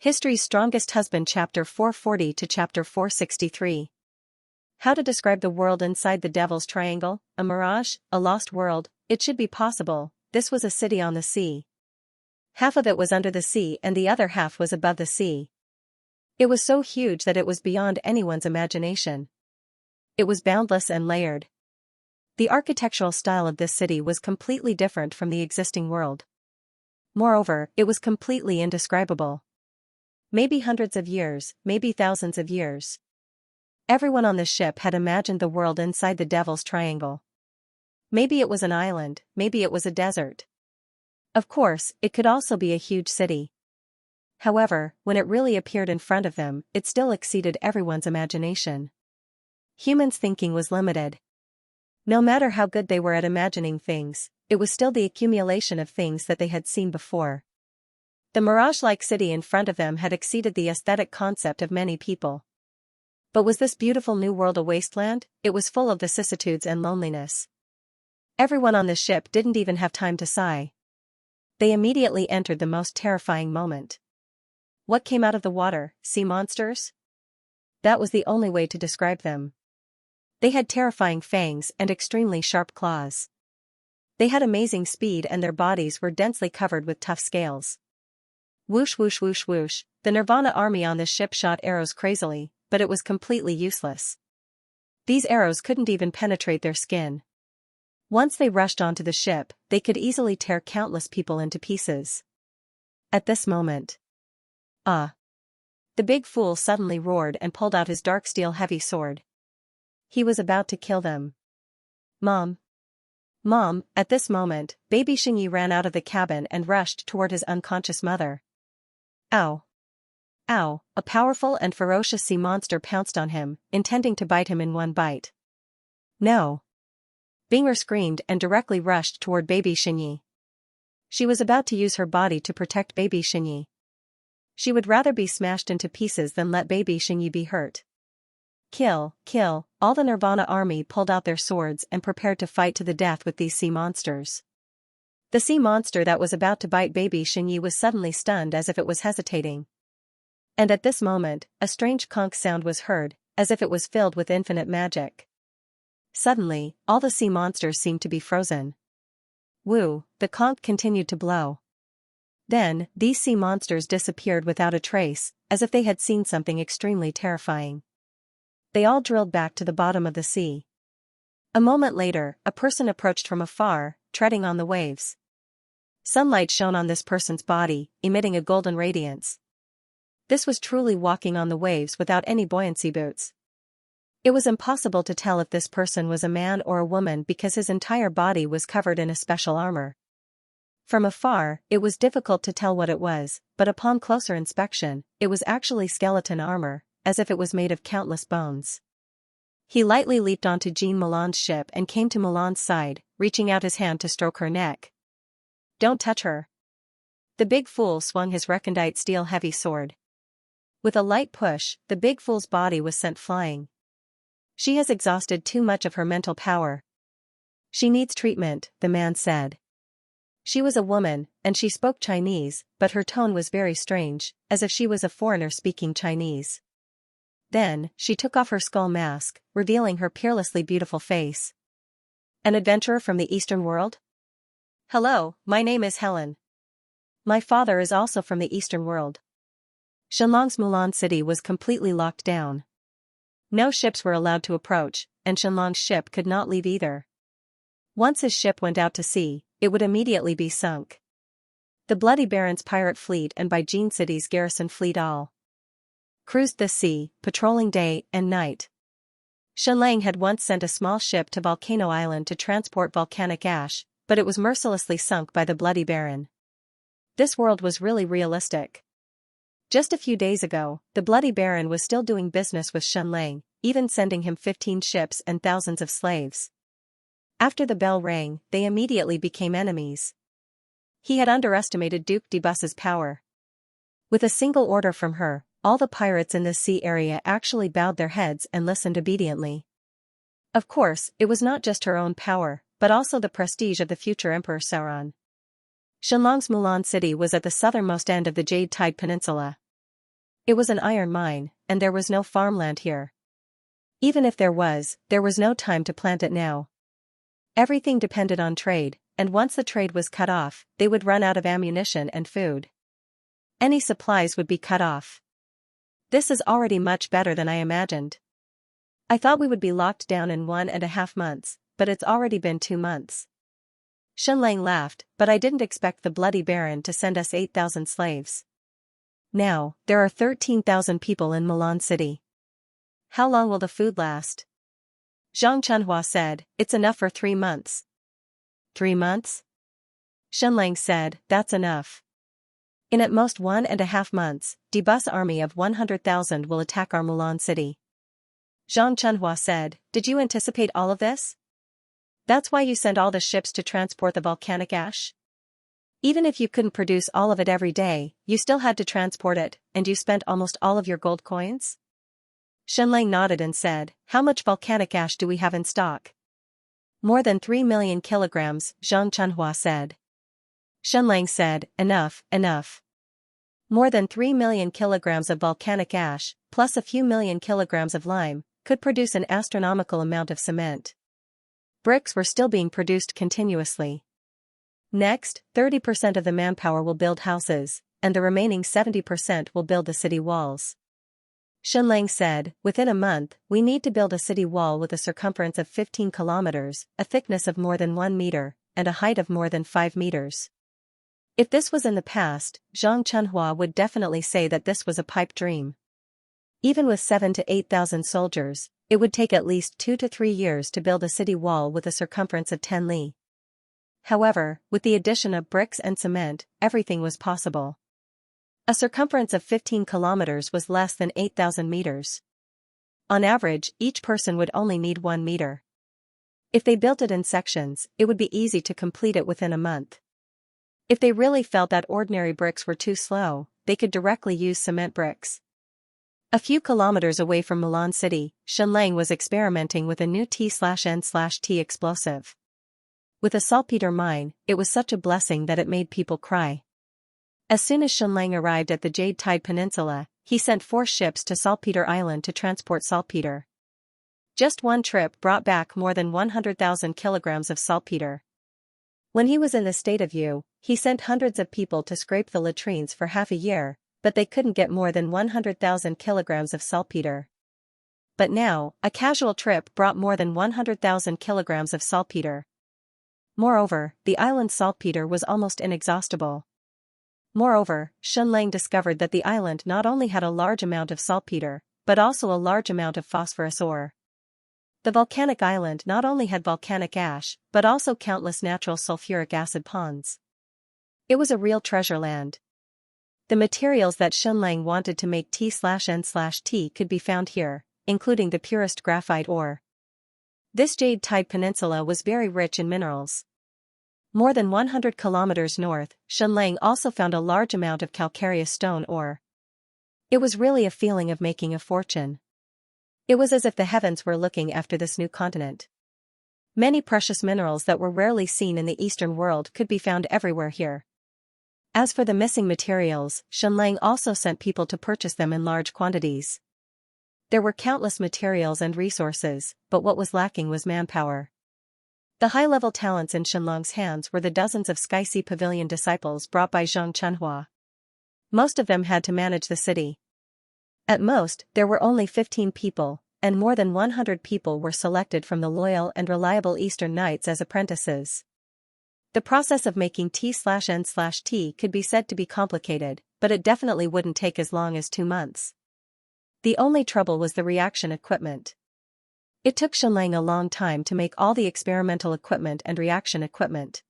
History's Strongest Husband Chapter 440 to Chapter 463. How to describe the world inside the Devil's Triangle, a mirage, a lost world. It should be possible. This was a city on the sea. Half of it was under the sea and the other half was above the sea. It was so huge that it was beyond anyone's imagination. It was boundless and layered. The architectural style of this city was completely different from the existing world. Moreover, it was completely indescribable. Maybe hundreds of years, maybe thousands of years. Everyone on the ship had imagined the world inside the Devil's Triangle. Maybe it was an island, maybe it was a desert. Of course, it could also be a huge city. However, when it really appeared in front of them, it still exceeded everyone's imagination. Humans' thinking was limited. No matter how good they were at imagining things, it was still the accumulation of things that they had seen before. The mirage-like city in front of them had exceeded the aesthetic concept of many people. But was this beautiful new world a wasteland? It was full of vicissitudes and loneliness. Everyone on the ship didn't even have time to sigh. They immediately entered the most terrifying moment. What came out of the water? Sea monsters? That was the only way to describe them. They had terrifying fangs and extremely sharp claws. They had amazing speed and their bodies were densely covered with tough scales. Whoosh whoosh whoosh whoosh, the Nirvana army on the ship shot arrows crazily, but it was completely useless. These arrows couldn't even penetrate their skin. Once they rushed onto the ship, they could easily tear countless people into pieces. At this moment. The big fool suddenly roared and pulled out his dark steel heavy sword. He was about to kill them. Mom! Mom! At this moment, baby Xianxia ran out of the cabin and rushed toward his unconscious mother. Ow! Ow! A powerful and ferocious sea monster pounced on him, intending to bite him in one bite. No! Binger screamed and directly rushed toward baby Xianxia. She was about to use her body to protect baby Xianxia. She would rather be smashed into pieces than let baby Xianxia be hurt. Kill, kill! All the Nirvana army pulled out their swords and prepared to fight to the death with these sea monsters. The sea monster that was about to bite baby Xianxia was suddenly stunned as if it was hesitating. And at this moment, a strange conch sound was heard, as if it was filled with infinite magic. Suddenly, all the sea monsters seemed to be frozen. Woo! The conch continued to blow. Then, these sea monsters disappeared without a trace, as if they had seen something extremely terrifying. They all drilled back to the bottom of the sea. A moment later, a person approached from afar, treading on the waves. Sunlight shone on this person's body, emitting a golden radiance. This was truly walking on the waves without any buoyancy boots. It was impossible to tell if this person was a man or a woman because his entire body was covered in a special armor. From afar, it was difficult to tell what it was, but upon closer inspection, it was actually skeleton armor, as if it was made of countless bones. He lightly leaped onto Jean Milan's ship and came to Milan's side, reaching out his hand to stroke her neck. Don't touch her. The big fool swung his recondite steel heavy sword. With a light push, the big fool's body was sent flying. She has exhausted too much of her mental power. She needs treatment, the man said. She was a woman, and she spoke Chinese, but her tone was very strange, as if she was a foreigner speaking Chinese. Then, she took off her skull mask, revealing her peerlessly beautiful face. An adventurer from the Eastern world? Hello, my name is Helen. My father is also from the Eastern world. Xianlong's Mulan city was completely locked down. No ships were allowed to approach, and Xianlong's ship could not leave either. Once his ship went out to sea, it would immediately be sunk. The Bloody Baron's pirate fleet and Baijin City's garrison fleet all cruised the sea, patrolling day and night. Xianlang had once sent a small ship to Volcano Island to transport volcanic ash, but it was mercilessly sunk by the Bloody Baron. This world was really realistic. Just a few days ago, the Bloody Baron was still doing business with Xianlang, even sending him 15 ships and thousands of slaves. After the bell rang, they immediately became enemies. He had underestimated Duke de Bus's power. With a single order from her, all the pirates in this sea area actually bowed their heads and listened obediently. Of course, it was not just her own power, but also the prestige of the future Emperor Sauron. Xianlong's Mulan city was at the southernmost end of the Jade Tide Peninsula. It was an iron mine, and there was no farmland here. Even if there was no time to plant it now. Everything depended on trade, and once the trade was cut off, they would run out of ammunition and food. Any supplies would be cut off. This is already much better than I imagined. I thought we would be locked down in 1.5 months, but it's already been 2 months. Xianxia laughed, but I didn't expect the bloody Baron to send us 8,000 slaves. Now, there are 13,000 people in Milan City. How long will the food last? Xianxia said, it's enough for 3 months. 3 months? Xianxia said, that's enough. In at most 1.5 months, Debus army of 100,000 will attack our Milan City. Xianxia said, did you anticipate all of this? That's why you sent all the ships to transport the volcanic ash? Even if you couldn't produce all of it every day, you still had to transport it, and you spent almost all of your gold coins? Xianxia nodded and said, how much volcanic ash do we have in stock? More than 3 million kilograms, Xianxia said. Xianxia said, enough. More than 3 million kilograms of volcanic ash, plus a few million kilograms of lime, could produce an astronomical amount of cement. Bricks were still being produced continuously. Next, 30% of the manpower will build houses, and the remaining 70% will build the city walls. Xianxia said, within a month, we need to build a city wall with a circumference of 15 kilometers, a thickness of more than 1 meter, and a height of more than 5 meters. If this was in the past, Xianxia would definitely say that this was a pipe dream. Even with 7,000 to 8,000 soldiers, it would take at least 2 to 3 years to build a city wall with a circumference of 10 li. However, with the addition of bricks and cement, everything was possible. A circumference of 15 kilometers was less than 8,000 meters. On average, each person would only need 1 meter. If they built it in sections, it would be easy to complete it within a month. If they really felt that ordinary bricks were too slow, they could directly use cement bricks. A few kilometers away from Milan City, Xianxia was experimenting with a new T/N/T explosive. With a saltpeter mine, it was such a blessing that it made people cry. As soon as Xianxia arrived at the Jade Tide Peninsula, he sent 4 ships to Saltpeter Island to transport saltpeter. Just one trip brought back more than 100,000 kilograms of saltpeter. When he was in the state of U, he sent hundreds of people to scrape the latrines for half a year, but they couldn't get more than 100,000 kilograms of saltpeter. But now, a casual trip brought more than 100,000 kilograms of saltpeter. Moreover, the island's saltpeter was almost inexhaustible. Moreover, Xianxia discovered that the island not only had a large amount of saltpeter, but also a large amount of phosphorus ore. The volcanic island not only had volcanic ash, but also countless natural sulfuric acid ponds. It was a real treasure land. The materials that Xianxia wanted to make T/N/T could be found here, including the purest graphite ore. This Jade Tide Peninsula was very rich in minerals. More than 100 kilometers north, Xianxia also found a large amount of calcareous stone ore. It was really a feeling of making a fortune. It was as if the heavens were looking after this new continent. Many precious minerals that were rarely seen in the Eastern world could be found everywhere here. As for the missing materials, Xianxia also sent people to purchase them in large quantities. There were countless materials and resources, but what was lacking was manpower. The high-level talents in Xianxia's hands were the dozens of Sky Sea Pavilion disciples brought by Xianxia. Most of them had to manage the city. At most, there were only 15 people, and more than 100 people were selected from the loyal and reliable Eastern Knights as apprentices. The process of making T/N/T could be said to be complicated, but it definitely wouldn't take as long as 2 months. The only trouble was the reaction equipment. It took Xianxia a long time to make all the experimental equipment and reaction equipment.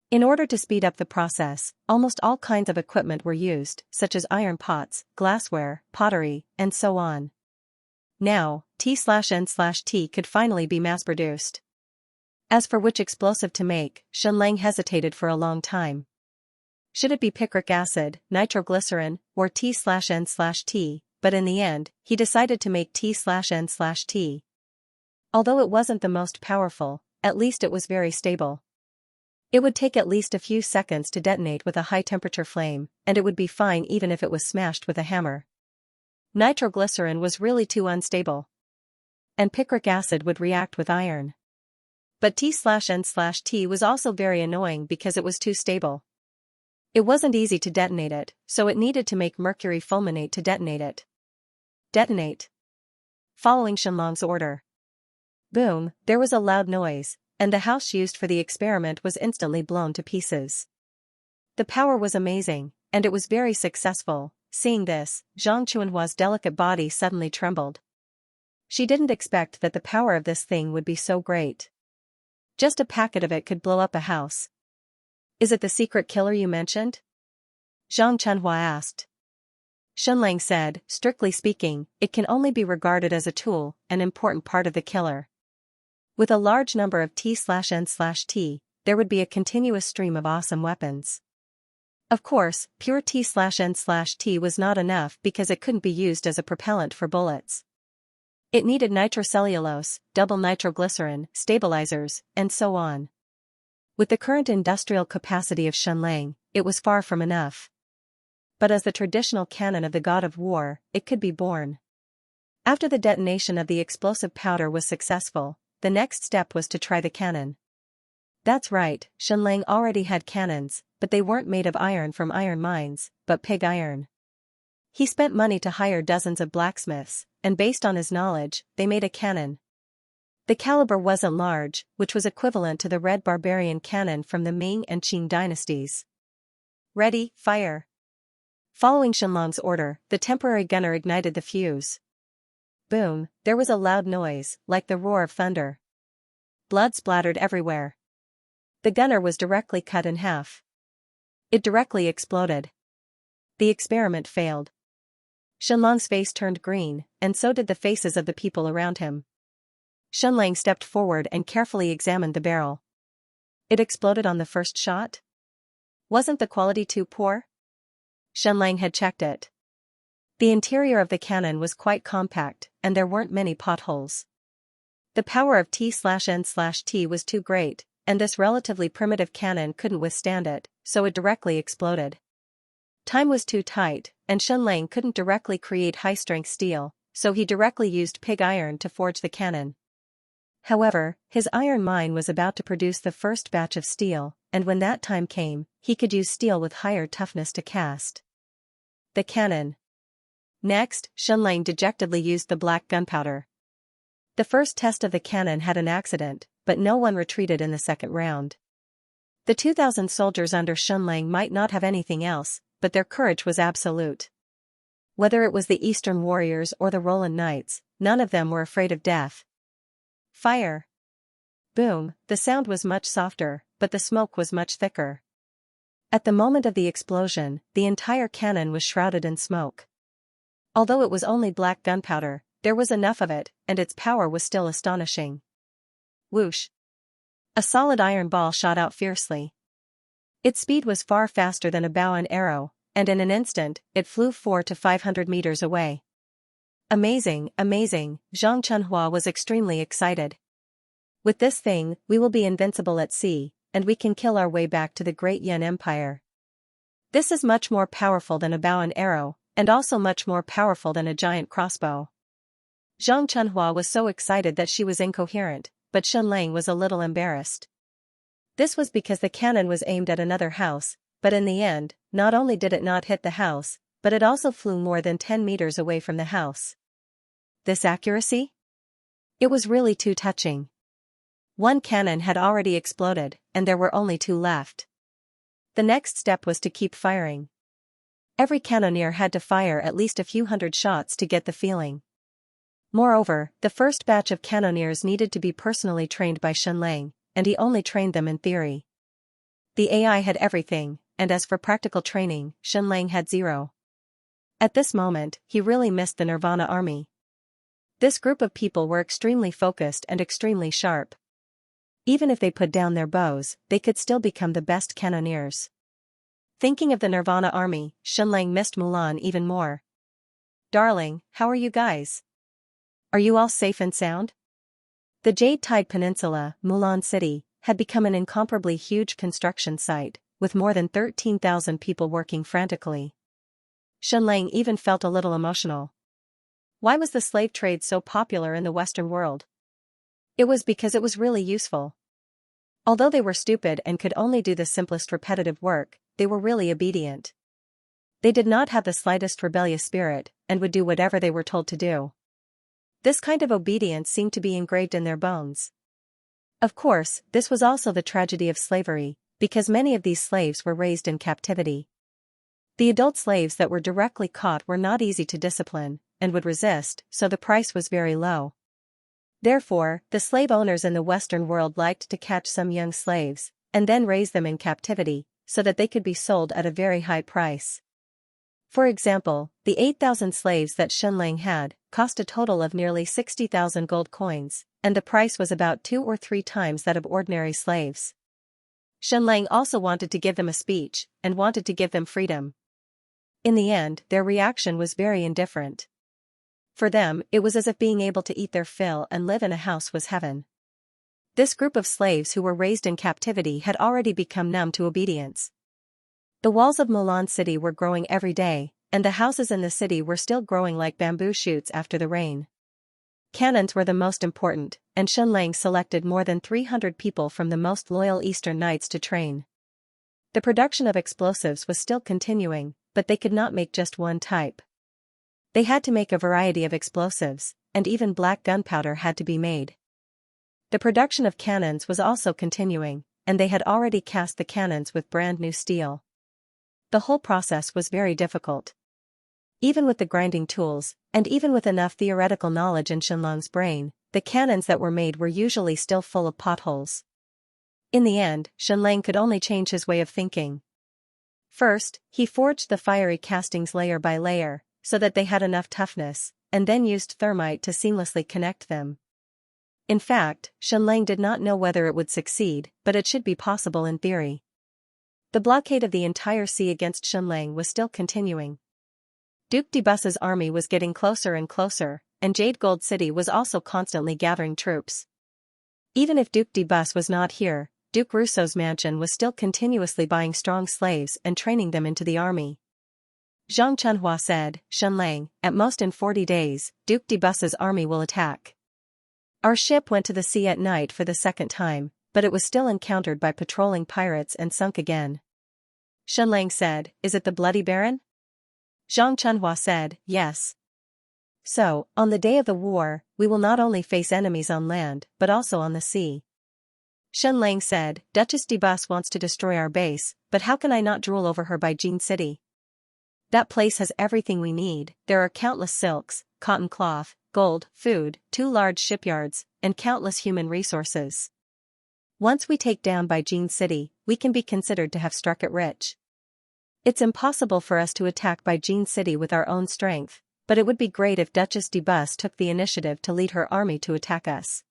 In order to speed up the process, almost all kinds of equipment were used, such as iron pots, glassware, pottery, and so on. Now, T/N/T could finally be mass-produced. As for which explosive to make, Xianxia hesitated for a long time. Should it be picric acid, nitroglycerin, or T/N/T, but in the end, he decided to make T/N/T. Although it wasn't the most powerful, at least it was very stable. It would take at least a few seconds to detonate with a high-temperature flame, and it would be fine even if it was smashed with a hammer. Nitroglycerin was really too unstable. And picric acid would react with iron. But T/N/T was also very annoying because it was too stable. It wasn't easy to detonate it, so it needed to make mercury fulminate to detonate it. Detonate. Following Xianlong's order. Boom, there was a loud noise, and the house used for the experiment was instantly blown to pieces. The power was amazing, and it was very successful. Seeing this, Zhang Chuanhua's delicate body suddenly trembled. She didn't expect that the power of this thing would be so great. Just a packet of it could blow up a house. Is it the secret killer you mentioned? Zhang Chuanhua asked. Xianlang said, strictly speaking, it can only be regarded as a tool, an important part of the killer. With a large number of T/N/T, there would be a continuous stream of awesome weapons. Of course, pure T/N/T was not enough because it couldn't be used as a propellant for bullets. It needed nitrocellulose, double nitroglycerin, stabilizers, and so on. With the current industrial capacity of Xianlang, it was far from enough. But as the traditional cannon of the god of war, it could be born. After the detonation of the explosive powder was successful, the next step was to try the cannon. That's right, Xianlang already had cannons, but they weren't made of iron from iron mines, but pig iron. He spent money to hire dozens of blacksmiths, and based on his knowledge, they made a cannon. The caliber wasn't large, which was equivalent to the red barbarian cannon from the Ming and Qing dynasties. Ready, fire. Following Xianlong's order, the temporary gunner ignited the fuse. Boom, there was a loud noise, like the roar of thunder. Blood splattered everywhere. The gunner was directly cut in half. It directly exploded. The experiment failed. Xianlong's face turned green, and so did the faces of the people around him. Xianlang stepped forward and carefully examined the barrel. It exploded on the first shot? Wasn't the quality too poor? Xianlang had checked it. The interior of the cannon was quite compact, and there weren't many potholes. The power of T/N/T was too great, and this relatively primitive cannon couldn't withstand it, so it directly exploded. Time was too tight, and Xianlang couldn't directly create high-strength steel, so he directly used pig iron to forge the cannon. However, his iron mine was about to produce the first batch of steel, and when that time came, he could use steel with higher toughness to cast. The cannon. Next, Xianlang dejectedly used the black gunpowder. The first test of the cannon had an accident, but no one retreated in the second round. The 2,000 soldiers under Xianlang might not have anything else, but their courage was absolute. Whether it was the Eastern warriors or the Roland Knights, none of them were afraid of death. Fire. Boom, the sound was much softer, but the smoke was much thicker. At the moment of the explosion, the entire cannon was shrouded in smoke. Although it was only black gunpowder, there was enough of it, and its power was still astonishing. Whoosh. A solid iron ball shot out fiercely. Its speed was far faster than a bow and arrow, and in an instant, it flew 400 to 500 meters away. Amazing, amazing, Zhang Chuanhua was extremely excited. With this thing, we will be invincible at sea, and we can kill our way back to the great Yan Empire. This is much more powerful than a bow and arrow, and also much more powerful than a giant crossbow. Zhang Chuanhua was so excited that she was incoherent, but Xianlang was a little embarrassed. This was because the cannon was aimed at another house, but in the end, not only did it not hit the house, but it also flew more than 10 meters away from the house. This accuracy? It was really too touching. One cannon had already exploded, and there were only 2 left. The next step was to keep firing. Every cannoneer had to fire at least a few hundred shots to get the feeling. Moreover, the first batch of cannoneers needed to be personally trained by Xianlang, and he only trained them in theory. The AI had everything, and as for practical training, Xianlang had 0. At this moment, he really missed the Nirvana army. This group of people were extremely focused and extremely sharp. Even if they put down their bows, they could still become the best cannoneers. Thinking of the Nirvana army, Xianlang missed Mulan even more. Darling, how are you guys? Are you all safe and sound? The Jade Tide Peninsula, Mulan City, had become an incomparably huge construction site, with more than 13,000 people working frantically. Xianlang even felt a little emotional. Why was the slave trade so popular in the Western world? It was because it was really useful. Although they were stupid and could only do the simplest repetitive work, they were really obedient. They did not have the slightest rebellious spirit, and would do whatever they were told to do. This kind of obedience seemed to be engraved in their bones. Of course, this was also the tragedy of slavery, because many of these slaves were raised in captivity. The adult slaves that were directly caught were not easy to discipline, and would resist, so the price was very low. Therefore, the slave owners in the Western world liked to catch some young slaves, and then raise them in captivity, so that they could be sold at a very high price. For example, the 8,000 slaves that Xianxia had cost a total of nearly 60,000 gold coins, and the price was about 2 or 3 times that of ordinary slaves. Xianxia also wanted to give them a speech, and wanted to give them freedom. In the end, their reaction was very indifferent. For them, it was as if being able to eat their fill and live in a house was heaven. This group of slaves who were raised in captivity had already become numb to obedience. The walls of Milan city were growing every day, and the houses in the city were still growing like bamboo shoots after the rain. Cannons were the most important, and Xianxia selected more than 300 people from the most loyal Eastern Knights to train. The production of explosives was still continuing, but they could not make just one type. They had to make a variety of explosives, and even black gunpowder had to be made. The production of cannons was also continuing, and they had already cast the cannons with brand new steel. The whole process was very difficult. Even with the grinding tools, and even with enough theoretical knowledge in Xianxia's brain, the cannons that were made were usually still full of potholes. In the end, Xianxia could only change his way of thinking. First, he forged the fiery castings layer by layer, so that they had enough toughness, and then used thermite to seamlessly connect them. In fact, Xianxia did not know whether it would succeed, but it should be possible in theory. The blockade of the entire sea against Xianxia was still continuing. Duke de Bus's army was getting closer and closer, and Jade Gold City was also constantly gathering troops. Even if Duke de Bus was not here, Duke Rousseau's mansion was still continuously buying strong slaves and training them into the army. Xianxia said, "Xianxia, at most in 40 days, Duke de Bus's army will attack." Our ship went to the sea at night for the second time, but it was still encountered by patrolling pirates and sunk again. Xianxia said, "Is it the Bloody Baron?" Xianxia said, "Yes." So, on the day of the war, we will not only face enemies on land, but also on the sea. Xianxia said, "Duchess de Bus wants to destroy our base, but how can I not drool over her by Jin City? That place has everything we need. There are countless silks, cotton cloth, gold, food, 2 large shipyards, and countless human resources. Once we take down Beijing City, we can be considered to have struck it rich. It's impossible for us to attack Beijing City with our own strength, but it would be great if Duchess de Bus took the initiative to lead her army to attack us.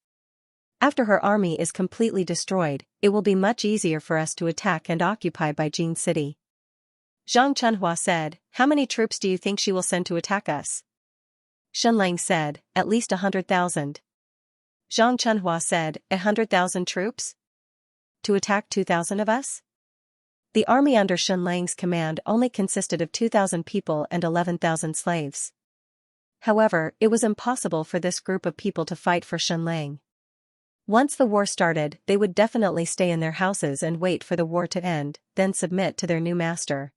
After her army is completely destroyed, it will be much easier for us to attack and occupy Beijing City." Xianxia said, "How many troops do you think she will send to attack us?" Xianxia said, "At least 100,000. Xianxia said, 100,000 troops? To attack 2,000 of us? The army under Xianxia's command only consisted of 2,000 people and 11,000 slaves. However, it was impossible for this group of people to fight for Xianxia. Once the war started, they would definitely stay in their houses and wait for the war to end, then submit to their new master.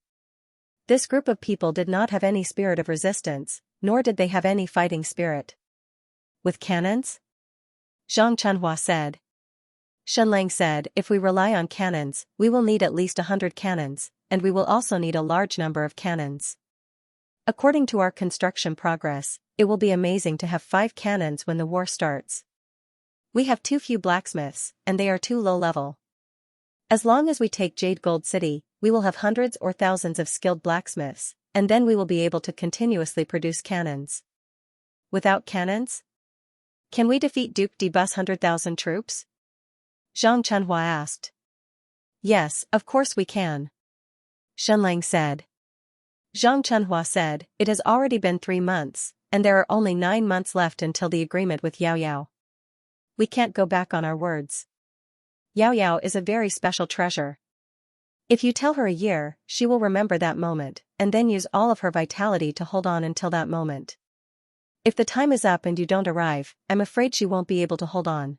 This group of people did not have any spirit of resistance, nor did they have any fighting spirit. With cannons? Xianxia said. Xianxia said, "If we rely on cannons, we will need at least 100 cannons, and we will also need a large number of cannons. According to our construction progress, it will be amazing to have 5 cannons when the war starts. We have too few blacksmiths, and they are too low level. As long as we take Jade Gold City, we will have hundreds or thousands of skilled blacksmiths, and then we will be able to continuously produce cannons. Without cannons? Can we defeat Duke de Bus' 100,000 troops?" Xianxia asked. "Yes, of course we can," Xianxia said. Xianxia said, "It has already been 3 months, and there are only 9 months left until the agreement with Yao Yao. We can't go back on our words. Yao Yao is a very special treasure. If you tell her a year, she will remember that moment, and then use all of her vitality to hold on until that moment. If the time is up and you don't arrive, I'm afraid she won't be able to hold on.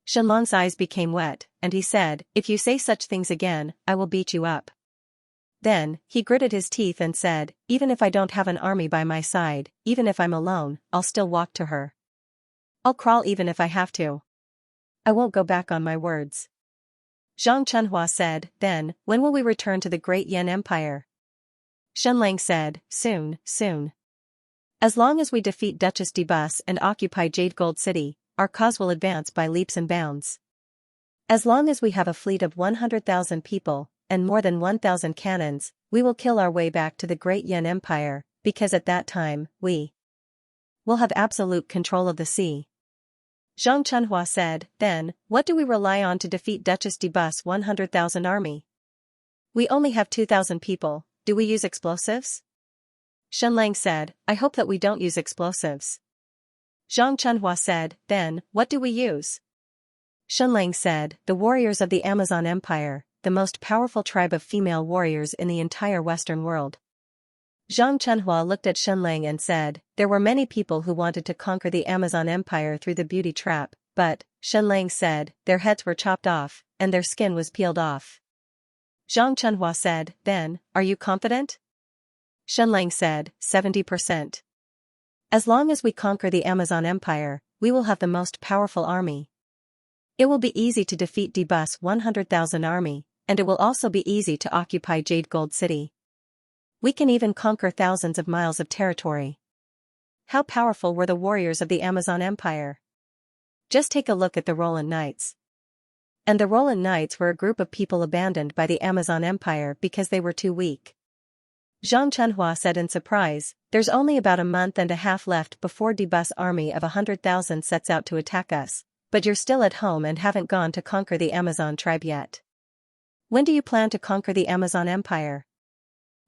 Shenlong's eyes became wet, and he said, if you say such things again, I will beat you up. Then, he gritted his teeth and said, even if I don't have an army by my side, even if I'm alone, I'll still walk to her. I'll crawl even if I have to. I won't go back on my words. Zhang Chunhua said, then, when will we return to the Great Yan Empire? Shenlang said, soon, soon. As long as we defeat Duchess Debus and occupy Jade Gold City, our cause will advance by leaps and bounds. As long as we have a fleet of 100,000 people, and more than 1,000 cannons, we will kill our way back to the Great Yan Empire, because at that time, we will have absolute control of the sea. Zhang Chunhua said, then, what do we rely on to defeat Duchess Debus' 100,000 army? We only have 2,000 people, do we use explosives? Shenlang said, I hope that we don't use explosives. Zhang Chunhua said, then, what do we use? Shenlang said, the warriors of the Amazon Empire, the most powerful tribe of female warriors in the entire Western world. Zhang Chunhua looked at Shenlang and said, there were many people who wanted to conquer the Amazon Empire through the beauty trap, but, Shenlang said, their heads were chopped off, and their skin was peeled off. Zhang Chunhua said, then, are you confident? Shenlang said, 70%. As long as we conquer the Amazon Empire, we will have the most powerful army. It will be easy to defeat Debus' 100,000 army, and it will also be easy to occupy Jade Gold City. We can even conquer thousands of miles of territory. How powerful were the warriors of the Amazon Empire? Just take a look at the Roland Knights. And the Roland Knights were a group of people abandoned by the Amazon Empire because they were too weak. Zhang Chunhua said in surprise, there's only about a month and a half left before Debus' army of 100,000 sets out to attack us, but you're still at home and haven't gone to conquer the Amazon tribe yet. When do you plan to conquer the Amazon Empire?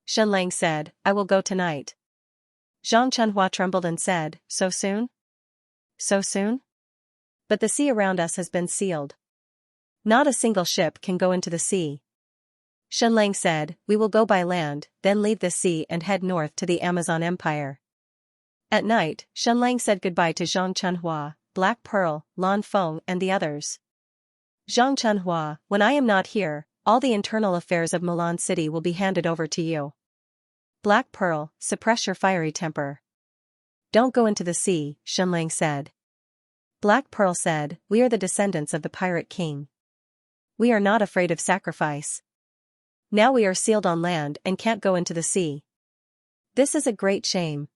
Shenlang said, I will go tonight. Zhang Chunhua trembled and said, so soon? So soon? But the sea around us has been sealed. Not a single ship can go into the sea. Shenlang said, we will go by land, then leave the sea and head north to the Amazon Empire. At night, Shenlang said goodbye to Zhang Chunhua, Black Pearl, Lan Feng and the others. Zhang Chunhua, when I am not here, all the internal affairs of Milan City will be handed over to you. Black Pearl, suppress your fiery temper. Don't go into the sea, Shenlang said. Black Pearl said, we are the descendants of the pirate king. We are not afraid of sacrifice. Now we are sealed on land and can't go into the sea. This is a great shame.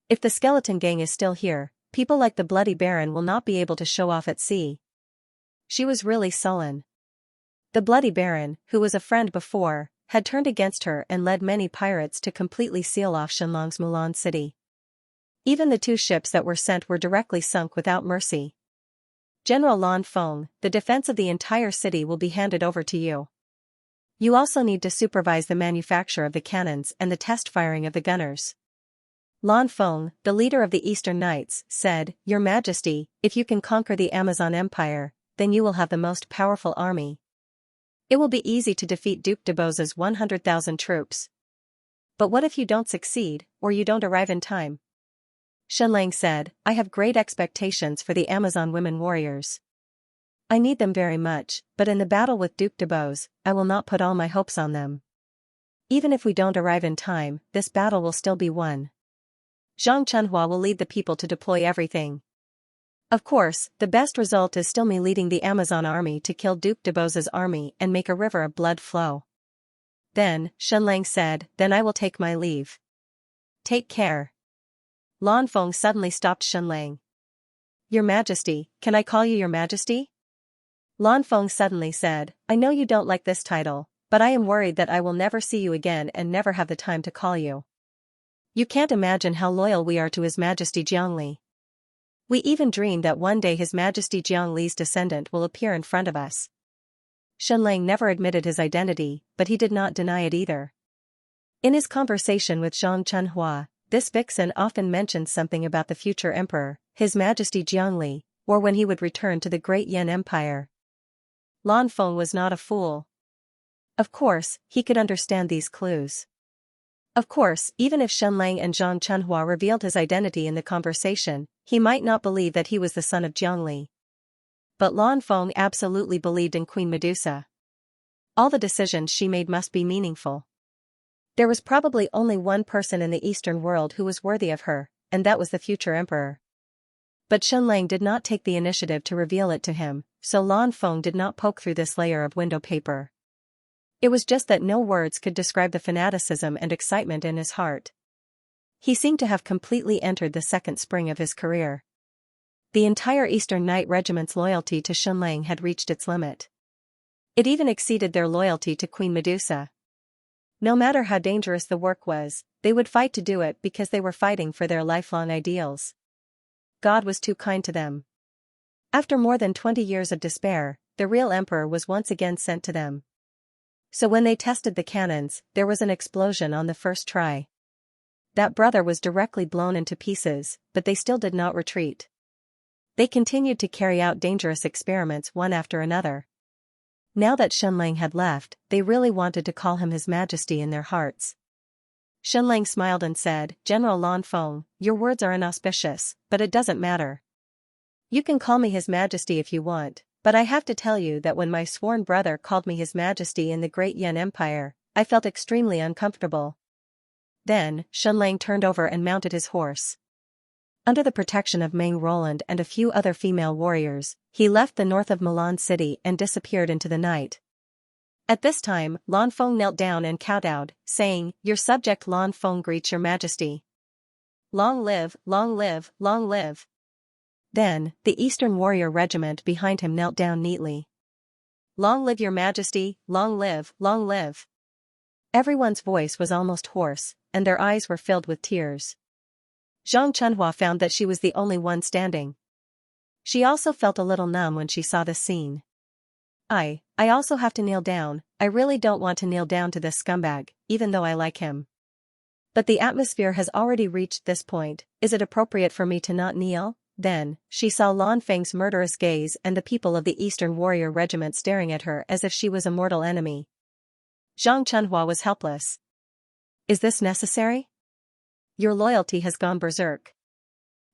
If the skeleton gang is still here, people like the Bloody Baron will not be able to show off at sea. She was really sullen. The Bloody Baron, who was a friend before, had turned against her and led many pirates to completely seal off Shenlong's Mulan City. Even the 2 ships that were sent were directly sunk without mercy. General Lan Feng, the defense of the entire city will be handed over to you. You also need to supervise the manufacture of the cannons and the test firing of the gunners. Lan Feng, the leader of the Eastern Knights, said, Your Majesty, if you can conquer the Amazon Empire, then you will have the most powerful army. It will be easy to defeat Duke Debos's 100,000 troops. But what if you don't succeed, or you don't arrive in time? Shenlang said, I have great expectations for the Amazon women warriors. I need them very much, but in the battle with Duke Debos, I will not put all my hopes on them. Even if we don't arrive in time, this battle will still be won. Zhang Chunhua will lead the people to deploy everything. Of course, the best result is still me leading the Amazon army to kill Duke Debos's army and make a river of blood flow. Then, Shenlang said, then I will take my leave. Take care. Lan Feng suddenly stopped Shenlang. Your Majesty, can I call you Your Majesty? Lan Feng suddenly said, I know you don't like this title, but I am worried that I will never see you again and never have the time to call you. You can't imagine how loyal we are to His Majesty Jiangli. We even dream that one day His Majesty Jiangli's descendant will appear in front of us. Shenlang never admitted his identity, but he did not deny it either. In his conversation with Zhang Chunhua, this vixen often mentioned something about the future emperor, His Majesty Jiangli, or when he would return to the Great Yan Empire. Lan Feng was not a fool. Of course, he could understand these clues. Of course, even if Shenlang and Zhang Chunhua revealed his identity in the conversation, he might not believe that he was the son of Jiangli. But Lan Feng absolutely believed in Queen Medusa. All the decisions she made must be meaningful. There was probably only one person in the Eastern world who was worthy of her, and that was the future emperor. But Shenlang did not take the initiative to reveal it to him, so Lan Feng did not poke through this layer of window paper. It was just that no words could describe the fanaticism and excitement in his heart. He seemed to have completely entered the second spring of his career. The entire Eastern Knight Regiment's loyalty to Shenlang had reached its limit. It even exceeded their loyalty to Queen Medusa. No matter how dangerous the work was, they would fight to do it because they were fighting for their lifelong ideals. God was too kind to them. After more than 20 years of despair, the real emperor was once again sent to them. So when they tested the cannons, there was an explosion on the first try. That brother was directly blown into pieces, but they still did not retreat. They continued to carry out dangerous experiments one after another. Now that Shenlang had left, they really wanted to call him His Majesty in their hearts. Shenlang smiled and said, "General Lan Feng, your words are inauspicious, but it doesn't matter. You can call me His Majesty if you want, but I have to tell you that when my sworn brother called me His Majesty in the Great Yan Empire, I felt extremely uncomfortable." Then, Shenlang turned over and mounted his horse. Under the protection of Meng Roland and a few other female warriors, he left the north of Milan city and disappeared into the night. At this time, Lan Feng knelt down and kowtowed, saying, "Your subject Lan Feng greets your majesty. Long live, long live, long live." Then, the Eastern Warrior Regiment behind him knelt down neatly. "Long live your majesty, long live, long live." Everyone's voice was almost hoarse, and their eyes were filled with tears. Zhang Chunhua found that she was the only one standing. She also felt a little numb when she saw this scene. I also have to kneel down. I really don't want to kneel down to this scumbag, even though I like him. But the atmosphere has already reached this point, is it appropriate for me to not kneel? Then, she saw Lan Feng's murderous gaze and the people of the Eastern Warrior Regiment staring at her as if she was a mortal enemy. Zhang Chunhua was helpless. Is this necessary? Your loyalty has gone berserk.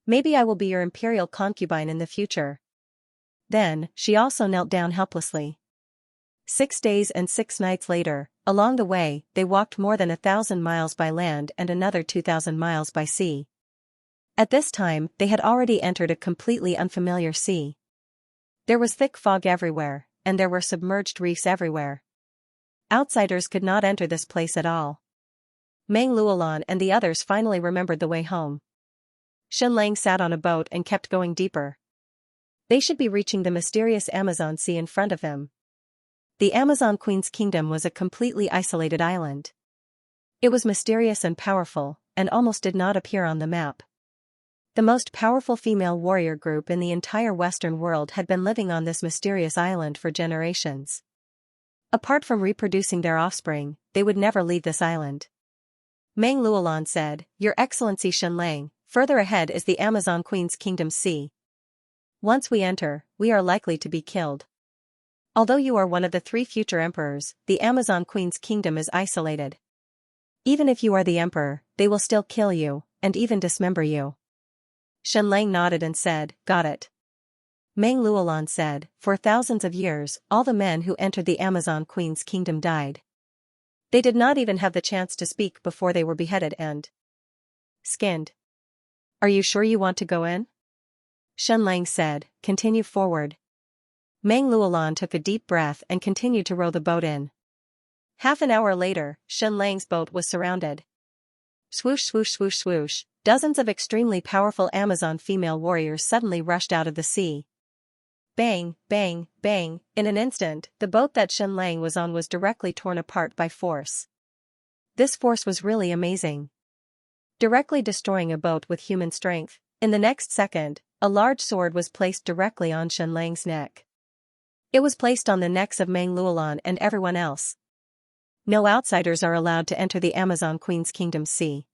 Maybe I will be your imperial concubine in the future. Then, she also knelt down helplessly. 6 days and 6 nights later, along the way, they walked more than 1,000 miles by land and another 2,000 miles by sea. At this time, they had already entered a completely unfamiliar sea. There was thick fog everywhere, and there were submerged reefs everywhere. Outsiders could not enter this place at all. Meng Luolan and the others finally remembered the way home. Shenlang sat on a boat and kept going deeper. They should be reaching the mysterious Amazon Sea in front of them. The Amazon Queen's kingdom was a completely isolated island. It was mysterious and powerful, and almost did not appear on the map. The most powerful female warrior group in the entire Western world had been living on this mysterious island for generations. Apart from reproducing their offspring, they would never leave this island. Meng Luolan said, "Your Excellency Shenlang, further ahead is the Amazon Queen's Kingdom's sea. Once we enter, we are likely to be killed. Although you are one of the 3 future emperors, the Amazon Queen's kingdom is isolated. Even if you are the emperor, they will still kill you, and even dismember you." Shenlang nodded and said, "Got it." Meng Luolan said, "For thousands of years, all the men who entered the Amazon Queen's kingdom died. They did not even have the chance to speak before they were beheaded and skinned. Are you sure you want to go in?" Shenlang said, "Continue forward." Meng Luolan took a deep breath and continued to row the boat in. Half an hour later, Shenlang's boat was surrounded. Swoosh swoosh swoosh swoosh, dozens of extremely powerful Amazon female warriors suddenly rushed out of the sea. Bang, bang, bang, in an instant, the boat that Shenlang was on was directly torn apart by force. This force was really amazing. Directly destroying a boat with human strength, in the next second, a large sword was placed directly on Shenlang's neck. It was placed on the necks of Meng Luolan and everyone else. No outsiders are allowed to enter the Amazon Queen's Kingdom Sea.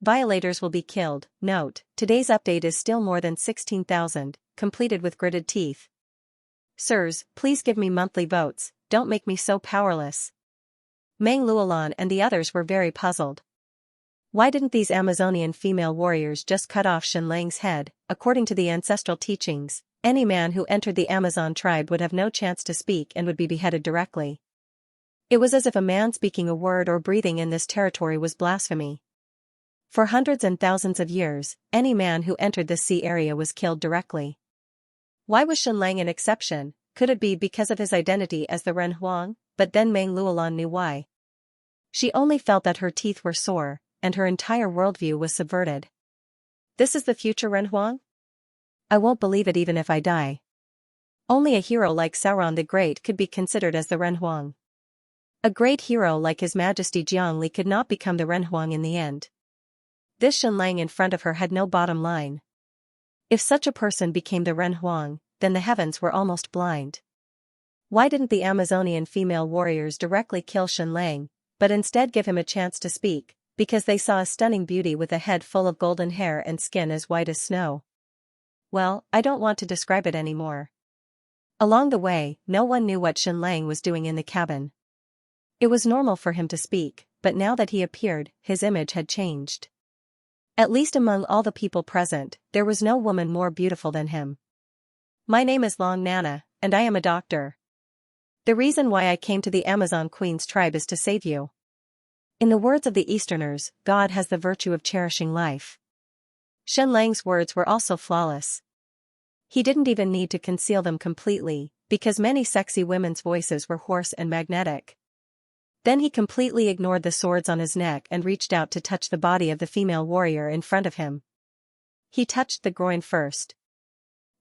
Violators will be killed. Note, today's update is still more than 16,000, completed with gritted teeth. Sirs, please give me monthly votes, don't make me so powerless. Meng Luolan and the others were very puzzled. Why didn't these Amazonian female warriors just cut off Xianlang's head? According to the ancestral teachings, any man who entered the Amazon tribe would have no chance to speak and would be beheaded directly. It was as if a man speaking a word or breathing in this territory was blasphemy. For hundreds and thousands of years, any man who entered this sea area was killed directly. Why was Xianlang an exception? Could it be because of his identity as the Ren Huang? But then Meng Luolan knew why. She only felt that her teeth were sore, and her entire worldview was subverted. This is the future Ren Huang? I won't believe it even if I die. Only a hero like Sauron the Great could be considered as the Ren Huang. A great hero like His Majesty Jiangli could not become the Ren Huang in the end. This Xianlang in front of her had no bottom line. If such a person became the Ren Huang, then the heavens were almost blind. Why didn't the Amazonian female warriors directly kill Xianlang, but instead give him a chance to speak? Because they saw a stunning beauty with a head full of golden hair and skin as white as snow. Well, I don't want to describe it anymore. Along the way, no one knew what Xianlang was doing in the cabin. It was normal for him to speak, but now that he appeared, his image had changed. At least among all the people present, there was no woman more beautiful than him. My name is Long Nana, and I am a doctor. The reason why I came to the Amazon Queen's tribe is to save you. In the words of the Easterners, God has the virtue of cherishing life. Xianlang's words were also flawless. He didn't even need to conceal them completely, because many sexy women's voices were hoarse and magnetic. Then he completely ignored the swords on his neck and reached out to touch the body of the female warrior in front of him. He touched the groin first.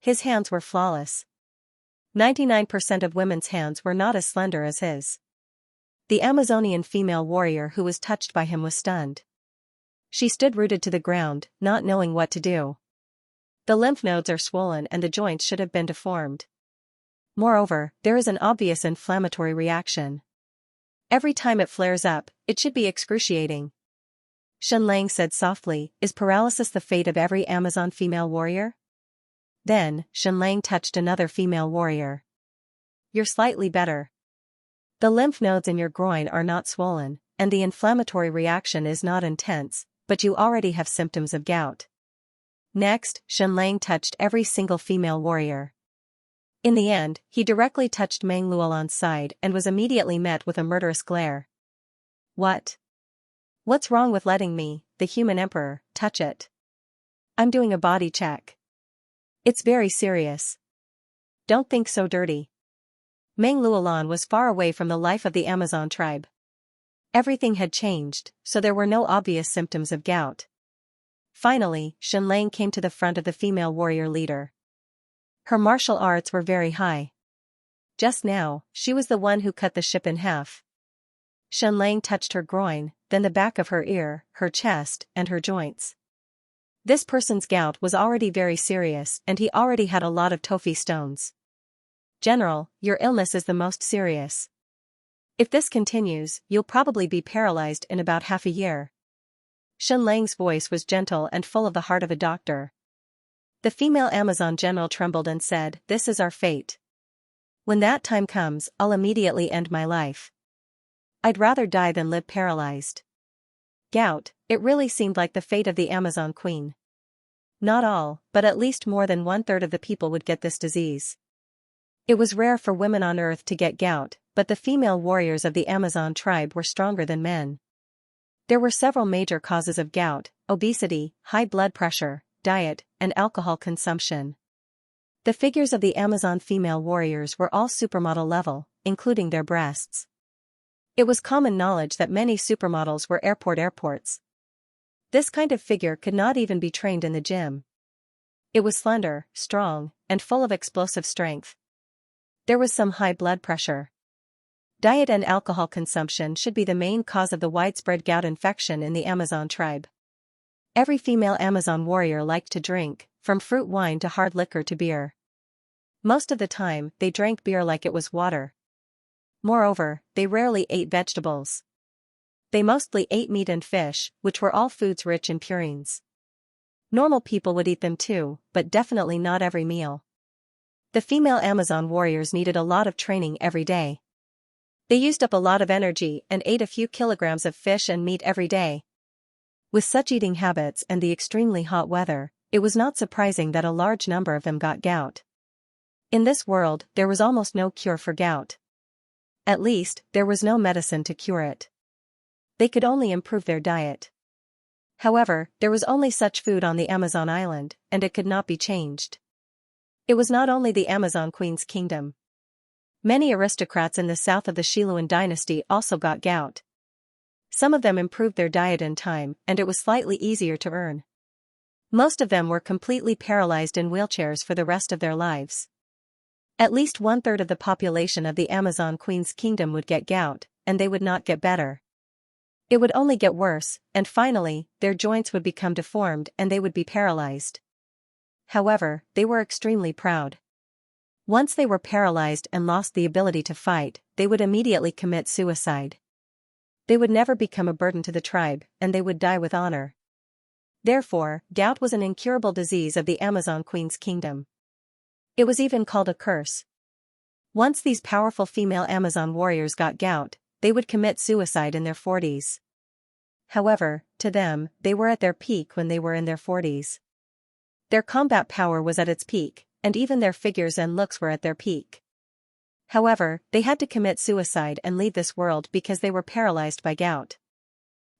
His hands were flawless. 99% of women's hands were not as slender as his. The Amazonian female warrior who was touched by him was stunned. She stood rooted to the ground, not knowing what to do. The lymph nodes are swollen and the joints should have been deformed. Moreover, there is an obvious inflammatory reaction. Every time it flares up, it should be excruciating. Xianlang said softly, "Is paralysis the fate of every Amazon female warrior?" Then, Xianlang touched another female warrior. "You're slightly better. The lymph nodes in your groin are not swollen, and the inflammatory reaction is not intense, but you already have symptoms of gout." Next, Xianlang touched every single female warrior. In the end, he directly touched Meng Luolan's side and was immediately met with a murderous glare. "What? What's wrong with letting me, the human emperor, touch it? I'm doing a body check. It's very serious. Don't think so dirty." Meng Luolan was far away from the life of the Amazon tribe. Everything had changed, so there were no obvious symptoms of gout. Finally, Xianlang came to the front of the female warrior leader. Her martial arts were very high. Just now, she was the one who cut the ship in half. Xianlang touched her groin, then the back of her ear, her chest, and her joints. This person's gout was already very serious and he already had a lot of tofi stones. "General, your illness is the most serious. If this continues, you'll probably be paralyzed in about half a year." Xianlang's voice was gentle and full of the heart of a doctor. The female Amazon general trembled and said, "This is our fate. When that time comes, I'll immediately end my life. I'd rather die than live paralyzed." Gout, it really seemed like the fate of the Amazon queen. Not all, but at least more than 1/3 of the people would get this disease. It was rare for women on Earth to get gout, but the female warriors of the Amazon tribe were stronger than men. There were several major causes of gout: obesity, high blood pressure, diet, and alcohol consumption. The figures of the Amazon female warriors were all supermodel level, including their breasts. It was common knowledge that many supermodels were airports. This kind of figure could not even be trained in the gym. It was slender, strong, and full of explosive strength. There was some high blood pressure. Diet and alcohol consumption should be the main cause of the widespread gout infection in the Amazon tribe. Every female Amazon warrior liked to drink, from fruit wine to hard liquor to beer. Most of the time, they drank beer like it was water. Moreover, they rarely ate vegetables. They mostly ate meat and fish, which were all foods rich in purines. Normal people would eat them too, but definitely not every meal. The female Amazon warriors needed a lot of training every day. They used up a lot of energy and ate a few kilograms of fish and meat every day. With such eating habits and the extremely hot weather, it was not surprising that a large number of them got gout. In this world, there was almost no cure for gout. At least, there was no medicine to cure it. They could only improve their diet. However, there was only such food on the Amazon island, and it could not be changed. It was not only the Amazon Queen's kingdom. Many aristocrats in the south of the Xiluan dynasty also got gout. Some of them improved their diet in time, and it was slightly easier to earn. Most of them were completely paralyzed in wheelchairs for the rest of their lives. At least 1/3 of the population of the Amazon Queen's kingdom would get gout, and they would not get better. It would only get worse, and finally, their joints would become deformed and they would be paralyzed. However, they were extremely proud. Once they were paralyzed and lost the ability to fight, they would immediately commit suicide. They would never become a burden to the tribe, and they would die with honor. Therefore, gout was an incurable disease of the Amazon Queen's kingdom. It was even called a curse. Once these powerful female Amazon warriors got gout, they would commit suicide in their 40s. However, to them, they were at their peak when they were in their 40s. Their combat power was at its peak, and even their figures and looks were at their peak. However, they had to commit suicide and leave this world because they were paralyzed by gout.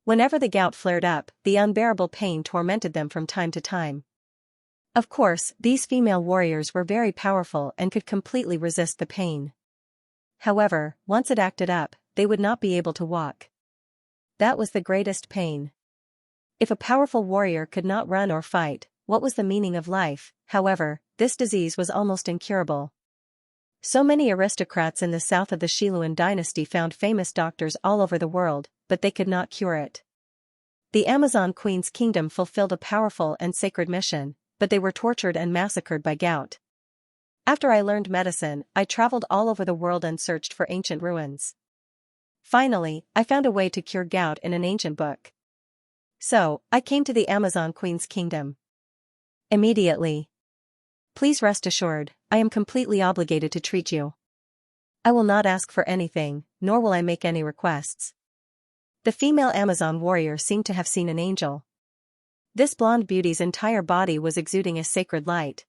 Whenever the gout flared up, the unbearable pain tormented them from time to time. Of course, these female warriors were very powerful and could completely resist the pain. However, once it acted up, they would not be able to walk. That was the greatest pain. If a powerful warrior could not run or fight, what was the meaning of life? However, this disease was almost incurable. So many aristocrats in the south of the Xiluan dynasty found famous doctors all over the world, but they could not cure it. The Amazon Queen's kingdom fulfilled a powerful and sacred mission, but they were tortured and massacred by gout. After I learned medicine, I traveled all over the world and searched for ancient ruins. Finally, I found a way to cure gout in an ancient book. So, I came to the Amazon Queen's kingdom. Immediately. Please rest assured, I am completely obligated to treat you. I will not ask for anything, nor will I make any requests. The female Amazon warrior seemed to have seen an angel. This blonde beauty's entire body was exuding a sacred light.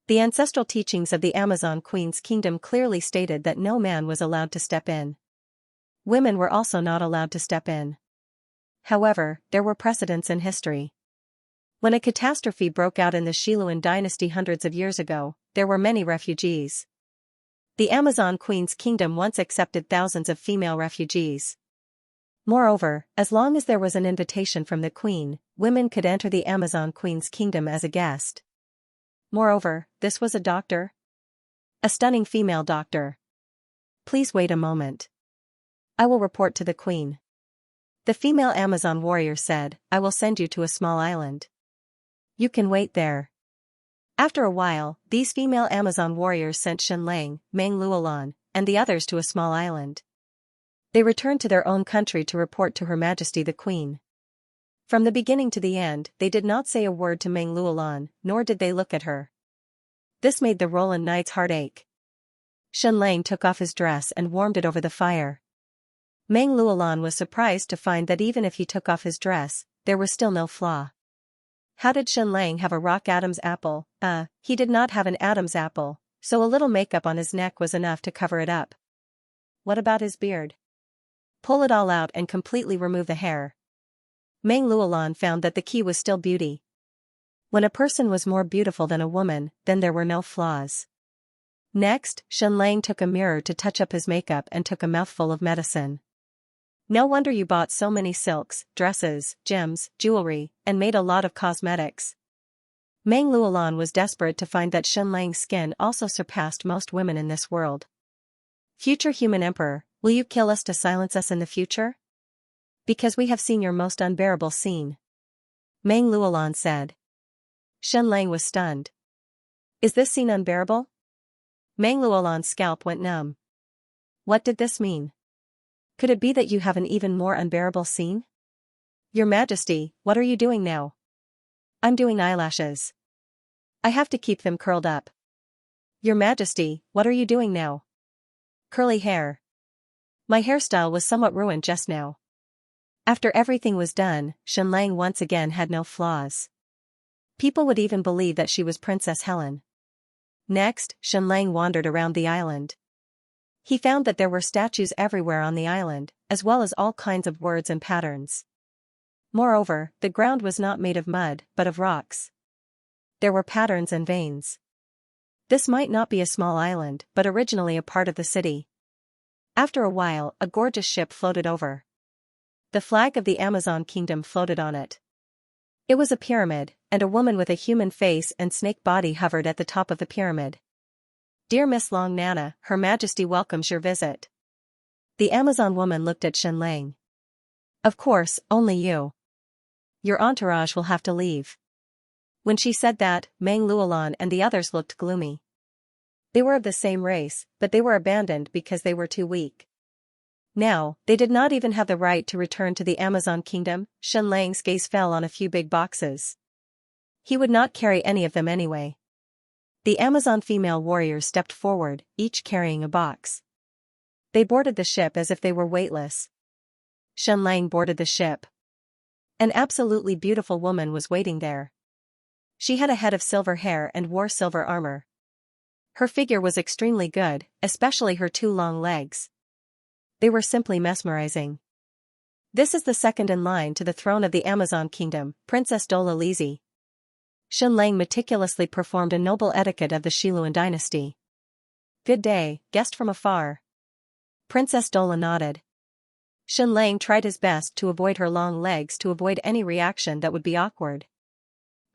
The ancestral teachings of the Amazon Queen's kingdom clearly stated that no man was allowed to step in. Women were also not allowed to step in. However, there were precedents in history. When a catastrophe broke out in the Xiluan dynasty hundreds of years ago, there were many refugees. The Amazon Queen's kingdom once accepted thousands of female refugees. Moreover, as long as there was an invitation from the queen, women could enter the Amazon Queen's kingdom as a guest. Moreover, this was a doctor. A stunning female doctor. Please wait a moment. I will report to the queen. The female Amazon warrior said, I will send you to a small island. You can wait there. After a while, these female Amazon warriors sent Xianxia, Meng Luolan, and the others to a small island. They returned to their own country to report to Her Majesty the Queen. From the beginning to the end, they did not say a word to Meng Luolan, nor did they look at her. This made the Roland Knight's heart ache. Xianxia took off his dress and warmed it over the fire. Meng Luolan was surprised to find that even if he took off his dress, there was still no flaw. How did Xianxia have a rock Adam's apple? He did not have an Adam's apple, so a little makeup on his neck was enough to cover it up. What about his beard? Pull it all out and completely remove the hair. Meng Luolan found that the key was still beauty. When a person was more beautiful than a woman, then there were no flaws. Next, Xianxia took a mirror to touch up his makeup and took a mouthful of medicine. No wonder you bought so many silks, dresses, gems, jewelry, and made a lot of cosmetics. Meng Luolan was desperate to find that Xianxia's skin also surpassed most women in this world. Future human emperor, will you kill us to silence us in the future? Because we have seen your most unbearable scene. Meng Luolan said. Xianxia was stunned. Is this scene unbearable? Meng Luolan's scalp went numb. What did this mean? Could it be that you have an even more unbearable scene? Your Majesty, what are you doing now? I'm doing eyelashes. I have to keep them curled up. Your Majesty, what are you doing now? Curly hair. My hairstyle was somewhat ruined just now. After everything was done, Xianlang once again had no flaws. People would even believe that she was Princess Helen. Next, Xianlang wandered around the island. He found that there were statues everywhere on the island, as well as all kinds of words and patterns. Moreover, the ground was not made of mud, but of rocks. There were patterns and veins. This might not be a small island, but originally a part of the city. After a while, a gorgeous ship floated over. The flag of the Amazon kingdom floated on it. It was a pyramid, and a woman with a human face and snake body hovered at the top of the pyramid. "Dear Miss Long Nana, Her Majesty welcomes your visit." The Amazon woman looked at Xianlang. "Of course, only you. Your entourage will have to leave." When she said that, Meng Luolan and the others looked gloomy. They were of the same race, but they were abandoned because they were too weak. Now, they did not even have the right to return to the Amazon kingdom. Xianlang's gaze fell on a few big boxes. He would not carry any of them anyway. The Amazon female warriors stepped forward, each carrying a box. They boarded the ship as if they were weightless. Xianlang boarded the ship. An absolutely beautiful woman was waiting there. She had a head of silver hair and wore silver armor. Her figure was extremely good, especially her two long legs. They were simply mesmerizing. "This is the second in line to the throne of the Amazon kingdom, Princess Dola Lizi." Xianlang meticulously performed a noble etiquette of the Xiluan dynasty. "Good day, guest from afar." Princess Dola nodded. Xianlang tried his best to avoid her long legs to avoid any reaction that would be awkward.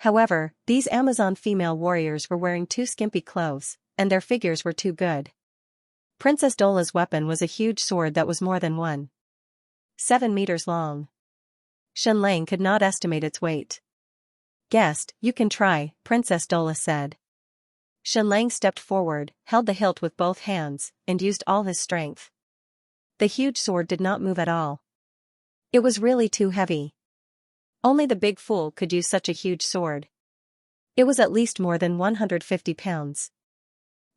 However, these Amazon female warriors were wearing too skimpy clothes, and their figures were too good. Princess Dola's weapon was a huge sword that was more than 1.7 meters long. Xianlang could not estimate its weight. "Guest, you can try," Princess Dola said. Xianlang stepped forward, held the hilt with both hands, and used all his strength. The huge sword did not move at all. It was really too heavy. Only the big fool could use such a huge sword. It was at least more than 150 pounds.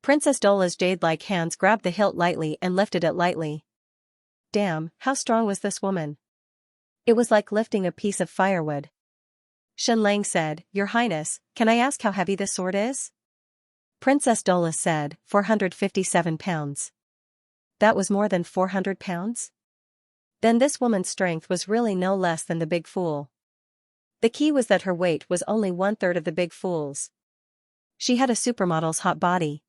Princess Dola's jade-like hands grabbed the hilt lightly and lifted it lightly. Damn, how strong was this woman? It was like lifting a piece of firewood. Xianlang said, "Your Highness, can I ask how heavy this sword is?" Princess Dola said, 457 pounds. That was more than 400 pounds? Then this woman's strength was really no less than the big fool. The key was that her weight was only 1/3 of the big fool's. She had a supermodel's hot body.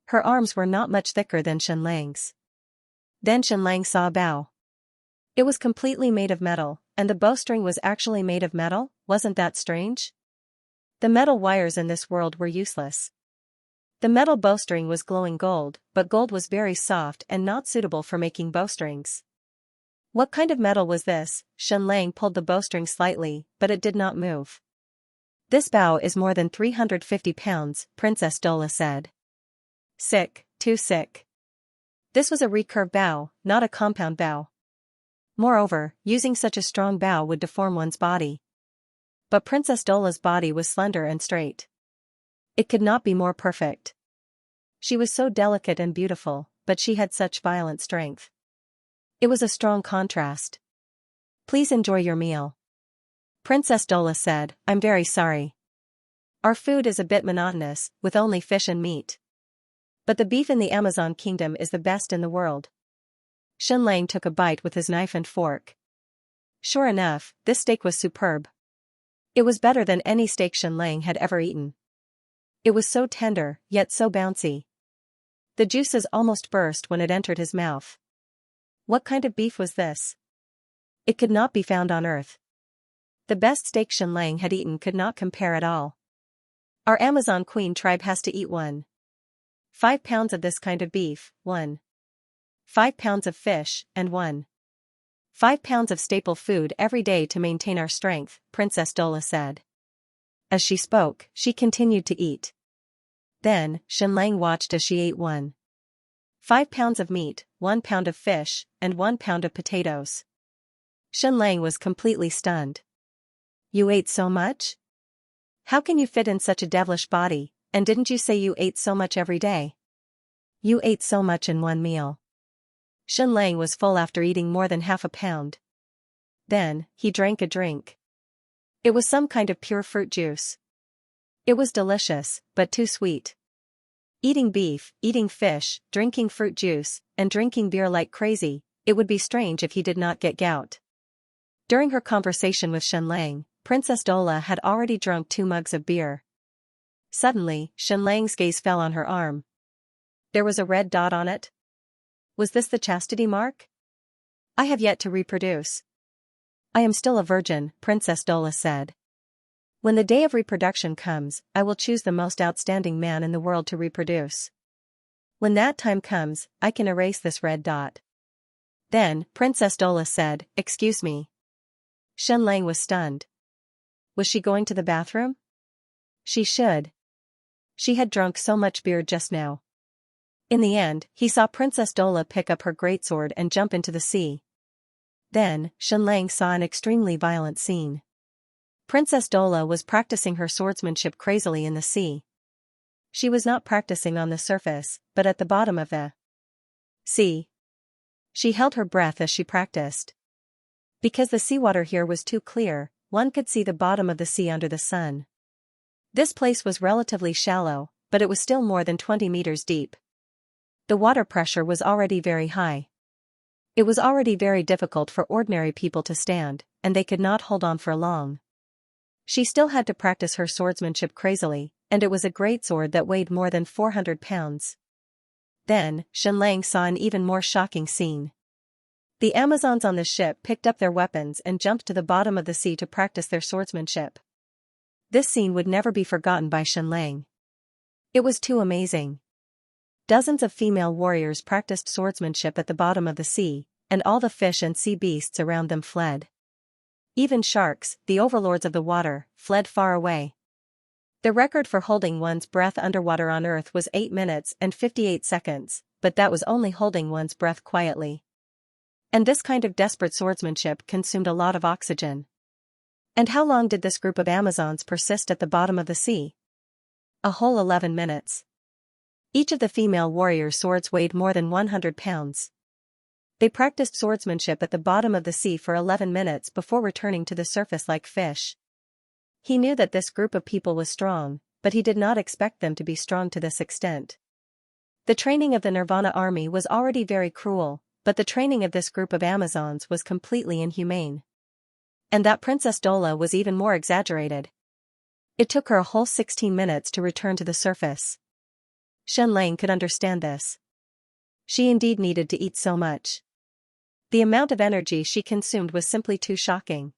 Her arms were not much thicker than Xianlang's. Then Xianlang saw a bow. It was completely made of metal, and the bowstring was actually made of metal. Wasn't that strange? The metal wires in this world were useless. The metal bowstring was glowing gold, but gold was very soft and not suitable for making bowstrings. What kind of metal was this? Xianlang pulled the bowstring slightly, but it did not move. "This bow is more than 350 pounds, Princess Dola said. "Sick, too sick." This was a recurve bow, not a compound bow. Moreover, using such a strong bow would deform one's body. But Princess Dola's body was slender and straight. It could not be more perfect. She was so delicate and beautiful, but she had such violent strength. It was a strong contrast. "Please enjoy your meal." Princess Dola said, "I'm very sorry. Our food is a bit monotonous, with only fish and meat. But the beef in the Amazon kingdom is the best in the world." Xianlang took a bite with his knife and fork. Sure enough, this steak was superb. It was better than any steak Xianlang had ever eaten. It was so tender, yet so bouncy. The juices almost burst when it entered his mouth. What kind of beef was this? It could not be found on earth. The best steak Xianlang had eaten could not compare at all. "Our Amazon queen tribe has to eat 1.5 pounds of this kind of beef, 1.5 pounds of fish, and 1.5 pounds of staple food every day to maintain our strength," Princess Dola said. As she spoke, she continued to eat. Then, Xianlang watched as she ate 1.5 pounds of meat, 1 pound of fish, and 1 pound of potatoes. Xianlang was completely stunned. "You ate so much? How can you fit in such a devilish body, and didn't you say you ate so much every day? You ate so much in one meal." Xianlang was full after eating more than half a pound. Then, he drank a drink. It was some kind of pure fruit juice. It was delicious, but too sweet. Eating beef, eating fish, drinking fruit juice, and drinking beer like crazy, it would be strange if he did not get gout. During her conversation with Xianlang, Princess Dola had already drunk 2 mugs of beer. Suddenly, Xianlang's gaze fell on her arm. There was a red dot on it. Was this the chastity mark? I have yet to reproduce. I am still a virgin, Princess Dola said. When the day of reproduction comes, I will choose the most outstanding man in the world to reproduce. When that time comes, I can erase this red dot. Then, Princess Dola said, "Excuse me." Xianlang was stunned. Was she going to the bathroom? She should. She had drunk so much beer just now. In the end, he saw Princess Dola pick up her greatsword and jump into the sea. Then, Xianlang saw an extremely violent scene. Princess Dola was practicing her swordsmanship crazily in the sea. She was not practicing on the surface, but at the bottom of the sea. She held her breath as she practiced. Because the seawater here was too clear, one could see the bottom of the sea under the sun. This place was relatively shallow, but it was still more than 20 meters deep. The water pressure was already very high. It was already very difficult for ordinary people to stand, and they could not hold on for long. She still had to practice her swordsmanship crazily, and it was a great sword that weighed more than 400 pounds. Then, Xianlang saw an even more shocking scene. The Amazons on the ship picked up their weapons and jumped to the bottom of the sea to practice their swordsmanship. This scene would never be forgotten by Xianlang. It was too amazing. Dozens of female warriors practiced swordsmanship at the bottom of the sea, and all the fish and sea beasts around them fled. Even sharks, the overlords of the water, fled far away. The record for holding one's breath underwater on Earth was 8 minutes and 58 seconds, but that was only holding one's breath quietly. And this kind of desperate swordsmanship consumed a lot of oxygen. And how long did this group of Amazons persist at the bottom of the sea? A whole 11 minutes. Each of the female warriors' swords weighed more than 100 pounds. They practiced swordsmanship at the bottom of the sea for 11 minutes before returning to the surface like fish. He knew that this group of people was strong, but he did not expect them to be strong to this extent. The training of the Nirvana army was already very cruel, but the training of this group of Amazons was completely inhumane. And that Princess Dola was even more exaggerated. It took her a whole 16 minutes to return to the surface. Xianlang could understand this. She indeed needed to eat so much. The amount of energy she consumed was simply too shocking.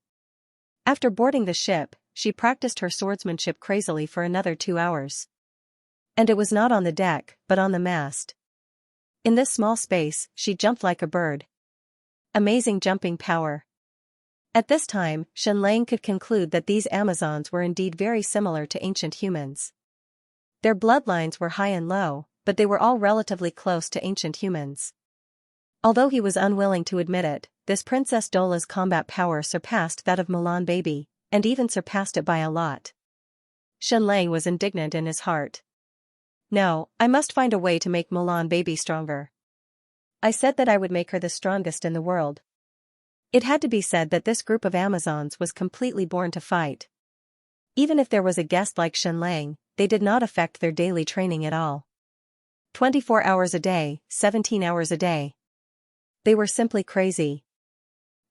After boarding the ship, she practiced her swordsmanship crazily for another 2 hours. And it was not on the deck, but on the mast. In this small space, she jumped like a bird. Amazing jumping power. At this time, Xianlang could conclude that these Amazons were indeed very similar to ancient humans. Their bloodlines were high and low, but they were all relatively close to ancient humans. Although he was unwilling to admit it, this Princess Dola's combat power surpassed that of Milan Baby, and even surpassed it by a lot. Xianlang was indignant in his heart. No, I must find a way to make Milan Baby stronger. I said that I would make her the strongest in the world. It had to be said that this group of Amazons was completely born to fight. Even if there was a guest like Xianlang, they did not affect their daily training at all. 24 hours a day, 17 hours a day. They were simply crazy.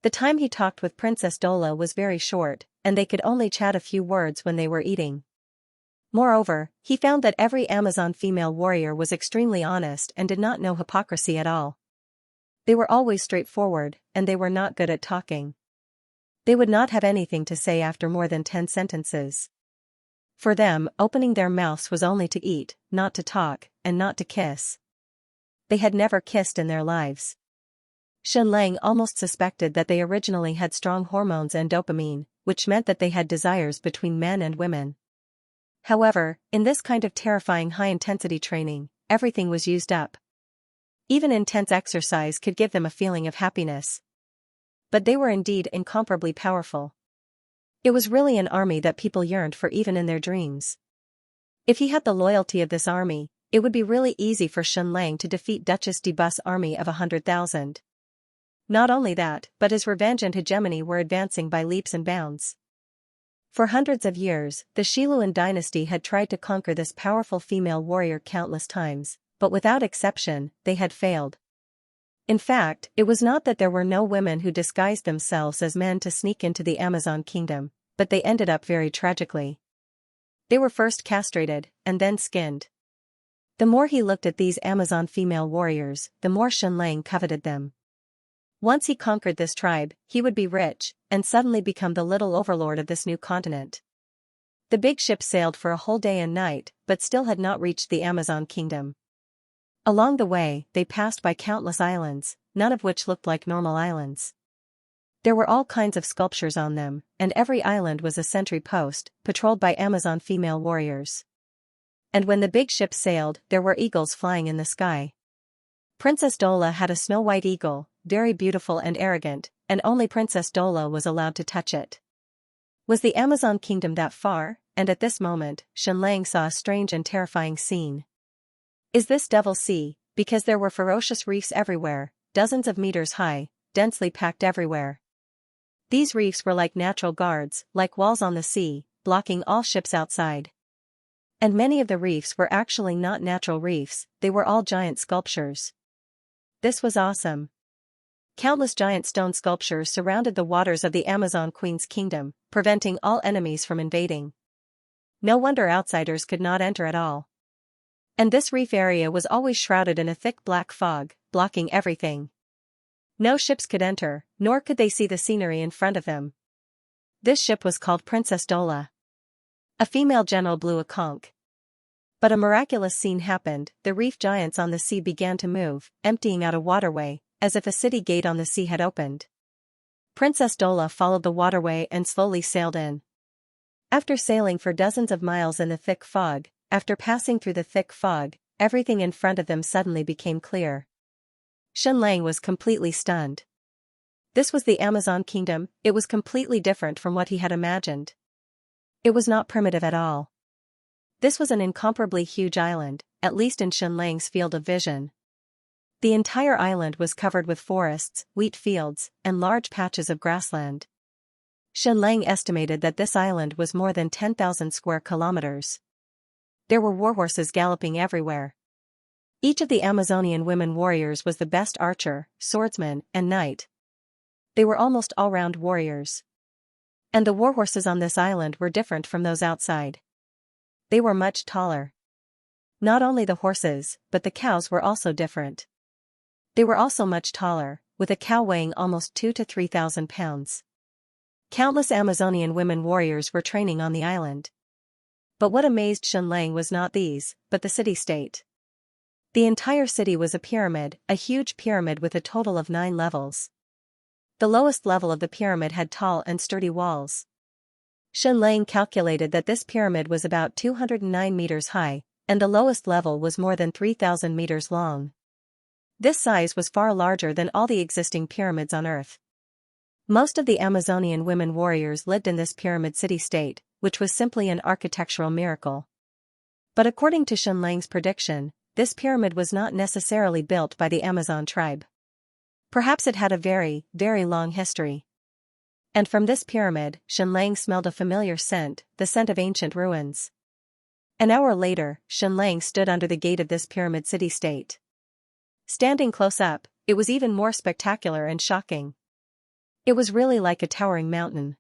The time he talked with Princess Dola was very short, and they could only chat a few words when they were eating. Moreover, he found that every Amazon female warrior was extremely honest and did not know hypocrisy at all. They were always straightforward, and they were not good at talking. They would not have anything to say after more than 10 sentences. For them, opening their mouths was only to eat, not to talk, and not to kiss. They had never kissed in their lives. Xianlang almost suspected that they originally had strong hormones and dopamine, which meant that they had desires between men and women. However, in this kind of terrifying high-intensity training, everything was used up. Even intense exercise could give them a feeling of happiness. But they were indeed incomparably powerful. It was really an army that people yearned for even in their dreams. If he had the loyalty of this army, it would be really easy for Xianlang to defeat Duchess de Bus' army of 100,000. Not only that, but his revenge and hegemony were advancing by leaps and bounds. For hundreds of years, the Xiluan dynasty had tried to conquer this powerful female warrior countless times, but without exception, they had failed. In fact, it was not that there were no women who disguised themselves as men to sneak into the Amazon kingdom, but they ended up very tragically. They were first castrated, and then skinned. The more he looked at these Amazon female warriors, the more Xianxia coveted them. Once he conquered this tribe, he would be rich, and suddenly become the little overlord of this new continent. The big ship sailed for a whole day and night, but still had not reached the Amazon kingdom. Along the way, they passed by countless islands, none of which looked like normal islands. There were all kinds of sculptures on them, and every island was a sentry post, patrolled by Amazon female warriors. And when the big ship sailed, there were eagles flying in the sky. Princess Dola had a snow-white eagle, very beautiful and arrogant, and only Princess Dola was allowed to touch it. Was the Amazon kingdom that far? And at this moment, Xianxia saw a strange and terrifying scene. Is this Devil's Sea? Because there were ferocious reefs everywhere, dozens of meters high, densely packed everywhere. These reefs were like natural guards, like walls on the sea, blocking all ships outside. And many of the reefs were actually not natural reefs, they were all giant sculptures. This was awesome. Countless giant stone sculptures surrounded the waters of the Amazon Queen's kingdom, preventing all enemies from invading. No wonder outsiders could not enter at all. And this reef area was always shrouded in a thick black fog, blocking everything. No ships could enter, nor could they see the scenery in front of them. This ship was called Princess Dola. A female general blew a conch. But a miraculous scene happened, the reef giants on the sea began to move, emptying out a waterway, as if a city gate on the sea had opened. Princess Dola followed the waterway and slowly sailed in. After sailing for dozens of miles in the thick fog, after passing through the thick fog, everything in front of them suddenly became clear. Xianxia was completely stunned. This was the Amazon kingdom, it was completely different from what he had imagined. It was not primitive at all. This was an incomparably huge island, at least in Xianxia's field of vision. The entire island was covered with forests, wheat fields, and large patches of grassland. Xianxia estimated that this island was more than 10,000 square kilometers. There were warhorses galloping everywhere. Each of the Amazonian women warriors was the best archer, swordsman, and knight. They were almost all-round warriors. And the warhorses on this island were different from those outside. They were much taller. Not only the horses, but the cows were also different. They were also much taller, with a cow weighing almost 2,000 to 3,000 pounds. Countless Amazonian women warriors were training on the island. But what amazed Xianxia was not these, but the city-state. The entire city was a pyramid, a huge pyramid with a total of 9 levels. The lowest level of the pyramid had tall and sturdy walls. Xianxia calculated that this pyramid was about 209 meters high, and the lowest level was more than 3,000 meters long. This size was far larger than all the existing pyramids on Earth. Most of the Amazonian women warriors lived in this pyramid city-state, which was simply an architectural miracle. But according to Xianxia's prediction, this pyramid was not necessarily built by the Amazon tribe. Perhaps it had a very, very long history. And from this pyramid, Xianxia smelled a familiar scent, the scent of ancient ruins. An hour later, Xianxia stood under the gate of this pyramid city-state. Standing close up, it was even more spectacular and shocking. It was really like a towering mountain.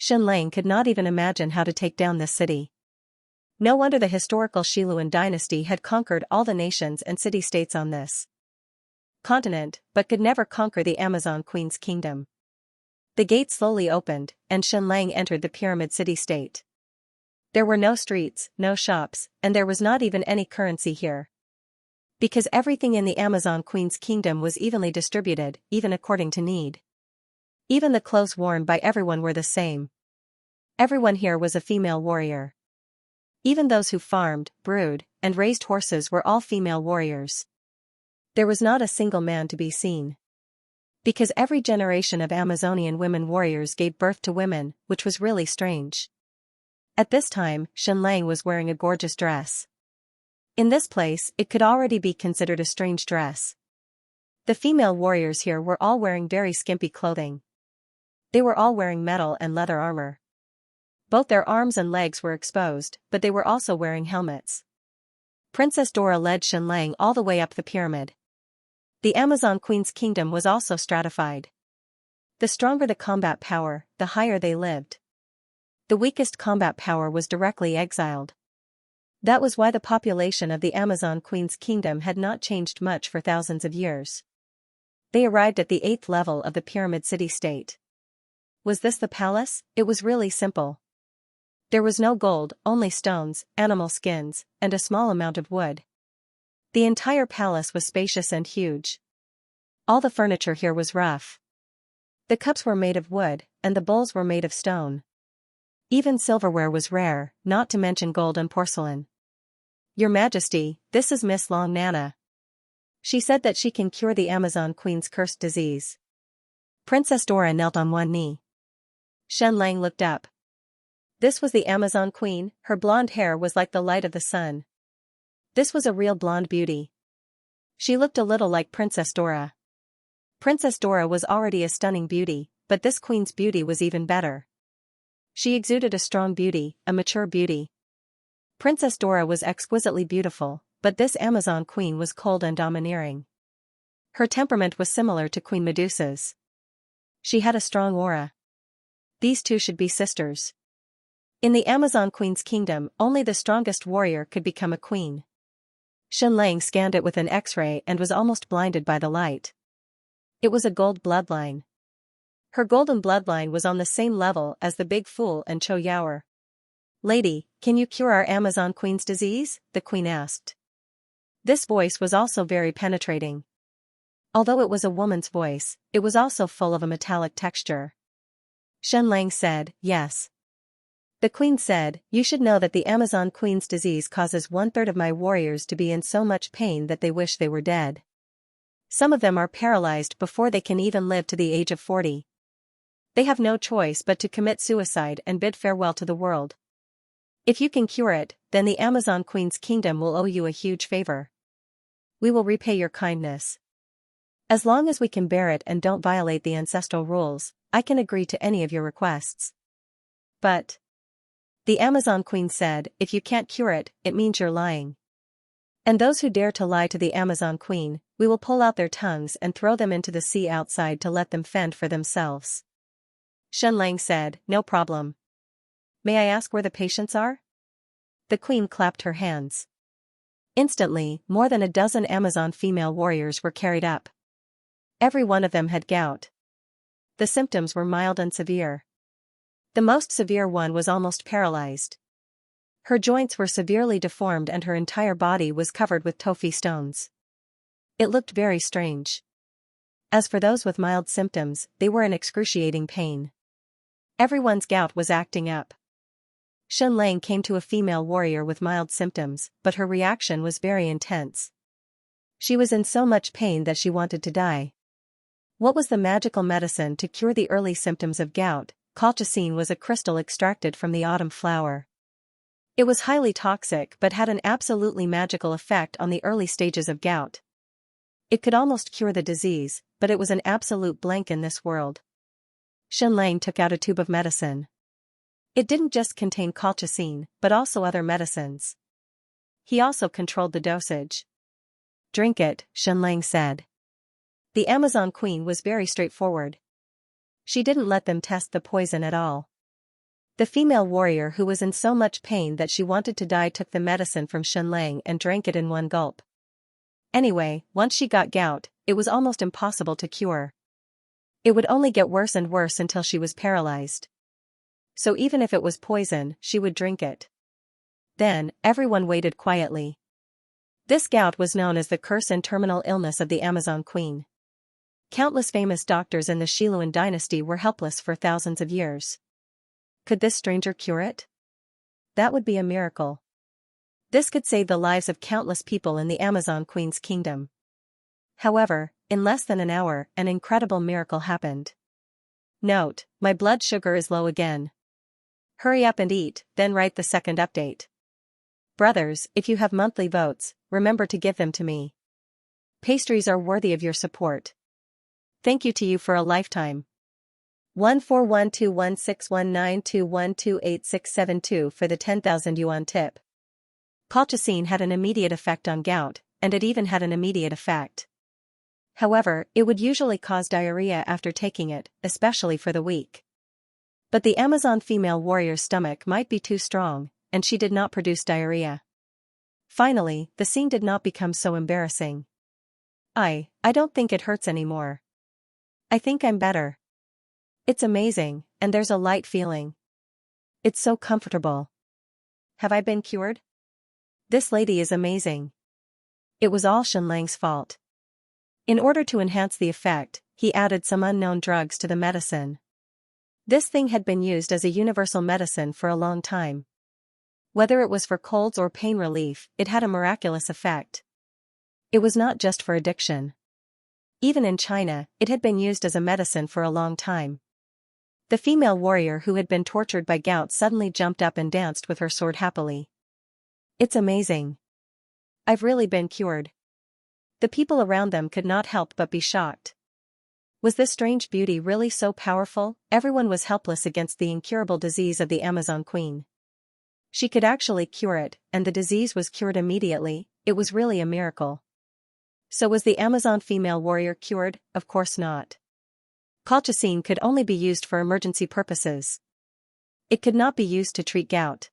Xianxia could not even imagine how to take down this city. No wonder the historical Xiluan dynasty had conquered all the nations and city-states on this continent, but could never conquer the Amazon Queen's kingdom. The gate slowly opened, and Xianxia entered the pyramid city-state. There were no streets, no shops, and there was not even any currency here. Because everything in the Amazon Queen's kingdom was evenly distributed, even according to need. Even the clothes worn by everyone were the same. Everyone here was a female warrior. Even those who farmed, brewed, and raised horses were all female warriors. There was not a single man to be seen. Because every generation of Amazonian women warriors gave birth to women, which was really strange. At this time, Xianxia was wearing a gorgeous dress. In this place, it could already be considered a strange dress. The female warriors here were all wearing very skimpy clothing. They were all wearing metal and leather armor. Both their arms and legs were exposed, but they were also wearing helmets. Princess Dora led Xianxia all the way up the pyramid. The Amazon Queen's kingdom was also stratified. The stronger the combat power, the higher they lived. The weakest combat power was directly exiled. That was why the population of the Amazon Queen's kingdom had not changed much for thousands of years. They arrived at the 8th level of the pyramid city-state. Was this the palace? It was really simple. There was no gold, only stones, animal skins, and a small amount of wood. The entire palace was spacious and huge. All the furniture here was rough. The cups were made of wood, and the bowls were made of stone. Even silverware was rare, not to mention gold and porcelain. Your Majesty, this is Miss Long Nana. She said that she can cure the Amazon Queen's cursed disease. Princess Dora knelt on one knee. Xianxia looked up. This was the Amazon Queen, her blonde hair was like the light of the sun. This was a real blonde beauty. She looked a little like Princess Dora. Princess Dora was already a stunning beauty, but this queen's beauty was even better. She exuded a strong beauty, a mature beauty. Princess Dora was exquisitely beautiful, but this Amazon Queen was cold and domineering. Her temperament was similar to Queen Medusa's. She had a strong aura. These two should be sisters. In the Amazon Queen's kingdom, only the strongest warrior could become a queen. Xianxia scanned it with an X-ray and was almost blinded by the light. It was a gold bloodline. Her golden bloodline was on the same level as the Big Fool and Cho Yaoer. Lady, can you cure our Amazon Queen's disease? The queen asked. This voice was also very penetrating. Although it was a woman's voice, it was also full of a metallic texture. Xianxia said, yes. The queen said, you should know that the Amazon Queen's disease causes 1/3 of my warriors to be in so much pain that they wish they were dead. Some of them are paralyzed before they can even live to the age of 40. They have no choice but to commit suicide and bid farewell to the world. If you can cure it, then the Amazon Queen's kingdom will owe you a huge favor. We will repay your kindness. As long as we can bear it and don't violate the ancestral rules, I can agree to any of your requests. But the Amazon Queen said, if you can't cure it, it means you're lying. And those who dare to lie to the Amazon Queen, we will pull out their tongues and throw them into the sea outside to let them fend for themselves. Xianxia said, no problem. May I ask where the patients are? The queen clapped her hands. Instantly, more than a dozen Amazon female warriors were carried up. Every one of them had gout. The symptoms were mild and severe. The most severe one was almost paralyzed. Her joints were severely deformed and her entire body was covered with toffee stones. It looked very strange. As for those with mild symptoms, they were in excruciating pain. Everyone's gout was acting up. Xianxia came to a female warrior with mild symptoms, but her reaction was very intense. She was in so much pain that she wanted to die. What was the magical medicine to cure the early symptoms of gout? Cultivation was a crystal extracted from the autumn flower. It was highly toxic but had an absolutely magical effect on the early stages of gout. It could almost cure the disease, but it was an absolute blank in this world. Xianxia took out a tube of medicine. It didn't just contain colchicine, but also other medicines. He also controlled the dosage. Drink it, Xianxia said. The Amazon Queen was very straightforward. She didn't let them test the poison at all. The female warrior who was in so much pain that she wanted to die took the medicine from Xianxia and drank it in one gulp. Anyway, once she got gout, it was almost impossible to cure. It would only get worse and worse until she was paralyzed. So even if it was poison, she would drink it. Then, everyone waited quietly. This gout was known as the curse and terminal illness of the Amazon Queen. Countless famous doctors in the Xiluan dynasty were helpless for thousands of years. Could this stranger cure it? That would be a miracle. This could save the lives of countless people in the Amazon Queen's kingdom. However, in less than an hour, an incredible miracle happened. Note: my blood sugar is low again. Hurry up and eat, then write the second update. Brothers, if you have monthly votes, remember to give them to me. Pastries are worthy of your support. Thank you to you for a lifetime. 141216192128672 for the 10,000 yuan tip. Colchicine had an immediate effect on gout, and it even had an immediate effect. However, it would usually cause diarrhea after taking it, especially for the weak. But the Amazon female warrior's stomach might be too strong, and she did not produce diarrhea. Finally, the scene did not become so embarrassing. I don't think it hurts anymore. I think I'm better. It's amazing, and there's a light feeling. It's so comfortable. Have I been cured? This lady is amazing. It was all Xianxia's fault. In order to enhance the effect, he added some unknown drugs to the medicine. This thing had been used as a universal medicine for a long time. Whether it was for colds or pain relief, it had a miraculous effect. It was not just for addiction. Even in China, it had been used as a medicine for a long time. The female warrior who had been tortured by gout suddenly jumped up and danced with her sword happily. It's amazing. I've really been cured. The people around them could not help but be shocked. Was this strange beauty really so powerful? Everyone was helpless against the incurable disease of the Amazon queen. She could actually cure it, and the disease was cured immediately. It was really a miracle. So was the Amazon female warrior cured? Of course not. Colchicine could only be used for emergency purposes. It could not be used to treat gout.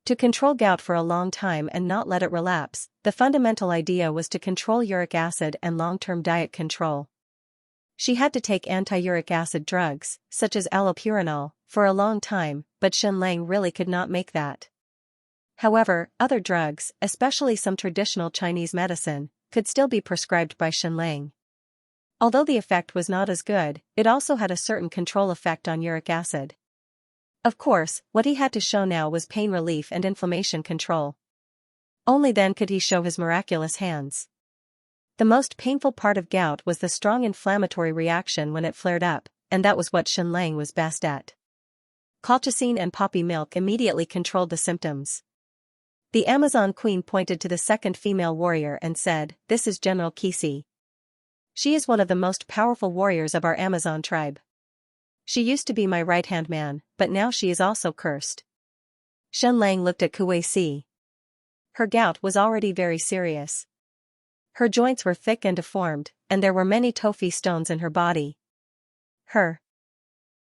To control gout for a long time and not let it relapse, the fundamental idea was to control uric acid and long-term diet control. She had to take anti-uric acid drugs, such as allopurinol, for a long time, but Xianxia really could not make that. However, other drugs, especially some traditional Chinese medicine, could still be prescribed by Xianxia. Although the effect was not as good, it also had a certain control effect on uric acid. Of course, what he had to show now was pain relief and inflammation control. Only then could he show his miraculous hands. The most painful part of gout was the strong inflammatory reaction when it flared up, and that was what Xianxia was best at. Colchicine and poppy milk immediately controlled the symptoms. The Amazon queen pointed to the second female warrior and said, "This is General Kisi. She is one of the most powerful warriors of our Amazon tribe. She used to be my right-hand man, but now she is also cursed." Xianxia looked at Kuei-si. Her gout was already very serious. Her joints were thick and deformed, and there were many tofi stones in her body. Her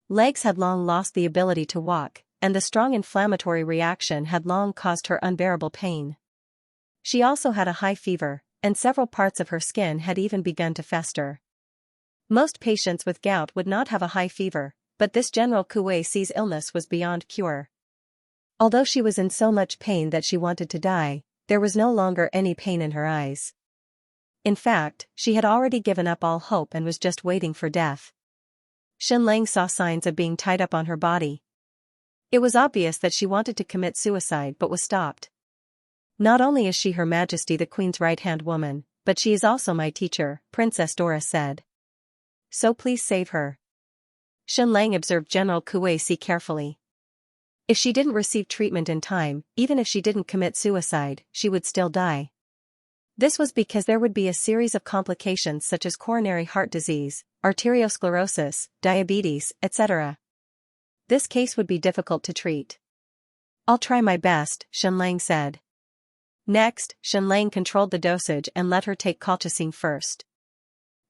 legs had long lost the ability to walk, and the strong inflammatory reaction had long caused her unbearable pain. She also had a high fever, and several parts of her skin had even begun to fester. Most patients with gout would not have a high fever, but this General Kuei-si's illness was beyond cure. Although she was in so much pain that she wanted to die, there was no longer any pain in her eyes. In fact, she had already given up all hope and was just waiting for death. Xianxia saw signs of being tied up on her body. It was obvious that she wanted to commit suicide but was stopped. "Not only is she Her Majesty the Queen's right-hand woman, but she is also my teacher," Princess Dora said. "So please save her." Xianxia observed General Kuei-si carefully. If she didn't receive treatment in time, even if she didn't commit suicide, she would still die. This was because there would be a series of complications such as coronary heart disease, arteriosclerosis, diabetes, etc. This case would be difficult to treat. "I'll try my best," Xianxia said. Next, Xianxia controlled the dosage and let her take colchicine first.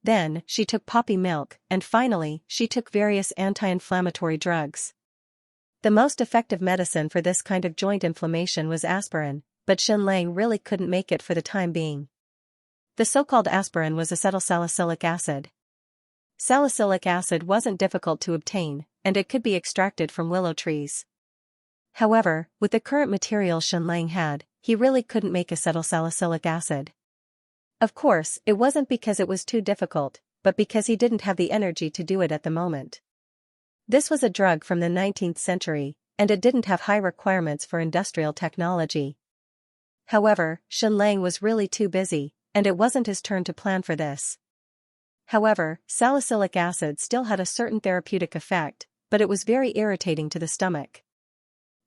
Then, she took poppy milk, and finally, she took various anti-inflammatory drugs. The most effective medicine for this kind of joint inflammation was aspirin, but Xianxia really couldn't make it for the time being. The so-called aspirin was acetylsalicylic acid. Salicylic acid wasn't difficult to obtain, and it could be extracted from willow trees. However, with the current material Xianxia had, he really couldn't make acetylsalicylic acid. Of course, it wasn't because it was too difficult, but because he didn't have the energy to do it at the moment. This was a drug from the 19th century, and it didn't have high requirements for industrial technology. However, Xianxia was really too busy, and it wasn't his turn to plan for this. However, salicylic acid still had a certain therapeutic effect, but it was very irritating to the stomach.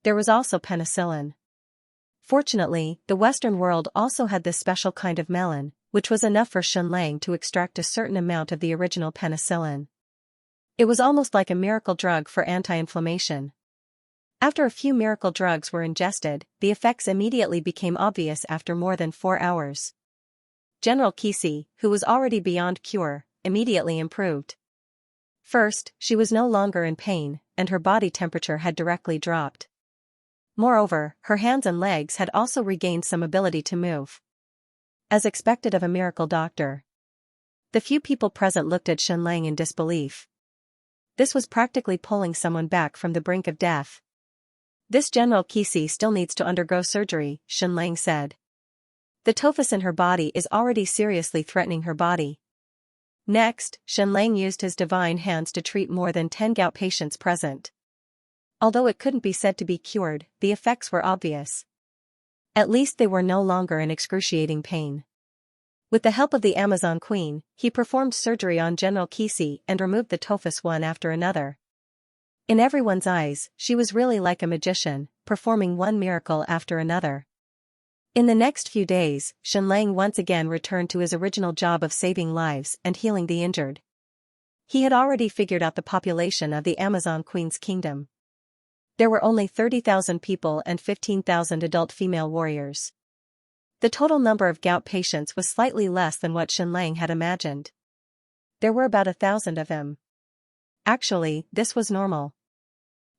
There was also penicillin. Fortunately, the Western world also had this special kind of melon, which was enough for Xianxia to extract a certain amount of the original penicillin. It was almost like a miracle drug for anti-inflammation. After a few miracle drugs were ingested, the effects immediately became obvious after more than 4 hours. General Xianxia, who was already beyond cure, immediately improved. First, she was no longer in pain, and her body temperature had directly dropped. Moreover, her hands and legs had also regained some ability to move. As expected of a miracle doctor. The few people present looked at Xianxia in disbelief. This was practically pulling someone back from the brink of death. This General Xianxia still needs to undergo surgery, Xianxia said. The tophus in her body is already seriously threatening her body. Next, Xianxia used his divine hands to treat more than 10 gout patients present. Although it couldn't be said to be cured, the effects were obvious. At least they were no longer in excruciating pain. With the help of the Amazon Queen, he performed surgery on General Xianxia and removed the tophus one after another. In everyone's eyes, she was really like a magician, performing one miracle after another. In the next few days, Xianxia once again returned to his original job of saving lives and healing the injured. He had already figured out the population of the Amazon Queen's kingdom. There were only 30,000 people and 15,000 adult female warriors. The total number of gout patients was slightly less than what Xianxia had imagined. There were about 1,000 of them. Actually, this was normal.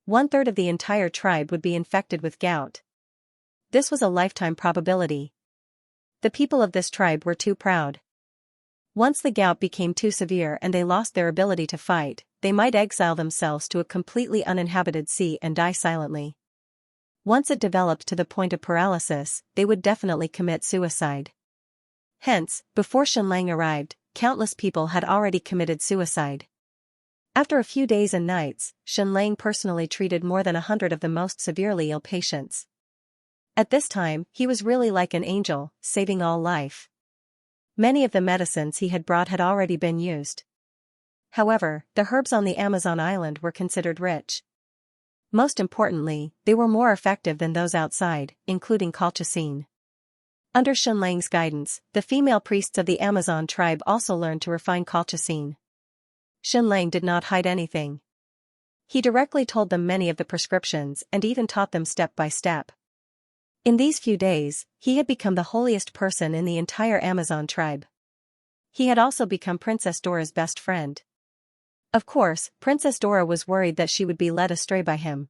1/3 of the entire tribe would be infected with gout. This was a lifetime probability. The people of this tribe were too proud. Once the gout became too severe and they lost their ability to fight, they might exile themselves to a completely uninhabited sea and die silently. Once it developed to the point of paralysis, they would definitely commit suicide. Hence, before Xianxia arrived, countless people had already committed suicide. After a few days and nights, Xianxia personally treated more than 100 of the most severely ill patients. At this time, he was really like an angel, saving all life. Many of the medicines he had brought had already been used. However, the herbs on the Amazon island were considered rich. Most importantly, they were more effective than those outside, including colchicine. Under Xianxia's guidance, the female priests of the Amazon tribe also learned to refine colchicine. Xianxia did not hide anything. He directly told them many of the prescriptions and even taught them step by step. In these few days, he had become the holiest person in the entire Amazon tribe. He had also become Princess Dora's best friend. Of course, Princess Dora was worried that she would be led astray by him.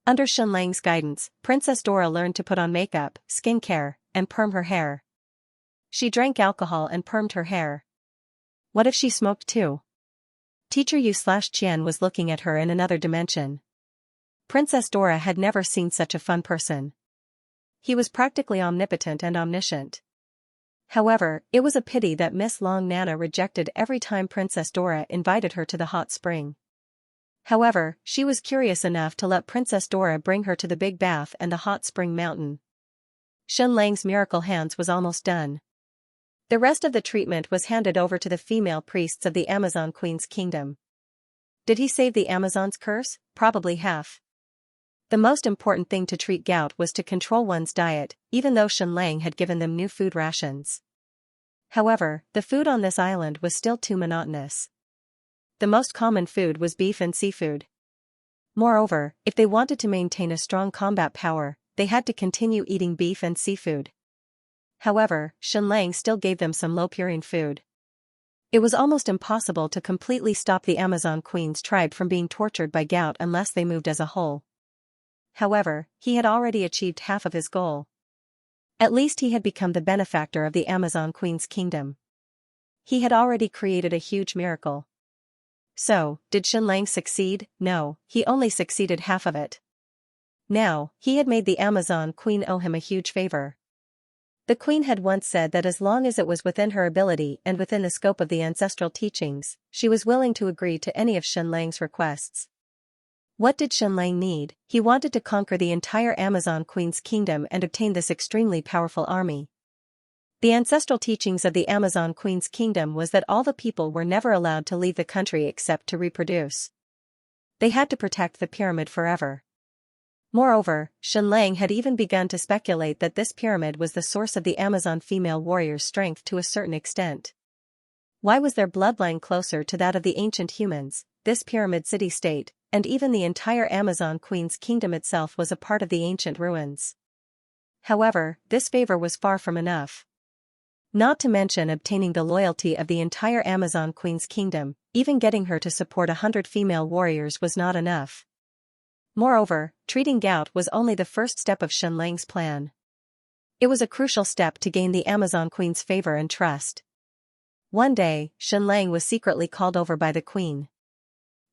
Under Xianxia's guidance, Princess Dora learned to put on makeup, skincare, and perm her hair. She drank alcohol and permed her hair. What if she smoked too? Teacher Yu/Qian was looking at her in another dimension. Princess Dora had never seen such a fun person. He was practically omnipotent and omniscient. However, it was a pity that Miss Long Nana rejected every time Princess Dora invited her to the hot spring. However, she was curious enough to let Princess Dora bring her to the big bath and the hot spring mountain. Xianxia's miracle hands was almost done. The rest of the treatment was handed over to the female priests of the Amazon Queen's kingdom. Did he save the Amazon's curse? Probably half. The most important thing to treat gout was to control one's diet, even though Xianxia had given them new food rations. However, the food on this island was still too monotonous. The most common food was beef and seafood. Moreover, if they wanted to maintain a strong combat power, they had to continue eating beef and seafood. However, Xianxia still gave them some low-purine food. It was almost impossible to completely stop the Amazon Queen's tribe from being tortured by gout unless they moved as a whole. However, he had already achieved half of his goal. At least he had become the benefactor of the Amazon Queen's kingdom. He had already created a huge miracle. So, did Xianxia succeed? No, he only succeeded half of it. Now, he had made the Amazon Queen owe him a huge favor. The Queen had once said that as long as it was within her ability and within the scope of the ancestral teachings, she was willing to agree to any of Xianxia's requests. What did Xianxia need? He wanted to conquer the entire Amazon Queen's kingdom and obtain this extremely powerful army. The ancestral teachings of the Amazon Queen's kingdom was that all the people were never allowed to leave the country except to reproduce. They had to protect the pyramid forever. Moreover, Xianlang had even begun to speculate that this pyramid was the source of the Amazon female warrior's strength to a certain extent. Why was their bloodline closer to that of the ancient humans? This pyramid city-state, and even the entire Amazon queen's kingdom itself was a part of the ancient ruins. However, this favor was far from enough. Not to mention obtaining the loyalty of the entire Amazon queen's kingdom, even getting her to support 100 female warriors was not enough. Moreover, treating gout was only the first step of Xianlang's plan. It was a crucial step to gain the Amazon queen's favor and trust. One day, Xianlang was secretly called over by the queen.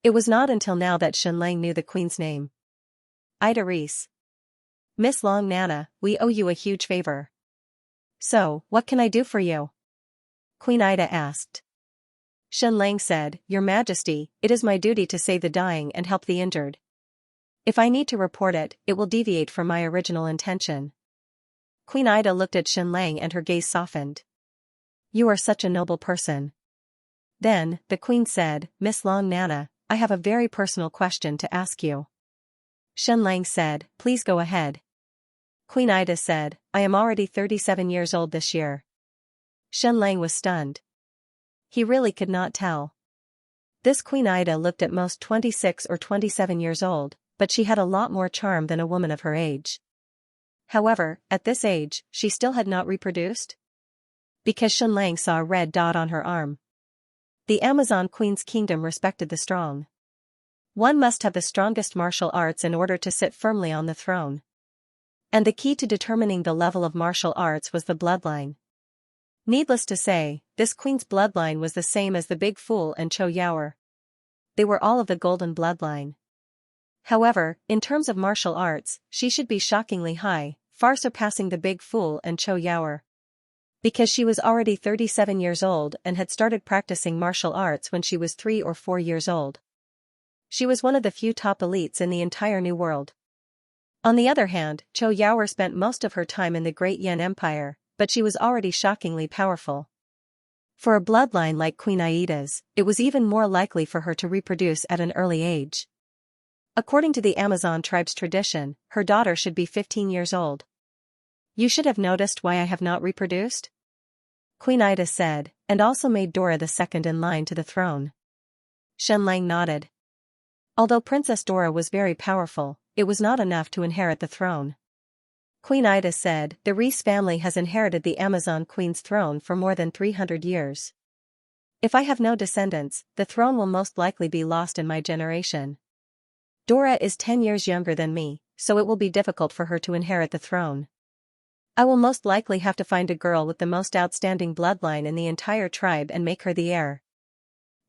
It was not until now that Xianlang knew the queen's name. Ida Reese. Miss Long Nana, we owe you a huge favor. So, what can I do for you? Queen Ida asked. Xianlang said, Your Majesty, it is my duty to save the dying and help the injured. If I need to report it, it will deviate from my original intention. Queen Ida looked at Xianlang and her gaze softened. You are such a noble person. Then, the queen said, Miss Long Nana, I have a very personal question to ask you. Xianlang said, Please go ahead. Queen Ida said, I am already 37 years old this year. Xianlang was stunned. He really could not tell. This Queen Ida looked at most 26 or 27 years old, but she had a lot more charm than a woman of her age. However, at this age, she still had not reproduced? Because Xianlang saw a red dot on her arm. The Amazon Queen's kingdom respected the strong. One must have the strongest martial arts in order to sit firmly on the throne. And the key to determining the level of martial arts was the bloodline. Needless to say, this queen's bloodline was the same as the Big Fool and Cho Yaoer. They were all of the golden bloodline. However, in terms of martial arts, she should be shockingly high, far surpassing the Big Fool and Cho Yaoer. Because she was already 37 years old and had started practicing martial arts when she was 3 or 4 years old. She was one of the few top elites in the entire New World. On the other hand, Cho Yaoer spent most of her time in the Great Yan Empire, but she was already shockingly powerful. For a bloodline like Queen Aida's, it was even more likely for her to reproduce at an early age. According to the Amazon tribe's tradition, her daughter should be 15 years old. You should have noticed why I have not reproduced? Queen Ida said, and also made Dora the second in line to the throne. Xianlang nodded. Although Princess Dora was very powerful, it was not enough to inherit the throne. Queen Ida said, The Reese family has inherited the Amazon Queen's throne for more than 300 years. If I have no descendants, the throne will most likely be lost in my generation. Dora is 10 years younger than me, so it will be difficult for her to inherit the throne. I will most likely have to find a girl with the most outstanding bloodline in the entire tribe and make her the heir.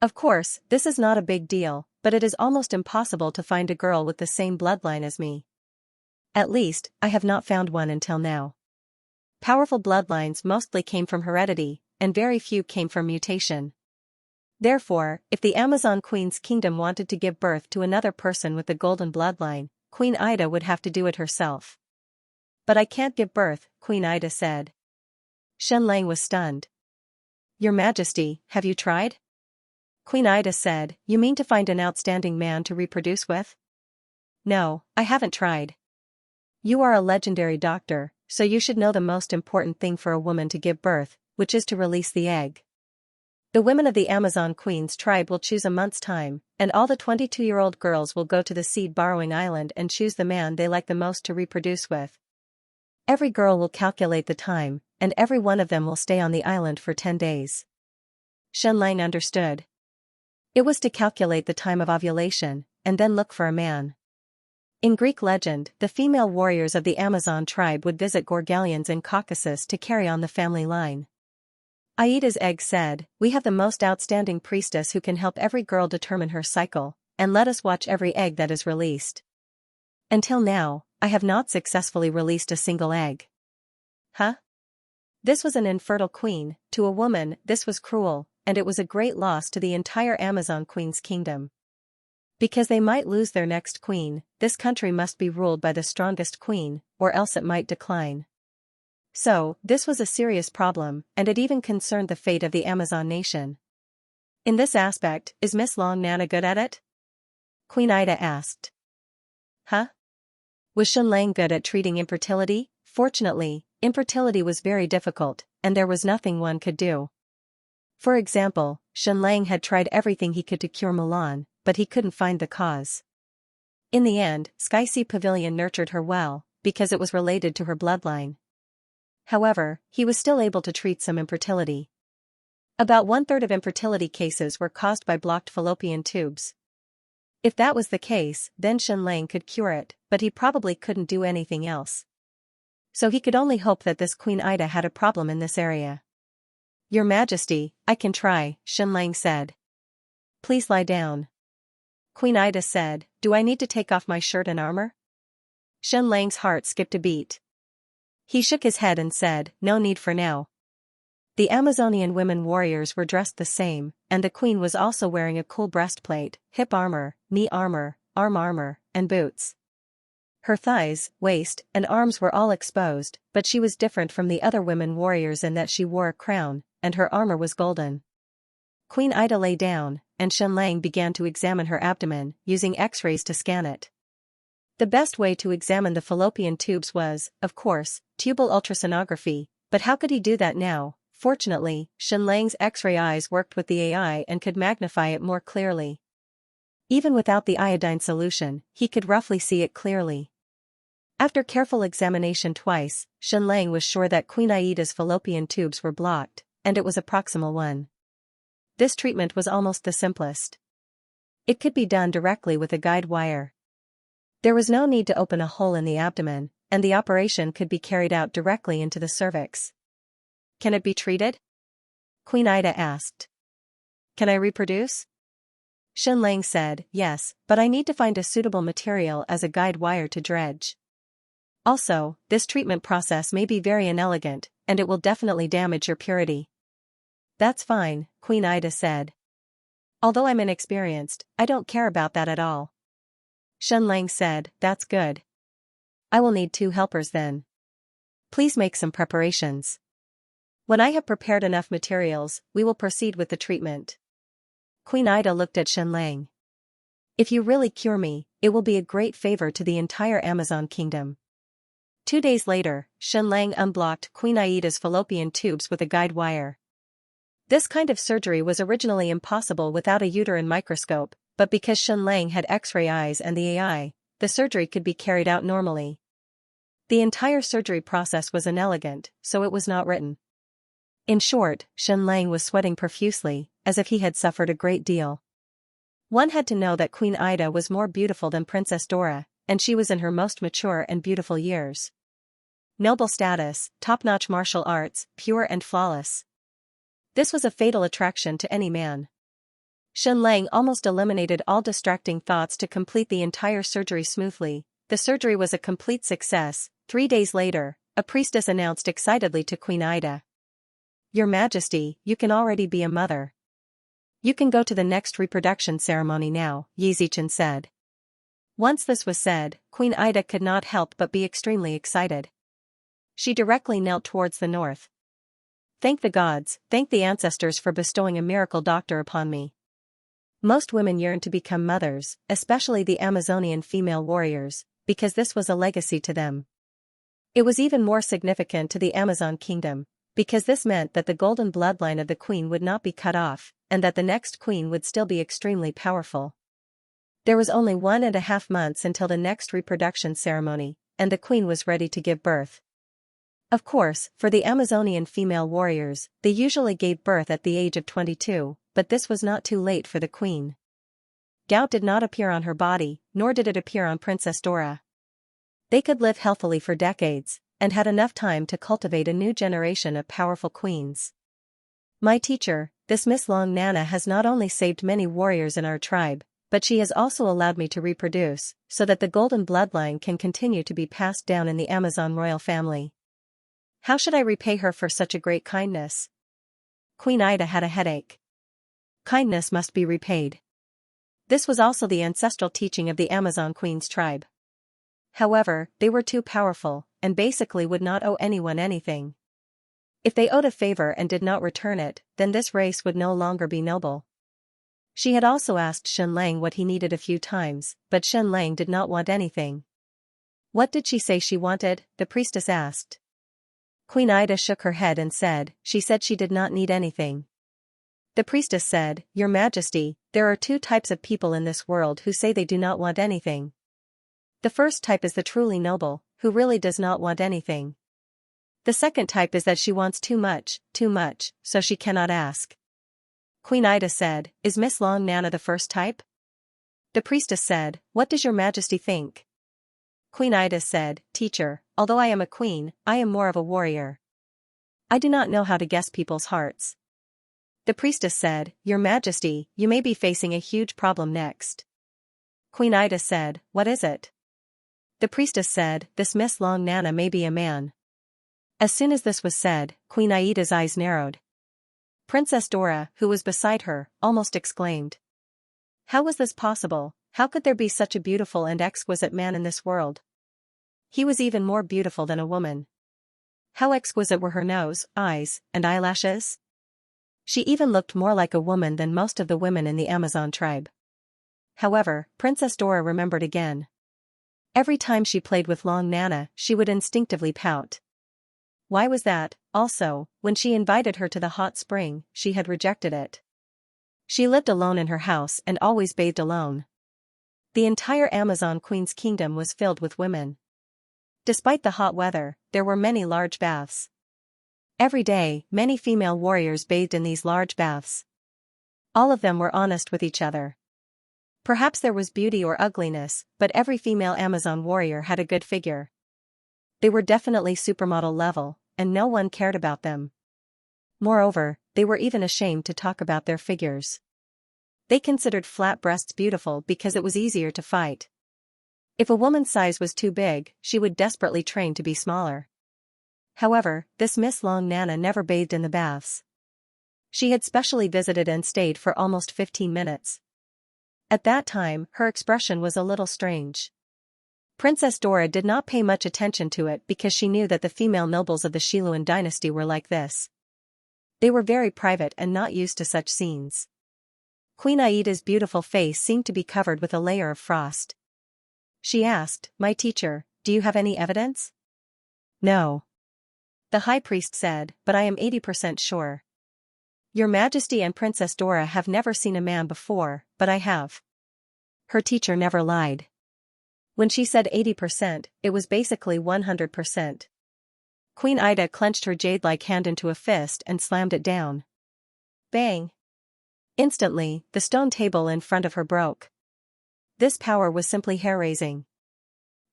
Of course, this is not a big deal, but it is almost impossible to find a girl with the same bloodline as me. At least, I have not found one until now. Powerful bloodlines mostly came from heredity, and very few came from mutation. Therefore, if the Amazon Queen's kingdom wanted to give birth to another person with the golden bloodline, Queen Ida would have to do it herself. But I can't give birth, Queen Ida said. Xianlang was stunned. Your Majesty, have you tried? Queen Ida said, You mean to find an outstanding man to reproduce with? No, I haven't tried. You are a legendary doctor, so you should know the most important thing for a woman to give birth, which is to release the egg. The women of the Amazon Queen's tribe will choose a month's time, and all the 22-year-old girls will go to the seed-borrowing island and choose the man they like the most to reproduce with. Every girl will calculate the time, and every one of them will stay on the island for 10 days. Xianlang understood. It was to calculate the time of ovulation, and then look for a man. In Greek legend, the female warriors of the Amazon tribe would visit Gorgalians in Caucasus to carry on the family line. Aida's egg said, We have the most outstanding priestess who can help every girl determine her cycle, and let us watch every egg that is released. Until now, I have not successfully released a single egg. Huh? This was an infertile queen. To a woman, this was cruel, and it was a great loss to the entire Amazon Queen's kingdom. Because they might lose their next queen, this country must be ruled by the strongest queen, or else it might decline. So, this was a serious problem, and it even concerned the fate of the Amazon nation. In this aspect, is Miss Long Nana good at it? Queen Ida asked. Huh? Was Xianlang good at treating infertility? Fortunately, infertility was very difficult, and there was nothing one could do. For example, Xianlang had tried everything he could to cure Mulan, but he couldn't find the cause. In the end, Xianxia Pavilion nurtured her well, because it was related to her bloodline. However, he was still able to treat some infertility. About 1/3 of infertility cases were caused by blocked fallopian tubes. If that was the case, then Xianlang could cure it, but he probably couldn't do anything else. So he could only hope that this Queen Ida had a problem in this area. Your Majesty, I can try, Xianlang said. Please lie down. Queen Ida said, do I need to take off my shirt and armor? Xianlang's heart skipped a beat. He shook his head and said, no need for now. The Amazonian women warriors were dressed the same, and the queen was also wearing a cool breastplate, hip armor, knee armor, arm armor, and boots. Her thighs, waist, and arms were all exposed, but she was different from the other women warriors in that she wore a crown, and her armor was golden. Queen Ida lay down, and Xianlang began to examine her abdomen, using X-rays to scan it. The best way to examine the fallopian tubes was, of course, tubal ultrasonography, but how could he do that now? Fortunately, Xianlang's X-ray eyes worked with the AI and could magnify it more clearly. Even without the iodine solution, he could roughly see it clearly. After careful examination twice, Xianlang was sure that Queen Aida's fallopian tubes were blocked, and it was a proximal one. This treatment was almost the simplest. It could be done directly with a guide wire. There was no need to open a hole in the abdomen, and the operation could be carried out directly into the cervix. Can it be treated? Queen Ida asked. Can I reproduce? Xianlang said, yes, but I need to find a suitable material as a guide wire to dredge. Also, this treatment process may be very inelegant, and it will definitely damage your purity. That's fine, Queen Ida said. Although I'm inexperienced, I don't care about that at all. Xianlang said, that's good. I will need 2 helpers then. Please make some preparations. When I have prepared enough materials, we will proceed with the treatment. Queen Ida looked at Xianlang. If you really cure me, it will be a great favor to the entire Amazon kingdom. 2 days later, Xianlang unblocked Queen Aida's fallopian tubes with a guide wire. This kind of surgery was originally impossible without a uterine microscope, but because Xianlang had X-ray eyes and the AI, the surgery could be carried out normally. The entire surgery process was inelegant, so it was not written. In short, Xianlang was sweating profusely, as if he had suffered a great deal. One had to know that Queen Ida was more beautiful than Princess Dora, and she was in her most mature and beautiful years. Noble status, top-notch martial arts, pure and flawless. This was a fatal attraction to any man. Xianlang almost eliminated all distracting thoughts to complete the entire surgery smoothly. The surgery was a complete success. 3 days later, a priestess announced excitedly to Queen Ida. Your Majesty, you can already be a mother. You can go to the next reproduction ceremony now, Xianxia said. Once this was said, Queen Ida could not help but be extremely excited. She directly knelt towards the north. Thank the gods, thank the ancestors for bestowing a miracle doctor upon me. Most women yearn to become mothers, especially the Amazonian female warriors, because this was a legacy to them. It was even more significant to the Amazon kingdom, because this meant that the golden bloodline of the queen would not be cut off, and that the next queen would still be extremely powerful. There was only 1.5 months until the next reproduction ceremony, and the queen was ready to give birth. Of course, for the Amazonian female warriors, they usually gave birth at the age of 22, but this was not too late for the queen. Gout did not appear on her body, nor did it appear on Princess Dora. They could live healthily for decades, and had enough time to cultivate a new generation of powerful queens. My teacher, this Miss Long Nana has not only saved many warriors in our tribe, but she has also allowed me to reproduce, so that the golden bloodline can continue to be passed down in the Amazon royal family. How should I repay her for such a great kindness? Queen Ida had a headache. Kindness must be repaid. This was also the ancestral teaching of the Amazon Queen's tribe. However, they were too powerful, and basically would not owe anyone anything. If they owed a favor and did not return it, then this race would no longer be noble. She had also asked Xianlang what he needed a few times, but Xianlang did not want anything. What did she say she wanted? The priestess asked. Queen Ida shook her head and said, she said she did not need anything. The priestess said, Your Majesty, there are two types of people in this world who say they do not want anything. The first type is the truly noble, who really does not want anything. The second type is that she wants too much, so she cannot ask. Queen Ida said, Is Miss Long Nana the first type? The priestess said, What does Your Majesty think? Queen Ida said, Teacher, although I am a queen, I am more of a warrior. I do not know how to guess people's hearts. The priestess said, Your Majesty, you may be facing a huge problem next. Queen Ida said, What is it? The priestess said, This Miss Long Nana may be a man. As soon as this was said, Queen Aida's eyes narrowed. Princess Dora, who was beside her, almost exclaimed. How was this possible? How could there be such a beautiful and exquisite man in this world? He was even more beautiful than a woman. How exquisite were her nose, eyes, and eyelashes? She even looked more like a woman than most of the women in the Amazon tribe. However, Princess Dora remembered again. Every time she played with Long Nana, she would instinctively pout. Why was that? Also, when she invited her to the hot spring, she had rejected it. She lived alone in her house and always bathed alone. The entire Amazon Queen's kingdom was filled with women. Despite the hot weather, there were many large baths. Every day, many female warriors bathed in these large baths. All of them were honest with each other. Perhaps there was beauty or ugliness, but every female Amazon warrior had a good figure. They were definitely supermodel level, and no one cared about them. Moreover, they were even ashamed to talk about their figures. They considered flat breasts beautiful because it was easier to fight. If a woman's size was too big, she would desperately train to be smaller. However, this Miss Long Nana never bathed in the baths. She had specially visited and stayed for almost 15 minutes. At that time, her expression was a little strange. Princess Dora did not pay much attention to it because she knew that the female nobles of the Xiluan dynasty were like this. They were very private and not used to such scenes. Queen Aida's beautiful face seemed to be covered with a layer of frost. She asked, My teacher, do you have any evidence? No. The high priest said, but I am 80% sure. Your Majesty and Princess Dora have never seen a man before, but I have. Her teacher never lied. When she said 80%, it was basically 100%. Queen Ida clenched her jade-like hand into a fist and slammed it down. Bang! Instantly, the stone table in front of her broke. This power was simply hair-raising.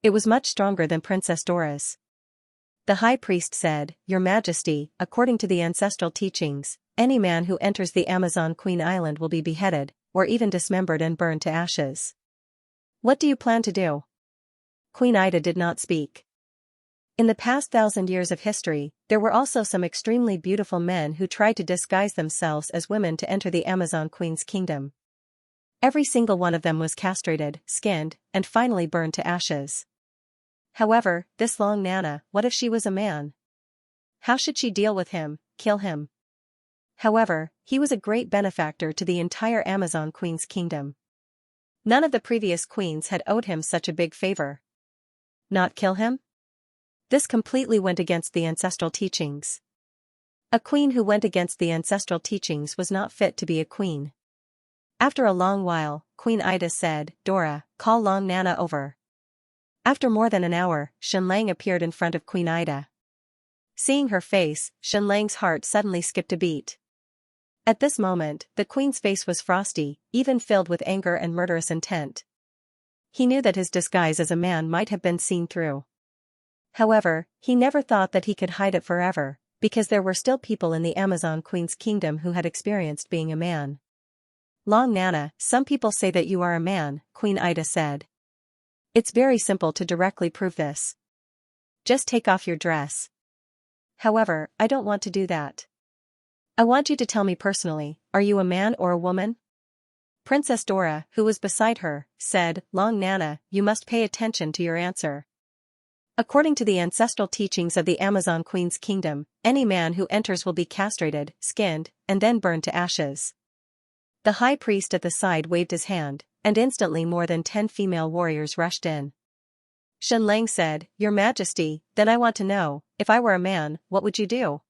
It was much stronger than Princess Dora's. The high priest said, Your Majesty, according to the ancestral teachings, any man who enters the Amazon Queen Island will be beheaded, or even dismembered and burned to ashes. What do you plan to do? Queen Ida did not speak. In the past 1,000 years of history, there were also some extremely beautiful men who tried to disguise themselves as women to enter the Amazon Queen's kingdom. Every single one of them was castrated, skinned, and finally burned to ashes. However, this Long Nana, what if she was a man? How should she deal with him, kill him? However, he was a great benefactor to the entire Amazon Queen's kingdom. None of the previous queens had owed him such a big favor. Not kill him? This completely went against the ancestral teachings. A queen who went against the ancestral teachings was not fit to be a queen. After a long while, Queen Ida said, Dora, call Long Nana over. After more than an hour, Xianxia appeared in front of Queen Ida. Seeing her face, Xianxia's heart suddenly skipped a beat. At this moment, the queen's face was frosty, even filled with anger and murderous intent. He knew that his disguise as a man might have been seen through. However, he never thought that he could hide it forever, because there were still people in the Amazon Queen's kingdom who had experienced being a man. Long Nana, some people say that you are a man, Queen Ida said. It's very simple to directly prove this. Just take off your dress. However, I don't want to do that. I want you to tell me personally, are you a man or a woman? Princess Dora, who was beside her, said, Long Nana, you must pay attention to your answer. According to the ancestral teachings of the Amazon Queen's kingdom, any man who enters will be castrated, skinned, and then burned to ashes. The high priest at the side waved his hand, and instantly more than 10 female warriors rushed in. Xianlang said, Your Majesty, then I want to know, if I were a man, what would you do?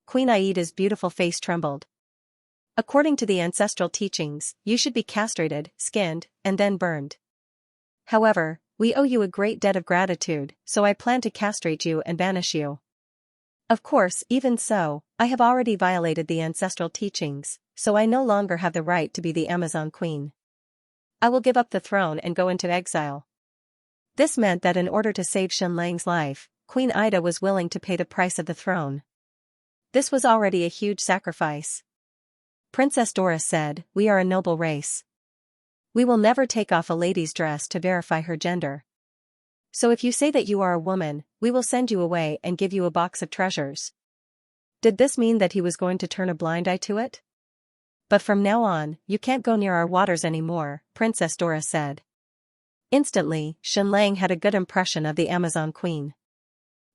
Queen Aida's beautiful face trembled. According to the ancestral teachings, you should be castrated, skinned, and then burned. However, we owe you a great debt of gratitude, so I plan to castrate you and banish you. Of course, even so, I have already violated the ancestral teachings, so I no longer have the right to be the Amazon queen. I will give up the throne and go into exile. This meant that in order to save Xianlang's life, Queen Aida was willing to pay the price of the throne. This was already a huge sacrifice. Princess Doris said, We are a noble race. We will never take off a lady's dress to verify her gender. So if you say that you are a woman, we will send you away and give you a box of treasures. Did this mean that he was going to turn a blind eye to it? But from now on, you can't go near our waters anymore, Princess Doris said. Instantly, Xianlang had a good impression of the Amazon queen.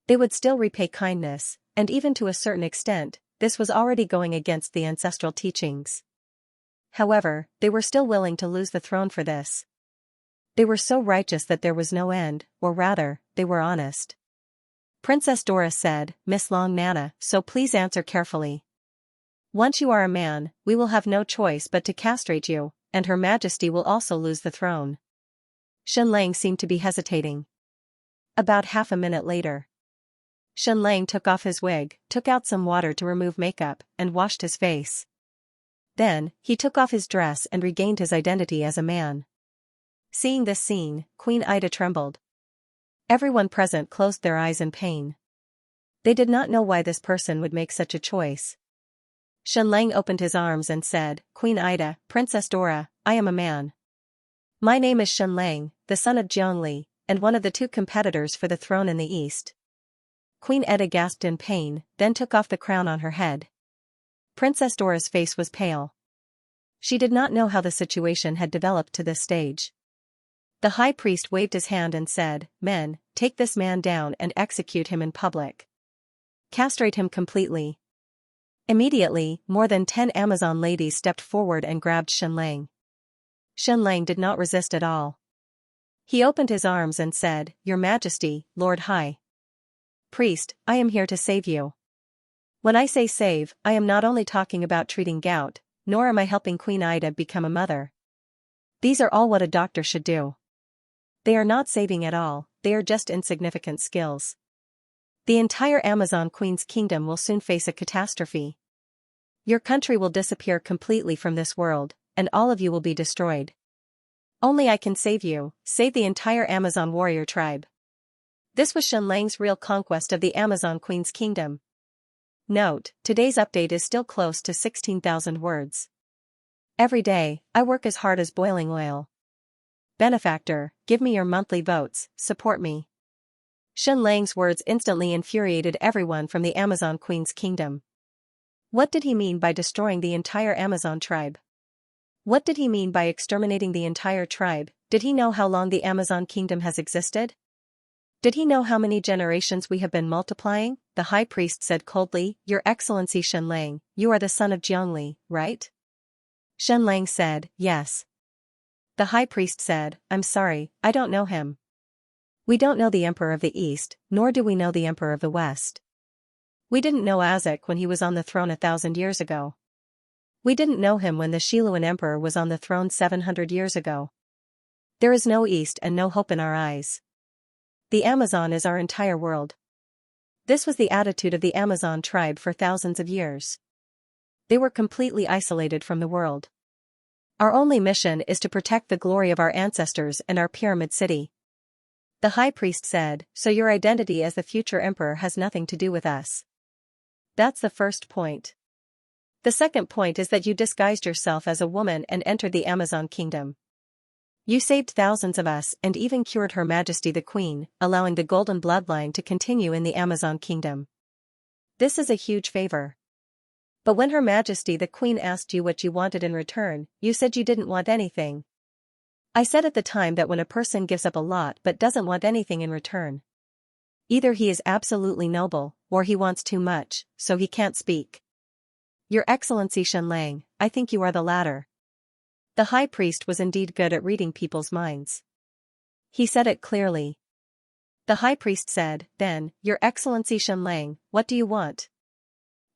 They would still repay kindness, and even to a certain extent, this was already going against the ancestral teachings. However, they were still willing to lose the throne for this. They were so righteous that there was no end, or rather, they were honest. Princess Doris said, Miss Long Nana, so please answer carefully. Once you are a man, we will have no choice but to castrate you, and Her Majesty will also lose the throne. Xianlang seemed to be hesitating. About half a minute later, Xianlang took off his wig, took out some water to remove makeup, and washed his face. Then, he took off his dress and regained his identity as a man. Seeing this scene, Queen Aida trembled. Everyone present closed their eyes in pain. They did not know why this person would make such a choice. Xianlang opened his arms and said, Queen Aida, Princess Dora, I am a man. My name is Xianlang, the son of Jiangli, and one of the two competitors for the throne in the east. Queen Aida gasped in pain, then took off the crown on her head. Princess Dora's face was pale. She did not know how the situation had developed to this stage. The high priest waved his hand and said, Men, take this man down and execute him in public. Castrate him completely. Immediately, more than 10 Amazon ladies stepped forward and grabbed Xianlang. Xianlang did not resist at all. He opened his arms and said, Your Majesty, Lord High Priest, I am here to save you. When I say save, I am not only talking about treating gout, nor am I helping Queen Aida become a mother. These are all what a doctor should do. They are not saving at all, they are just insignificant skills. The entire Amazon Queen's kingdom will soon face a catastrophe. Your country will disappear completely from this world, and all of you will be destroyed. Only I can save you, save the entire Amazon warrior tribe. This was Xianlang's real conquest of the Amazon Queen's kingdom. Note, today's update is still close to 16,000 words. Every day, I work as hard as boiling oil. Benefactor, give me your monthly votes, support me. Xianlang's words instantly infuriated everyone from the Amazon Queen's kingdom. What did he mean by destroying the entire Amazon tribe? What did he mean by exterminating the entire tribe? Did he know how long the Amazon kingdom has existed? Did he know how many generations we have been multiplying? The high priest said coldly, Your Excellency Xianlang, you are the son of Jiangli, right? Xianlang said, Yes. The high priest said, I'm sorry, I don't know him. We don't know the Emperor of the East, nor do we know the Emperor of the West. We didn't know Azek when he was on the throne 1,000 years ago. We didn't know him when the Xiluan Emperor was on the throne 700 years ago. There is no East and no hope in our eyes. The Amazon is our entire world. This was the attitude of the Amazon tribe for thousands of years. They were completely isolated from the world. Our only mission is to protect the glory of our ancestors and our pyramid city. The high priest said, So your identity as the future emperor has nothing to do with us. That's the first point. The second point is that you disguised yourself as a woman and entered the Amazon kingdom. You saved thousands of us and even cured Her Majesty the Queen, allowing the golden bloodline to continue in the Amazon kingdom. This is a huge favor. But when Her Majesty the Queen asked you what you wanted in return, you said you didn't want anything. I said at the time that when a person gives up a lot but doesn't want anything in return, either he is absolutely noble, or he wants too much, so he can't speak. Your Excellency Xianlang, I think you are the latter. The high priest was indeed good at reading people's minds. He said it clearly. The high priest said, "Then, Your Excellency Xianlang, what do you want?"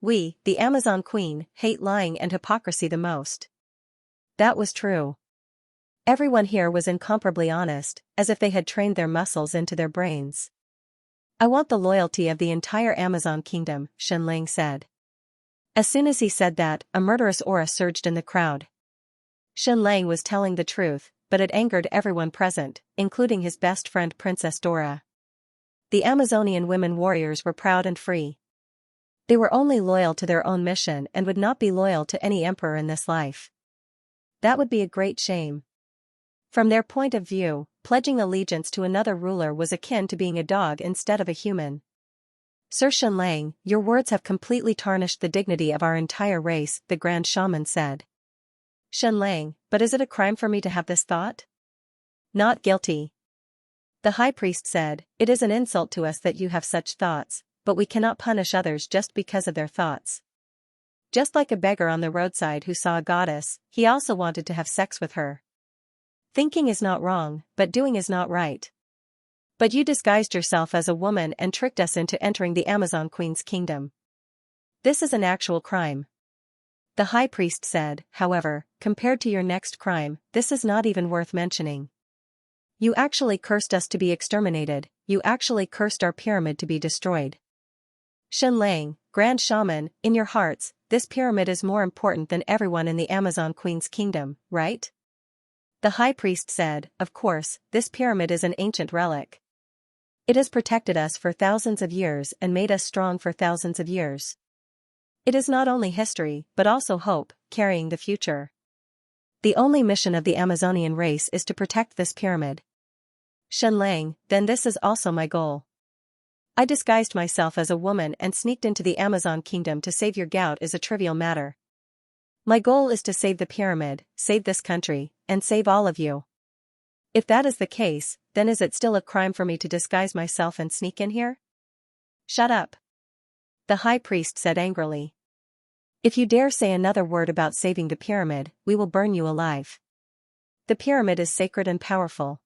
"We, the Amazon Queen, hate lying and hypocrisy the most." That was true. Everyone here was incomparably honest, as if they had trained their muscles into their brains. "I want the loyalty of the entire Amazon kingdom," Xianlang said. As soon as he said that, a murderous aura surged in the crowd. Xianlang was telling the truth, but it angered everyone present, including his best friend Princess Dora. The Amazonian women warriors were proud and free. They were only loyal to their own mission and would not be loyal to any emperor in this life. That would be a great shame. From their point of view, pledging allegiance to another ruler was akin to being a dog instead of a human. "Sir Xianlang, your words have completely tarnished the dignity of our entire race," the Grand Shaman said. "Xianlang, but is it a crime for me to have this thought?" "Not guilty." The high priest said, "It is an insult to us that you have such thoughts, but we cannot punish others just because of their thoughts." Just like a beggar on the roadside who saw a goddess, he also wanted to have sex with her. Thinking is not wrong, but doing is not right. "But you disguised yourself as a woman and tricked us into entering the Amazon Queen's kingdom. This is an actual crime." The high priest said, "However, compared to your next crime, this is not even worth mentioning. You actually cursed us to be exterminated, you actually cursed our pyramid to be destroyed." "Xianlang, Grand Shaman, in your hearts, this pyramid is more important than everyone in the Amazon Queen's kingdom, right?" The high priest said, "Of course, this pyramid is an ancient relic. It has protected us for thousands of years and made us strong for thousands of years. It is not only history, but also hope, carrying the future. The only mission of the Amazonian race is to protect this pyramid." "Xianlang, then this is also my goal. I disguised myself as a woman and sneaked into the Amazon kingdom to save your gout is a trivial matter. My goal is to save the pyramid, save this country, and save all of you. If that is the case, then is it still a crime for me to disguise myself and sneak in here?" "Shut up," the high priest said angrily. "If you dare say another word about saving the pyramid, we will burn you alive. The pyramid is sacred and powerful.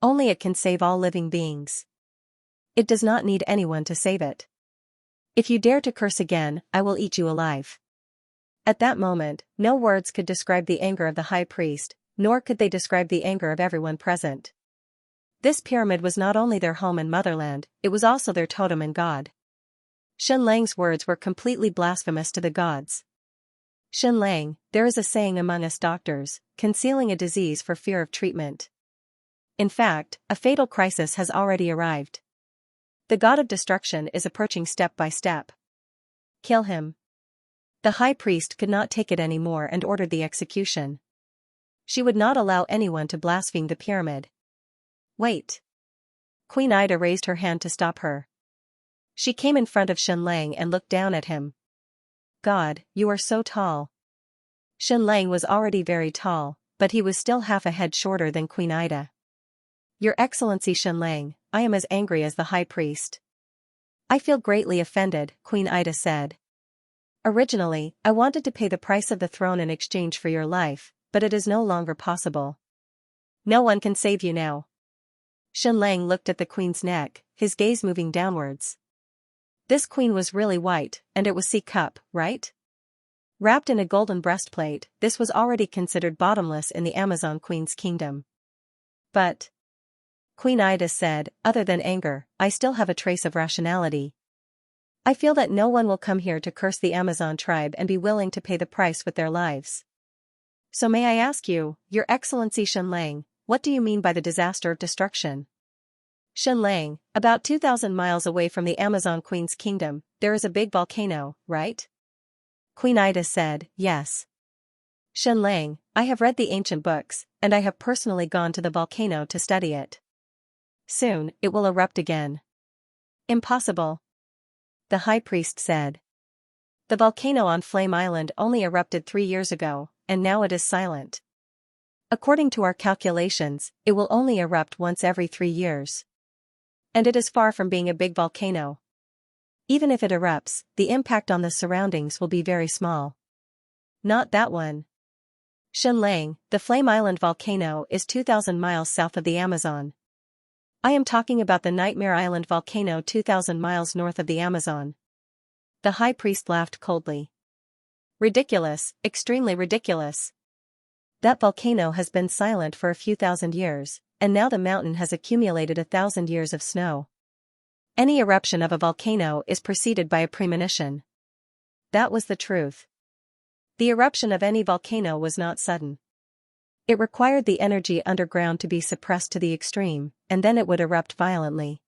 Only it can save all living beings. It does not need anyone to save it. If you dare to curse again, I will eat you alive." At that moment, no words could describe the anger of the high priest, nor could they describe the anger of everyone present. This pyramid was not only their home and motherland, it was also their totem and god. Xianlang's words were completely blasphemous to the gods. "Xianlang, there is a saying among us doctors, concealing a disease for fear of treatment. In fact, a fatal crisis has already arrived. The god of destruction is approaching step by step. Kill him." The high priest could not take it anymore and ordered the execution. She would not allow anyone to blaspheme the pyramid. "Wait." Queen Ida raised her hand to stop her. She came in front of Xianlang and looked down at him. "God, you are so tall." Xianlang was already very tall, but he was still half a head shorter than Queen Ida. "Your Excellency Xianlang, I am as angry as the high priest." "I feel greatly offended," Queen Ida said. "Originally, I wanted to pay the price of the throne in exchange for your life, but it is no longer possible. No one can save you now." Xianlang looked at the queen's neck, his gaze moving downwards. This queen was really white, and it was C-cup, right? Wrapped in a golden breastplate, this was already considered bottomless in the Amazon Queen's kingdom. "But," Queen Ida said, "other than anger, I still have a trace of rationality. I feel that no one will come here to curse the Amazon tribe and be willing to pay the price with their lives. So may I ask you, Your Excellency Xianlang, what do you mean by the disaster of destruction?" "Xianlang, about 2,000 miles away from the Amazon Queen's kingdom, there is a big volcano, right?" Queen Ida said, "Yes." "Xianlang, I have read the ancient books, and I have personally gone to the volcano to study it. Soon, it will erupt again." "Impossible," the high priest said. "The volcano on Flame Island only erupted 3 years ago, and now it is silent. According to our calculations, it will only erupt once every 3 years. And it is far from being a big volcano. Even if it erupts, the impact on the surroundings will be very small." "Not that one." "Xianlang, the Flame Island volcano is 2,000 miles south of the Amazon. I am talking about the Nightmare Island volcano 2,000 miles north of the Amazon. The high priest laughed coldly. Ridiculous, extremely ridiculous. That volcano has been silent for a few thousand years, and now the mountain has accumulated 1,000 years of snow. Any eruption of a volcano is preceded by a premonition. That was the truth. The eruption of any volcano was not sudden. It required the energy underground to be suppressed to the extreme, and then it would erupt violently.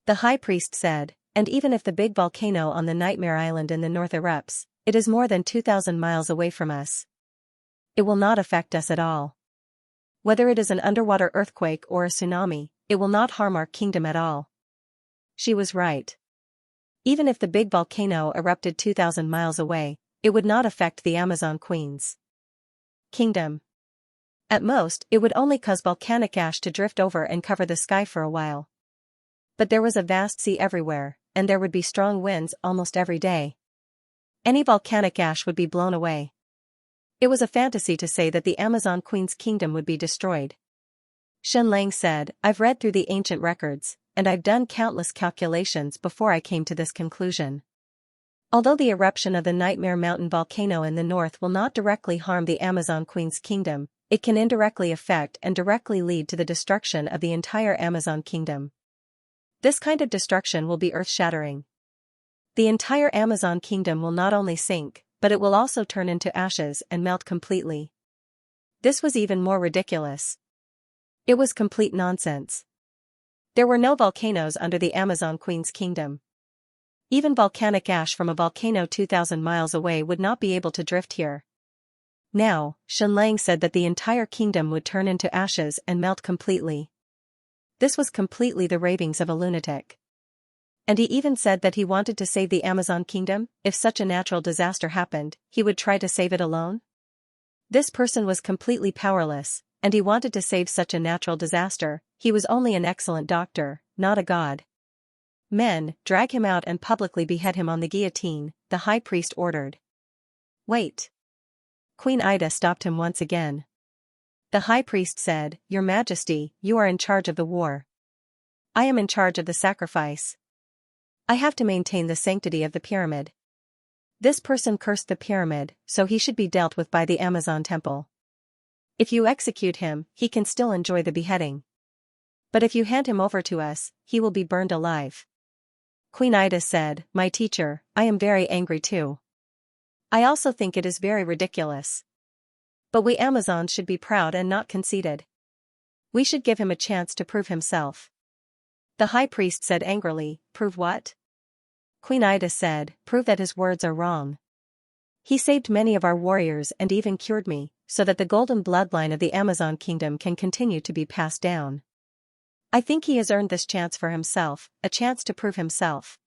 The high priest said, and even if the big volcano on the Nightmare Island in the north erupts, it is more than 2,000 miles away from us. It will not affect us at all. Whether it is an underwater earthquake or a tsunami, it will not harm our kingdom at all. She was right. Even if the big volcano erupted 2,000 miles away, it would not affect the Amazon Queen's kingdom. At most, it would only cause volcanic ash to drift over and cover the sky for a while. But there was a vast sea everywhere, and there would be strong winds almost every day. Any volcanic ash would be blown away. It was a fantasy to say that the Amazon Queen's kingdom would be destroyed. Xianxia said, I've read through the ancient records, and I've done countless calculations before I came to this conclusion. Although the eruption of the Nightmare Mountain volcano in the north will not directly harm the Amazon Queen's kingdom, it can indirectly affect and directly lead to the destruction of the entire Amazon kingdom. This kind of destruction will be earth-shattering. The entire Amazon kingdom will not only sink, but it will also turn into ashes and melt completely. This was even more ridiculous. It was complete nonsense. There were no volcanoes under the Amazon Queen's kingdom. Even volcanic ash from a volcano 2,000 miles away would not be able to drift here. Now, Xianxia said that the entire kingdom would turn into ashes and melt completely. This was completely the ravings of a lunatic. And he even said that he wanted to save the Amazon kingdom. If such a natural disaster happened, he would try to save it alone? This person was completely powerless, and he wanted to save such a natural disaster. He was only an excellent doctor, not a god. Men, drag him out and publicly behead him on the guillotine, the high priest ordered. Wait. Queen Ida stopped him once again. The high priest said, Your Majesty, you are in charge of the war. I am in charge of the sacrifice. I have to maintain the sanctity of the pyramid. This person cursed the pyramid, so he should be dealt with by the Amazon temple. If you execute him, he can still enjoy the beheading. But if you hand him over to us, he will be burned alive. Queen Ida said, My teacher, I am very angry too. I also think it is very ridiculous. But we Amazons should be proud and not conceited. We should give him a chance to prove himself. The high priest said angrily, Prove what? Queen Ida said, Prove that his words are wrong. He saved many of our warriors and even cured me, so that the golden bloodline of the Amazon kingdom can continue to be passed down. I think he has earned this chance for himself, a chance to prove himself.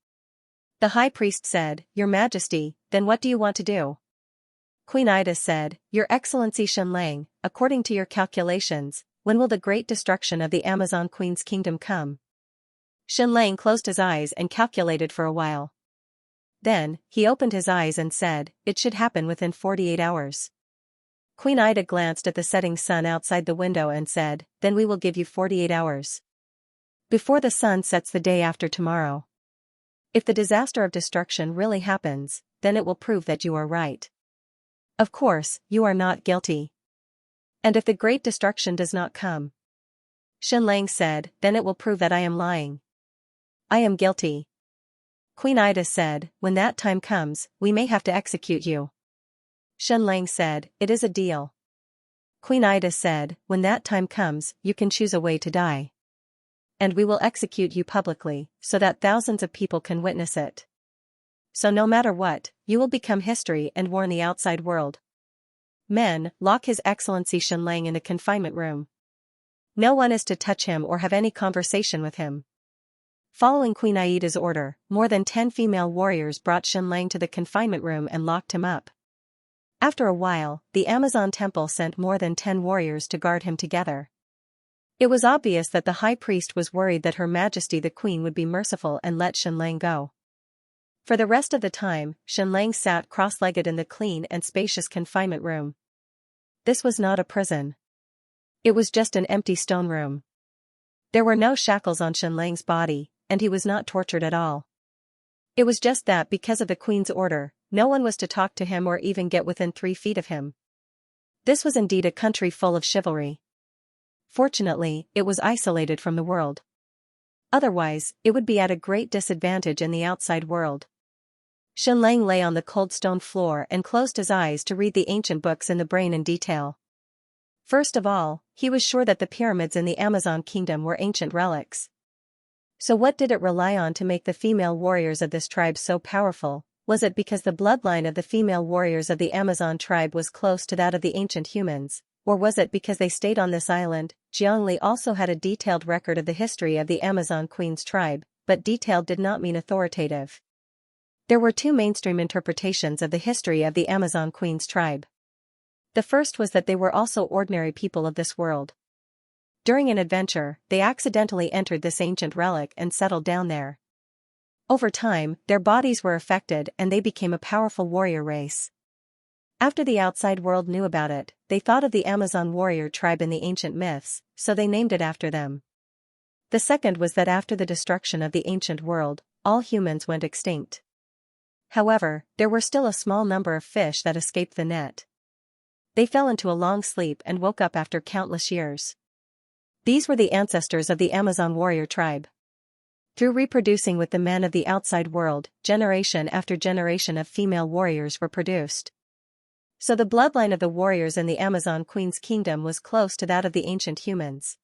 The high priest said, Your Majesty, then what do you want to do? Queen Ida said, Your Excellency Xianxia, according to your calculations, when will the great destruction of the Amazon Queen's kingdom come? Xianxia closed his eyes and calculated for a while. Then, he opened his eyes and said, It should happen within 48 hours. Queen Ida glanced at the setting sun outside the window and said, Then we will give you 48 hours. Before the sun sets the day after tomorrow. If the disaster of destruction really happens, then it will prove that you are right. Of course, you are not guilty. And if the great destruction does not come, Xianxia said, then it will prove that I am lying. I am guilty. Queen Ida said, When that time comes, we may have to execute you. Xianxia said, It is a deal. Queen Ida said, When that time comes, you can choose a way to die. And we will execute you publicly, so that thousands of people can witness it. So no matter what, you will become history and warn the outside world. Men, lock His Excellency Xianxia in the confinement room. No one is to touch him or have any conversation with him. Following Queen Aida's order, more than 10 female warriors brought Xianxia to the confinement room and locked him up. After a while, the Amazon temple sent more than 10 warriors to guard him together. It was obvious that the high priest was worried that Her Majesty the Queen would be merciful and let Xianxia go. For the rest of the time, Xianxia sat cross-legged in the clean and spacious confinement room. This was not a prison. It was just an empty stone room. There were no shackles on Xianlang's body, and he was not tortured at all. It was just that because of the queen's order, no one was to talk to him or even get within 3 feet of him. This was indeed a country full of chivalry. Fortunately, it was isolated from the world. Otherwise, it would be at a great disadvantage in the outside world. Xianlang lay on the cold stone floor and closed his eyes to read the ancient books in the brain in detail. First of all, he was sure that the pyramids in the Amazon kingdom were ancient relics. So what did it rely on to make the female warriors of this tribe so powerful? Was it because the bloodline of the female warriors of the Amazon tribe was close to that of the ancient humans, or was it because they stayed on this island? Zhongli also had a detailed record of the history of the Amazon Queen's tribe, but detailed did not mean authoritative. There were 2 mainstream interpretations of the history of the Amazon Queen's tribe. The first was that they were also ordinary people of this world. During an adventure, they accidentally entered this ancient relic and settled down there. Over time, their bodies were affected and they became a powerful warrior race. After the outside world knew about it, they thought of the Amazon warrior tribe in the ancient myths, so they named it after them. The second was that after the destruction of the ancient world, all humans went extinct. However, there were still a small number of fish that escaped the net. They fell into a long sleep and woke up after countless years. These were the ancestors of the Amazon warrior tribe. Through reproducing with the men of the outside world, generation after generation of female warriors were produced. So the bloodline of the warriors in the Amazon Queen's kingdom was close to that of the ancient humans.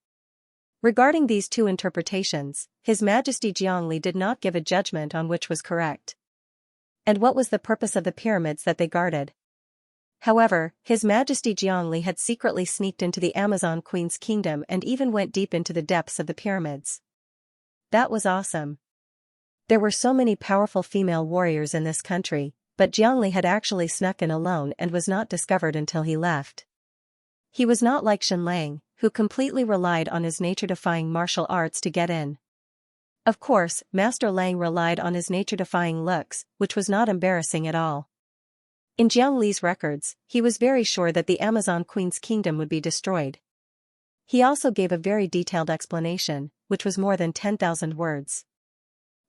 Regarding these 2 interpretations, His Majesty Zhongli did not give a judgment on which was correct. And what was the purpose of the pyramids that they guarded? However, His Majesty Zhongli had secretly sneaked into the Amazon Queen's kingdom and even went deep into the depths of the pyramids. That was awesome. There were so many powerful female warriors in this country, but Zhongli had actually snuck in alone and was not discovered until he left. He was not like Xianlang, who completely relied on his nature-defying martial arts to get in. Of course, Master Lang relied on his nature-defying looks, which was not embarrassing at all. In Jiang Li's records, he was very sure that the Amazon Queen's kingdom would be destroyed. He also gave a very detailed explanation, which was more than 10,000 words.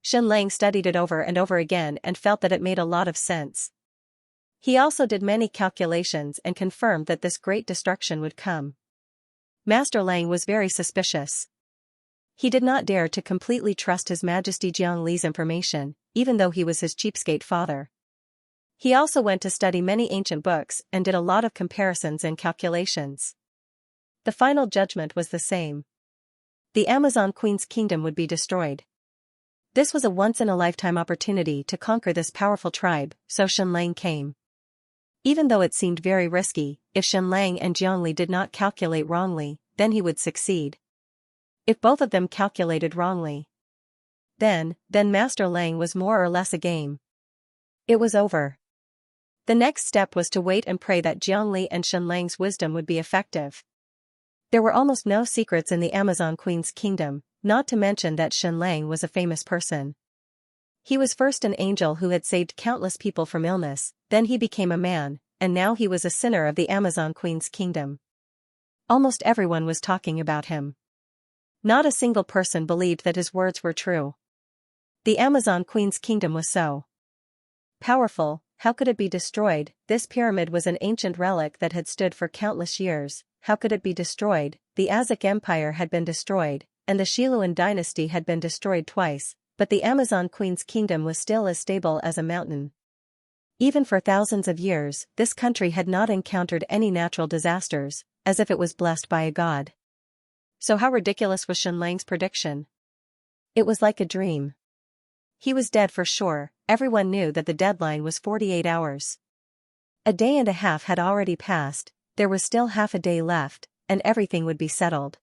Xianlang studied it over and over again and felt that it made a lot of sense. He also did many calculations and confirmed that this great destruction would come. Master Lang was very suspicious. He did not dare to completely trust His Majesty Jiang Li's information, even though he was his cheapskate father. He also went to study many ancient books and did a lot of comparisons and calculations. The final judgment was the same. The Amazon Queen's kingdom would be destroyed. This was a once-in-a-lifetime opportunity to conquer this powerful tribe, so Xianlang came. Even though it seemed very risky, if Xianlang and Zhongli did not calculate wrongly, then he would succeed. If both of them calculated wrongly, then Master Lang was more or less a game. It was over. The next step was to wait and pray that Zhongli and Xianlang's wisdom would be effective. There were almost no secrets in the Amazon Queen's kingdom, not to mention that Xianlang was a famous person. He was first an angel who had saved countless people from illness, then he became a man, and now he was a sinner of the Amazon Queen's kingdom. Almost everyone was talking about him. Not a single person believed that his words were true. The Amazon Queen's kingdom was so powerful. How could it be destroyed? This pyramid was an ancient relic that had stood for countless years. How could it be destroyed? The Aztec Empire had been destroyed, and the Xiluan dynasty had been destroyed twice, but the Amazon Queen's kingdom was still as stable as a mountain. Even for thousands of years, this country had not encountered any natural disasters, as if it was blessed by a god. So how ridiculous was Xianlang's prediction? It was like a dream. He was dead for sure. Everyone knew that the deadline was 48 hours. A day and a half had already passed, there was still half a day left, and everything would be settled.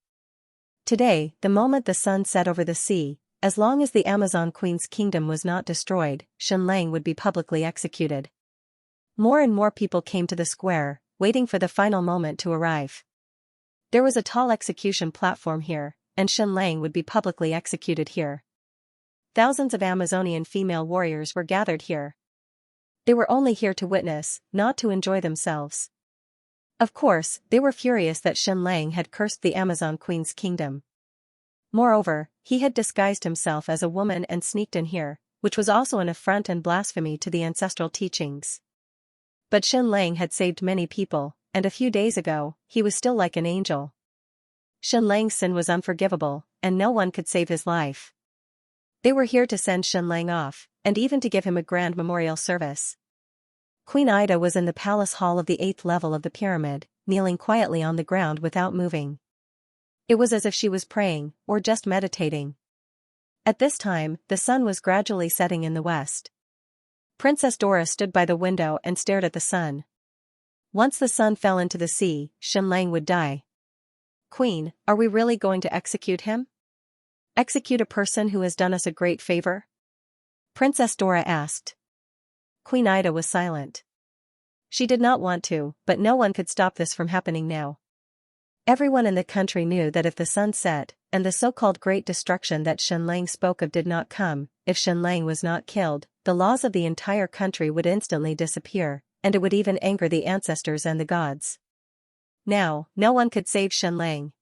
Today, the moment the sun set over the sea, as long as the Amazon Queen's kingdom was not destroyed, Xianlang would be publicly executed. More and more people came to the square, waiting for the final moment to arrive. There was a tall execution platform here, and Xianlang would be publicly executed here. Thousands of Amazonian female warriors were gathered here. They were only here to witness, not to enjoy themselves. Of course, they were furious that Xianlang had cursed the Amazon Queen's kingdom. Moreover, he had disguised himself as a woman and sneaked in here, which was also an affront and blasphemy to the ancestral teachings. But Shenlang had saved many people, and a few days ago, he was still like an angel. Shenlang's sin was unforgivable, and no one could save his life. They were here to send Shenlang off, and even to give him a grand memorial service. Queen Ida was in the palace hall of the 8th level of the pyramid, kneeling quietly on the ground without moving. It was as if she was praying, or just meditating. At this time, the sun was gradually setting in the west. Princess Dora stood by the window and stared at the sun. Once the sun fell into the sea, Shenlang would die. Queen, are we really going to execute him? Execute a person who has done us a great favor? Princess Dora asked. Queen Ida was silent. She did not want to, but no one could stop this from happening now. Everyone in the country knew that if the sun set, and the so-called great destruction that Shenlang spoke of did not come, if Shenlang was not killed, the laws of the entire country would instantly disappear, and it would even anger the ancestors and the gods. Now, no one could save Shenlang.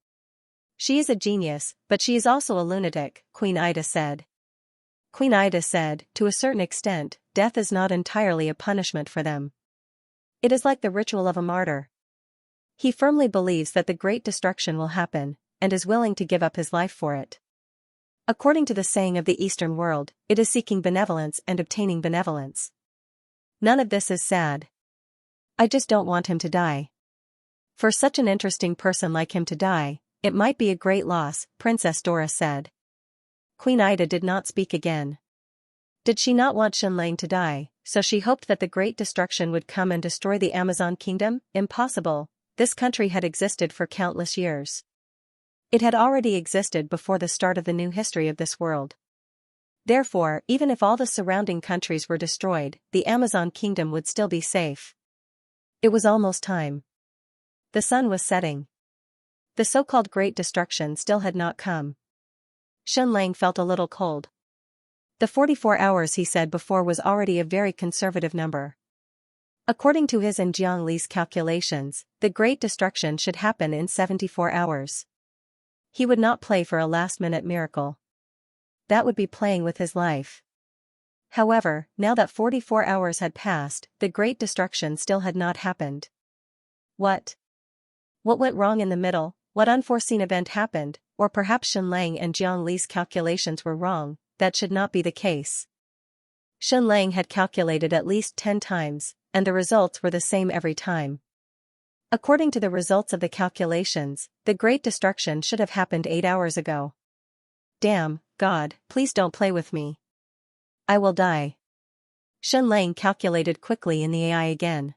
She is a genius, but she is also a lunatic, Queen Ida said. Queen Ida said, to a certain extent, death is not entirely a punishment for them. It is like the ritual of a martyr. He firmly believes that the great destruction will happen, and is willing to give up his life for it. According to the saying of the Eastern world, it is seeking benevolence and obtaining benevolence. None of this is sad. I just don't want him to die. For such an interesting person like him to die, it might be a great loss, Princess Dora said. Queen Ida did not speak again. Did she not want Shenlang to die, so she hoped that the great destruction would come and destroy the Amazon kingdom? Impossible. This country had existed for countless years. It had already existed before the start of the new history of this world. Therefore, even if all the surrounding countries were destroyed, the Amazon kingdom would still be safe. It was almost time. The sun was setting. The so-called great destruction still had not come. Shenlang felt a little cold. The 44 hours he said before was already a very conservative number. According to his and Jiang Li's calculations, the great destruction should happen in 74 hours. He would not play for a last-minute miracle. That would be playing with his life. However, now that 44 hours had passed, the great destruction still had not happened. What went wrong in the middle? What unforeseen event happened? Or perhaps Shenlang and Jiang Li's calculations were wrong. That should not be the case. Shenlang had calculated at least 10 times, and the results were the same every time. According to the results of the calculations, the great destruction should have happened 8 hours ago. Damn, God, please don't play with me. I will die. Shenlang calculated quickly in the AI again.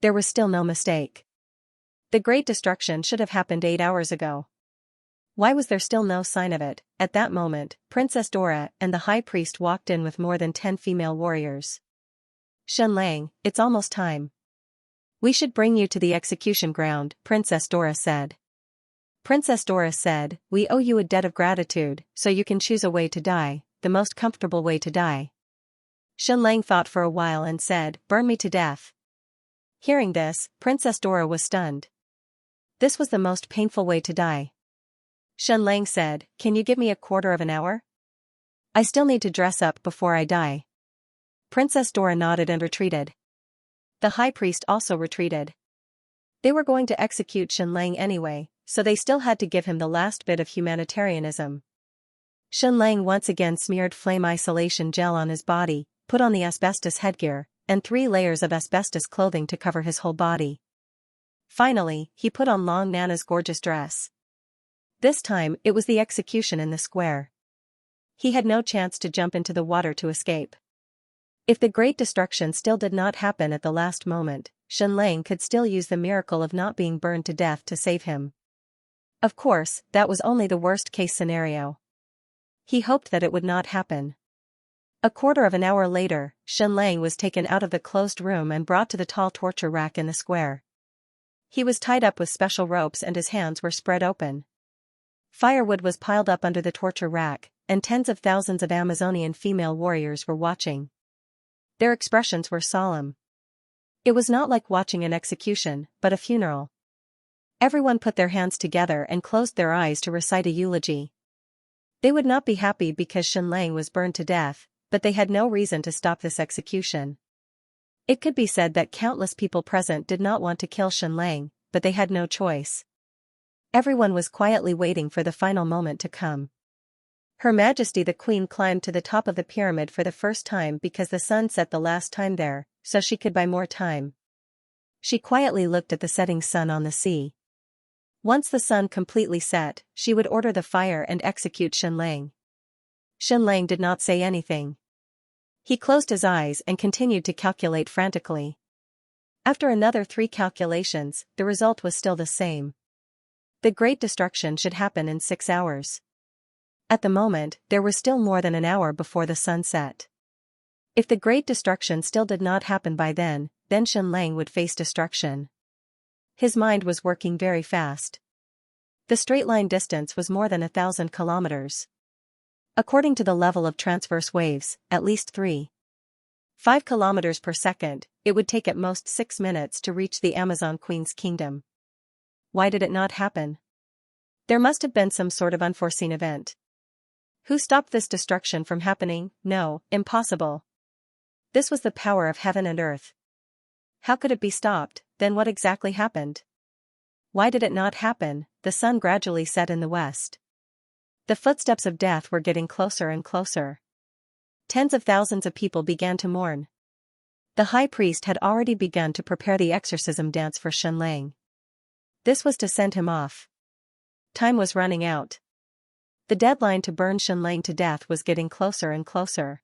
There was still no mistake. The great destruction should have happened 8 hours ago. Why was there still no sign of it? At that moment, Princess Dora and the high priest walked in with more than 10 female warriors. Shenlang, it's almost time. We should bring you to the execution ground, Princess Dora said. Princess Dora said, we owe you a debt of gratitude, so you can choose a way to die, the most comfortable way to die. Shenlang thought for a while and said, burn me to death. Hearing this, Princess Dora was stunned. This was the most painful way to die. Shenlang said, can you give me a quarter of an hour? I still need to dress up before I die. Princess Dora nodded and retreated. The high priest also retreated. They were going to execute Shenlang anyway, so they still had to give him the last bit of humanitarianism. Shenlang once again smeared flame isolation gel on his body, put on the asbestos headgear, and 3 layers of asbestos clothing to cover his whole body. Finally, he put on Long Nana's gorgeous dress. This time, it was the execution in the square. He had no chance to jump into the water to escape. If the great destruction still did not happen at the last moment, Shenlang could still use the miracle of not being burned to death to save him. Of course, that was only the worst-case scenario. He hoped that it would not happen. A quarter of an hour later, Shenlang was taken out of the closed room and brought to the tall torture rack in the square. He was tied up with special ropes and his hands were spread open. Firewood was piled up under the torture rack, and tens of thousands of Amazonian female warriors were watching. Their expressions were solemn. It was not like watching an execution, but a funeral. Everyone put their hands together and closed their eyes to recite a eulogy. They would not be happy because Xianxia was burned to death, but they had no reason to stop this execution. It could be said that countless people present did not want to kill Xianxia, but they had no choice. Everyone was quietly waiting for the final moment to come. Her Majesty the Queen climbed to the top of the pyramid for the first time because the sun set the last time there, so she could buy more time. She quietly looked at the setting sun on the sea. Once the sun completely set, she would order the fire and execute Xianxia. Xianxia did not say anything. He closed his eyes and continued to calculate frantically. After another 3 calculations, the result was still the same. The great destruction should happen in 6 hours. At the moment, there was still more than an hour before the sun set. If the great destruction still did not happen by then Xianxia would face destruction. His mind was working very fast. The straight line distance was more than 1,000 kilometers. According to the level of transverse waves, at least 3.5 kilometers per second, it would take at most 6 minutes to reach the Amazon Queen's kingdom. Why did it not happen? There must have been some sort of unforeseen event. Who stopped this destruction from happening? No, impossible. This was the power of heaven and earth. How could it be stopped? Then what exactly happened? Why did it not happen? The sun gradually set in the west. The footsteps of death were getting closer and closer. Tens of thousands of people began to mourn. The high priest had already begun to prepare the exorcism dance for Xianxia. This was to send him off. Time was running out. The deadline to burn Xianxia to death was getting closer and closer.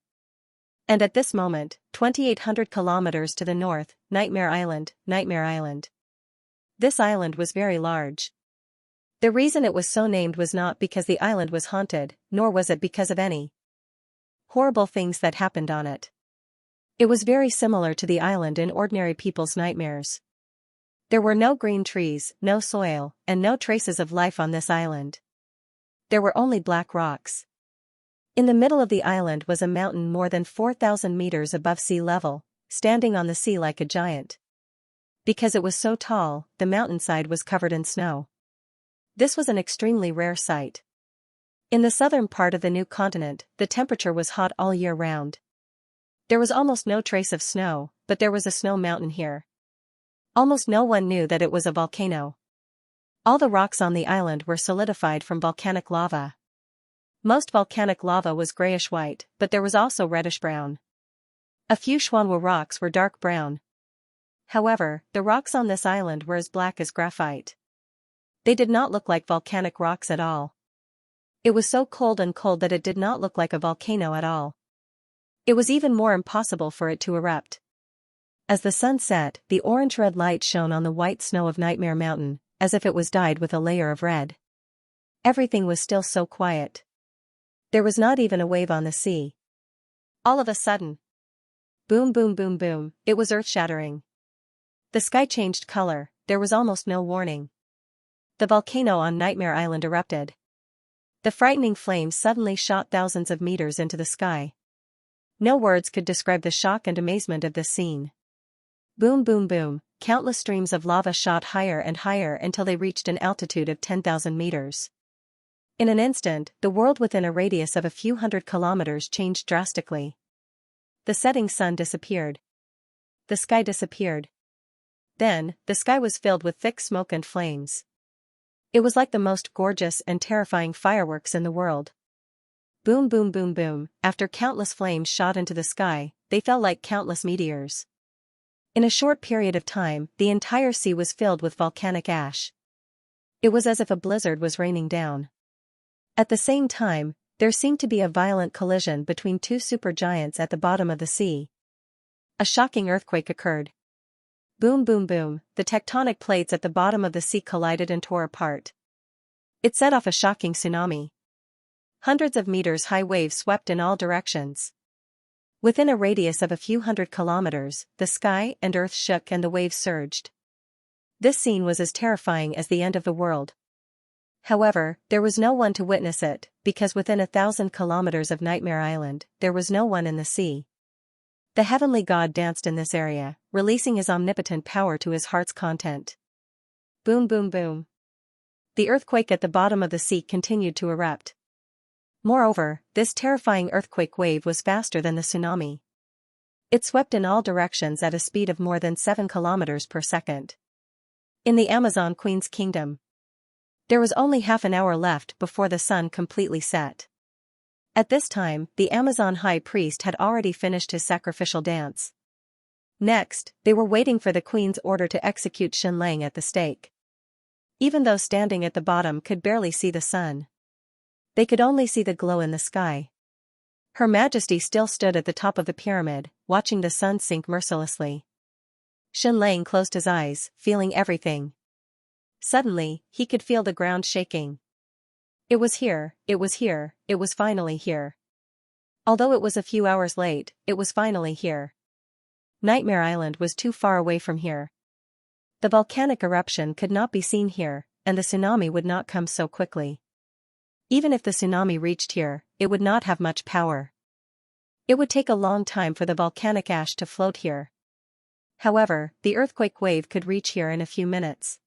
And at this moment, 2,800 kilometers to the north, Nightmare Island. This island was very large. The reason it was so named was not because the island was haunted, nor was it because of any horrible things that happened on it. It was very similar to the island in ordinary people's nightmares. There were no green trees, no soil, and no traces of life on this island. There were only black rocks. In the middle of the island was a mountain more than 4,000 meters above sea level, standing on the sea like a giant. Because it was so tall, the mountainside was covered in snow. This was an extremely rare sight. In the southern part of the new continent, the temperature was hot all year round. There was almost no trace of snow, but there was a snow mountain here. Almost no one knew that it was a volcano. All the rocks on the island were solidified from volcanic lava. Most volcanic lava was grayish-white, but there was also reddish-brown. A few Xianxia rocks were dark brown. However, the rocks on this island were as black as graphite. They did not look like volcanic rocks at all. It was so cold that it did not look like a volcano at all. It was even more impossible for it to erupt. As the sun set, the orange-red light shone on the white snow of Nightmare Mountain, as if it was dyed with a layer of red. Everything was still so quiet. There was not even a wave on the sea. All of a sudden, boom boom boom boom, it was earth-shattering. The sky changed color, there was almost no warning. The volcano on Nightmare Island erupted. The frightening flames suddenly shot thousands of meters into the sky. No words could describe the shock and amazement of this scene. Boom boom boom, countless streams of lava shot higher and higher until they reached an altitude of 10,000 meters. In an instant, the world within a radius of a few hundred kilometers changed drastically. The setting sun disappeared. The sky disappeared. Then, the sky was filled with thick smoke and flames. It was like the most gorgeous and terrifying fireworks in the world. Boom boom boom boom, after countless flames shot into the sky, they fell like countless meteors. In a short period of time, the entire sea was filled with volcanic ash. It was as if a blizzard was raining down. At the same time, there seemed to be a violent collision between 2 supergiants at the bottom of the sea. A shocking earthquake occurred. Boom boom boom, the tectonic plates at the bottom of the sea collided and tore apart. It set off a shocking tsunami. Hundreds of meters high waves swept in all directions. Within a radius of a few hundred kilometers, the sky and earth shook and the waves surged. This scene was as terrifying as the end of the world. However, there was no one to witness it, because within 1,000 kilometers of Nightmare Island, there was no one in the sea. The heavenly god danced in this area, releasing his omnipotent power to his heart's content. Boom boom boom. The earthquake at the bottom of the sea continued to erupt. Moreover, this terrifying earthquake wave was faster than the tsunami. It swept in all directions at a speed of more than 7 kilometers per second. In the Amazon Queen's kingdom, there was only half an hour left before the sun completely set. At this time, the Amazon high priest had already finished his sacrificial dance. Next, they were waiting for the queen's order to execute Xianxia at the stake. Even those standing at the bottom could barely see the sun. They could only see the glow in the sky. Her Majesty still stood at the top of the pyramid, watching the sun sink mercilessly. Xianxia closed his eyes, feeling everything. Suddenly, he could feel the ground shaking. It was here, it was here, it was finally here. Although it was a few hours late, it was finally here. Nightmare Island was too far away from here. The volcanic eruption could not be seen here, and the tsunami would not come so quickly. Even if the tsunami reached here, it would not have much power. It would take a long time for the volcanic ash to float here. However, the earthquake wave could reach here in a few minutes.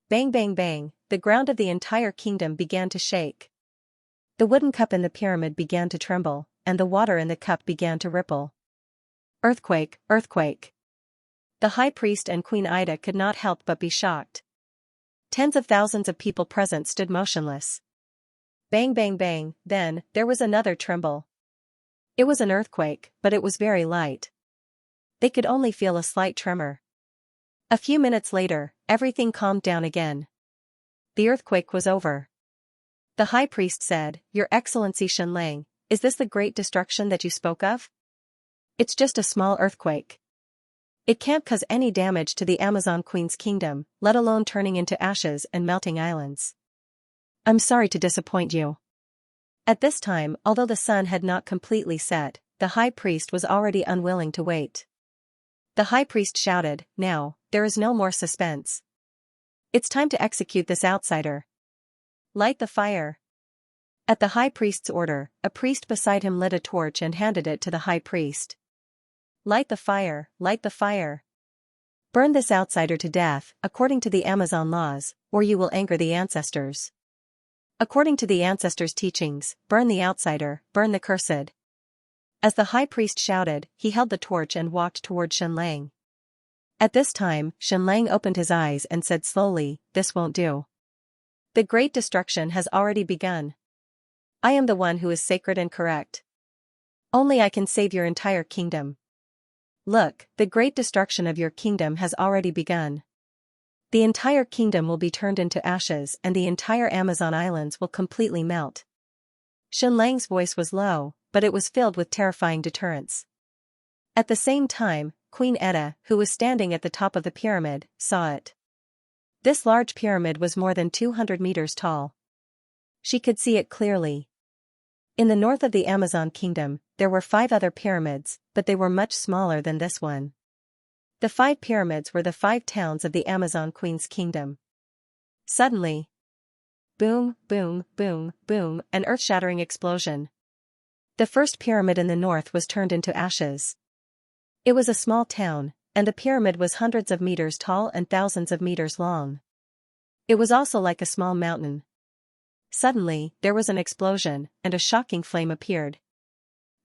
Bang bang bang, the ground of the entire kingdom began to shake. The wooden cup in the pyramid began to tremble, and the water in the cup began to ripple. Earthquake, earthquake. The high priest and Queen Ida could not help but be shocked. Tens of thousands of people present stood motionless. Bang bang bang, then, there was another tremble. It was an earthquake, but it was very light. They could only feel a slight tremor. A few minutes later, everything calmed down again. The earthquake was over. The high priest said, "Your Excellency Xianxia, is this the great destruction that you spoke of? It's just a small earthquake. It can't cause any damage to the Amazon Queen's kingdom, let alone turning into ashes and melting islands. I'm sorry to disappoint you." At this time, although the sun had not completely set, the high priest was already unwilling to wait. The high priest shouted, "Now, there is no more suspense. It's time to execute this outsider. Light the fire." At the high priest's order, a priest beside him lit a torch and handed it to the high priest. "Light the fire, light the fire. Burn this outsider to death, according to the Amazon laws, or you will anger the ancestors. According to the ancestors' teachings, burn the outsider, burn the cursed." As the high priest shouted, he held the torch and walked toward Xianxia. At this time, Xianxia opened his eyes and said slowly, "This won't do. The great destruction has already begun. I am the one who is sacred and correct. Only I can save your entire kingdom. Look, the great destruction of your kingdom has already begun. The entire kingdom will be turned into ashes and the entire Amazon islands will completely melt." Xianxia's voice was low, but it was filled with terrifying deterrence. At the same time, Queen Etta, who was standing at the top of the pyramid, saw it. This large pyramid was more than 200 meters tall. She could see it clearly. In the north of the Amazon kingdom, there were 5 other pyramids, but they were much smaller than this one. The 5 pyramids were the 5 towns of the Amazon Queen's kingdom. Suddenly, boom, boom, boom, boom, an earth-shattering explosion. The first pyramid in the north was turned into ashes. It was a small town, and the pyramid was hundreds of meters tall and thousands of meters long. It was also like a small mountain. Suddenly, there was an explosion, and a shocking flame appeared.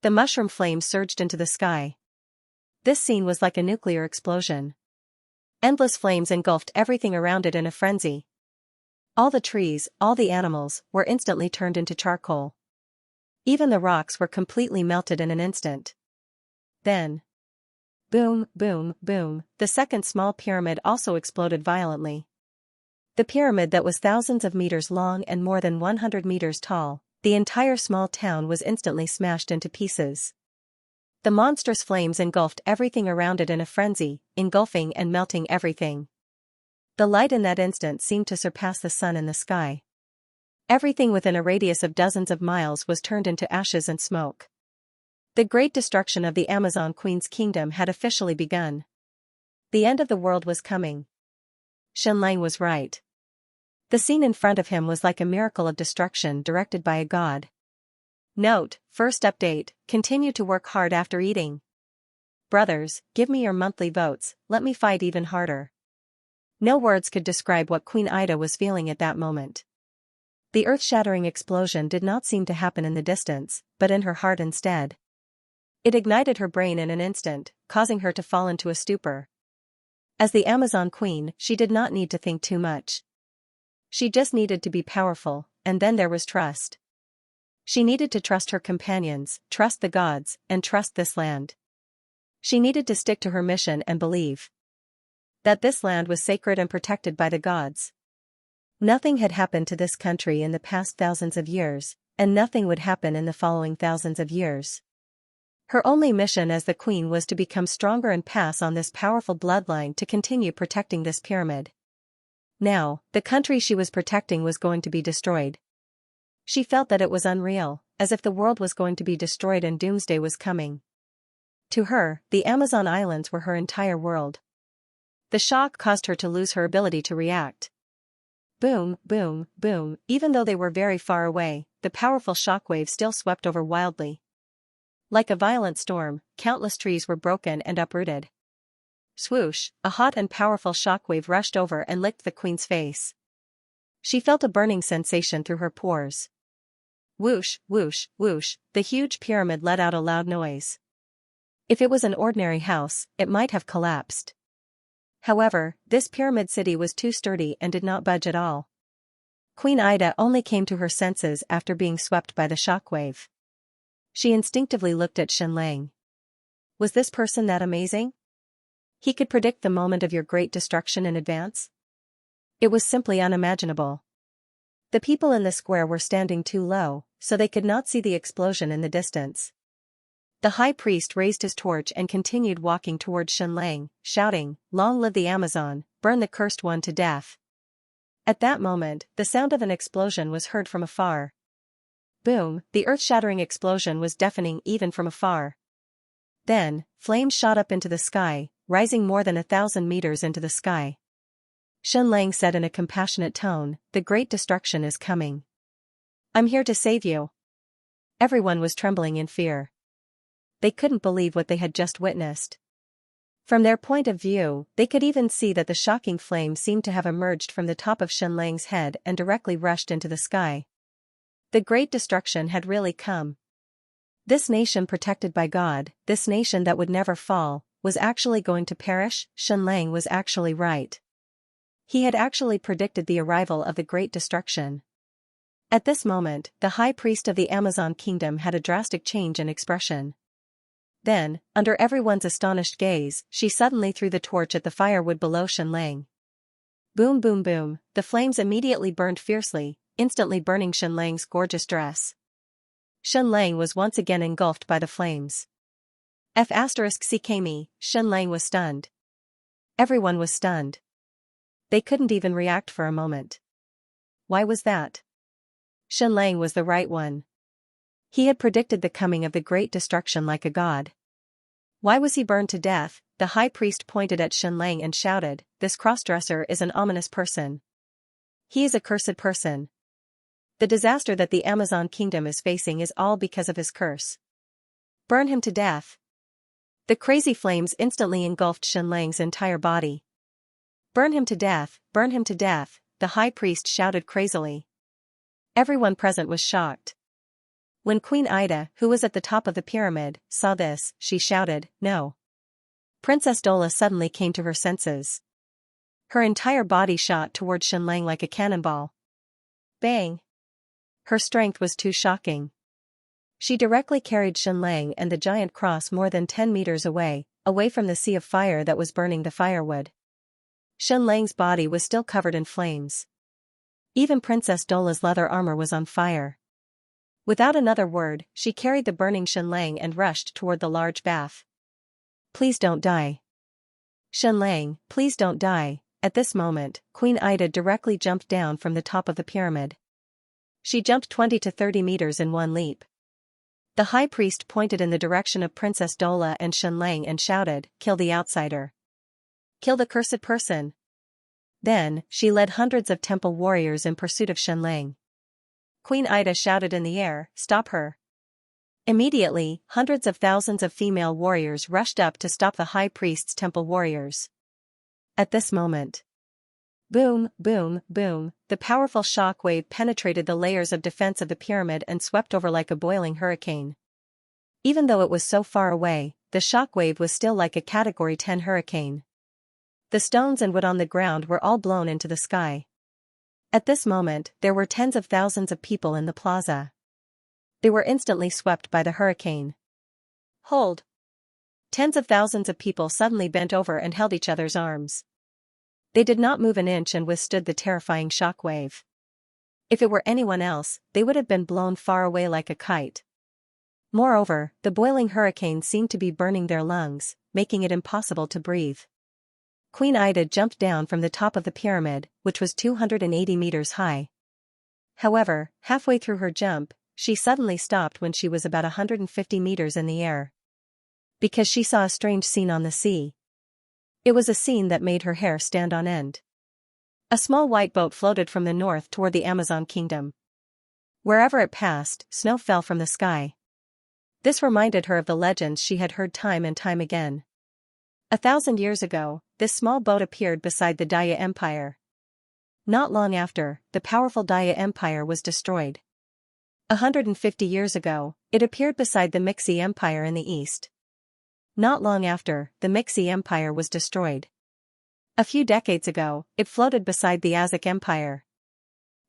The mushroom flame surged into the sky. This scene was like a nuclear explosion. Endless flames engulfed everything around it in a frenzy. All the trees, all the animals, were instantly turned into charcoal. Even the rocks were completely melted in an instant. Then, boom, boom, boom, the second small pyramid also exploded violently. The pyramid that was thousands of meters long and more than 100 meters tall, the entire small town was instantly smashed into pieces. The monstrous flames engulfed everything around it in a frenzy, engulfing and melting everything. The light in that instant seemed to surpass the sun in the sky. Everything within a radius of dozens of miles was turned into ashes and smoke. The great destruction of the Amazon Queen's kingdom had officially begun. The end of the world was coming. Xianxia was right. The scene in front of him was like a miracle of destruction directed by a god. Note, first update, continue to work hard after eating. Brothers, give me your monthly votes, let me fight even harder. No words could describe what Queen Ida was feeling at that moment. The earth-shattering explosion did not seem to happen in the distance, but in her heart instead. It ignited her brain in an instant, causing her to fall into a stupor. As the Amazon queen, she did not need to think too much. She just needed to be powerful, and then there was trust. She needed to trust her companions, trust the gods, and trust this land. She needed to stick to her mission and believe that this land was sacred and protected by the gods. Nothing had happened to this country in the past thousands of years, and nothing would happen in the following thousands of years. Her only mission as the queen was to become stronger and pass on this powerful bloodline to continue protecting this pyramid. Now, the country she was protecting was going to be destroyed. She felt that it was unreal, as if the world was going to be destroyed and doomsday was coming. To her, the Amazon Islands were her entire world. The shock caused her to lose her ability to react. Boom, boom, boom, even though they were very far away, the powerful shockwave still swept over wildly. Like a violent storm, countless trees were broken and uprooted. Swoosh, a hot and powerful shockwave rushed over and licked the queen's face. She felt a burning sensation through her pores. Whoosh, whoosh, whoosh, the huge pyramid let out a loud noise. If it was an ordinary house, it might have collapsed. However, this pyramid city was too sturdy and did not budge at all. Queen Ida only came to her senses after being swept by the shockwave. She instinctively looked at Xianxia. Was this person that amazing? He could predict the moment of your great destruction in advance? It was simply unimaginable. The people in the square were standing too low, so they could not see the explosion in the distance. The high priest raised his torch and continued walking towards Xianxia, shouting, "Long live the Amazon, burn the cursed one to death." At that moment, the sound of an explosion was heard from afar. Boom, the earth-shattering explosion was deafening even from afar. Then, flames shot up into the sky, rising more than 1,000 meters into the sky. Xianxia said in a compassionate tone, "The great destruction is coming. I'm here to save you." Everyone was trembling in fear. They couldn't believe what they had just witnessed. From their point of view, they could even see that the shocking flame seemed to have emerged from the top of Xianxia's head and directly rushed into the sky. The great destruction had really come. This nation protected by God, this nation that would never fall, was actually going to perish. Xianxia was actually right. He had actually predicted the arrival of the great destruction. At this moment, the high priest of the Amazon kingdom had a drastic change in expression. Then, under everyone's astonished gaze, she suddenly threw the torch at the firewood below Xianxia. Boom boom boom, the flames immediately burned fiercely, instantly burning Xianxia's gorgeous dress. Xianxia was once again engulfed by the flames. Xianxia was stunned. Everyone was stunned. They couldn't even react for a moment. Why was that? Xianxia was the right one. He had predicted the coming of the great destruction like a god. Why was he burned to death? The high priest pointed at Xianxia and shouted, "This crossdresser is an ominous person. He is a cursed person. The disaster that the Amazon kingdom is facing is all because of his curse. Burn him to death." The crazy flames instantly engulfed Xianxia's entire body. "Burn him to death, burn him to death," the high priest shouted crazily. Everyone present was shocked. When Queen Ida, who was at the top of the pyramid, saw this, she shouted, "No." Princess Dola suddenly came to her senses. Her entire body shot toward Xianxia like a cannonball. Bang! Her strength was too shocking. She directly carried Xianxia and the giant cross more than 10 meters away from the sea of fire that was burning the firewood. Xianxia's body was still covered in flames. Even Princess Dola's leather armor was on fire. Without another word, she carried the burning Xianxia and rushed toward the large bath. "Please don't die. Xianxia, please don't die." At this moment, Queen Ida directly jumped down from the top of the pyramid. She jumped 20 to 30 meters in one leap. The high priest pointed in the direction of Princess Dola and Xianxia and shouted, "Kill the outsider. Kill the cursed person." Then, she led hundreds of temple warriors in pursuit of Xianxia. Queen Ida shouted in the air, "Stop her." Immediately, hundreds of thousands of female warriors rushed up to stop the high priest's temple warriors. At this moment, Boom, boom, boom, the powerful shock wave penetrated the layers of defense of the pyramid and swept over like a boiling hurricane. Even though it was so far away, the shock wave was still like a Category 10 hurricane. The stones and wood on the ground were all blown into the sky. At this moment, there were tens of thousands of people in the plaza. They were instantly swept by the hurricane. Hold! Tens of thousands of people suddenly bent over and held each other's arms. They did not move an inch and withstood the terrifying shock wave. If it were anyone else, they would have been blown far away like a kite. Moreover, the boiling hurricane seemed to be burning their lungs, making it impossible to breathe. Queen Ida jumped down from the top of the pyramid, which was 280 meters high. However, halfway through her jump, she suddenly stopped when she was about 150 meters in the air. Because she saw a strange scene on the sea. It was a scene that made her hair stand on end. A small white boat floated from the north toward the Amazon kingdom. Wherever it passed, snow fell from the sky. This reminded her of the legends she had heard time and time again. 1,000 years ago, this small boat appeared beside the Daya Empire. Not long after, the powerful Daya Empire was destroyed. 150 years ago, it appeared beside the Mixi Empire in the east. Not long after, the Mixi Empire was destroyed. A few decades ago, it floated beside the Aztec Empire.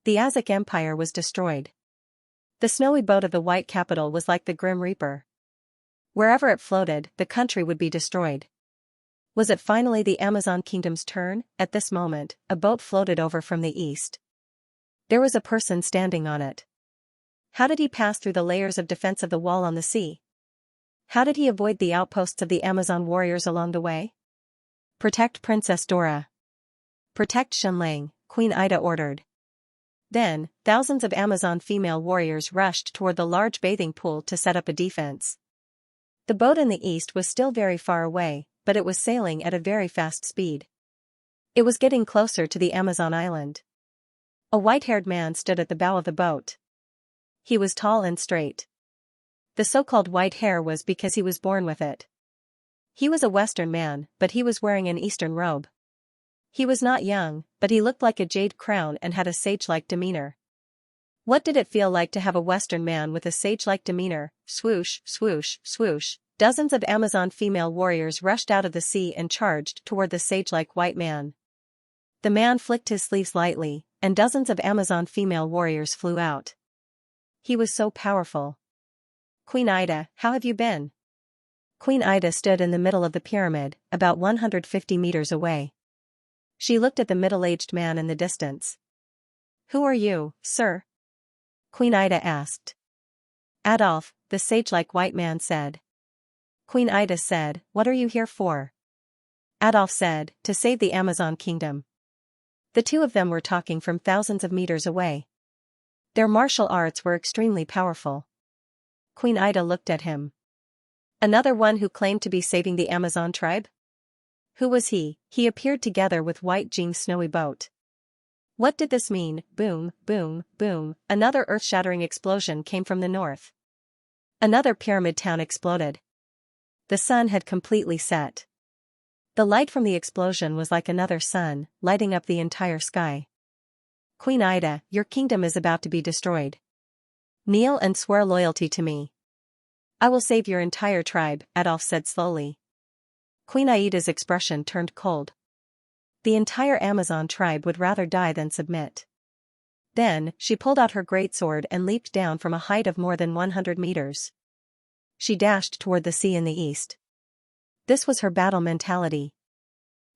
The Aztec Empire was destroyed. The snowy boat of the White Capital was like the Grim Reaper. Wherever it floated, the country would be destroyed. Was it finally the Amazon Kingdom's turn? At this moment, a boat floated over from the east. There was a person standing on it. How did he pass through the layers of defense of the wall on the sea? How did he avoid the outposts of the Amazon warriors along the way? Protect Princess Dora. Protect Shenlang, Queen Ida ordered. Then, thousands of Amazon female warriors rushed toward the large bathing pool to set up a defense. The boat in the east was still very far away, but it was sailing at a very fast speed. It was getting closer to the Amazon island. A white-haired man stood at the bow of the boat. He was tall and straight. The so-called white hair was because he was born with it. He was a Western man, but he was wearing an Eastern robe. He was not young, but he looked like a jade crown and had a sage-like demeanor. What did it feel like to have a Western man with a sage-like demeanor? Swoosh, swoosh, swoosh. Dozens of Amazon female warriors rushed out of the sea and charged toward the sage-like white man. The man flicked his sleeves lightly, and dozens of Amazon female warriors flew out. He was so powerful. Queen Ida, how have you been? Queen Ida stood in the middle of the pyramid, about 150 meters away. She looked at the middle-aged man in the distance. Who are you, sir? Queen Ida asked. Adolf, the sage-like white man said. Queen Ida said, what are you here for? Adolf said, to save the Amazon kingdom. The two of them were talking from thousands of meters away. Their martial arts were extremely powerful. Queen Ida looked at him. Another one who claimed to be saving the Amazon tribe? Who was he? He appeared together with White Jing's snowy boat. What did this mean? Boom, boom, boom. Another earth-shattering explosion came from the north. Another pyramid town exploded. The sun had completely set. The light from the explosion was like another sun, lighting up the entire sky. Queen Ida, your kingdom is about to be destroyed. Kneel and swear loyalty to me. I will save your entire tribe, Adolf said slowly. Queen Aida's expression turned cold. The entire Amazon tribe would rather die than submit. Then, she pulled out her greatsword and leaped down from a height of more than 100 meters. She dashed toward the sea in the east. This was her battle mentality.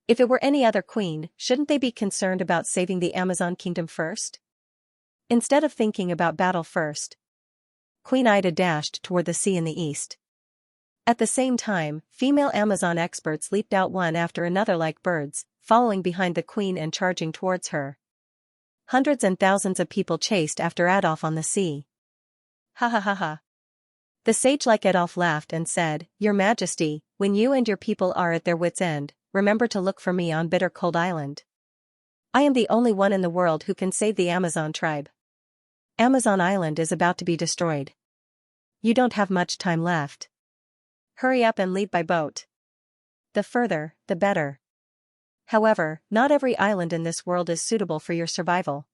If it were any other queen, shouldn't they be concerned about saving the Amazon kingdom first? Instead of thinking about battle first, Queen Ida dashed toward the sea in the east. At the same time, female Amazon experts leaped out one after another like birds, following behind the queen and charging towards her. Hundreds and thousands of people chased after Adolf on the sea. Ha ha ha ha. The sage-like Adolf laughed and said, Your Majesty, when you and your people are at their wits' end, remember to look for me on Bitter Cold Island. I am the only one in the world who can save the Amazon tribe. Amazon Island is about to be destroyed. You don't have much time left. Hurry up and leave by boat. The further, the better. However, not every island in this world is suitable for your survival.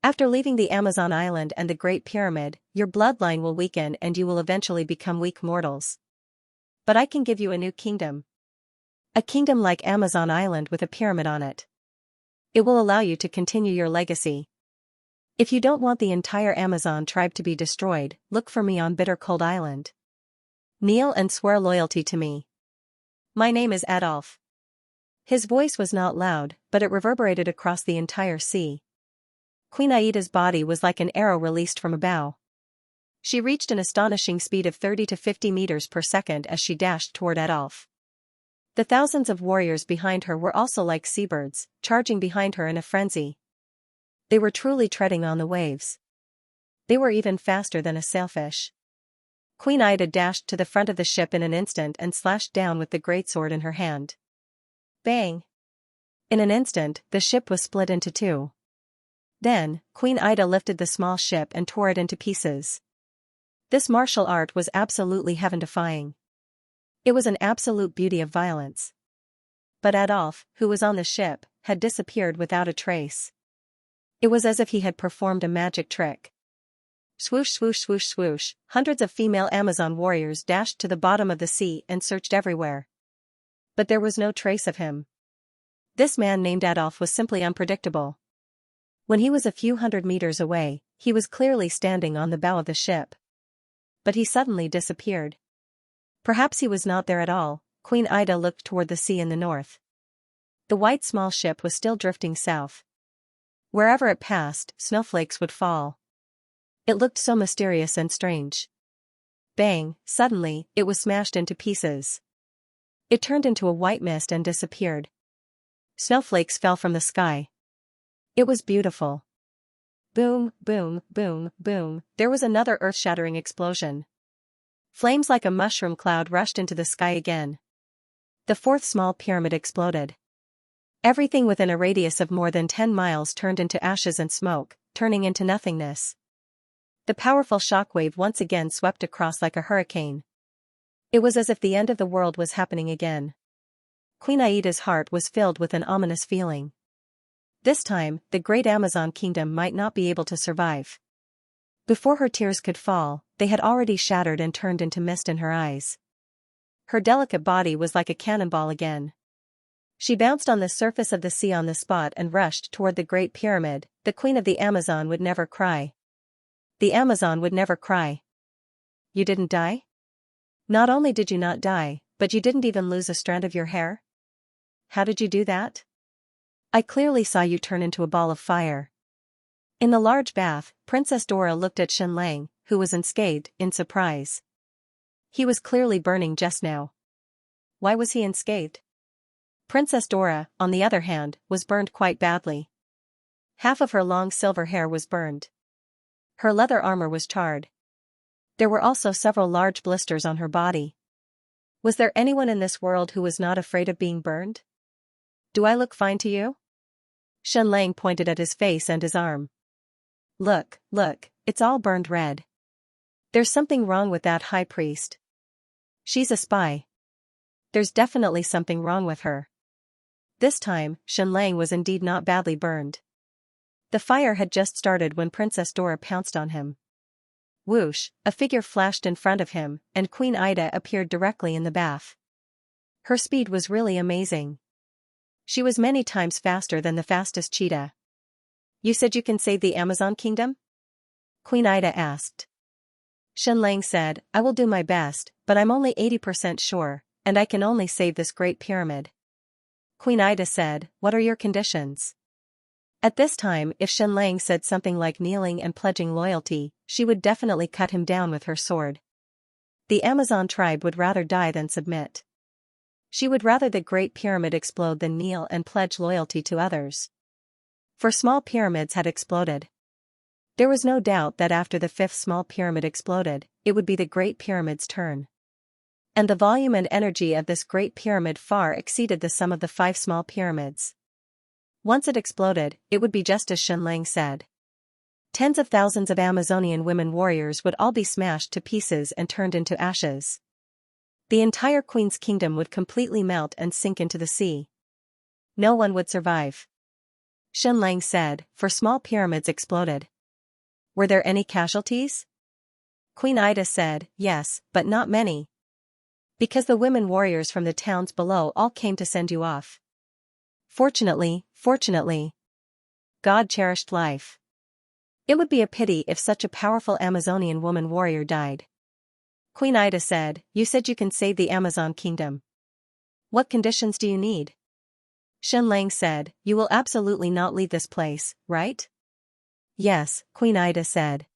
After leaving the Amazon island and the Great Pyramid, your bloodline will weaken and you will eventually become weak mortals. But I can give you a new kingdom. A kingdom like Amazon Island with a pyramid on it. It will allow you to continue your legacy. If you don't want the entire Amazon tribe to be destroyed, look for me on Bitter Cold Island. Kneel and swear loyalty to me. My name is Adolf. His voice was not loud, but it reverberated across the entire sea. Queen Aida's body was like an arrow released from a bow. She reached an astonishing speed of 30 to 50 meters per second as she dashed toward Adolf. The thousands of warriors behind her were also like seabirds, charging behind her in a frenzy. They were truly treading on the waves. They were even faster than a sailfish. Queen Aida dashed to the front of the ship in an instant and slashed down with the greatsword in her hand. Bang! In an instant, the ship was split into two. Then, Queen Aida lifted the small ship and tore it into pieces. This martial art was absolutely heaven-defying. It was an absolute beauty of violence. But Adolf, who was on the ship, had disappeared without a trace. It was as if he had performed a magic trick. Swoosh swoosh swoosh swoosh, hundreds of female Amazon warriors dashed to the bottom of the sea and searched everywhere. But there was no trace of him. This man named Adolf was simply unpredictable. When he was a few hundred meters away, he was clearly standing on the bow of the ship. But he suddenly disappeared. Perhaps he was not there at all. Queen Aida looked toward the sea in the north. The white small ship was still drifting south. Wherever it passed, snowflakes would fall. It looked so mysterious and strange. Bang! Suddenly, it was smashed into pieces. It turned into a white mist and disappeared. Snowflakes fell from the sky. It was beautiful. Boom, boom, boom, boom, there was another earth-shattering explosion. Flames like a mushroom cloud rushed into the sky again. The fourth small pyramid exploded. Everything within a radius of more than 10 miles turned into ashes and smoke, turning into nothingness. The powerful shockwave once again swept across like a hurricane. It was as if the end of the world was happening again. Queen Aida's heart was filled with an ominous feeling. This time, the great Amazon kingdom might not be able to survive. Before her tears could fall, they had already shattered and turned into mist in her eyes. Her delicate body was like a cannonball again. She bounced on the surface of the sea on the spot and rushed toward the Great Pyramid. The Queen of the Amazon would never cry. The Amazon would never cry. You didn't die? Not only did you not die, but you didn't even lose a strand of your hair? How did you do that? I clearly saw you turn into a ball of fire. In the large bath, Princess Dora looked at Xianxia, who was unscathed, in surprise. He was clearly burning just now. Why was he unscathed? Princess Dora, on the other hand, was burned quite badly. Half of her long silver hair was burned. Her leather armor was charred. There were also several large blisters on her body. Was there anyone in this world who was not afraid of being burned? Do I look fine to you? Xianxia pointed at his face and his arm. Look, look, it's all burned red. There's something wrong with that high priest. She's a spy. There's definitely something wrong with her. This time, Xianxia was indeed not badly burned. The fire had just started when Princess Dora pounced on him. Whoosh, a figure flashed in front of him, and Queen Aida appeared directly in the bath. Her speed was really amazing. She was many times faster than the fastest cheetah. You said you can save the Amazon kingdom? Queen Aida asked. Xianxia said, I will do my best, but I'm only 80% sure, and I can only save this Great Pyramid. Queen Aida said, what are your conditions? At this time, if Xianxia said something like kneeling and pledging loyalty, she would definitely cut him down with her sword. The Amazon tribe would rather die than submit. She would rather the Great Pyramid explode than kneel and pledge loyalty to others. For small pyramids had exploded. There was no doubt that after the fifth small pyramid exploded, it would be the Great Pyramid's turn. And the volume and energy of this Great Pyramid far exceeded the sum of the 5 small pyramids. Once it exploded, it would be just as Xianxia said. Tens of thousands of Amazonian women warriors would all be smashed to pieces and turned into ashes. The entire Queen's kingdom would completely melt and sink into the sea. No one would survive. Xianlang said, for small pyramids exploded. Were there any casualties? Queen Ida said, yes, but not many. Because the women warriors from the towns below all came to send you off. Fortunately. God cherished life. It would be a pity if such a powerful Amazonian woman warrior died. Queen Ida said, you said you can save the Amazon kingdom. What conditions do you need? Xianlang said, you will absolutely not leave this place, right? Yes, Queen Ida said.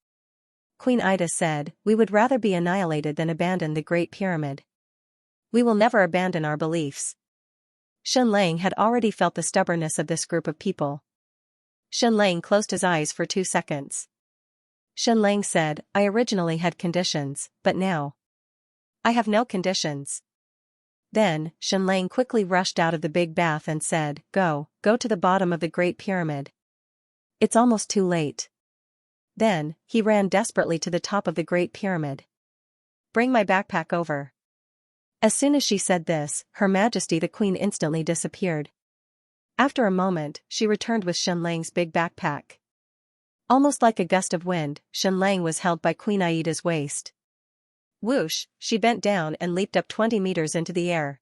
Queen Ida said, we would rather be annihilated than abandon the Great Pyramid. We will never abandon our beliefs. Xianlang had already felt the stubbornness of this group of people. Xianlang closed his eyes for 2 seconds. Xianlang said, I originally had conditions, but now I have no conditions. Then, Xianlang quickly rushed out of the big bath and said, go to the bottom of the Great Pyramid. It's almost too late. Then, he ran desperately to the top of the Great Pyramid. Bring my backpack over. As soon as she said this, Her Majesty the Queen instantly disappeared. After a moment, she returned with Xianlang's big backpack. Almost like a gust of wind, Xianlang was held by Queen Aida's waist. Whoosh, she bent down and leaped up 20 meters into the air.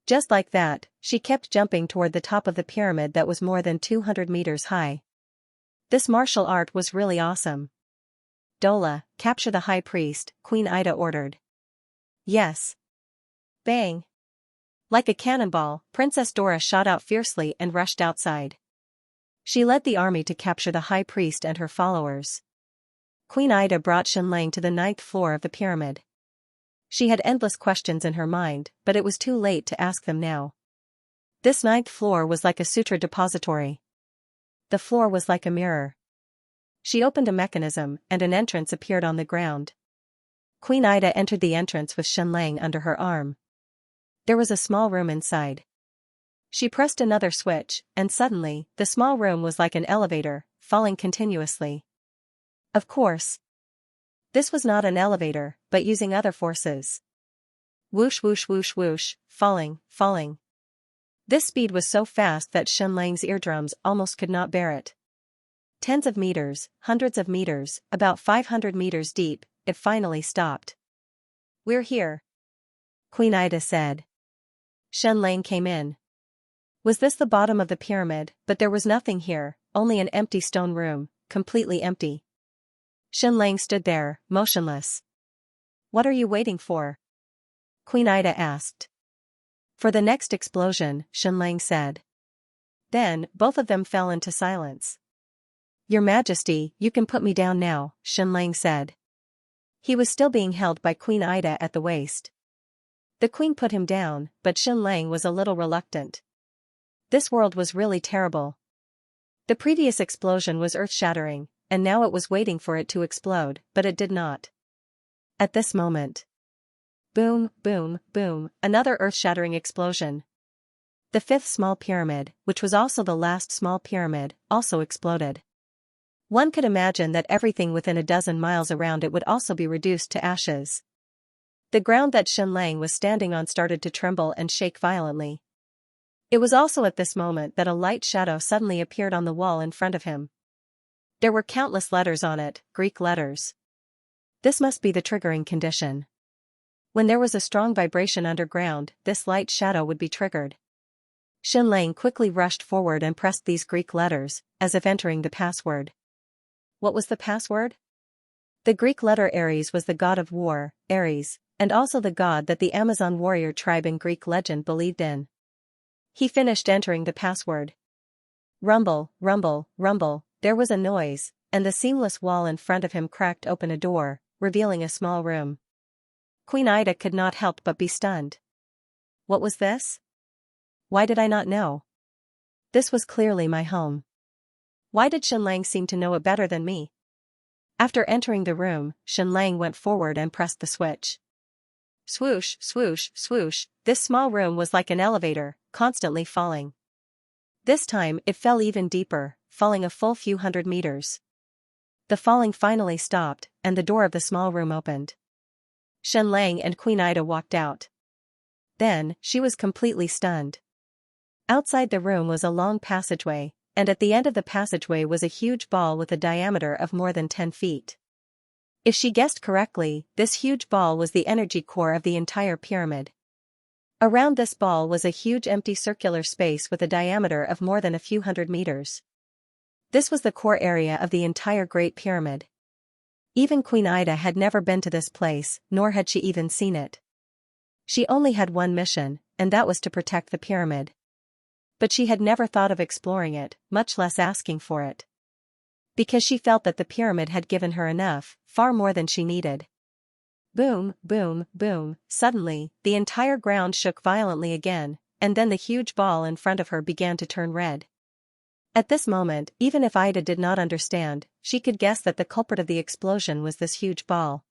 Just like that, she kept jumping toward the top of the pyramid that was more than 200 meters high. This martial art was really awesome. Dola, capture the high priest, Queen Ida ordered. Yes. Bang. Like a cannonball, Princess Dora shot out fiercely and rushed outside. She led the army to capture the high priest and her followers. Queen Ida brought Xianlang to the 9th floor of the pyramid. She had endless questions in her mind, but it was too late to ask them now. This 9th floor was like a sutra depository. The floor was like a mirror. She opened a mechanism, and an entrance appeared on the ground. Queen Ida entered the entrance with Xianlang under her arm. There was a small room inside. She pressed another switch, and suddenly, the small room was like an elevator, falling continuously. Of course. This was not an elevator, but using other forces. Whoosh whoosh whoosh whoosh, falling. This speed was so fast that Xianlang's eardrums almost could not bear it. Tens of meters, hundreds of meters, about 500 meters deep, it finally stopped. We're here. Queen Ida said. Xianlang came in. Was this the bottom of the pyramid? But there was nothing here, only an empty stone room, completely empty. Xianlang stood there, motionless. What are you waiting for? Queen Ida asked. For the next explosion, Xianlang said. Then, both of them fell into silence. Your Majesty, you can put me down now, Xianlang said. He was still being held by Queen Ida at the waist. The queen put him down, but Xianlang was a little reluctant. This world was really terrible. The previous explosion was earth-shattering, and now it was waiting for it to explode, but it did not. At this moment. Boom, boom, boom, another earth-shattering explosion. The 5th small pyramid, which was also the last small pyramid, also exploded. One could imagine that everything within a dozen miles around it would also be reduced to ashes. The ground that Xianlang was standing on started to tremble and shake violently. It was also at this moment that a light shadow suddenly appeared on the wall in front of him. There were countless letters on it, Greek letters. This must be the triggering condition. When there was a strong vibration underground, this light shadow would be triggered. Xianlang quickly rushed forward and pressed these Greek letters, as if entering the password. What was the password? The Greek letter Ares was the god of war, Ares, and also the god that the Amazon warrior tribe in Greek legend believed in. He finished entering the password. Rumble, rumble, rumble, there was a noise, and the seamless wall in front of him cracked open a door, revealing a small room. Queen Ida could not help but be stunned. What was this? Why did I not know? This was clearly my home. Why did Xianlang seem to know it better than me? After entering the room, Xianlang went forward and pressed the switch. Swoosh, swoosh, swoosh, this small room was like an elevator, constantly falling. This time it fell even deeper, falling a full few hundred meters. The falling finally stopped, and the door of the small room opened. Xianlang and Queen Ida walked out. Then, she was completely stunned. Outside the room was a long passageway, and at the end of the passageway was a huge ball with a diameter of more than 10 feet. If she guessed correctly, this huge ball was the energy core of the entire pyramid. Around this ball was a huge empty circular space with a diameter of more than a few hundred meters. This was the core area of the entire Great Pyramid. Even Queen Ida had never been to this place, nor had she even seen it. She only had one mission, and that was to protect the pyramid. But she had never thought of exploring it, much less asking for it. Because she felt that the pyramid had given her enough, far more than she needed. Boom, boom, boom, suddenly, the entire ground shook violently again, and then the huge ball in front of her began to turn red. At this moment, even if Ida did not understand, she could guess that the culprit of the explosion was this huge ball.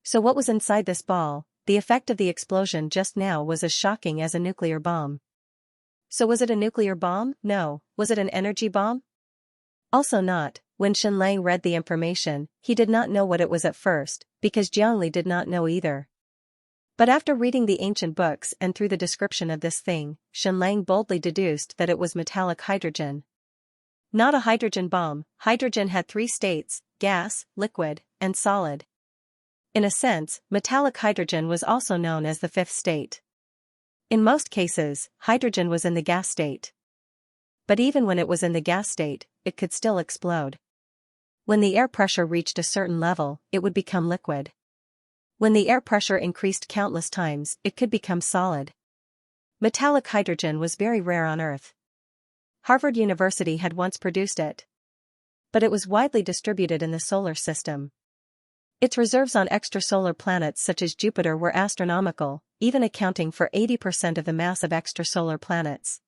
So what was inside this ball? The effect of the explosion just now was as shocking as a nuclear bomb. So was it a nuclear bomb? No. Was it an energy bomb? Also not. When Xianxia read the information, he did not know what it was at first, because Jiangli did not know either. But after reading the ancient books and through the description of this thing, Xianxia boldly deduced that it was metallic hydrogen. Not a hydrogen bomb. Hydrogen had 3 states: gas, liquid, and solid. In a sense, metallic hydrogen was also known as the 5th state. In most cases, hydrogen was in the gas state. But even when it was in the gas state, it could still explode. When the air pressure reached a certain level, it would become liquid. When the air pressure increased countless times, it could become solid. Metallic hydrogen was very rare on Earth. Harvard University had once produced it. But it was widely distributed in the solar system. Its reserves on extrasolar planets such as Jupiter were astronomical, even accounting for 80% of the mass of extrasolar planets.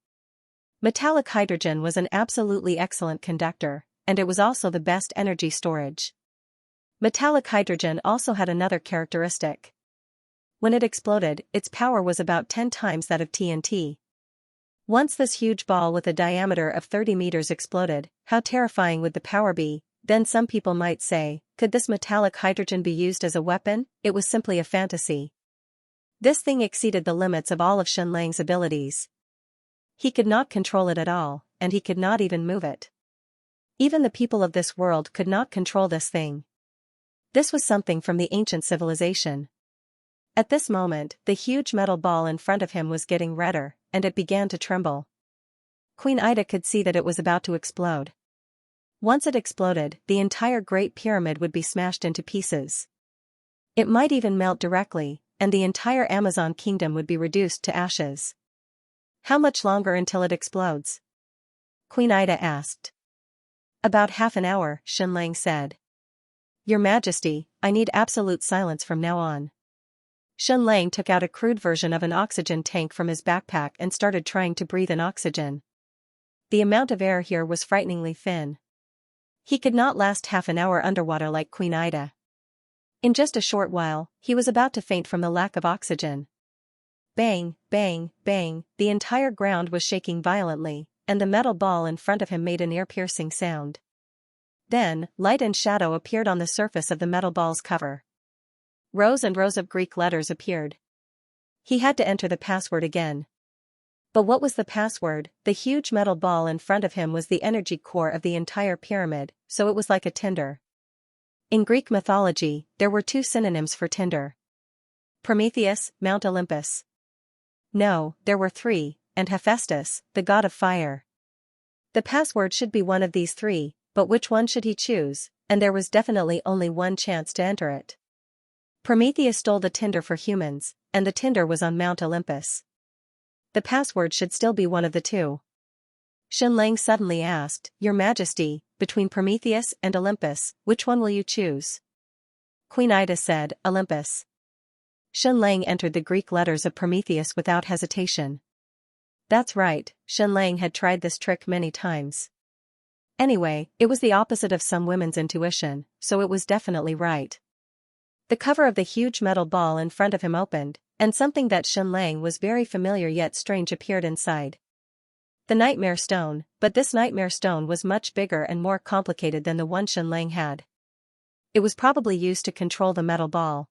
Metallic hydrogen was an absolutely excellent conductor, and it was also the best energy storage. Metallic hydrogen also had another characteristic. When it exploded, its power was about 10 times that of TNT. Once this huge ball with a diameter of 30 meters exploded, how terrifying would the power be? Then some people might say, could this metallic hydrogen be used as a weapon? It was simply a fantasy. This thing exceeded the limits of all of Xianxia's abilities. He could not control it at all, and he could not even move it. Even the people of this world could not control this thing. This was something from the ancient civilization. At this moment, the huge metal ball in front of him was getting redder, and it began to tremble. Queen Ida could see that it was about to explode. Once it exploded, the entire Great Pyramid would be smashed into pieces. It might even melt directly, and the entire Amazon kingdom would be reduced to ashes. How much longer until it explodes? Queen Ida asked. About half an hour, Xianxia said. Your Majesty, I need absolute silence from now on. Xianxia took out a crude version of an oxygen tank from his backpack and started trying to breathe in oxygen. The amount of air here was frighteningly thin. He could not last half an hour underwater like Queen Ida. In just a short while, he was about to faint from the lack of oxygen. Bang, bang, bang, the entire ground was shaking violently, and the metal ball in front of him made an ear-piercing sound. Then, light and shadow appeared on the surface of the metal ball's cover. Rows and rows of Greek letters appeared. He had to enter the password again. But what was the password? The huge metal ball in front of him was the energy core of the entire pyramid, so it was like a tinder. In Greek mythology, there were 2 synonyms for tinder. Prometheus, Mount Olympus. No, there were 3, and Hephaestus, the god of fire. The password should be one of these 3, but which one should he choose? And there was definitely only one chance to enter it. Prometheus stole the tinder for humans, and the tinder was on Mount Olympus. The password should still be one of the 2. Xianxia suddenly asked, Your Majesty, between Prometheus and Olympus, which one will you choose? Queen Ida said, Olympus. Xianxia entered the Greek letters of Prometheus without hesitation. That's right, Xianxia had tried this trick many times. Anyway, it was the opposite of some women's intuition, so it was definitely right. The cover of the huge metal ball in front of him opened, and something that Xianxia was very familiar yet strange appeared inside. The nightmare stone, but this nightmare stone was much bigger and more complicated than the one Xianxia had. It was probably used to control the metal ball.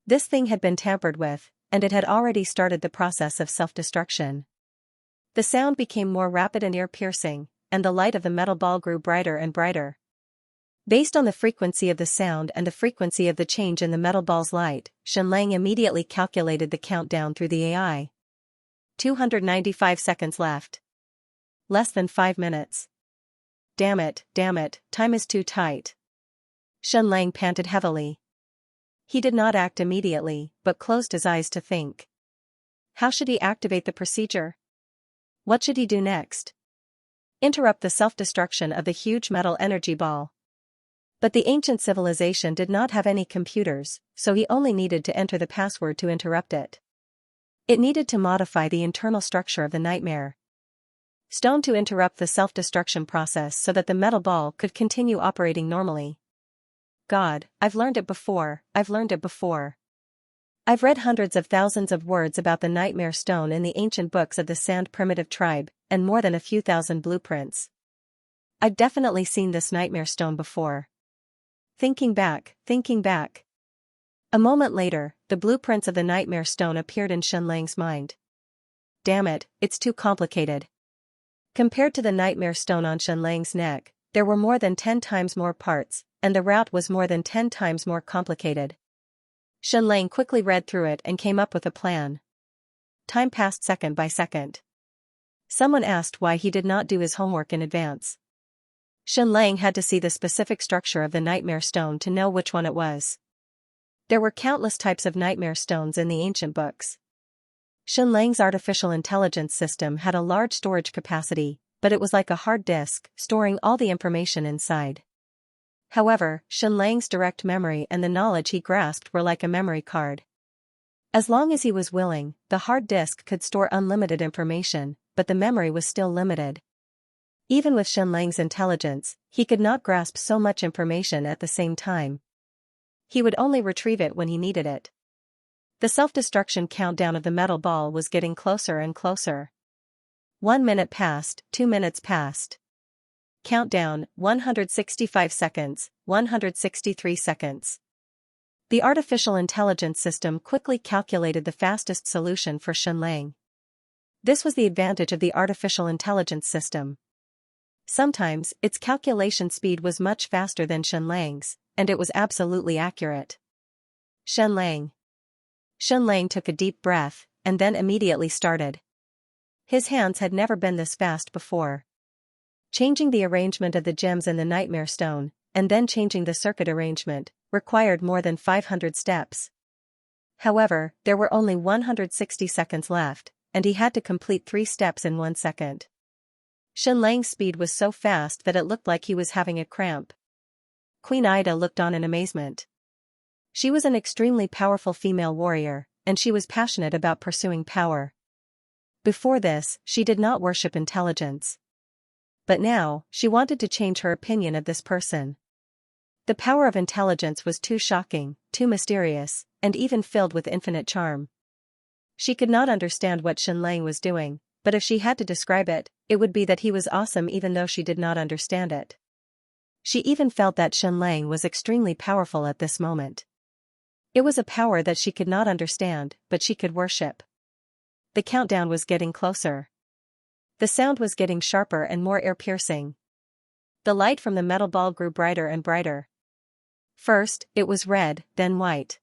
This thing had been tampered with, and it had already started the process of self-destruction. The sound became more rapid and ear-piercing, and the light of the metal ball grew brighter and brighter. Based on the frequency of the sound and the frequency of the change in the metal ball's light, Xianxia immediately calculated the countdown through the AI. 295 seconds left. Less than 5 minutes. Damn it, time is too tight. Xianxia panted heavily. He did not act immediately, but closed his eyes to think. How should he activate the procedure? What should he do next? Interrupt the self-destruction of the huge metal energy ball. But the ancient civilization did not have any computers, so he only needed to enter the password to interrupt it. It needed to modify the internal structure of the nightmare stone to interrupt the self-destruction process so that the metal ball could continue operating normally. God, I've learned it before. I've read hundreds of thousands of words about the nightmare stone in the ancient books of the Sand primitive tribe, and more than a few thousand blueprints. I've definitely seen this nightmare stone before. Thinking back. A moment later, the blueprints of the nightmare stone appeared in Xianxia's mind. Damn it, it's too complicated. Compared to the nightmare stone on Xianxia's neck, there were more than 10 times more parts, and the route was more than 10 times more complicated. Xianxia quickly read through it and came up with a plan. Time passed second by second. Someone asked why he did not do his homework in advance. Xianxia had to see the specific structure of the nightmare stone to know which one it was. There were countless types of nightmare stones in the ancient books. Xianxia's artificial intelligence system had a large storage capacity, but it was like a hard disk, storing all the information inside. However, Xianxia's direct memory and the knowledge he grasped were like a memory card. As long as he was willing, the hard disk could store unlimited information, but the memory was still limited. Even with Xianxia's intelligence, he could not grasp so much information at the same time. He would only retrieve it when he needed it. The self-destruction countdown of the metal ball was getting closer and closer. 1 minute passed, 2 minutes passed. Countdown, 165 seconds, 163 seconds. The artificial intelligence system quickly calculated the fastest solution for Xianxia. This was the advantage of the artificial intelligence system. Sometimes, its calculation speed was much faster than Xianxia's, and it was absolutely accurate. Xianxia took a deep breath, and then immediately started. His hands had never been this fast before. Changing the arrangement of the gems in the nightmare stone, and then changing the circuit arrangement, required more than 500 steps. However, there were only 160 seconds left, and he had to complete 3 steps in 1 second. Xianxia's speed was so fast that it looked like he was having a cramp. Queen Ida looked on in amazement. She was an extremely powerful female warrior, and she was passionate about pursuing power. Before this, she did not worship intelligence. But now, she wanted to change her opinion of this person. The power of intelligence was too shocking, too mysterious, and even filled with infinite charm. She could not understand what Xianxia was doing, but if she had to describe it, it would be that he was awesome even though she did not understand it. She even felt that Xianxia was extremely powerful at this moment. It was a power that she could not understand, but she could worship. The countdown was getting closer. The sound was getting sharper and more ear-piercing. The light from the metal ball grew brighter and brighter. First, it was red, then white.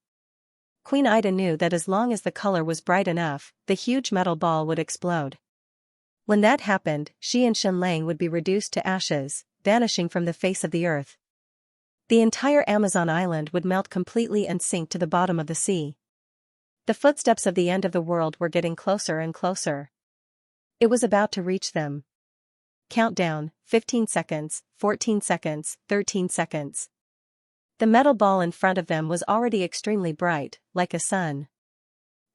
Queen Ida knew that as long as the color was bright enough, the huge metal ball would explode. When that happened, she and Xianxia would be reduced to ashes, vanishing from the face of the earth. The entire Amazon island would melt completely and sink to the bottom of the sea. The footsteps of the end of the world were getting closer and closer. It was about to reach them. Countdown, 15 seconds, 14 seconds, 13 seconds. The metal ball in front of them was already extremely bright, like a sun.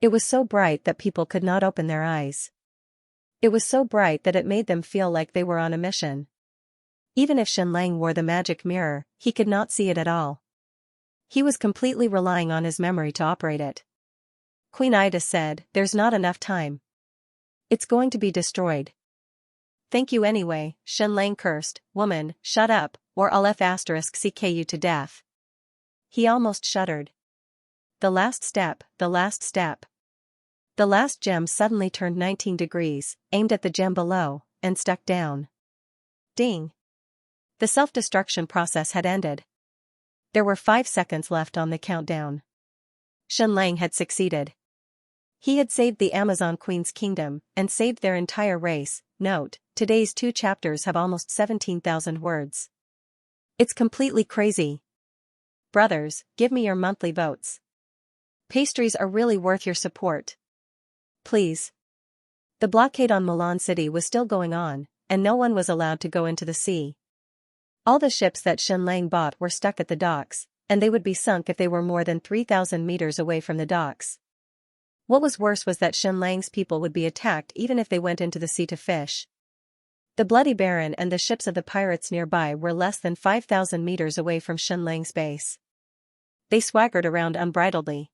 It was so bright that people could not open their eyes. It was so bright that it made them feel like they were on a mission. Even if Xianxia wore the magic mirror, he could not see it at all. He was completely relying on his memory to operate it. Queen Ida said, "There's not enough time. It's going to be destroyed." "Thank you anyway," Xianxia cursed. "Woman, shut up, or I'll *CK you to death." He almost shuddered. The last step, the last step. The last gem suddenly turned 19 degrees, aimed at the gem below, and stuck down. Ding! The self-destruction process had ended. There were 5 seconds left on the countdown. Xianxia had succeeded. He had saved the Amazon Queen's kingdom, and saved their entire race. Note, today's 2 chapters have almost 17,000 words. It's completely crazy. Brothers, give me your monthly votes. Pastries are really worth your support. Please. The blockade on Milan City was still going on, and no one was allowed to go into the sea. All the ships that Xianxia bought were stuck at the docks, and they would be sunk if they were more than 3,000 meters away from the docks. What was worse was that Xianxia's people would be attacked even if they went into the sea to fish. The Bloody Baron and the ships of the pirates nearby were less than 5,000 meters away from Xianxia's base. They swaggered around unbridledly.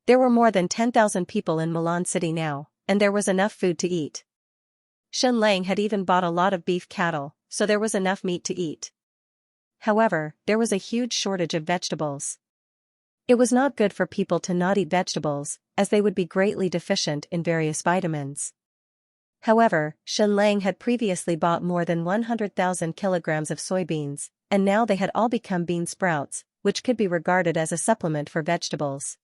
There were more than 10,000 people in Milan City now, and there was enough food to eat. Xianxia had even bought a lot of beef cattle, so there was enough meat to eat. However, there was a huge shortage of vegetables. It was not good for people to not eat vegetables, as they would be greatly deficient in various vitamins. However, Xianxia had previously bought more than 100,000 kilograms of soybeans, and now they had all become bean sprouts, which could be regarded as a supplement for vegetables.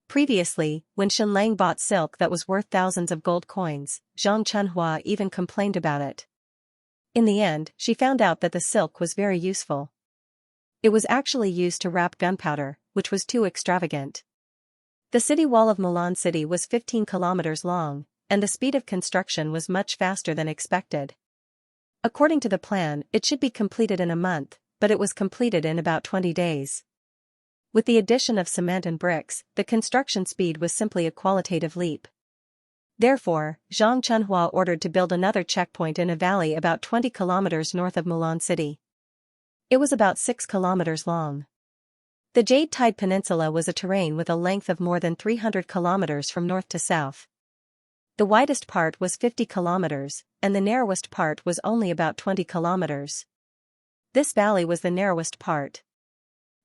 Previously, when Xianxia bought silk that was worth thousands of gold coins, Xianxia even complained about it. In the end, she found out that the silk was very useful. It was actually used to wrap gunpowder, which was too extravagant. The city wall of Milan City was 15 kilometers long, and the speed of construction was much faster than expected. According to the plan, it should be completed in a month, but it was completed in about 20 days. With the addition of cement and bricks, the construction speed was simply a qualitative leap. Therefore, Xianxia ordered to build another checkpoint in a valley about 20 kilometers north of Milan City. It was about 6 kilometers long. The Jade Tide Peninsula was a terrain with a length of more than 300 kilometers from north to south. The widest part was 50 kilometers, and the narrowest part was only about 20 kilometers. This valley was the narrowest part.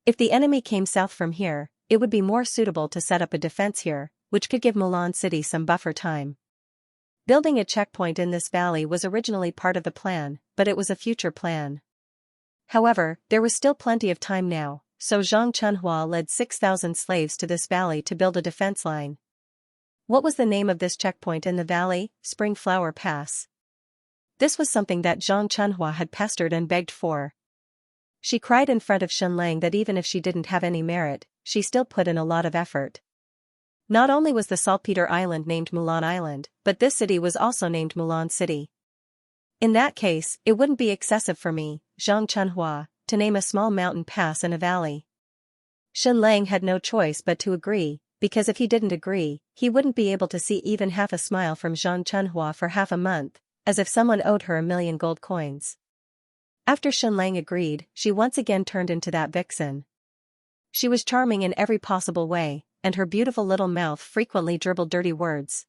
If the enemy came south from here, it would be more suitable to set up a defense here, which could give Milan City some buffer time. Building a checkpoint in this valley was originally part of the plan, but it was a future plan. However, there was still plenty of time now, so Xianxia led 6,000 slaves to this valley to build a defense line. What was the name of this checkpoint in the valley? Spring Flower Pass. This was something that Xianxia had pestered and begged for. She cried in front of Xianxia that even if she didn't have any merit, she still put in a lot of effort. Not only was the saltpeter island named Milan Island, but this city was also named Milan City. In that case, it wouldn't be excessive for me, Xianxia, to name a small mountain pass in a valley. Xianxia had no choice but to agree, because if he didn't agree, he wouldn't be able to see even half a smile from Xianxia for half a month, as if someone owed her 1,000,000 gold coins. After Xianxia agreed, she once again turned into that vixen. She was charming in every possible way, and her beautiful little mouth frequently dribbled dirty words.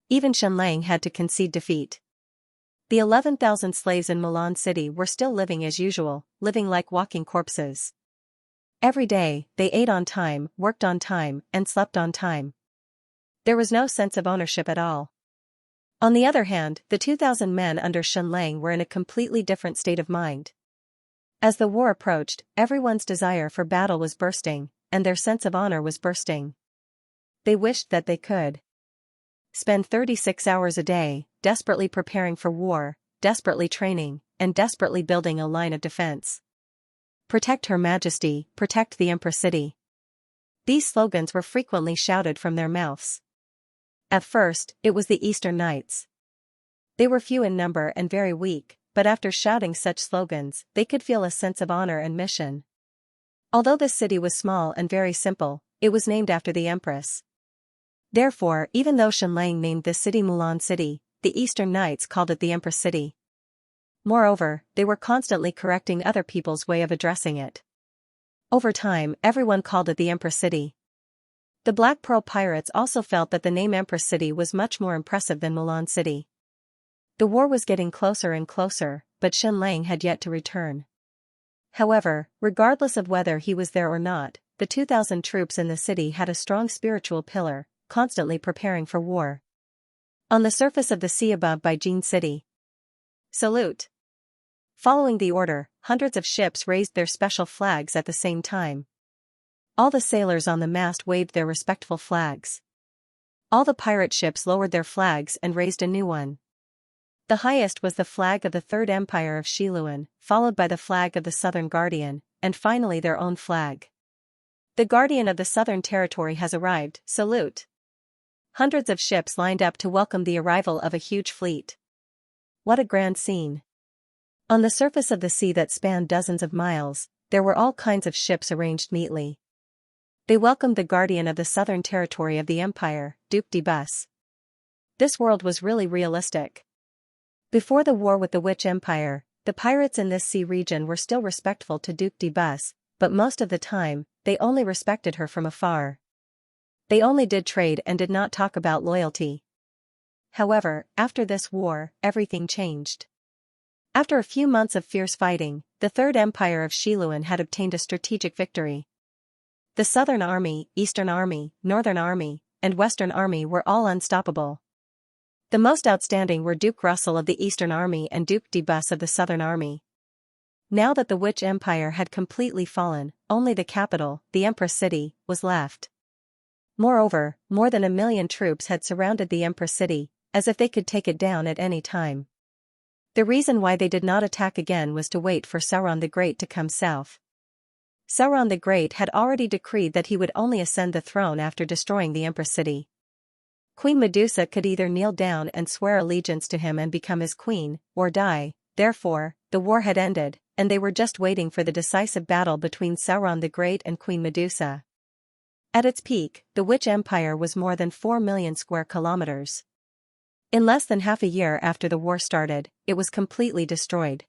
Even Xianxia had to concede defeat. The 11,000 slaves in Milan City were still living as usual, living like walking corpses. Every day, they ate on time, worked on time, and slept on time. There was no sense of ownership at all. On the other hand, the 2,000 men under Xianxia were in a completely different state of mind. As the war approached, everyone's desire for battle was bursting, and their sense of honor was bursting. They wished that they could spend 36 hours a day, desperately preparing for war, desperately training, and desperately building a line of defense. Protect Her Majesty, protect the Empress City. These slogans were frequently shouted from their mouths. At first, it was the Eastern Knights. They were few in number and very weak, but after shouting such slogans, they could feel a sense of honor and mission. Although this city was small and very simple, it was named after the Empress. Therefore, even though Xianxia named this city Milan City, the Eastern Knights called it the Empress City. Moreover, they were constantly correcting other people's way of addressing it. Over time, everyone called it the Empress City. The Black Pearl Pirates also felt that the name Empress City was much more impressive than Milan City. The war was getting closer and closer, but Xianxia had yet to return. However, regardless of whether he was there or not, the 2,000 troops in the city had a strong spiritual pillar, constantly preparing for war. On the surface of the sea above Beijing City. Salute. Following the order, hundreds of ships raised their special flags at the same time. All the sailors on the mast waved their respectful flags. All the pirate ships lowered their flags and raised a new one. The highest was the flag of the Third Empire of Xiluan, followed by the flag of the Southern Guardian, and finally their own flag. The Guardian of the Southern Territory has arrived, salute. Hundreds of ships lined up to welcome the arrival of a huge fleet. What a grand scene. On the surface of the sea that spanned dozens of miles, there were all kinds of ships arranged neatly. They welcomed the Guardian of the Southern Territory of the Empire, Duc de Bus. This world was really realistic. Before the war with the Witch Empire, the pirates in this sea region were still respectful to Duc de Bus, but most of the time, they only respected her from afar. They only did trade and did not talk about loyalty. However, after this war, everything changed. After a few months of fierce fighting, the Third Empire of Xiluan had obtained a strategic victory. The Southern Army, Eastern Army, Northern Army, and Western Army were all unstoppable. The most outstanding were Duke Russell of the Eastern Army and Duc de Bus of the Southern Army. Now that the Witch Empire had completely fallen, only the capital, the Empress City, was left. Moreover, more than 1 million troops had surrounded the Empress City, as if they could take it down at any time. The reason why they did not attack again was to wait for Sauron the Great to come south. Sauron the Great had already decreed that he would only ascend the throne after destroying the Empress City. Queen Medusa could either kneel down and swear allegiance to him and become his queen, or die. Therefore, the war had ended, and they were just waiting for the decisive battle between Sauron the Great and Queen Medusa. At its peak, the Witch Empire was more than 4 million square kilometers. In less than half a year after the war started, it was completely destroyed.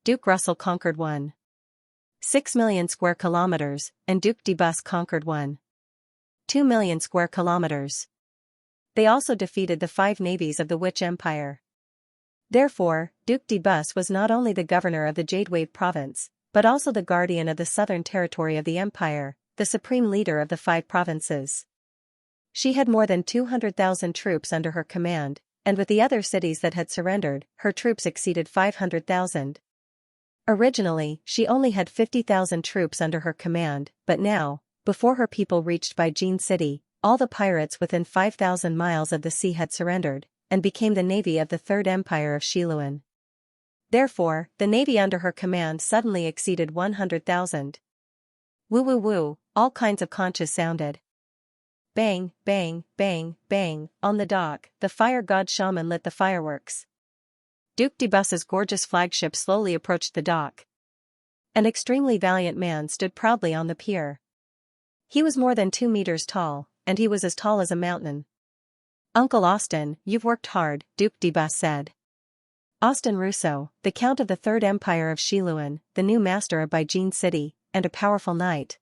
Duke Russell conquered 1.6 million square kilometers, and Duc de Bus conquered 1.2 million square kilometers. They also defeated the 5 navies of the Witch Empire. Therefore, Duc de Bus was not only the governor of the Jadewave province, but also the guardian of the southern territory of the empire, the supreme leader of the 5 provinces. She had more than 200,000 troops under her command, and with the other cities that had surrendered, her troops exceeded 500,000. Originally, she only had 50,000 troops under her command, but now, before her people reached Beijing City, all the pirates within 5,000 miles of the sea had surrendered, and became the navy of the Third Empire of Xiluan. Therefore, the navy under her command suddenly exceeded 100,000. Woo woo woo, all kinds of conches sounded. Bang, bang, bang, bang, on the dock, the fire god shaman lit the fireworks. Duc de Bus's gorgeous flagship slowly approached the dock. An extremely valiant man stood proudly on the pier. He was more than 2 meters tall, and he was as tall as a mountain. "Uncle Austin, you've worked hard," Duc de Bus said. Austin Rousseau, the Count of the Third Empire of Xiluan, the new master of Beijing City, and a powerful knight.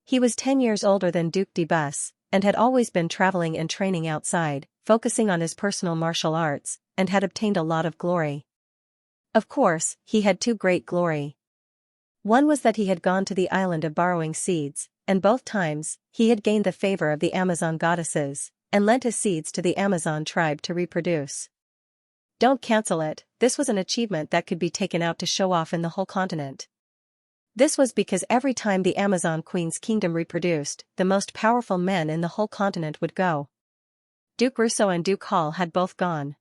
He was 10 years older than Duc de Bus, and had always been traveling and training outside, focusing on his personal martial arts, and had obtained a lot of glory. Of course, he had 2 great glory. One was that he had gone to the island of borrowing seeds, and both times, he had gained the favor of the Amazon goddesses, and lent his seeds to the Amazon tribe to reproduce. Don't cancel it, this was an achievement that could be taken out to show off in the whole continent. This was because every time the Amazon Queen's kingdom reproduced, the most powerful men in the whole continent would go. Duke Rousseau and Duke Hall had both gone.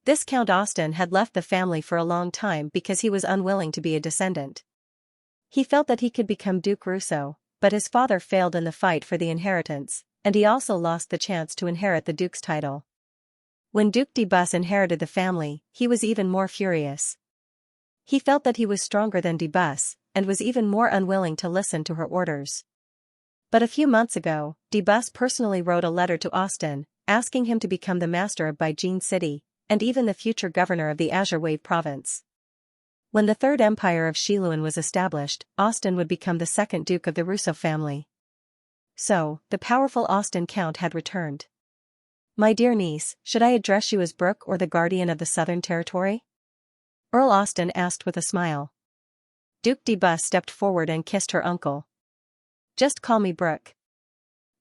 This Count Austin had left the family for a long time because he was unwilling to be a descendant. He felt that he could become Duke Rousseau, but his father failed in the fight for the inheritance, and he also lost the chance to inherit the Duke's title. When Duc de Bus inherited the family, he was even more furious. He felt that he was stronger than de Bus, and was even more unwilling to listen to her orders. But a few months ago, de Bus personally wrote a letter to Austin, asking him to become the master of Beijing City, and even the future governor of the Azure Wave province. When the Third Empire of Xiluan was established, Austin would become the second Duke of the Rousseau family. So, the powerful Austin Count had returned. "My dear niece, should I address you as Brooke or the guardian of the Southern Territory?" Earl Austin asked with a smile. Duc de Bus stepped forward and kissed her uncle. "Just call me Brooke."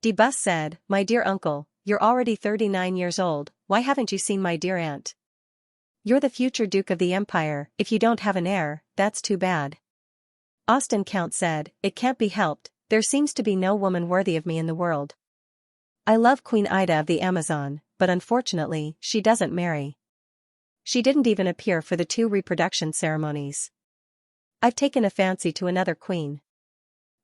Debus said, "My dear uncle, you're already 39 years old, why haven't you seen my dear aunt? You're the future Duke of the Empire, if you don't have an heir, that's too bad." Austin Count said, "It can't be helped, there seems to be no woman worthy of me in the world. I love Queen Ida of the Amazon, but unfortunately, she doesn't marry. She didn't even appear for the 2 reproduction ceremonies. I've taken a fancy to another queen."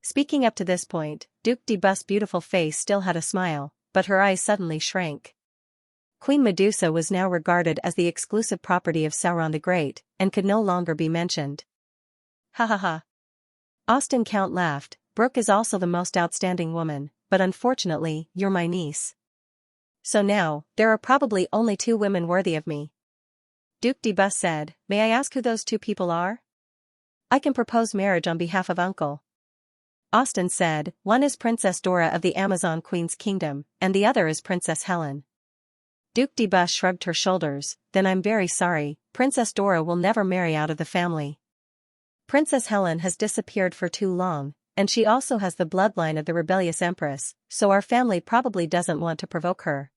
Speaking up to this point, Duke Debus' beautiful face still had a smile, but her eyes suddenly shrank. Queen Medusa was now regarded as the exclusive property of Sauron the Great, and could no longer be mentioned. Ha ha ha. Austin Count laughed, "Brooke is also the most outstanding woman, but unfortunately, you're my niece. So now, there are probably only 2 women worthy of me." Duke Debus said, "May I ask who those 2 people are? I can propose marriage on behalf of uncle." Austin said, "One is Princess Dora of the Amazon Queen's Kingdom, and the other is Princess Helen." Duke Debus shrugged her shoulders, "Then I'm very sorry, Princess Dora will never marry out of the family. Princess Helen has disappeared for too long, and she also has the bloodline of the rebellious empress, so our family probably doesn't want to provoke her."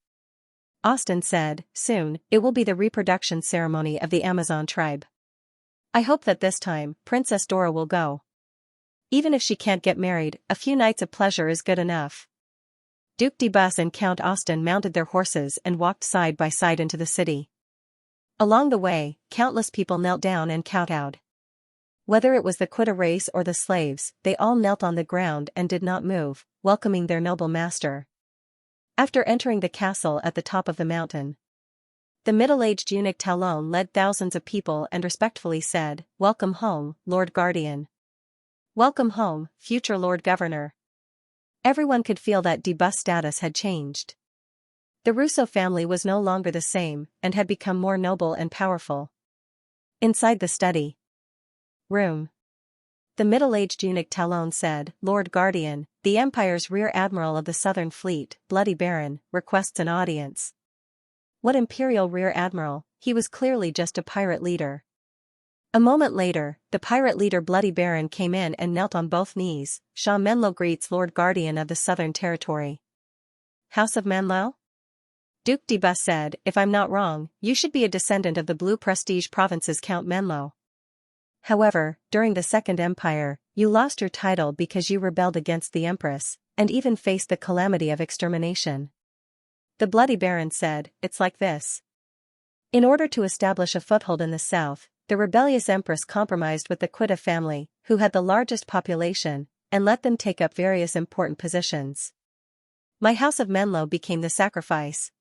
Austin said, "Soon, it will be the reproduction ceremony of the Amazon tribe. I hope that this time, Princess Dora will go. Even if she can't get married, a few nights of pleasure is good enough." Duke Debus and Count Austin mounted their horses and walked side by side into the city. Along the way, countless people knelt down and kowtowed. Whether it was the quota race or the slaves, they all knelt on the ground and did not move, welcoming their noble master. After entering the castle at the top of the mountain, the middle-aged eunuch Talon led thousands of people and respectfully said, "Welcome home, Lord Guardian. Welcome home, future Lord Governor." Everyone could feel that Debus' status had changed. The Russo family was no longer the same, and had become more noble and powerful. Inside the study room, the middle-aged eunuch Talon said, "Lord Guardian, the Empire's Rear Admiral of the Southern Fleet, Bloody Baron, requests an audience." What Imperial Rear Admiral? He was clearly just a pirate leader. A moment later, the pirate leader Bloody Baron came in and knelt on both knees. "Shah Menlo greets Lord Guardian of the Southern Territory." "House of Menlo?" Duke Debus said, "If I'm not wrong, you should be a descendant of the Blue Prestige Province's Count Menlo. However, during the Second Empire, you lost your title because you rebelled against the Empress, and even faced the calamity of extermination." The Bloody Baron said, "It's like this. In order to establish a foothold in the south, the rebellious empress compromised with the Quita family, who had the largest population, and let them take up various important positions. My House of Menlo became the sacrifice.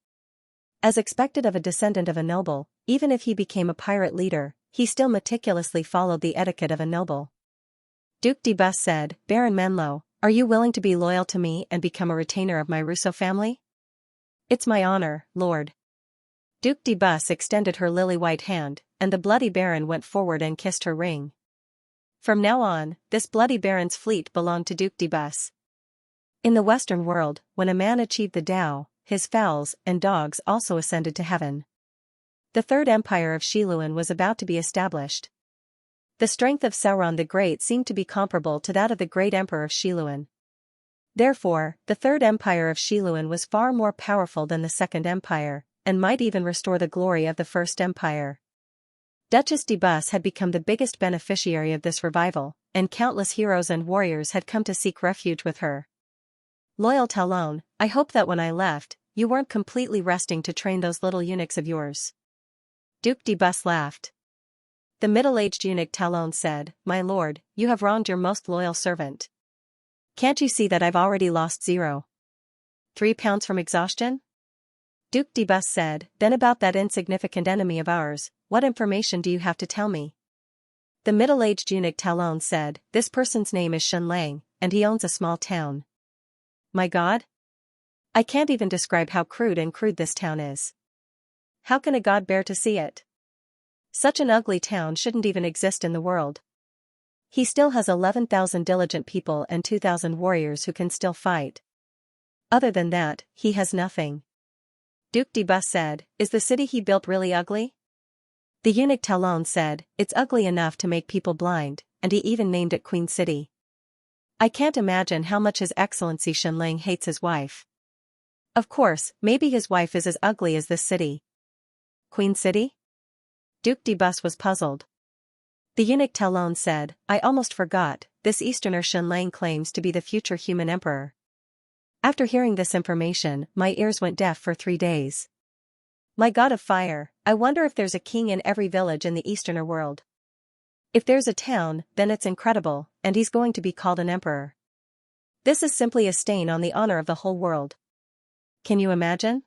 As expected of a descendant of a noble, even if he became a pirate leader, he still meticulously followed the etiquette of a noble." Duke Debus said, "Baron Menlo, are you willing to be loyal to me and become a retainer of my Russo family?" "It's my honor, Lord." Duke Debus extended her lily-white hand, and the Bloody Baron went forward and kissed her ring. From now on, this Bloody Baron's fleet belonged to Duke Debus. In the Western world, when a man achieved the Tao, his fowls and dogs also ascended to heaven. The Third Empire of Xiluan was about to be established. The strength of Sauron the Great seemed to be comparable to that of the Great Emperor of Xiluan. Therefore, the Third Empire of Xiluan was far more powerful than the Second Empire, and might even restore the glory of the First Empire. Duchess Debus had become the biggest beneficiary of this revival, and countless heroes and warriors had come to seek refuge with her. "Loyal Talon, I hope that when I left, you weren't completely resting to train those little eunuchs of yours." Duke Debus laughed. The middle-aged eunuch Talon said, "My lord, you have wronged your most loyal servant. Can't you see that I've already lost 0.3 pounds from exhaustion?" Duke Debus said, "Then about that insignificant enemy of ours, what information do you have to tell me?" The middle-aged eunuch Talon said, "This person's name is Shen Lang, and he owns a small town." My God? I can't even describe how crude this town is. How can a god bear to see it? Such an ugly town shouldn't even exist in the world. He still has 11,000 diligent people and 2,000 warriors who can still fight. Other than that, he has nothing. Duke Debus said, "Is the city he built really ugly?" The eunuch Talon said, "It's ugly enough to make people blind, and he even named it Queen City." I can't imagine how much His Excellency Xianlang hates his wife. Of course, maybe his wife is as ugly as this city. Queen City? Duke de Bus was puzzled. The eunuch Talon said, I almost forgot, this Easterner Xianlang claims to be the future human emperor. After hearing this information, my ears went deaf for 3 days. My god of fire, I wonder if there's a king in every village in the Easterner world. If there's a town, then it's incredible, and he's going to be called an emperor. This is simply a stain on the honor of the whole world. Can you imagine?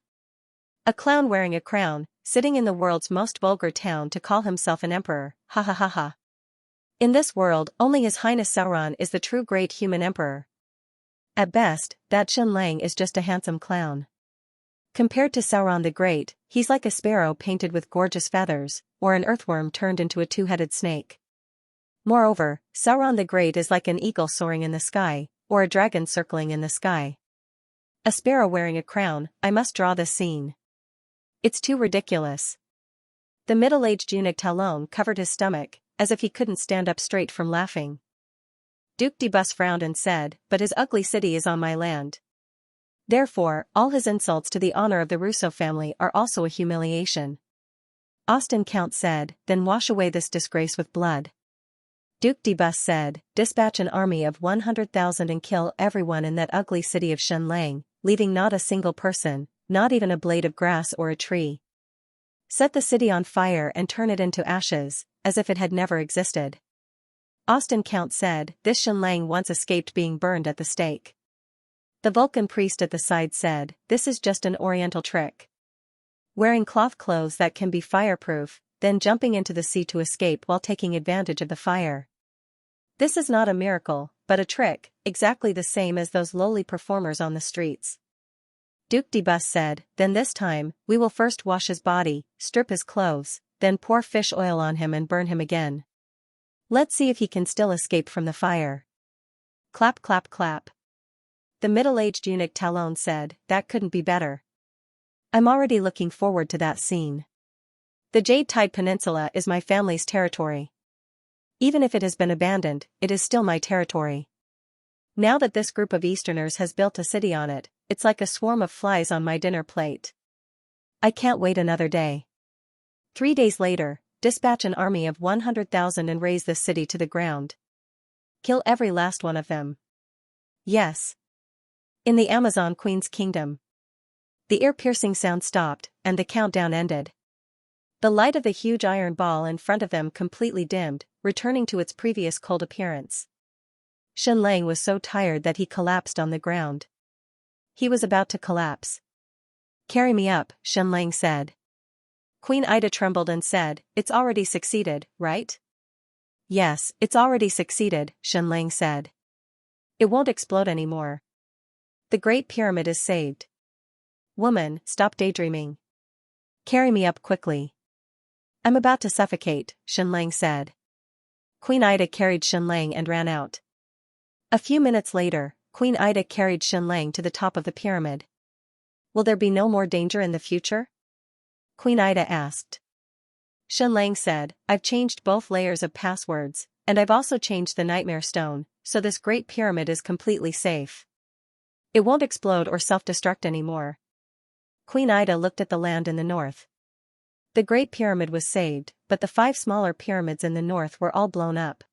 A clown wearing a crown, sitting in the world's most vulgar town to call himself an emperor, ha ha ha ha. In this world, only His Highness Sauron is the true great human emperor. At best, that Xianlang is just a handsome clown. Compared to Sauron the Great, he's like a sparrow painted with gorgeous feathers, or an earthworm turned into a two-headed snake. Moreover, Sauron the Great is like an eagle soaring in the sky, or a dragon circling in the sky. A sparrow wearing a crown, I must draw this scene. It's too ridiculous. The middle-aged eunuch Talon covered his stomach, as if he couldn't stand up straight from laughing. Duke de Bus frowned and said, but his ugly city is on my land. Therefore, all his insults to the honor of the Rousseau family are also a humiliation. Austin Count said, then wash away this disgrace with blood. Duke de Bus said, dispatch an army of 100,000 and kill everyone in that ugly city of Xianlang, leaving not a single person, not even a blade of grass or a tree. Set the city on fire and turn it into ashes, as if it had never existed. Austin Count said, this Xianlang once escaped being burned at the stake. The Vulcan priest at the side said, this is just an oriental trick. Wearing cloth clothes that can be fireproof, then jumping into the sea to escape while taking advantage of the fire. This is not a miracle, but a trick, exactly the same as those lowly performers on the streets. Duke de Bus said, then this time, we will first wash his body, strip his clothes, then pour fish oil on him and burn him again. Let's see if he can still escape from the fire. Clap clap clap. The middle-aged eunuch Talon said, that couldn't be better. I'm already looking forward to that scene. The Jade Tide Peninsula is my family's territory. Even if it has been abandoned, it is still my territory. Now that this group of Easterners has built a city on it, it's like a swarm of flies on my dinner plate. I can't wait another day. 3 days later, dispatch an army of 100,000 and raze this city to the ground. Kill every last one of them. Yes. In the Amazon Queen's kingdom. The ear-piercing sound stopped, and the countdown ended. The light of the huge iron ball in front of them completely dimmed, returning to its previous cold appearance. Xianlang was so tired that he collapsed on the ground. He was about to collapse. Carry me up, Xianlang said. Queen Ida trembled and said, it's already succeeded, right? Yes, it's already succeeded, Xianlang said. It won't explode anymore. The Great Pyramid is saved. Woman, stop daydreaming. Carry me up quickly. I'm about to suffocate, Xianlang said. Queen Ida carried Xianlang and ran out. A few minutes later, Queen Ida carried Xianlang to the top of the pyramid. Will there be no more danger in the future? Queen Ida asked. Xianlang said, I've changed both layers of passwords, and I've also changed the Nightmare Stone, so this Great Pyramid is completely safe. It won't explode or self-destruct anymore. Queen Ida looked at the land in the north. The Great Pyramid was saved, but the 5 smaller pyramids in the north were all blown up.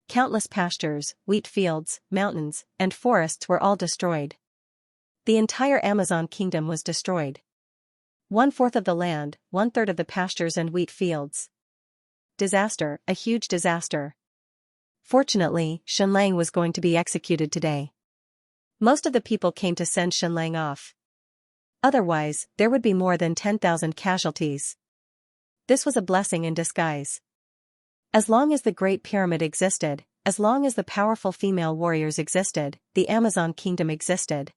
Countless pastures, wheat fields, mountains, and forests were all destroyed. The entire Amazon kingdom was destroyed. 1/4 of the land, 1/3 of the pastures and wheat fields. Disaster, a huge disaster. Fortunately, Xianlang was going to be executed today. Most of the people came to send Xianlang off. Otherwise, there would be more than 10,000 casualties. This was a blessing in disguise. As long as the Great Pyramid existed, as long as the powerful female warriors existed, the Amazon kingdom existed.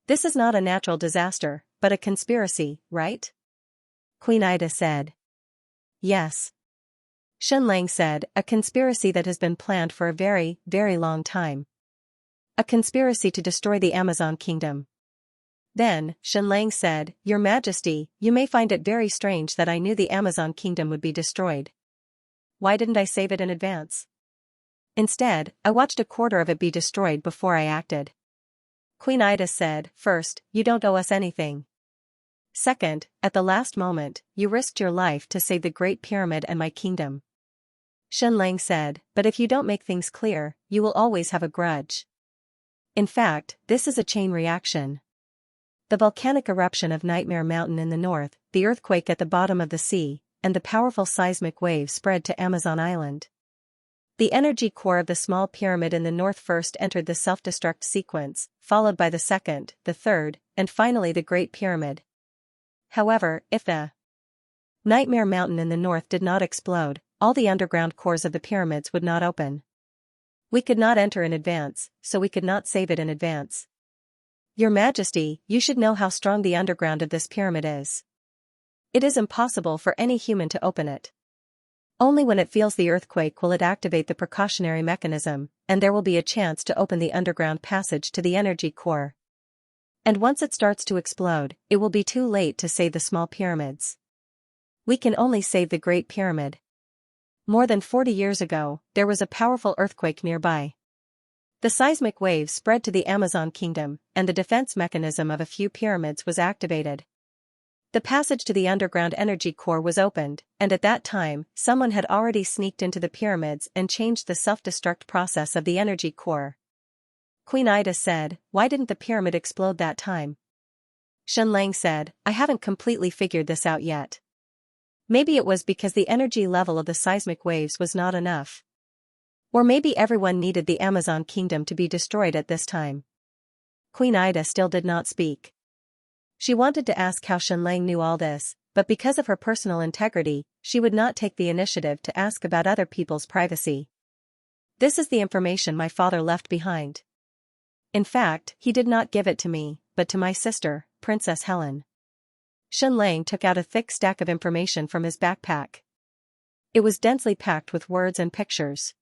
This is not a natural disaster, but a conspiracy, right? Queen Ida said. Yes. Xianlang said, a conspiracy that has been planned for a very, very long time. A conspiracy to destroy the Amazon kingdom. Then, Xianlang said, Your Majesty, you may find it very strange that I knew the Amazon kingdom would be destroyed. Why didn't I save it in advance? Instead, I watched a quarter of it be destroyed before I acted. Queen Ida said, "First, you don't owe us anything. Second, at the last moment, you risked your life to save the Great Pyramid and my kingdom." Xianxia said, "But if you don't make things clear, you will always have a grudge. In fact, this is a chain reaction. The volcanic eruption of Nightmare Mountain in the north, the earthquake at the bottom of the sea, and the powerful seismic wave spread to Amazon Island. The energy core of the small pyramid in the north first entered the self-destruct sequence, followed by the second, the third, and finally the Great Pyramid. However, if the Nightmare Mountain in the north did not explode, all the underground cores of the pyramids would not open. We could not enter in advance, so we could not save it in advance. Your Majesty, you should know how strong the underground of this pyramid is. It is impossible for any human to open it. Only when it feels the earthquake will it activate the precautionary mechanism, and there will be a chance to open the underground passage to the energy core. And once it starts to explode, it will be too late to save the small pyramids. We can only save the Great Pyramid. More than 40 years ago, there was a powerful earthquake nearby. The seismic wave spread to the Amazon kingdom, and the defense mechanism of a few pyramids was activated. The passage to the underground energy core was opened, and at that time, someone had already sneaked into the pyramids and changed the self-destruct process of the energy core. Queen Ida said, "Why didn't the pyramid explode that time?" Xianxia said, "I haven't completely figured this out yet. Maybe it was because the energy level of the seismic waves was not enough. Or maybe everyone needed the Amazon kingdom to be destroyed at this time." Queen Ida still did not speak. She wanted to ask how Xianxia knew all this, but because of her personal integrity, she would not take the initiative to ask about other people's privacy. "This is the information my father left behind. In fact, he did not give it to me, but to my sister, Princess Helen." Xianxia took out a thick stack of information from his backpack. It was densely packed with words and pictures.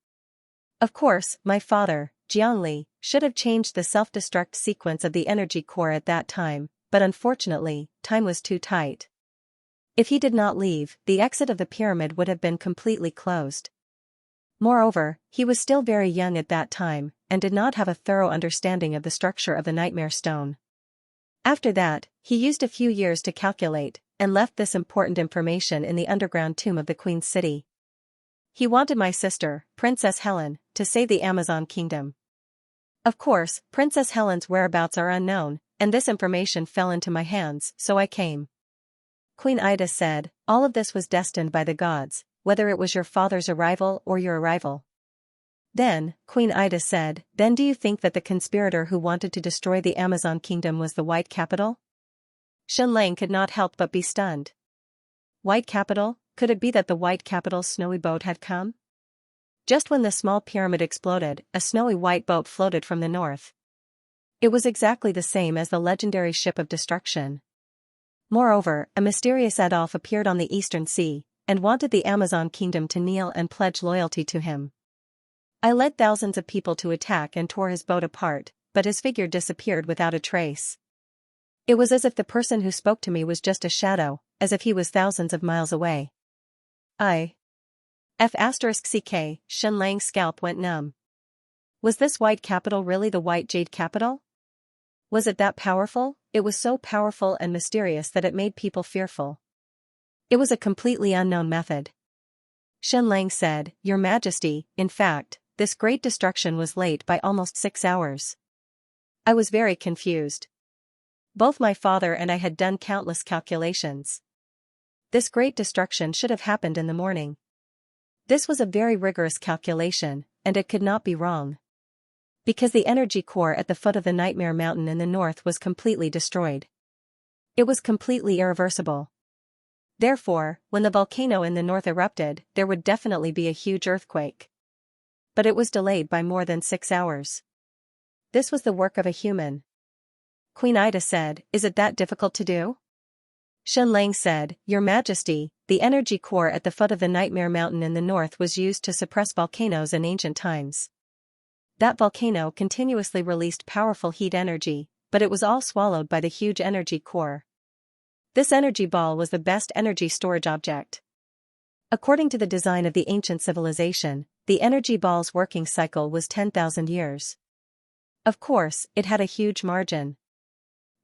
Of course, my father, Jiangli, should have changed the self-destruct sequence of the energy core at that time, but unfortunately, time was too tight. If he did not leave, the exit of the pyramid would have been completely closed. Moreover, he was still very young at that time, and did not have a thorough understanding of the structure of the Nightmare Stone. After that, he used a few years to calculate, and left this important information in the underground tomb of the Queen's city. He wanted my sister, Princess Helen, to save the Amazon kingdom. Of course, Princess Helen's whereabouts are unknown, and this information fell into my hands, so I came. Queen Ida said, "All of this was destined by the gods, whether it was your father's arrival or your arrival." Then, Queen Ida said, "Then do you think that the conspirator who wanted to destroy the Amazon kingdom was the White Capital?" Xianxia could not help but be stunned. White Capital? Could it be that the White Capital's snowy boat had come? Just when the small pyramid exploded, a snowy white boat floated from the north. It was exactly the same as the legendary ship of destruction. Moreover, a mysterious Adolf appeared on the eastern sea, and wanted the Amazon kingdom to kneel and pledge loyalty to him. I led thousands of people to attack and tore his boat apart, but his figure disappeared without a trace. It was as if the person who spoke to me was just a shadow, as if he was thousands of miles away. Xianxia's scalp went numb. Was this White Capital really the White Jade Capital? Was it that powerful? It was so powerful and mysterious that it made people fearful. It was a completely unknown method. Xianxia said, "Your Majesty, in fact, this great destruction was late by almost 6 hours. I was very confused. Both my father and I had done countless calculations. This great destruction should have happened in the morning. This was a very rigorous calculation, and it could not be wrong. Because the energy core at the foot of the Nightmare Mountain in the north was completely destroyed. It was completely irreversible. Therefore, when the volcano in the north erupted, there would definitely be a huge earthquake. But it was delayed by more than 6 hours. This was the work of a human." Queen Ida said, "Is it that difficult to do?" Xianxia said, "Your Majesty, the energy core at the foot of the Nightmare Mountain in the north was used to suppress volcanoes in ancient times. That volcano continuously released powerful heat energy, but it was all swallowed by the huge energy core. This energy ball was the best energy storage object. According to the design of the ancient civilization, the energy ball's working cycle was 10,000 years. Of course, it had a huge margin.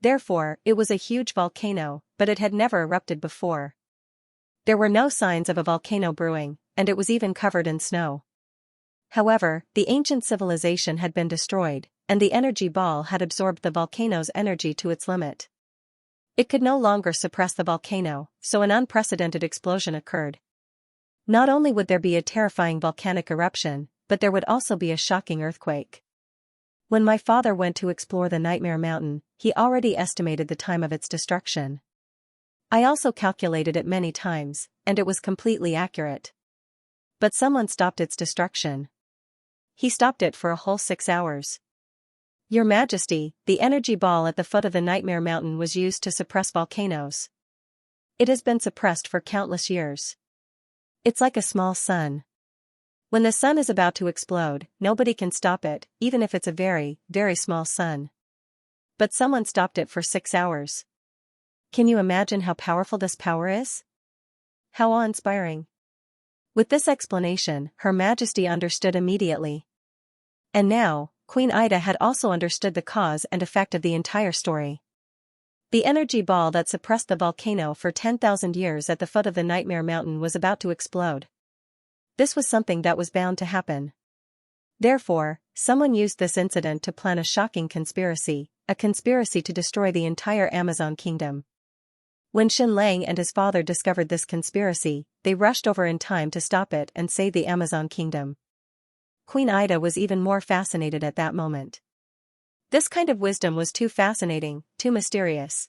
Therefore, it was a huge volcano, but it had never erupted before. There were no signs of a volcano brewing, and it was even covered in snow. However, the ancient civilization had been destroyed, and the energy ball had absorbed the volcano's energy to its limit. It could no longer suppress the volcano, so an unprecedented explosion occurred. Not only would there be a terrifying volcanic eruption, but there would also be a shocking earthquake. When my father went to explore the Nightmare Mountain, he already estimated the time of its destruction. I also calculated it many times, and it was completely accurate. But someone stopped its destruction. He stopped it for a whole 6 hours. Your Majesty, the energy ball at the foot of the Nightmare Mountain was used to suppress volcanoes. It has been suppressed for countless years. It's like a small sun. When the sun is about to explode, nobody can stop it, even if it's a very, very small sun. But someone stopped it for 6 hours. Can you imagine how powerful this power is? How awe-inspiring. With this explanation, Her Majesty understood immediately. And now, Queen Ida had also understood the cause and effect of the entire story. The energy ball that suppressed the volcano for 10,000 years at the foot of the Nightmare Mountain was about to explode. This was something that was bound to happen. Therefore, someone used this incident to plan a shocking conspiracy, a conspiracy to destroy the entire Amazon kingdom. When Xianxia and his father discovered this conspiracy, they rushed over in time to stop it and save the Amazon kingdom. Queen Ida was even more fascinated at that moment. This kind of wisdom was too fascinating, too mysterious.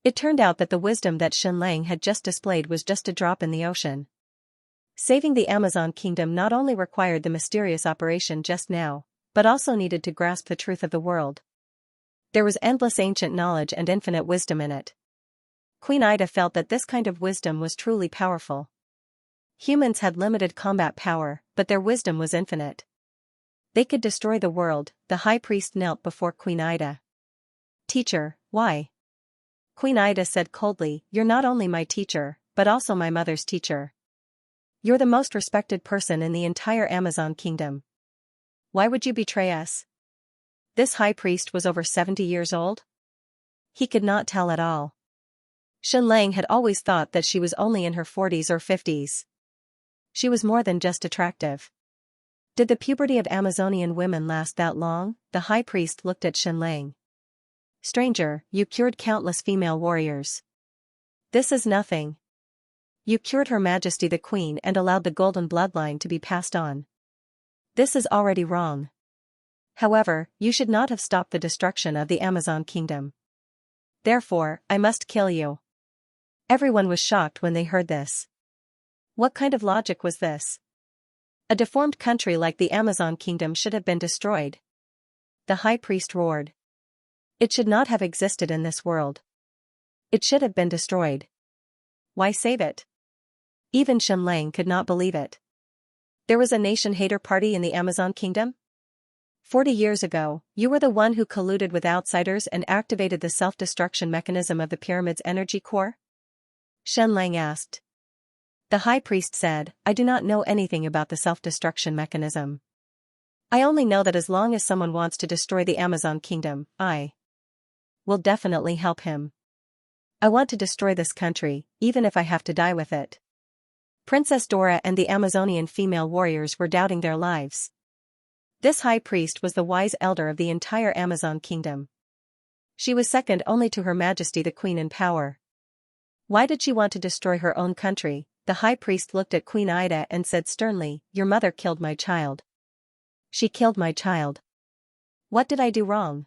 It turned out that the wisdom that Xianxia had just displayed was just a drop in the ocean. Saving the Amazon kingdom not only required the mysterious operation just now, but also needed to grasp the truth of the world. There was endless ancient knowledge and infinite wisdom in it. Queen Ida felt that this kind of wisdom was truly powerful. Humans had limited combat power, but their wisdom was infinite. They could destroy the world. The high priest knelt before Queen Ida. "Teacher, why?" Queen Ida said coldly, "You're not only my teacher, but also my mother's teacher. You're the most respected person in the entire Amazon kingdom. Why would you betray us?" This high priest was over 70 years old? He could not tell at all. Xianxia had always thought that she was only in her 40s or 50s. She was more than just attractive. Did the puberty of Amazonian women last that long? The high priest looked at Xianxia. "Stranger, you cured countless female warriors. This is nothing. You cured Her Majesty the Queen and allowed the golden bloodline to be passed on. This is already wrong. However, you should not have stopped the destruction of the Amazon kingdom. Therefore, I must kill you." Everyone was shocked when they heard this. What kind of logic was this? A deformed country like the Amazon kingdom should have been destroyed. The high priest roared. It should not have existed in this world. It should have been destroyed. Why save it? Even Xianxia could not believe it. There was a nation-hater party in the Amazon kingdom? 40 years ago, you were the one who colluded with outsiders and activated the self-destruction mechanism of the pyramid's energy core? Xianxia asked. The high priest said, "I do not know anything about the self-destruction mechanism. I only know that as long as someone wants to destroy the Amazon kingdom, I will definitely help him. I want to destroy this country, even if I have to die with it." Princess Dora and the Amazonian female warriors were doubting their lives. This high priest was the wise elder of the entire Amazon kingdom. She was second only to Her Majesty the Queen in power. Why did she want to destroy her own country? The high priest looked at Queen Ida and said sternly, "Your mother killed my child. She killed my child. What did I do wrong?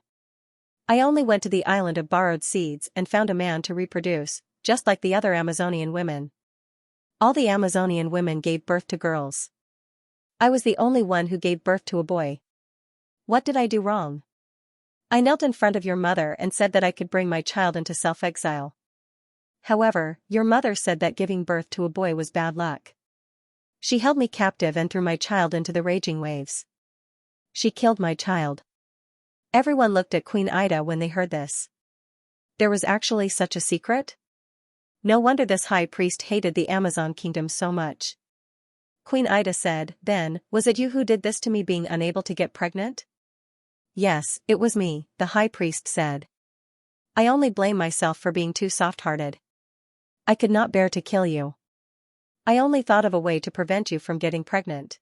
I only went to the island of borrowed seeds and found a man to reproduce, just like the other Amazonian women. All the Amazonian women gave birth to girls. I was the only one who gave birth to a boy. What did I do wrong? I knelt in front of your mother and said that I could bring my child into self-exile. However, your mother said that giving birth to a boy was bad luck. She held me captive and threw my child into the raging waves. She killed my child." Everyone looked at Queen Ida when they heard this. There was actually such a secret? No wonder this high priest hated the Amazon kingdom so much. Queen Ida said, then, was it you who did this to me being unable to get pregnant? Yes, it was me, the high priest said. I only blame myself for being too soft-hearted. I could not bear to kill you. I only thought of a way to prevent you from getting pregnant.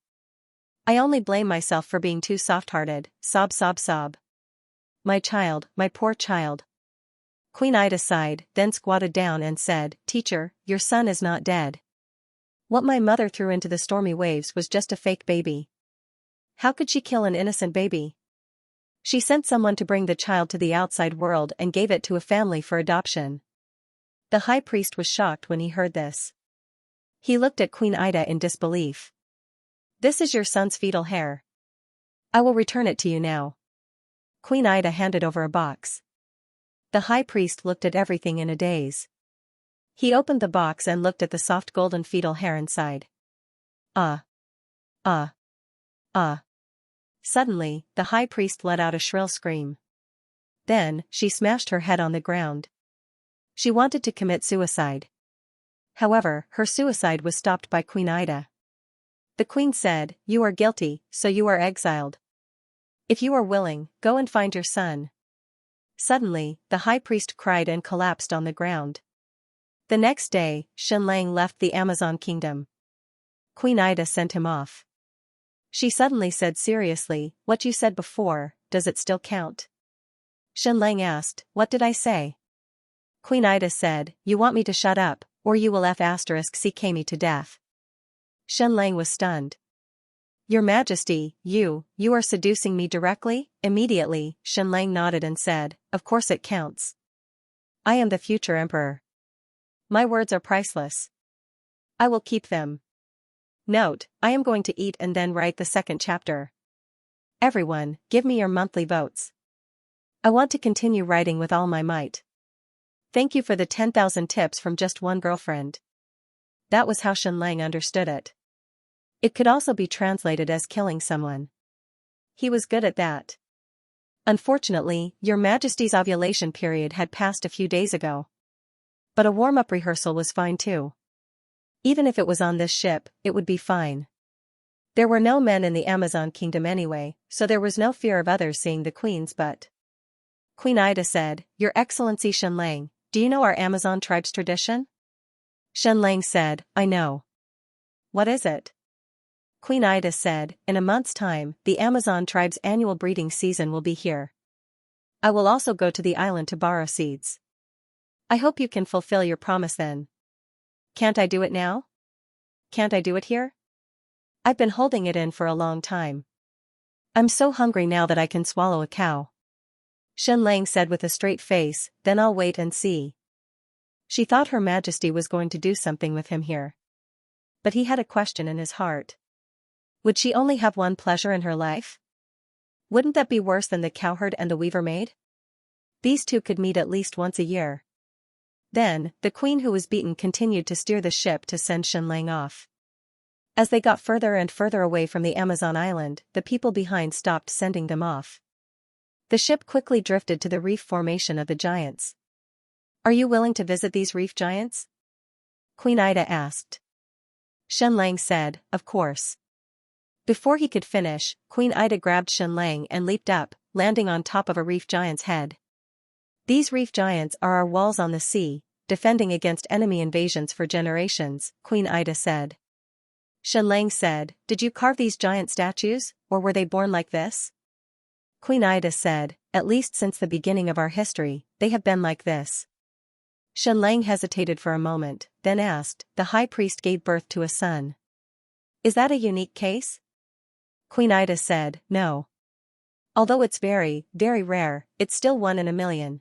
I only blame myself for being too soft-hearted, sob sob sob. My child, my poor child. Queen Ida sighed, then squatted down and said, Teacher, your son is not dead. What my mother threw into the stormy waves was just a fake baby. How could she kill an innocent baby? She sent someone to bring the child to the outside world and gave it to a family for adoption. The high priest was shocked when he heard this. He looked at Queen Ida in disbelief. This is your son's fetal hair. I will return it to you now. Queen Ida handed over a box. The high priest looked at everything in a daze. He opened the box and looked at the soft golden fetal hair inside. Ah. Ah. Ah. Suddenly, the high priest let out a shrill scream. Then, she smashed her head on the ground. She wanted to commit suicide. However, her suicide was stopped by Queen Ida. The queen said, You are guilty, so you are exiled. If you are willing, go and find your son. Suddenly, the high priest cried and collapsed on the ground. The next day, Xianxia left the Amazon kingdom. Queen Ida sent him off. She suddenly said seriously, What you said before, does it still count? Xianxia asked, What did I say? Queen Ida said, You want me to shut up, or you will *ck me to death. Xianxia was stunned. Your Majesty, you are seducing me directly? Immediately, Xianxia nodded and said, Of course it counts. I am the future emperor. My words are priceless. I will keep them. Note, I am going to eat and then write the second chapter. Everyone, give me your monthly votes. I want to continue writing with all my might. Thank you for the 10,000 tips from just one girlfriend. That was how Xianxia understood it. It could also be translated as killing someone. He was good at that. Unfortunately, Your Majesty's ovulation period had passed a few days ago. But a warm-up rehearsal was fine too. Even if it was on this ship, it would be fine. There were no men in the Amazon kingdom anyway, so there was no fear of others seeing the queen's butt. Queen Ida said, Your Excellency Xianxia, do you know our Amazon tribe's tradition? Xianxia said, I know. What is it? Queen Ida said, In a month's time, the Amazon tribe's annual breeding season will be here. I will also go to the island to borrow seeds. I hope you can fulfill your promise then. Can't I do it now? Can't I do it here? I've been holding it in for a long time. I'm so hungry now that I can swallow a cow. Xianxia said with a straight face, Then I'll wait and see. She thought Her Majesty was going to do something with him here. But he had a question in his heart. Would she only have one pleasure in her life? Wouldn't that be worse than the cowherd and the weaver maid? These two could meet at least once a year. Then, the queen who was beaten continued to steer the ship to send Xianxia off. As they got further and further away from the Amazon island, the people behind stopped sending them off. The ship quickly drifted to the reef formation of the giants. Are you willing to visit these reef giants? Queen Ida asked. Xianxia said, Of course. Before he could finish, Queen Ida grabbed Xianxia and leaped up, landing on top of a reef giant's head. These reef giants are our walls on the sea, defending against enemy invasions for generations, Queen Ida said. Xianxia said, Did you carve these giant statues, or were they born like this? Queen Ida said, At least since the beginning of our history, they have been like this. Xianxia hesitated for a moment, then asked, The high priest gave birth to a son. Is that a unique case? Queen Ida said, No. Although it's very, very rare, it's still 1 in a million.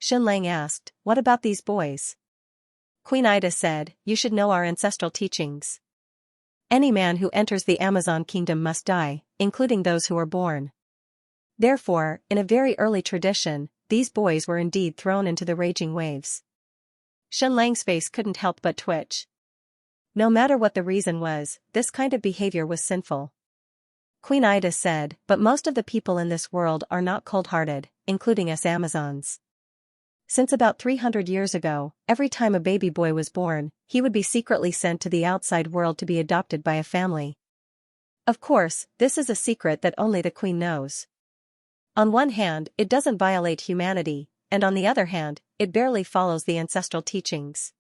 Xianxia asked, What about these boys? Queen Ida said, You should know our ancestral teachings. Any man who enters the Amazon kingdom must die, including those who are born. Therefore, in a very early tradition, these boys were indeed thrown into the raging waves. Xianxia's face couldn't help but twitch. No matter what the reason was, this kind of behavior was sinful. Queen Ida said, But most of the people in this world are not cold-hearted, including us Amazons. Since about 300 years ago, every time a baby boy was born, he would be secretly sent to the outside world to be adopted by a family. Of course, this is a secret that only the queen knows. On one hand, it doesn't violate humanity, and on the other hand, it barely follows the ancestral teachings.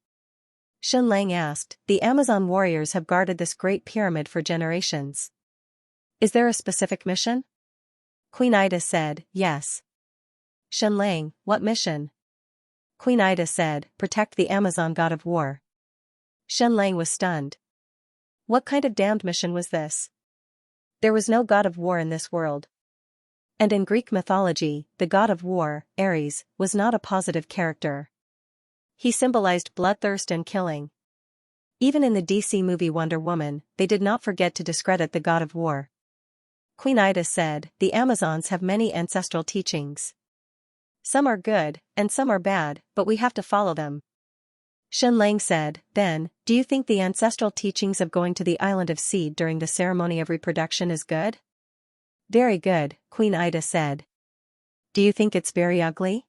Xianxia asked, the Amazon warriors have guarded this great pyramid for generations. Is there a specific mission? Queen Ida said, yes. Xianxia, what mission? Queen Ida said, protect the Amazon god of war. Xianxia was stunned. What kind of damned mission was this? There was no god of war in this world. And in Greek mythology, the god of war, Ares, was not a positive character. He symbolized bloodthirst and killing. Even in the DC movie Wonder Woman, they did not forget to discredit the god of war. Queen Ida said, the Amazons have many ancestral teachings. Some are good, and some are bad, but we have to follow them. Xianxia said, then, do you think the ancestral teachings of going to the island of seed during the ceremony of reproduction is good? Very good, Queen Ida said. Do you think it's very ugly?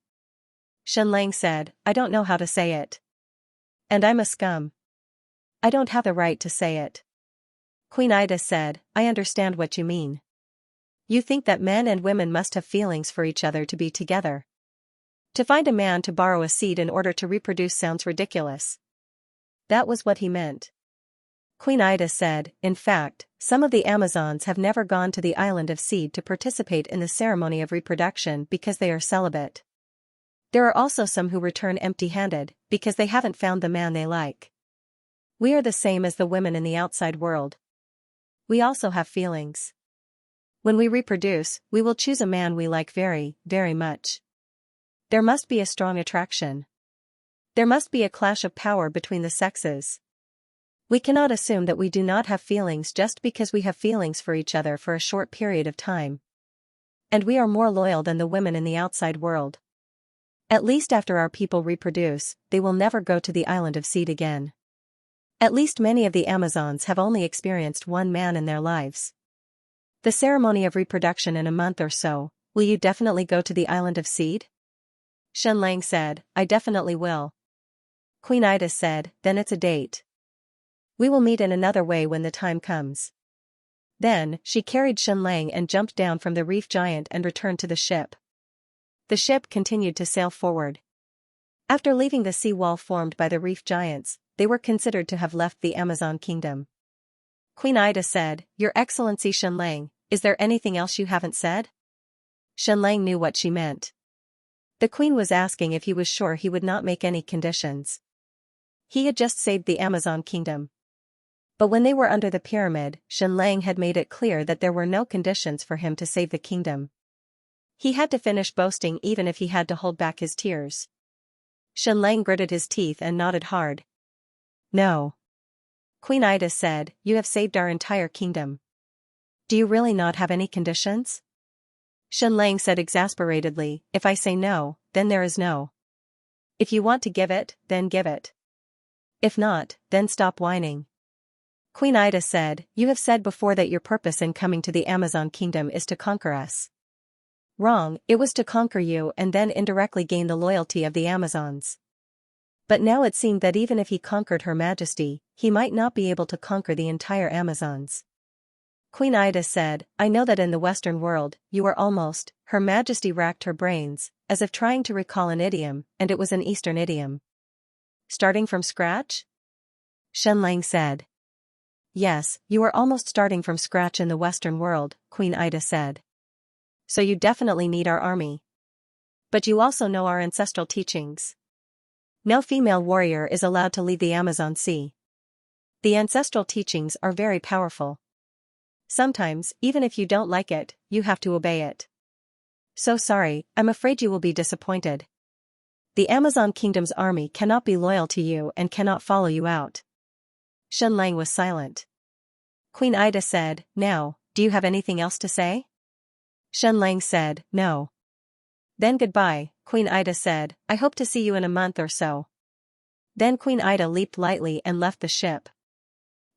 Xianxia said, I don't know how to say it. And I'm a scum. I don't have the right to say it. Queen Ida said, I understand what you mean. You think that men and women must have feelings for each other to be together. To find a man to borrow a seed in order to reproduce sounds ridiculous. That was what he meant. Queen Ida said, in fact, some of the Amazons have never gone to the island of seed to participate in the ceremony of reproduction because they are celibate. There are also some who return empty-handed, because they haven't found the man they like. We are the same as the women in the outside world. We also have feelings. When we reproduce, we will choose a man we like very, very much. There must be a strong attraction. There must be a clash of power between the sexes. We cannot assume that we do not have feelings just because we have feelings for each other for a short period of time. And we are more loyal than the women in the outside world. At least after our people reproduce, they will never go to the island of seed again. At least many of the Amazons have only experienced one man in their lives. The ceremony of reproduction in a month or so, will you definitely go to the island of seed? Xianxia said, I definitely will. Queen Ida said, then it's a date. We will meet in another way when the time comes. Then, she carried Xianxia and jumped down from the reef giant and returned to the ship. The ship continued to sail forward. After leaving the sea wall formed by the reef giants, they were considered to have left the Amazon kingdom. Queen Ida said, Your Excellency Xianxia, is there anything else you haven't said? Xianxia knew what she meant. The queen was asking if he was sure he would not make any conditions. He had just saved the Amazon kingdom. But when they were under the pyramid, Xianxia had made it clear that there were no conditions for him to save the kingdom. He had to finish boasting even if he had to hold back his tears. Xianxia gritted his teeth and nodded hard. No. Queen Ida said, You have saved our entire kingdom. Do you really not have any conditions? Xianxia said exasperatedly, If I say no, then there is no. If you want to give it, then give it. If not, then stop whining. Queen Ida said, You have said before that your purpose in coming to the Amazon kingdom is to conquer us. Wrong, it was to conquer you and then indirectly gain the loyalty of the Amazons. But now it seemed that even if he conquered Her Majesty, he might not be able to conquer the entire Amazons. Queen Ida said, I know that in the Western world, you are almost, Her Majesty racked her brains, as if trying to recall an idiom, and it was an Eastern idiom. Starting from scratch? Xianxia said. Yes, you are almost starting from scratch in the Western world, Queen Ida said. So you definitely need our army. But you also know our ancestral teachings. No female warrior is allowed to leave the Amazon Sea. The ancestral teachings are very powerful. Sometimes, even if you don't like it, you have to obey it. So sorry, I'm afraid you will be disappointed. The Amazon Kingdom's army cannot be loyal to you and cannot follow you out. Xianxia was silent. Queen Ida said, Now, do you have anything else to say? Xianxia said, No. Then goodbye, Queen Ida said, I hope to see you in a month or so. Then Queen Ida leaped lightly and left the ship.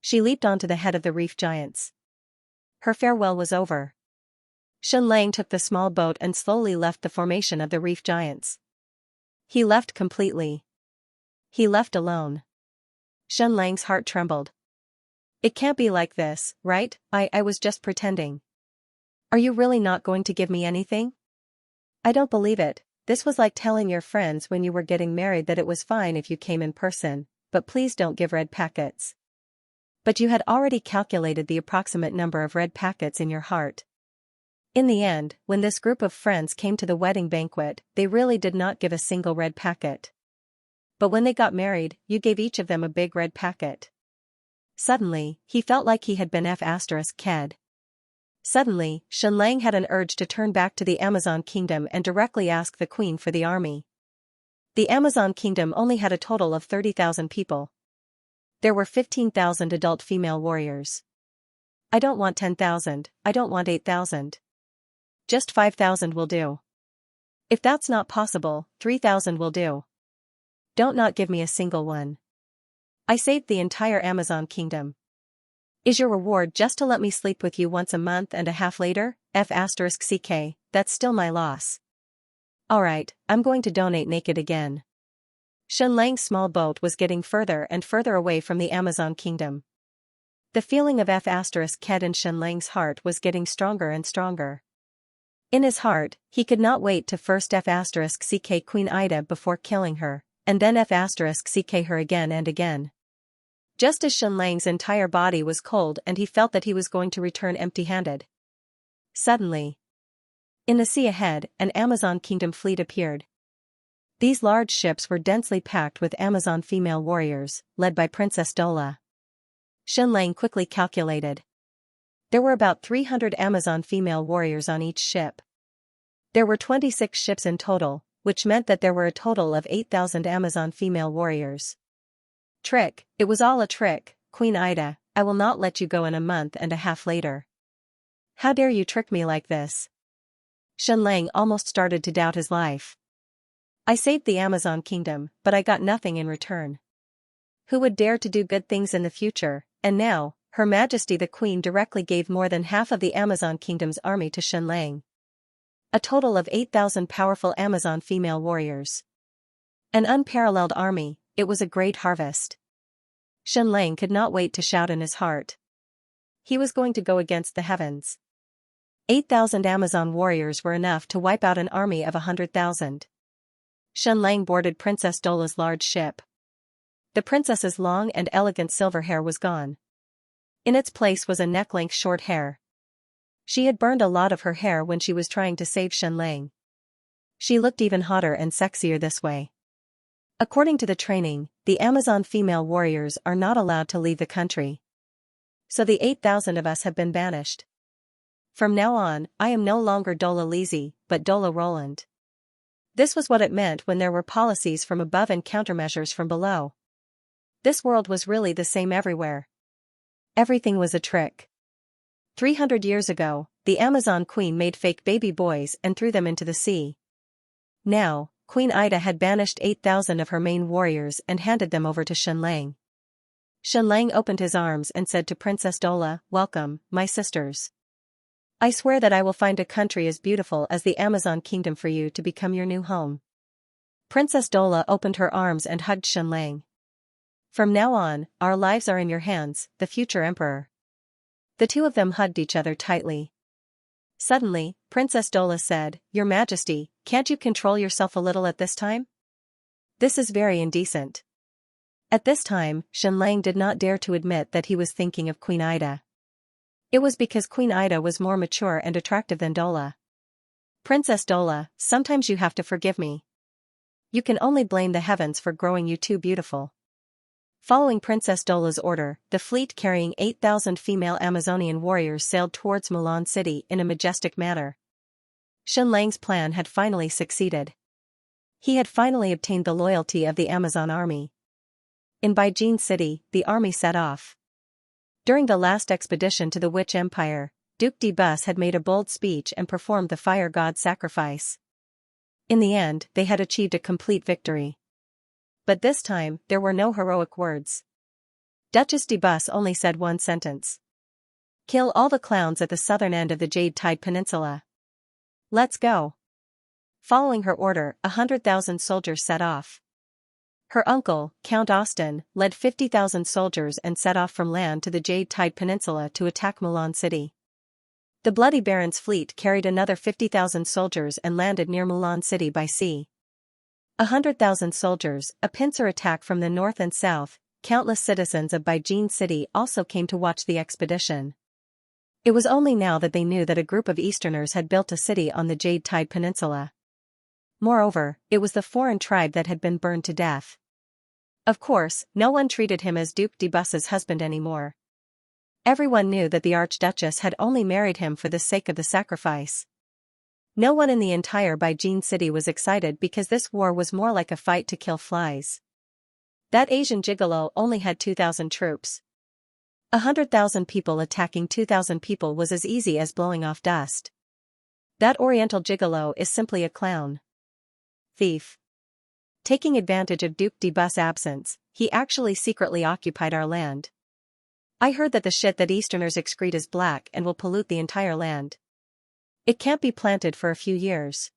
She leaped onto the head of the reef giants. Her farewell was over. Xianxia took the small boat and slowly left the formation of the reef giants. He left completely. He left alone. Shen Lang's heart trembled. It can't be like this, right? I was just pretending. Are you really not going to give me anything? I don't believe it. This was like telling your friends when you were getting married that it was fine if you came in person, but please don't give red packets. But you had already calculated the approximate number of red packets in your heart. In the end, when this group of friends came to the wedding banquet, they really did not give a single red packet. But when they got married, you gave each of them a big red packet. Suddenly, he felt like he had been F***ed. Suddenly, Shen Lang had an urge to turn back to the Amazon kingdom and directly ask the queen for the army. The Amazon kingdom only had a total of 30,000 people. There were 15,000 adult female warriors. I don't want 10,000, I don't want 8,000. Just 5,000 will do. If that's not possible, 3,000 will do. Don't not give me a single one. I saved the entire Amazon kingdom. Is your reward just to let me sleep with you once a month and a half later? F***ck, that's still my loss. Alright, I'm going to donate naked again. Shen Lang's small boat was getting further and further away from the Amazon kingdom. The feeling of F***k in Shen Lang's heart was getting stronger and stronger. In his heart, he could not wait to first F***ck Queen Ida before killing her, and then F***ck her again and again. Just as Shen Lang's entire body was cold and he felt that he was going to return empty-handed. Suddenly, in the sea ahead, an Amazon kingdom fleet appeared. These large ships were densely packed with Amazon female warriors, led by Princess Dola. Shen Lang quickly calculated. There were about 300 Amazon female warriors on each ship. There were 26 ships in total, which meant that there were a total of 8,000 Amazon female warriors. Trick, it was all a trick, Queen Ida, I will not let you go in a month and a half later. How dare you trick me like this? Shen Lang almost started to doubt his life. I saved the Amazon kingdom, but I got nothing in return. Who would dare to do good things in the future? And now, Her Majesty the Queen directly gave more than half of the Amazon kingdom's army to Shen Lang. A total of 8,000 powerful Amazon female warriors. An unparalleled army, it was a great harvest. Shen Lang could not wait to shout in his heart. He was going to go against the heavens. 8,000 Amazon warriors were enough to wipe out an army of 100,000. Shen Lang boarded Princess Dola's large ship. The princess's long and elegant silver hair was gone. In its place was a neck-length short hair. She had burned a lot of her hair when she was trying to save Shen Lang. She looked even hotter and sexier this way. According to the training, the Amazon female warriors are not allowed to leave the country. So the 8,000 of us have been banished. From now on, I am no longer Dola Lizzie, but Dola Roland. This was what it meant when there were policies from above and countermeasures from below. This world was really the same everywhere. Everything was a trick. 300 years ago, the Amazon queen made fake baby boys and threw them into the sea. Now, Queen Ida had banished 8,000 of her main warriors and handed them over to Shen Lang. Shen Lang opened his arms and said to Princess Dola, "Welcome, my sisters. I swear that I will find a country as beautiful as the Amazon kingdom for you to become your new home." Princess Dola opened her arms and hugged Shen Lang. "From now on, our lives are in your hands, the future emperor." The two of them hugged each other tightly. Suddenly, Princess Dola said, "Your Majesty, can't you control yourself a little at this time? This is very indecent." At this time, Shen Lang did not dare to admit that he was thinking of Queen Ida. It was because Queen Ida was more mature and attractive than Dola. "Princess Dola, sometimes you have to forgive me. You can only blame the heavens for growing you too beautiful." Following Princess Dola's order, the fleet carrying 8,000 female Amazonian warriors sailed towards Mulan City in a majestic manner. Shen Lang's plan had finally succeeded. He had finally obtained the loyalty of the Amazon army. In Baijin City, the army set off. During the last expedition to the Witch Empire, Duke de Bus had made a bold speech and performed the fire god sacrifice. In the end, they had achieved a complete victory. But this time, there were no heroic words. Duchess de Bus only said one sentence. "Kill all the clowns at the southern end of the Jade Tide Peninsula. Let's go." Following her order, 100,000 soldiers set off. Her uncle, Count Austin, led 50,000 soldiers and set off from land to the Jade Tide Peninsula to attack Mulan City. The Bloody Baron's fleet carried another 50,000 soldiers and landed near Mulan City by sea. 100,000 soldiers, a pincer attack from the north and south. Countless citizens of Beijing City also came to watch the expedition. It was only now that they knew that a group of Easterners had built a city on the Jade Tide Peninsula. Moreover, it was the foreign tribe that had been burned to death. Of course, no one treated him as Duc de Bus's husband anymore. Everyone knew that the Archduchess had only married him for the sake of the sacrifice. No one in the entire Beijing City was excited because this war was more like a fight to kill flies. That Asian gigolo only had 2,000 troops. 100,000 people attacking 2,000 people was as easy as blowing off dust. That Oriental gigolo is simply a clown. Thief. Taking advantage of Duc de Bus' absence, he actually secretly occupied our land. I heard that the shit that Easterners excrete is black and will pollute the entire land. It can't be planted for a few years.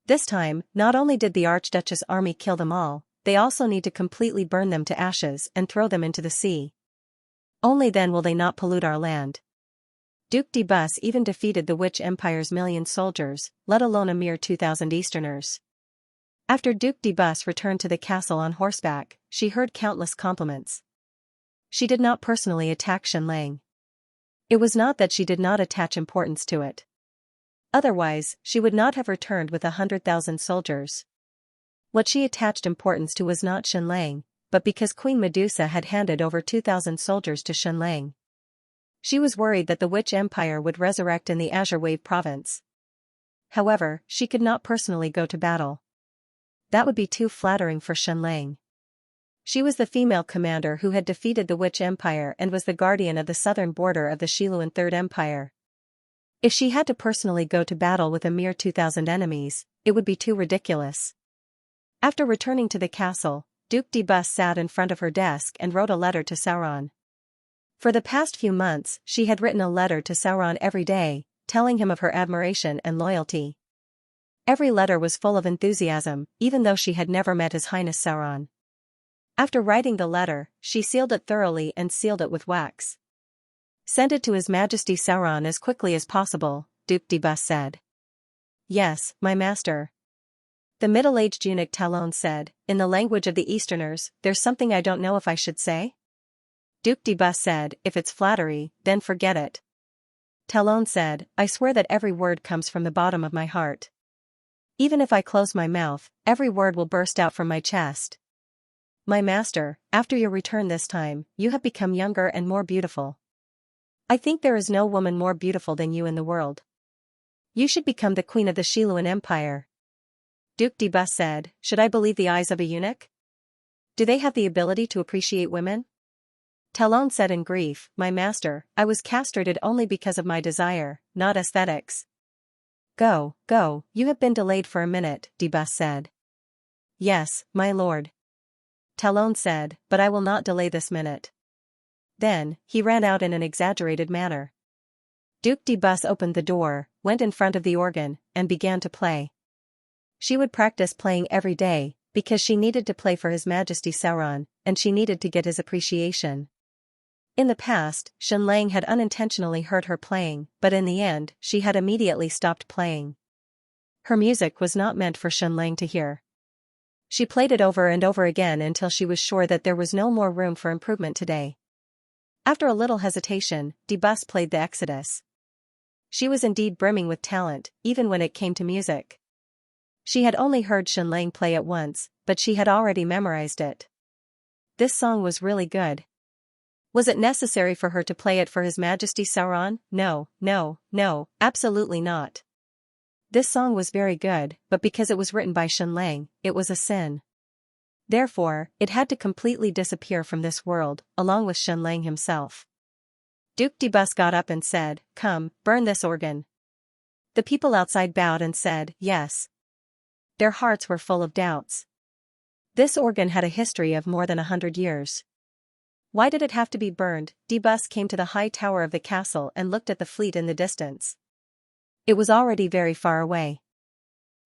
This time, not only did the Archduchess' army kill them all, they also need to completely burn them to ashes and throw them into the sea. Only then will they not pollute our land. Duc de Bus even defeated the Witch Empire's million soldiers, let alone a mere 2,000 Easterners. After Duc de Bus returned to the castle on horseback, she heard countless compliments. She did not personally attack Xianxia. It was not that she did not attach importance to it. Otherwise, she would not have returned with 100,000 soldiers. What she attached importance to was not Xianxia, but because Queen Medusa had handed over 2,000 soldiers to Xianxia. She was worried that the Witch Empire would resurrect in the Azure Wave province. However, she could not personally go to battle. That would be too flattering for Xianxia. She was the female commander who had defeated the Witch Empire and was the guardian of the southern border of the Xiluan Third Empire. If she had to personally go to battle with a mere 2,000 enemies, it would be too ridiculous. After returning to the castle, Duc de Bus sat in front of her desk and wrote a letter to Sauron. For the past few months, she had written a letter to Sauron every day, telling him of her admiration and loyalty. Every letter was full of enthusiasm, even though she had never met His Highness Sauron. After writing the letter, she sealed it thoroughly and sealed it with wax. "Send it to His Majesty Sauron as quickly as possible," Duc de Bus said. "Yes, my master." The middle-aged eunuch Talon said, "In the language of the Easterners, there's something I don't know if I should say?" Duc de Bus said, "If it's flattery, then forget it." Talon said, "I swear that every word comes from the bottom of my heart. Even if I close my mouth, every word will burst out from my chest. My master, after your return this time, you have become younger and more beautiful. I think there is no woman more beautiful than you in the world. You should become the queen of the Xiluan Empire." Duc de Bus said, "Should I believe the eyes of a eunuch? Do they have the ability to appreciate women?" Talon said in grief, "My master, I was castrated only because of my desire, not aesthetics." Go, you have been delayed for a minute," de Bus said. "Yes, my lord." Talon said, "But I will not delay this minute." Then, he ran out in an exaggerated manner. Duc de Bus opened the door, went in front of the organ, and began to play. She would practice playing every day, because she needed to play for His Majesty Sauron, and she needed to get his appreciation. In the past, Xianxia had unintentionally heard her playing, but in the end, she had immediately stopped playing. Her music was not meant for Xianxia to hear. She played it over and over again until she was sure that there was no more room for improvement today. After a little hesitation, de Bus played the Exodus. She was indeed brimming with talent, even when it came to music. She had only heard Xianxia play it once, but she had already memorized it. This song was really good. Was it necessary for her to play it for His Majesty Sauron? No, absolutely not. This song was very good, but because it was written by Xianxia, it was a sin. Therefore, it had to completely disappear from this world, along with Xianxia himself. Duc de Bus got up and said, "Come, burn this organ." The people outside bowed and said, "Yes." Their hearts were full of doubts. This organ had a history of more than 100 years. Why did it have to be burned? De Bus came to the high tower of the castle and looked at the fleet in the distance. It was already very far away.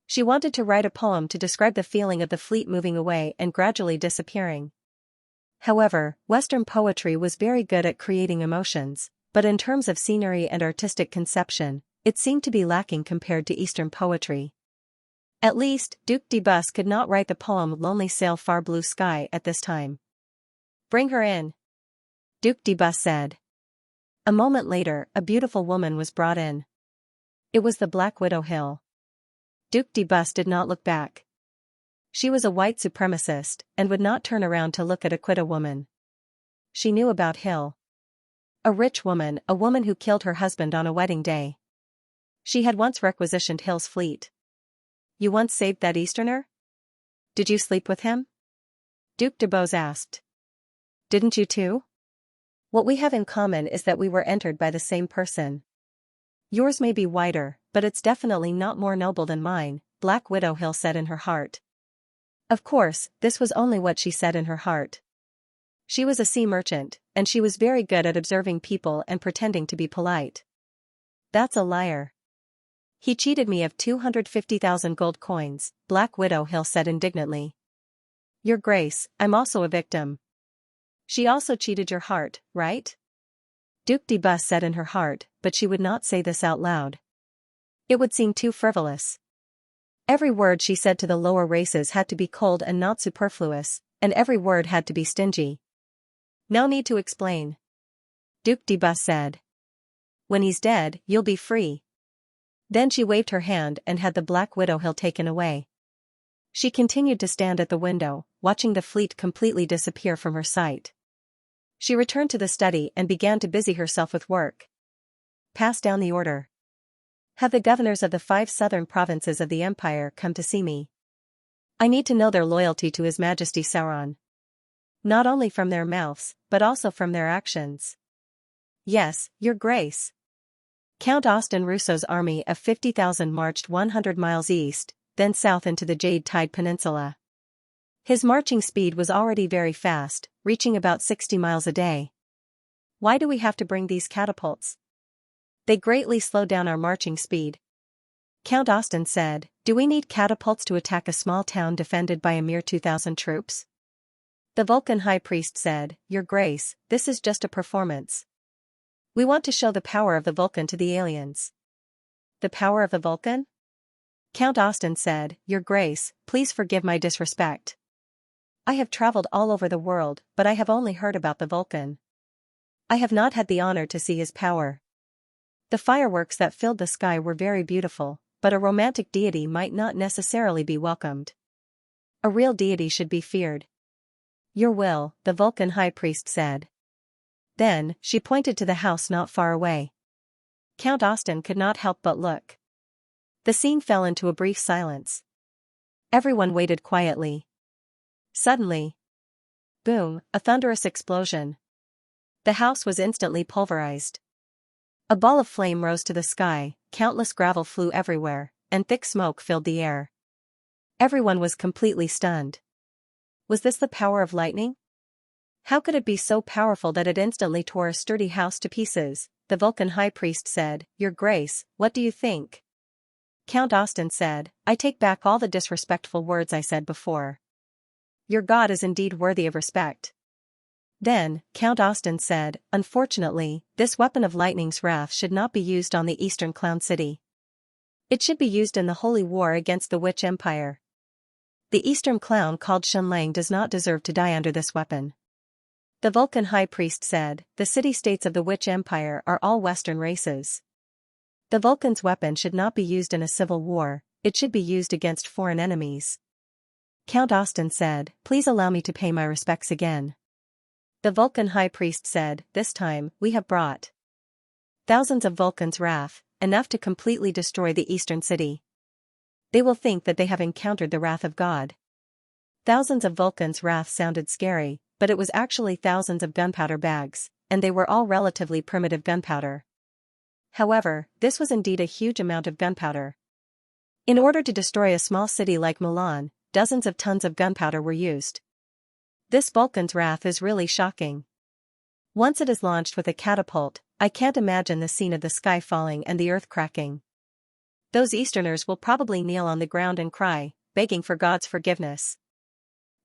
She wanted to write a poem to describe the feeling of the fleet moving away and gradually disappearing. However, Western poetry was very good at creating emotions, but in terms of scenery and artistic conception, it seemed to be lacking compared to Eastern poetry. At least, Duc de Bus could not write the poem Lonely Sail Far Blue Sky at this time. "Bring her in," Duc de Bus said. A moment later, a beautiful woman was brought in. It was the Black Widow Hill. Duc de Bus did not look back. She was a white supremacist, and would not turn around to look at a Quita woman. She knew about Hill. A rich woman, a woman who killed her husband on a wedding day. She had once requisitioned Hill's fleet. "You once saved that Easterner? Did you sleep with him?" Duc de Bos asked. "Didn't you too? What we have in common is that we were entered by the same person. Yours may be whiter, but it's definitely not more noble than mine," Black Widow Hill said in her heart. Of course, this was only what she said in her heart. She was a sea merchant, and she was very good at observing people and pretending to be polite. "That's a liar. He cheated me of 250,000 gold coins," Black Widow Hill said indignantly. "Your Grace, I'm also a victim." "She also cheated your heart, right?" Duc de Bus said in her heart, but she would not say this out loud. It would seem too frivolous. Every word she said to the lower races had to be cold and not superfluous, and every word had to be stingy. "No need to explain," Duc de Bus said. "When he's dead, you'll be free." Then she waved her hand and had the Black Widow Hill taken away. She continued to stand at the window, watching the fleet completely disappear from her sight. She returned to the study and began to busy herself with work. "Pass down the order. Have the governors of the 5 southern provinces of the empire come to see me. I need to know their loyalty to His Majesty Sauron. Not only from their mouths, but also from their actions." "Yes, Your Grace." Count Austin Rousseau's army of 50,000 marched 100 miles east, then south into the Jade Tide Peninsula. His marching speed was already very fast, reaching about 60 miles a day. "Why do we have to bring these catapults? They greatly slow down our marching speed." Count Austin said, "Do we need catapults to attack a small town defended by a mere 2,000 troops?" The Vulcan High Priest said, "Your Grace, this is just a performance. We want to show the power of the Vulcan to the aliens." "The power of the Vulcan?" Count Austin said, "Your Grace, please forgive my disrespect. I have traveled all over the world, but I have only heard about the Vulcan. I have not had the honor to see his power. The fireworks that filled the sky were very beautiful, but a romantic deity might not necessarily be welcomed. A real deity should be feared." "Your will," the Vulcan High Priest said. Then, she pointed to the house not far away. Count Austin could not help but look. The scene fell into a brief silence. Everyone waited quietly. Suddenly, boom, a thunderous explosion. The house was instantly pulverized. A ball of flame rose to the sky, countless gravel flew everywhere, and thick smoke filled the air. Everyone was completely stunned. Was this the power of lightning? How could it be so powerful that it instantly tore a sturdy house to pieces? The Vulcan High Priest said, "Your Grace, what do you think?" Count Austin said, "I take back all the disrespectful words I said before. Your god is indeed worthy of respect." Then, Count Austin said, "Unfortunately, this weapon of lightning's wrath should not be used on the Eastern Clown City. It should be used in the holy war against the Witch Empire. The Eastern Clown called Shenlang does not deserve to die under this weapon." The Vulcan High Priest said, "The city-states of the Witch Empire are all Western races. The Vulcan's weapon should not be used in a civil war, it should be used against foreign enemies." Count Austin said, "Please allow me to pay my respects again." The Vulcan High Priest said, "This time, we have brought thousands of Vulcan's wrath, enough to completely destroy the Eastern City. They will think that they have encountered the wrath of God." Thousands of Vulcan's wrath sounded scary, but it was actually thousands of gunpowder bags, and they were all relatively primitive gunpowder. However, this was indeed a huge amount of gunpowder. In order to destroy a small city like Milan, dozens of tons of gunpowder were used. This Vulcan's wrath is really shocking. Once it is launched with a catapult, I can't imagine the scene of the sky falling and the earth cracking. Those Easterners will probably kneel on the ground and cry, begging for God's forgiveness.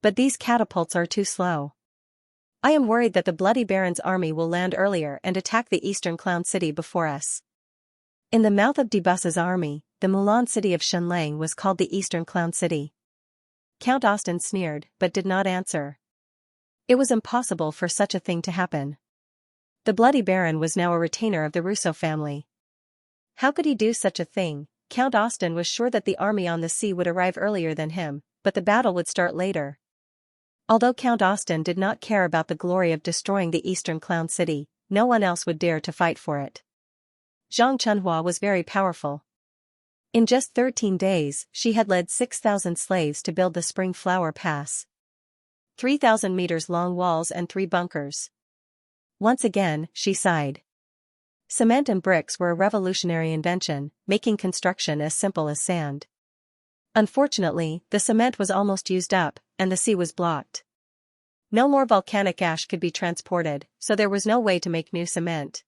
But these catapults are too slow. I am worried that the Bloody Baron's army will land earlier and attack the eastern Clown City before us. In the mouth of Debus's army, the Mulan city of Xianxia was called the Eastern Clown City. Count Austin sneered but did not answer. It was impossible for such a thing to happen. The Bloody Baron was now a retainer of the Russo family. How could he do such a thing? Count Austin was sure that the army on the sea would arrive earlier than him, but the battle would start later. Although Count Austin did not care about the glory of destroying the Eastern Clown City, no one else would dare to fight for it. Zhang Chunhua was very powerful. In just 13 days, she had led 6,000 slaves to build the Spring Flower Pass. 3,000 meters long walls and 3 bunkers. Once again, she sighed. Cement and bricks were a revolutionary invention, making construction as simple as sand. Unfortunately, the cement was almost used up, and the sea was blocked. No more volcanic ash could be transported, so there was no way to make new cement.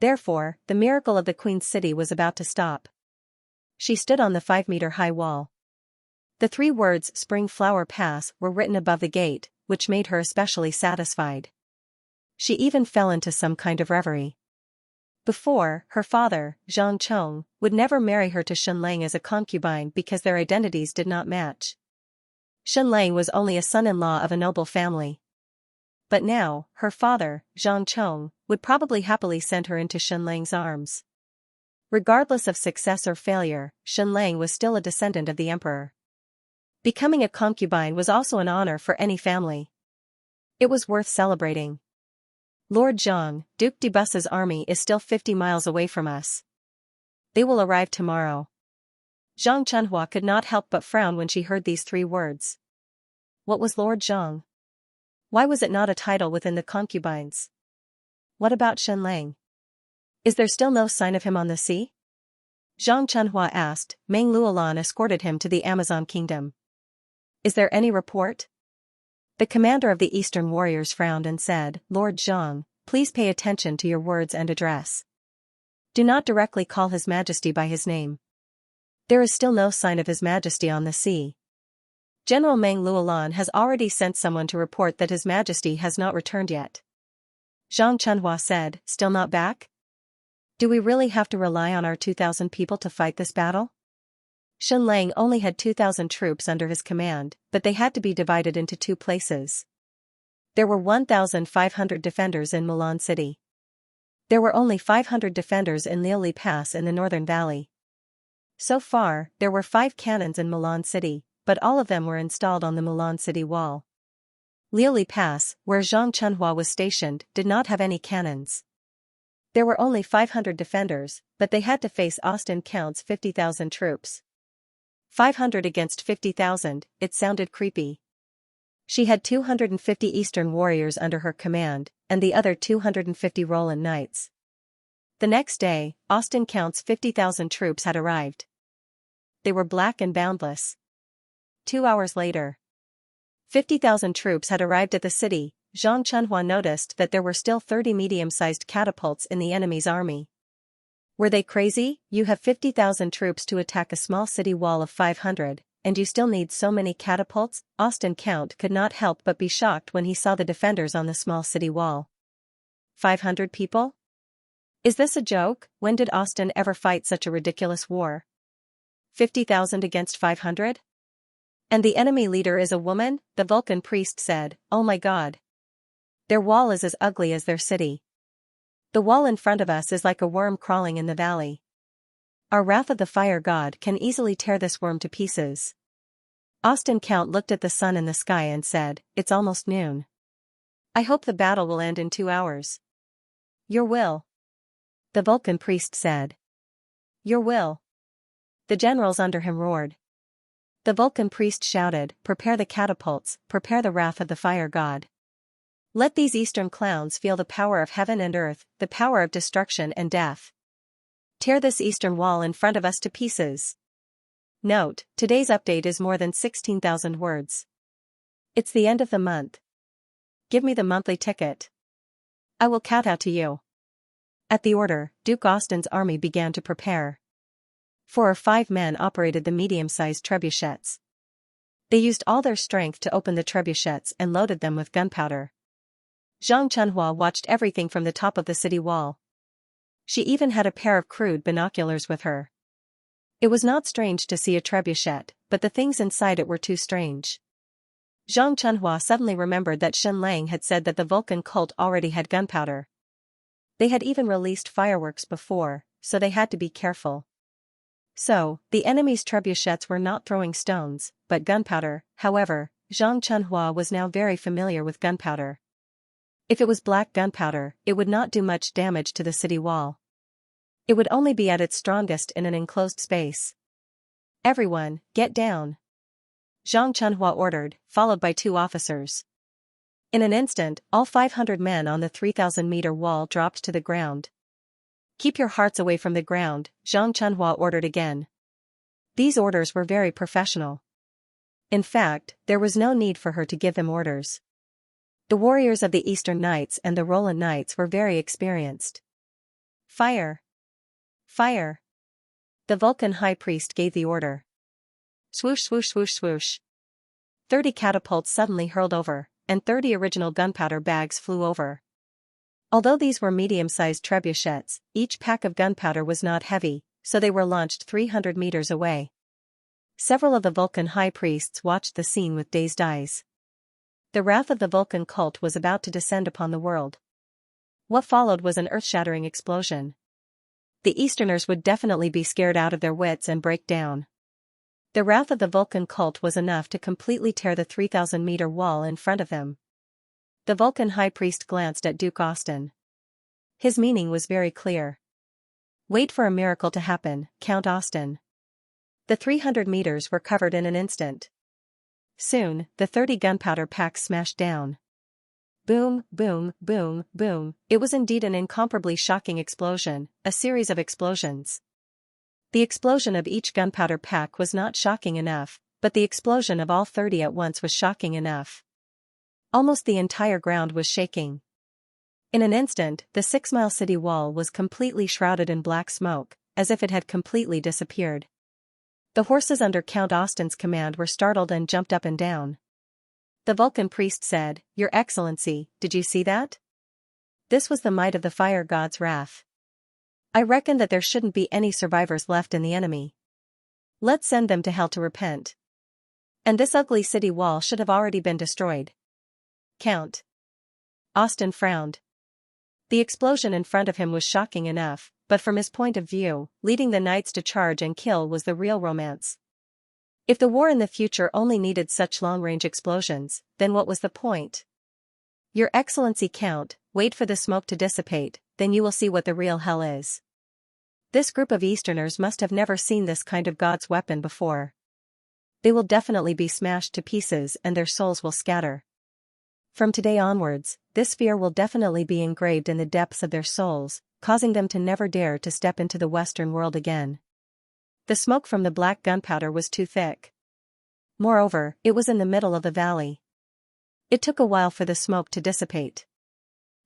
Therefore, the miracle of the Queen's City was about to stop. She stood on the 5-meter-high wall. The 3 words Spring Flower Pass were written above the gate, which made her especially satisfied. She even fell into some kind of reverie. Before, her father, Zhang Chong, would never marry her to Xianxia as a concubine because their identities did not match. Xianxia was only a son-in-law of a noble family. But now, her father, Zhang Chong, would probably happily send her into Xianxia's arms. Regardless of success or failure, Xianxia was still a descendant of the emperor. Becoming a concubine was also an honor for any family. It was worth celebrating. Lord Zhang, Duke Debus's army is still 50 miles away from us. They will arrive tomorrow. Zhang Chunhua could not help but frown when she heard these 3 words. What was Lord Zhang? Why was it not a title within the concubines? What about Xianxia? Is there still no sign of him on the sea? Zhang Chunhua asked. Meng Luolan escorted him to the Amazon kingdom. Is there any report? The commander of the Eastern warriors frowned and said, Lord Zhang, please pay attention to your words and address. Do not directly call His Majesty by his name. There is still no sign of His Majesty on the sea. General Meng Luolan has already sent someone to report that His Majesty has not returned yet. Zhang Chunhua said, still not back? Do we really have to rely on our 2,000 people to fight this battle? Xianxia only had 2,000 troops under his command, but they had to be divided into 2 places. There were 1,500 defenders in Mulan City. There were only 500 defenders in Liuli Pass in the northern valley. So far, there were 5 cannons in Mulan City, but all of them were installed on the Mulan City wall. Liuli Pass, where Zhang Chunhua was stationed, did not have any cannons. There were only 500 defenders, but they had to face Austin Count's 50,000 troops. 500 against 50,000, it sounded creepy. She had 250 Eastern warriors under her command, and the other 250 Roland knights. The next day, Austin Count's 50,000 troops had arrived. They were black and boundless. 2 hours later, 50,000 troops had arrived at the city. Zhang Chunhua noticed that there were still 30 medium-sized catapults in the enemy's army. Were they crazy? You have 50,000 troops to attack a small city wall of 500, and you still need so many catapults? Austin Count could not help but be shocked when he saw the defenders on the small city wall. 500 people? Is this a joke? When did Austin ever fight such a ridiculous war? 50,000 against 500? And the enemy leader is a woman? The Vulcan priest said, oh my god. Their wall is as ugly as their city. The wall in front of us is like a worm crawling in the valley. Our Wrath of the Fire God can easily tear this worm to pieces. Austin Count looked at the sun in the sky and said, it's almost noon. I hope the battle will end in 2 hours. Your will. The Vulcan priest said. Your will. The generals under him roared. The Vulcan priest shouted, prepare the catapults, prepare the Wrath of the Fire God. Let these Eastern clowns feel the power of heaven and earth, the power of destruction and death. Tear this Eastern wall in front of us to pieces. Note, today's update is more than 16,000 words. It's the end of the month. Give me the monthly ticket. I will kowtow to you. At the order, Duke Austin's army began to prepare. 4 or 5 men operated the medium-sized trebuchets. They used all their strength to open the trebuchets and loaded them with gunpowder. Zhang Chunhua watched everything from the top of the city wall. She even had a pair of crude binoculars with her. It was not strange to see a trebuchet, but the things inside it were too strange. Zhang Chunhua suddenly remembered that Shen Lang had said that the Vulcan cult already had gunpowder. They had even released fireworks before, so they had to be careful. So, the enemy's trebuchets were not throwing stones, but gunpowder. However, Zhang Chunhua was now very familiar with gunpowder. If it was black gunpowder, it would not do much damage to the city wall. It would only be at its strongest in an enclosed space. "Everyone, get down," Zhang Chunhua ordered, followed by 2 officers. In an instant, all 500 men on the 3,000-meter wall dropped to the ground. "Keep your hearts away from the ground," Zhang Chunhua ordered again. These orders were very professional. In fact, there was no need for her to give them orders. The warriors of the Eastern Knights and the Roland Knights were very experienced. "Fire! Fire!" The Vulcan High Priest gave the order. Swoosh swoosh swoosh swoosh. 30 catapults suddenly hurled over, and 30 original gunpowder bags flew over. Although these were medium-sized trebuchets, each pack of gunpowder was not heavy, so they were launched 300 meters away. Several of the Vulcan high priests watched the scene with dazed eyes. The wrath of the Vulcan cult was about to descend upon the world. What followed was an earth-shattering explosion. The Easterners would definitely be scared out of their wits and break down. The wrath of the Vulcan cult was enough to completely tear the 3,000-meter wall in front of them. The Vulcan high priest glanced at Duke Austin. His meaning was very clear. "Wait for a miracle to happen, Count Austin." The 300 meters were covered in an instant. Soon, the 30 gunpowder packs smashed down. Boom, boom, boom, boom. It was indeed an incomparably shocking explosion, a series of explosions. The explosion of each gunpowder pack was not shocking enough, but the explosion of all 30 at once was shocking enough. Almost the entire ground was shaking. In an instant, the 6-mile city wall was completely shrouded in black smoke, as if it had completely disappeared. The horses under Count Austin's command were startled and jumped up and down. The Vulcan priest said, "Your Excellency, did you see that? This was the might of the fire god's wrath. I reckon that there shouldn't be any survivors left in the enemy. Let's send them to hell to repent. And this ugly city wall should have already been destroyed." Count Austin frowned. The explosion in front of him was shocking enough, but from his point of view, leading the knights to charge and kill was the real romance. If the war in the future only needed such long-range explosions, then what was the point? "Your Excellency Count, wait for the smoke to dissipate, then you will see what the real hell is." This group of Easterners must have never seen this kind of God's weapon before. They will definitely be smashed to pieces and their souls will scatter. From today onwards, this fear will definitely be engraved in the depths of their souls, causing them to never dare to step into the Western world again. The smoke from the black gunpowder was too thick. Moreover, it was in the middle of the valley. It took a while for the smoke to dissipate.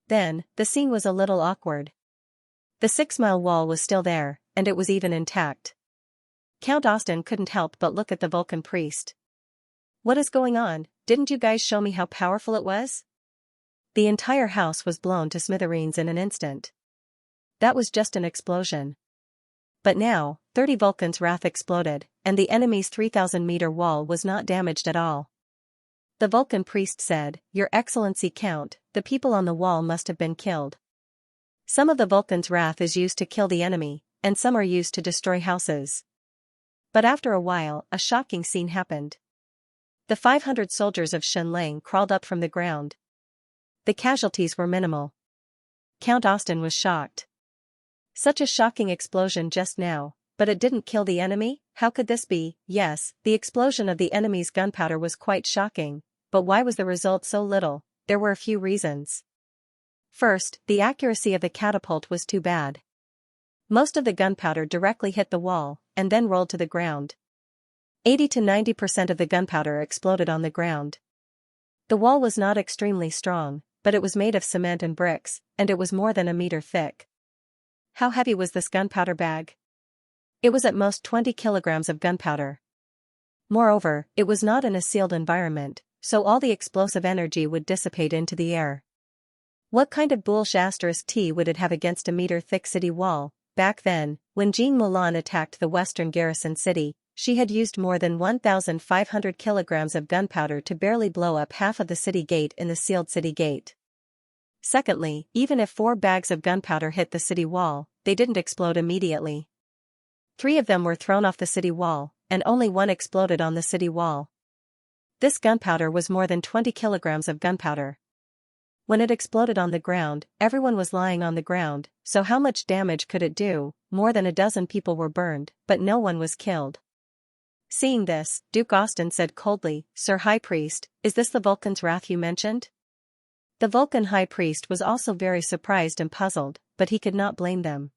Then, the scene was a little awkward. The 6-mile wall was still there, and it was even intact. Count Austin couldn't help but look at the Vulcan priest. "What is going on? Didn't you guys show me how powerful it was?" The entire house was blown to smithereens in an instant. That was just an explosion. But now, 30 Vulcans' wrath exploded, and the enemy's 3,000-meter wall was not damaged at all. The Vulcan priest said, "Your Excellency Count, the people on the wall must have been killed. Some of the Vulcan's wrath is used to kill the enemy, and some are used to destroy houses." But after a while, a shocking scene happened. The 500 soldiers of Shen Lang crawled up from the ground. The casualties were minimal. Count Austin was shocked. Such a shocking explosion just now, but it didn't kill the enemy? How could this be? Yes, the explosion of the enemy's gunpowder was quite shocking, but why was the result so little? There were a few reasons. First, the accuracy of the catapult was too bad. Most of the gunpowder directly hit the wall, and then rolled to the ground. 80 to 90% of the gunpowder exploded on the ground. The wall was not extremely strong, but it was made of cement and bricks, and it was more than a meter thick. How heavy was this gunpowder bag? It was at most 20 kilograms of gunpowder. Moreover, it was not in a sealed environment, so all the explosive energy would dissipate into the air. What kind of bullshit would it have against a meter-thick city wall? Back then, when Jean Moulin attacked the western garrison city, she had used more than 1,500 kilograms of gunpowder to barely blow up half of the city gate in the sealed city gate. Secondly, even if 4 bags of gunpowder hit the city wall, they didn't explode immediately. 3 of them were thrown off the city wall, and only 1 exploded on the city wall. This gunpowder was more than 20 kilograms of gunpowder. When it exploded on the ground, everyone was lying on the ground, so how much damage could it do? More than a dozen people were burned, but no one was killed. Seeing this, Duke Austin said coldly, "Sir High Priest, is this the Vulcan's wrath you mentioned?" The Vulcan High Priest was also very surprised and puzzled, but he could not blame them.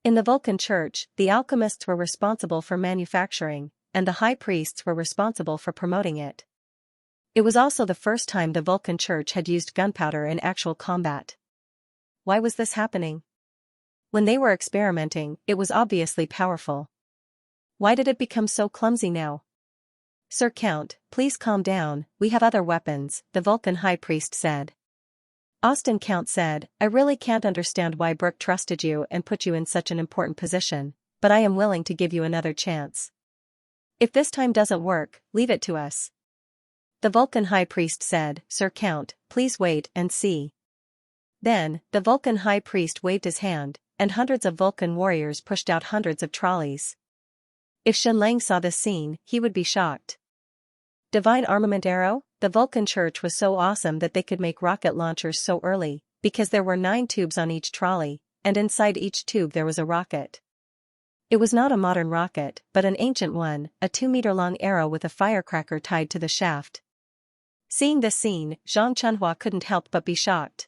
In the Vulcan Church, the alchemists were responsible for manufacturing, and the high priests were responsible for promoting it. It was also the first time the Vulcan Church had used gunpowder in actual combat. Why was this happening? When they were experimenting, it was obviously powerful. Why did it become so clumsy now? "Sir Count, please calm down, we have other weapons," the Vulcan High Priest said. Austin Count said, "I really can't understand why Brooke trusted you and put you in such an important position, but I am willing to give you another chance. If this time doesn't work, leave it to us." The Vulcan High Priest said, "Sir Count, please wait and see." Then, the Vulcan High Priest waved his hand, and hundreds of Vulcan warriors pushed out hundreds of trolleys. If Xianxia saw this scene, he would be shocked. Divine Armament Arrow? The Vulcan Church was so awesome that they could make rocket launchers so early, because there were 9 tubes on each trolley, and inside each tube there was a rocket. It was not a modern rocket, but an ancient one, a 2-meter-long arrow with a firecracker tied to the shaft. Seeing this scene, Xianxia couldn't help but be shocked.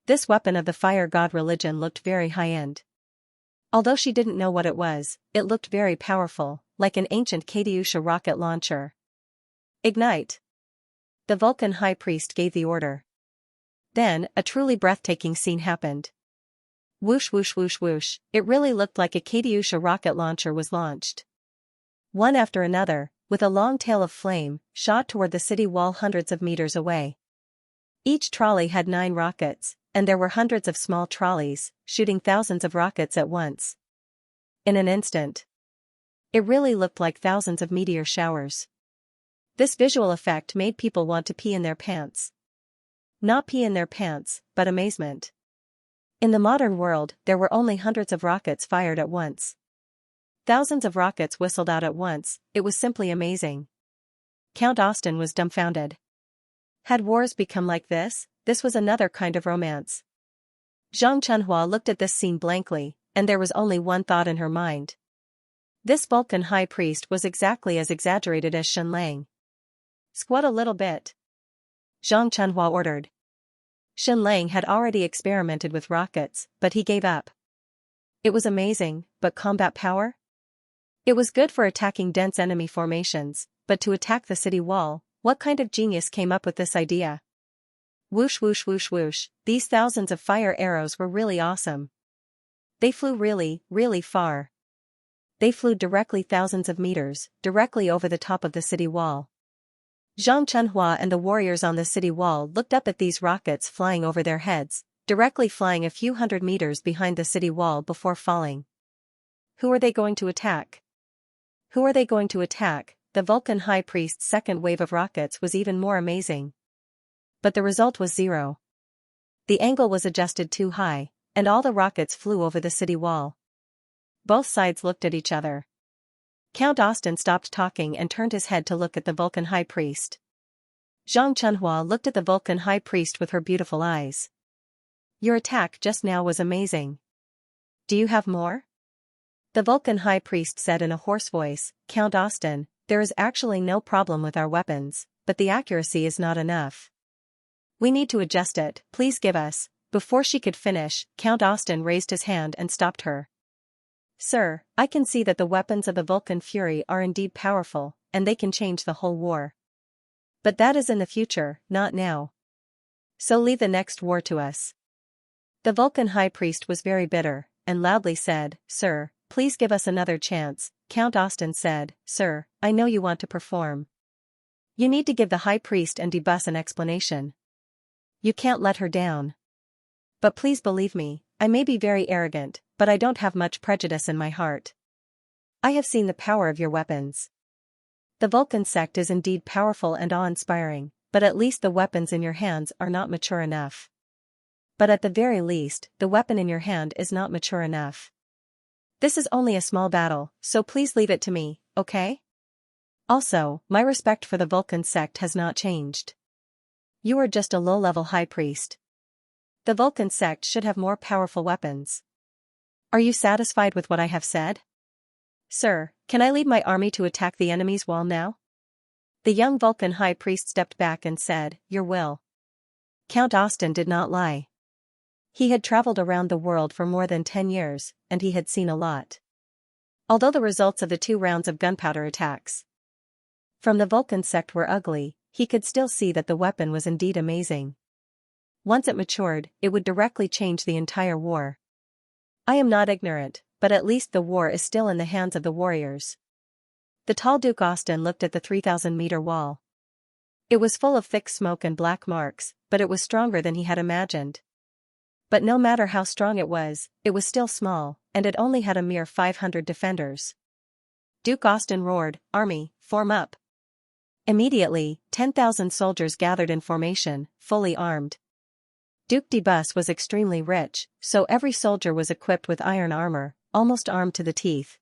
This weapon of the fire god religion looked very high-end. Although she didn't know what it was, it looked very powerful, like an ancient Katyusha rocket launcher. "Ignite!" The Vulcan High Priest gave the order. Then, a truly breathtaking scene happened. Whoosh whoosh whoosh whoosh, it really looked like a Katyusha rocket launcher was launched. One after another, with a long tail of flame, shot toward the city wall hundreds of meters away. Each trolley had 9 rockets, and there were hundreds of small trolleys, shooting thousands of rockets at once. In an instant. It really looked like thousands of meteor showers. This visual effect made people want to pee in their pants. Not pee in their pants, but amazement. In the modern world, there were only hundreds of rockets fired at once. Thousands of rockets whistled out at once, it was simply amazing. Count Austin was dumbfounded. Had wars become like this? This was another kind of romance. Zhang Chunhua looked at this scene blankly, and there was only one thought in her mind. This Vulcan High Priest was exactly as exaggerated as Xianxia. "Squat a little bit," Zhang Chunhua ordered. Xianxia had already experimented with rockets, but he gave up. It was amazing, but combat power? It was good for attacking dense enemy formations, but to attack the city wall, what kind of genius came up with this idea? Whoosh whoosh whoosh whoosh, these thousands of fire arrows were really awesome. They flew really, really far. They flew directly thousands of meters, directly over the top of the city wall. Zhang Chunhua and the warriors on the city wall looked up at these rockets flying over their heads, directly flying a few hundred meters behind the city wall before falling. Who are they going to attack? Who are they going to attack? The Vulcan High Priest's second wave of rockets was even more amazing. But the result was 0. The angle was adjusted too high, and all the rockets flew over the city wall. Both sides looked at each other. Count Austin stopped talking and turned his head to look at the Vulcan High Priest. Zhang Chunhua looked at the Vulcan High Priest with her beautiful eyes. "Your attack just now was amazing. Do you have more?" The Vulcan High Priest said in a hoarse voice, "Count Austin, there is actually no problem with our weapons, but the accuracy is not enough. We need to adjust it, please give us." Before she could finish, Count Austin raised his hand and stopped her. "Sir, I can see that the weapons of the Vulcan Fury are indeed powerful, and they can change the whole war. But that is in the future, not now. So leave the next war to us." The Vulcan High Priest was very bitter, and loudly said, "Sir, please give us another chance, Count Austin said. Sir, I know you want to perform. You need to give the high priest and Debus an explanation. You can't let her down. But please believe me, I may be very arrogant, but I don't have much prejudice in my heart. I have seen the power of your weapons. The Vulcan sect is indeed powerful and awe-inspiring, but at least the weapons in your hands are not mature enough. But at the very least, the weapon in your hand is not mature enough. This is only a small battle, so please leave it to me, okay? Also, my respect for the Vulcan sect has not changed. You are just a low-level high priest. The Vulcan sect should have more powerful weapons. Are you satisfied with what I have said? Sir, can I lead my army to attack the enemy's wall now? The young Vulcan high priest stepped back and said, Your will. Count Austin did not lie. He had traveled around the world for more than 10 years, and he had seen a lot. Although the results of the 2 rounds of gunpowder attacks from the Vulcan sect were ugly, he could still see that the weapon was indeed amazing. Once it matured, it would directly change the entire war. I am not ignorant, but at least the war is still in the hands of the warriors. The tall Duke Austin looked at the 3,000-meter wall. It was full of thick smoke and black marks, but it was stronger than he had imagined. But no matter how strong it was still small, and it only had a mere 500 defenders. Duke Austin roared, Army, form up. Immediately, 10,000 soldiers gathered in formation, fully armed. Duke Debus was extremely rich, so every soldier was equipped with iron armor, almost armed to the teeth.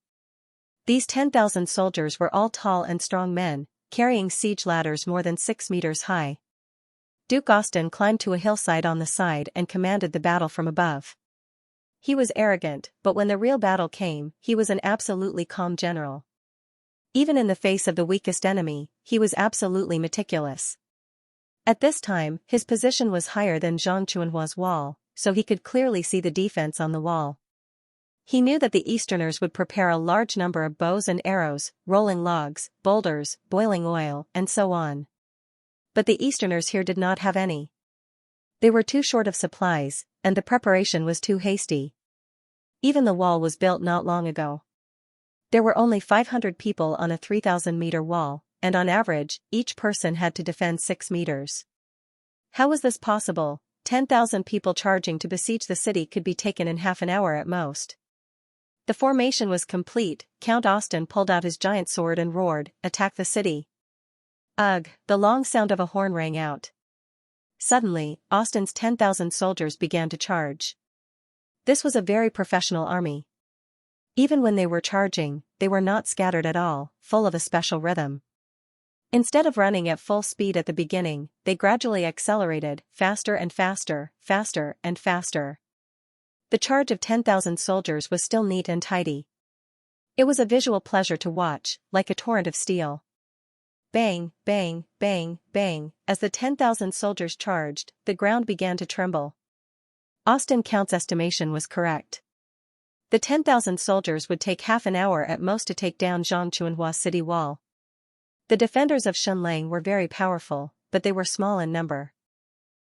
These 10,000 soldiers were all tall and strong men, carrying siege ladders more than 6 meters high. Duke Austin climbed to a hillside on the side and commanded the battle from above. He was arrogant, but when the real battle came, he was an absolutely calm general. Even in the face of the weakest enemy, he was absolutely meticulous. At this time, his position was higher than Zhang Chuanhua's wall, so he could clearly see the defense on the wall. He knew that the Easterners would prepare a large number of bows and arrows, rolling logs, boulders, boiling oil, and so on. But the Easterners here did not have any. They were too short of supplies, and the preparation was too hasty. Even the wall was built not long ago. There were only 500 people on a 3,000-meter wall, and on average, each person had to defend 6 meters. How was this possible? 10,000 people charging to besiege the city could be taken in half an hour at most. The formation was complete. Count Austin pulled out his giant sword and roared, Attack the city. Ugh, the long sound of a horn rang out. Suddenly, Austin's 10,000 soldiers began to charge. This was a very professional army. Even when they were charging, they were not scattered at all, full of a special rhythm. Instead of running at full speed at the beginning, they gradually accelerated, faster and faster, faster and faster. The charge of 10,000 soldiers was still neat and tidy. It was a visual pleasure to watch, like a torrent of steel. Bang, bang, bang, bang, as the 10,000 soldiers charged, the ground began to tremble. Austin Count's estimation was correct. The 10,000 soldiers would take half an hour at most to take down Zhang Chuanhua's city wall. The defenders of Shenlang were very powerful, but they were small in number.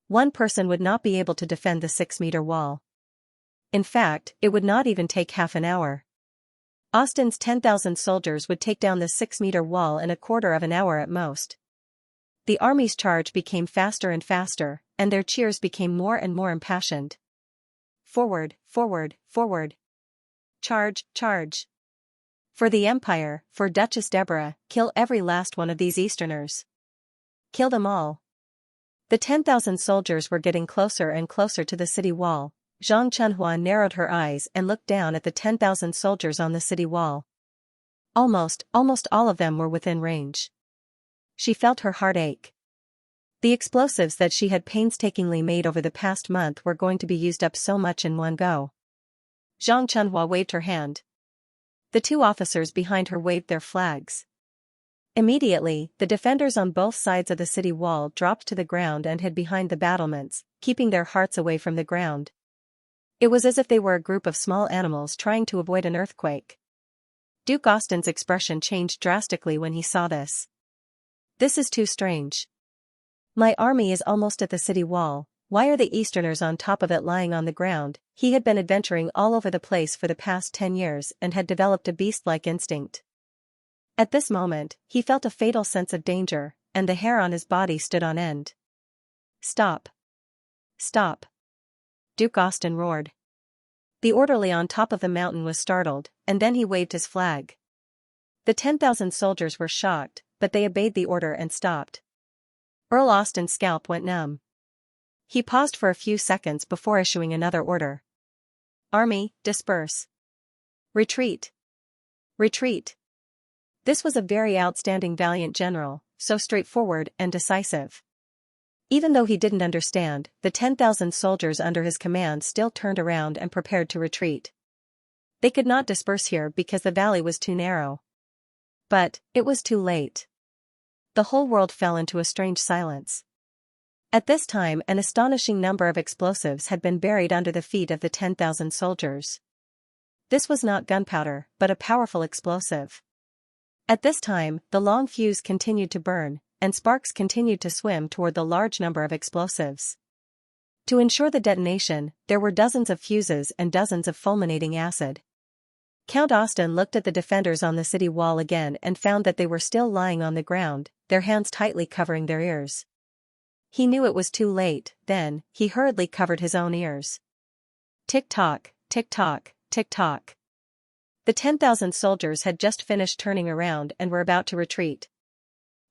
One person would not be able to defend the 6-meter wall. In fact, it would not even take half an hour. Austin's 10,000 soldiers would take down the 6-meter wall in a quarter of an hour at most. The army's charge became faster and faster, and their cheers became more and more impassioned. Forward, forward, forward. Charge, charge. For the Empire, for Duchess Deborah, kill every last one of these Easterners. Kill them all. The 10,000 soldiers were getting closer and closer to the city wall. Zhang Chuanhua narrowed her eyes and looked down at the 10,000 soldiers on the city wall. Almost all of them were within range. She felt her heart ache. The explosives that she had painstakingly made over the past month were going to be used up so much in one go. Zhang Chuanhua waved her hand. The 2 officers behind her waved their flags. Immediately, the defenders on both sides of the city wall dropped to the ground and hid behind the battlements, keeping their hearts away from the ground. It was as if they were a group of small animals trying to avoid an earthquake. Duke Austin's expression changed drastically when he saw this. This is too strange. My army is almost at the city wall, Why are the Easterners on top of it lying on the ground? He had been adventuring all over the place for the past 10 years and had developed a beast-like instinct. At this moment, he felt a fatal sense of danger, and the hair on his body stood on end. "Stop! Stop!" Duke Austin roared. The orderly on top of the mountain was startled, and then he waved his flag. The 10,000 soldiers were shocked, but they obeyed the order and stopped. Earl Austin's scalp went numb. He paused for a few seconds before issuing another order. "Army, disperse. Retreat. Retreat." This was a very outstanding valiant general, so straightforward and decisive. Even though he didn't understand, the 10,000 soldiers under his command still turned around and prepared to retreat. They could not disperse here because the valley was too narrow. But it was too late. The whole world fell into a strange silence. At this time, an astonishing number of explosives had been buried under the feet of the 10,000 soldiers. This was not gunpowder, but a powerful explosive. At this time, the long fuse continued to burn, and sparks continued to swim toward the large number of explosives. To ensure the detonation, there were dozens of fuses and dozens of fulminating acid. Count Austin looked at the defenders on the city wall again and found that they were still lying on the ground, their hands tightly covering their ears. He knew it was too late, then, he hurriedly covered his own ears. Tick-tock, tick-tock, tick-tock. The 10,000 soldiers had just finished turning around and were about to retreat.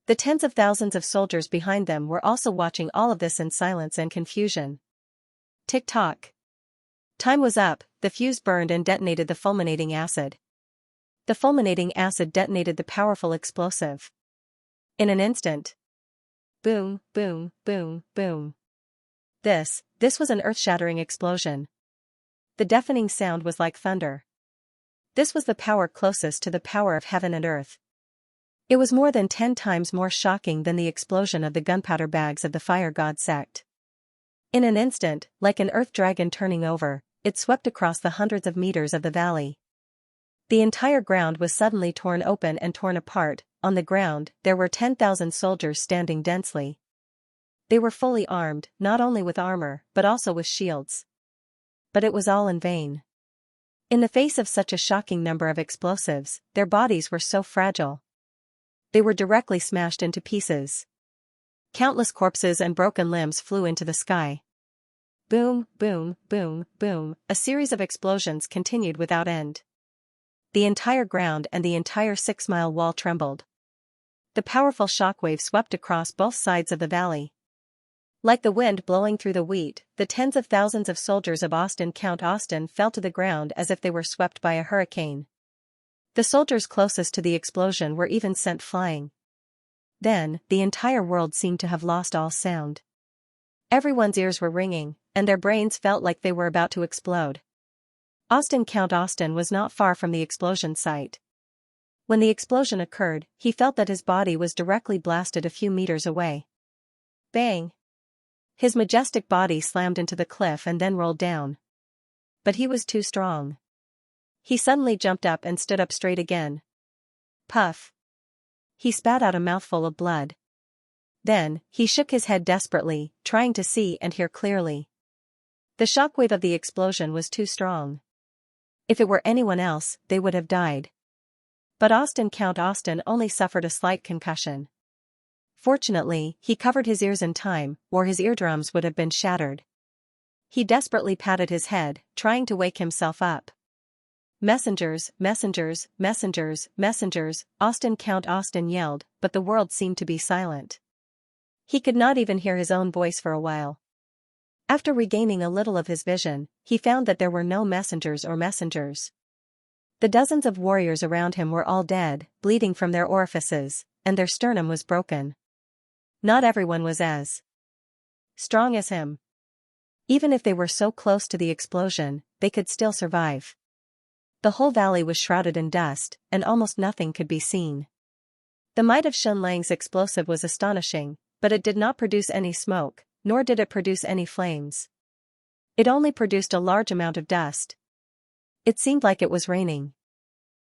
The tens of thousands of soldiers behind them were also watching all of this in silence and confusion. Tick-tock. Time was up, the fuse burned and detonated the fulminating acid. The fulminating acid detonated the powerful explosive. In an instant. Boom, boom, boom, boom. This was an earth-shattering explosion. The deafening sound was like thunder. This was the power closest to the power of heaven and earth. It was more than 10 times more shocking than the explosion of the gunpowder bags of the fire god sect. In an instant, like an earth dragon turning over, it swept across the hundreds of meters of the valley. The entire ground was suddenly torn open and torn apart. On the ground, there were 10,000 soldiers standing densely. They were fully armed, not only with armor, but also with shields. But it was all in vain. In the face of such a shocking number of explosives, their bodies were so fragile. They were directly smashed into pieces. Countless corpses and broken limbs flew into the sky. Boom, boom, boom, boom, a series of explosions continued without end. The entire ground and the entire 6-mile wall trembled. The powerful shockwave swept across both sides of the valley. Like the wind blowing through the wheat, the tens of thousands of soldiers of Count Austin fell to the ground as if they were swept by a hurricane. The soldiers closest to the explosion were even sent flying. Then, the entire world seemed to have lost all sound. Everyone's ears were ringing, and their brains felt like they were about to explode. Count Austin was not far from the explosion site. When the explosion occurred, he felt that his body was directly blasted a few meters away. Bang! His majestic body slammed into the cliff and then rolled down. But he was too strong. He suddenly jumped up and stood up straight again. Puff! He spat out a mouthful of blood. Then, he shook his head desperately, trying to see and hear clearly. The shockwave of the explosion was too strong. If it were anyone else, they would have died. But Count Austin only suffered a slight concussion. Fortunately, he covered his ears in time, or his eardrums would have been shattered. He desperately patted his head, trying to wake himself up. Messengers, messengers, messengers, messengers, Count Austin yelled, but the world seemed to be silent. He could not even hear his own voice for a while. After regaining a little of his vision, he found that there were no messengers or messengers. The dozens of warriors around him were all dead, bleeding from their orifices, and their sternum was broken. Not everyone was as strong as him. Even if they were so close to the explosion, they could still survive. The whole valley was shrouded in dust, and almost nothing could be seen. The might of Shen Lang's explosive was astonishing, but it did not produce any smoke, nor did it produce any flames. It only produced a large amount of dust. It seemed like it was raining.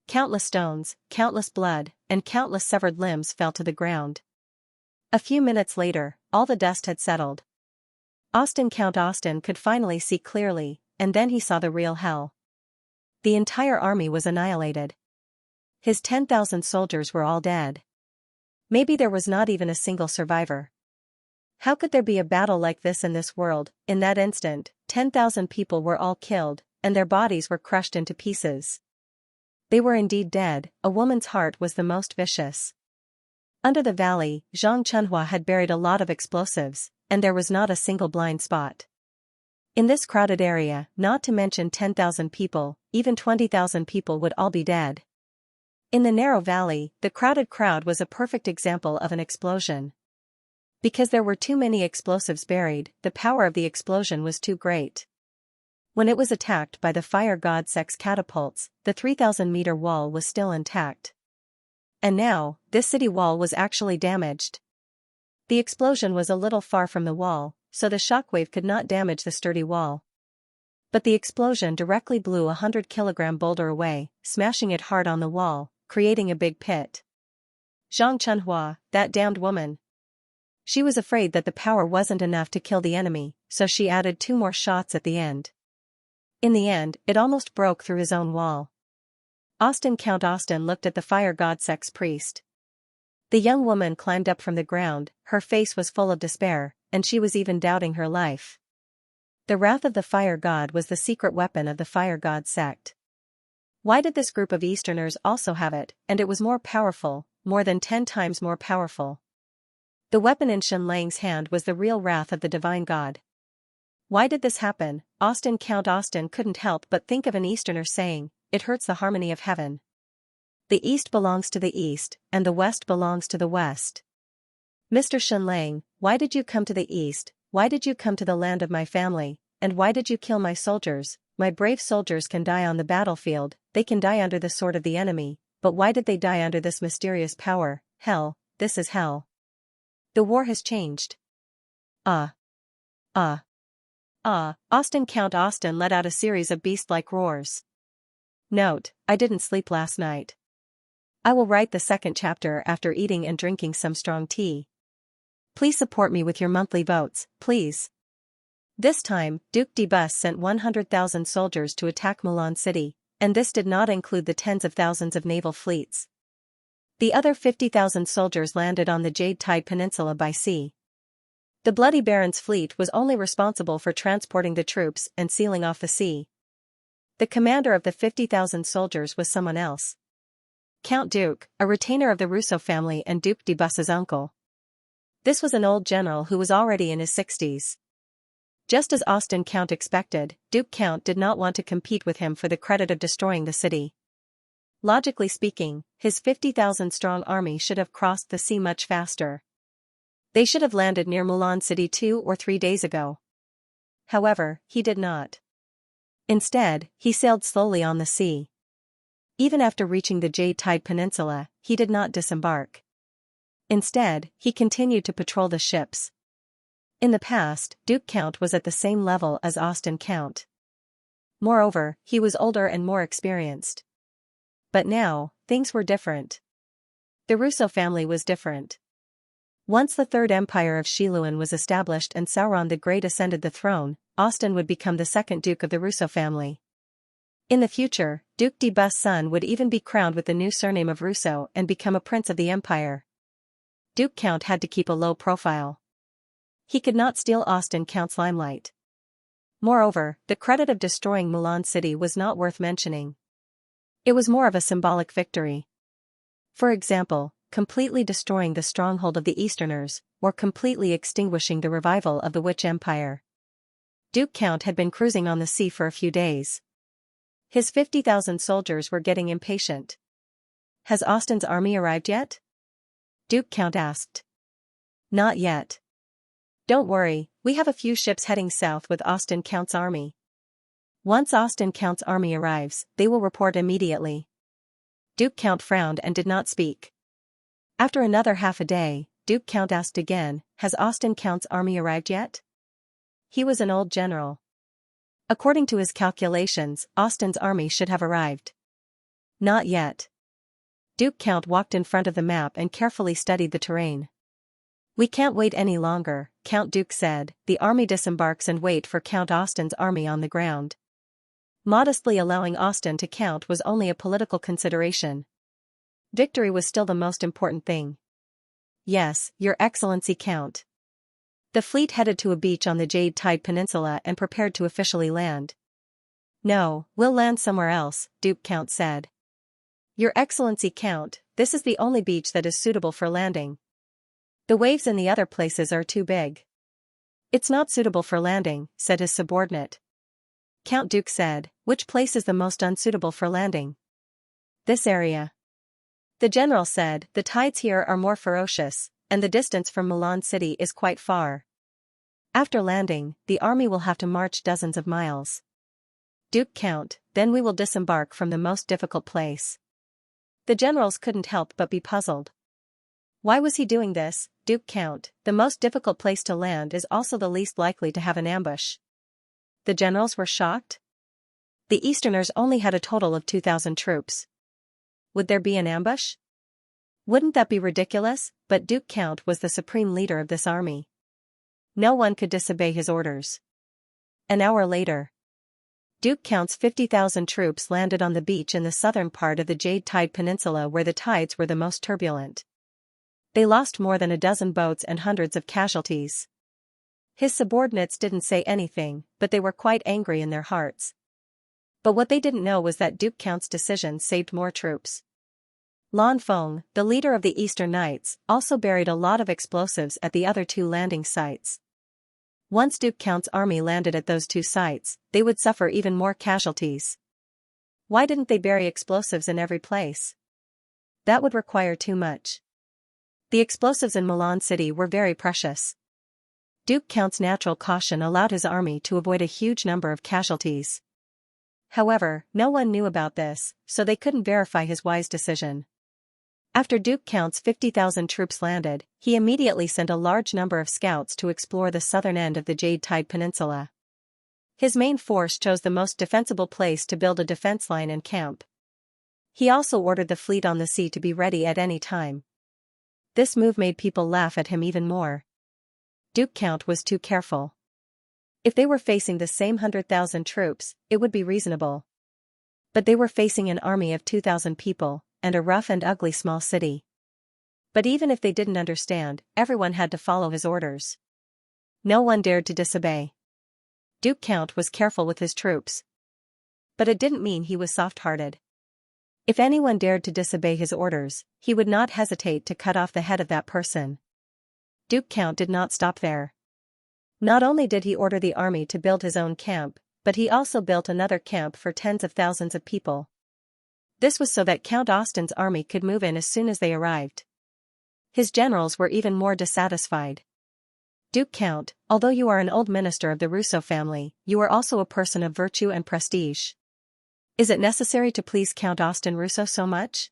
Countless stones, countless blood, and countless severed limbs fell to the ground. A few minutes later, all the dust had settled. Count Austin could finally see clearly, and then he saw the real hell. The entire army was annihilated. His 10,000 soldiers were all dead. Maybe there was not even a single survivor. How could there be a battle like this in this world? In that instant, 10,000 people were all killed, and their bodies were crushed into pieces. They were indeed dead. A woman's heart was the most vicious. Under the valley, Xianxia had buried a lot of explosives, and there was not a single blind spot. In this crowded area, not to mention 10,000 people, even 20,000 people would all be dead. In the narrow valley, the crowded crowd was a perfect example of an explosion. Because there were too many explosives buried, the power of the explosion was too great. When it was attacked by the fire god Sex catapults, the 3,000-meter wall was still intact. And now, this city wall was actually damaged. The explosion was a little far from the wall, so the shockwave could not damage the sturdy wall. But the explosion directly blew a 100-kilogram boulder away, smashing it hard on the wall, creating a big pit. Xianxia, that damned woman. She was afraid that the power wasn't enough to kill the enemy, so she added 2 more shots at the end. In the end, it almost broke through his own wall. Count Austin looked at the fire god Sex priest. The young woman climbed up from the ground, her face was full of despair, and she was even doubting her life. The wrath of the fire god was the secret weapon of the fire god sect. Why did this group of Easterners also have it, and it was more powerful, more than 10 times more powerful? The weapon in Xianxia's hand was the real wrath of the divine god. Why did this happen? Count Austin couldn't help but think of an Easterner saying, "It hurts the harmony of heaven. The East belongs to the East, and the West belongs to the West. Mr. Xianxia, why did you come to the East? Why did you come to the land of my family, and why did you kill my soldiers? My brave soldiers can die on the battlefield, they can die under the sword of the enemy, but why did they die under this mysterious power? Hell, this is hell. The war has changed." Count Austin let out a series of beast-like roars. Note, I didn't sleep last night. I will write the second chapter after eating and drinking some strong tea. Please support me with your monthly votes, please. This time, Duke de Bus sent 100,000 soldiers to attack Milan City, and this did not include the tens of thousands of naval fleets. The other 50,000 soldiers landed on the Jade Tide Peninsula by sea. The Bloody Baron's fleet was only responsible for transporting the troops and sealing off the sea. The commander of the 50,000 soldiers was someone else. Count Duke, a retainer of the Russo family and Duke de Bus's uncle. This was an old general who was already in his 60s. Just as Count expected, Duke Count did not want to compete with him for the credit of destroying the city. Logically speaking, his 50,000-strong army should have crossed the sea much faster. They should have landed near Milan City 2 or 3 days ago. However, he did not. Instead, he sailed slowly on the sea. Even after reaching the Jade Tide Peninsula, he did not disembark. Instead, he continued to patrol the ships. In the past, Duke Count was at the same level as Count. Moreover, he was older and more experienced. But now, things were different. The Russo family was different. Once the Third Empire of Xiluan was established and Sauron the Great ascended the throne, Austin would become the second Duke of the Russo family. In the future, Duke de Bus' son would even be crowned with the new surname of Russo and become a prince of the empire. Duke Count had to keep a low profile. He could not steal Count's limelight. Moreover, the credit of destroying Milan City was not worth mentioning. It was more of a symbolic victory. For example, completely destroying the stronghold of the Easterners, or completely extinguishing the revival of the Witch Empire. Duke Count had been cruising on the sea for a few days. His 50,000 soldiers were getting impatient. "Has Austin's army arrived yet?" Duke Count asked. "Not yet. Don't worry, we have a few ships heading south with Count's army. Once Count's army arrives, they will report immediately." Duke Count frowned and did not speak. After another half a day, Duke Count asked again, "Has Count's army arrived yet?" He was an old general. According to his calculations, Austin's army should have arrived. "Not yet." Duke Count walked in front of the map and carefully studied the terrain. We can't wait any longer, Count Duke said. The army disembarks and wait for Count Austin's army on the ground. Modestly allowing Austin to count was only a political consideration. Victory was still the most important thing. Yes, Your Excellency, Count. The fleet headed to a beach on the Jade Tide Peninsula and prepared to officially land. No, we'll land somewhere else, Duke Count said. Your Excellency, Count, this is the only beach that is suitable for landing. The waves in the other places are too big. It's not suitable for landing, said his subordinate. Count Duke said, which place is the most unsuitable for landing? This area. The general said, the tides here are more ferocious, and the distance from Milan City is quite far. After landing, the army will have to march dozens of miles. Duke Count, then we will disembark from the most difficult place. The generals couldn't help but be puzzled. Why was he doing this? Duke Count, the most difficult place to land is also the least likely to have an ambush. The generals were shocked. The Easterners only had a total of 2,000 troops. Would there be an ambush? Wouldn't that be ridiculous? But Duke Count was the supreme leader of this army. No one could disobey his orders. An hour later, Duke Count's 50,000 troops landed on the beach in the southern part of the Jade Tide Peninsula where the tides were the most turbulent. They lost more than a dozen boats and hundreds of casualties. His subordinates didn't say anything, but they were quite angry in their hearts. But what they didn't know was that Duke Count's decision saved more troops. Lan Feng, the leader of the Eastern Knights, also buried a lot of explosives at the other two landing sites. Once Duke Count's army landed at those two sites, they would suffer even more casualties. Why didn't they bury explosives in every place? That would require too much. The explosives in Milan City were very precious. Duke Count's natural caution allowed his army to avoid a huge number of casualties. However, no one knew about this, so they couldn't verify his wise decision. After Duke Count's 50,000 troops landed, he immediately sent a large number of scouts to explore the southern end of the Jade Tide Peninsula. His main force chose the most defensible place to build a defense line and camp. He also ordered the fleet on the sea to be ready at any time. This move made people laugh at him even more. Duke Count was too careful. If they were facing the same 100,000 troops, it would be reasonable. But they were facing an army of 2,000 people, and a rough and ugly small city. But even if they didn't understand, everyone had to follow his orders. No one dared to disobey. Duke Count was careful with his troops. But it didn't mean he was soft-hearted. If anyone dared to disobey his orders, he would not hesitate to cut off the head of that person. Duke Count did not stop there. Not only did he order the army to build his own camp, but he also built another camp for tens of thousands of people. This was so that Count Austin's army could move in as soon as they arrived. His generals were even more dissatisfied. Duke Count, although you are an old minister of the Russo family, you are also a person of virtue and prestige. Is it necessary to please Count Austin Russo so much?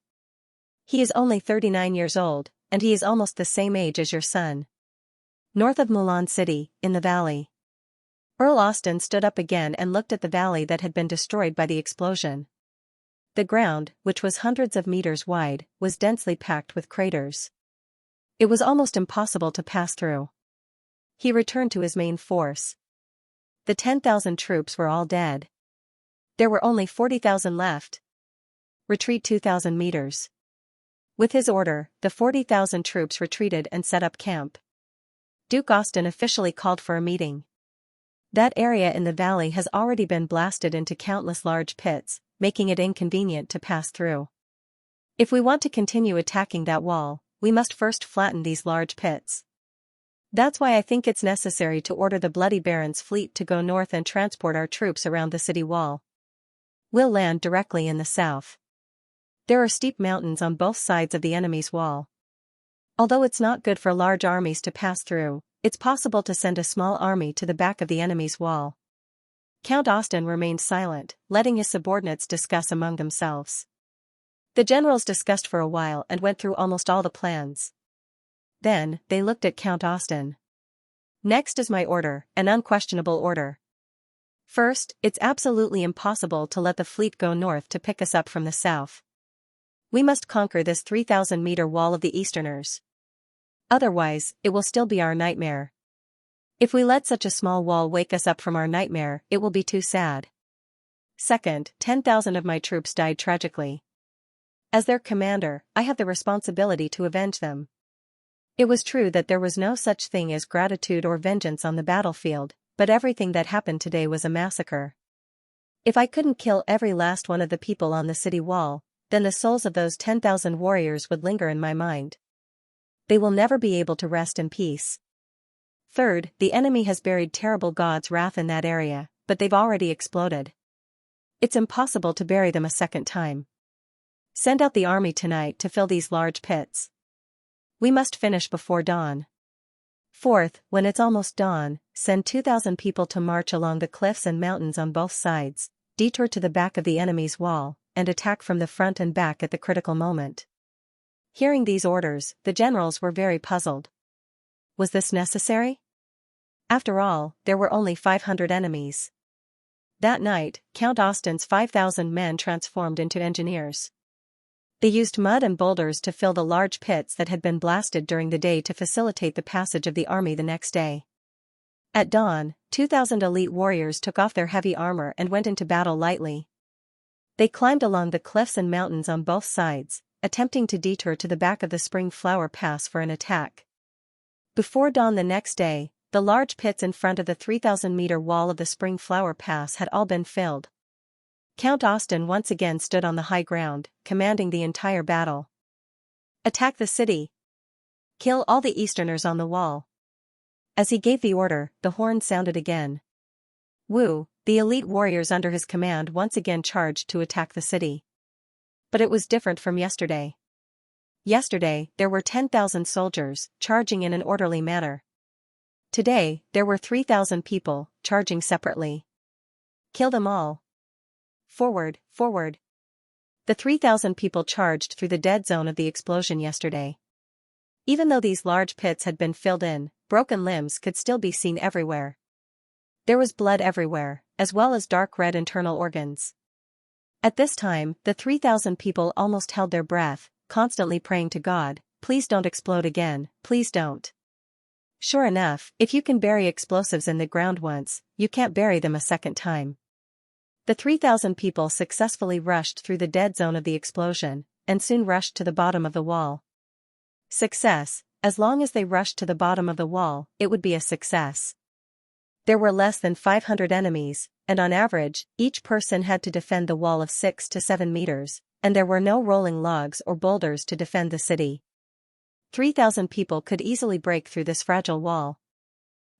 He is only 39 years old, and he is almost the same age as your son. North of Milan City, in the valley. Earl Austin stood up again and looked at the valley that had been destroyed by the explosion. The ground, which was hundreds of meters wide, was densely packed with craters. It was almost impossible to pass through. He returned to his main force. The 10,000 troops were all dead. There were only 40,000 left. Retreat 2,000 meters. With his order, the 40,000 troops retreated and set up camp. Duke Austin officially called for a meeting. That area in the valley has already been blasted into countless large pits, making it inconvenient to pass through. If we want to continue attacking that wall, we must first flatten these large pits. That's why I think it's necessary to order the Bloody Baron's fleet to go north and transport our troops around the city wall. We'll land directly in the south. There are steep mountains on both sides of the enemy's wall. Although it's not good for large armies to pass through, it's possible to send a small army to the back of the enemy's wall. Count Austin remained silent, letting his subordinates discuss among themselves. The generals discussed for a while and went through almost all the plans. Then, they looked at Count Austin. Next is my order, an unquestionable order. First, it's absolutely impossible to let the fleet go north to pick us up from the south. We must conquer this 3,000-meter wall of the Easterners. Otherwise, it will still be our nightmare. If we let such a small wall wake us up from our nightmare, it will be too sad. Second, 10,000 of my troops died tragically. As their commander, I have the responsibility to avenge them. It was true that there was no such thing as gratitude or vengeance on the battlefield, but everything that happened today was a massacre. If I couldn't kill every last one of the people on the city wall, then the souls of those 10,000 warriors would linger in my mind. They will never be able to rest in peace. Third, the enemy has buried terrible God's wrath in that area, but they've already exploded. It's impossible to bury them a second time. Send out the army tonight to fill these large pits. We must finish before dawn. Fourth, when it's almost dawn, send 2,000 people to march along the cliffs and mountains on both sides, detour to the back of the enemy's wall, and attack from the front and back at the critical moment. Hearing these orders, the generals were very puzzled. Was this necessary? After all, there were only 500 enemies. That night, Count Austin's 5,000 men transformed into engineers. They used mud and boulders to fill the large pits that had been blasted during the day to facilitate the passage of the army the next day. At dawn, 2,000 elite warriors took off their heavy armor and went into battle lightly. They climbed along the cliffs and mountains on both sides, attempting to detour to the back of the Spring Flower Pass for an attack. Before dawn the next day, the large pits in front of the 3,000-meter wall of the Spring Flower Pass had all been filled. Count Austin once again stood on the high ground, commanding the entire battle. Attack the city. Kill all the Easterners on the wall. As he gave the order, the horn sounded again. Wu, the elite warriors under his command once again charged to attack the city. But it was different from yesterday. Yesterday, there were 10,000 soldiers, charging in an orderly manner. Today, there were 3,000 people, charging separately. Kill them all. Forward, forward. The 3,000 people charged through the dead zone of the explosion yesterday. Even though these large pits had been filled in, broken limbs could still be seen everywhere. There was blood everywhere, as well as dark red internal organs. At this time, the 3,000 people almost held their breath, constantly praying to God, "Please don't explode again, please don't." Sure enough, if you can bury explosives in the ground once, you can't bury them a second time. The 3,000 people successfully rushed through the dead zone of the explosion, and soon rushed to the bottom of the wall. Success. As long as they rushed to the bottom of the wall, it would be a success. There were less than 500 enemies, and on average, each person had to defend the wall of 6 to 7 meters, and there were no rolling logs or boulders to defend the city. 3,000 people could easily break through this fragile wall.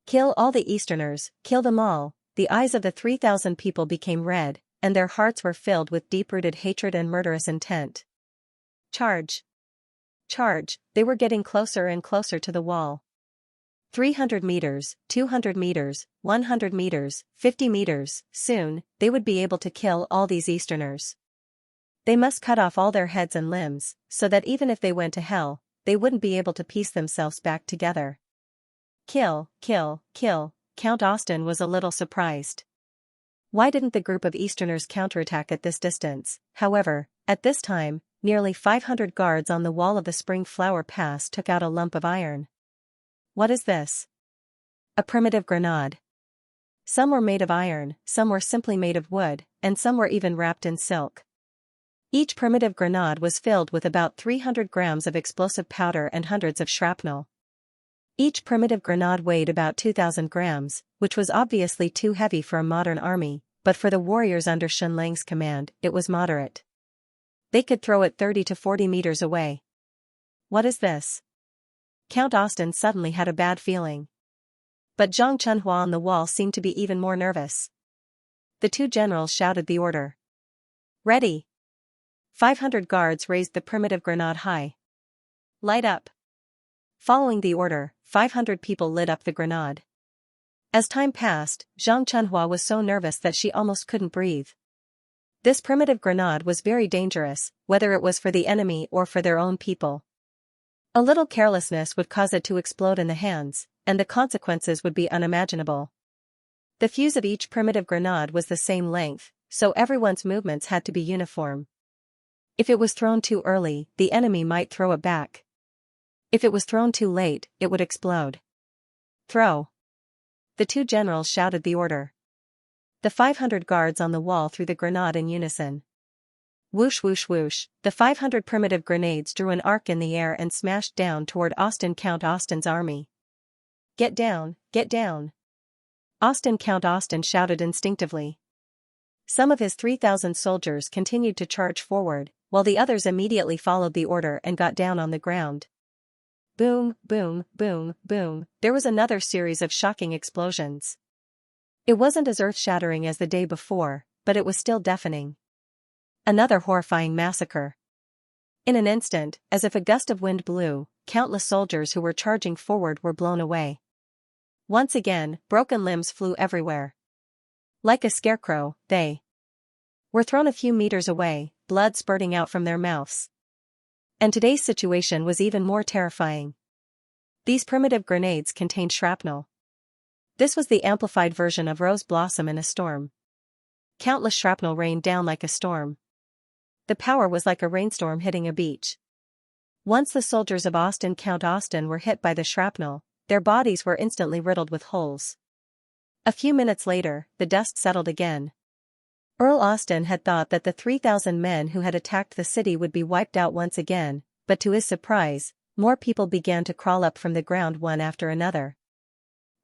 Kill all the Easterners, kill them all. The eyes of the 3,000 people became red, and their hearts were filled with deep-rooted hatred and murderous intent. Charge! Charge! They were getting closer and closer to the wall. 300 meters, 200 meters, 100 meters, 50 meters, soon, they would be able to kill all these Easterners. They must cut off all their heads and limbs, so that even if they went to hell, they wouldn't be able to piece themselves back together. Kill, kill, kill. Count Austin was a little surprised. Why didn't the group of Easterners counterattack at this distance? However, at this time, nearly 500 guards on the wall of the Spring Flower Pass took out a lump of iron. What is this? A primitive grenade. Some were made of iron, some were simply made of wood, and some were even wrapped in silk. Each primitive grenade was filled with about 300 grams of explosive powder and hundreds of shrapnel. Each primitive grenade weighed about 2,000 grams, which was obviously too heavy for a modern army, but for the warriors under Shenlang's command, it was moderate. They could throw it 30 to 40 meters away. What is this? Count Austin suddenly had a bad feeling. But Zhang Chunhua on the wall seemed to be even more nervous. The two generals shouted the order. Ready! 500 guards raised the primitive grenade high. Light up! Following the order, 500 people lit up the grenade. As time passed, Zhang Chunhua was so nervous that she almost couldn't breathe. This primitive grenade was very dangerous, whether it was for the enemy or for their own people. A little carelessness would cause it to explode in the hands, and the consequences would be unimaginable. The fuse of each primitive grenade was the same length, so everyone's movements had to be uniform. If it was thrown too early, the enemy might throw it back. If it was thrown too late, it would explode. Throw. The two generals shouted the order. The 500 guards on the wall threw the grenade in unison. Whoosh whoosh whoosh, the 500 primitive grenades drew an arc in the air and smashed down toward Count Austin's army. Get down, get down. Count Austin shouted instinctively. Some of his 3,000 soldiers continued to charge forward, while the others immediately followed the order and got down on the ground. Boom, boom, boom, boom, there was another series of shocking explosions. It wasn't as earth-shattering as the day before, but it was still deafening. Another horrifying massacre. In an instant, as if a gust of wind blew, countless soldiers who were charging forward were blown away. Once again, broken limbs flew everywhere. Like a scarecrow, they were thrown a few meters away, blood spurting out from their mouths. And today's situation was even more terrifying. These primitive grenades contained shrapnel. This was the amplified version of Rose Blossom in a storm. Countless shrapnel rained down like a storm. The power was like a rainstorm hitting a beach. Once the soldiers of Count Austin were hit by the shrapnel, their bodies were instantly riddled with holes. A few minutes later, the dust settled again. Earl Austin had thought that the 3,000 men who had attacked the city would be wiped out once again, but to his surprise, more people began to crawl up from the ground one after another.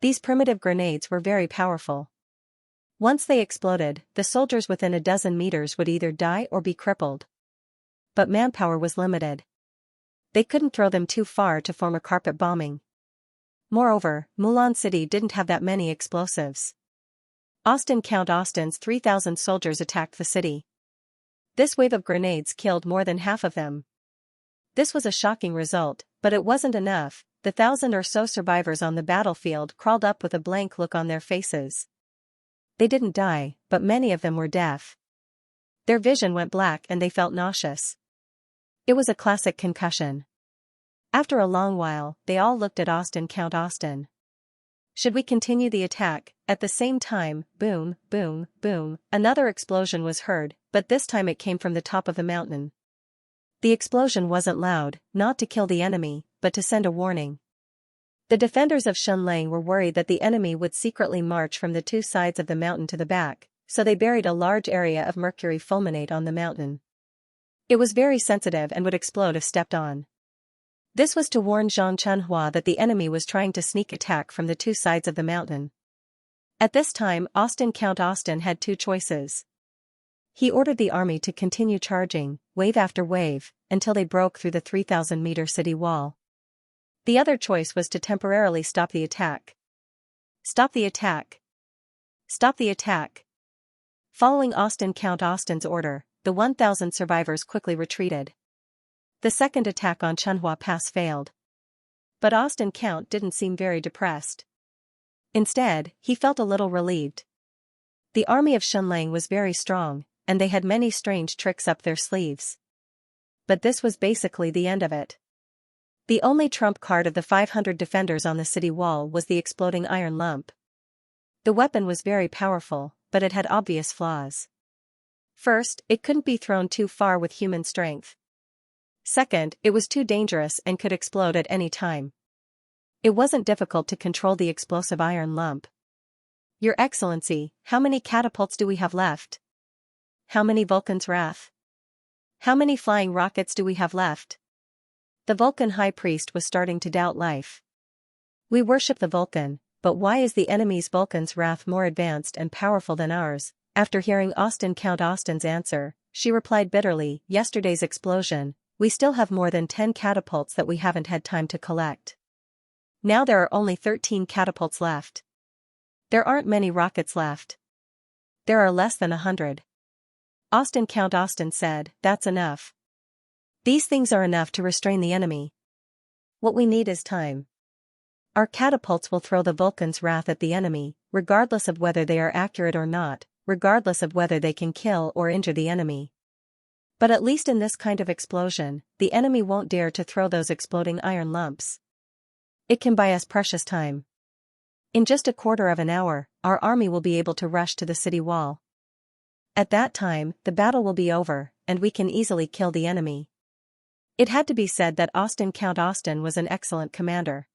These primitive grenades were very powerful. Once they exploded, the soldiers within a dozen meters would either die or be crippled. But manpower was limited. They couldn't throw them too far to form a carpet bombing. Moreover, Mulan City didn't have that many explosives. Count Austin's 3,000 soldiers attacked the city. This wave of grenades killed more than half of them. This was a shocking result, but it wasn't enough. The 1,000 or so survivors on the battlefield crawled up with a blank look on their faces. They didn't die, but many of them were deaf. Their vision went black and they felt nauseous. It was a classic concussion. After a long while, they all looked at Count Austin. Should we continue the attack? At the same time, boom, boom, boom, another explosion was heard, but this time it came from the top of the mountain. The explosion wasn't loud, not to kill the enemy, but to send a warning. The defenders of Xianxia were worried that the enemy would secretly march from the two sides of the mountain to the back, so they buried a large area of mercury fulminate on the mountain. It was very sensitive and would explode if stepped on. This was to warn Xianxia that the enemy was trying to sneak attack from the two sides of the mountain. At this time, Count Austin had two choices. He ordered the army to continue charging, wave after wave, until they broke through the 3,000-meter city wall. The other choice was to temporarily stop the attack. Stop the attack. Stop the attack. Following Count Austin's order, the 1,000 survivors quickly retreated. The second attack on Xianxia Pass failed. But Count didn't seem very depressed. Instead, he felt a little relieved. The army of Xianxia was very strong, and they had many strange tricks up their sleeves. But this was basically the end of it. The only trump card of the 500 defenders on the city wall was the exploding iron lump. The weapon was very powerful, but it had obvious flaws. First, it couldn't be thrown too far with human strength. Second, it was too dangerous and could explode at any time. It wasn't difficult to control the explosive iron lump. Your Excellency, how many catapults do we have left? How many Vulcan's Wrath? How many flying rockets do we have left? The Vulcan high priest was starting to doubt life. We worship the Vulcan, but why is the enemy's Vulcan's Wrath more advanced and powerful than ours? After hearing Count Austin's answer, she replied bitterly, yesterday's explosion, we still have more than 10 catapults that we haven't had time to collect. Now there are only 13 catapults left. There aren't many rockets left. There are less than 100. Count Austin said, that's enough. These things are enough to restrain the enemy. What we need is time. Our catapults will throw the Vulcan's Wrath at the enemy, regardless of whether they are accurate or not, regardless of whether they can kill or injure the enemy. But at least in this kind of explosion, the enemy won't dare to throw those exploding iron lumps. It can buy us precious time. In just a quarter of an hour, our army will be able to rush to the city wall. At that time, the battle will be over, and we can easily kill the enemy. It had to be said that Count Austin was an excellent commander.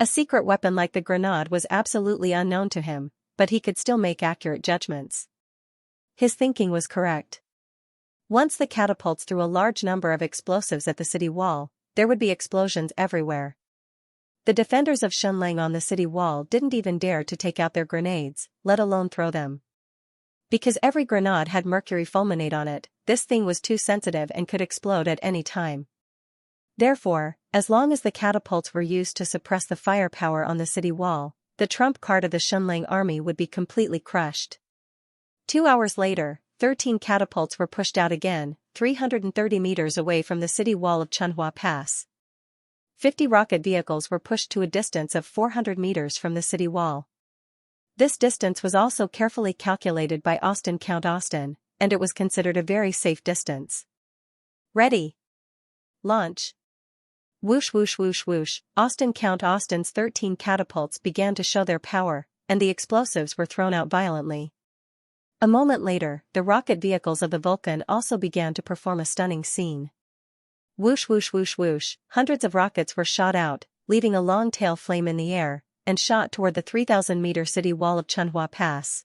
A secret weapon like the grenade was absolutely unknown to him, but he could still make accurate judgments. His thinking was correct. Once the catapults threw a large number of explosives at the city wall, there would be explosions everywhere. The defenders of Xianxia on the city wall didn't even dare to take out their grenades, let alone throw them. Because every grenade had mercury fulminate on it, this thing was too sensitive and could explode at any time. Therefore, as long as the catapults were used to suppress the firepower on the city wall, the trump card of the Xianxia army would be completely crushed. 2 hours later, 13 catapults were pushed out again, 330 meters away from the city wall of Xianxia Pass. 50 rocket vehicles were pushed to a distance of 400 meters from the city wall. This distance was also carefully calculated by Count Austin, and it was considered a very safe distance. Ready. Launch. Whoosh whoosh whoosh whoosh, Count Austin's 13 catapults began to show their power, and the explosives were thrown out violently. A moment later, the rocket vehicles of the Vulcan also began to perform a stunning scene. Whoosh whoosh whoosh whoosh, hundreds of rockets were shot out, leaving a long tail flame in the air, and shot toward the 3,000-meter city wall of Xianxia Pass.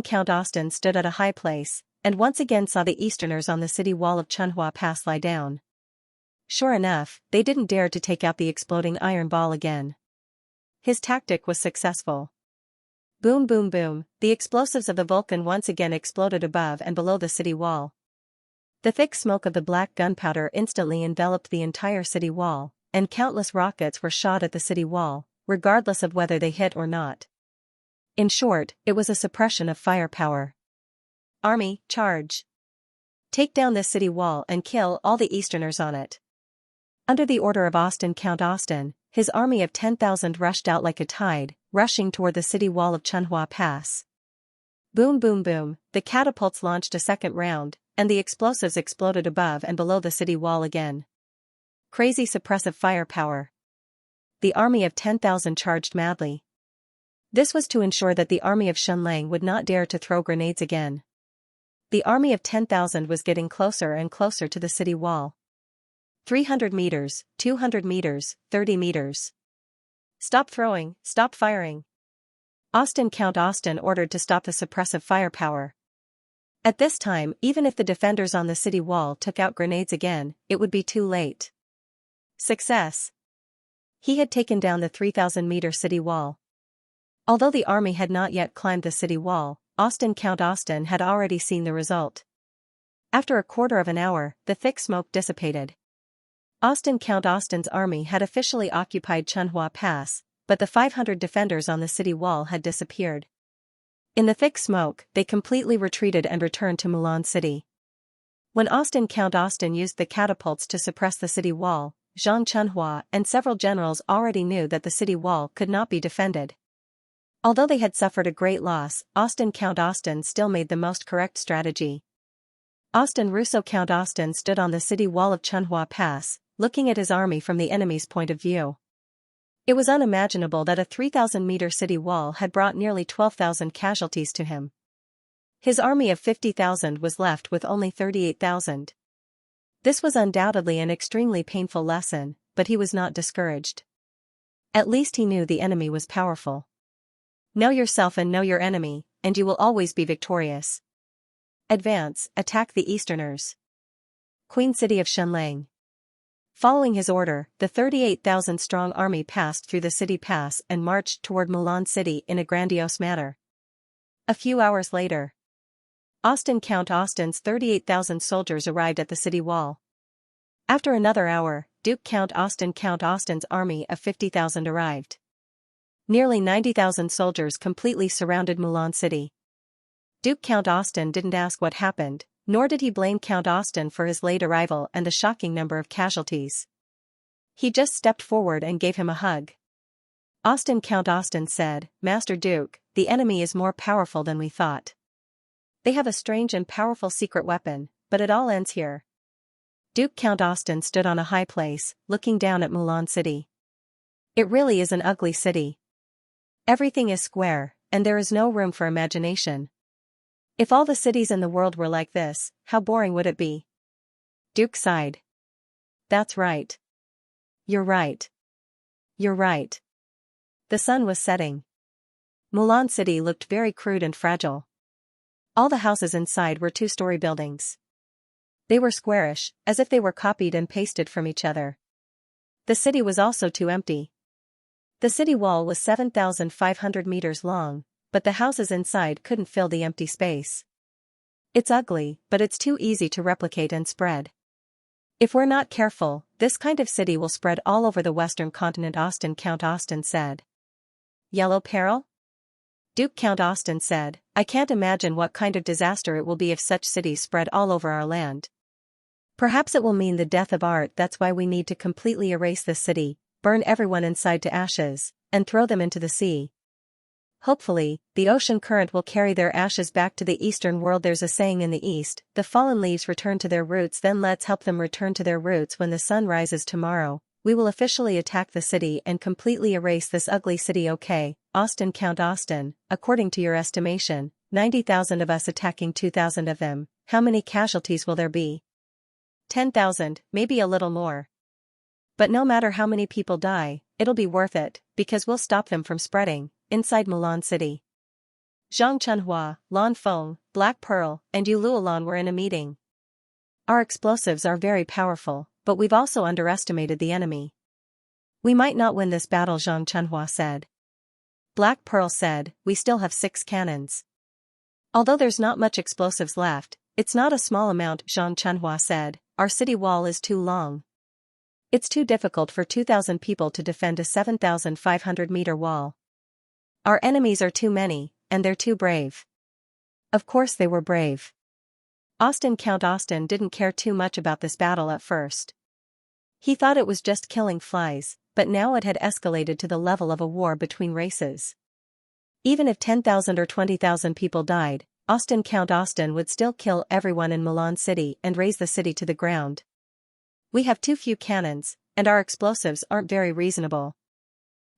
Count Austin stood at a high place, and once again saw the Easterners on the city wall of Xianxia Pass lie down. Sure enough, they didn't dare to take out the exploding iron ball again. His tactic was successful. Boom boom boom, the explosives of the Vulcan once again exploded above and below the city wall. The thick smoke of the black gunpowder instantly enveloped the entire city wall, and countless rockets were shot at the city wall, regardless of whether they hit or not. In short, it was a suppression of firepower. Army, charge! Take down this city wall and kill all the Easterners on it. Under the order of Count Austin, his army of 10,000 rushed out like a tide, rushing toward the city wall of Xianxia Pass. Boom boom boom, the catapults launched a second round, and the explosives exploded above and below the city wall again. Crazy suppressive firepower. The army of 10,000 charged madly. This was to ensure that the army of Xianxia would not dare to throw grenades again. The army of 10,000 was getting closer and closer to the city wall. 300 meters, 200 meters, 30 meters. Stop throwing, stop firing. Count Austin ordered to stop the suppressive firepower. At this time, even if the defenders on the city wall took out grenades again, it would be too late. Success. He had taken down the 3,000-meter city wall. Although the army had not yet climbed the city wall, Count Austin had already seen the result. After a quarter of an hour, the thick smoke dissipated. Count Austin's army had officially occupied Xianxia Pass, but the 500 defenders on the city wall had disappeared. In the thick smoke, they completely retreated and returned to Mulan City. When Count Austin used the catapults to suppress the city wall, Zhang Chunhua and several generals already knew that the city wall could not be defended. Although they had suffered a great loss, Count Austin still made the most correct strategy. Count Austin stood on the city wall of Xianxia Pass, looking at his army from the enemy's point of view. It was unimaginable that a 3,000-meter city wall had brought nearly 12,000 casualties to him. His army of 50,000 was left with only 38,000. This was undoubtedly an extremely painful lesson, but he was not discouraged. At least he knew the enemy was powerful. Know yourself and know your enemy, and you will always be victorious. Advance, attack the Easterners. Queen City of Xianxia. Following his order, the 38,000-strong army passed through the city pass and marched toward Mulan City in a grandiose manner. A few hours later, Count Austin's 38,000 soldiers arrived at the city wall. After another hour, Count Austin's army of 50,000 arrived. Nearly 90,000 soldiers completely surrounded Mulan City. Count Austin didn't ask what happened, nor did he blame Count Austin for his late arrival and the shocking number of casualties. He just stepped forward and gave him a hug. Count Austin said, "Master Duke, the enemy is more powerful than we thought. They have a strange and powerful secret weapon, but it all ends here." Count Austin stood on a high place, looking down at Mulan City. It really is an ugly city. Everything is square, and there is no room for imagination. If all the cities in the world were like this, how boring would it be? Duke sighed. That's right. You're right. You're right. The sun was setting. Mulan City looked very crude and fragile. All the houses inside were two-story buildings. They were squarish, as if they were copied and pasted from each other. The city was also too empty. The city wall was 7,500 meters long, but the houses inside couldn't fill the empty space. It's ugly, but it's too easy to replicate and spread. If we're not careful, this kind of city will spread all over the western continent, Count Austin said. Yellow peril? Duke Count Austin said, I can't imagine what kind of disaster it will be if such cities spread all over our land. Perhaps it will mean the death of art. That's why we need to completely erase this city, burn everyone inside to ashes, and throw them into the sea. Hopefully, the ocean current will carry their ashes back to the eastern world. There's a saying in the East, the fallen leaves return to their roots. Then let's help them return to their roots. When the sun rises tomorrow, we will officially attack the city and completely erase this ugly city. Okay, Count Austin, according to your estimation, 90,000 of us attacking 2,000 of them, how many casualties will there be? 10,000, maybe a little more. But no matter how many people die, it'll be worth it, because we'll stop them from spreading. Inside Mulan City, Zhang Chunhua, Lan Feng, Black Pearl, and Yu Luolan were in a meeting. Our explosives are very powerful, but we've also underestimated the enemy. We might not win this battle, Zhang Chunhua said. Black Pearl said, we still have 6 cannons. Although there's not much explosives left, it's not a small amount, Zhang Chunhua said, our city wall is too long. It's too difficult for 2,000 people to defend a 7,500-meter wall. Our enemies are too many, and they're too brave. Of course they were brave. Count Austin didn't care too much about this battle at first. He thought it was just killing flies, but now it had escalated to the level of a war between races. Even if 10,000 or 20,000 people died, Count Austin would still kill everyone in Mulan City and raze the city to the ground. We have too few cannons, and our explosives aren't very reasonable.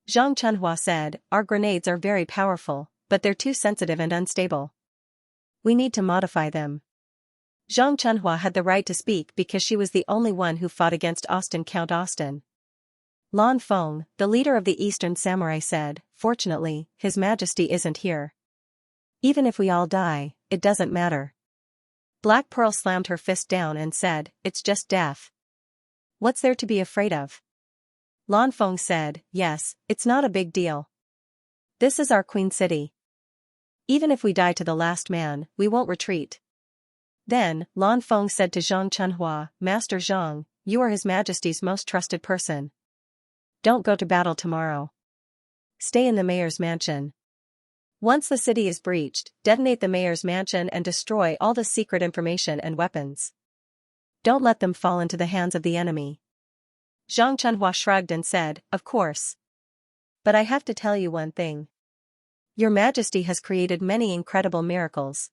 Zhang Chunhua said, our grenades are very powerful, but they're too sensitive and unstable. We need to modify them. Zhang Chunhua had the right to speak because she was the only one who fought against Count Austin. Lan Feng, the leader of the Eastern Samurai said, fortunately, His Majesty isn't here. Even if we all die, it doesn't matter. Black Pearl slammed her fist down and said, it's just death. What's there to be afraid of? Lan Feng said, yes, it's not a big deal. This is our Queen City. Even if we die to the last man, we won't retreat. Then, Lan Feng said to Zhang Chunhua, Master Zhang, you are His Majesty's most trusted person. Don't go to battle tomorrow. Stay in the mayor's mansion. Once the city is breached, detonate the mayor's mansion and destroy all the secret information and weapons. Don't let them fall into the hands of the enemy. Zhang Chunhua shrugged and said, of course. But I have to tell you one thing. Your Majesty has created many incredible miracles.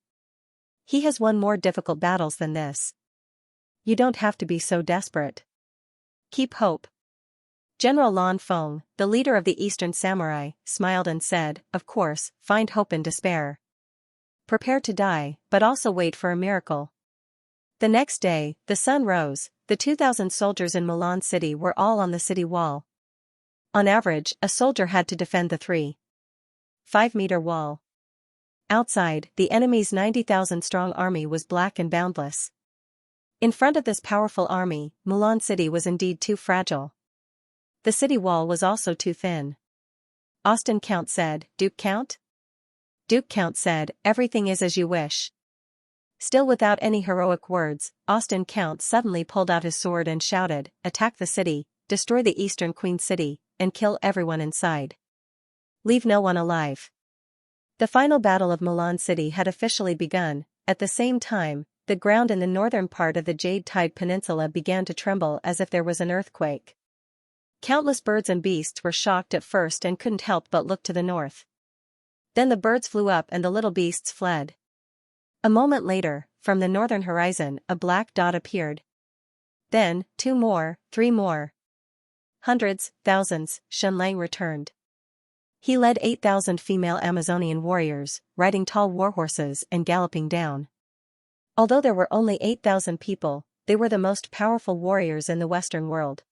He has won more difficult battles than this. You don't have to be so desperate. Keep hope. General Lan Feng, the leader of the Eastern Samurai, smiled and said, of course, find hope in despair. Prepare to die, but also wait for a miracle. The next day, the sun rose. The 2,000 soldiers in Mulan City were all on the city wall. On average, a soldier had to defend the 3.5-meter wall. Outside, the enemy's 90,000-strong army was black and boundless. In front of this powerful army, Mulan City was indeed too fragile. The city wall was also too thin. Count said, Duke Count? Duke Count said, everything is as you wish. Still without any heroic words, Count suddenly pulled out his sword and shouted, attack the city, destroy the Eastern Queen City, and kill everyone inside. Leave no one alive. The final battle of Mulan City had officially begun. At the same time, the ground in the northern part of the Jade Tide Peninsula began to tremble as if there was an earthquake. Countless birds and beasts were shocked at first and couldn't help but look to the north. Then the birds flew up and the little beasts fled. A moment later, from the northern horizon, a black dot appeared. Then, 2 more, 3 more. Hundreds, thousands, Shenlang returned. He led 8,000 female Amazonian warriors, riding tall war horses and galloping down. Although there were only 8,000 people, they were the most powerful warriors in the Western world.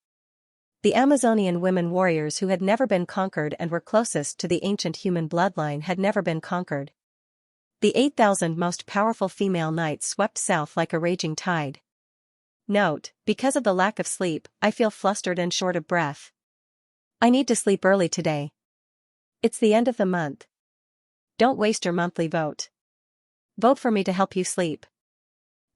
The Amazonian women warriors who had never been conquered and were closest to the ancient human bloodline had never been conquered. The 8,000 most powerful female knights swept south like a raging tide. Note, because of the lack of sleep, I feel flustered and short of breath. I need to sleep early today. It's the end of the month. Don't waste your monthly vote. Vote for me to help you sleep.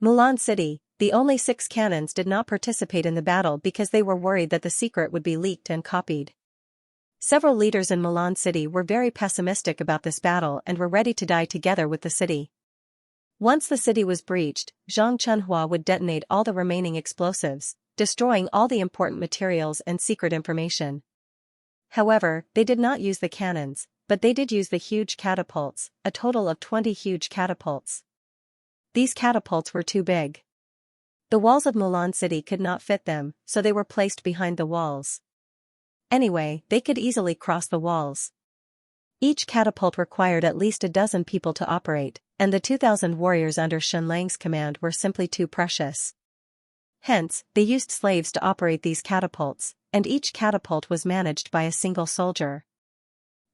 Mulan City, the only 6 cannons did not participate in the battle because they were worried that the secret would be leaked and copied. Several leaders in Mulan City were very pessimistic about this battle and were ready to die together with the city. Once the city was breached, Zhang Chunhua would detonate all the remaining explosives, destroying all the important materials and secret information. However, they did not use the cannons, but they did use the huge catapults, a total of 20 huge catapults. These catapults were too big. The walls of Mulan City could not fit them, so they were placed behind the walls. Anyway, they could easily cross the walls. Each catapult required at least a dozen people to operate, and the 2,000 warriors under Shen Lang's command were simply too precious. Hence, they used slaves to operate these catapults, and each catapult was managed by a single soldier.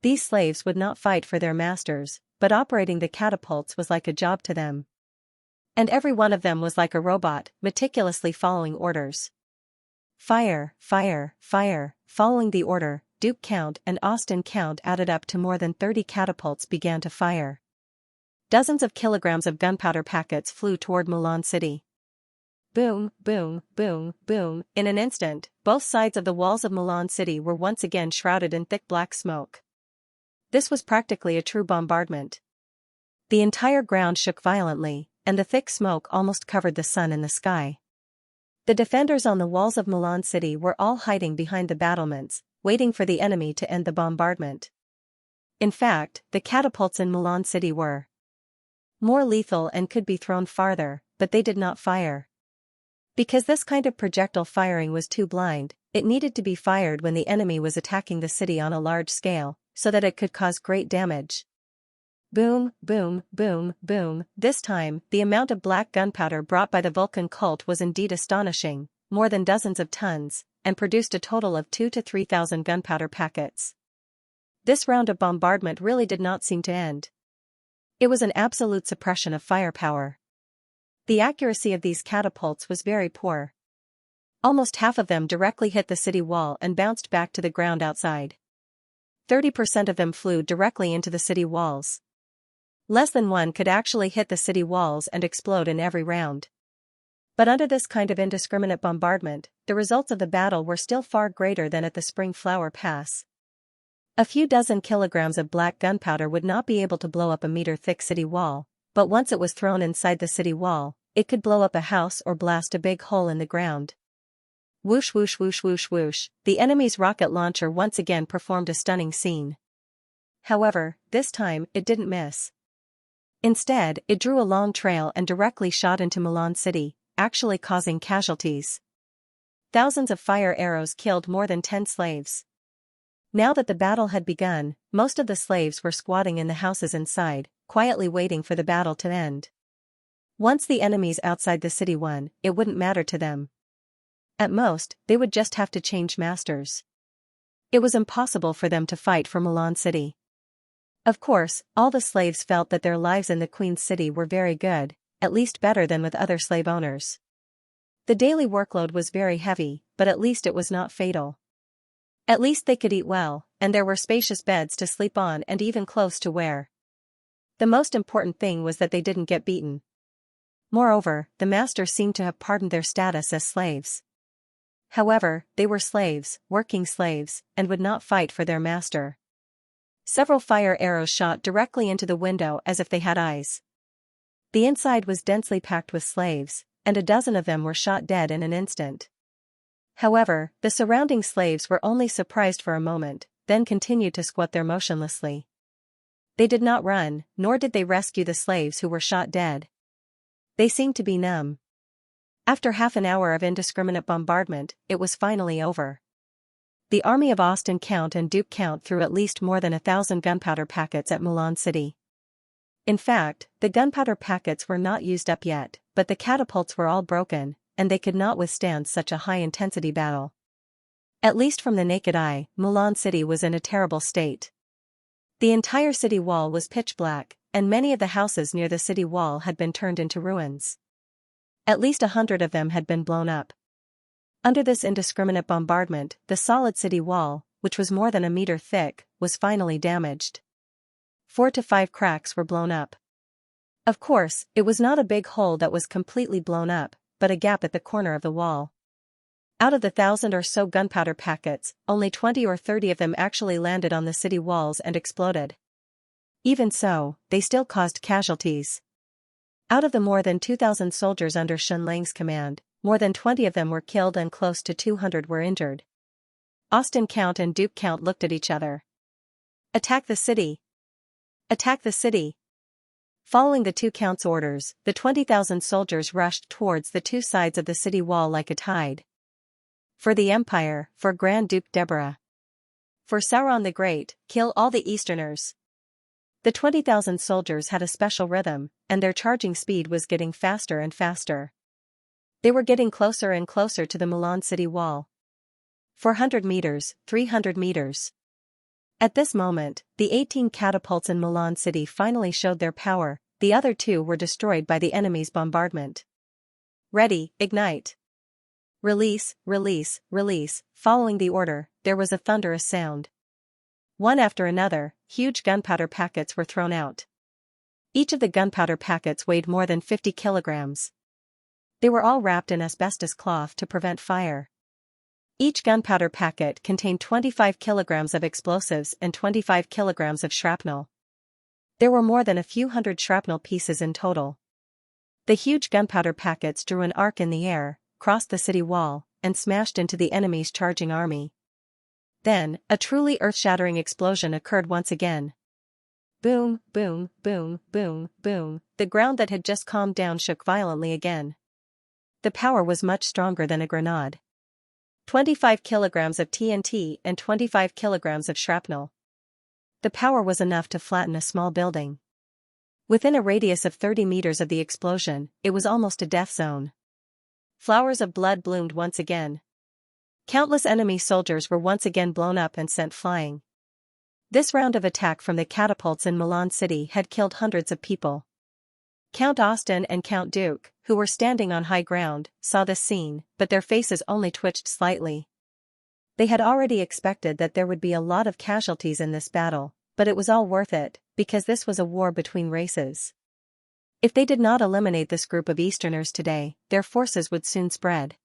These slaves would not fight for their masters, but operating the catapults was like a job to them. And every one of them was like a robot, meticulously following orders. Fire, fire, fire. Following the order, Duke Count and Austin Count added up to more than 30 catapults began to fire. Dozens of kilograms of gunpowder packets flew toward Mulan City. Boom, boom, boom, boom. In an instant, both sides of the walls of Mulan City were once again shrouded in thick black smoke. This was practically a true bombardment. The entire ground shook violently, and the thick smoke almost covered the sun in the sky. The defenders on the walls of Mulan City were all hiding behind the battlements, waiting for the enemy to end the bombardment. In fact, the catapults in Mulan City were more lethal and could be thrown farther, but they did not fire. Because this kind of projectile firing was too blind, it needed to be fired when the enemy was attacking the city on a large scale, so that it could cause great damage. Boom, boom, boom, boom. This time, the amount of black gunpowder brought by the Vulcan cult was indeed astonishing, more than dozens of tons, and produced a total of 2,000 to 3,000 gunpowder packets. This round of bombardment really did not seem to end. It was an absolute suppression of firepower. The accuracy of these catapults was very poor. Almost half of them directly hit the city wall and bounced back to the ground outside. 30% of them flew directly into the city walls. Less than one could actually hit the city walls and explode in every round. But under this kind of indiscriminate bombardment, the results of the battle were still far greater than at the Spring Flower Pass. A few dozen kilograms of black gunpowder would not be able to blow up a meter-thick city wall, but once it was thrown inside the city wall, it could blow up a house or blast a big hole in the ground. Whoosh whoosh whoosh whoosh whoosh, the enemy's rocket launcher once again performed a stunning scene. However, this time, it didn't miss. Instead, it drew a long trail and directly shot into Mulan City, actually causing casualties. Thousands of fire arrows killed more than 10 slaves. Now that the battle had begun, most of the slaves were squatting in the houses inside, quietly waiting for the battle to end. Once the enemies outside the city won, it wouldn't matter to them. At most, they would just have to change masters. It was impossible for them to fight for Mulan City. Of course, all the slaves felt that their lives in the Queen's City were very good, at least better than with other slave owners. The daily workload was very heavy, but at least it was not fatal. At least they could eat well, and there were spacious beds to sleep on and even clothes to wear. The most important thing was that they didn't get beaten. Moreover, the master seemed to have pardoned their status as slaves. However, they were slaves, working slaves, and would not fight for their master. Several fire arrows shot directly into the window as if they had eyes. The inside was densely packed with slaves, and a dozen of them were shot dead in an instant. However, the surrounding slaves were only surprised for a moment, then continued to squat there motionlessly. They did not run, nor did they rescue the slaves who were shot dead. They seemed to be numb. After half an hour of indiscriminate bombardment, it was finally over. The army of Austin Count and Duke Count threw at least more than 1,000 gunpowder packets at Mulan City. In fact, the gunpowder packets were not used up yet, but the catapults were all broken, and they could not withstand such a high-intensity battle. At least from the naked eye, Mulan City was in a terrible state. The entire city wall was pitch black, and many of the houses near the city wall had been turned into ruins. At least 100 of them had been blown up. Under this indiscriminate bombardment, the solid city wall, which was more than a meter thick, was finally damaged. 4 to 5 cracks were blown up. Of course, it was not a big hole that was completely blown up, but a gap at the corner of the wall. Out of the 1,000 or so gunpowder packets, only 20 or 30 of them actually landed on the city walls and exploded. Even so, they still caused casualties. Out of the more than 2,000 soldiers under Xianxia's command, more than 20 of them were killed and close to 200 were injured. Austin Count and Duke Count looked at each other. "Attack the city! Attack the city!" Following the two counts' orders, the 20,000 soldiers rushed towards the two sides of the city wall like a tide. For the Empire, for Grand Duke Deborah. For Sauron the Great, kill all the Easterners. The 20,000 soldiers had a special rhythm, and their charging speed was getting faster and faster. They were getting closer and closer to the Mulan city wall. 400 meters, 300 meters. At this moment, the 18 catapults in Mulan City finally showed their power. The other 2 were destroyed by the enemy's bombardment. Ready, ignite. Release, release, release. Following the order, there was a thunderous sound. One after another, huge gunpowder packets were thrown out. Each of the gunpowder packets weighed more than 50 kilograms. They were all wrapped in asbestos cloth to prevent fire. Each gunpowder packet contained 25 kilograms of explosives and 25 kilograms of shrapnel. There were more than a few hundred shrapnel pieces in total. The huge gunpowder packets drew an arc in the air, crossed the city wall, and smashed into the enemy's charging army. Then, a truly earth-shattering explosion occurred once again. Boom, boom, boom, boom, boom. The ground that had just calmed down shook violently again. The power was much stronger than a grenade. 25 kilograms of TNT and 25 kilograms of shrapnel. The power was enough to flatten a small building. Within a radius of 30 meters of the explosion, it was almost a death zone. Flowers of blood bloomed once again. Countless enemy soldiers were once again blown up and sent flying. This round of attack from the catapults in Mulan City had killed hundreds of people. Count Austin and Count Duke, who were standing on high ground, saw this scene, but their faces only twitched slightly. They had already expected that there would be a lot of casualties in this battle, but it was all worth it, because this was a war between races. If they did not eliminate this group of Easterners today, their forces would soon spread.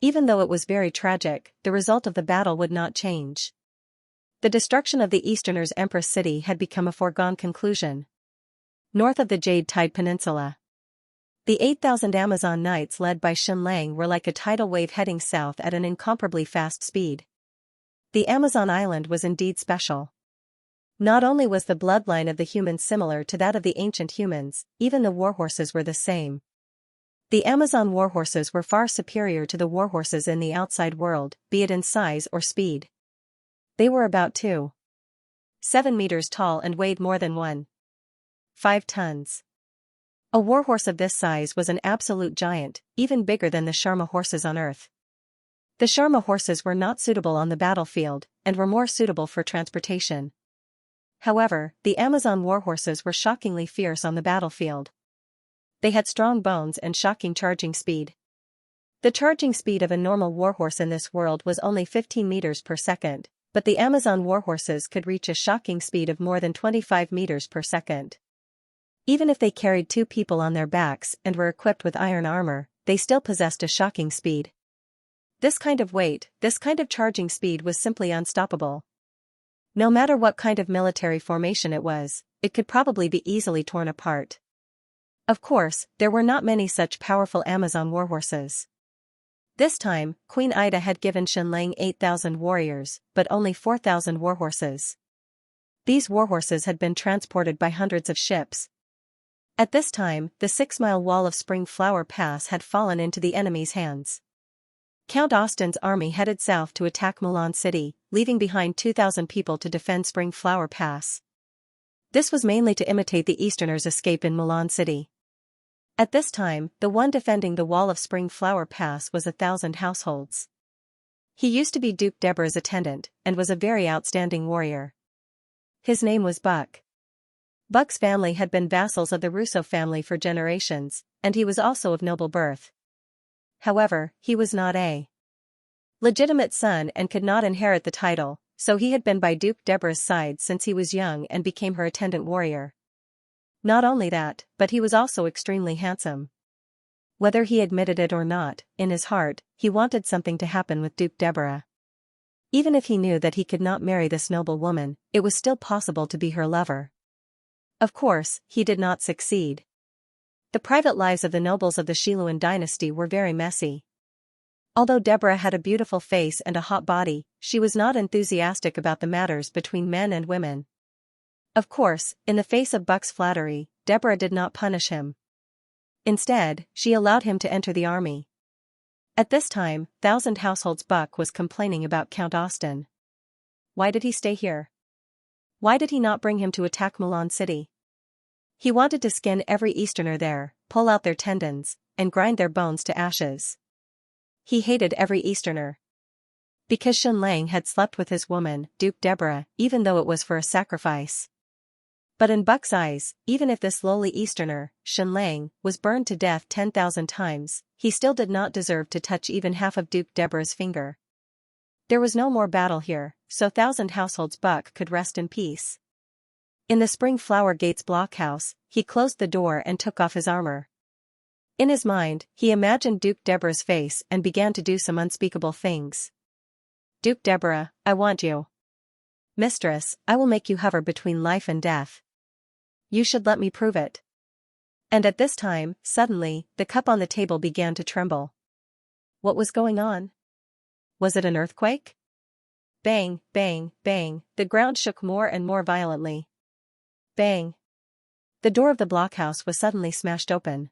Even though it was very tragic, the result of the battle would not change. The destruction of the Easterners' Empress City had become a foregone conclusion. North of the Jade Tide Peninsula, the 8,000 Amazon Knights led by Xianxia were like a tidal wave heading south at an incomparably fast speed. The Amazon island was indeed special. Not only was the bloodline of the humans similar to that of the ancient humans, even the warhorses were the same. The Amazon warhorses were far superior to the warhorses in the outside world, be it in size or speed. They were about 2.7 meters tall and weighed more than 1.5 tons. A warhorse of this size was an absolute giant, even bigger than the Sharma horses on Earth. The Sharma horses were not suitable on the battlefield, and were more suitable for transportation. However, the Amazon warhorses were shockingly fierce on the battlefield. They had strong bones and shocking charging speed. The charging speed of a normal warhorse in this world was only 15 meters per second, but the Amazon warhorses could reach a shocking speed of more than 25 meters per second. Even if they carried 2 people on their backs and were equipped with iron armor, they still possessed a shocking speed. This kind of weight, this kind of charging speed was simply unstoppable. No matter what kind of military formation it was, it could probably be easily torn apart. Of course, there were not many such powerful Amazon warhorses. This time, Queen Ida had given Xianxia 8,000 warriors, but only 4,000 warhorses. These warhorses had been transported by hundreds of ships. At this time, the 6-mile wall of Spring Flower Pass had fallen into the enemy's hands. Count Austin's army headed south to attack Mulan City, leaving behind 2,000 people to defend Spring Flower Pass. This was mainly to imitate the Easterners' escape in Mulan City. At this time, the one defending the wall of Spring Flower Pass was 1,000 households. He used to be Duke Deborah's attendant, and was a very outstanding warrior. His name was Buck. Buck's family had been vassals of the Russo family for generations, and he was also of noble birth. However, he was not a legitimate son and could not inherit the title, so he had been by Duke Deborah's side since he was young and became her attendant warrior. Not only that, but he was also extremely handsome. Whether he admitted it or not, in his heart, he wanted something to happen with Duke Deborah. Even if he knew that he could not marry this noble woman, it was still possible to be her lover. Of course, he did not succeed. The private lives of the nobles of the Xiluan dynasty were very messy. Although Deborah had a beautiful face and a hot body, she was not enthusiastic about the matters between men and women. Of course, in the face of Buck's flattery, Deborah did not punish him. Instead, she allowed him to enter the army. At this time, 1,000 households Buck was complaining about Count Austin. Why did he stay here? Why did he not bring him to attack Milan City? He wanted to skin every Easterner there, pull out their tendons, and grind their bones to ashes. He hated every Easterner. Because Xianxia had slept with his woman, Duke Deborah, even though it was for a sacrifice. But in Buck's eyes, even if this lowly Easterner, Xianxia, was burned to death 10,000 times, he still did not deserve to touch even half of Duke Deborah's finger. There was no more battle here, so 1,000 households Buck could rest in peace. In the Spring Flower Gates blockhouse, he closed the door and took off his armor. In his mind, he imagined Duke Deborah's face and began to do some unspeakable things. Duke Deborah, I want you. Mistress, I will make you hover between life and death. You should let me prove it. And at this time, suddenly, the cup on the table began to tremble. What was going on? Was it an earthquake? Bang, bang, bang, the ground shook more and more violently. Bang. The door of the blockhouse was suddenly smashed open.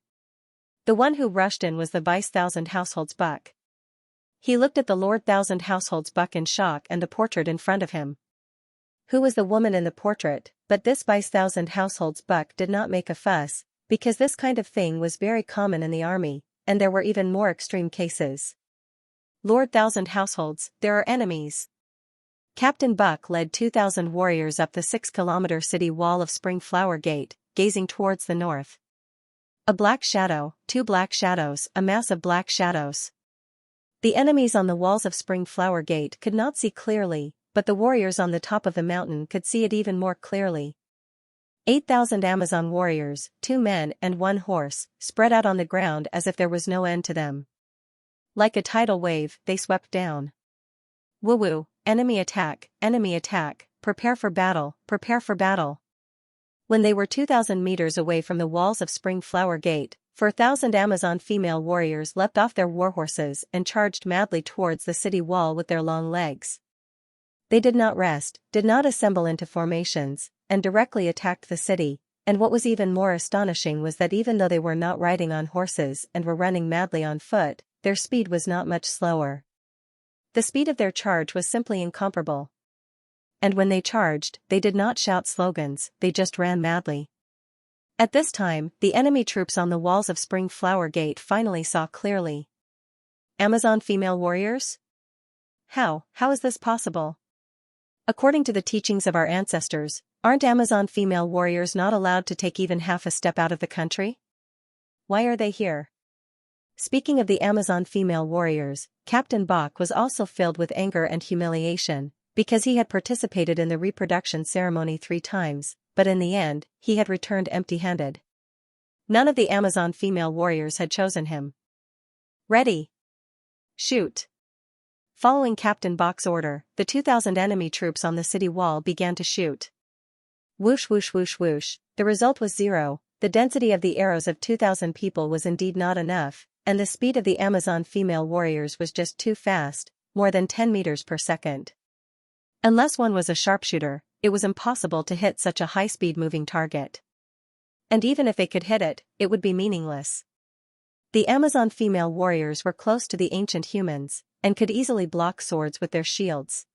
The one who rushed in was the Vice 1,000 households Buck. He looked at the Lord 1,000 households Buck in shock and the portrait in front of him. Who was the woman in the portrait? But this Vice 1,000 households Buck did not make a fuss, because this kind of thing was very common in the army, and there were even more extreme cases. Lord 1,000 households, there are enemies. Captain Buck led 2,000 warriors up the 6-kilometer city wall of Spring Flower Gate, gazing towards the north. A black shadow, 2 black shadows, a mass of black shadows. The enemies on the walls of Spring Flower Gate could not see clearly, but the warriors on the top of the mountain could see it even more clearly. 8,000 Amazon warriors, 2 men and 1 horse, spread out on the ground as if there was no end to them. Like a tidal wave, they swept down. Woo-woo, enemy attack, prepare for battle, prepare for battle. When they were 2,000 meters away from the walls of Spring Flower Gate, 4,000 Amazon female warriors leapt off their warhorses and charged madly towards the city wall with their long legs. They did not rest, did not assemble into formations, and directly attacked the city, and what was even more astonishing was that even though they were not riding on horses and were running madly on foot, their speed was not much slower. The speed of their charge was simply incomparable. And when they charged, they did not shout slogans, they just ran madly. At this time, the enemy troops on the walls of Spring Flower Gate finally saw clearly. Amazon female warriors? How is this possible? According to the teachings of our ancestors, aren't Amazon female warriors not allowed to take even half a step out of the country? Why are they here? Speaking of the Amazon female warriors, Captain Buck was also filled with anger and humiliation, because he had participated in the reproduction ceremony 3 times, but in the end, he had returned empty-handed. None of the Amazon female warriors had chosen him. Ready. Shoot. Following Captain Buck's order, the 2,000 enemy troops on the city wall began to shoot. Whoosh whoosh whoosh whoosh, the result was 0, the density of the arrows of 2,000 people was indeed not enough, and the speed of the Amazon female warriors was just too fast, more than 10 meters per second. Unless one was a sharpshooter, it was impossible to hit such a high-speed moving target. And even if they could hit it, it would be meaningless. The Amazon female warriors were close to the ancient humans, and could easily block swords with their shields.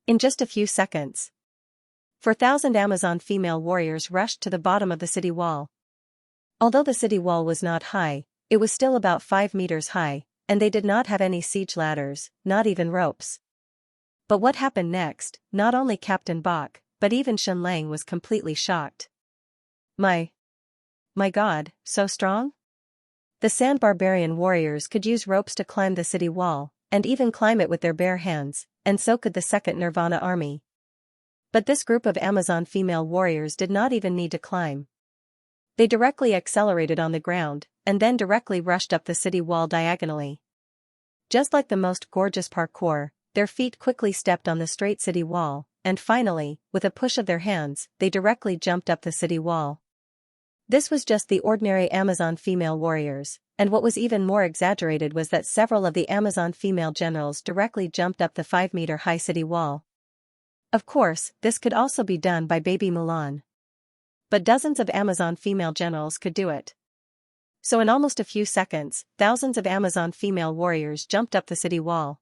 In just a few seconds, 4,000 Amazon female warriors rushed to the bottom of the city wall. Although the city wall was not high, it was still about 5 meters high, and they did not have any siege ladders, not even ropes. But what happened next, not only Captain Bach, but even Xianxia was completely shocked. My God, so strong? The sand barbarian warriors could use ropes to climb the city wall, and even climb it with their bare hands, and so could the second Nirvana army. But this group of Amazon female warriors did not even need to climb. They directly accelerated on the ground, and then directly rushed up the city wall diagonally. Just like the most gorgeous parkour, their feet quickly stepped on the straight city wall, and finally, with a push of their hands, they directly jumped up the city wall. This was just the ordinary Amazon female warriors, and what was even more exaggerated was that several of the Amazon female generals directly jumped up the 5-meter-high city wall. Of course, this could also be done by baby Mulan. But dozens of Amazon female generals could do it. So in almost a few seconds, thousands of Amazon female warriors jumped up the city wall.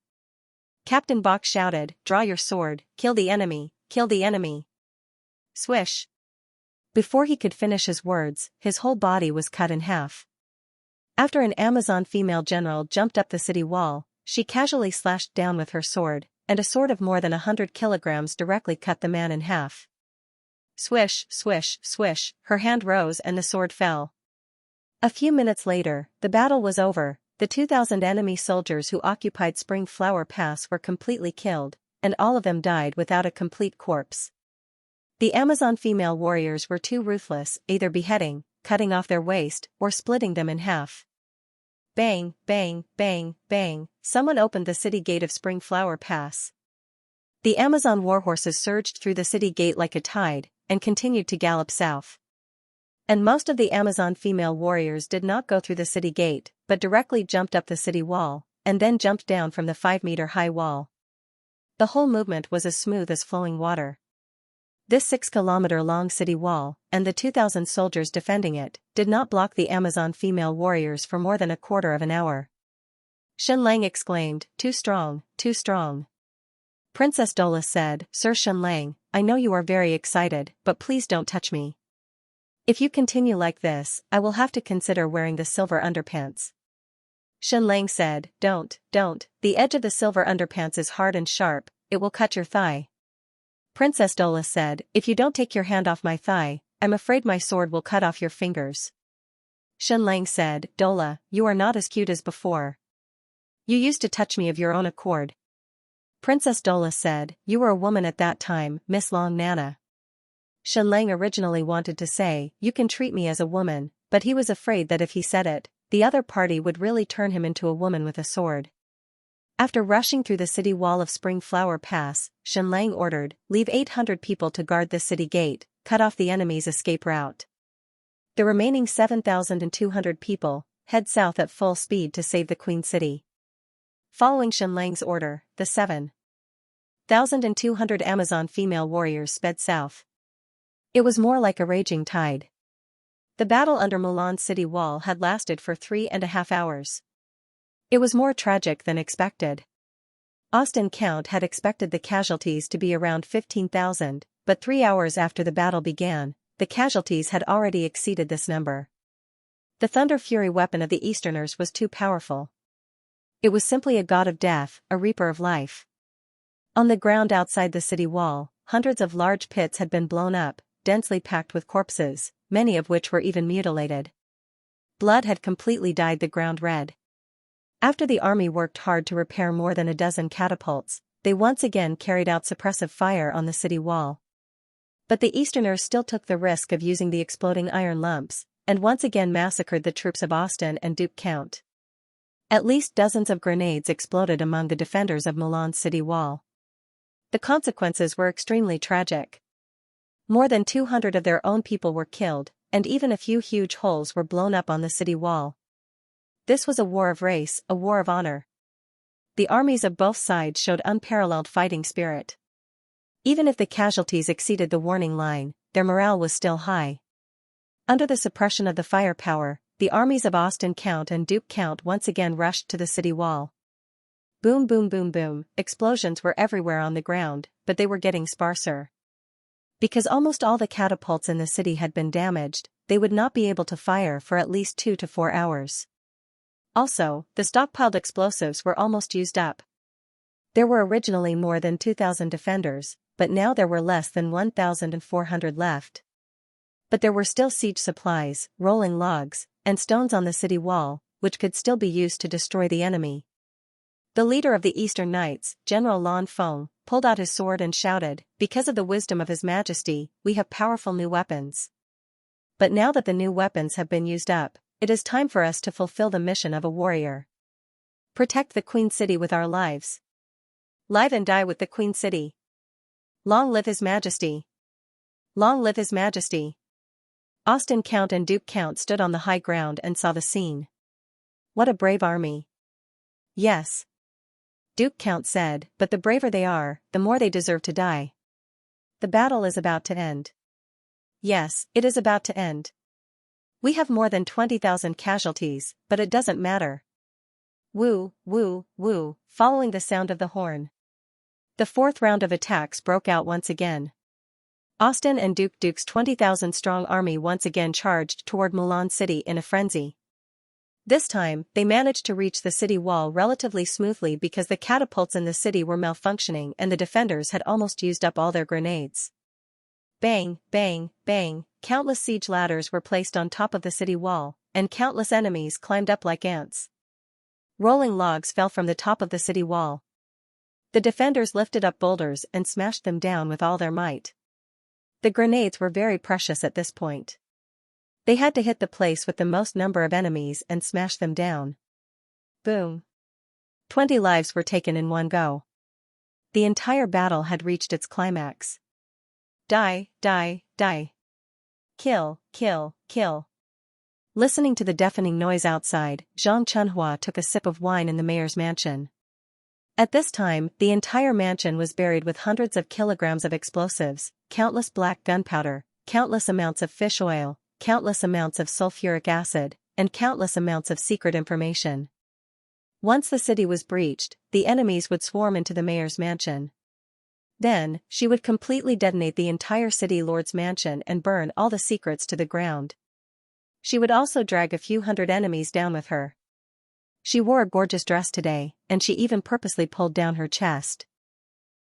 Captain Bach shouted, "Draw your sword, kill the enemy, kill the enemy." Swish. Before he could finish his words, his whole body was cut in half. After an Amazon female general jumped up the city wall, she casually slashed down with her sword, and a sword of more than 100 kilograms directly cut the man in half. Swish, swish, swish, her hand rose and the sword fell. A few minutes later, the battle was over. The 2,000 enemy soldiers who occupied Spring Flower Pass were completely killed, and all of them died without a complete corpse. The Amazon female warriors were too ruthless, either beheading, cutting off their waist, or splitting them in half. Bang, bang, bang, bang, someone opened the city gate of Spring Flower Pass. The Amazon warhorses surged through the city gate like a tide, and continued to gallop south. And most of the Amazon female warriors did not go through the city gate, but directly jumped up the city wall, and then jumped down from the 5-meter-high wall. The whole movement was as smooth as flowing water. This 6-kilometer-long city wall, and the 2,000 soldiers defending it, did not block the Amazon female warriors for more than a quarter of an hour. Xianxia exclaimed, "Too strong, too strong." Princess Dola said, "Sir Xianxia, I know you are very excited, but please don't touch me. If you continue like this, I will have to consider wearing the silver underpants." Xianxia said, Don't, the edge of the silver underpants is hard and sharp, it will cut your thigh." Princess Dola said, "If you don't take your hand off my thigh, I'm afraid my sword will cut off your fingers." Xianxia said, "Dola, you are not as cute as before. You used to touch me of your own accord." Princess Dola said, "You were a woman at that time, Miss Long Nana." Xianxia originally wanted to say, "You can treat me as a woman," but he was afraid that if he said it, the other party would really turn him into a woman with a sword. After rushing through the city wall of Spring Flower Pass, Xianxia ordered, "Leave 800 people to guard this city gate, cut off the enemy's escape route. The remaining 7,200 people, head south at full speed to save the Queen City." Following Xianxia's order, the 7,200 Amazon female warriors sped south. It was more like a raging tide. The battle under Mulan's city wall had lasted for 3.5 hours. It was more tragic than expected. Austin Count had expected the casualties to be around 15,000, but 3 hours after the battle began, the casualties had already exceeded this number. The Thunder Fury weapon of the Easterners was too powerful. It was simply a god of death, a reaper of life. On the ground outside the city wall, hundreds of large pits had been blown up, densely packed with corpses, many of which were even mutilated. Blood had completely dyed the ground red. After the army worked hard to repair more than a dozen catapults, they once again carried out suppressive fire on the city wall. But the Easterners still took the risk of using the exploding iron lumps, and once again massacred the troops of Austin and Duke Count. At least dozens of grenades exploded among the defenders of Mulan's city wall. The consequences were extremely tragic. More than 200 of their own people were killed, and even a few huge holes were blown up on the city wall. This was a war of race, a war of honor. The armies of both sides showed unparalleled fighting spirit. Even if the casualties exceeded the warning line, their morale was still high. Under the suppression of the firepower, the armies of Austin Count and Duke Count once again rushed to the city wall. Boom, boom, boom, boom, explosions were everywhere on the ground, but they were getting sparser. Because almost all the catapults in the city had been damaged, they would not be able to fire for at least 2 to 4 hours. Also, the stockpiled explosives were almost used up. There were originally more than 2,000 defenders, but now there were less than 1,400 left. But there were still siege supplies, rolling logs, and stones on the city wall, which could still be used to destroy the enemy. The leader of the Eastern Knights, General Lan Feng, pulled out his sword and shouted, "Because of the wisdom of His Majesty, we have powerful new weapons. But now that the new weapons have been used up, it is time for us to fulfill the mission of a warrior. Protect the Queen City with our lives. Live and die with the Queen City. Long live His Majesty! Long live His Majesty!" Austin Count and Duke Count stood on the high ground and saw the scene. "What a brave army." "Yes," Duke Count said, "but the braver they are, the more they deserve to die. The battle is about to end." "Yes, it is about to end. We have more than 20,000 casualties, but it doesn't matter." Woo, woo, woo, following the sound of the horn. The fourth round of attacks broke out once again. Austin and Duke's 20,000-strong army once again charged toward Mulan City in a frenzy. This time, they managed to reach the city wall relatively smoothly because the catapults in the city were malfunctioning and the defenders had almost used up all their grenades. Bang, bang, bang, countless siege ladders were placed on top of the city wall, and countless enemies climbed up like ants. Rolling logs fell from the top of the city wall. The defenders lifted up boulders and smashed them down with all their might. The grenades were very precious at this point. They had to hit the place with the most number of enemies and smash them down. Boom. 20 lives were taken in one go. The entire battle had reached its climax. Die, die, die. Kill, kill, kill. Listening to the deafening noise outside, Zhang Chunhua took a sip of wine in the mayor's mansion. At this time, the entire mansion was buried with hundreds of kilograms of explosives, countless black gunpowder, countless amounts of fish oil, countless amounts of sulfuric acid, and countless amounts of secret information. Once the city was breached, the enemies would swarm into the mayor's mansion. Then, she would completely detonate the entire city lord's mansion and burn all the secrets to the ground. She would also drag a few hundred enemies down with her. She wore a gorgeous dress today, and she even purposely pulled down her chest.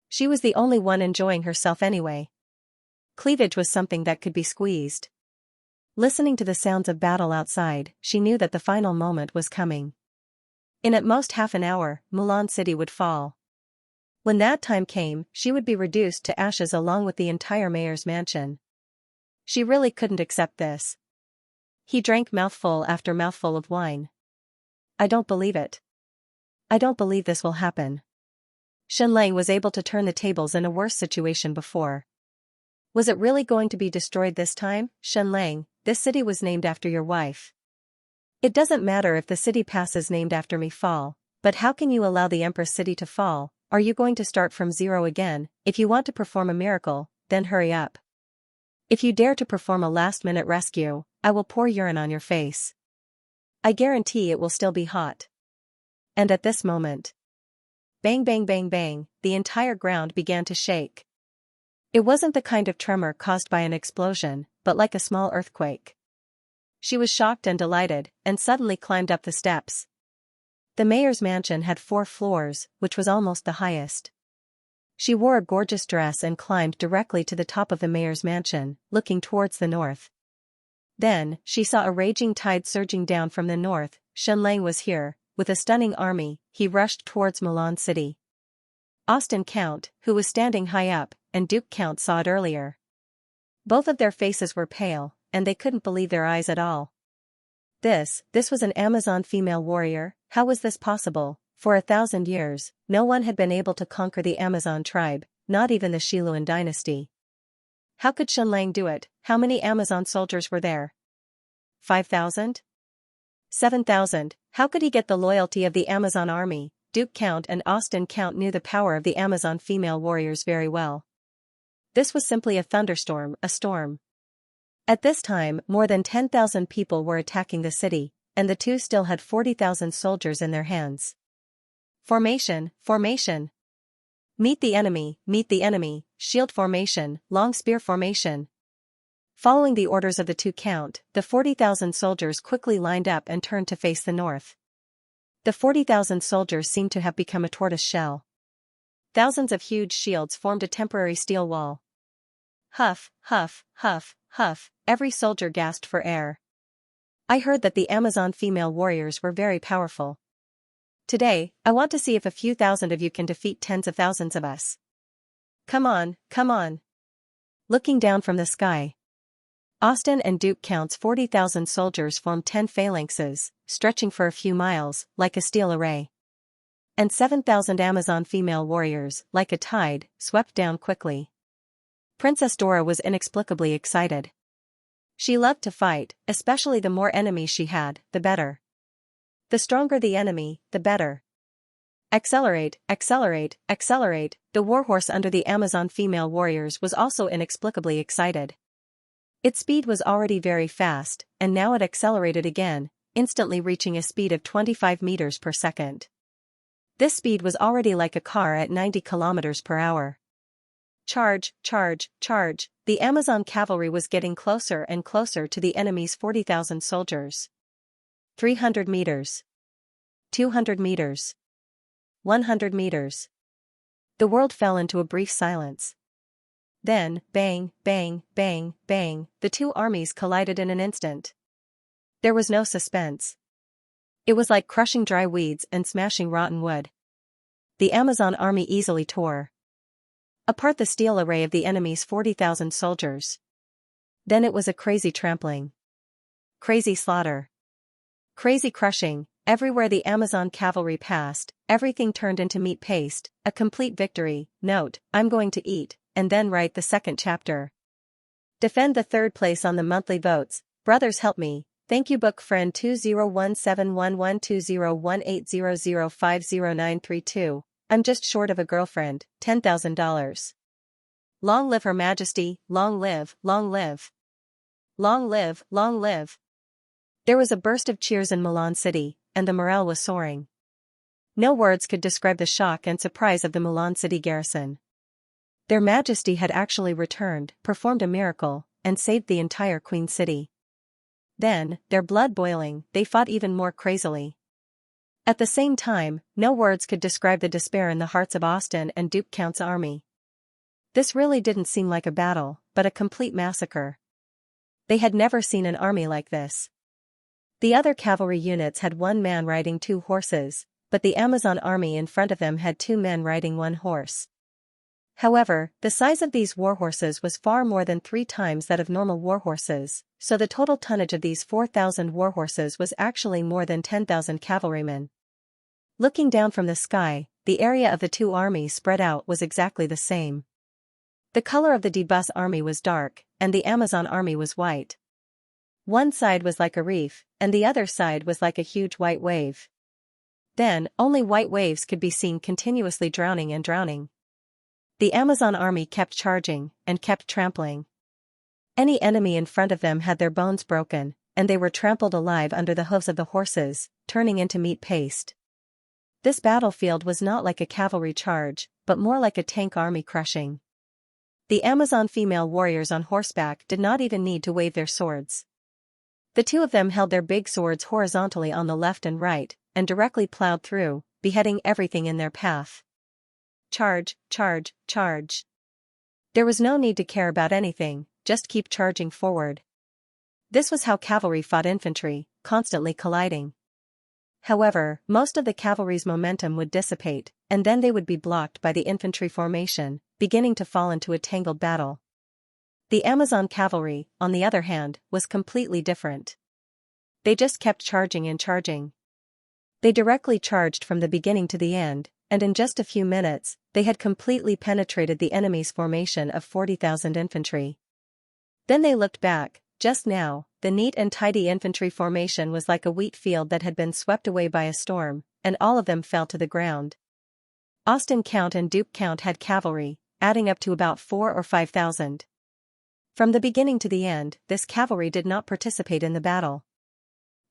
She was the only one enjoying herself anyway. Cleavage was something that could be squeezed. Listening to the sounds of battle outside, she knew that the final moment was coming. In at most half an hour, Mulan City would fall. When that time came, she would be reduced to ashes along with the entire mayor's mansion. She really couldn't accept this. He drank mouthful after mouthful of wine. "I don't believe it. I don't believe this will happen." Shenlang was able to turn the tables in a worse situation before. Was it really going to be destroyed this time? "Shenlang, this city was named after your wife. It doesn't matter if the city passes named after me fall, but how can you allow the Empress City to fall? Are you going to start from zero again? If you want to perform a miracle, then hurry up. If you dare to perform a last-minute rescue, I will pour urine on your face. I guarantee it will still be hot." And at this moment, bang bang bang bang, the entire ground began to shake. It wasn't the kind of tremor caused by an explosion, but like a small earthquake. She was shocked and delighted, and suddenly climbed up the steps. The mayor's mansion had 4 floors, which was almost the highest. She wore a gorgeous dress and climbed directly to the top of the mayor's mansion, looking towards the north. Then, she saw a raging tide surging down from the north. Shenlang was here, with a stunning army. He rushed towards Mulan City. Austin Count, who was standing high up, and Duke Count saw it earlier. Both of their faces were pale, and they couldn't believe their eyes at all. This was an Amazon female warrior. How was this possible? For 1,000 years, no one had been able to conquer the Amazon tribe, not even the Xiluan dynasty. How could Shenlang do it? How many Amazon soldiers were there? 5,000? 7,000? How could he get the loyalty of the Amazon army? Duke Count and Austin Count knew the power of the Amazon female warriors very well. This was simply a thunderstorm, a storm. At this time, more than 10,000 people were attacking the city, and the two still had 40,000 soldiers in their hands. Formation, formation. Meet the enemy, shield formation, long spear formation. Following the orders of the two count, the 40,000 soldiers quickly lined up and turned to face the north. The 40,000 soldiers seemed to have become a tortoise shell. Thousands of huge shields formed a temporary steel wall. Huff, huff, huff, huff, every soldier gasped for air. I heard that the Amazon female warriors were very powerful. Today, I want to see if a few thousand of you can defeat tens of thousands of us. Come on, come on. Looking down from the sky, Austin and Duke Count's 40,000 soldiers formed 10 phalanxes, stretching for a few miles, like a steel array. And 7,000 Amazon female warriors, like a tide, swept down quickly. Princess Dora was inexplicably excited. She loved to fight, especially the more enemies she had, the better. The stronger the enemy, the better. Accelerate, accelerate, accelerate. The warhorse under the Amazon female warriors was also inexplicably excited. Its speed was already very fast, and now it accelerated again, instantly reaching a speed of 25 meters per second. This speed was already like a car at 90 kilometers per hour. Charge, charge, charge. The Amazon cavalry was getting closer and closer to the enemy's 40,000 soldiers. 300 meters. 200 meters. 100 meters. The world fell into a brief silence. Then, bang, bang, bang, bang, the two armies collided in an instant. There was no suspense. It was like crushing dry weeds and smashing rotten wood. The Amazon army easily tore apart the steel array of the enemy's 40,000 soldiers. Then it was a crazy trampling. Crazy slaughter. Crazy crushing. Everywhere the Amazon cavalry passed, everything turned into meat paste, a complete victory. Note, I'm going to eat, and then write the second chapter. Defend the third place on the monthly votes. Brothers help me. Thank you book friend 20171120180050932. I'm just short of a girlfriend, $10,000. Long live Her Majesty, long live, long live. Long live, long live. There was a burst of cheers in Milan City, and the morale was soaring. No words could describe the shock and surprise of the Milan City garrison. Their Majesty had actually returned, performed a miracle, and saved the entire Queen City. Then, their blood boiling, they fought even more crazily. At the same time, no words could describe the despair in the hearts of Austin and Duke Count's army. This really didn't seem like a battle, but a complete massacre. They had never seen an army like this. The other cavalry units had one man riding two horses, but the Amazon army in front of them had two men riding one horse. However, the size of these warhorses was far more than 3 times that of normal warhorses, so the total tonnage of these 4,000 warhorses was actually more than 10,000 cavalrymen. Looking down from the sky, the area of the two armies spread out was exactly the same. The color of the Debus army was dark, and the Amazon army was white. One side was like a reef, and the other side was like a huge white wave. Then, only white waves could be seen continuously drowning and drowning. The Amazon army kept charging, and kept trampling. Any enemy in front of them had their bones broken, and they were trampled alive under the hooves of the horses, turning into meat paste. This battlefield was not like a cavalry charge, but more like a tank army crushing. The Amazon female warriors on horseback did not even need to wave their swords. The two of them held their big swords horizontally on the left and right, and directly plowed through, beheading everything in their path. Charge, charge, charge. There was no need to care about anything, just keep charging forward. This was how cavalry fought infantry, constantly colliding. However, most of the cavalry's momentum would dissipate, and then they would be blocked by the infantry formation, beginning to fall into a tangled battle. The Amazon cavalry, on the other hand, was completely different. They just kept charging and charging. They directly charged from the beginning to the end, and in just a few minutes, they had completely penetrated the enemy's formation of 40,000 infantry. Then they looked back. Just now, the neat and tidy infantry formation was like a wheat field that had been swept away by a storm, and all of them fell to the ground. Austin Count and Duke Count had cavalry, adding up to about 4,000 or 5,000. From the beginning to the end, this cavalry did not participate in the battle.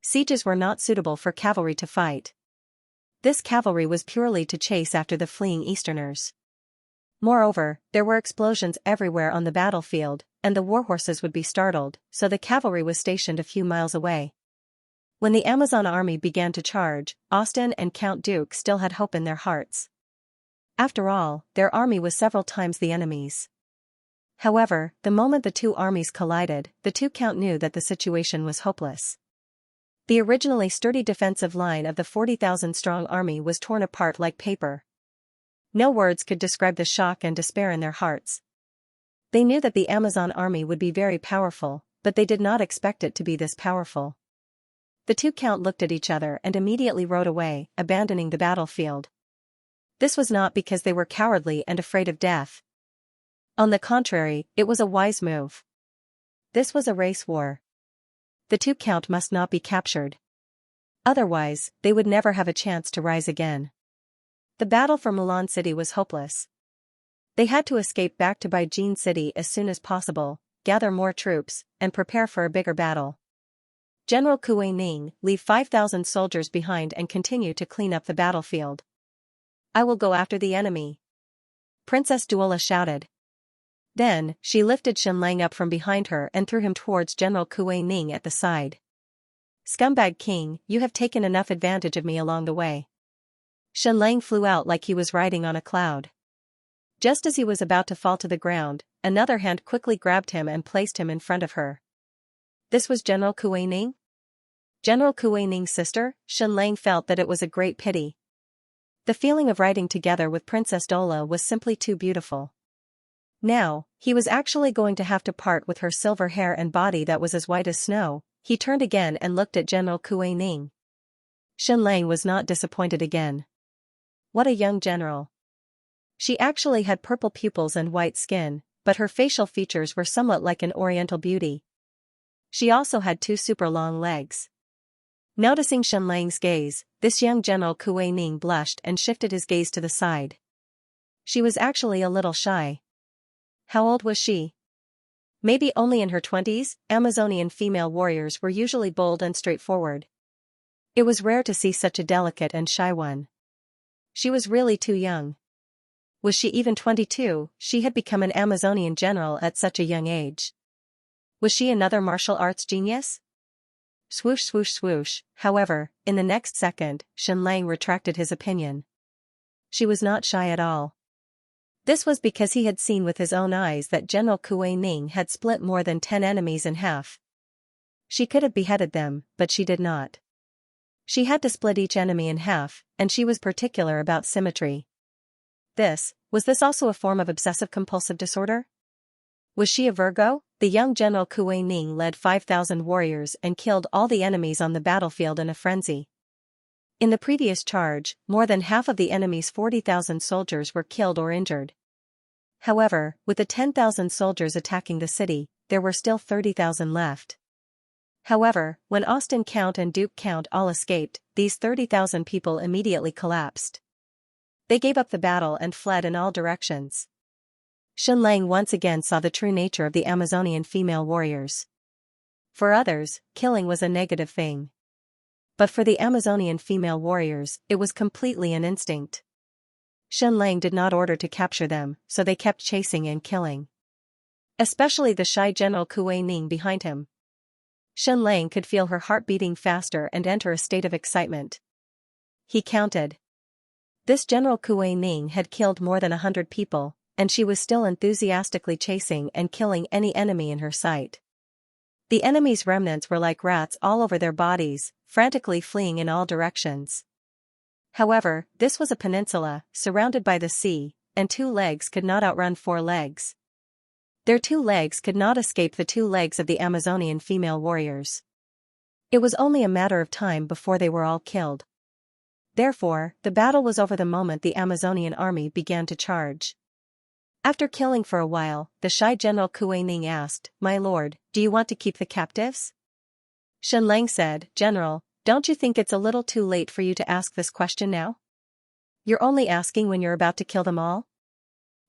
Sieges were not suitable for cavalry to fight. This cavalry was purely to chase after the fleeing Easterners. Moreover, there were explosions everywhere on the battlefield, and the warhorses would be startled, so the cavalry was stationed a few miles away. When the Amazon army began to charge, Austin and Count Duke still had hope in their hearts. After all, their army was several times the enemy's. However, the moment the two armies collided, the two Count knew that the situation was hopeless. The originally sturdy defensive line of the 40,000-strong army was torn apart like paper. No words could describe the shock and despair in their hearts. They knew that the Amazon army would be very powerful, but they did not expect it to be this powerful. The two Count looked at each other and immediately rode away, abandoning the battlefield. This was not because they were cowardly and afraid of death. On the contrary, it was a wise move. This was a race war. The two Count must not be captured. Otherwise, they would never have a chance to rise again. The battle for Mulan City was hopeless. They had to escape back to Beijing City as soon as possible, gather more troops, and prepare for a bigger battle. General Kuei Ning, leave 5,000 soldiers behind and continue to clean up the battlefield. I will go after the enemy. Princess Duola shouted. Then, she lifted Xianxia up from behind her and threw him towards General Kuei Ning at the side. Scumbag king, you have taken enough advantage of me along the way. Xianxia flew out like he was riding on a cloud. Just as he was about to fall to the ground, another hand quickly grabbed him and placed him in front of her. This was General Kuei Ning? General Kuei Ning's sister? Xianxia felt that it was a great pity. The feeling of riding together with Princess Dola was simply too beautiful. Now, he was actually going to have to part with her silver hair and body that was as white as snow. He turned again and looked at General Kuei Ning. Xianxia was not disappointed again. What a young general. She actually had purple pupils and white skin, but her facial features were somewhat like an oriental beauty. She also had two super long legs. Noticing Xianxia's gaze, this young General Kuei Ning blushed and shifted his gaze to the side. She was actually a little shy. How old was she? Maybe only in her 20s. Amazonian female warriors were usually bold and straightforward. It was rare to see such a delicate and shy one. She was really too young. Was she even 22? She had become an Amazonian general at such a young age. Was she another martial arts genius? Swoosh swoosh swoosh. However, in the next second, Xianxia retracted his opinion. She was not shy at all. This was because he had seen with his own eyes that General Kuei Ning had split more than 10 enemies in half. She could have beheaded them, but she did not. She had to split each enemy in half, and she was particular about symmetry. Was this also a form of obsessive-compulsive disorder? Was she a Virgo? The young General Kuei Ning led 5,000 warriors and killed all the enemies on the battlefield in a frenzy. In the previous charge, more than half of the enemy's 40,000 soldiers were killed or injured. However, with the 10,000 soldiers attacking the city, there were still 30,000 left. However, when Austin Count and Duke Count all escaped, these 30,000 people immediately collapsed. They gave up the battle and fled in all directions. Xianxia once again saw the true nature of the Amazonian female warriors. For others, killing was a negative thing. But for the Amazonian female warriors, it was completely an instinct. Xianxia did not order to capture them, so they kept chasing and killing. Especially the shy General Kuei Ning behind him. Xianxia could feel her heart beating faster and enter a state of excitement. He counted. This General Kuei Ning had killed more than 100 people, and she was still enthusiastically chasing and killing any enemy in her sight. The enemy's remnants were like rats all over their bodies, frantically fleeing in all directions. However, this was a peninsula, surrounded by the sea, and 2 legs could not outrun 4 legs. Their 2 legs could not escape the 2 legs of the Amazonian female warriors. It was only a matter of time before they were all killed. Therefore, the battle was over the moment the Amazonian army began to charge. After killing for a while, the shy General Kuei Ning asked, "My lord, do you want to keep the captives?" Xianxia said, "General, don't you think it's a little too late for you to ask this question now? You're only asking when you're about to kill them all?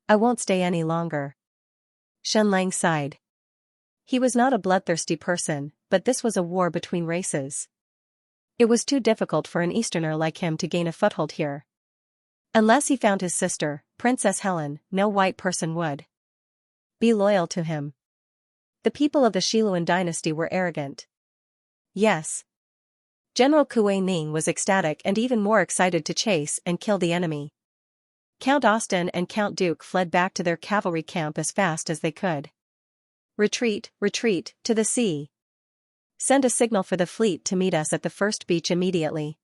I won't stay any longer." Xianxia sighed. He was not a bloodthirsty person, but this was a war between races. It was too difficult for an Easterner like him to gain a foothold here. Unless he found his sister, Princess Helen, no white person would be loyal to him. The people of the Xiluan dynasty were arrogant. Yes. General Kuei Ning was ecstatic and even more excited to chase and kill the enemy. Count Austin and Count Duke fled back to their cavalry camp as fast as they could. Retreat, retreat, to the sea. Send a signal for the fleet to meet us at the first beach immediately.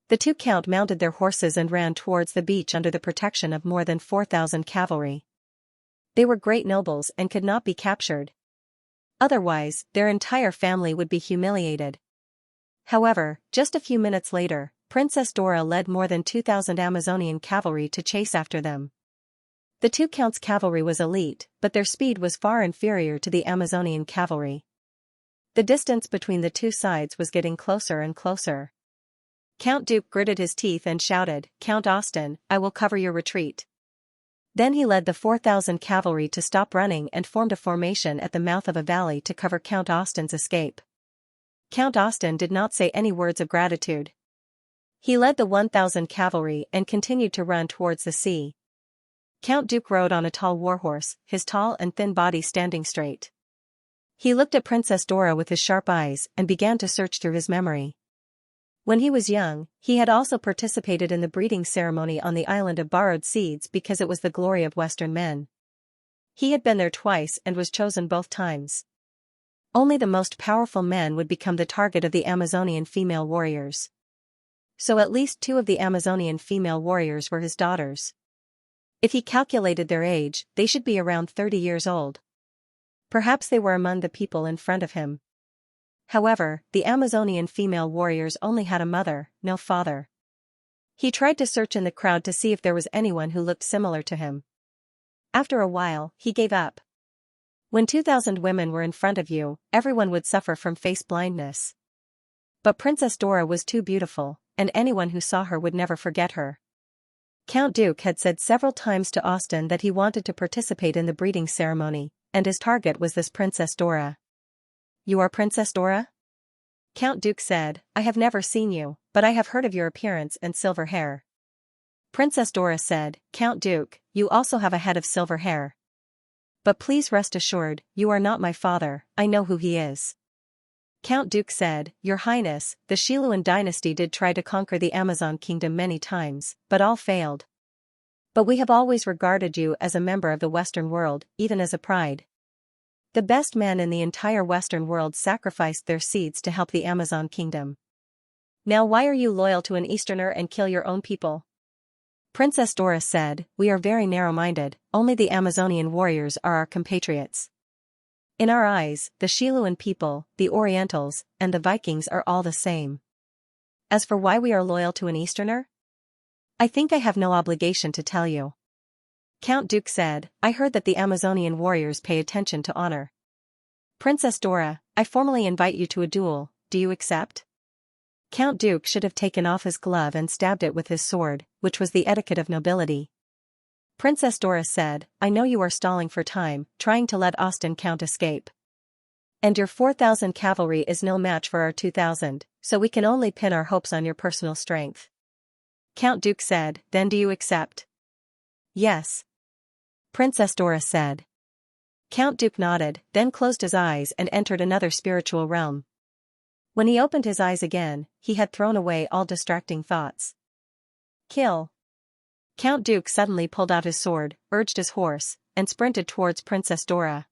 The two count mounted their horses and ran towards the beach under the protection of more than 4,000 cavalry. They were great nobles and could not be captured. Otherwise, their entire family would be humiliated. However, just a few minutes later, Princess Dora led more than 2,000 Amazonian cavalry to chase after them. The two counts' cavalry was elite, but their speed was far inferior to the Amazonian cavalry. The distance between the two sides was getting closer and closer. Count Duke gritted his teeth and shouted, "Count Austin, I will cover your retreat." Then he led the 4,000 cavalry to stop running and formed a formation at the mouth of a valley to cover Count Austin's escape. Count Austin did not say any words of gratitude. He led the 1,000 cavalry and continued to run towards the sea. Count Duke rode on a tall warhorse, his tall and thin body standing straight. He looked at Princess Dora with his sharp eyes and began to search through his memory. When he was young, he had also participated in the breeding ceremony on the island of borrowed seeds because it was the glory of Western men. He had been there twice and was chosen both times. Only the most powerful men would become the target of the Amazonian female warriors. So at least 2 of the Amazonian female warriors were his daughters. If he calculated their age, they should be around 30 years old. Perhaps they were among the people in front of him. However, the Amazonian female warriors only had a mother, no father. He tried to search in the crowd to see if there was anyone who looked similar to him. After a while, he gave up. When 2,000 women were in front of you, everyone would suffer from face blindness. But Princess Dora was too beautiful, and anyone who saw her would never forget her. Count Duke had said several times to Austin that he wanted to participate in the breeding ceremony, and his target was this Princess Dora. "You are Princess Dora?" Count Duke said, "I have never seen you, but I have heard of your appearance and silver hair." Princess Dora said, "Count Duke, you also have a head of silver hair. But please rest assured, you are not my father, I know who he is." Count Duke said, "Your Highness, the Xiluan dynasty did try to conquer the Amazon kingdom many times, but all failed. But we have always regarded you as a member of the Western world, even as a pride. The best men in the entire Western world sacrificed their seeds to help the Amazon kingdom. Now why are you loyal to an Easterner and kill your own people?" Princess Dora said, "We are very narrow-minded, only the Amazonian warriors are our compatriots. In our eyes, the Xiluan people, the Orientals, and the Vikings are all the same. As for why we are loyal to an Easterner? I think I have no obligation to tell you." Count Duke said, "I heard that the Amazonian warriors pay attention to honor. Princess Dora, I formally invite you to a duel, do you accept?" Count Duke should have taken off his glove and stabbed it with his sword, which was the etiquette of nobility. Princess Dora said, "I know you are stalling for time, trying to let Austin Count escape. And your 4,000 cavalry is no match for our 2,000, so we can only pin our hopes on your personal strength." Count Duke said, "Then do you accept?" "Yes." Princess Dora said. Count Duke nodded, then closed his eyes and entered another spiritual realm. When he opened his eyes again, he had thrown away all distracting thoughts. "Kill." Count Duke suddenly pulled out his sword, urged his horse, and sprinted towards Princess Dora.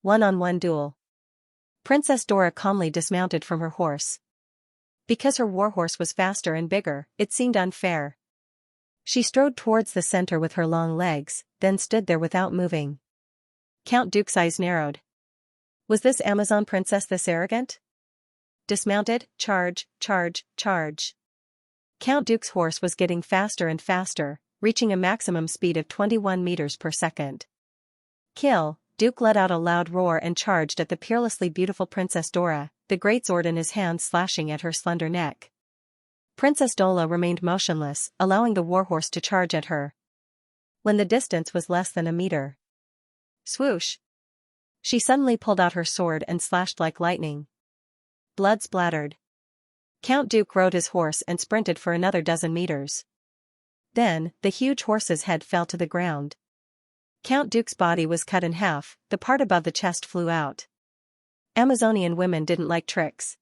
One-on-one duel. Princess Dora calmly dismounted from her horse. Because her warhorse was faster and bigger, it seemed unfair. She strode towards the center with her long legs, then stood there without moving. Count Duke's eyes narrowed. Was this Amazon princess this arrogant? Dismounted, charge, charge, charge. Count Duke's horse was getting faster and faster, reaching a maximum speed of 21 meters per second. "Kill!" Duke let out a loud roar and charged at the peerlessly beautiful Princess Dora, the greatsword in his hand slashing at her slender neck. Princess Dora remained motionless, allowing the warhorse to charge at her. When the distance was less than a meter. Swoosh! She suddenly pulled out her sword and slashed like lightning. Blood splattered. Count Duke rode his horse and sprinted for another dozen meters. Then, the huge horse's head fell to the ground. Count Duke's body was cut in half, the part above the chest flew out. Amazonian women didn't like tricks.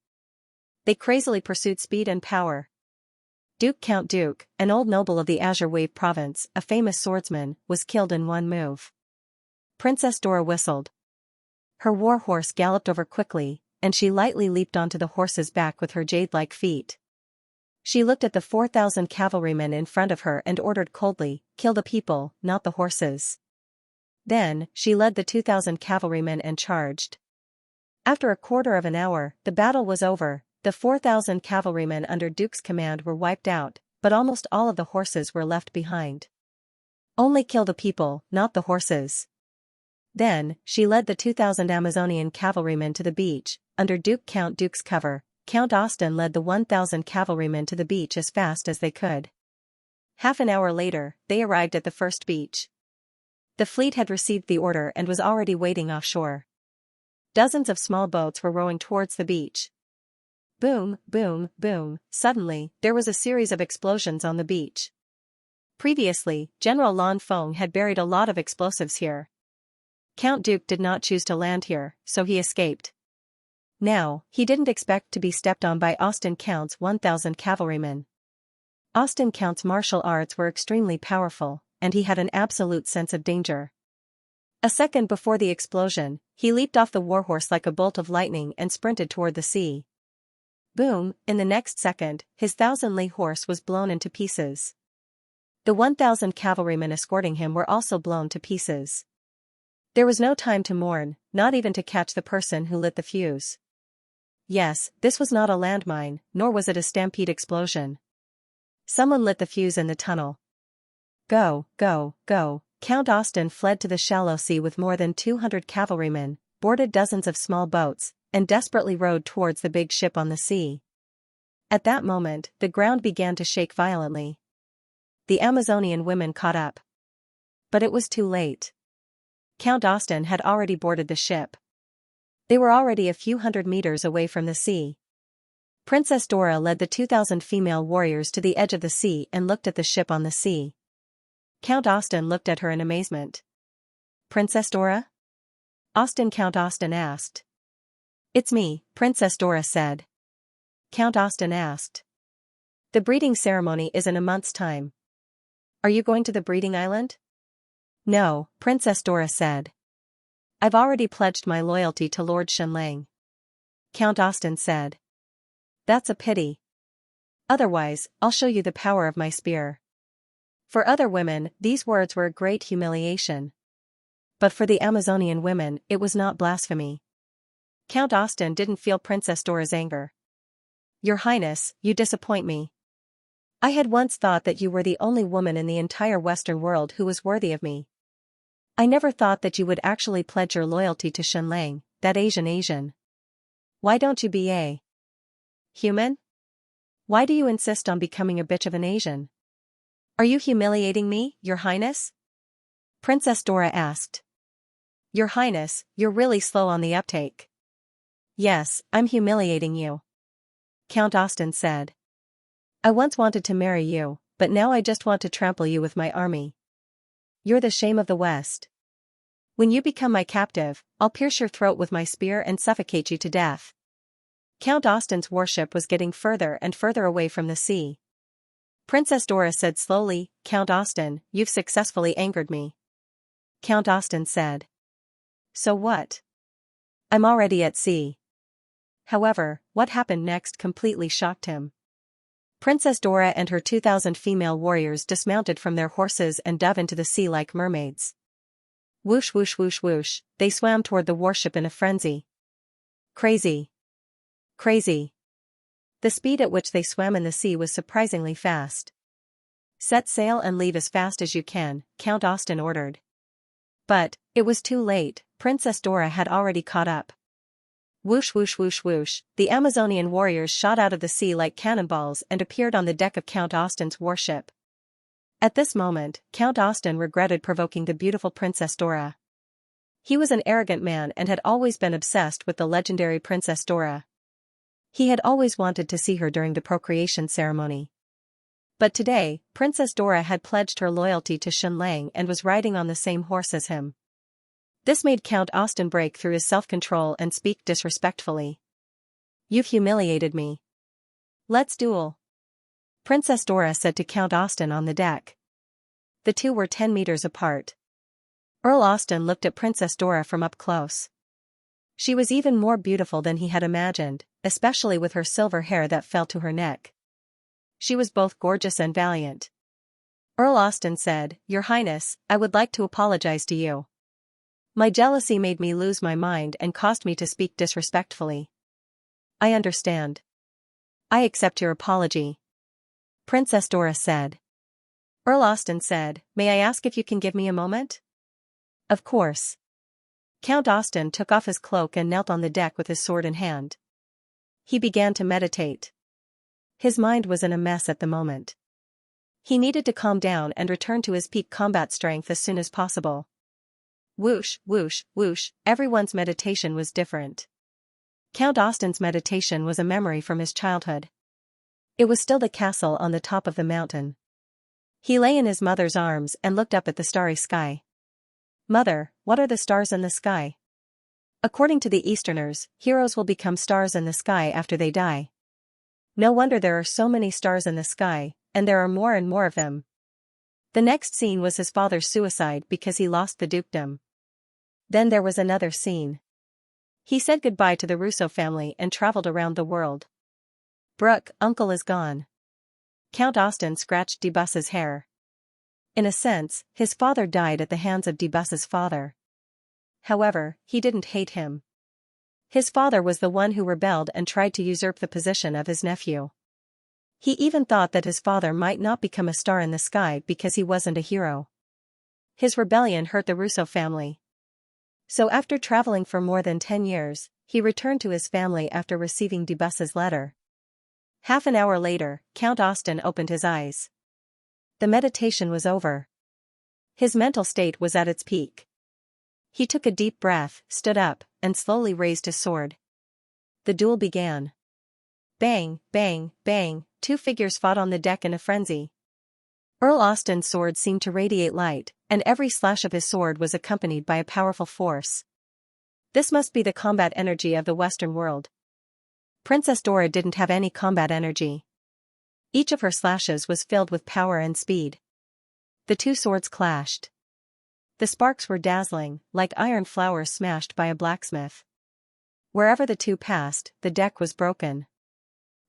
They crazily pursued speed and power. Count Duke, an old noble of the Azure Wave province, a famous swordsman, was killed in one move. Princess Dora whistled. Her war horse galloped over quickly, and she lightly leaped onto the horse's back with her jade-like feet. She looked at the 4,000 cavalrymen in front of her and ordered coldly, "Kill the people, not the horses." Then, she led the 2,000 cavalrymen and charged. After a quarter of an hour, the battle was over. The 4,000 cavalrymen under Duke's command were wiped out, but almost all of the horses were left behind. Only kill the people, not the horses. Then, she led the 2,000 Amazonian cavalrymen to the beach. Under Count Duke's cover, Count Austin led the 1,000 cavalrymen to the beach as fast as they could. Half an hour later, they arrived at the first beach. The fleet had received the order and was already waiting offshore. Dozens of small boats were rowing towards the beach. Boom, boom, boom. Suddenly, there was a series of explosions on the beach. Previously, General Lan Feng had buried a lot of explosives here. Count Duke did not choose to land here, so he escaped. Now, he didn't expect to be stepped on by Austin Count's 1,000 cavalrymen. Austin Count's martial arts were extremely powerful, and he had an absolute sense of danger. A second before the explosion, he leaped off the warhorse like a bolt of lightning and sprinted toward the sea. Boom, in the next second, his 1,000-li horse was blown into pieces. The 1,000 cavalrymen escorting him were also blown to pieces. There was no time to mourn, not even to catch the person who lit the fuse. Yes, this was not a landmine, nor was it a stampede explosion. Someone lit the fuse in the tunnel. Go, go, go. Count Austin fled to the shallow sea with more than 200 cavalrymen, boarded dozens of small boats, and desperately rowed towards the big ship on the sea. At that moment, the ground began to shake violently. The Amazonian women caught up. But it was too late. Count Austin had already boarded the ship. They were already a few hundred meters away from the sea. Princess Dora led the 2,000 female warriors to the edge of the sea and looked at the ship on the sea. Count Austin looked at her in amazement. "Princess Dora?" Count Austin asked. "It's me," Princess Dora said. Count Austin asked. "The breeding ceremony is in a month's time. Are you going to the breeding island?" "No," Princess Dora said. "I've already pledged my loyalty to Lord Xianxia." Count Austin said. "That's a pity. Otherwise, I'll show you the power of my spear." For other women, these words were a great humiliation. But for the Amazonian women, it was not blasphemy. Count Austin didn't feel Princess Dora's anger. "Your Highness, you disappoint me. I had once thought that you were the only woman in the entire Western world who was worthy of me. I never thought that you would actually pledge your loyalty to Xianxia, that Asian. Why don't you be a human? Why do you insist on becoming a bitch of an Asian? Are you humiliating me, Your Highness?" Princess Dora asked. "Your Highness, you're really slow on the uptake." "Yes, I'm humiliating you," Count Austin said. "I once wanted to marry you, but now I just want to trample you with my army. You're the shame of the West. When you become my captive, I'll pierce your throat with my spear and suffocate you to death." Count Austin's warship was getting further and further away from the sea. Princess Dora said slowly, "Count Austin, you've successfully angered me." Count Austin said. "So what? I'm already at sea." However, what happened next completely shocked him. Princess Dora and her 2,000 female warriors dismounted from their horses and dove into the sea like mermaids. Whoosh whoosh whoosh whoosh, they swam toward the warship in a frenzy. Crazy. Crazy. The speed at which they swam in the sea was surprisingly fast. "Set sail and leave as fast as you can," Count Austin ordered. But, it was too late, Princess Dora had already caught up. Whoosh whoosh whoosh whoosh, the Amazonian warriors shot out of the sea like cannonballs and appeared on the deck of Count Austin's warship. At this moment, Count Austin regretted provoking the beautiful Princess Dora. He was an arrogant man and had always been obsessed with the legendary Princess Dora. He had always wanted to see her during the procreation ceremony. But today, Princess Dora had pledged her loyalty to Xianxia and was riding on the same horse as him. This made Count Austin break through his self-control and speak disrespectfully. "You've humiliated me. Let's duel," Princess Dora said to Count Austin on the deck. The two were 10 meters apart. Earl Austen looked at Princess Dora from up close. She was even more beautiful than he had imagined, especially with her silver hair that fell to her neck. She was both gorgeous and valiant. Earl Austen said, "Your Highness, I would like to apologize to you. My jealousy made me lose my mind and caused me to speak disrespectfully." "I understand. I accept your apology," Princess Dora said. Earl Austen said, "May I ask if you can give me a moment?" "Of course." Count Austen took off his cloak and knelt on the deck with his sword in hand. He began to meditate. His mind was in a mess at the moment. He needed to calm down and return to his peak combat strength as soon as possible. Whoosh, whoosh, whoosh, everyone's meditation was different. Count Austen's meditation was a memory from his childhood. It was still the castle on the top of the mountain. He lay in his mother's arms and looked up at the starry sky. "Mother, what are the stars in the sky?" "According to the Easterners, heroes will become stars in the sky after they die. No wonder there are so many stars in the sky, and there are more and more of them." The next scene was his father's suicide because he lost the dukedom. Then there was another scene. He said goodbye to the Rousseau family and traveled around the world. "Brooke, uncle is gone." Count Austen scratched Debus's hair. In a sense, his father died at the hands of Debus's father. However, he didn't hate him. His father was the one who rebelled and tried to usurp the position of his nephew. He even thought that his father might not become a star in the sky because he wasn't a hero. His rebellion hurt the Rousseau family. So after traveling for more than 10 years, he returned to his family after receiving Debus's letter. Half an hour later, Count Austen opened his eyes. The meditation was over. His mental state was at its peak. He took a deep breath, stood up, and slowly raised his sword. The duel began. Bang, bang, bang, two figures fought on the deck in a frenzy. Earl Austen's sword seemed to radiate light, and every slash of his sword was accompanied by a powerful force. This must be the combat energy of the Western world. Princess Dora didn't have any combat energy. Each of her slashes was filled with power and speed. The two swords clashed. The sparks were dazzling, like iron flowers smashed by a blacksmith. Wherever the two passed, the deck was broken.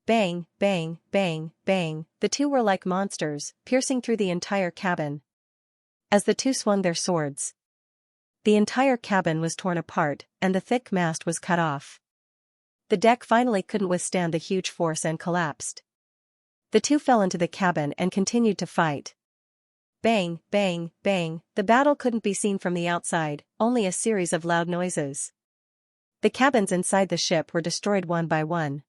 Bang, bang, bang, bang, the two were like monsters, piercing through the entire cabin. As the two swung their swords, the entire cabin was torn apart, and the thick mast was cut off. The deck finally couldn't withstand the huge force and collapsed. The two fell into the cabin and continued to fight. Bang, bang, bang, the battle couldn't be seen from the outside, only a series of loud noises. The cabins inside the ship were destroyed one by one.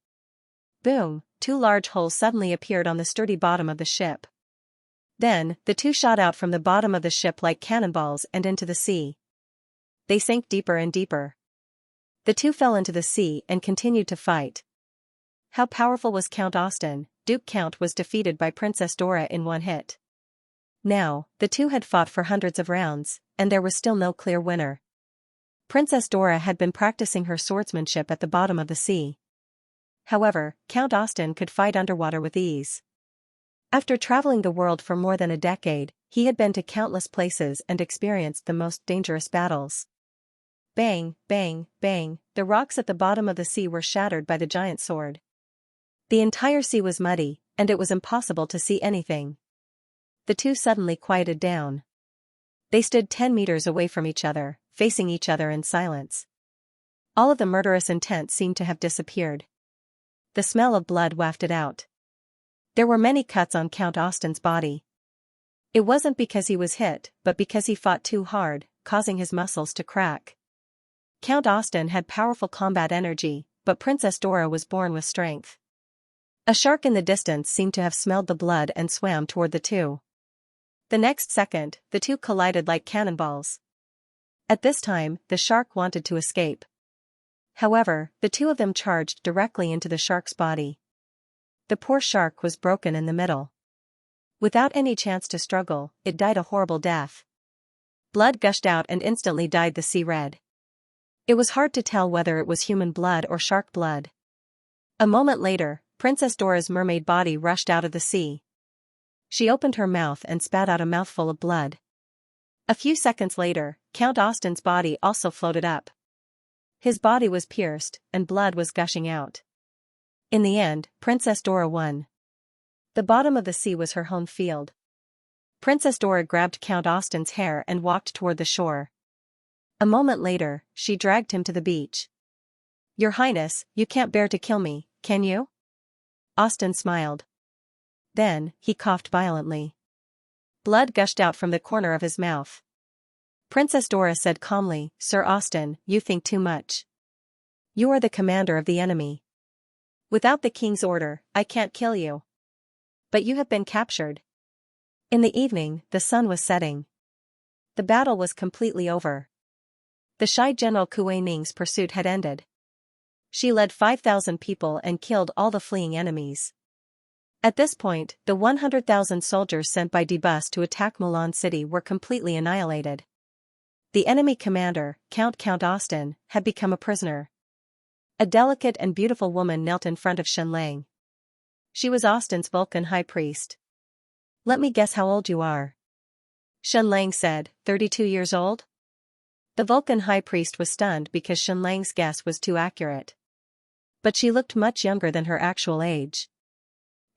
Boom, two large holes suddenly appeared on the sturdy bottom of the ship. Then, the two shot out from the bottom of the ship like cannonballs and into the sea. They sank deeper and deeper. The two fell into the sea and continued to fight. How powerful was Count Austen? Duke Count was defeated by Princess Dora in one hit. Now, the two had fought for hundreds of rounds, and there was still no clear winner. Princess Dora had been practicing her swordsmanship at the bottom of the sea. However, Count Austen could fight underwater with ease. After traveling the world for more than a decade, he had been to countless places and experienced the most dangerous battles. Bang, bang, bang, the rocks at the bottom of the sea were shattered by the giant sword. The entire sea was muddy, and it was impossible to see anything. The two suddenly quieted down. They stood 10 meters away from each other, facing each other in silence. All of the murderous intent seemed to have disappeared. The smell of blood wafted out. There were many cuts on Count Austen's body. It wasn't because he was hit, but because he fought too hard, causing his muscles to crack. Count Austen had powerful combat energy, but Princess Dora was born with strength. A shark in the distance seemed to have smelled the blood and swam toward the two. The next second, the two collided like cannonballs. At this time, the shark wanted to escape. However, the two of them charged directly into the shark's body. The poor shark was broken in the middle. Without any chance to struggle, it died a horrible death. Blood gushed out and instantly dyed the sea red. It was hard to tell whether it was human blood or shark blood. A moment later, Princess Dora's mermaid body rushed out of the sea. She opened her mouth and spat out a mouthful of blood. A few seconds later, Count Austin's body also floated up. His body was pierced, and blood was gushing out. In the end, Princess Dora won. The bottom of the sea was her home field. Princess Dora grabbed Count Austin's hair and walked toward the shore. A moment later, she dragged him to the beach. "Your Highness, you can't bear to kill me, can you?" Austin smiled. Then, he coughed violently. Blood gushed out from the corner of his mouth. Princess Dora said calmly, "Sir Austin, you think too much. You are the commander of the enemy. Without the king's order, I can't kill you. But you have been captured." In the evening, the sun was setting. The battle was completely over. The shy General Kuei Ning's pursuit had ended. She led 5,000 people and killed all the fleeing enemies. At this point, the 100,000 soldiers sent by Debus to attack Mulan City were completely annihilated. The enemy commander, Count Austin, had become a prisoner. A delicate and beautiful woman knelt in front of Xianxia. She was Austin's Vulcan high priest. "Let me guess how old you are." Xianxia said, 32 years old? The Vulcan high priest was stunned because Xianxia's guess was too accurate. But she looked much younger than her actual age.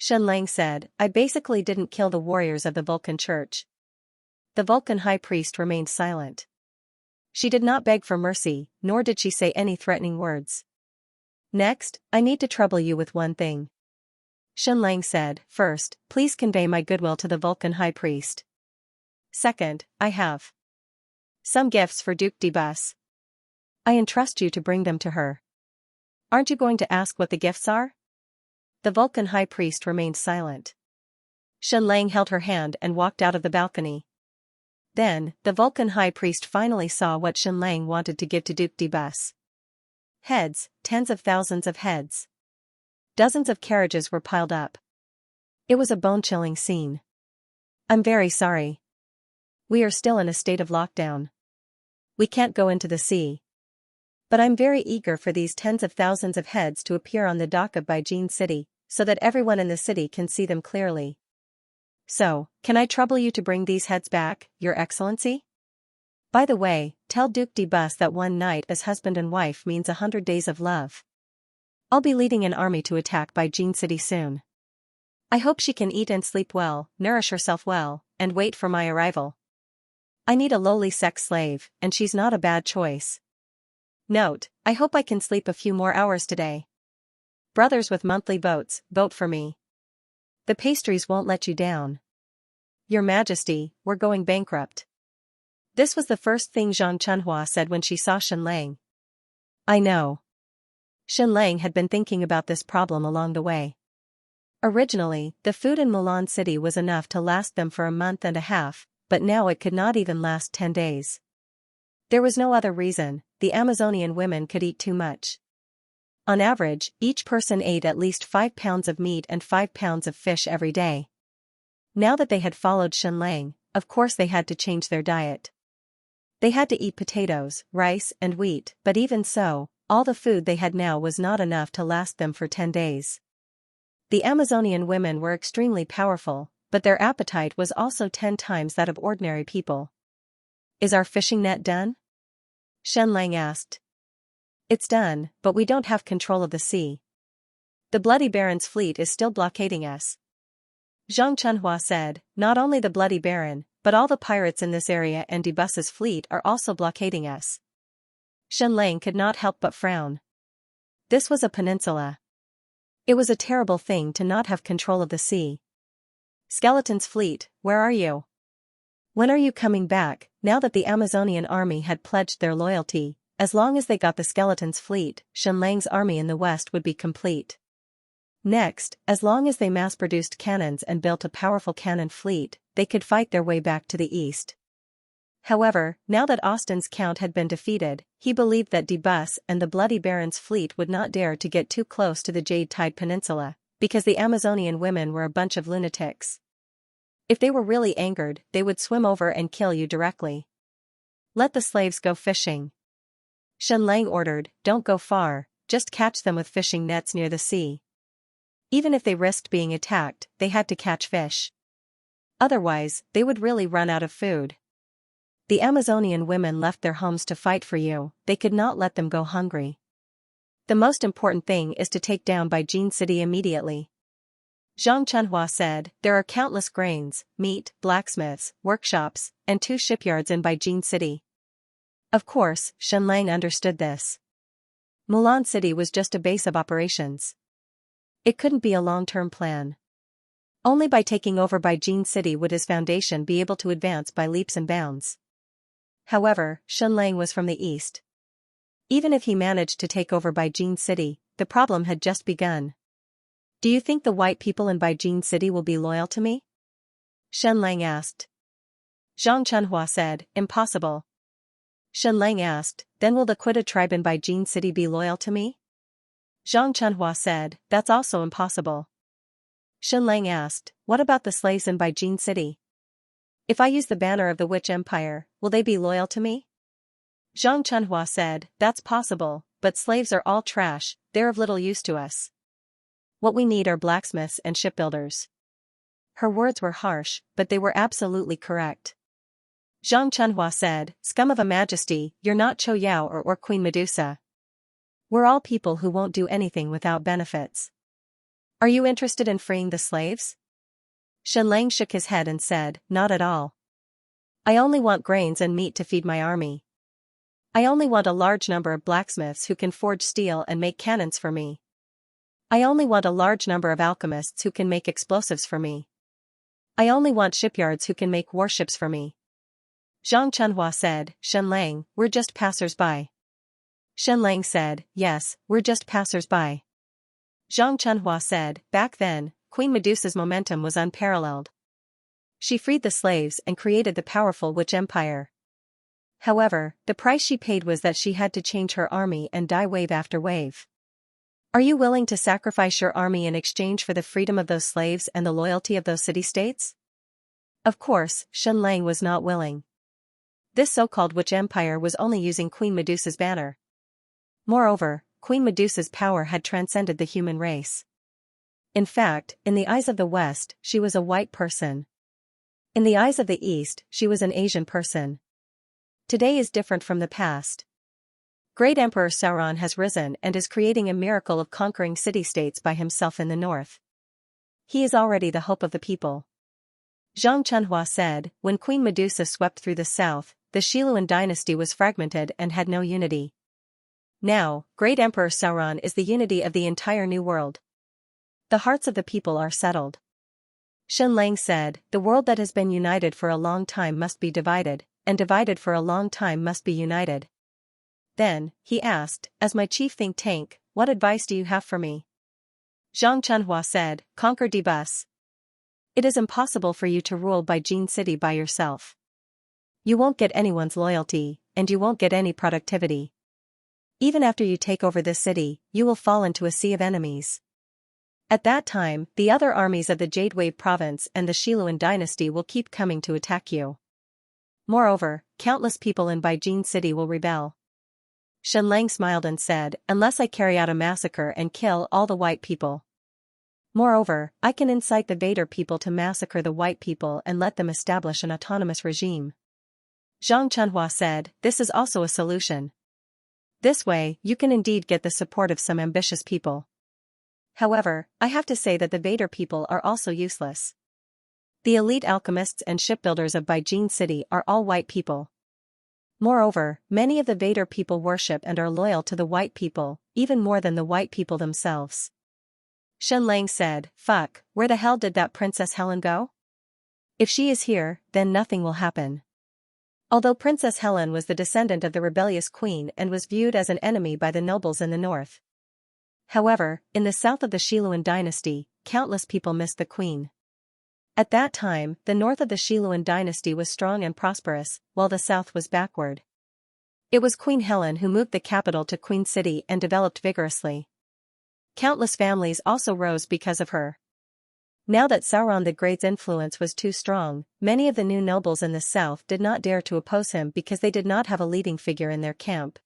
Xianxia said, "I basically didn't kill the warriors of the Vulcan church." The Vulcan high priest remained silent. She did not beg for mercy, nor did she say any threatening words. "Next, I need to trouble you with one thing." Xianxia said, "First, please convey my goodwill to the Vulcan high priest. Second, I have some gifts for Duke Debus. I entrust you to bring them to her." "Aren't you going to ask what the gifts are?" The Vulcan high priest remained silent. Xianxia held her hand and walked out of the balcony. Then, the Vulcan high priest finally saw what Xianxia wanted to give to Duke Debus. Heads, tens of thousands of heads. Dozens of carriages were piled up. It was a bone-chilling scene. "I'm very sorry. We are still in a state of lockdown. We can't go into the sea. But I'm very eager for these tens of thousands of heads to appear on the dock of Beijing City, so that everyone in the city can see them clearly. So, can I trouble you to bring these heads back, Your Excellency? By the way, tell Duke Debus that one night as husband and wife means 100 days of love. I'll be leading an army to attack Beijing City soon. I hope she can eat and sleep well, nourish herself well, and wait for my arrival. I need a lowly sex slave, and she's not a bad choice. Note, I hope I can sleep a few more hours today. Brothers with monthly votes, vote for me. The pastries won't let you down. Your Majesty, we're going bankrupt." This was the first thing Zhang Chunhua said when she saw Xianxia. "I know." Xianxia had been thinking about this problem along the way. Originally, the food in Mulan City was enough to last them for a month and a half, but now it could not even last 10 days. There was no other reason. The Amazonian women could eat too much. On average, each person ate at least 5 pounds of meat and 5 pounds of fish every day. Now that they had followed Xianxia, of course they had to change their diet. They had to eat potatoes, rice, and wheat, but even so, all the food they had now was not enough to last them for 10 days. The Amazonian women were extremely powerful, but their appetite was also 10 times that of ordinary people. "Is our fishing net done?" Xianxia asked. "It's done, but we don't have control of the sea. The Bloody Baron's fleet is still blockading us." Zhang Chunhua said, "Not only the Bloody Baron, but all the pirates in this area and Debus's fleet are also blockading us." Xianxia could not help but frown. This was a peninsula. It was a terrible thing to not have control of the sea. "Skeleton's fleet, where are you? When are you coming back?" Now that the Amazonian army had pledged their loyalty, as long as they got the Skeleton's fleet, Xianxia's army in the west would be complete. Next, as long as they mass-produced cannons and built a powerful cannon fleet, they could fight their way back to the east. However, now that Austin's count had been defeated, he believed that Debus and the Bloody Baron's fleet would not dare to get too close to the Jade Tide Peninsula, because the Amazonian women were a bunch of lunatics. If they were really angered, they would swim over and kill you directly. Let the slaves go fishing. Xianxia ordered, don't go far, just catch them with fishing nets near the sea. Even if they risked being attacked, they had to catch fish. Otherwise, they would really run out of food. The Amazonian women left their homes to fight for you, they could not let them go hungry. The most important thing is to take down Beijing City immediately. Xianxia said, there are countless grains, meat, blacksmiths, workshops, and 2 shipyards in Beijing City. Of course, Xianxia understood this. Mulan City was just a base of operations. It couldn't be a long-term plan. Only by taking over Beijing City would his foundation be able to advance by leaps and bounds. However, Xianxia was from the east. Even if he managed to take over Beijing City, the problem had just begun. Do you think the white people in Beijing City will be loyal to me? Xianxia asked. Xianxia said, impossible. Xianxia asked, then will the Quita tribe in Beijing City be loyal to me? Xianxia said, that's also impossible. Xianxia asked, what about the slaves in Beijing City? If I use the banner of the Witch Empire, will they be loyal to me? Xianxia said, that's possible, but slaves are all trash, they're of little use to us. What we need are blacksmiths and shipbuilders. Her words were harsh, but they were absolutely correct. Xianxia said, scum of a majesty, you're not Cho Yao or Queen Medusa. We're all people who won't do anything without benefits. Are you interested in freeing the slaves? Xianxia shook his head and said, not at all. I only want grains and meat to feed my army. I only want a large number of blacksmiths who can forge steel and make cannons for me. I only want a large number of alchemists who can make explosives for me. I only want shipyards who can make warships for me. Xianxia said, Xianxia, we're just passers-by. Xianxia said, yes, we're just passers-by. Xianxia said, back then, Queen Medusa's momentum was unparalleled. She freed the slaves and created the powerful Witch Empire. However, the price she paid was that she had to change her army and die wave after wave. Are you willing to sacrifice your army in exchange for the freedom of those slaves and the loyalty of those city-states? Of course, Xianxia was not willing. This so-called Witch Empire was only using Queen Medusa's banner. Moreover, Queen Medusa's power had transcended the human race. In fact, in the eyes of the West, she was a white person. In the eyes of the East, she was an Asian person. Today is different from the past. Great Emperor Sauron has risen and is creating a miracle of conquering city-states by himself in the north. He is already the hope of the people. Xianxia said, when Queen Medusa swept through the south, the Xiluan dynasty was fragmented and had no unity. Now, Great Emperor Sauron is the unity of the entire New World. The hearts of the people are settled. Xianxia said, the world that has been united for a long time must be divided, and divided for a long time must be united. Then, he asked, as my chief think tank, what advice do you have for me? Xianxia said, conquer Debus. It is impossible for you to rule Beijing City by yourself. You won't get anyone's loyalty, and you won't get any productivity. Even after you take over this city, you will fall into a sea of enemies. At that time, the other armies of the Jade Wave province and the Xiluan dynasty will keep coming to attack you. Moreover, countless people in Beijing City will rebel. Xianxia smiled and said, unless I carry out a massacre and kill all the white people. Moreover, I can incite the Vader people to massacre the white people and let them establish an autonomous regime. Xianxia said, this is also a solution. This way, you can indeed get the support of some ambitious people. However, I have to say that the Vader people are also useless. The elite alchemists and shipbuilders of Beijing City are all white people. Moreover, many of the Vader people worship and are loyal to the white people, even more than the white people themselves. Xianxia said, fuck, where the hell did that Princess Helen go? If she is here, then nothing will happen. Although Princess Helen was the descendant of the rebellious queen and was viewed as an enemy by the nobles in the north. However, in the south of the Xiluan dynasty, countless people missed the queen. At that time, the north of the Xiluan dynasty was strong and prosperous, while the south was backward. It was Queen Helen who moved the capital to Queen City and developed vigorously. Countless families also rose because of her. Now that Sauron the Great's influence was too strong, many of the new nobles in the south did not dare to oppose him because they did not have a leading figure in their camp.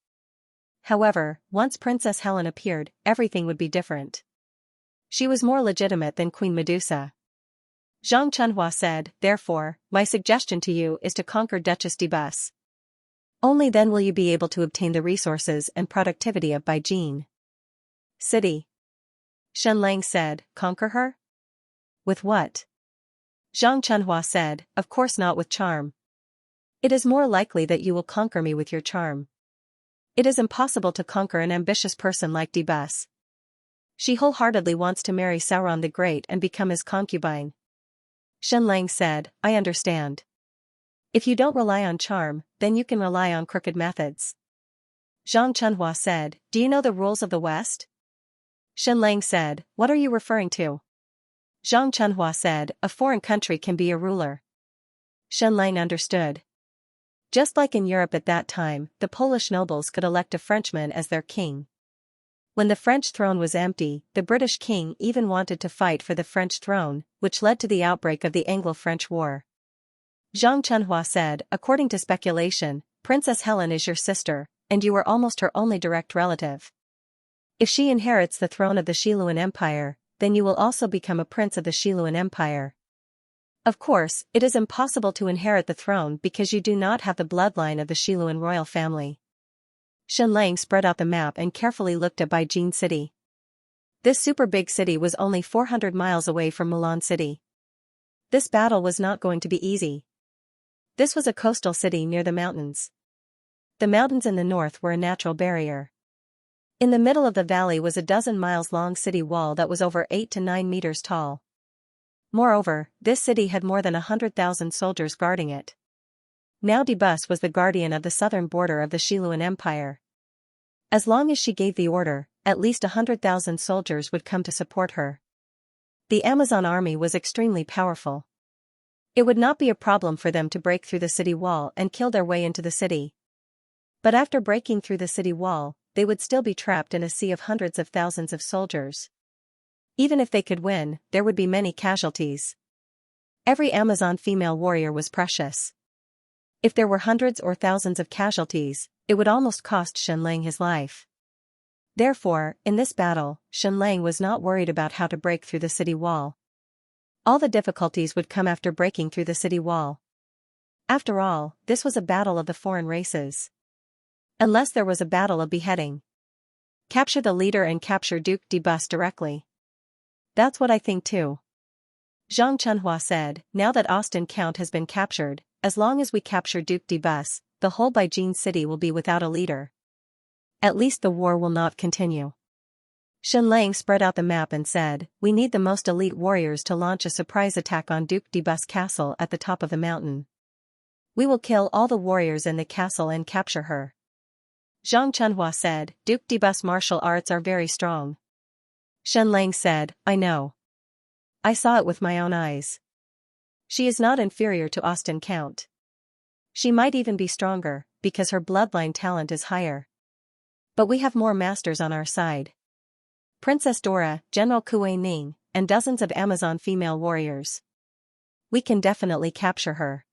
However, once Princess Helen appeared, everything would be different. She was more legitimate than Queen Medusa. Zhang Chunhua said, therefore, my suggestion to you is to conquer Duchess Debus. Only then will you be able to obtain the resources and productivity of Baijin City. Shen Lang said, conquer her? With what? Zhang Chunhua said, of course not with charm. It is more likely that you will conquer me with your charm. It is impossible to conquer an ambitious person like Debus. She wholeheartedly wants to marry Sauron the Great and become his concubine. Shen Lang said, I understand. If you don't rely on charm, then you can rely on crooked methods. Zhang Chunhua said, do you know the rules of the West? Shen Lang said, what are you referring to? Zhang Chunhua said, a foreign country can be a ruler. Shen Lang understood. Just like in Europe at that time, the Polish nobles could elect a Frenchman as their king. When the French throne was empty, the British king even wanted to fight for the French throne, which led to the outbreak of the Anglo-French War. Zhang Chunhua said, according to speculation, Princess Helen is your sister, and you are almost her only direct relative. If she inherits the throne of the Xiluan Empire, then you will also become a prince of the Xiluan Empire. Of course, it is impossible to inherit the throne because you do not have the bloodline of the Xiluan royal family. Shen Lang spread out the map and carefully looked at Baijin City. This super big city was only 400 miles away from Mulan City. This battle was not going to be easy. This was a coastal city near the mountains. The mountains in the north were a natural barrier. In the middle of the valley was a dozen miles long city wall that was over 8 to 9 meters tall. Moreover, this city had more than 100,000 soldiers guarding it. Now Debus was the guardian of the southern border of the Xiluan Empire. As long as she gave the order, at least 100,000 soldiers would come to support her. The Amazon army was extremely powerful. It would not be a problem for them to break through the city wall and kill their way into the city. But after breaking through the city wall, they would still be trapped in a sea of hundreds of thousands of soldiers. Even if they could win, there would be many casualties. Every Amazon female warrior was precious. If there were hundreds or thousands of casualties, it would almost cost Shen Lang his life. Therefore, in this battle, Shen Lang was not worried about how to break through the city wall. All the difficulties would come after breaking through the city wall. After all, this was a battle of the foreign races. Unless there was a battle of beheading. Capture the leader and capture Duke Debus directly. That's what I think too. Zhang Chunhua said, now that Austin Count has been captured, as long as we capture Duke Debus, the whole Baijin city will be without a leader. At least the war will not continue. Shen Lang spread out the map and said, we need the most elite warriors to launch a surprise attack on Duke Debus castle at the top of the mountain. We will kill all the warriors in the castle and capture her. Zhang Chunhua said, Duke Debus' martial arts are very strong. Shen Lang said, I know. I saw it with my own eyes. She is not inferior to Austin Count. She might even be stronger, because her bloodline talent is higher. But we have more masters on our side. Princess Dora, General Kuei Ning, and dozens of Amazon female warriors. We can definitely capture her.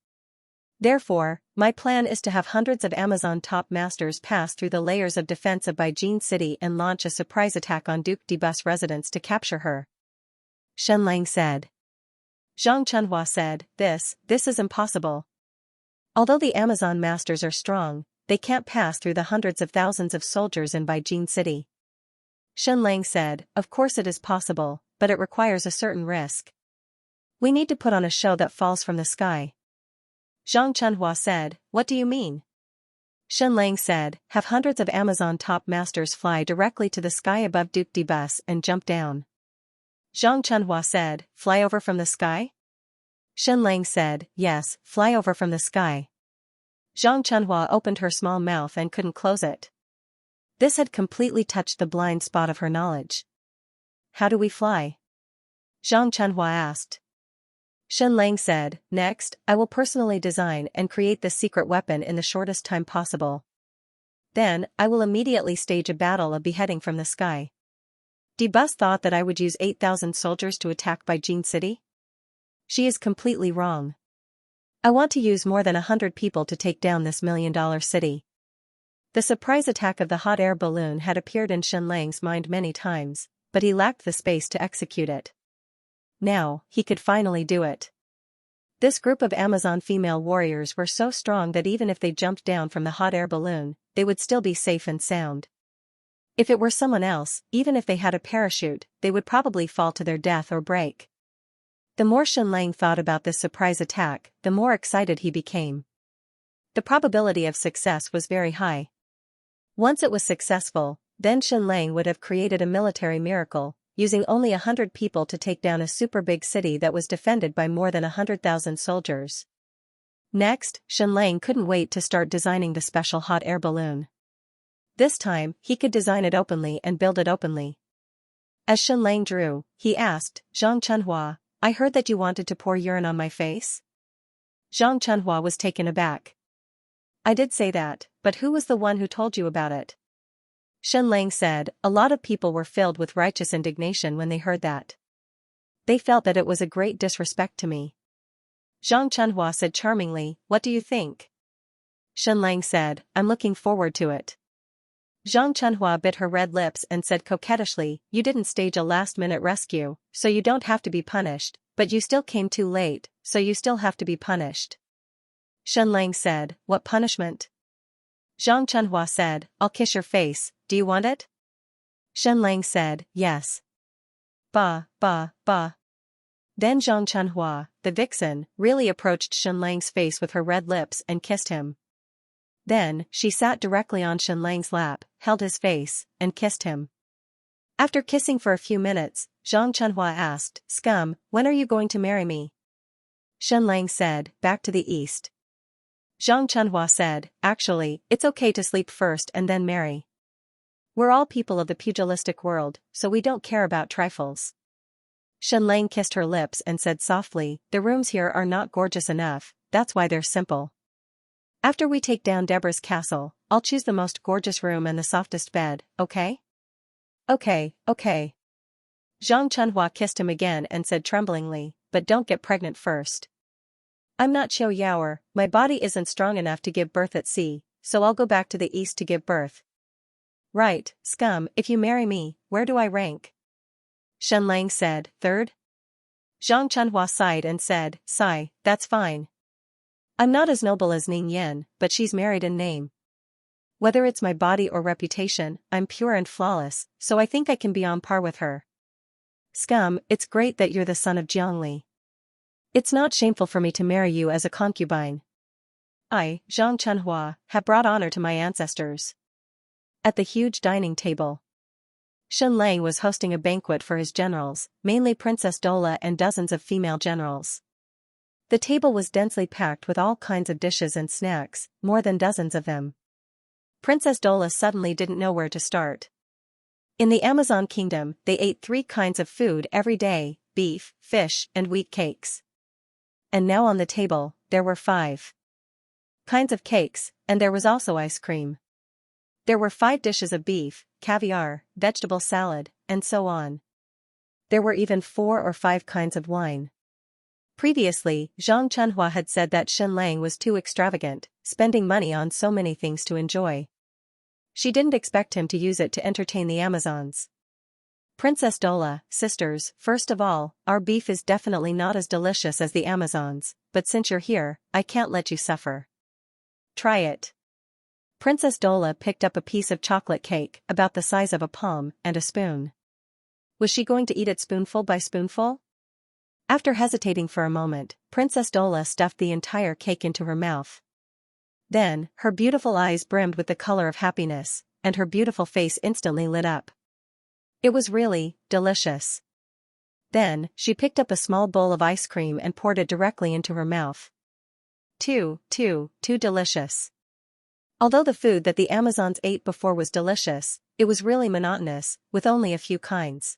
Therefore, my plan is to have hundreds of Amazon top masters pass through the layers of defense of Baijin City and launch a surprise attack on Duke Debus' residence to capture her. Shen Lang said. Zhang Chunhua said, this is impossible. Although the Amazon masters are strong, they can't pass through the hundreds of thousands of soldiers in Baijin City. Shen Lang said, of course it is possible, but it requires a certain risk. We need to put on a show that falls from the sky. Zhang Chunhua said, what do you mean? Shen Lang said, have hundreds of Amazon top masters fly directly to the sky above Duke Debus and jump down. Zhang Chunhua said, fly over from the sky? Shen Lang said, yes, fly over from the sky. Zhang Chunhua opened her small mouth and couldn't close it. This had completely touched the blind spot of her knowledge. How do we fly? Zhang Chunhua asked. Shen Lang said, next, I will personally design and create this secret weapon in the shortest time possible. Then, I will immediately stage a battle of beheading from the sky. Bus thought that I would use 8,000 soldiers to attack Beijing City? She is completely wrong. I want to use more than 100 people to take down this million-dollar city. The surprise attack of the hot air balloon had appeared in Shenlang's mind many times, but he lacked the space to execute it. Now, he could finally do it. This group of Amazon female warriors were so strong that even if they jumped down from the hot air balloon, they would still be safe and sound. If it were someone else, even if they had a parachute, they would probably fall to their death or break. The more Shenlang thought about this surprise attack, the more excited he became. The probability of success was very high. Once it was successful, then Shenlang would have created a military miracle, using only 100 people to take down a super big city that was defended by more than 100,000 soldiers. Next, Shenlang couldn't wait to start designing the special hot air balloon. This time, he could design it openly and build it openly. As Shenlang drew, he asked, "Zhang Chunhua, I heard that you wanted to pour urine on my face?" Zhang Chunhua was taken aback. "I did say that, but who was the one who told you about it?" Shenlang said, "A lot of people were filled with righteous indignation when they heard that. They felt that it was a great disrespect to me." Zhang Chunhua said charmingly, "What do you think?" Shenlang said, "I'm looking forward to it." Zhang Chunhua bit her red lips and said coquettishly, "You didn't stage a last-minute rescue, so you don't have to be punished, but you still came too late, so you still have to be punished." Shenlang said, "What punishment?" Zhang Chunhua said, "I'll kiss your face, do you want it?" Shenlang said, "Yes." Ba, ba, ba. Then Zhang Chunhua, the vixen, really approached Shenlang's face with her red lips and kissed him. Then, she sat directly on Shenlang's lap, held his face, and kissed him. After kissing for a few minutes, Zhang Chunhua asked, "Scum, when are you going to marry me?" Shenlang said, "Back to the east." Zhang Chunhua said, "Actually, it's okay to sleep first and then marry. We're all people of the pugilistic world, so we don't care about trifles." Shenlang kissed her lips and said softly, "The rooms here are not gorgeous enough, that's why they're simple. After we take down Deborah's castle, I'll choose the most gorgeous room and the softest bed, okay?" "Okay, okay." Zhang Chunhua kissed him again and said tremblingly, "But don't get pregnant first. I'm not Xiao Yaoer, my body isn't strong enough to give birth at sea, so I'll go back to the east to give birth." "Right, scum, if you marry me, where do I rank?" Shenlang said, "Third?" Zhang Chunhua sighed and said, "Sigh, that's fine. I'm not as noble as Ning Yen, but she's married in name. Whether it's my body or reputation, I'm pure and flawless, so I think I can be on par with her. Scum, it's great that you're the son of Jiangli. It's not shameful for me to marry you as a concubine. I, Zhang Chunhua, have brought honor to my ancestors." At the huge dining table, Shenlang was hosting a banquet for his generals, mainly Princess Dola and dozens of female generals. The table was densely packed with all kinds of dishes and snacks, more than dozens of them. Princess Dola suddenly didn't know where to start. In the Amazon kingdom, they ate 3 kinds of food every day: beef, fish, and wheat cakes. And now on the table, there were 5 kinds of cakes, and there was also ice cream. There were 5 dishes of beef, caviar, vegetable salad, and so on. There were even 4 or 5 kinds of wine. Previously, Zhang Chunhua had said that Shenlang was too extravagant, spending money on so many things to enjoy. She didn't expect him to use it to entertain the Amazons. "Princess Dola, sisters, first of all, our beef is definitely not as delicious as the Amazons, but since you're here, I can't let you suffer. Try it." Princess Dola picked up a piece of chocolate cake, about the size of a palm, and a spoon. Was she going to eat it spoonful by spoonful? After hesitating for a moment, Princess Dola stuffed the entire cake into her mouth. Then, her beautiful eyes brimmed with the color of happiness, and her beautiful face instantly lit up. It was really delicious. Then, she picked up a small bowl of ice cream and poured it directly into her mouth. Too delicious. Although the food that the Amazons ate before was delicious, it was really monotonous, with only a few kinds.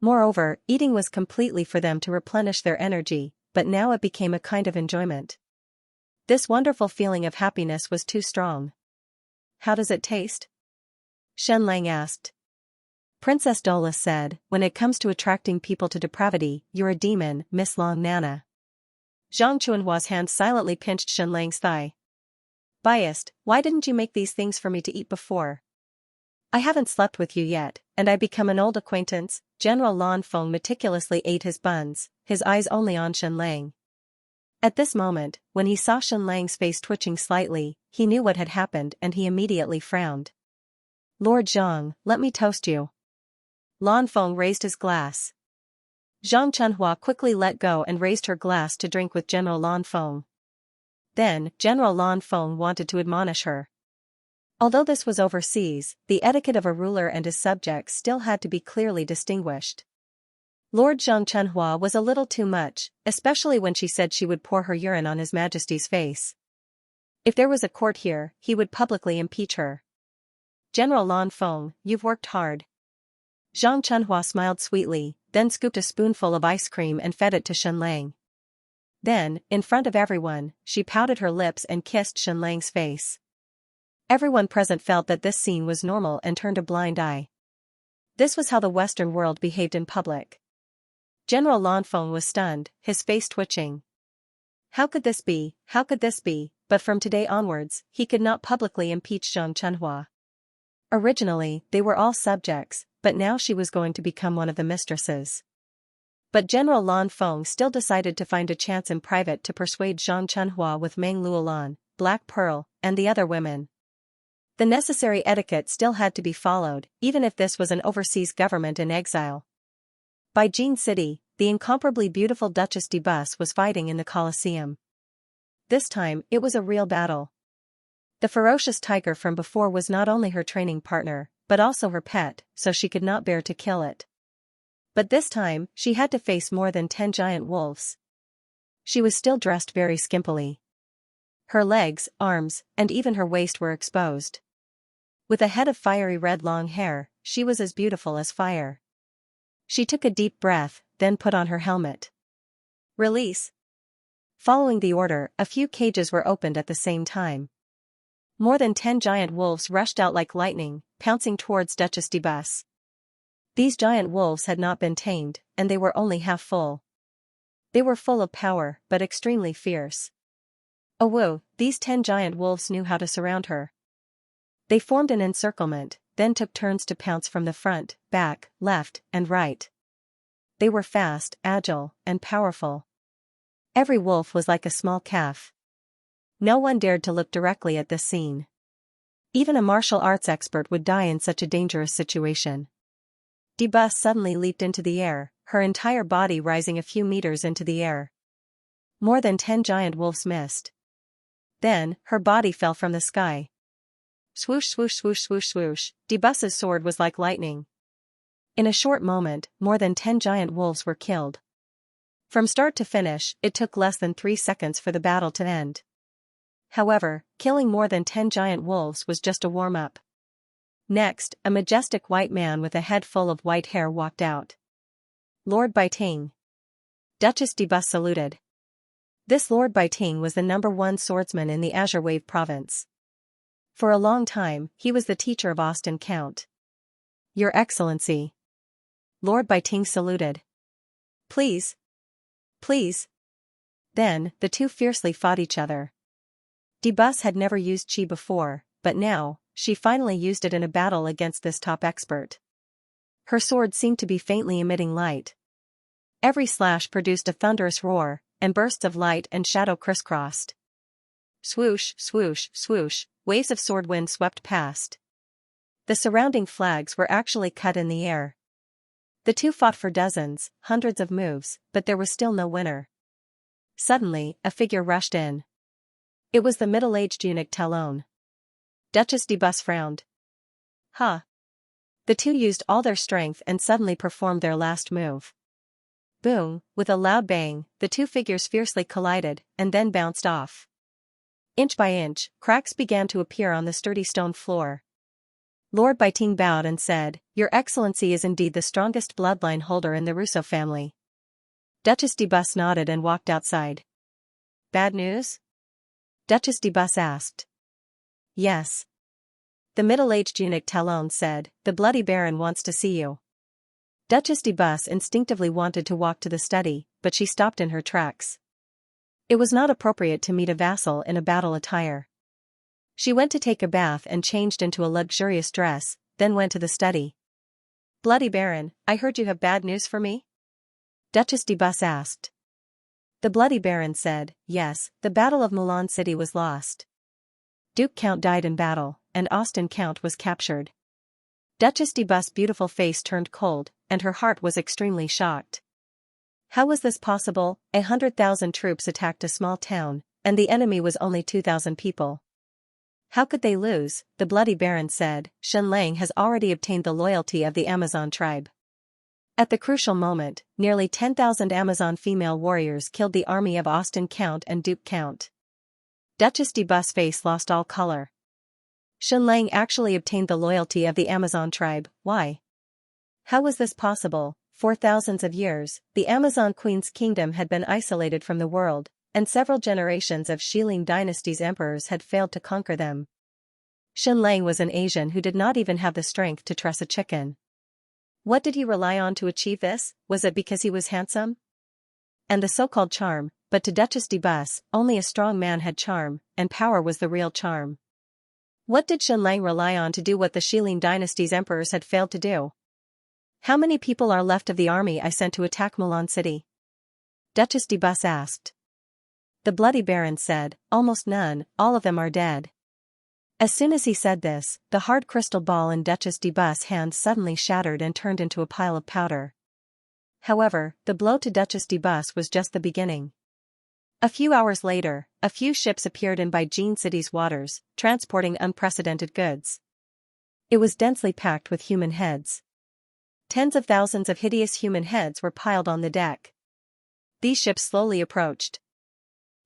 Moreover, eating was completely for them to replenish their energy, but now it became a kind of enjoyment. This wonderful feeling of happiness was too strong. "How does it taste?" Shenlang asked. Princess Dola said, when it comes to attracting people to depravity, you're a demon, Miss Long Nana. Zhang Chuanhua's hand silently pinched Shenlang's thigh. Biased, why didn't you make these things for me to eat before? I haven't slept with you yet, and I become an old acquaintance. General Lan Feng meticulously ate his buns, his eyes only on Shenlang. At this moment, when he saw Shenlang's face twitching slightly, he knew what had happened and he immediately frowned. Lord Zhang, let me toast you. Lan Feng raised his glass. Zhang Chunhua quickly let go and raised her glass to drink with General Lan Feng. Then, General Lan Feng wanted to admonish her. Although this was overseas, the etiquette of a ruler and his subjects still had to be clearly distinguished. Lord Zhang Chunhua was a little too much, especially when she said she would pour her urine on His Majesty's face. If there was a court here, he would publicly impeach her. General Lan Feng, you've worked hard. Zhang Chunhua smiled sweetly, then scooped a spoonful of ice cream and fed it to Shenlang. Then, in front of everyone, she pouted her lips and kissed Shenlang's face. Everyone present felt that this scene was normal and turned a blind eye. This was how the Western world behaved in public. General Lan Feng was stunned, his face twitching. How could this be, how could this be, but from today onwards, he could not publicly impeach Zhang Chunhua. Originally, they were all subjects, but now she was going to become one of the mistresses. But General Lan Feng still decided to find a chance in private to persuade Zhang Chunhua with Meng Luolan, Black Pearl, and the other women. The necessary etiquette still had to be followed, even if this was an overseas government in exile. By Jin City, the incomparably beautiful Duchess de Bus was fighting in the Colosseum. This time, it was a real battle. The ferocious tiger from before was not only her training partner, but also her pet, so she could not bear to kill it. But this time, she had to face more than 10 giant wolves. She was still dressed very skimpily. Her legs, arms, and even her waist were exposed. With a head of fiery red long hair, she was as beautiful as fire. She took a deep breath, then put on her helmet. Release. Following the order, a few cages were opened at the same time. More than 10 giant wolves rushed out like lightning, pouncing towards Duchess de Bus. These giant wolves had not been tamed, and they were only half full. They were full of power, but extremely fierce. Oh whoa, these 10 giant wolves knew how to surround her. They formed an encirclement, then took turns to pounce from the front, back, left, and right. They were fast, agile, and powerful. Every wolf was like a small calf. No one dared to look directly at this scene. Even a martial arts expert would die in such a dangerous situation. De Bus suddenly leaped into the air, her entire body rising a few meters into the air. More than 10 giant wolves missed. Then, her body fell from the sky. Swoosh swoosh swoosh swoosh swoosh, De Bus's sword was like lightning. In a short moment, more than 10 giant wolves were killed. From start to finish, it took less than 3 seconds for the battle to end. However, killing more than 10 giant wolves was just a warm-up. Next, a majestic white man with a head full of white hair walked out. Lord Baiting. Duchess de Bus saluted. This Lord Baiting was the #1 swordsman in the Azure Wave province. For a long time, he was the teacher of Austin Count. Your Excellency. Lord Baiting saluted. Please. Please. Then, the two fiercely fought each other. De Bus had never used qi before, but now, she finally used it in a battle against this top expert. Her sword seemed to be faintly emitting light. Every slash produced a thunderous roar, and bursts of light and shadow crisscrossed. Swoosh, swoosh, swoosh, waves of sword wind swept past. The surrounding flags were actually cut in the air. The two fought for dozens, hundreds of moves, but there was still no winner. Suddenly, a figure rushed in. It was the middle-aged eunuch Talon. Duchess de Bus frowned. Huh. The two used all their strength and suddenly performed their last move. Boom, with a loud bang, the two figures fiercely collided, and then bounced off. Inch by inch, cracks began to appear on the sturdy stone floor. Lord Baiting bowed and said, Your Excellency is indeed the strongest bloodline holder in the Russo family. Duchess de Bus nodded and walked outside. Bad news? Duchess de Bus asked. Yes. The middle-aged eunuch Talon said, "The Bloody Baron wants to see you." Duchess de Bus instinctively wanted to walk to the study, but she stopped in her tracks. It was not appropriate to meet a vassal in a battle attire. She went to take a bath and changed into a luxurious dress, then went to the study. "Bloody Baron, I heard you have bad news for me?" Duchess de Bus asked. The Bloody Baron said, "Yes, the Battle of Milan City was lost. Duke Count died in battle, and Austin Count was captured." Duchess de Bus' beautiful face turned cold, and her heart was extremely shocked. How was this possible? 100,000 troops attacked a small town, and the enemy was only 2,000 people. How could they lose? The Bloody Baron said, "Xianxia has already obtained the loyalty of the Amazon tribe." At the crucial moment, nearly 10,000 Amazon female warriors killed the army of Austin Count and Duke Count. Duchess de Bus' face lost all color. Xianxia actually obtained the loyalty of the Amazon tribe. Why? How was this possible? For thousands of years, the Amazon Queen's kingdom had been isolated from the world, and several generations of Xiling dynasty's emperors had failed to conquer them. Xianxia was an Asian who did not even have the strength to truss a chicken. What did he rely on to achieve this? Was it because he was handsome? And the so-called charm, but to Duchess de Bus, only a strong man had charm, and power was the real charm. What did Xianxia rely on to do what the Xiling dynasty's emperors had failed to do? "How many people are left of the army I sent to attack Milan City?" Duchess de Bus asked. The Bloody Baron said, "Almost none, all of them are dead." As soon as he said this, the hard crystal ball in Duchess de Bus' hand suddenly shattered and turned into a pile of powder. However, the blow to Duchess de Bus was just the beginning. A few hours later, a few ships appeared in Beijing City's waters, transporting unprecedented goods. It was densely packed with human heads. Tens of thousands of hideous human heads were piled on the deck. These ships slowly approached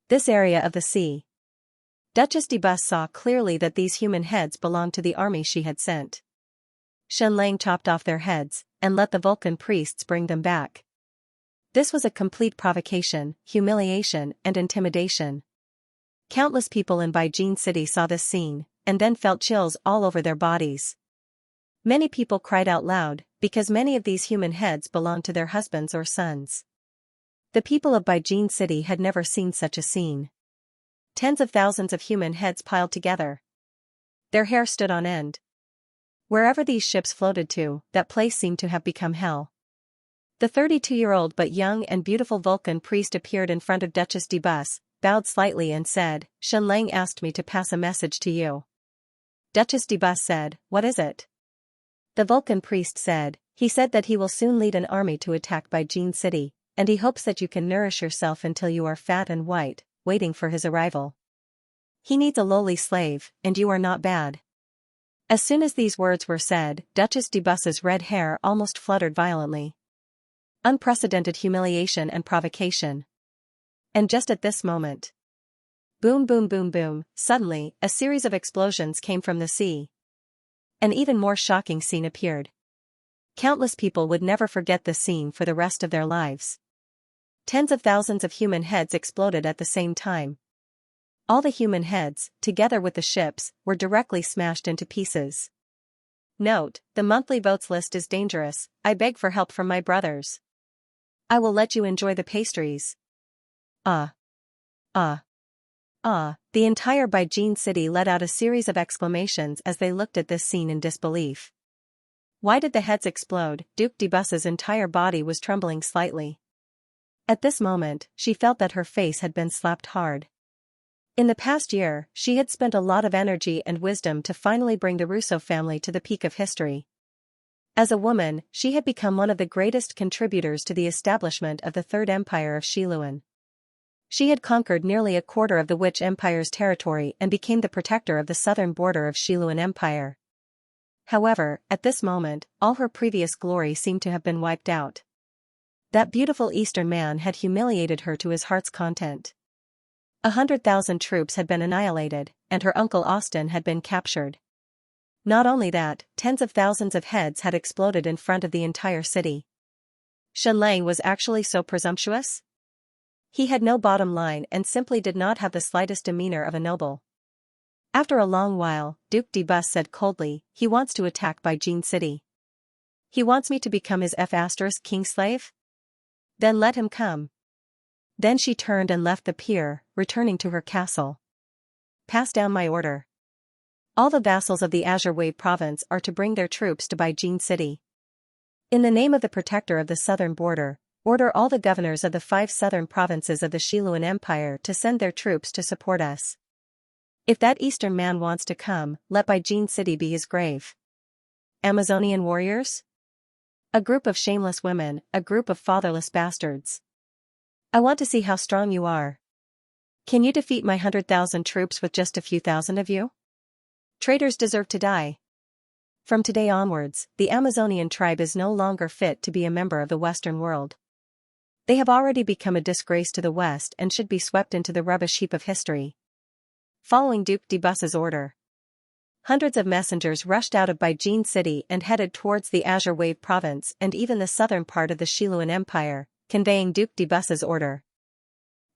this area of the sea. Duchess de Bus saw clearly that these human heads belonged to the army she had sent. Xianxia chopped off their heads, and let the Vulcan priests bring them back. This was a complete provocation, humiliation, and intimidation. Countless people in Beijing City saw this scene, and then felt chills all over their bodies. Many people cried out loud, because many of these human heads belonged to their husbands or sons. The people of Beijing City had never seen such a scene. Tens of thousands of human heads piled together. Their hair stood on end. Wherever these ships floated to, that place seemed to have become hell. The 32-year-old but young and beautiful Vulcan priest appeared in front of Duchess de Bus, bowed slightly and said, "Xianxia asked me to pass a message to you." Duchess de Bus said, "What is it?" The Vulcan priest said, "He said that he will soon lead an army to attack Beijing City, and he hopes that you can nourish yourself until you are fat and white, waiting for his arrival. He needs a lowly slave, and you are not bad." As soon as these words were said, Duchess de Bus's red hair almost fluttered violently. Unprecedented humiliation and provocation. And just at this moment, boom boom boom boom, suddenly, a series of explosions came from the sea. An even more shocking scene appeared. Countless people would never forget this scene for the rest of their lives. Tens of thousands of human heads exploded at the same time. All the human heads, together with the ships, were directly smashed into pieces. Note: the monthly votes list is dangerous. I beg for help from my brothers. I will let you enjoy the pastries. The entire Beijing City let out a series of exclamations as they looked at this scene in disbelief. Why did the heads explode? Duke de Bus's entire body was trembling slightly. At this moment, she felt that her face had been slapped hard. In the past year, she had spent a lot of energy and wisdom to finally bring the Russo family to the peak of history. As a woman, she had become one of the greatest contributors to the establishment of the Third Empire of Xiluan. She had conquered nearly a quarter of the Witch Empire's territory and became the protector of the southern border of Xiluan Empire. However, at this moment, all her previous glory seemed to have been wiped out. That beautiful Eastern man had humiliated her to his heart's content. 100,000 troops had been annihilated, and her uncle Austin had been captured. Not only that, tens of thousands of heads had exploded in front of the entire city. Xianxia was actually so presumptuous? He had no bottom line and simply did not have the slightest demeanor of a noble. After a long while, Duke de Bus said coldly, he wants to attack Beijing City. He wants me to become his king slave? Then let him come. Then she turned and left the pier, returning to her castle. Pass down my order. All the vassals of the Azure Wave province are to bring their troops to Beijing City. In the name of the protector of the southern border, order all the governors of the 5 southern provinces of the Xiluan Empire to send their troops to support us. If that eastern man wants to come, let Beijing City be his grave. Amazonian warriors? A group of shameless women, a group of fatherless bastards. I want to see how strong you are. Can you defeat my 100,000 troops with just a few thousand of you? Traitors deserve to die. From today onwards, the Amazonian tribe is no longer fit to be a member of the Western world. They have already become a disgrace to the West and should be swept into the rubbish heap of history. Following Duke de Bus's order, hundreds of messengers rushed out of Beijing City and headed towards the Azure Wave province and even the southern part of the Xiluan Empire, conveying Duke de Bus's order.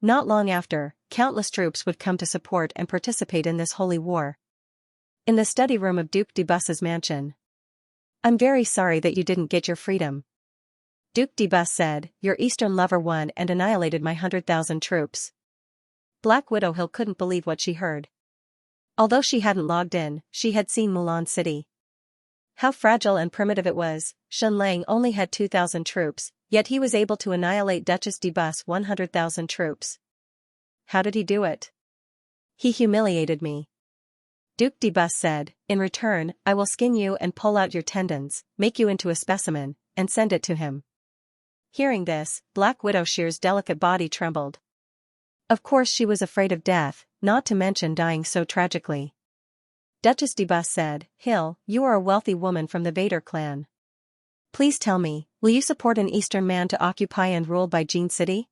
Not long after, countless troops would come to support and participate in this holy war. In the study room of Duke de Bus's mansion. I'm very sorry that you didn't get your freedom. Duke de Bus said, your eastern lover won and annihilated my 100,000 troops. Black Widow Hill couldn't believe what she heard. Although she hadn't logged in, she had seen Mulan City. How fragile and primitive it was. Xianxia only had 2,000 troops, yet he was able to annihilate Duchess de Bus 100,000 troops. How did he do it? He humiliated me. Duke de Bus said, in return, I will skin you and pull out your tendons, make you into a specimen, and send it to him. Hearing this, Black Widow Shear's delicate body trembled. Of course she was afraid of death, not to mention dying so tragically. Duchess de Bus said, Hill, you are a wealthy woman from the Vader clan. Please tell me, will you support an Eastern man to occupy and rule Beijing City?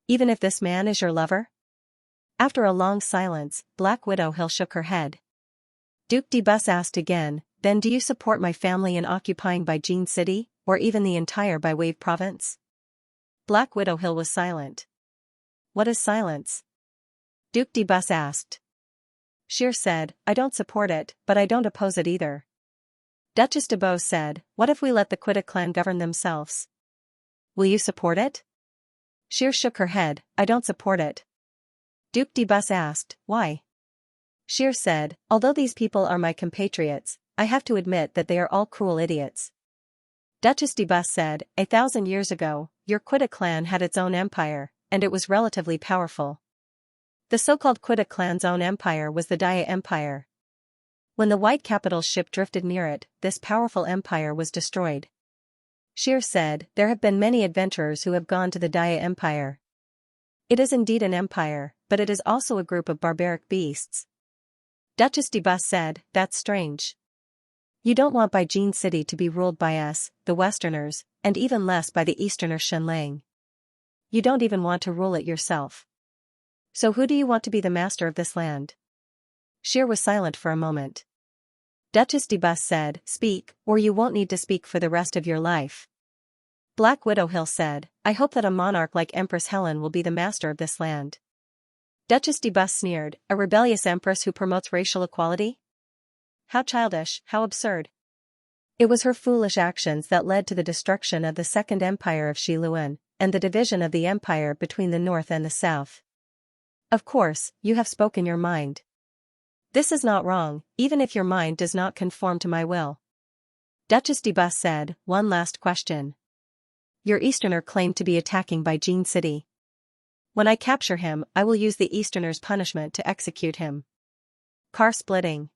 Even if this man is your lover? After a long silence, Black Widow Hill shook her head. Duke de Bus asked again, then do you support my family in occupying Beijing City, or even the entire Bai Wave province? Black Widow Hill was silent. What is silence? Duke de Bus asked. Shear said, I don't support it, but I don't oppose it either. Duchess de Beau said, what if we let the Quidda clan govern themselves? Will you support it? Shear shook her head, I don't support it. Duke de Bus asked, why? Shear said, although these people are my compatriots, I have to admit that they are all cruel idiots. Duchess de Bus said, 1,000 years ago, your Quidda clan had its own empire, and it was relatively powerful. The so-called Quidda clan's own empire was the Daya Empire. When the White Capital's ship drifted near it, this powerful empire was destroyed. Shear said, there have been many adventurers who have gone to the Daya Empire. It is indeed an empire, but it is also a group of barbaric beasts. Duchess de Bus said, that's strange. You don't want Beijing City to be ruled by us, the Westerners, and even less by the Easterner Xianxia. You don't even want to rule it yourself. So who do you want to be the master of this land? Shear was silent for a moment. Duchess de Bus said, speak, or you won't need to speak for the rest of your life. Black Widow Hill said, I hope that a monarch like Empress Helen will be the master of this land. Duchess de Bus sneered, a rebellious empress who promotes racial equality? How childish, how absurd. It was her foolish actions that led to the destruction of the Second Empire of Xiluan, and the division of the empire between the north and the south. Of course, you have spoken your mind. This is not wrong, even if your mind does not conform to my will. Duchess de Bus said, one last question. Your Easterner claimed to be attacking Beijing City. When I capture him, I will use the Easterner's punishment to execute him. Car splitting.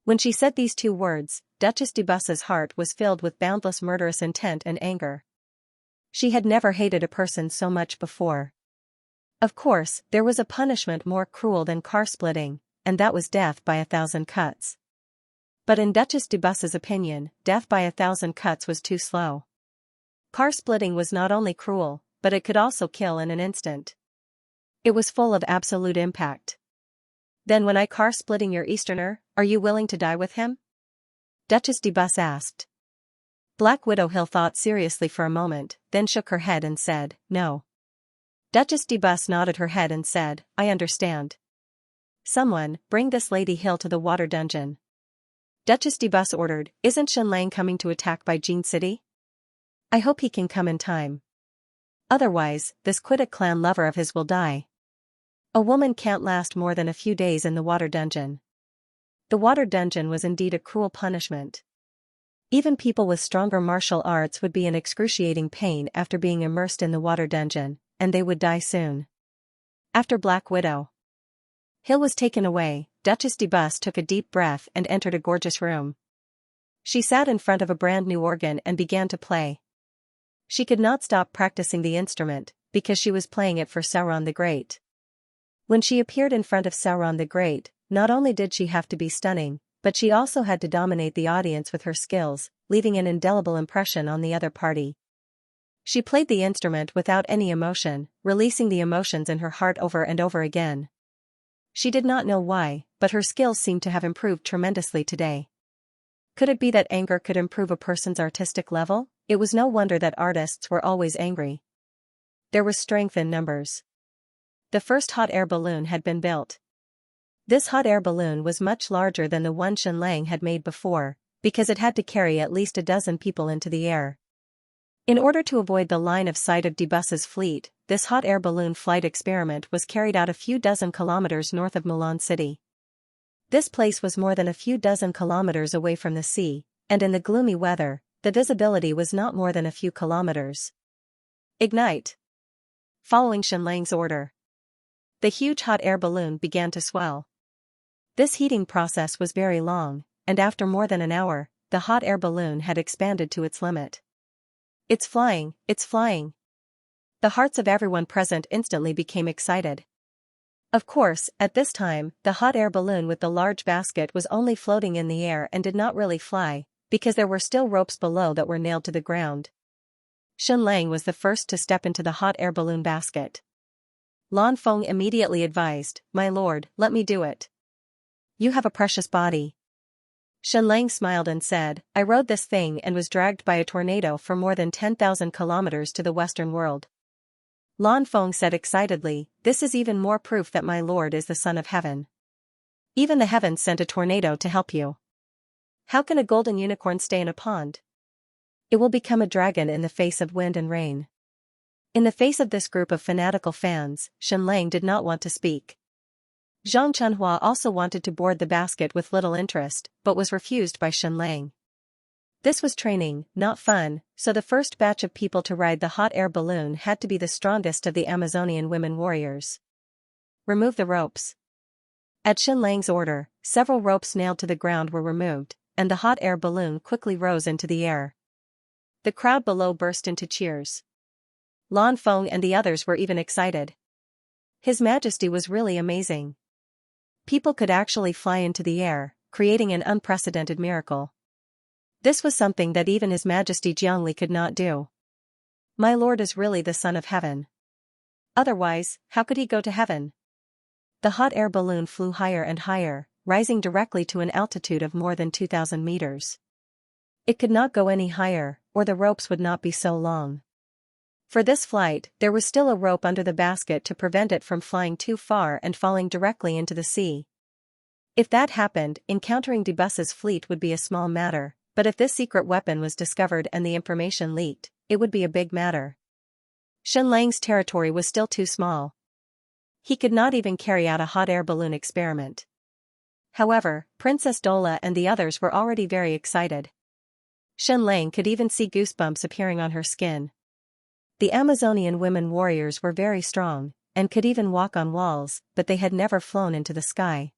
When she said these 2 words, Duchess de Bus's heart was filled with boundless murderous intent and anger. She had never hated a person so much before. Of course, there was a punishment more cruel than car splitting, and that was death by 1,000 cuts. But in Duchess de Bus's opinion, death by 1,000 cuts was too slow. Car splitting was not only cruel, but it could also kill in an instant. It was full of absolute impact. Then when I car splitting your Easterner, are you willing to die with him? Duchess de Bus asked. Black Widow Hill thought seriously for a moment, then shook her head and said, no. Duchess de Bus nodded her head and said, I understand. Someone, bring this Lady Hill to the water dungeon. Duchess de Bus ordered, isn't Xianlang coming to attack by Jin City? I hope he can come in time. Otherwise, this Quidditch clan lover of his will die. A woman can't last more than a few days in the water dungeon. The water dungeon was indeed a cruel punishment. Even people with stronger martial arts would be in excruciating pain after being immersed in the water dungeon, and they would die soon. After Black Widow Hill was taken away, Duchess de Bus took a deep breath and entered a gorgeous room. She sat in front of a brand new organ and began to play. She could not stop practicing the instrument, because she was playing it for Sauron the Great. When she appeared in front of Sauron the Great, not only did she have to be stunning, but she also had to dominate the audience with her skills, leaving an indelible impression on the other party. She played the instrument without any emotion, releasing the emotions in her heart over and over again. She did not know why, but her skills seemed to have improved tremendously today. Could it be that anger could improve a person's artistic level? It was no wonder that artists were always angry. There was strength in numbers. The first hot air balloon had been built. This hot air balloon was much larger than the one Xianlang had made before, because it had to carry at least a dozen people into the air. In order to avoid the line of sight of de Bus's fleet, this hot air balloon flight experiment was carried out a few dozen kilometers north of Mulan City. This place was more than a few dozen kilometers away from the sea, and in the gloomy weather, the visibility was not more than a few kilometers. Ignite! Following Xianlang's order, the huge hot air balloon began to swell. This heating process was very long, and after more than an hour, the hot air balloon had expanded to its limit. It's flying, it's flying! The hearts of everyone present instantly became excited. Of course, at this time, the hot air balloon with the large basket was only floating in the air and did not really fly, because there were still ropes below that were nailed to the ground. Xianlang was the first to step into the hot air balloon basket. Lan Feng immediately advised, "My lord, let me do it. You have a precious body." Xianlang smiled and said, "I rode this thing and was dragged by a tornado for more than 10,000 kilometers to the Western world." Lan Feng said excitedly, "This is even more proof that my lord is the son of heaven. Even the heavens sent a tornado to help you. How can a golden unicorn stay in a pond? It will become a dragon in the face of wind and rain." In the face of this group of fanatical fans, Xianlang did not want to speak. Zhang Chunhua also wanted to board the basket with little interest, but was refused by Xianlang. This was training, not fun, so the first batch of people to ride the hot air balloon had to be the strongest of the Amazonian women warriors. Remove the ropes. At Xianlang's order, several ropes nailed to the ground were removed, and the hot air balloon quickly rose into the air. The crowd below burst into cheers. Lan Feng and the others were even excited. His Majesty was really amazing. People could actually fly into the air, creating an unprecedented miracle. This was something that even His Majesty Jiangli could not do. My lord is really the son of heaven. Otherwise, how could he go to heaven? The hot air balloon flew higher and higher, rising directly to an altitude of more than 2,000 meters. It could not go any higher, or the ropes would not be so long. For this flight, there was still a rope under the basket to prevent it from flying too far and falling directly into the sea. If that happened, encountering de Bus's fleet would be a small matter, but if this secret weapon was discovered and the information leaked, it would be a big matter. Xianlang's territory was still too small. He could not even carry out a hot air balloon experiment. However, Princess Dola and the others were already very excited. Xianlang could even see goosebumps appearing on her skin. The Amazonian women warriors were very strong, and could even walk on walls, but they had never flown into the sky.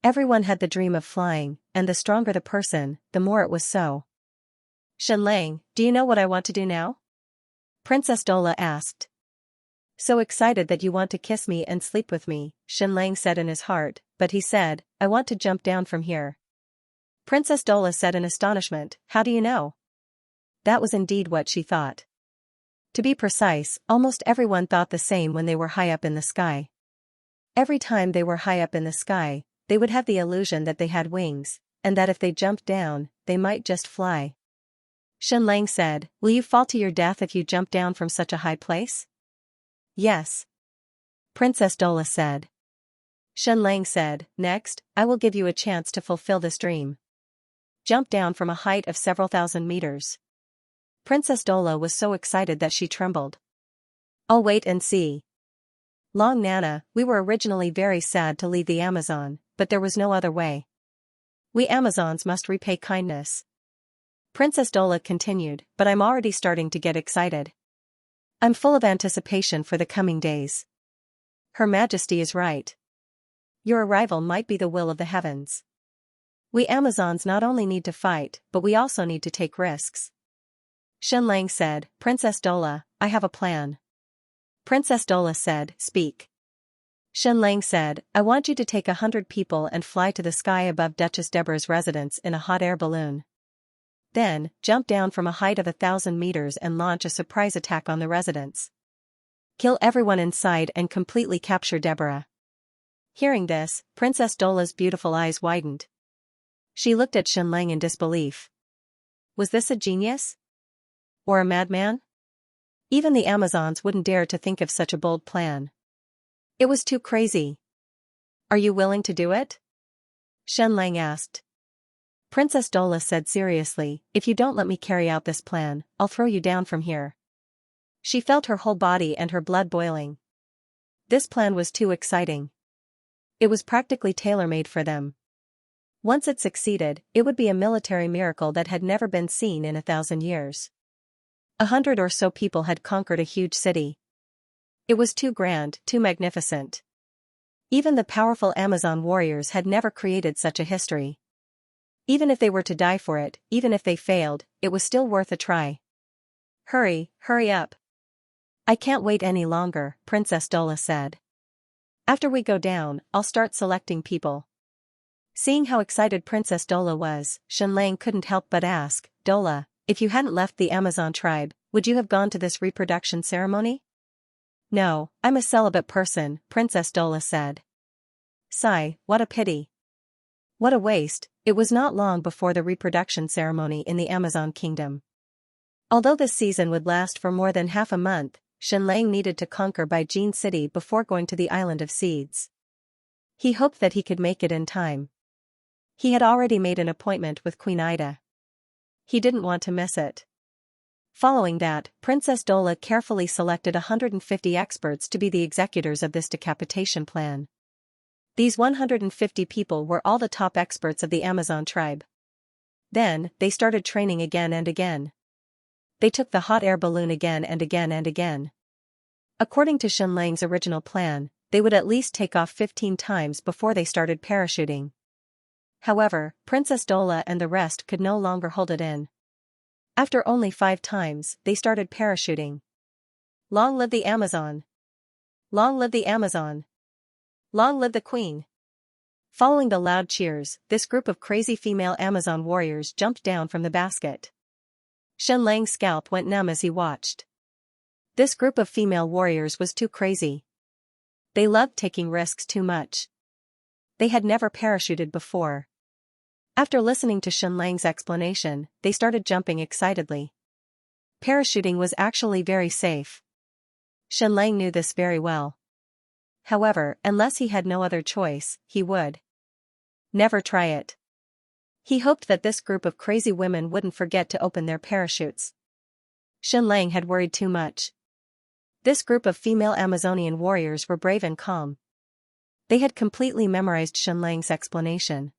Everyone had the dream of flying, and the stronger the person, the more it was so. "Xianlang, do you know what I want to do now?" Princess Dola asked. "So excited that you want to kiss me and sleep with me," Xianlang said in his heart, but he said, "I want to jump down from here." Princess Dola said in astonishment, "How do you know?" That was indeed what she thought. To be precise, almost everyone thought the same when they were high up in the sky. Every time they were high up in the sky, they would have the illusion that they had wings, and that if they jumped down, they might just fly. Xianlang said, "Will you fall to your death if you jump down from such a high place?" "Yes," Princess Dola said. Xianxia said, "Next, I will give you a chance to fulfill this dream. Jump down from a height of several thousand meters." Princess Dola was so excited that she trembled. "I'll wait and see." Long Nana, we were originally very sad to leave the Amazon, but there was no other way. We Amazons must repay kindness. Princess Dola continued, "But I'm already starting to get excited. I'm full of anticipation for the coming days." Her Majesty is right. Your arrival might be the will of the heavens. We Amazons not only need to fight, but we also need to take risks. Xianxia said, "Princess Dola, I have a plan." Princess Dola said, "Speak." Xianxia said, "I want you to take 100 people and fly to the sky above Duchess Deborah's residence in a hot air balloon. Then, jump down from a height of 1,000 meters and launch a surprise attack on the residence. Kill everyone inside and completely capture Deborah." Hearing this, Princess Dola's beautiful eyes widened. She looked at Xianxia in disbelief. Was this a genius? Or a madman? Even the Amazons wouldn't dare to think of such a bold plan. It was too crazy. "Are you willing to do it?" Xianxia asked. Princess Dola said seriously, "If you don't let me carry out this plan, I'll throw you down from here." She felt her whole body and her blood boiling. This plan was too exciting. It was practically tailor-made for them. Once it succeeded, it would be a military miracle that had never been seen in 1,000 years. 100 or so people had conquered a huge city. It was too grand, too magnificent. Even the powerful Amazon warriors had never created such a history. Even if they were to die for it, even if they failed, it was still worth a try. Hurry up. "I can't wait any longer," Princess Dola said. "After we go down, I'll start selecting people." Seeing how excited Princess Dola was, Xianxia couldn't help but ask, "Dola, if you hadn't left the Amazon tribe, would you have gone to this reproduction ceremony?" "No, I'm a celibate person," Princess Dola said. "Sigh, what a pity. What a waste." It was not long before the reproduction ceremony in the Amazon kingdom. Although this season would last for more than half a month, Xianxia needed to conquer Beijing City before going to the Island of Seeds. He hoped that he could make it in time. He had already made an appointment with Queen Ida. He didn't want to miss it. Following that, Princess Dola carefully selected 150 experts to be the executors of this decapitation plan. These 150 people were all the top experts of the Amazon tribe. Then, they started training again and again. They took the hot air balloon again and again and again. According to Xianxia's original plan, they would at least take off 15 times before they started parachuting. However, Princess Dola and the rest could no longer hold it in. After only 5 times, they started parachuting. "Long live the Amazon! Long live the Amazon! Long live the Queen!" Following the loud cheers, this group of crazy female Amazon warriors jumped down from the basket. Xianxia's scalp went numb as he watched. This group of female warriors was too crazy. They loved taking risks too much. They had never parachuted before. After listening to Xianxia's explanation, they started jumping excitedly. Parachuting was actually very safe. Xianxia knew this very well. However, unless he had no other choice, he would never try it. He hoped that this group of crazy women wouldn't forget to open their parachutes. Xianxia had worried too much. This group of female Amazonian warriors were brave and calm. They had completely memorized Xianxia's explanation.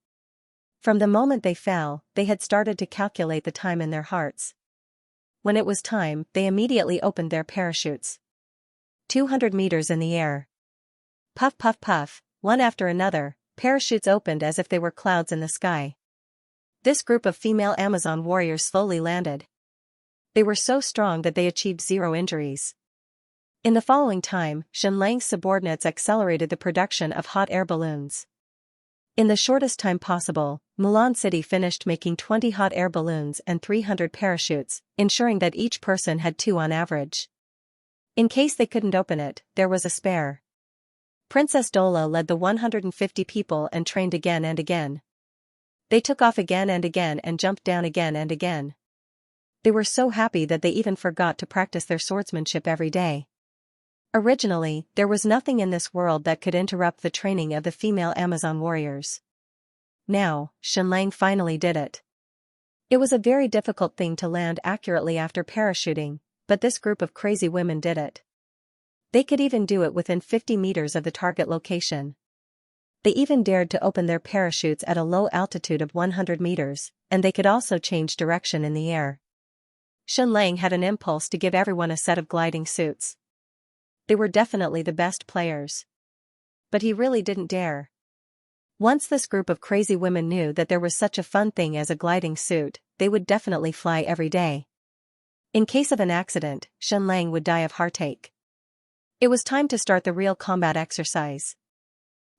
From the moment they fell, they had started to calculate the time in their hearts. When it was time, they immediately opened their parachutes. 200 meters in the air. Puff puff puff, one after another, parachutes opened as if they were clouds in the sky. This group of female Amazon warriors slowly landed. They were so strong that they achieved 0 injuries. In the following time, Xianxia's subordinates accelerated the production of hot air balloons. In the shortest time possible, Mulan City finished making 20 hot air balloons and 300 parachutes, ensuring that each person had 2 on average. In case they couldn't open it, there was a spare. Princess Dola led the 150 people and trained again and again. They took off again and again and jumped down again and again. They were so happy that they even forgot to practice their swordsmanship every day. Originally, there was nothing in this world that could interrupt the training of the female Amazon warriors. Now, Xianxia finally did it. It was a very difficult thing to land accurately after parachuting, but this group of crazy women did it. They could even do it within 50 meters of the target location. They even dared to open their parachutes at a low altitude of 100 meters, and they could also change direction in the air. Xianxia had an impulse to give everyone a set of gliding suits. They were definitely the best players. But he really didn't dare. Once this group of crazy women knew that there was such a fun thing as a gliding suit, they would definitely fly every day. In case of an accident, Xianxia would die of heartache. It was time to start the real combat exercise.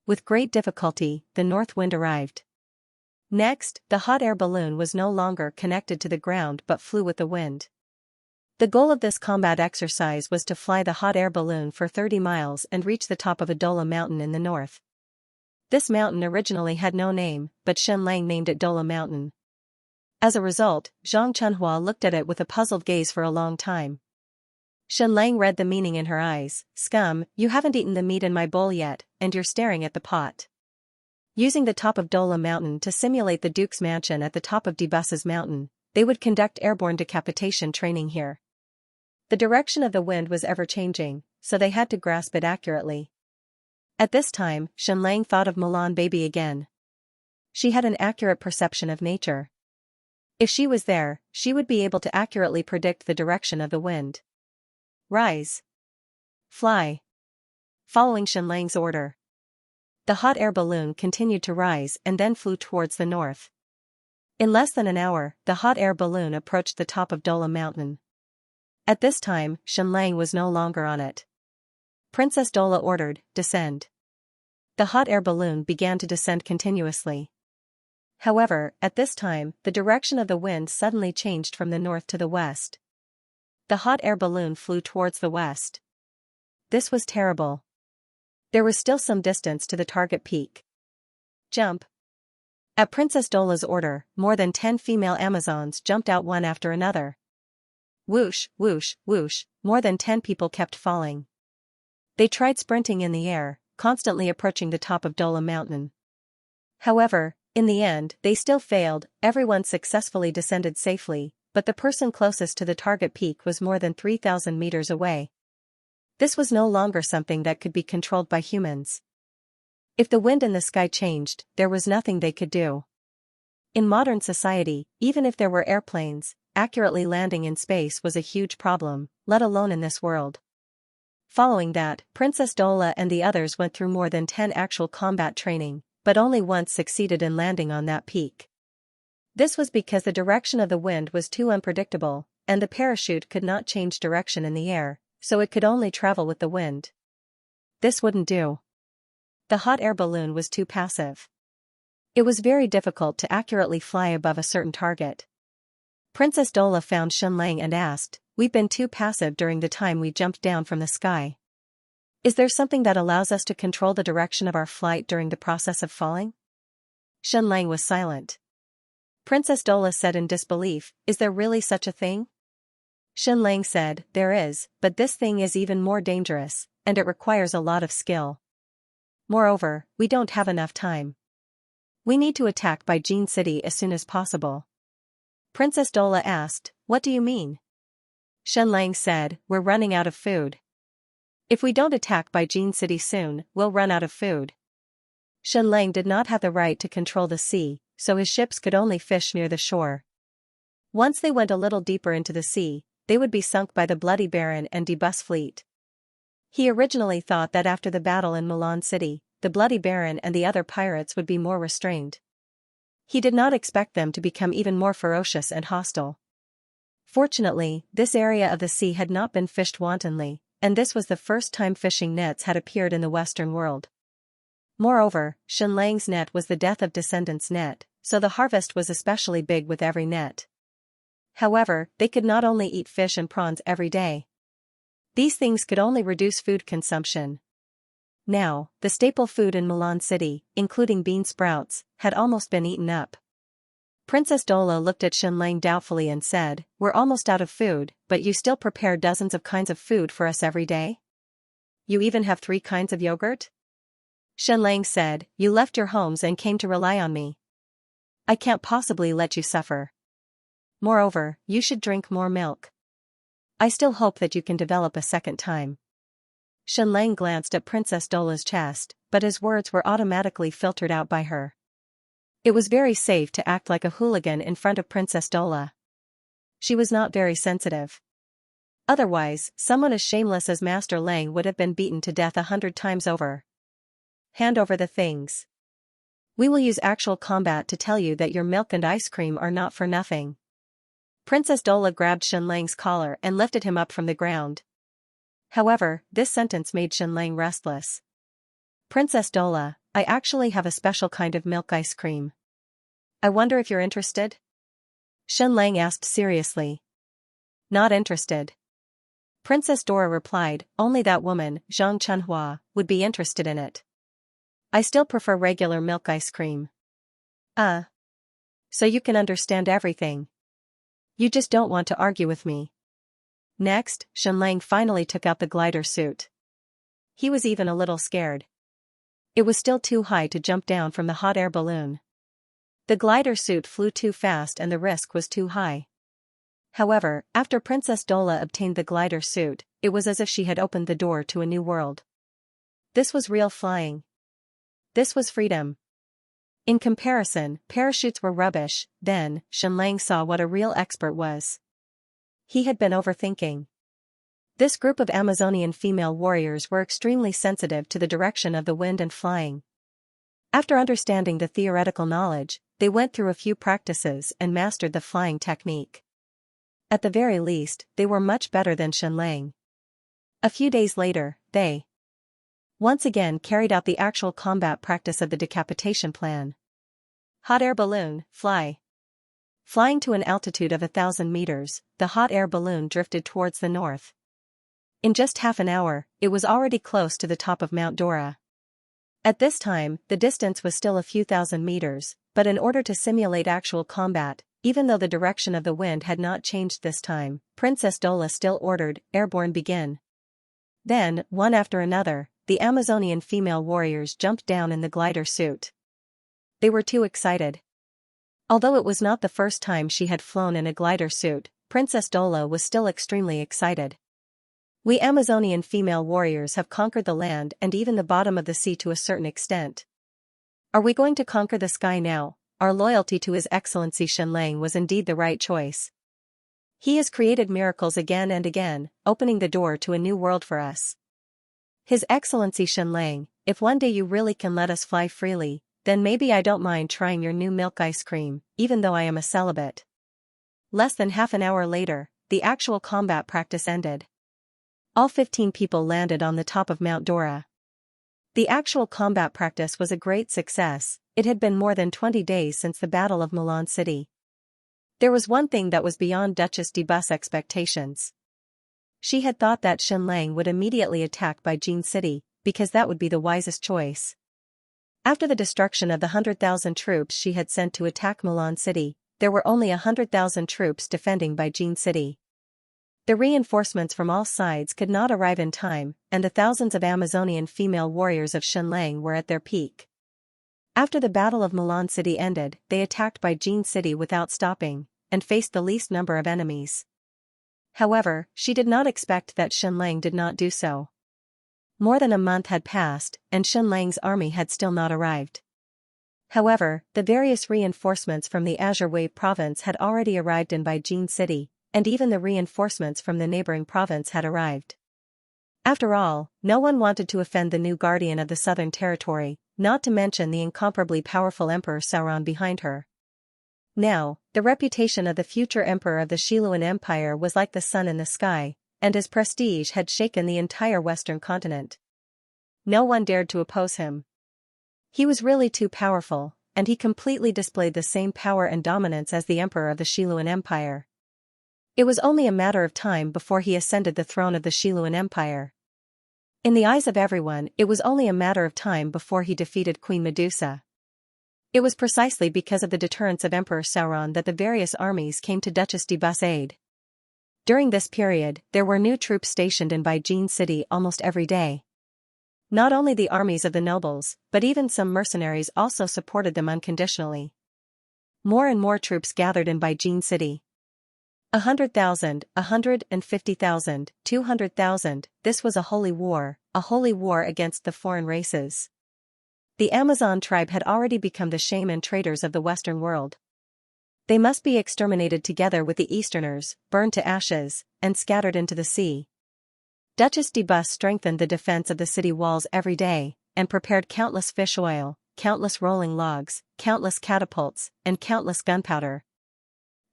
With great difficulty, the north wind arrived. Next, the hot air balloon was no longer connected to the ground but flew with the wind. The goal of this combat exercise was to fly the hot air balloon for 30 miles and reach the top of Adola Mountain in the north. This mountain originally had no name, but Xianxia named it Dola Mountain. As a result, Zhang Chunhua looked at it with a puzzled gaze for a long time. Xianxia read the meaning in her eyes. Scum, you haven't eaten the meat in my bowl yet, and you're staring at the pot. Using the top of Dola Mountain to simulate the Duke's mansion at the top of Debus's Mountain, they would conduct airborne decapitation training here. The direction of the wind was ever-changing, so they had to grasp it accurately. At this time, Xianxia thought of Milan Baby again. She had an accurate perception of nature. If she was there, she would be able to accurately predict the direction of the wind. Rise. Fly. Following Xianxia's order, the hot air balloon continued to rise and then flew towards the north. In less than an hour, the hot air balloon approached the top of Dola Mountain. At this time, Xianxia was no longer on it. Princess Dola ordered, "Descend." The hot air balloon began to descend continuously. However, at this time, the direction of the wind suddenly changed from the north to the west. The hot air balloon flew towards the west. This was terrible. There was still some distance to the target peak. Jump. At Princess Dola's order, more than 10 female Amazons jumped out one after another. Whoosh, whoosh, whoosh, more than 10 people kept falling. They tried sprinting in the air, constantly approaching the top of Dola Mountain. However, in the end, they still failed. Everyone successfully descended safely, but the person closest to the target peak was more than 3,000 meters away. This was no longer something that could be controlled by humans. If the wind in the sky changed, there was nothing they could do. In modern society, even if there were airplanes, accurately landing in space was a huge problem, let alone in this world. Following that, Princess Dola and the others went through more than 10 actual combat training, but only once succeeded in landing on that peak. This was because the direction of the wind was too unpredictable, and the parachute could not change direction in the air, so it could only travel with the wind. This wouldn't do. The hot air balloon was too passive. It was very difficult to accurately fly above a certain target. Princess Dola found Xianxia and asked, "We've been too passive during the time we jumped down from the sky. Is there something that allows us to control the direction of our flight during the process of falling?" Xianxia was silent. Princess Dola said in disbelief, "Is there really such a thing?" Xianxia said, "There is, but this thing is even more dangerous, and it requires a lot of skill. Moreover, we don't have enough time. We need to attack by Jin City as soon as possible." Princess Dola asked, "What do you mean?" Xianxia said, "We're running out of food. If we don't attack by Jin City soon, we'll run out of food." Xianxia did not have the right to control the sea, so his ships could only fish near the shore. Once they went a little deeper into the sea, they would be sunk by the Bloody Baron and Debus fleet. He originally thought that after the battle in Milan City, the Bloody Baron and the other pirates would be more restrained. He did not expect them to become even more ferocious and hostile. Fortunately, this area of the sea had not been fished wantonly, and this was the first time fishing nets had appeared in the Western world. Moreover, Xianxia's net was the Death of Descendants net, so the harvest was especially big with every net. However, they could not only eat fish and prawns every day. These things could only reduce food consumption. Now, the staple food in Milan City, including bean sprouts, had almost been eaten up. Princess Dola looked at Xianxia doubtfully and said, "We're almost out of food, but you still prepare dozens of kinds of food for us every day?" You even have 3 kinds of yogurt? Xianxia said, you left your homes and came to rely on me. I can't possibly let you suffer. Moreover, you should drink more milk. I still hope that you can develop a second time. Xianxia glanced at Princess Dola's chest, but his words were automatically filtered out by her. It was very safe to act like a hooligan in front of Princess Dola. She was not very sensitive. Otherwise, someone as shameless as Master Lang would have been beaten to death 100 times over. Hand over the things. We will use actual combat to tell you that your milk and ice cream are not for nothing. Princess Dola grabbed Xianxia's collar and lifted him up from the ground. However, this sentence made Xianxia restless. Princess Dola, I actually have a special kind of milk ice cream. I wonder if you're interested? Xianxia asked seriously. Not interested. Princess Dora replied, only that woman, Zhang Chunhua, would be interested in it. I still prefer regular milk ice cream. So you can understand everything. You just don't want to argue with me. Next, Xianxia finally took out the glider suit. He was even a little scared. It was still too high to jump down from the hot air balloon. The glider suit flew too fast and the risk was too high. However, after Princess Dola obtained the glider suit, it was as if she had opened the door to a new world. This was real flying. This was freedom. In comparison, parachutes were rubbish. Then, Xianxia saw what a real expert was. He had been overthinking. This group of Amazonian female warriors were extremely sensitive to the direction of the wind and flying. After understanding the theoretical knowledge, they went through a few practices and mastered the flying technique. At the very least, they were much better than Xianxia. A few days later, they once again carried out the actual combat practice of the decapitation plan. Hot air balloon, fly. Flying to an altitude of 1,000 meters, the hot air balloon drifted towards the north. In just half an hour, it was already close to the top of Mount Dora. At this time, the distance was still a few thousand meters, but in order to simulate actual combat, even though the direction of the wind had not changed this time, Princess Dola still ordered, airborne begin. Then, one after another, the Amazonian female warriors jumped down in the glider suit. They were too excited. Although it was not the first time she had flown in a glider suit, Princess Dola was still extremely excited. We Amazonian female warriors have conquered the land and even the bottom of the sea to a certain extent. Are we going to conquer the sky now? Our loyalty to His Excellency Xianxia was indeed the right choice. He has created miracles again and again, opening the door to a new world for us. His Excellency Xianxia, if one day you really can let us fly freely, then maybe I don't mind trying your new milk ice cream, even though I am a celibate. Less than half an hour later, the actual combat practice ended. All 15 people landed on the top of Mount Dora. The actual combat practice was a great success. It had been more than 20 days since the Battle of Milan City. There was one thing that was beyond Duchess de Bus' expectations. She had thought that Xianxia would immediately attack Beijing City, because that would be the wisest choice. After the destruction of the 100,000 troops she had sent to attack Milan City, there were only 100,000 troops defending Beijing City. The reinforcements from all sides could not arrive in time, and the thousands of Amazonian female warriors of Xianxia were at their peak. After the Battle of Milan City ended, they attacked Beijing City without stopping, and faced the least number of enemies. However, she did not expect that Xianxia did not do so. More than a month had passed, and Xianxia's army had still not arrived. However, the various reinforcements from the Azure Wave province had already arrived in Beijing City, and even the reinforcements from the neighboring province had arrived. After all, no one wanted to offend the new guardian of the Southern Territory, not to mention the incomparably powerful Emperor Sauron behind her. Now, the reputation of the future emperor of the Xiluan Empire was like the sun in the sky, and his prestige had shaken the entire Western continent. No one dared to oppose him. He was really too powerful, and he completely displayed the same power and dominance as the emperor of the Xiluan Empire. It was only a matter of time before he ascended the throne of the Xiluan Empire. In the eyes of everyone, it was only a matter of time before he defeated Queen Medusa. It was precisely because of the deterrence of Emperor Sauron that the various armies came to Duchess de Bus' aid. During this period, there were new troops stationed in Beijing City almost every day. Not only the armies of the nobles, but even some mercenaries also supported them unconditionally. More and more troops gathered in Beijing City. 100,000, 150,000, 200,000, this was a holy war against the foreign races. The Amazon tribe had already become the shame and traitors of the Western world. They must be exterminated together with the Easterners, burned to ashes, and scattered into the sea. Duchess de Bus strengthened the defense of the city walls every day, and prepared countless fish oil, countless rolling logs, countless catapults, and countless gunpowder.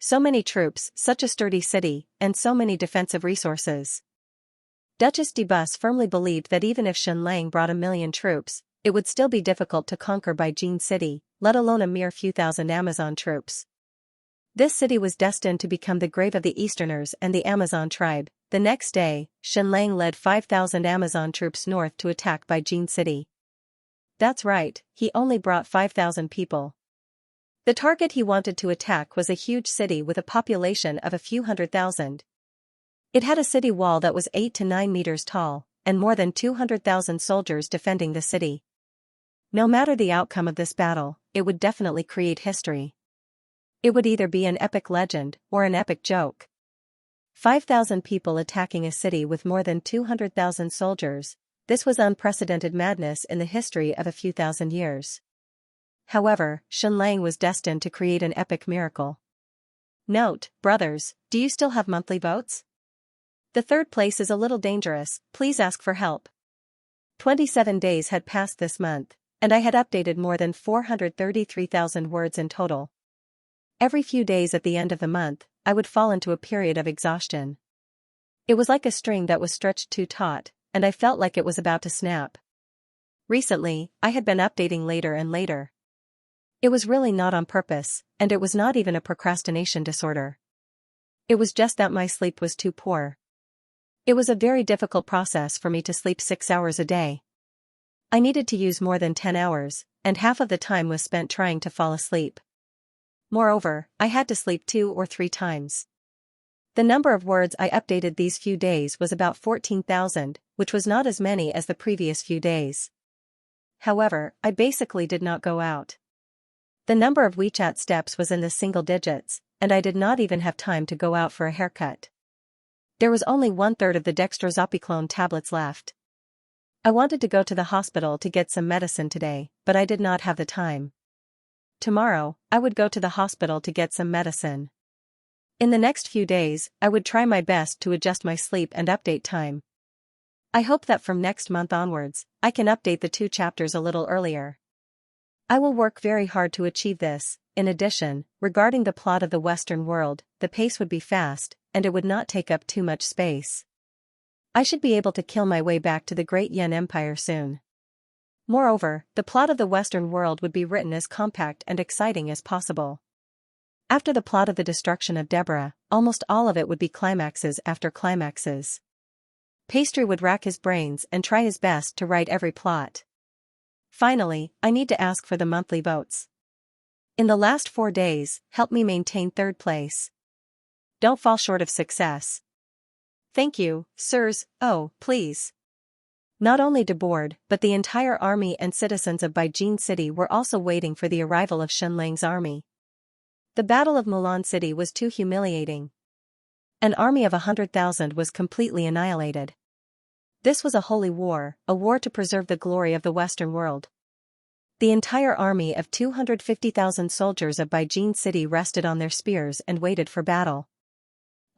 So many troops, such a sturdy city, and so many defensive resources. Duchess de Bus firmly believed that even if Xianxia brought 1,000,000 troops, it would still be difficult to conquer Beijing City, let alone a mere few thousand Amazon troops. This city was destined to become the grave of the Easterners and the Amazon tribe. The next day, Xianxia led 5,000 Amazon troops north to attack Beijing City. That's right, he only brought 5,000 people. The target he wanted to attack was a huge city with a population of a few 100,000. It had a city wall that was 8 to 9 meters tall, and more than 200,000 soldiers defending the city. No matter the outcome of this battle, it would definitely create history. It would either be an epic legend or an epic joke. 5,000 people attacking a city with more than 200,000 soldiers, this was unprecedented madness in the history of a few thousand years. However, Xianxia was destined to create an epic miracle. Note, brothers, do you still have monthly votes? The third place is a little dangerous, please ask for help. 27 days had passed this month, and I had updated more than 433,000 words in total. Every few days at the end of the month, I would fall into a period of exhaustion. It was like a string that was stretched too taut, and I felt like it was about to snap. Recently, I had been updating later and later. It was really not on purpose, and it was not even a procrastination disorder. It was just that my sleep was too poor. It was a very difficult process for me to sleep 6 hours a day. I needed to use more than 10 hours, and half of the time was spent trying to fall asleep. Moreover, I had to sleep 2 or 3 times. The number of words I updated these few days was about 14,000, which was not as many as the previous few days. However, I basically did not go out. The number of WeChat steps was in the single digits, and I did not even have time to go out for a haircut. There was only 1/3 of the dextrozapiclone tablets left. I wanted to go to the hospital to get some medicine today, but I did not have the time. Tomorrow, I would go to the hospital to get some medicine. In the next few days, I would try my best to adjust my sleep and update time. I hope that from next month onwards, I can update the 2 chapters a little earlier. I will work very hard to achieve this. In addition, regarding the plot of the Western world, the pace would be fast, and it would not take up too much space. I should be able to kill my way back to the Great Yan Empire soon. Moreover, the plot of the Western world would be written as compact and exciting as possible. After the plot of the destruction of Deborah, almost all of it would be climaxes after climaxes. Pastry would rack his brains and try his best to write every plot. Finally, I need to ask for the monthly votes. In the last 4 days, help me maintain 3rd place. Don't fall short of success. Thank you, sirs, oh, please. Not only Debord, but the entire army and citizens of Beijing City were also waiting for the arrival of Xianxia's army. The Battle of Mulan City was too humiliating. An army of 100,000 was completely annihilated. This was a holy war, a war to preserve the glory of the Western world. The entire army of 250,000 soldiers of Beijing City rested on their spears and waited for battle.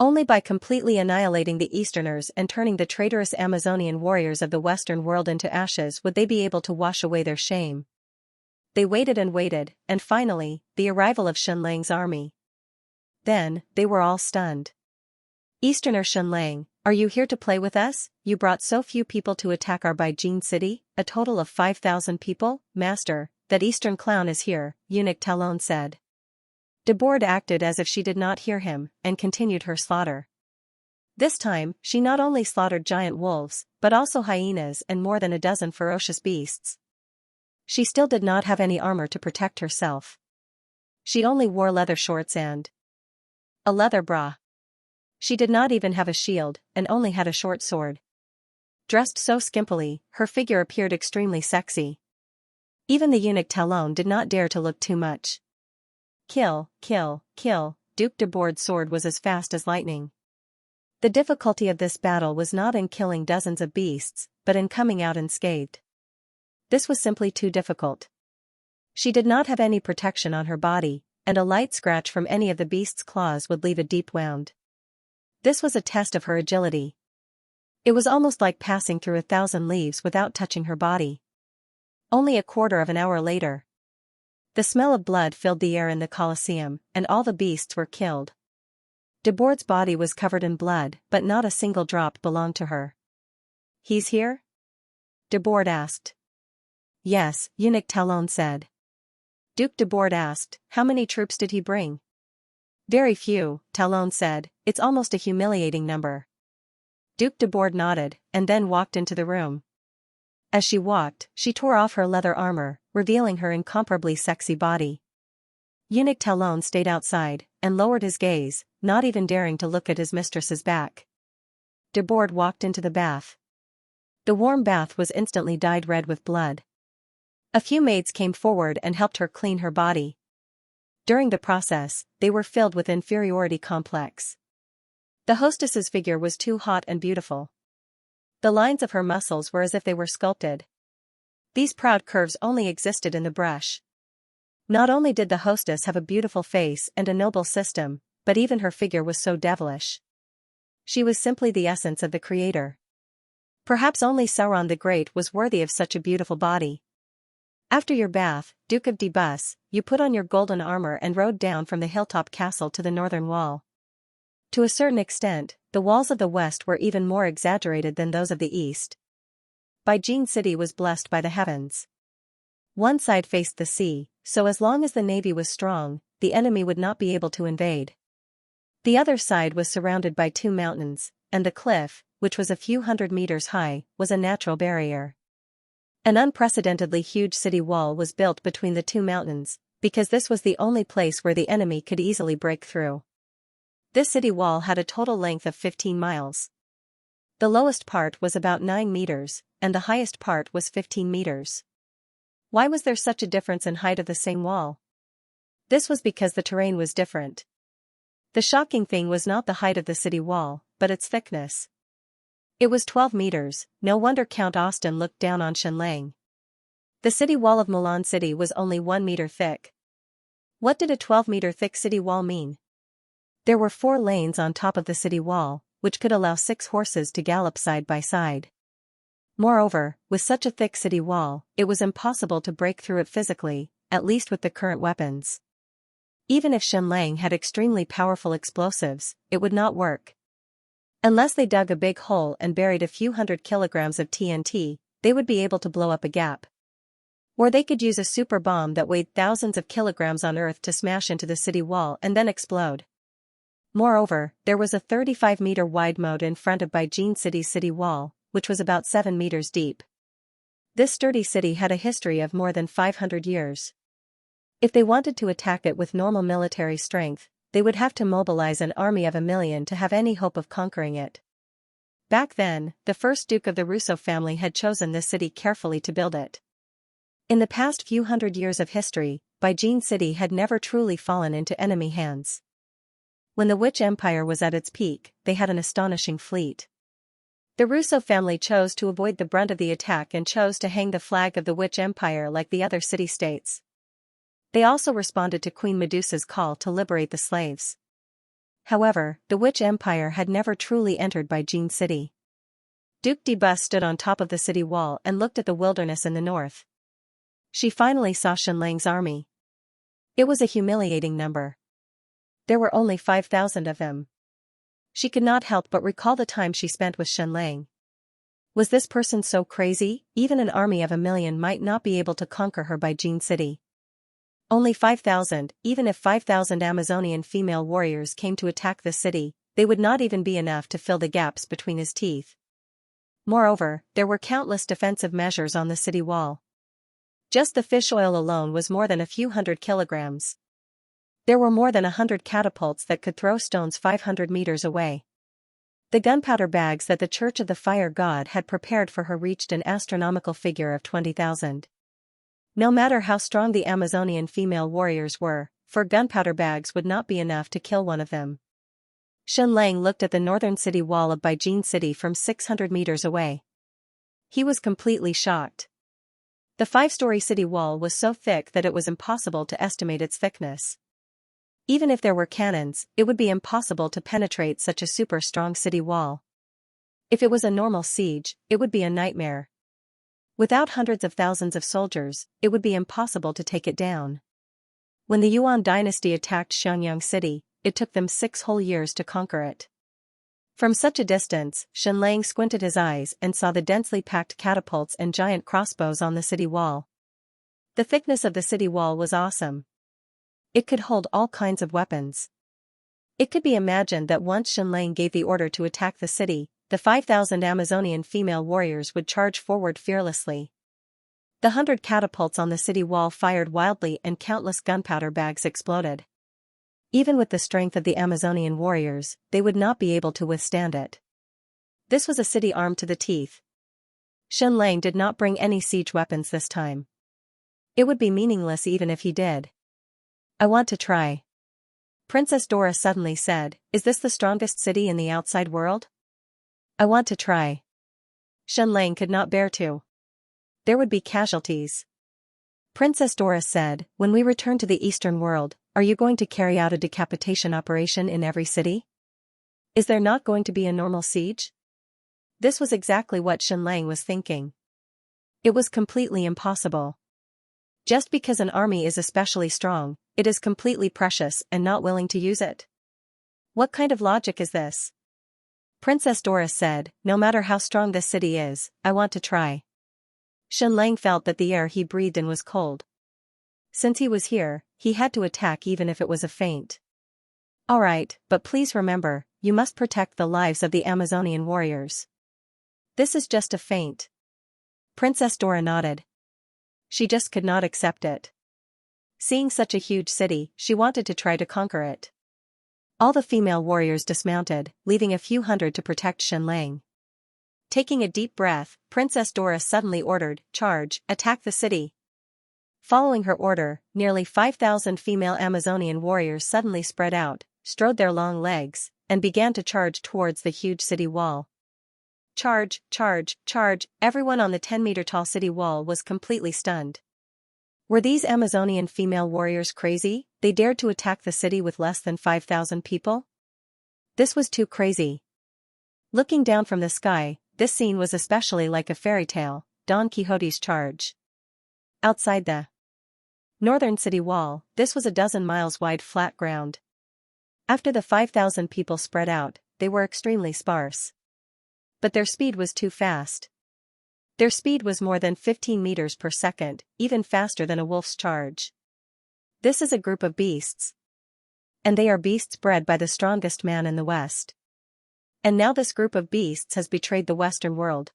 Only by completely annihilating the Easterners and turning the traitorous Amazonian warriors of the Western world into ashes would they be able to wash away their shame. They waited, and finally, the arrival of Xianxia's army. Then, they were all stunned. Easterner Xianxia, are you here to play with us? You brought so few people to attack our Beijing City, a total of 5,000 people? Master, that Eastern clown is here, eunuch Talon said. Debord acted as if she did not hear him, and continued her slaughter. This time, she not only slaughtered giant wolves, but also hyenas and more than a dozen ferocious beasts. She still did not have any armor to protect herself. She only wore leather shorts and a leather bra. She did not even have a shield, and only had a short sword. Dressed so skimpily, her figure appeared extremely sexy. Even the eunuch Talon did not dare to look too much. Kill, kill, kill, Duke de Bourd's sword was as fast as lightning. The difficulty of this battle was not in killing dozens of beasts, but in coming out unscathed. This was simply too difficult. She did not have any protection on her body, and a light scratch from any of the beast's claws would leave a deep wound. This was a test of her agility. It was almost like passing through 1,000 leaves without touching her body. Only a quarter of an hour later. The smell of blood filled the air in the Colosseum, and all the beasts were killed. De Bourd's body was covered in blood, but not a single drop belonged to her. "He's here?" De Bourd asked. "Yes," eunuch Talon said. Duke de Bourd asked, "How many troops did he bring?" "Very few," Talon said, "it's almost a humiliating number." Duke de Bourd nodded, and then walked into the room. As she walked, she tore off her leather armor, revealing her incomparably sexy body. Eunuch Talon stayed outside, and lowered his gaze, not even daring to look at his mistress's back. De Bourd walked into the bath. The warm bath was instantly dyed red with blood. A few maids came forward and helped her clean her body. During the process, they were filled with inferiority complex. The hostess's figure was too hot and beautiful. The lines of her muscles were as if they were sculpted. These proud curves only existed in the brush. Not only did the hostess have a beautiful face and a noble system, but even her figure was so devilish. She was simply the essence of the creator. Perhaps only Sauron the Great was worthy of such a beautiful body. After your bath, Duke of Debus, you put on your golden armor and rode down from the hilltop castle to the northern wall. To a certain extent, the walls of the west were even more exaggerated than those of the east. Baijin City was blessed by the heavens. One side faced the sea, so as long as the navy was strong, the enemy would not be able to invade. The other side was surrounded by 2 mountains, and the cliff, which was a few hundred meters high, was a natural barrier. An unprecedentedly huge city wall was built between the 2 mountains, because this was the only place where the enemy could easily break through. This city wall had a total length of 15 miles. The lowest part was about 9 meters, and the highest part was 15 meters. Why was there such a difference in height of the same wall? This was because the terrain was different. The shocking thing was not the height of the city wall, but its thickness. It was 12 meters, no wonder Count Austin looked down on Xianxia. The city wall of Milan City was only 1 meter thick. What did a 12-meter thick city wall mean? There were 4 lanes on top of the city wall, which could allow 6 horses to gallop side by side. Moreover, with such a thick city wall, it was impossible to break through it physically, at least with the current weapons. Even if Xianxia had extremely powerful explosives, it would not work. Unless they dug a big hole and buried a few hundred kilograms of TNT, they would be able to blow up a gap. Or they could use a super bomb that weighed thousands of kilograms on Earth to smash into the city wall and then explode. Moreover, there was a 35-meter wide moat in front of Baijin City's city wall, which was about 7 meters deep. This sturdy city had a history of more than 500 years. If they wanted to attack it with normal military strength, they would have to mobilize an army of 1 million to have any hope of conquering it. Back then, the first Duke of the Russo family had chosen this city carefully to build it. In the past few hundred years of history, Baijin City had never truly fallen into enemy hands. When the Witch Empire was at its peak, they had an astonishing fleet. The Russo family chose to avoid the brunt of the attack and chose to hang the flag of the Witch Empire like the other city-states. They also responded to Queen Medusa's call to liberate the slaves. However, the Witch Empire had never truly entered Baijin City. Duke Debus stood on top of the city wall and looked at the wilderness in the north. She finally saw Xianxia's army. It was a humiliating number. There were only 5,000 of them. She could not help but recall the time she spent with Xianxia. Was this person so crazy? Even an army of 1 million might not be able to conquer her Baijin City. Only 5,000, even if 5,000 Amazonian female warriors came to attack the city, they would not even be enough to fill the gaps between his teeth. Moreover, there were countless defensive measures on the city wall. Just the fish oil alone was more than a few hundred kilograms. There were more than 100 catapults that could throw stones 500 meters away. The gunpowder bags that the Church of the Fire God had prepared for her reached an astronomical figure of 20,000. No matter how strong the Amazonian female warriors were, 4 gunpowder bags would not be enough to kill one of them. Xianxia looked at the northern city wall of Beijing City from 600 meters away. He was completely shocked. The 5-story city wall was so thick that it was impossible to estimate its thickness. Even if there were cannons, it would be impossible to penetrate such a super strong city wall. If it was a normal siege, it would be a nightmare. Without hundreds of thousands of soldiers, it would be impossible to take it down. When the Yuan dynasty attacked Xianxia City, it took them 6 whole years to conquer it. From such a distance, Xianxia squinted his eyes and saw the densely packed catapults and giant crossbows on the city wall. The thickness of the city wall was awesome. It could hold all kinds of weapons. It could be imagined that once Xianxia gave the order to attack the city, the 5,000 Amazonian female warriors would charge forward fearlessly. The 100 catapults on the city wall fired wildly and countless gunpowder bags exploded. Even with the strength of the Amazonian warriors, they would not be able to withstand it. This was a city armed to the teeth. Xianxia did not bring any siege weapons this time. It would be meaningless even if he did. "I want to try." Princess Dora suddenly said, "Is this the strongest city in the outside world?" "I want to try." Xianxia could not bear to. There would be casualties. Princess Dora said, "When we return to the Eastern world, are you going to carry out a decapitation operation in every city? Is there not going to be a normal siege?" This was exactly what Xianxia was thinking. It was completely impossible. Just because an army is especially strong, it is completely precious and not willing to use it. What kind of logic is this? Princess Dora said, "No matter how strong this city is, I want to try." Xianxia felt that the air he breathed in was cold. Since he was here, he had to attack even if it was a feint. "All right, but please remember, you must protect the lives of the Amazonian warriors." "This is just a feint." Princess Dora nodded. She just could not accept it. Seeing such a huge city, she wanted to try to conquer it. All the female warriors dismounted, leaving a few hundred to protect Xianxia. Taking a deep breath, Princess Dora suddenly ordered, "Charge, attack the city." Following her order, nearly 5,000 female Amazonian warriors suddenly spread out, strode their long legs, and began to charge towards the huge city wall. Charge, charge, charge, everyone on the 10-meter-tall city wall was completely stunned. Were these Amazonian female warriors crazy? They dared to attack the city with less than 5,000 people? This was too crazy. Looking down from the sky, this scene was especially like a fairy tale, Don Quixote's charge. Outside the northern city wall, this was a dozen miles wide flat ground. After the 5,000 people spread out, they were extremely sparse. But their speed was too fast. Their speed was more than 15 meters per second, even faster than a wolf's charge. This is a group of beasts. And they are beasts bred by the strongest man in the West. And now this group of beasts has betrayed the Western world.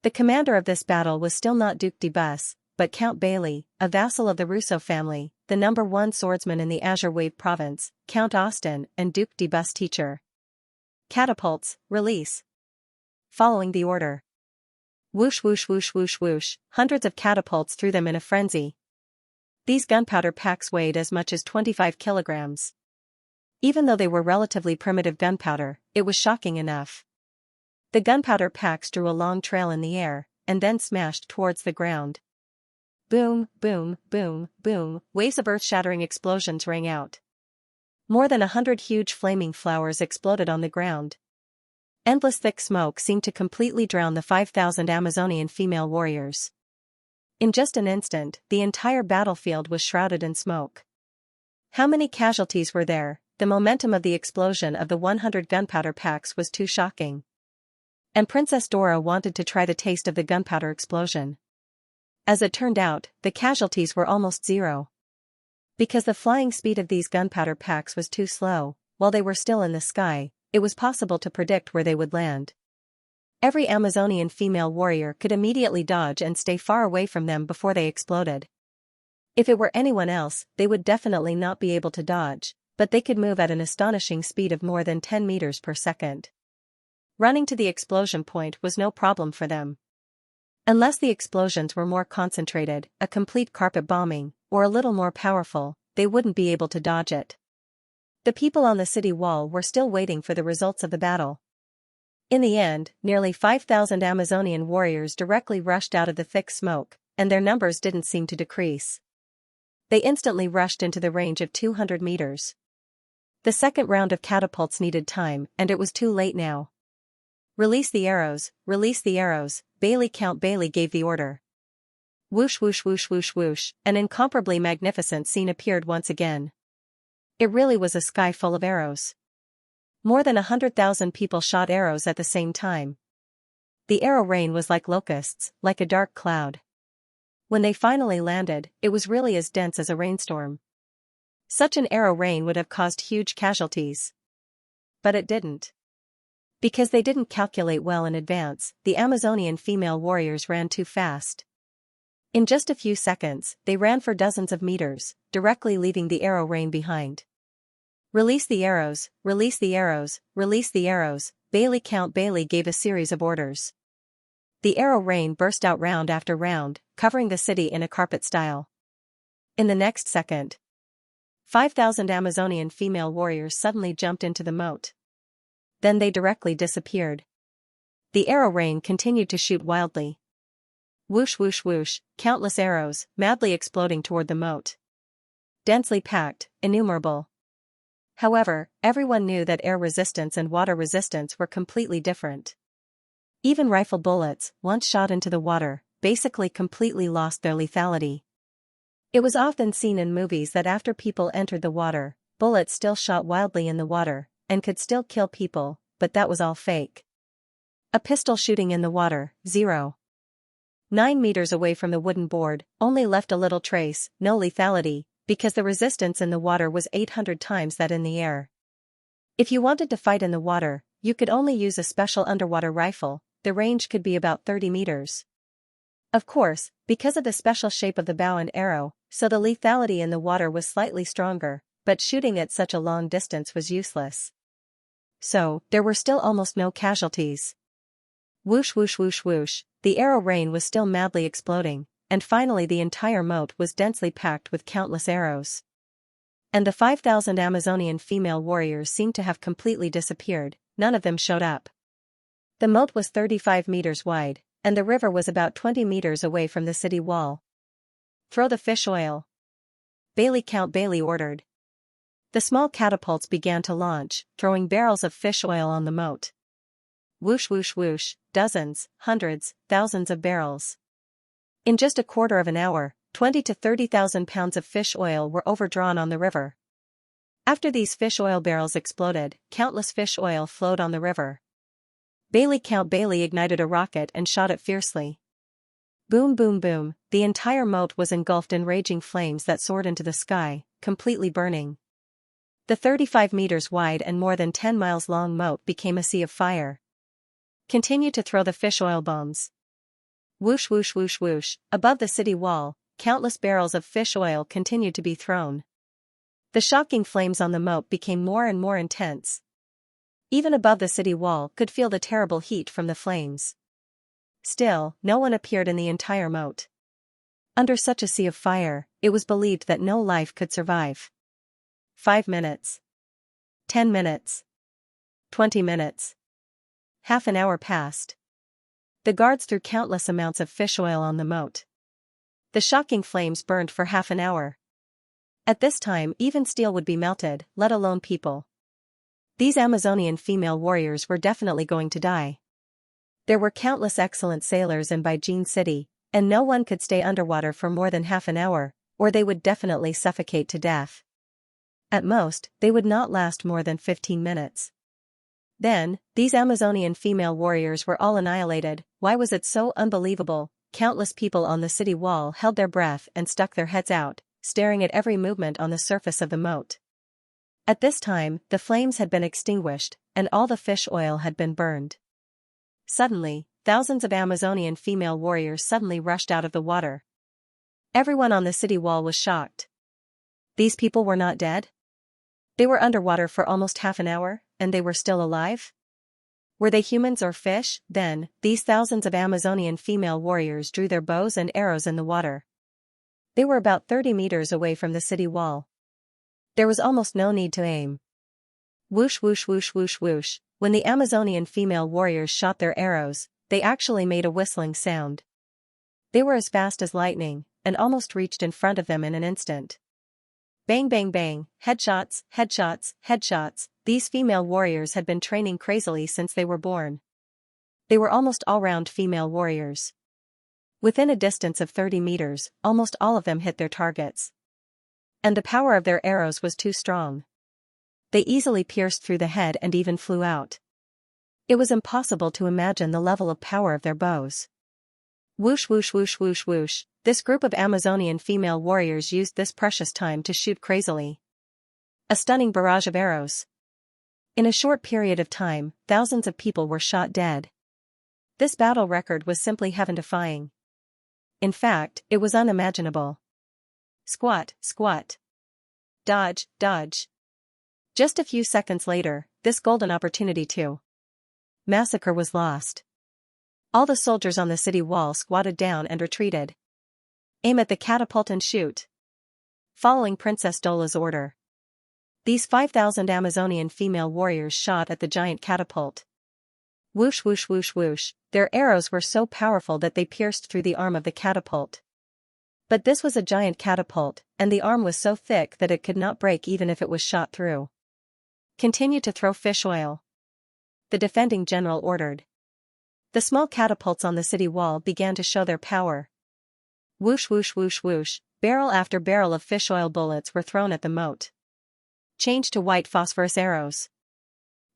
The commander of this battle was still not Duc de Bus, but Count Bailey, a vassal of the Rousseau family, the #1 swordsman in the Azure Wave province, Count Austin and Duc de Bus teacher. Catapults, release. Following the order. Whoosh whoosh whoosh whoosh whoosh, hundreds of catapults threw them in a frenzy. These gunpowder packs weighed as much as 25 kilograms. Even though they were relatively primitive gunpowder, it was shocking enough. The gunpowder packs drew a long trail in the air, and then smashed towards the ground. Boom, boom, boom, boom, waves of earth-shattering explosions rang out. More than 100 huge flaming flowers exploded on the ground. Endless thick smoke seemed to completely drown the 5,000 Amazonian female warriors. In just an instant, the entire battlefield was shrouded in smoke. How many casualties were there? The momentum of the explosion of the 100 gunpowder packs was too shocking. And Princess Dora wanted to try the taste of the gunpowder explosion. As it turned out, the casualties were almost zero. Because the flying speed of these gunpowder packs was too slow, while they were still in the sky, it was possible to predict where they would land. Every Amazonian female warrior could immediately dodge and stay far away from them before they exploded. If it were anyone else, they would definitely not be able to dodge, but they could move at an astonishing speed of more than 10 meters per second. Running to the explosion point was no problem for them. Unless the explosions were more concentrated, a complete carpet bombing, or a little more powerful, they wouldn't be able to dodge it. The people on the city wall were still waiting for the results of the battle. In the end, nearly 5,000 Amazonian warriors directly rushed out of the thick smoke, and their numbers didn't seem to decrease. They instantly rushed into the range of 200 meters. The second round of catapults needed time, and it was too late now. Release the arrows, Count Bailey gave the order. Whoosh whoosh whoosh whoosh whoosh, an incomparably magnificent scene appeared once again. It really was a sky full of arrows. More than 100,000 people shot arrows at the same time. The arrow rain was like locusts, like a dark cloud. When they finally landed, it was really as dense as a rainstorm. Such an arrow rain would have caused huge casualties. But it didn't. Because they didn't calculate well in advance, the Amazonian female warriors ran too fast. In just a few seconds, they ran for dozens of meters, directly leaving the arrow rain behind. Release the arrows, Count Bailey gave a series of orders. The arrow rain burst out round after round, covering the city in a carpet style. In the next second, 5,000 Amazonian female warriors suddenly jumped into the moat. Then they directly disappeared. The arrow rain continued to shoot wildly. Whoosh whoosh whoosh, countless arrows, madly exploding toward the moat. Densely packed, innumerable. However, everyone knew that air resistance and water resistance were completely different. Even rifle bullets, once shot into the water, basically completely lost their lethality. It was often seen in movies that after people entered the water, bullets still shot wildly in the water, and could still kill people, but that was all fake. A pistol shooting in the water, 0.9 meters away from the wooden board, only left a little trace, no lethality, because the resistance in the water was 800 times that in the air. If you wanted to fight in the water, you could only use a special underwater rifle. The range could be about 30 meters. Of course, because of the special shape of the bow and arrow, so the lethality in the water was slightly stronger, but shooting at such a long distance was useless. So, there were still almost no casualties. Whoosh whoosh whoosh whoosh, the arrow rain was still madly exploding, and finally the entire moat was densely packed with countless arrows. And the 5,000 Amazonian female warriors seemed to have completely disappeared, none of them showed up. The moat was 35 meters wide, and the river was about 20 meters away from the city wall. Throw the fish oil, Count Bailey ordered. The small catapults began to launch, throwing barrels of fish oil on the moat. Whoosh whoosh whoosh, dozens, hundreds, thousands of barrels. In just a quarter of an hour, 20 to 30,000 pounds of fish oil were overdrawn on the river. After these fish oil barrels exploded, countless fish oil flowed on the river. Count Bailey ignited a rocket and shot it fiercely. Boom boom boom, the entire moat was engulfed in raging flames that soared into the sky, completely burning. The 35 meters wide and more than 10 miles long moat became a sea of fire. Continue to throw the fish oil bombs. Whoosh whoosh whoosh whoosh, above the city wall, countless barrels of fish oil continued to be thrown. The shocking flames on the moat became more and more intense. Even above the city wall could feel the terrible heat from the flames. Still, no one appeared in the entire moat. Under such a sea of fire, it was believed that no life could survive. 5 minutes. 10 minutes. 20 minutes. Half an hour passed. The guards threw countless amounts of fish oil on the moat. The shocking flames burned for half an hour. At this time even steel would be melted, let alone people. These Amazonian female warriors were definitely going to die. There were countless excellent sailors in Beijing City, and no one could stay underwater for more than half an hour, or they would definitely suffocate to death. At most, they would not last more than 15 minutes. Then, these Amazonian female warriors were all annihilated. Why was it so unbelievable? Countless people on the city wall held their breath and stuck their heads out, staring at every movement on the surface of the moat. At this time, the flames had been extinguished, and all the fish oil had been burned. Suddenly, thousands of Amazonian female warriors suddenly rushed out of the water. Everyone on the city wall was shocked. These people were not dead? They were underwater for almost half an hour, and they were still alive? Were they humans or fish? Then, these thousands of Amazonian female warriors drew their bows and arrows in the water. They were about 30 meters away from the city wall. There was almost no need to aim. Whoosh whoosh whoosh whoosh whoosh. When the Amazonian female warriors shot their arrows, they actually made a whistling sound. They were as fast as lightning, and almost reached in front of them in an instant. Bang bang bang, headshots, headshots, headshots. These female warriors had been training crazily since they were born. They were almost all-round female warriors. Within a distance of 30 meters, almost all of them hit their targets. And the power of their arrows was too strong. They easily pierced through the head and even flew out. It was impossible to imagine the level of power of their bows. Whoosh whoosh whoosh whoosh whoosh. This group of Amazonian female warriors used this precious time to shoot crazily. A stunning barrage of arrows. In a short period of time, thousands of people were shot dead. This battle record was simply heaven-defying. In fact, it was unimaginable. Squat, squat. Dodge, dodge. Just a few seconds later, this golden opportunity to massacre was lost. All the soldiers on the city wall squatted down and retreated. Aim at the catapult and shoot. Following Princess Dola's order, these 5,000 Amazonian female warriors shot at the giant catapult. Whoosh whoosh whoosh whoosh. Their arrows were so powerful that they pierced through the arm of the catapult. But this was a giant catapult, and the arm was so thick that it could not break even if it was shot through. Continue to throw fish oil, the defending general ordered. The small catapults on the city wall began to show their power. Whoosh whoosh whoosh whoosh. Barrel after barrel of fish oil bullets were thrown at the moat. Change to white phosphorus arrows.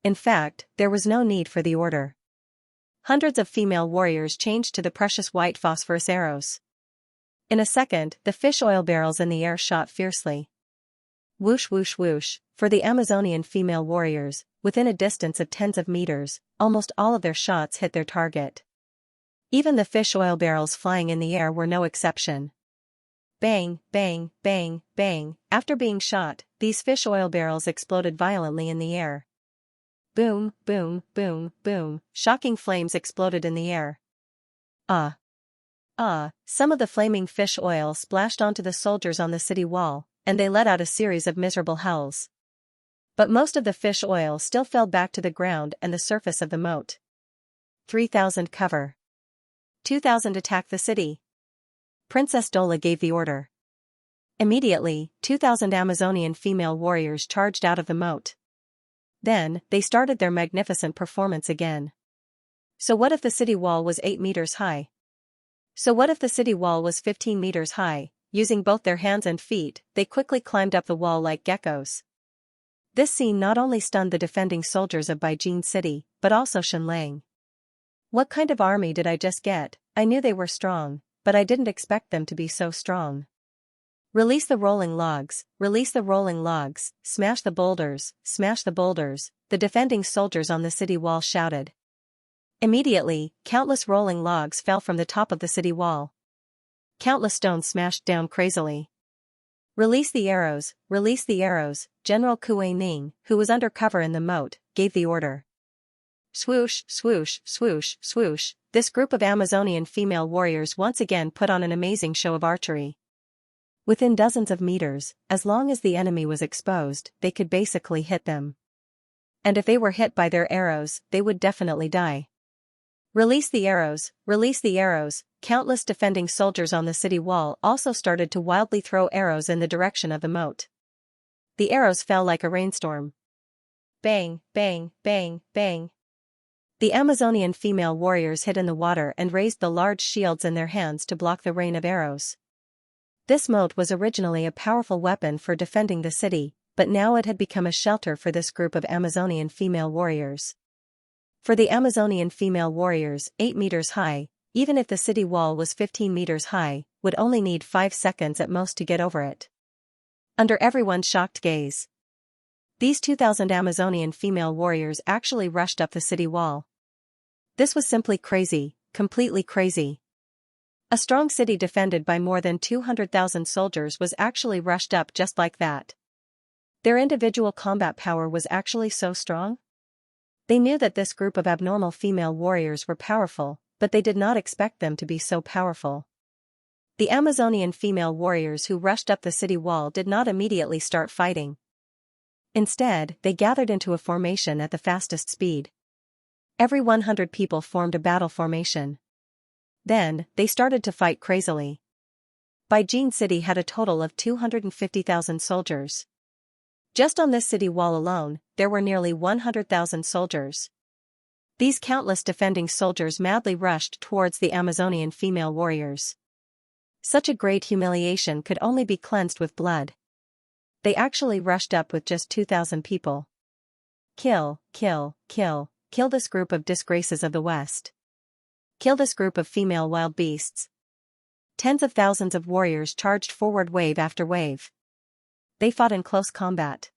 In fact, there was no need for the order. Hundreds of female warriors changed to the precious white phosphorus arrows. In a second, the fish oil barrels in the air shot fiercely. Whoosh whoosh whoosh. For the Amazonian female warriors, within a distance of tens of meters, almost all of their shots hit their target. Even the fish oil barrels flying in the air were no exception. Bang, bang, bang, bang. After being shot, these fish oil barrels exploded violently in the air. Boom, boom, boom, boom. Shocking flames exploded in the air. Some of the flaming fish oil splashed onto the soldiers on the city wall, and they let out a series of miserable howls. But most of the fish oil still fell back to the ground and the surface of the moat. 3,000 cover. 2,000 attack the city. Princess Dola gave the order. Immediately, 2,000 Amazonian female warriors charged out of the moat. Then, they started their magnificent performance again. So what if the city wall was 8 meters high? So what if the city wall was 15 meters high? Using both their hands and feet, they quickly climbed up the wall like geckos. This scene not only stunned the defending soldiers of Beijing City, but also Shenlang. What kind of army did I just get? I knew they were strong, but I didn't expect them to be so strong. Release the rolling logs, release the rolling logs, smash the boulders, the defending soldiers on the city wall shouted. Immediately, countless rolling logs fell from the top of the city wall. Countless stones smashed down crazily. Release the arrows, General Kue Ning, who was under cover in the moat, gave the order. Swoosh, swoosh, swoosh, swoosh. This group of Amazonian female warriors once again put on an amazing show of archery. Within dozens of meters, as long as the enemy was exposed, they could basically hit them. And if they were hit by their arrows, they would definitely die. Release the arrows, Countless defending soldiers on the city wall also started to wildly throw arrows in the direction of the moat. The arrows fell like a rainstorm. Bang, bang, bang, bang. The Amazonian female warriors hid in the water and raised the large shields in their hands to block the rain of arrows. This moat was originally a powerful weapon for defending the city, but now it had become a shelter for this group of Amazonian female warriors. For the Amazonian female warriors, 8 meters high, even if the city wall was 15 meters high, would only need 5 seconds at most to get over it. Under everyone's shocked gaze, these 2,000 Amazonian female warriors actually rushed up the city wall. This was simply crazy, completely crazy. A strong city defended by more than 200,000 soldiers was actually rushed up just like that. Their individual combat power was actually so strong? They knew that this group of abnormal female warriors were powerful, but they did not expect them to be so powerful. The Amazonian female warriors who rushed up the city wall did not immediately start fighting. Instead, they gathered into a formation at the fastest speed. Every 100 people formed a battle formation. Then, they started to fight crazily. Beijing City had a total of 250,000 soldiers. Just on this city wall alone, there were nearly 100,000 soldiers. These countless defending soldiers madly rushed towards the Amazonian female warriors. Such a great humiliation could only be cleansed with blood. They actually rushed up with just 2,000 people. Kill, kill, kill, kill this group of disgraces of the West. Kill this group of female wild beasts. Tens of thousands of warriors charged forward wave after wave. They fought in close combat.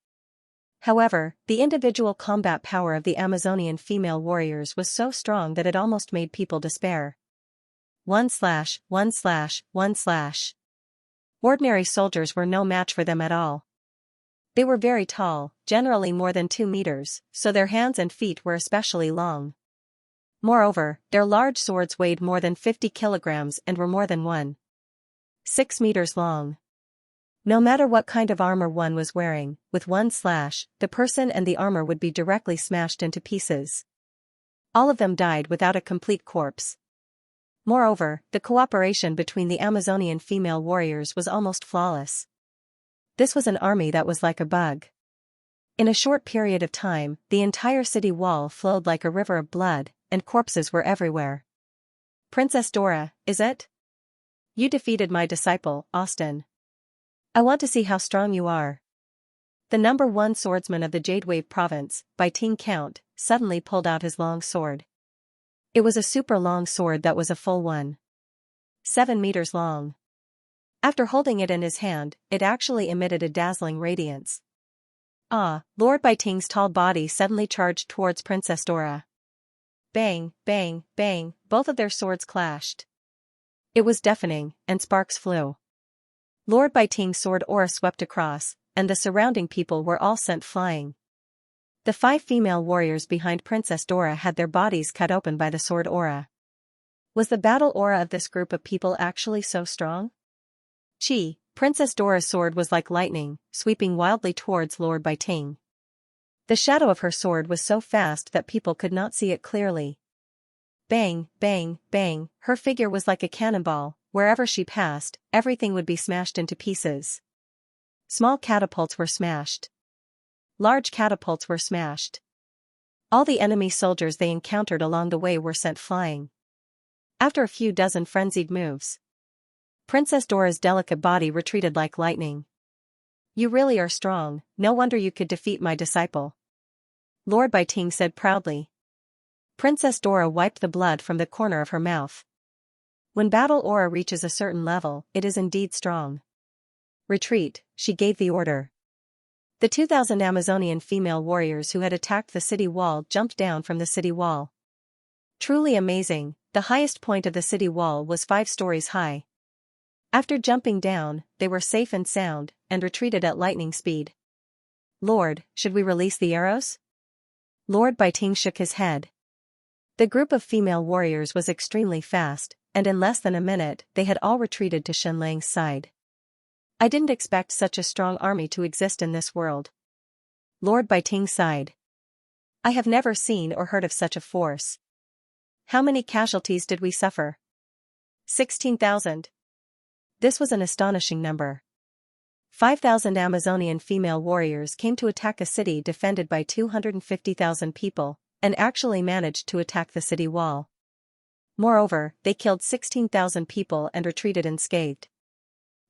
However, the individual combat power of the Amazonian female warriors was so strong that it almost made people despair. 1/1/1/1. Ordinary soldiers were no match for them at all. They were very tall, generally more than 2 meters, so their hands and feet were especially long. Moreover, their large swords weighed more than 50 kilograms and were more than 1.6 meters long. No matter what kind of armor one was wearing, with one slash, the person and the armor would be directly smashed into pieces. All of them died without a complete corpse. Moreover, the cooperation between the Amazonian female warriors was almost flawless. This was an army that was like a bug. In a short period of time, the entire city wall flowed like a river of blood, and corpses were everywhere. Princess Dora, is it? You defeated my disciple, Austin. I want to see how strong you are. The number 1 swordsman of the Jade Wave province, Beijing Count, suddenly pulled out his long sword. It was a super long sword that was a full 1.7 meters long. After holding it in his hand, it actually emitted a dazzling radiance. Lord Baiting's tall body suddenly charged towards Princess Dora. Bang, bang, bang, both of their swords clashed. It was deafening, and sparks flew. Lord Baiting's sword aura swept across, and the surrounding people were all sent flying. The 5 female warriors behind Princess Dora had their bodies cut open by the sword aura. Was the battle aura of this group of people actually so strong? Princess Dora's sword was like lightning, sweeping wildly towards Lord Baiting. The shadow of her sword was so fast that people could not see it clearly. Bang, bang, bang, her figure was like a cannonball. Wherever she passed, everything would be smashed into pieces. Small catapults were smashed. Large catapults were smashed. All the enemy soldiers they encountered along the way were sent flying. After a few dozen frenzied moves, Princess Dora's delicate body retreated like lightning. You really are strong, no wonder you could defeat my disciple. Lord Baiting said proudly. Princess Dora wiped the blood from the corner of her mouth. When battle aura reaches a certain level, it is indeed strong. Retreat, she gave the order. The 2,000 Amazonian female warriors who had attacked the city wall jumped down from the city wall. Truly amazing, the highest point of the city wall was 5 stories high. After jumping down, they were safe and sound, and retreated at lightning speed. Lord, should we release the arrows? Lord Baiting shook his head. The group of female warriors was extremely fast, and in less than a minute they had all retreated to Shenlang's side. I didn't expect such a strong army to exist in this world. Lord Baiting sighed. I have never seen or heard of such a force. How many casualties did we suffer? 16,000. This was an astonishing number. 5,000 Amazonian female warriors came to attack a city defended by 250,000 people, and actually managed to attack the city wall. Moreover, they killed 16,000 people and retreated unscathed.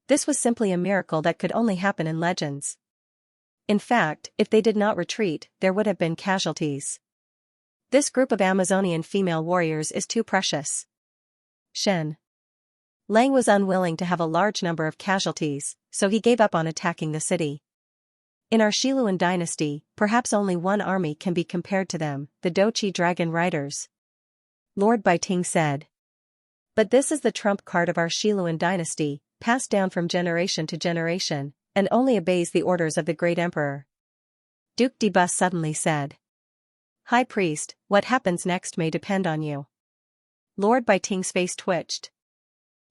This was simply a miracle that could only happen in legends. In fact, if they did not retreat, there would have been casualties. This group of Amazonian female warriors is too precious. Shen Lang was unwilling to have a large number of casualties, so he gave up on attacking the city. In our Xiluan dynasty, perhaps only one army can be compared to them, the Doqi Dragon Riders. Lord Baiting said. But this is the trump card of our Xiluan dynasty, passed down from generation to generation, and only obeys the orders of the great emperor. Duke de Bus suddenly said. High priest, what happens next may depend on you. Lord Bai Ting's face twitched.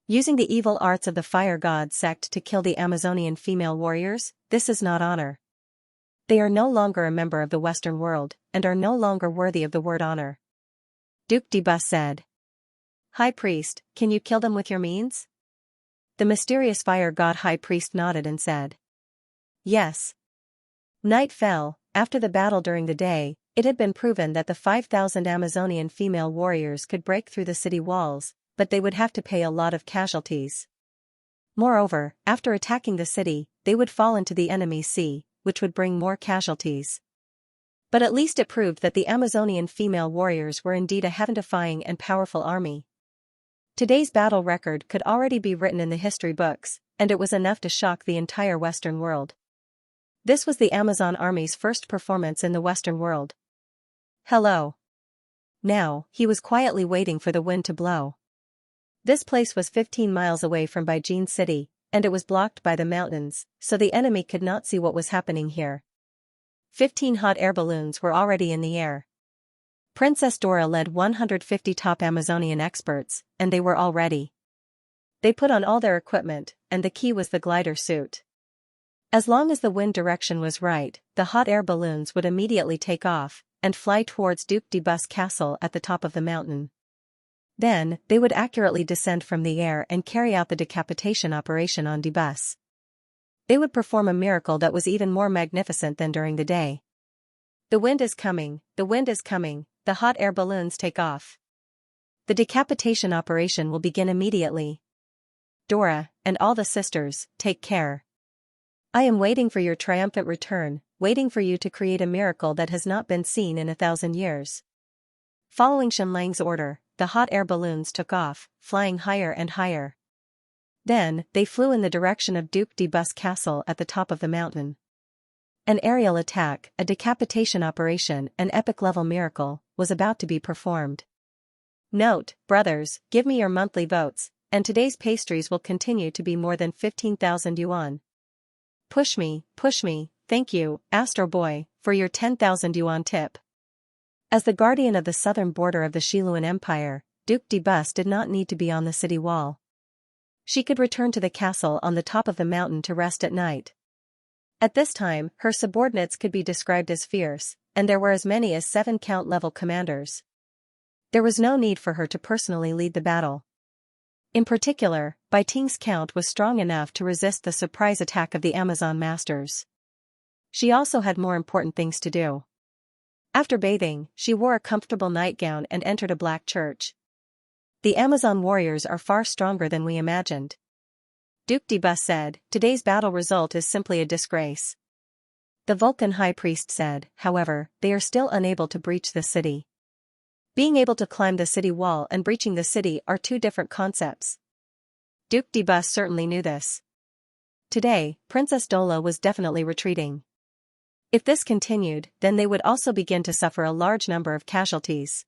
Using the evil arts of the fire god sect to kill the Amazonian female warriors, this is not honor. They are no longer a member of the Western world, and are no longer worthy of the word honor. Duke de Bus said. High priest, can you kill them with your means? The mysterious fire god high priest nodded and said. Yes. Night fell. After the battle during the day, it had been proven that the 5,000 Amazonian female warriors could break through the city walls, but they would have to pay a lot of casualties. Moreover, after attacking the city, they would fall into the enemy's sea, which would bring more casualties. But at least it proved that the Amazonian female warriors were indeed a heaven-defying and powerful army. Today's battle record could already be written in the history books, and it was enough to shock the entire Western world. This was the Amazon army's first performance in the Western world. Hello. Now, he was quietly waiting for the wind to blow. This place was 15 miles away from Beijing City, and it was blocked by the mountains, so the enemy could not see what was happening here. 15 hot air balloons were already in the air. Princess Dora led 150 top Amazonian experts, and they were all ready. They put on all their equipment, and the key was the glider suit. As long as the wind direction was right, the hot air balloons would immediately take off, and fly towards Duke de Bus Castle at the top of the mountain. Then, they would accurately descend from the air and carry out the decapitation operation on de Bus. They would perform a miracle that was even more magnificent than during the day. The wind is coming, the wind is coming, the hot air balloons take off. The decapitation operation will begin immediately. Dora, and all the sisters, take care. I am waiting for your triumphant return, waiting for you to create a miracle that has not been seen in 1,000 years. Following Xianxia's order, the hot air balloons took off, flying higher and higher. Then, they flew in the direction of Duke de Bus Castle at the top of the mountain. An aerial attack, a decapitation operation, an epic-level miracle, was about to be performed. Note, brothers, give me your monthly votes, and today's pastries will continue to be more than 15,000 yuan. Push me, thank you, Astro Boy, for your 10,000 yuan tip. As the guardian of the southern border of the Xiluan Empire, Duke de Bus did not need to be on the city wall. She could return to the castle on the top of the mountain to rest at night. At this time, her subordinates could be described as fierce, and there were as many as 7 count-level commanders. There was no need for her to personally lead the battle. In particular, Bai Ting's count was strong enough to resist the surprise attack of the Amazon masters. She also had more important things to do. After bathing, she wore a comfortable nightgown and entered a black church. The Amazon warriors are far stronger than we imagined. Duke de Bus said, today's battle result is simply a disgrace. The Vulcan high priest said, however, they are still unable to breach the city. Being able to climb the city wall and breaching the city are two different concepts. Duke de Bus certainly knew this. Today, Princess Dola was definitely retreating. If this continued, then they would also begin to suffer a large number of casualties.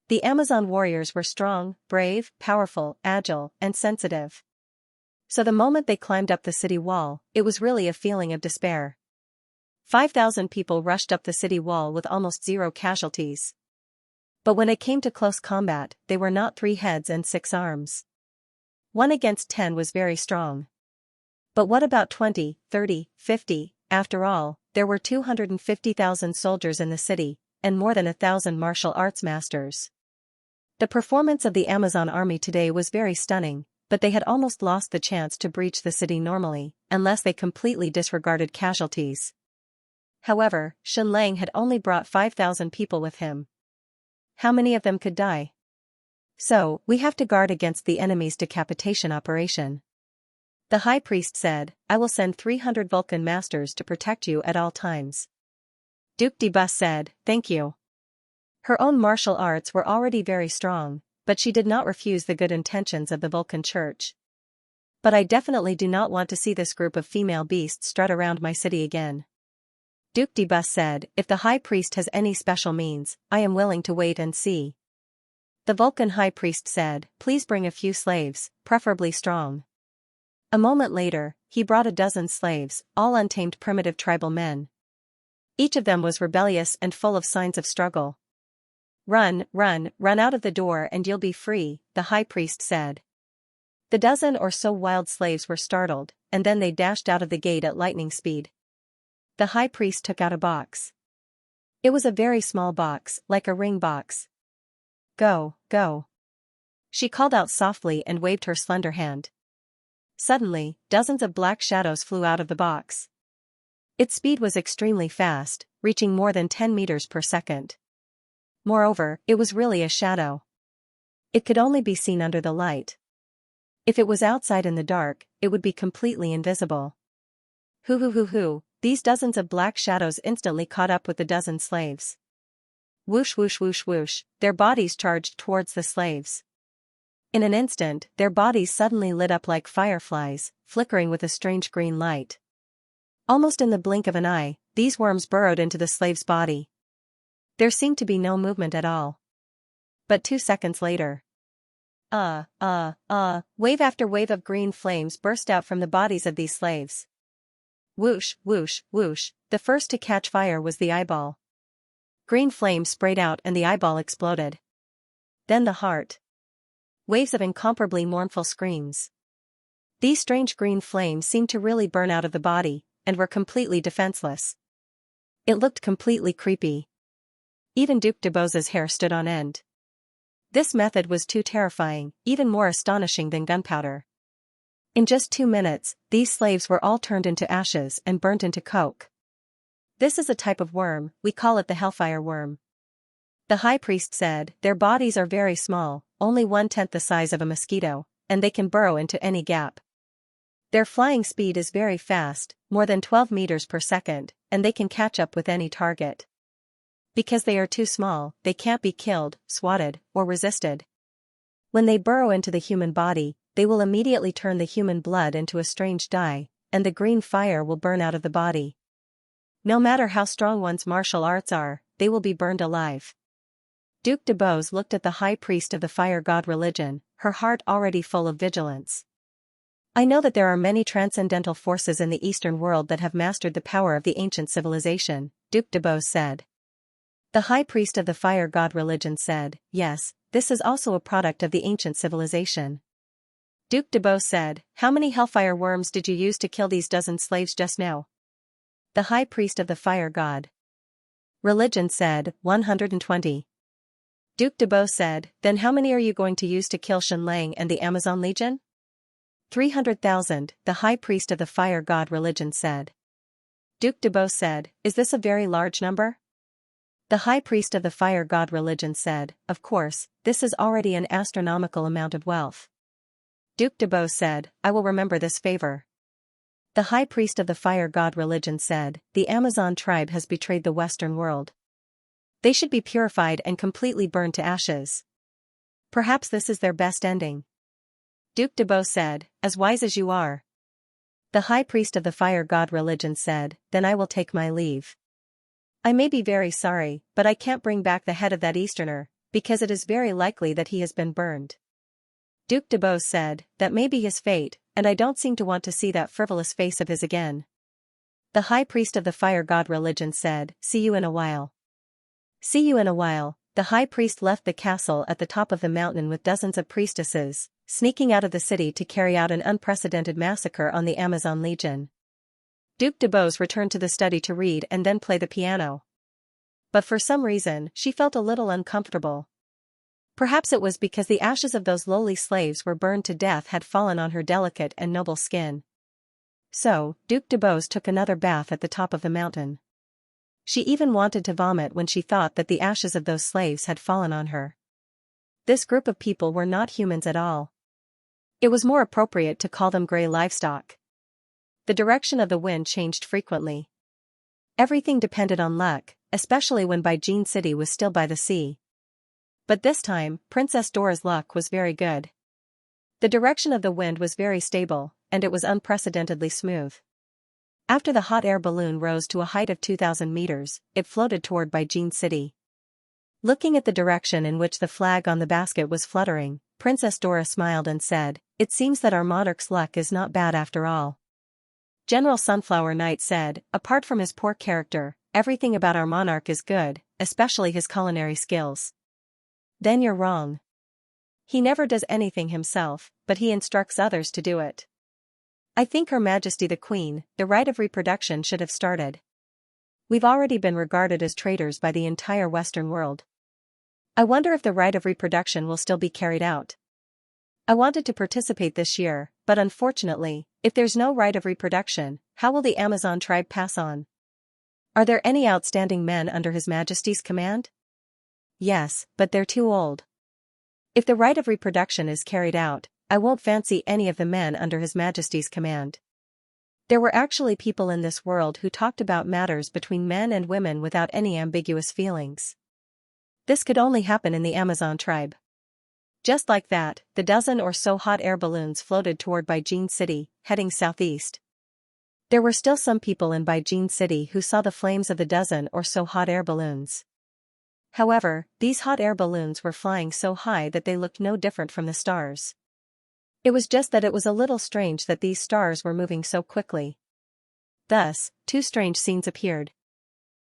The Amazon warriors were strong, brave, powerful, agile, and sensitive. So the moment they climbed up the city wall, it was really a feeling of despair. 5,000 people rushed up the city wall with almost 0 casualties. But when it came to close combat, they were not 3 heads and 6 arms. 1 against 10 was very strong. But what about 20, 30, 50? After all, there were 250,000 soldiers in the city, and more than 1,000 martial arts masters. The performance of the Amazon army today was very stunning, but they had almost lost the chance to breach the city normally, unless they completely disregarded casualties. However, Xianxia had only brought 5,000 people with him. How many of them could die? So, we have to guard against the enemy's decapitation operation. The high priest said, I will send 300 Vulcan masters to protect you at all times. Duke de Bus said, thank you. Her own martial arts were already very strong, but she did not refuse the good intentions of the Vulcan Church. But I definitely do not want to see this group of female beasts strut around my city again. Duke de Bus said, if the high priest has any special means, I am willing to wait and see. The Vulcan high priest said, please bring a few slaves, preferably strong. A moment later, he brought a dozen slaves, all untamed primitive tribal men. Each of them was rebellious and full of signs of struggle. "Run, run, run out of the door and you'll be free," the high priest said. The dozen or so wild slaves were startled, and then they dashed out of the gate at lightning speed. The high priest took out a box. It was a very small box, like a ring box. "Go, go." She called out softly and waved her slender hand. Suddenly, dozens of black shadows flew out of the box. Its speed was extremely fast, reaching more than 10 meters per second. Moreover, it was really a shadow. It could only be seen under the light. If it was outside in the dark, it would be completely invisible. Hoo hoo hoo hoo, these dozens of black shadows instantly caught up with the dozen slaves. Whoosh whoosh whoosh whoosh, their bodies charged towards the slaves. In an instant, their bodies suddenly lit up like fireflies, flickering with a strange green light. Almost in the blink of an eye, these worms burrowed into the slave's body. There seemed to be no movement at all. But 2 seconds later, wave after wave of green flames burst out from the bodies of these slaves. Whoosh, whoosh, whoosh, the first to catch fire was the eyeball. Green flames sprayed out and the eyeball exploded. Then the heart. Waves of incomparably mournful screams. These strange green flames seemed to really burn out of the body, and were completely defenseless. It looked completely creepy. Even Duc de Beau's hair stood on end. This method was too terrifying, even more astonishing than gunpowder. In just 2 minutes, these slaves were all turned into ashes and burnt into coke. "This is a type of worm, we call it the hellfire worm," the high priest said. "Their bodies are very small, only 1/10 the size of a mosquito, and they can burrow into any gap. Their flying speed is very fast, more than 12 meters per second, and they can catch up with any target. Because they are too small, they can't be killed, swatted, or resisted. When they burrow into the human body, they will immediately turn the human blood into a strange dye, and the green fire will burn out of the body. No matter how strong one's martial arts are, they will be burned alive." Duc de Beaux looked at the high priest of the fire god religion, her heart already full of vigilance. "I know that there are many transcendental forces in the Eastern world that have mastered the power of the ancient civilization," Duc de Beaux said. The high priest of the fire god religion said, "Yes, this is also a product of the ancient civilization." Duc de Beaux said, "How many hellfire worms did you use to kill these dozen slaves just now?" The high priest of the fire god religion said, 120. Duc de Beaux said, "Then how many are you going to use to kill Xianxia and the Amazon Legion?" 300,000, the high priest of the fire god religion said. Duc de Beaux said, "Is this a very large number?" The high priest of the fire god religion said, "Of course, this is already an astronomical amount of wealth." Duc de Beaux said, "I will remember this favor." The high priest of the fire god religion said, "The Amazon tribe has betrayed the Western world. They should be purified and completely burned to ashes. Perhaps this is their best ending." Duc de Beaux said, "As wise as you are." The high priest of the fire god religion said, "Then I will take my leave. I may be very sorry, but I can't bring back the head of that Easterner, because it is very likely that he has been burned." Duc de Beaux said, "That may be his fate, and I don't seem to want to see that frivolous face of his again." The high priest of the fire god religion said, "See you in a while." "See you in a while." The high priest left the castle at the top of the mountain with dozens of priestesses, sneaking out of the city to carry out an unprecedented massacre on the Amazon Legion. Duc de Beaux returned to the study to read and then play the piano. But for some reason, she felt a little uncomfortable. Perhaps it was because the ashes of those lowly slaves were burned to death had fallen on her delicate and noble skin. So, Duc de Beaux took another bath at the top of the mountain. She even wanted to vomit when she thought that the ashes of those slaves had fallen on her. This group of people were not humans at all. It was more appropriate to call them gray livestock. The direction of the wind changed frequently. Everything depended on luck, especially when Beijing City was still by the sea. But this time, Princess Dora's luck was very good. The direction of the wind was very stable, and it was unprecedentedly smooth. After the hot air balloon rose to a height of 2,000 meters, it floated toward Beijing City. Looking at the direction in which the flag on the basket was fluttering, Princess Dora smiled and said, "It seems that our monarch's luck is not bad after all." General Sunflower Knight said, "Apart from his poor character, everything about our monarch is good, especially his culinary skills. Then you're wrong. He never does anything himself, but he instructs others to do it. I think Her Majesty the Queen, the right of reproduction should have started. We've already been regarded as traitors by the entire Western world. I wonder if the right of reproduction will still be carried out. I wanted to participate this year, but unfortunately, if there's no right of reproduction, how will the Amazon tribe pass on? Are there any outstanding men under His Majesty's command? Yes, but they're too old. If the right of reproduction is carried out, I won't fancy any of the men under His Majesty's command. There were actually people in this world who talked about matters between men and women without any ambiguous feelings. This could only happen in the Amazon tribe. Just like that, the dozen or so hot air balloons floated toward Beijing City, heading southeast. There were still some people in Beijing City who saw the flames of the dozen or so hot air balloons. However, these hot air balloons were flying so high that they looked no different from the stars. It was just that it was a little strange that these stars were moving so quickly. Thus, two strange scenes appeared.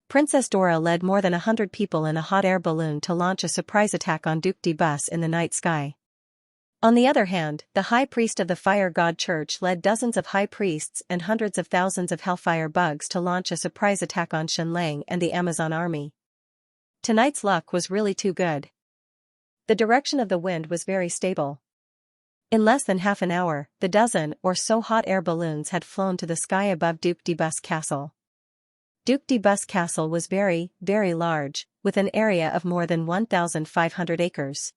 Princess Dora led more than 100 people in a hot air balloon to launch a surprise attack on Duc de Bus in the night sky. On the other hand, the high priest of the Fire God Church led dozens of high priests and hundreds of thousands of hellfire bugs to launch a surprise attack on Shenlang and the Amazon army. Tonight's luck was really too good. The direction of the wind was very stable. In less than half an hour, the dozen or so hot air balloons had flown to the sky above Duc de Bus Castle. Duc de Bus Castle was very, very large, with an area of more than 1,500 acres.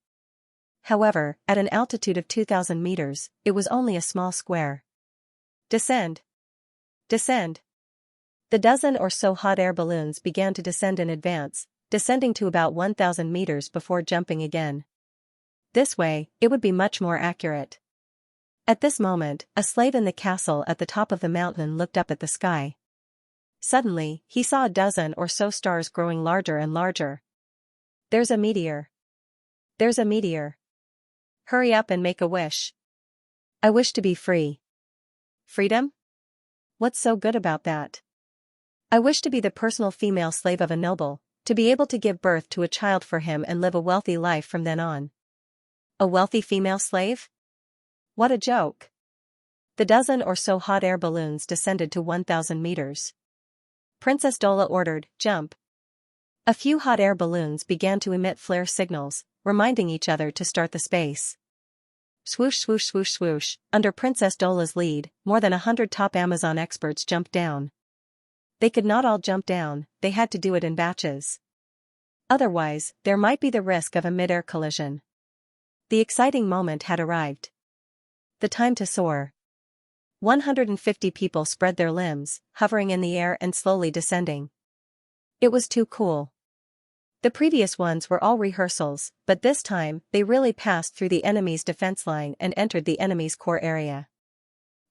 However, at an altitude of 2,000 meters, it was only a small square. Descend! Descend! The dozen or so hot air balloons began to descend in advance, descending to about 1,000 meters before jumping again. This way, it would be much more accurate. At this moment, a slave in the castle at the top of the mountain looked up at the sky. Suddenly, he saw a dozen or so stars growing larger and larger. There's a meteor. There's a meteor. Hurry up and make a wish. I wish to be free. Freedom? What's so good about that? I wish to be the personal female slave of a noble, to be able to give birth to a child for him and live a wealthy life from then on. A wealthy female slave? What a joke. The dozen or so hot air balloons descended to 1,000 meters. Princess Dola ordered, "Jump." A few hot air balloons began to emit flare signals, reminding each other to start the space. Swoosh swoosh swoosh swoosh, under Princess Dola's lead, more than 100 top Amazon experts jumped down. They could not all jump down, they had to do it in batches. Otherwise, there might be the risk of a mid-air collision. The exciting moment had arrived. The time to soar. 150 people spread their limbs, hovering in the air and slowly descending. It was too cool. The previous ones were all rehearsals, but this time, they really passed through the enemy's defense line and entered the enemy's core area.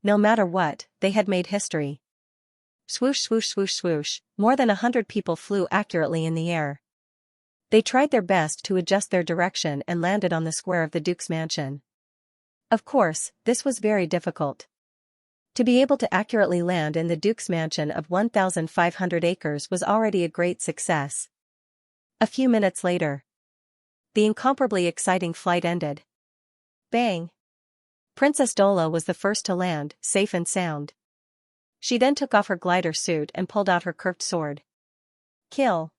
No matter what, they had made history. Swoosh swoosh swoosh swoosh, more than 100 people flew accurately in the air. They tried their best to adjust their direction and landed on the square of the Duke's mansion. Of course, this was very difficult. To be able to accurately land in the Duke's mansion of 1,500 acres was already a great success. A few minutes later, the incomparably exciting flight ended. Bang! Princess Dola was the first to land, safe and sound. She then took off her glider suit and pulled out her curved sword. Kill!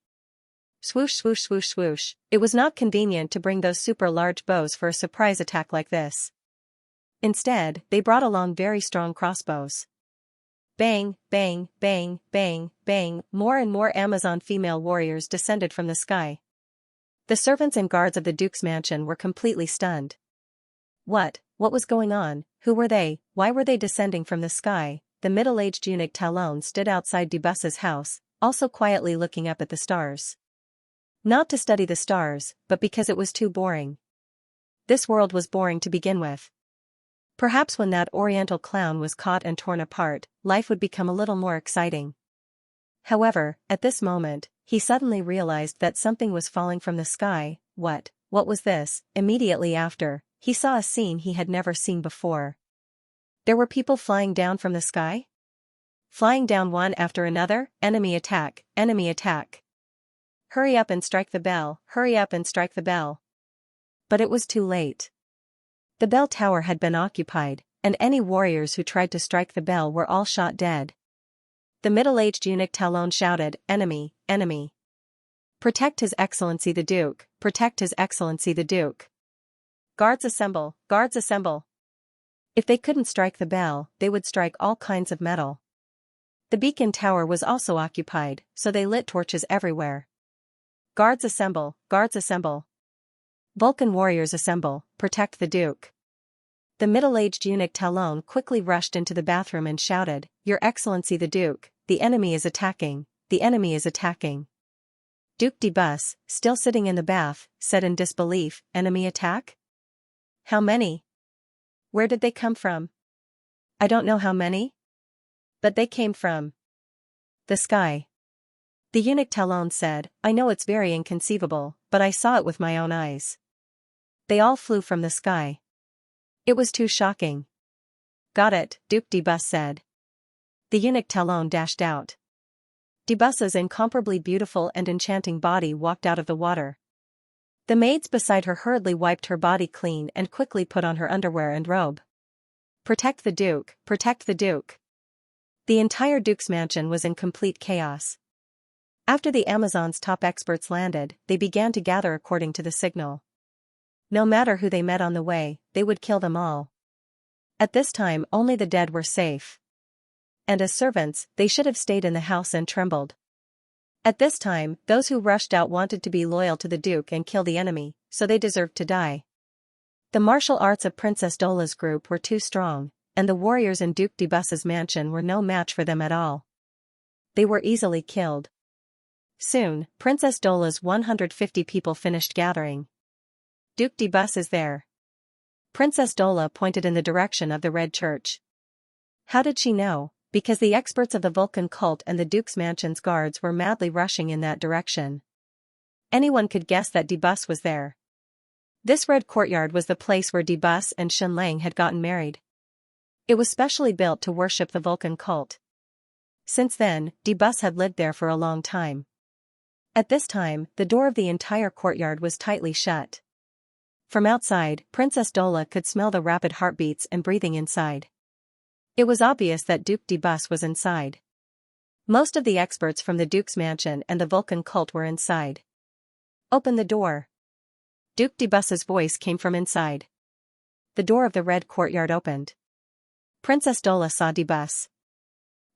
Swoosh swoosh swoosh swoosh, it was not convenient to bring those super large bows for a surprise attack like this. Instead, they brought along very strong crossbows. Bang, bang, bang, bang, bang, more and more Amazon female warriors descended from the sky. The servants and guards of the Duke's mansion were completely stunned. What was going on? Who were they? Why were they descending from the sky? The middle-aged eunuch Talon stood outside Dubus's house, also quietly looking up at the stars. Not to study the stars, but because it was too boring. This world was boring to begin with. Perhaps when that oriental clown was caught and torn apart, life would become a little more exciting. However, at this moment, he suddenly realized that something was falling from the sky. What was this? Immediately after, he saw a scene he had never seen before. There were people flying down from the sky? Flying down one after another, enemy attack, enemy attack. Hurry up and strike the bell, hurry up and strike the bell. But it was too late. The bell tower had been occupied, and any warriors who tried to strike the bell were all shot dead. The middle-aged eunuch Talon shouted, "Enemy, enemy! Protect His Excellency the Duke, protect His Excellency the Duke! Guards assemble, guards assemble!" If they couldn't strike the bell, they would strike all kinds of metal. The beacon tower was also occupied, so they lit torches everywhere. Guards assemble, guards assemble! Vulcan warriors assemble, protect the Duke! The middle-aged eunuch Talon quickly rushed into the bathroom and shouted, "Your Excellency the Duke, the enemy is attacking, the enemy is attacking." Duke de Bus, still sitting in the bath, said in disbelief, "Enemy attack? How many? Where did they come from?" "I don't know how many. But they came from the sky." The eunuch Talon said, "I know it's very inconceivable, but I saw it with my own eyes. They all flew from the sky. It was too shocking." "Got it," Duke de Bus said. The eunuch Talon dashed out. De Bus's incomparably beautiful and enchanting body walked out of the water. The maids beside her hurriedly wiped her body clean and quickly put on her underwear and robe. Protect the Duke, protect the Duke! The entire Duke's mansion was in complete chaos. After the Amazon's top experts landed, they began to gather according to the signal. No matter who they met on the way, they would kill them all. At this time only the dead were safe. And as servants, they should have stayed in the house and trembled. At this time, those who rushed out wanted to be loyal to the Duke and kill the enemy, so they deserved to die. The martial arts of Princess Dola's group were too strong, and the warriors in Duke de Bus's mansion were no match for them at all. They were easily killed. Soon, Princess Dola's 150 people finished gathering. "Duke de Bus is there." Princess Dola pointed in the direction of the Red Church. How did she know? Because the experts of the Vulcan cult and the Duke's mansion's guards were madly rushing in that direction. Anyone could guess that de Bus was there. This red courtyard was the place where de Bus and Xianxia had gotten married. It was specially built to worship the Vulcan cult. Since then, de Bus had lived there for a long time. At this time, the door of the entire courtyard was tightly shut. From outside, Princess Dola could smell the rapid heartbeats and breathing inside. It was obvious that Duke de Bus was inside. Most of the experts from the Duke's mansion and the Vulcan cult were inside. "Open the door." Duke de Bus's voice came from inside. The door of the red courtyard opened. Princess Dola saw de Bus.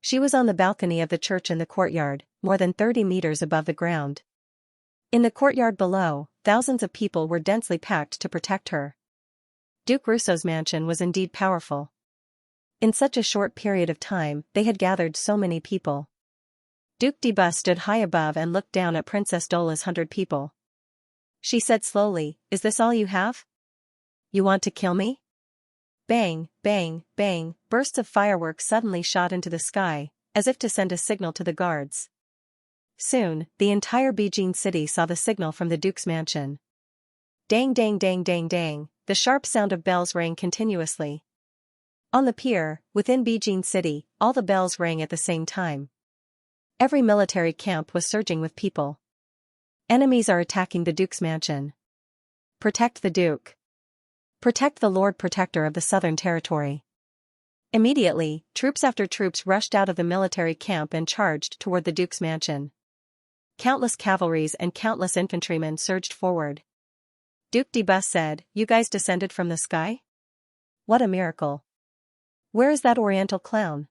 She was on the balcony of the church in the courtyard, more than 30 meters above the ground. In the courtyard below, thousands of people were densely packed to protect her. Duke Russo's mansion was indeed powerful. In such a short period of time, they had gathered so many people. Duke de Bus stood high above and looked down at Princess Dola's 100 people. She said slowly, "Is this all you have? You want to kill me?" Bang, bang, bang, bursts of fireworks suddenly shot into the sky, as if to send a signal to the guards. Soon, the entire Beijing city saw the signal from the Duke's mansion. Dang dang dang dang dang, the sharp sound of bells rang continuously. On the pier, within Beijing city, all the bells rang at the same time. Every military camp was surging with people. Enemies are attacking the Duke's mansion. Protect the Duke. Protect the Lord Protector of the Southern Territory. Immediately, troops after troops rushed out of the military camp and charged toward the Duke's mansion. Countless cavalries and countless infantrymen surged forward. Duke de Bus said, "You guys descended from the sky? What a miracle. Where is that Oriental clown?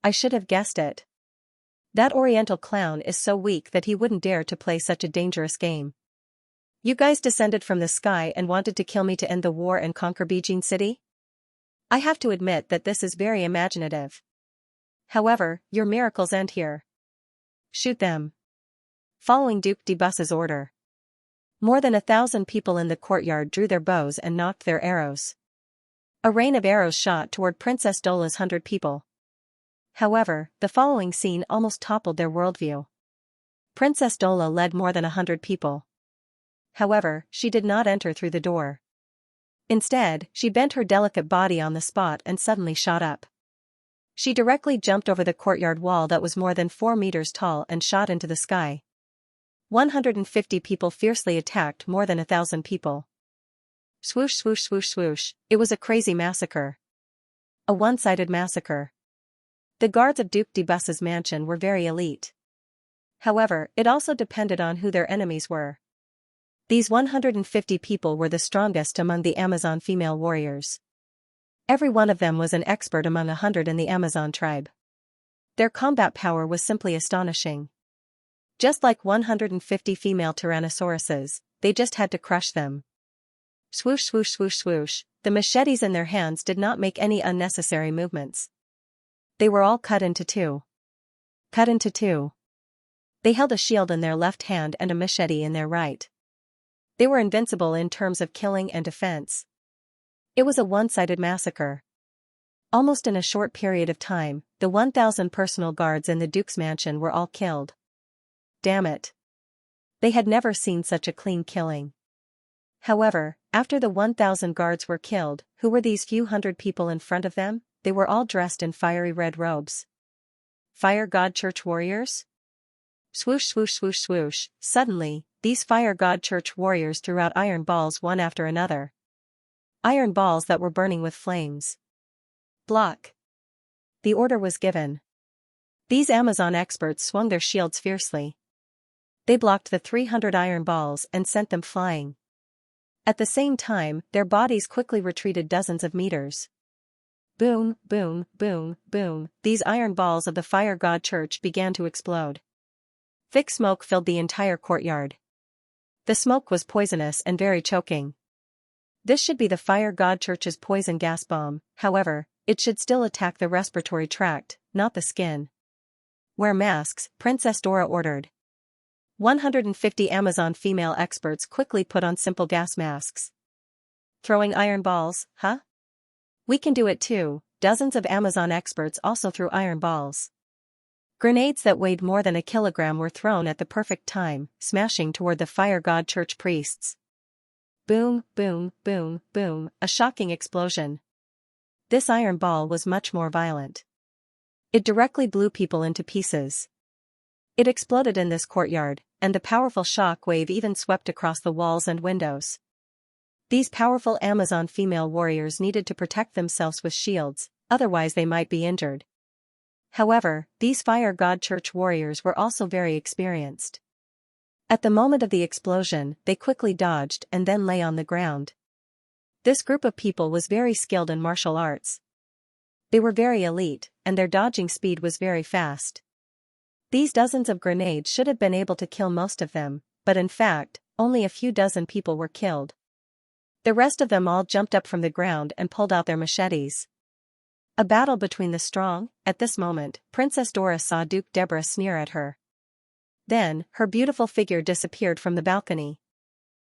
I should have guessed it. That Oriental clown is so weak that he wouldn't dare to play such a dangerous game. You guys descended from the sky and wanted to kill me to end the war and conquer Beijing City? I have to admit that this is very imaginative. However, your miracles end here. Shoot them." Following Duke de Bus's order, more than 1,000 people in the courtyard drew their bows and nocked their arrows. A rain of arrows shot toward Princess Dola's 100 people. However, the following scene almost toppled their worldview. Princess Dola led more than 100 people. However, she did not enter through the door. Instead, she bent her delicate body on the spot and suddenly shot up. She directly jumped over the courtyard wall that was more than 4 meters tall and shot into the sky. 150 people fiercely attacked more than 1,000 people. Swoosh swoosh swoosh swoosh, it was a crazy massacre. A one-sided massacre. The guards of Duke de Bus's mansion were very elite. However, it also depended on who their enemies were. These 150 people were the strongest among the Amazon female warriors. Every one of them was an expert among 100 in the Amazon tribe. Their combat power was simply astonishing. Just like 150 female tyrannosauruses, they just had to crush them. Swoosh swoosh swoosh swoosh, the machetes in their hands did not make any unnecessary movements. They were all cut into two. Cut into two. They held a shield in their left hand and a machete in their right. They were invincible in terms of killing and defense. It was a one-sided massacre. Almost in a short period of time, the 1,000 personal guards in the Duke's mansion were all killed. Damn it. They had never seen such a clean killing. However, after the 1,000 guards were killed, who were these few hundred people in front of them? They were all dressed in fiery red robes. Fire God Church warriors? Swoosh swoosh swoosh swoosh, suddenly, these Fire God Church warriors threw out iron balls one after another. Iron balls that were burning with flames. Block. The order was given. These Amazon experts swung their shields fiercely. They blocked the 300 iron balls and sent them flying. At the same time, their bodies quickly retreated dozens of meters. Boom, boom, boom, boom, these iron balls of the Fire God Church began to explode. Thick smoke filled the entire courtyard. The smoke was poisonous and very choking. This should be the Fire God Church's poison gas bomb, however, it should still attack the respiratory tract, not the skin. Wear masks, Princess Dora ordered. 150 Amazon female experts quickly put on simple gas masks. Throwing iron balls, huh? We can do it too. Dozens of Amazon experts also threw iron balls. Grenades that weighed more than a kilogram were thrown at the perfect time, smashing toward the Fire God Church priests. Boom, boom, boom, boom, a shocking explosion. This iron ball was much more violent. It directly blew people into pieces. It exploded in this courtyard, and the powerful shock wave even swept across the walls and windows. These powerful Amazon female warriors needed to protect themselves with shields, otherwise they might be injured. However, these Fire God Church warriors were also very experienced. At the moment of the explosion, they quickly dodged and then lay on the ground. This group of people was very skilled in martial arts. They were very elite, and their dodging speed was very fast. These dozens of grenades should have been able to kill most of them, but in fact, only a few dozen people were killed. The rest of them all jumped up from the ground and pulled out their machetes. A battle between the strong. At this moment, Princess Dora saw Duke Deborah sneer at her. Then, her beautiful figure disappeared from the balcony.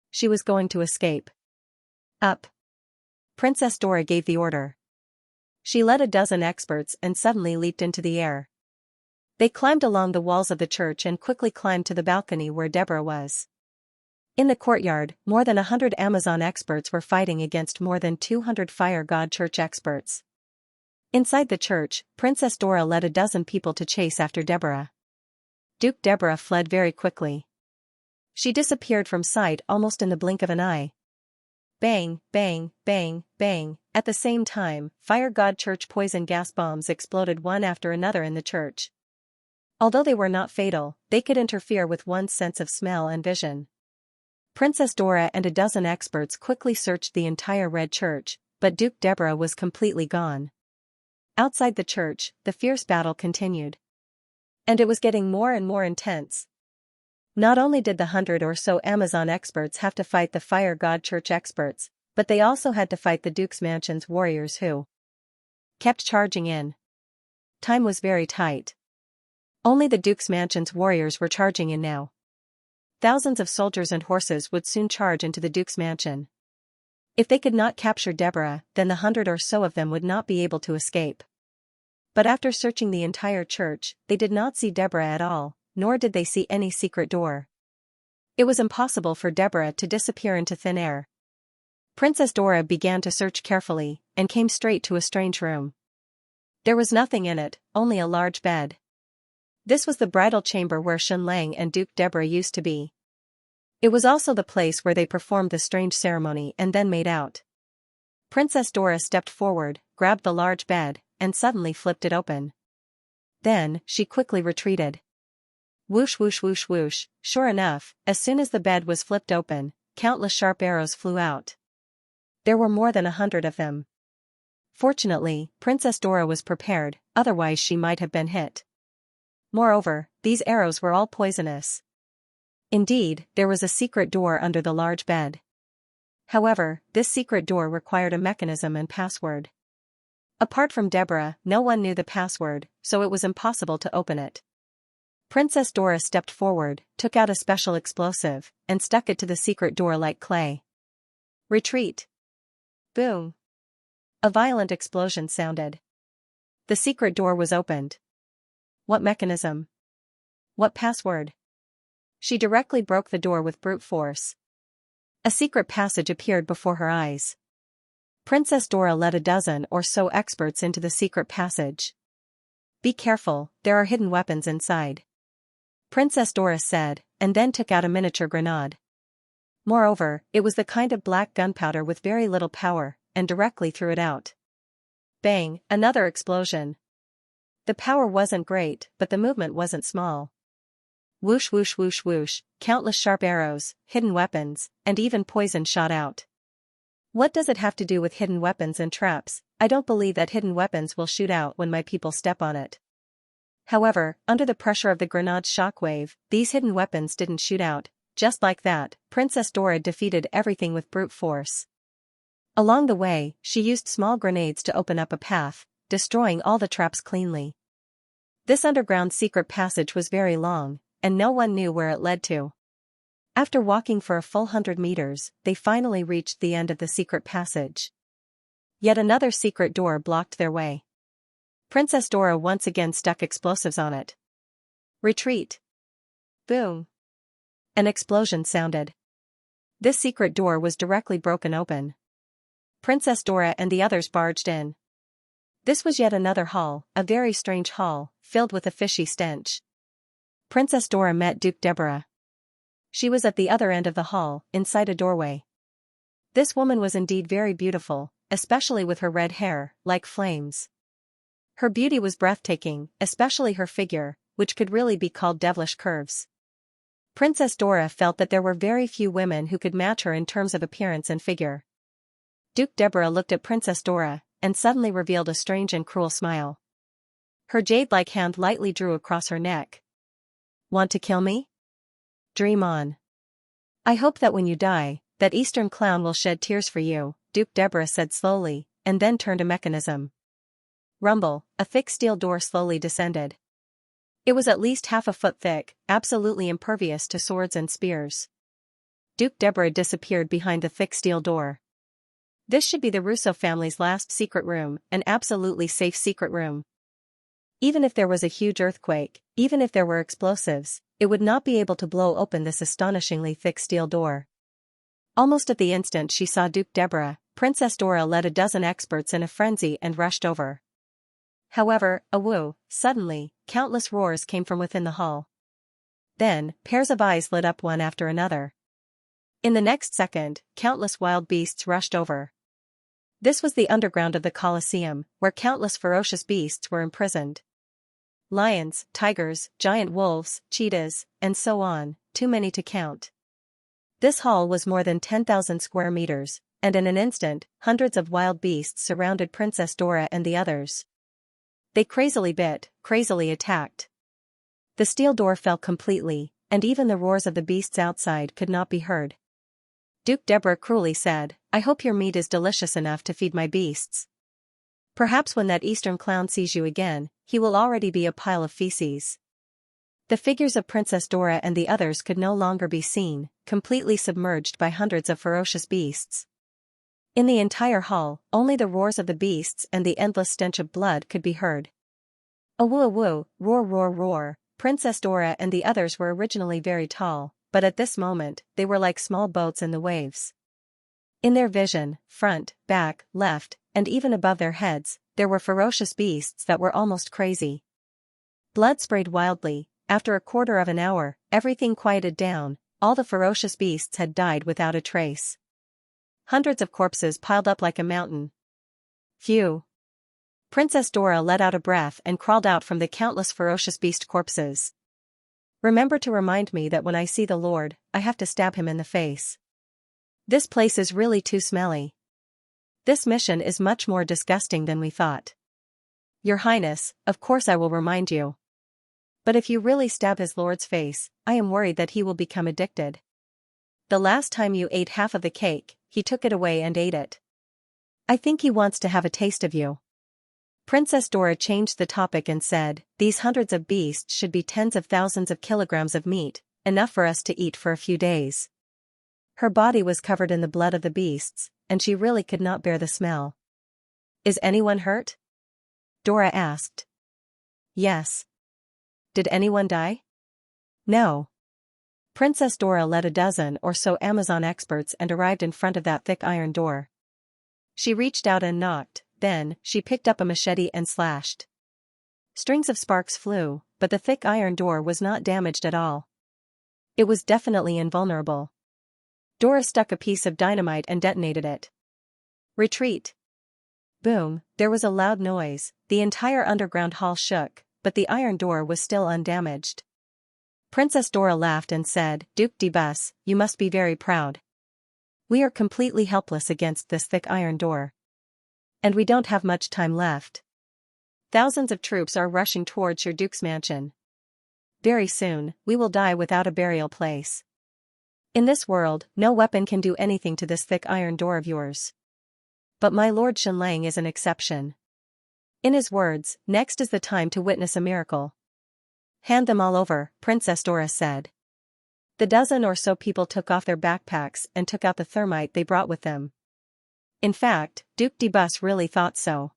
She was going to escape. Up. Princess Dora gave the order. She led a dozen experts and suddenly leaped into the air. They climbed along the walls of the church and quickly climbed to the balcony where Deborah was. In the courtyard, more than 100 Amazon experts were fighting against more than 200 Fire God Church experts. Inside the church, Princess Dora led a dozen people to chase after Deborah. Duke Deborah fled very quickly. She disappeared from sight almost in the blink of an eye. Bang, bang, bang, bang. At the same time, Fire God Church poison gas bombs exploded one after another in the church. Although they were not fatal, they could interfere with one's sense of smell and vision. Princess Dora and a dozen experts quickly searched the entire Red Church, but Duke Deborah was completely gone. Outside the church, the fierce battle continued. And it was getting more and more intense. Not only did the 100 or so Amazon experts have to fight the Fire God Church experts, but they also had to fight the Duke's Mansion's warriors who kept charging in. Time was very tight. Only the Duke's Mansion's warriors were charging in now. Thousands of soldiers and horses would soon charge into the Duke's Mansion. If they could not capture Deborah, then the 100 or so of them would not be able to escape. But after searching the entire church, they did not see Deborah at all, nor did they see any secret door. It was impossible for Deborah to disappear into thin air. Princess Dora began to search carefully, and came straight to a strange room. There was nothing in it, only a large bed. This was the bridal chamber where Shenlang and Duke Deborah used to be. It was also the place where they performed the strange ceremony and then made out. Princess Dora stepped forward, grabbed the large bed, and suddenly flipped it open. Then, she quickly retreated. Whoosh whoosh whoosh whoosh, sure enough, as soon as the bed was flipped open, countless sharp arrows flew out. There were more than 100 of them. Fortunately, Princess Dora was prepared, otherwise she might have been hit. Moreover, these arrows were all poisonous. Indeed, there was a secret door under the large bed. However, this secret door required a mechanism and password. Apart from Deborah, no one knew the password, so it was impossible to open it. Princess Dora stepped forward, took out a special explosive, and stuck it to the secret door like clay. Retreat! Boom! A violent explosion sounded. The secret door was opened. What mechanism? What password? She directly broke the door with brute force. A secret passage appeared before her eyes. Princess Dora led a dozen or so experts into the secret passage. Be careful, there are hidden weapons inside. Princess Dora said, and then took out a miniature grenade. Moreover, it was the kind of black gunpowder with very little power, and directly threw it out. Bang, another explosion. The power wasn't great, but the movement wasn't small. Whoosh whoosh whoosh whoosh, countless sharp arrows, hidden weapons, and even poison shot out. What does it have to do with hidden weapons and traps? I don't believe that hidden weapons will shoot out when my people step on it. However, under the pressure of the grenade's shockwave, these hidden weapons didn't shoot out. Just like that, Princess Dora defeated everything with brute force. Along the way, she used small grenades to open up a path, destroying all the traps cleanly. This underground secret passage was very long, and no one knew where it led to. After walking for a full 100 meters, they finally reached the end of the secret passage. Yet another secret door blocked their way. Princess Dora once again stuck explosives on it. Retreat! Boom! An explosion sounded. This secret door was directly broken open. Princess Dora and the others barged in. This was yet another hall, a very strange hall, filled with a fishy stench. Princess Dora met Duke Deborah. She was at the other end of the hall, inside a doorway. This woman was indeed very beautiful, especially with her red hair, like flames. Her beauty was breathtaking, especially her figure, which could really be called devilish curves. Princess Dora felt that there were very few women who could match her in terms of appearance and figure. Duke Deborah looked at Princess Dora, and suddenly revealed a strange and cruel smile. Her jade-like hand lightly drew across her neck. Want to kill me? Dream on. I hope that when you die, that Eastern clown will shed tears for you, Duke Deborah said slowly, and then turned a mechanism. Rumble, a thick steel door slowly descended. It was at least half a foot thick, absolutely impervious to swords and spears. Duke Deborah disappeared behind the thick steel door. This should be the Russo family's last secret room, an absolutely safe secret room. Even if there was a huge earthquake, even if there were explosives, it would not be able to blow open this astonishingly thick steel door. Almost at the instant she saw Duke Deborah, Princess Dora led a dozen experts in a frenzy and rushed over. However, suddenly, countless roars came from within the hall. Then, pairs of eyes lit up one after another. In the next second, countless wild beasts rushed over. This was the underground of the Colosseum, where countless ferocious beasts were imprisoned. Lions, tigers, giant wolves, cheetahs, and so on, too many to count. This hall was more than 10,000 square meters, and in an instant, hundreds of wild beasts surrounded Princess Dora and the others. They crazily bit, crazily attacked. The steel door fell completely, and even the roars of the beasts outside could not be heard. Duke Deborah cruelly said, I hope your meat is delicious enough to feed my beasts. Perhaps when that Eastern clown sees you again, he will already be a pile of feces. The figures of Princess Dora and the others could no longer be seen, completely submerged by hundreds of ferocious beasts. In the entire hall, only the roars of the beasts and the endless stench of blood could be heard. Roar roar roar, Princess Dora and the others were originally very tall, but at this moment, they were like small boats in the waves. In their vision, front, back, left, and even above their heads, there were ferocious beasts that were almost crazy. Blood sprayed wildly. After a quarter of an hour, everything quieted down. All the ferocious beasts had died without a trace. Hundreds of corpses piled up like a mountain. Phew. Princess Dora let out a breath and crawled out from the countless ferocious beast corpses. Remember to remind me that when I see the Lord, I have to stab him in the face. This place is really too smelly. This mission is much more disgusting than we thought. Your Highness, of course I will remind you. But if you really stab his lord's face, I am worried that he will become addicted. The last time you ate half of the cake, he took it away and ate it. I think he wants to have a taste of you. Princess Dora changed the topic and said, these hundreds of beasts should be tens of thousands of kilograms of meat, enough for us to eat for a few days. Her body was covered in the blood of the beasts, and she really could not bear the smell. Is anyone hurt? Dora asked. Yes. Did anyone die? No. Princess Dora led a dozen or so Amazon experts and arrived in front of that thick iron door. She reached out and knocked, then she picked up a machete and slashed. Strings of sparks flew, but the thick iron door was not damaged at all. It was definitely invulnerable. Dora stuck a piece of dynamite and detonated it. Retreat. Boom, there was a loud noise, the entire underground hall shook, but the iron door was still undamaged. Princess Dora laughed and said, Duc de Bus, you must be very proud. We are completely helpless against this thick iron door. And we don't have much time left. Thousands of troops are rushing towards your duke's mansion. Very soon, we will die without a burial place. In this world, no weapon can do anything to this thick iron door of yours. But my Lord Xianxia is an exception. In his words, next is the time to witness a miracle. Hand them all over, Princess Dora said. The dozen or so people took off their backpacks and took out the thermite they brought with them. In fact, Duc de Bus really thought so.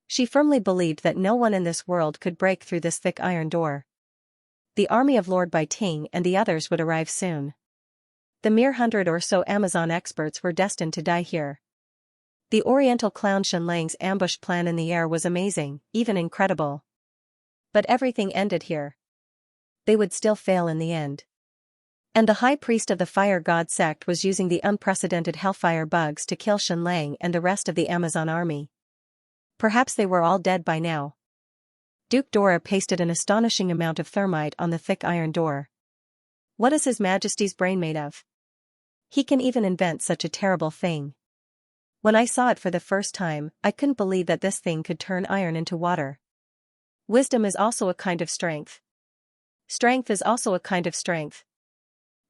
She firmly believed that no one in this world could break through this thick iron door. The army of Lord Bai Ting and the others would arrive soon. The mere 100 or so Amazon experts were destined to die here. The Oriental clown Xianxia's ambush plan in the air was amazing, even incredible. But everything ended here. They would still fail in the end. And the high priest of the fire god sect was using the unprecedented hellfire bugs to kill Xianxia and the rest of the Amazon army. Perhaps they were all dead by now. Duke Dora pasted an astonishing amount of thermite on the thick iron door. What is His Majesty's brain made of? He can even invent such a terrible thing. When I saw it for the first time, I couldn't believe that this thing could turn iron into water. Wisdom is also a kind of strength. Strength is also a kind of strength.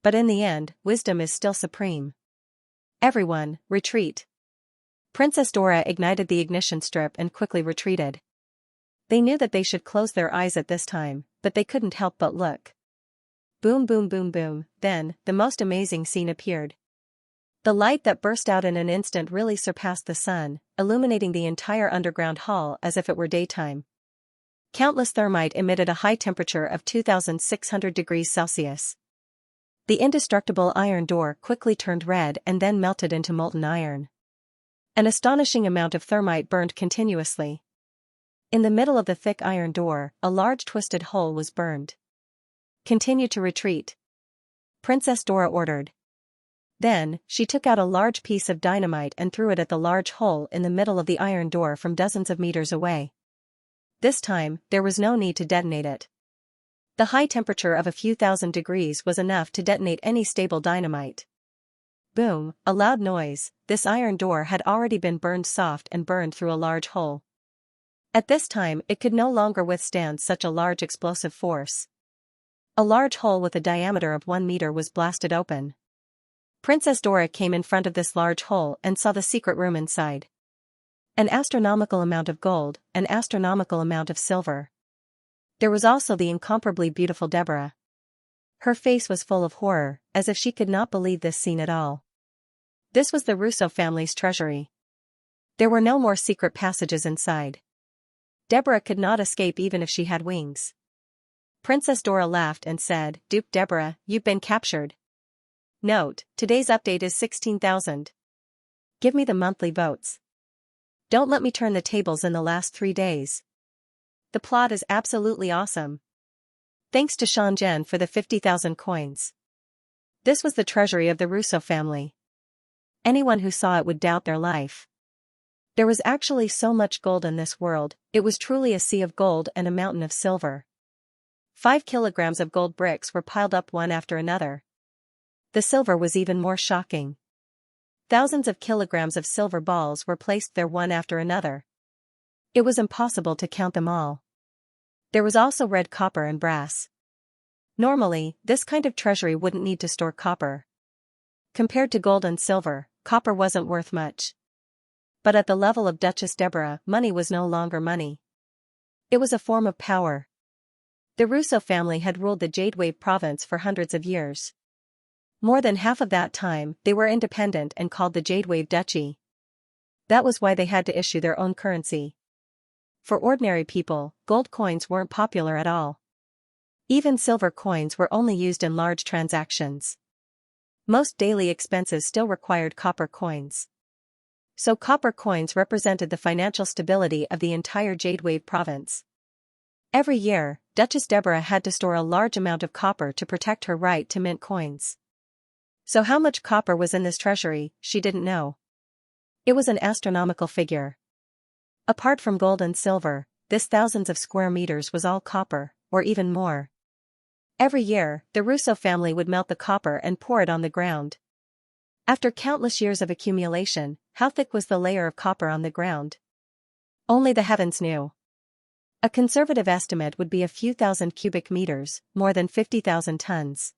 But in the end, wisdom is still supreme. Everyone, retreat. Princess Dora ignited the ignition strip and quickly retreated. They knew that they should close their eyes at this time, but they couldn't help but look. Boom boom boom boom, then, the most amazing scene appeared. The light that burst out in an instant really surpassed the sun, illuminating the entire underground hall as if it were daytime. Countless thermite emitted a high temperature of 2,600 degrees Celsius. The indestructible iron door quickly turned red and then melted into molten iron. An astonishing amount of thermite burned continuously. In the middle of the thick iron door, a large twisted hole was burned. Continue to retreat. Princess Dora ordered. Then, she took out a large piece of dynamite and threw it at the large hole in the middle of the iron door from dozens of meters away. This time, there was no need to detonate it. The high temperature of a few thousand degrees was enough to detonate any stable dynamite. Boom, a loud noise, this iron door had already been burned soft and burned through a large hole. At this time, it could no longer withstand such a large explosive force. A large hole with a diameter of 1 meter was blasted open. Princess Dora came in front of this large hole and saw the secret room inside. An astronomical amount of gold, an astronomical amount of silver. There was also the incomparably beautiful Deborah. Her face was full of horror, as if she could not believe this scene at all. This was the Russo family's treasury. There were no more secret passages inside. Deborah could not escape even if she had wings. Princess Dora laughed and said, Duke Deborah, you've been captured. Note, today's update is 16,000. Give me the monthly votes. Don't let me turn the tables in the last 3 days. The plot is absolutely awesome. Thanks to Xianxia for the 50,000 coins. This was the treasury of the Russo family. Anyone who saw it would doubt their life. There was actually so much gold in this world, it was truly a sea of gold and a mountain of silver. 5 kilograms of gold bricks were piled up one after another. The silver was even more shocking. Thousands of kilograms of silver balls were placed there one after another. It was impossible to count them all. There was also red copper and brass. Normally, this kind of treasury wouldn't need to store copper. Compared to gold and silver, copper wasn't worth much. But at the level of Duchess Deborah, money was no longer money. It was a form of power. The Russo family had ruled the Jade Wave province for hundreds of years. More than half of that time, they were independent and called the Jade Wave Duchy. That was why they had to issue their own currency. For ordinary people, gold coins weren't popular at all. Even silver coins were only used in large transactions. Most daily expenses still required copper coins. So copper coins represented the financial stability of the entire Jade Wave province. Every year, Duchess Deborah had to store a large amount of copper to protect her right to mint coins. So how much copper was in this treasury, she didn't know. It was an astronomical figure. Apart from gold and silver, this thousands of square meters was all copper, or even more. Every year, the Russo family would melt the copper and pour it on the ground. After countless years of accumulation, how thick was the layer of copper on the ground? Only the heavens knew. A conservative estimate would be a few thousand cubic meters, more than 50,000 tons.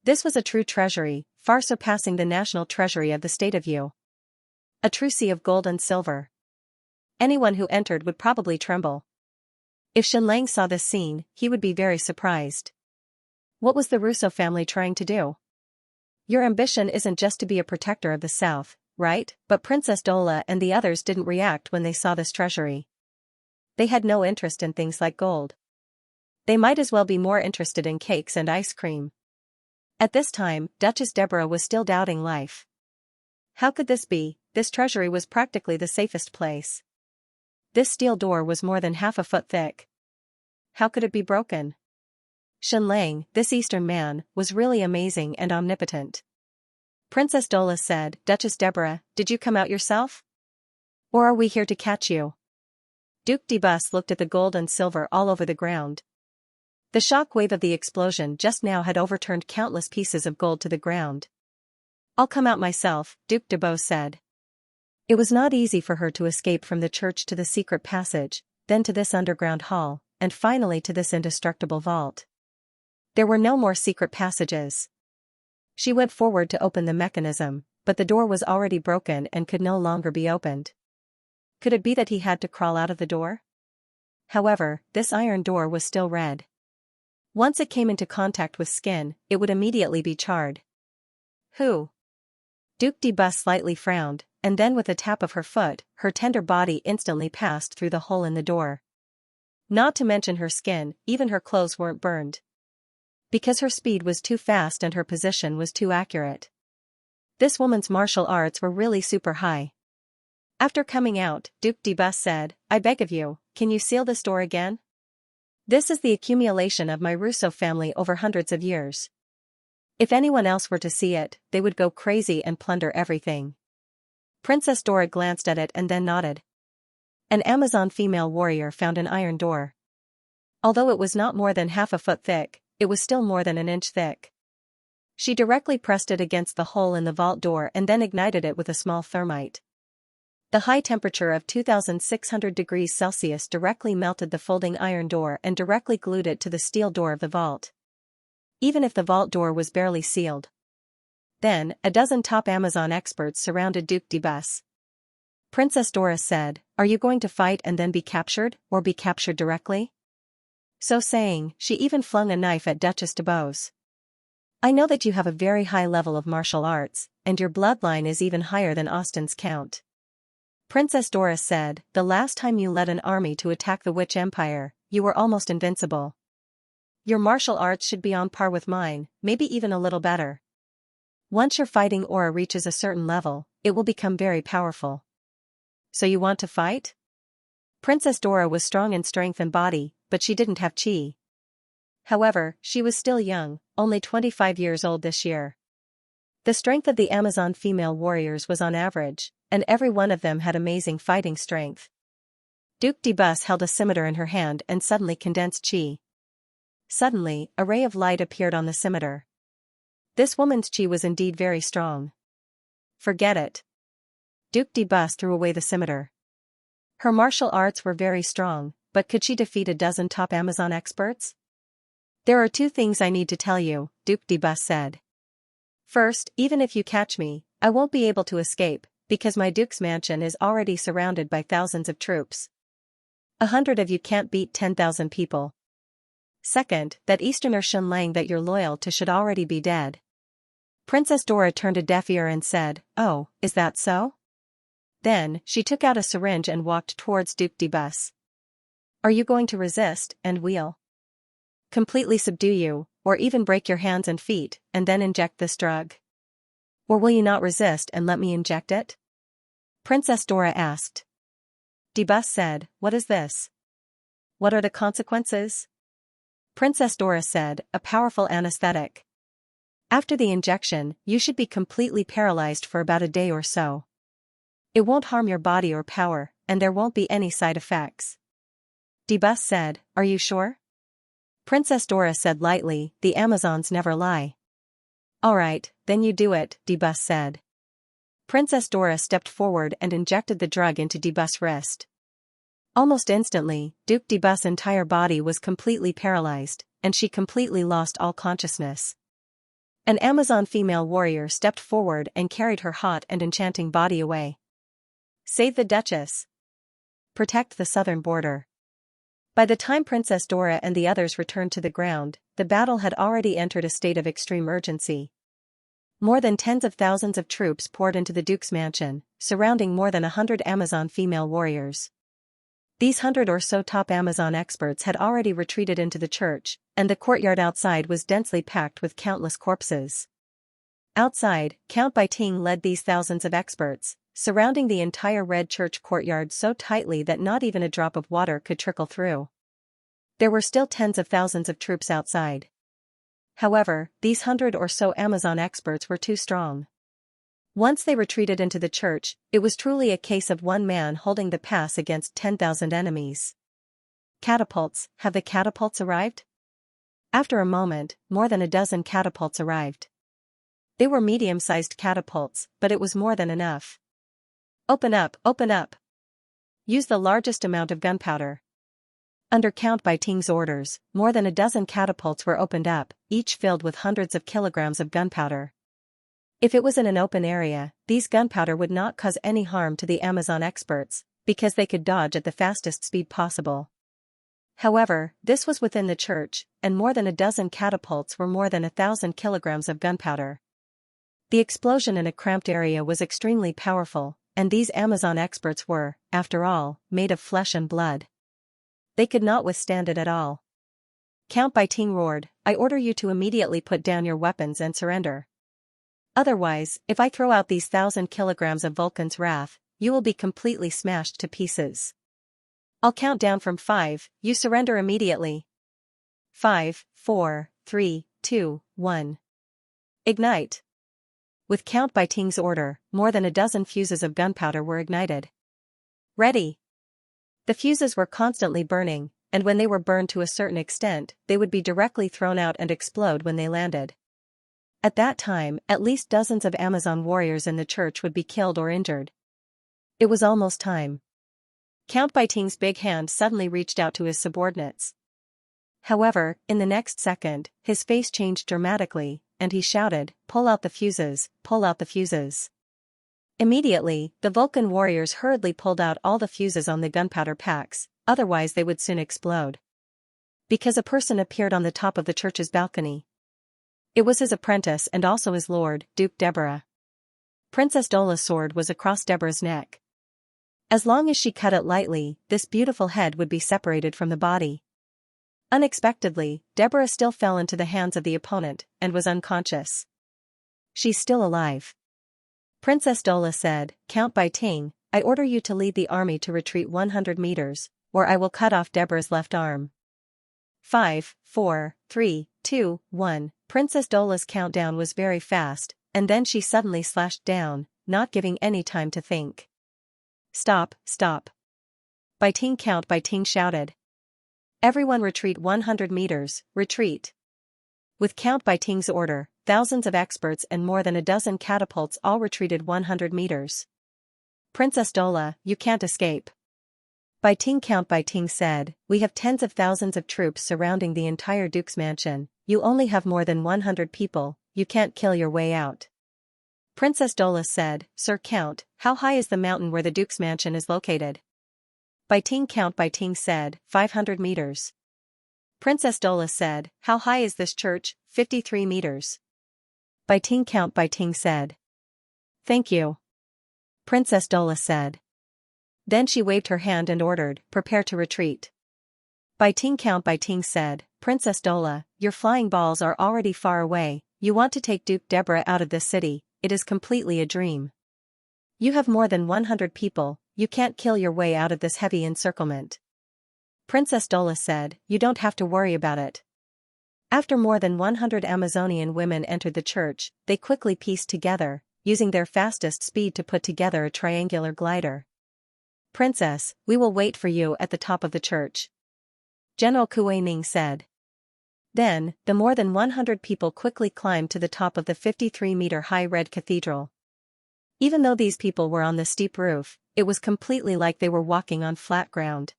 This was a true treasury, far surpassing the national treasury of the state of Yu. A true sea of gold and silver. Anyone who entered would probably tremble. If Xianxia saw this scene, he would be very surprised. What was the Russo family trying to do? Your ambition isn't just to be a protector of the South, right? But Princess Dola and the others didn't react when they saw this treasury. They had no interest in things like gold. They might as well be more interested in cakes and ice cream. At this time, Duchess Deborah was still doubting life. How could this be? This treasury was practically the safest place. This steel door was more than half a foot thick. How could it be broken? Xianxia, this Eastern man, was really amazing and omnipotent. Princess Dola said, Duchess Deborah, did you come out yourself? Or are we here to catch you? Duke de Bus looked at the gold and silver all over the ground. The shock wave of the explosion just now had overturned countless pieces of gold to the ground. I'll come out myself, Duke de Bus said. It was not easy for her to escape from the church to the secret passage, then to this underground hall, and finally to this indestructible vault. There were no more secret passages. She went forward to open the mechanism, but the door was already broken and could no longer be opened. Could it be that he had to crawl out of the door? However, this iron door was still red. Once it came into contact with skin, it would immediately be charred. Who? Duke de Bus slightly frowned, and then with a tap of her foot, her tender body instantly passed through the hole in the door. Not to mention her skin, even her clothes weren't burned. Because her speed was too fast and her position was too accurate. This woman's martial arts were really super high. After coming out, Duke de Bus said, I beg of you, can you seal this door again? This is the accumulation of my Russo family over hundreds of years. If anyone else were to see it, they would go crazy and plunder everything. Princess Dora glanced at it and then nodded. An Amazon female warrior found an iron door. Although it was not more than half a foot thick, it was still more than an inch thick. She directly pressed it against the hole in the vault door and then ignited it with a small thermite. The high temperature of 2,600 degrees Celsius directly melted the folding iron door and directly glued it to the steel door of the vault. Even if the vault door was barely sealed. Then, a dozen top Amazon experts surrounded Duke de Bus. Princess Dora said, are you going to fight and then be captured, or be captured directly? So saying, she even flung a knife at Duchess de Bus. I know that you have a very high level of martial arts, and your bloodline is even higher than Austin's count. Princess Dora said, the last time you led an army to attack the Witch Empire, you were almost invincible. Your martial arts should be on par with mine, maybe even a little better. Once your fighting aura reaches a certain level, it will become very powerful. So you want to fight? Princess Dora was strong in strength and body, but she didn't have chi. However, she was still young, only 25 years old this year. The strength of the Amazon female warriors was on average, and every one of them had amazing fighting strength. Duke de Bus held a scimitar in her hand and suddenly condensed chi. Suddenly, a ray of light appeared on the scimitar. This woman's chi was indeed very strong. Forget it. Duke de Bus threw away the scimitar. Her martial arts were very strong, but could she defeat a dozen top Amazon experts? There are two things I need to tell you, Duke de Bus said. First, even if you catch me, I won't be able to escape, because my duke's mansion is already surrounded by thousands of troops. 100 of you can't beat 10,000 people. Second, that Easterner Xianxia that you're loyal to should already be dead. Princess Dora turned a deaf ear and said, "Oh, is that so?" Then, she took out a syringe and walked towards Duke de Bus. Are you going to resist, and we'll completely subdue you, or even break your hands and feet, and then inject this drug? Or will you not resist and let me inject it? Princess Dora asked. De Bus said, "What is this? What are the consequences?" Princess Dora said, "A powerful anesthetic. After the injection, you should be completely paralyzed for about a day or so. It won't harm your body or power, and there won't be any side effects." De Bus said, "Are you sure?" Princess Dora said lightly, "The Amazons never lie." "Alright, then you do it," De Bus said. Princess Dora stepped forward and injected the drug into De Bus' wrist. Almost instantly, Duke de Bus' entire body was completely paralyzed, and she completely lost all consciousness. An Amazon female warrior stepped forward and carried her hot and enchanting body away. Save the Duchess. Protect the southern border. By the time Princess Dora and the others returned to the ground, the battle had already entered a state of extreme urgency. More than tens of thousands of troops poured into the Duke's mansion, surrounding more than 100 Amazon female warriors. These 100 or so top Amazon experts had already retreated into the church, and the courtyard outside was densely packed with countless corpses. Outside, Count Baiting led these thousands of experts, surrounding the entire red church courtyard so tightly that not even a drop of water could trickle through. There were still tens of thousands of troops outside. However, these 100 or so Amazon experts were too strong. Once they retreated into the church, it was truly a case of one man holding the pass against 10,000 enemies. Catapults, have the catapults arrived? After a moment, more than a dozen catapults arrived. They were medium-sized catapults, but it was more than enough. Open up, open up. Use the largest amount of gunpowder. Under Count Baiting's orders, more than a dozen catapults were opened up, each filled with hundreds of kilograms of gunpowder. If it was in an open area, these gunpowder would not cause any harm to the Amazon experts, because they could dodge at the fastest speed possible. However, this was within the church, and more than a dozen catapults were more than 1,000 kilograms of gunpowder. The explosion in a cramped area was extremely powerful, and these Amazon experts were, after all, made of flesh and blood. They could not withstand it at all. Count Baiting roared, "I order you to immediately put down your weapons and surrender. Otherwise, if I throw out these 1,000 kilograms of Vulcan's wrath, you will be completely smashed to pieces. I'll count down from 5, you surrender immediately. 5, 4, 3, 2, 1. Ignite." With Count Baiting's order, more than a dozen fuses of gunpowder were ignited. Ready. The fuses were constantly burning, and when they were burned to a certain extent, they would be directly thrown out and explode when they landed. At that time, at least dozens of Amazon warriors in the church would be killed or injured. It was almost time. Count Baiting's big hand suddenly reached out to his subordinates. However, in the next second, his face changed dramatically, and he shouted, "Pull out the fuses, pull out the fuses." Immediately, the Vulcan warriors hurriedly pulled out all the fuses on the gunpowder packs, otherwise they would soon explode. Because a person appeared on the top of the church's balcony. It was his apprentice and also his lord, Duke Deborah. Princess Dola's sword was across Deborah's neck. As long as she cut it lightly, this beautiful head would be separated from the body. Unexpectedly, Deborah still fell into the hands of the opponent, and was unconscious. "She's still alive." Princess Dola said, "Count Baiting, I order you to lead the army to retreat 100 meters, or I will cut off Deborah's left arm. 5, 4, 3, 2, 1. Princess Dola's countdown was very fast, and then she suddenly slashed down, not giving any time to think. Stop, stop. Baiting Count Baiting shouted. Everyone retreat 100 meters, retreat. With Count Baiting's order, thousands of experts and more than a dozen catapults all retreated 100 meters. Princess Dola, you can't escape. Baiting Count Baiting said, we have tens of thousands of troops surrounding the entire Duke's mansion, you only have more than 100 people, you can't kill your way out. Princess Dola said, Sir Count, how high is the mountain where the Duke's mansion is located? Baiting Count Baiting said, 500 meters. Princess Dola said, how high is this church? 53 meters. Baiting Count Baiting said. Thank you. Princess Dola said. Then she waved her hand and ordered, prepare to retreat. Baiting Count Baiting said, Princess Dola, your flying balls are already far away, you want to take Duke Deborah out of this city, it is completely a dream. You have more than 100 people, you can't kill your way out of this heavy encirclement. Princess Dola said, you don't have to worry about it. After more than 100 Amazonian women entered the church, they quickly pieced together, using their fastest speed to put together a triangular glider. Princess, we will wait for you at the top of the church. General Kue Ning said. Then, the more than 100 people quickly climbed to the top of the 53-meter-high red cathedral. Even though these people were on the steep roof, it was completely like they were walking on flat ground.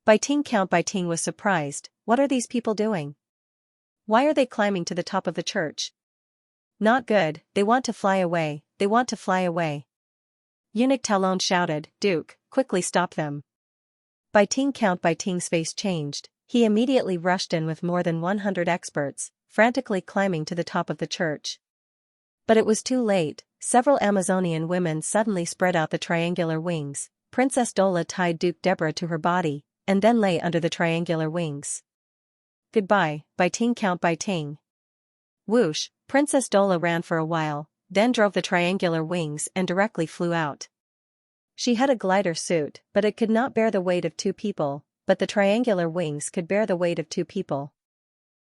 Baiting Count Baiting was surprised, what are these people doing? Why are they climbing to the top of the church? Not good, they want to fly away, they want to fly away. Eunuch Talon shouted, Duke, quickly stop them. Baiting Count Baiting's face changed, he immediately rushed in with more than 100 experts, frantically climbing to the top of the church. But it was too late, several Amazonian women suddenly spread out the triangular wings, Princess Dola tied Duke Deborah to her body, and then lay under the triangular wings. Goodbye, Baiting Count Baiting. Whoosh, Princess Dola ran for a while, then drove the triangular wings and directly flew out. She had a glider suit, but it could not bear the weight of 2 people, but the triangular wings could bear the weight of 2 people.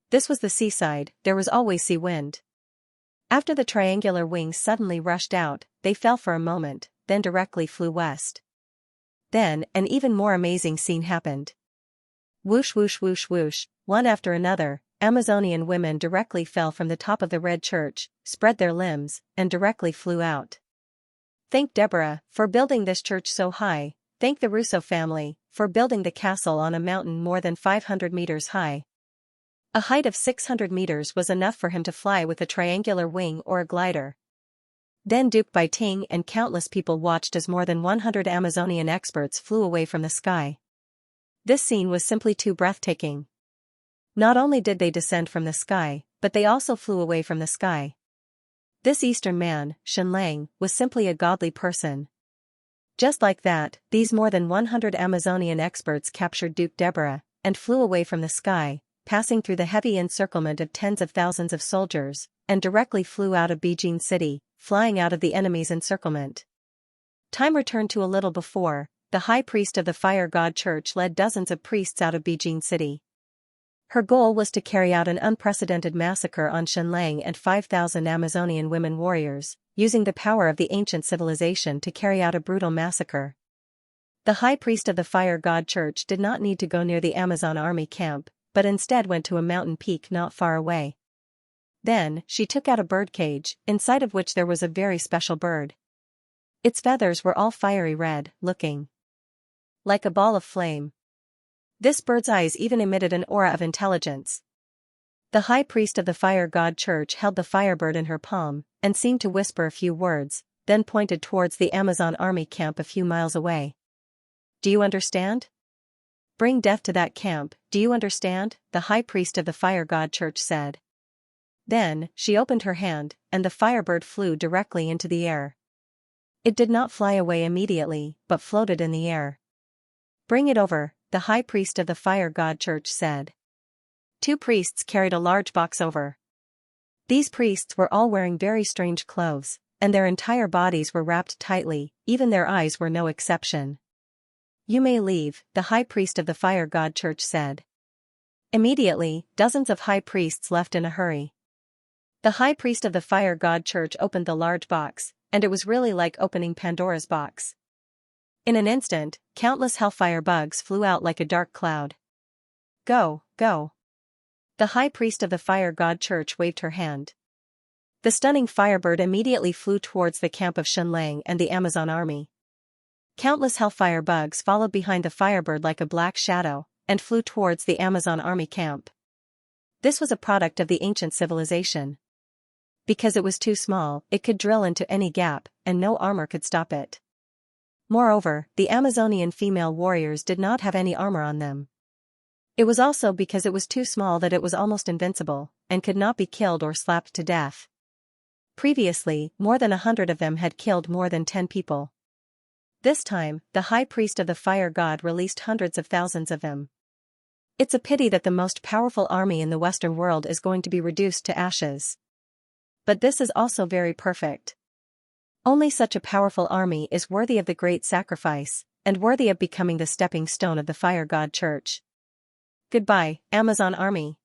This was the seaside, there was always sea wind. After the triangular wings suddenly rushed out, they fell for a moment, then directly flew west. Then, an even more amazing scene happened. Whoosh whoosh whoosh whoosh, one after another, Amazonian women directly fell from the top of the red church, spread their limbs, and directly flew out. Thank Deborah, for building this church so high, thank the Russo family, for building the castle on a mountain more than 500 meters high. A height of 600 meters was enough for him to fly with a triangular wing or a glider. Then Duke Baiting and countless people watched as more than 100 Amazonian experts flew away from the sky. This scene was simply too breathtaking. Not only did they descend from the sky, but they also flew away from the sky. This Eastern man, Xianxia, was simply a godly person. Just like that, these more than 100 Amazonian experts captured Duke Deborah, and flew away from the sky, passing through the heavy encirclement of tens of thousands of soldiers, and directly flew out of Beijing City, flying out of the enemy's encirclement. Time returned to a little before, the high priest of the Fire God Church led dozens of priests out of Beijing City. Her goal was to carry out an unprecedented massacre on Xianxia and 5,000 Amazonian women warriors, using the power of the ancient civilization to carry out a brutal massacre. The high priest of the Fire God Church did not need to go near the Amazon army camp, but instead went to a mountain peak not far away. Then, she took out a bird cage, inside of which there was a very special bird. Its feathers were all fiery red, looking like a ball of flame. This bird's eyes even emitted an aura of intelligence. The high priest of the Fire God Church held the firebird in her palm, and seemed to whisper a few words, then pointed towards the Amazon army camp a few miles away. Do you understand? Bring death to that camp, do you understand? The high priest of the Fire God Church said. Then, she opened her hand, and the firebird flew directly into the air. It did not fly away immediately, but floated in the air. Bring it over, the high priest of the Fire God Church said. 2 priests carried a large box over. These priests were all wearing very strange clothes, and their entire bodies were wrapped tightly, even their eyes were no exception. "You may leave," the high priest of the fire god church said. Immediately, dozens of high priests left in a hurry. The high priest of the fire god church opened the large box, and it was really like opening Pandora's box. In an instant, countless hellfire bugs flew out like a dark cloud. "Go, go." The high priest of the fire god church waved her hand. The stunning firebird immediately flew towards the camp of Xianxia and the Amazon army. Countless hellfire bugs followed behind the firebird like a black shadow, and flew towards the Amazon army camp. This was a product of the ancient civilization. Because it was too small, it could drill into any gap, and no armor could stop it. Moreover, the Amazonian female warriors did not have any armor on them. It was also because it was too small that it was almost invincible, and could not be killed or slapped to death. Previously, more than 100 of them had killed more than 10 people. This time, the high priest of the fire god released hundreds of thousands of them. It's a pity that the most powerful army in the Western world is going to be reduced to ashes. But this is also very perfect. Only such a powerful army is worthy of the great sacrifice, and worthy of becoming the stepping stone of the fire god church. Goodbye, Amazon army.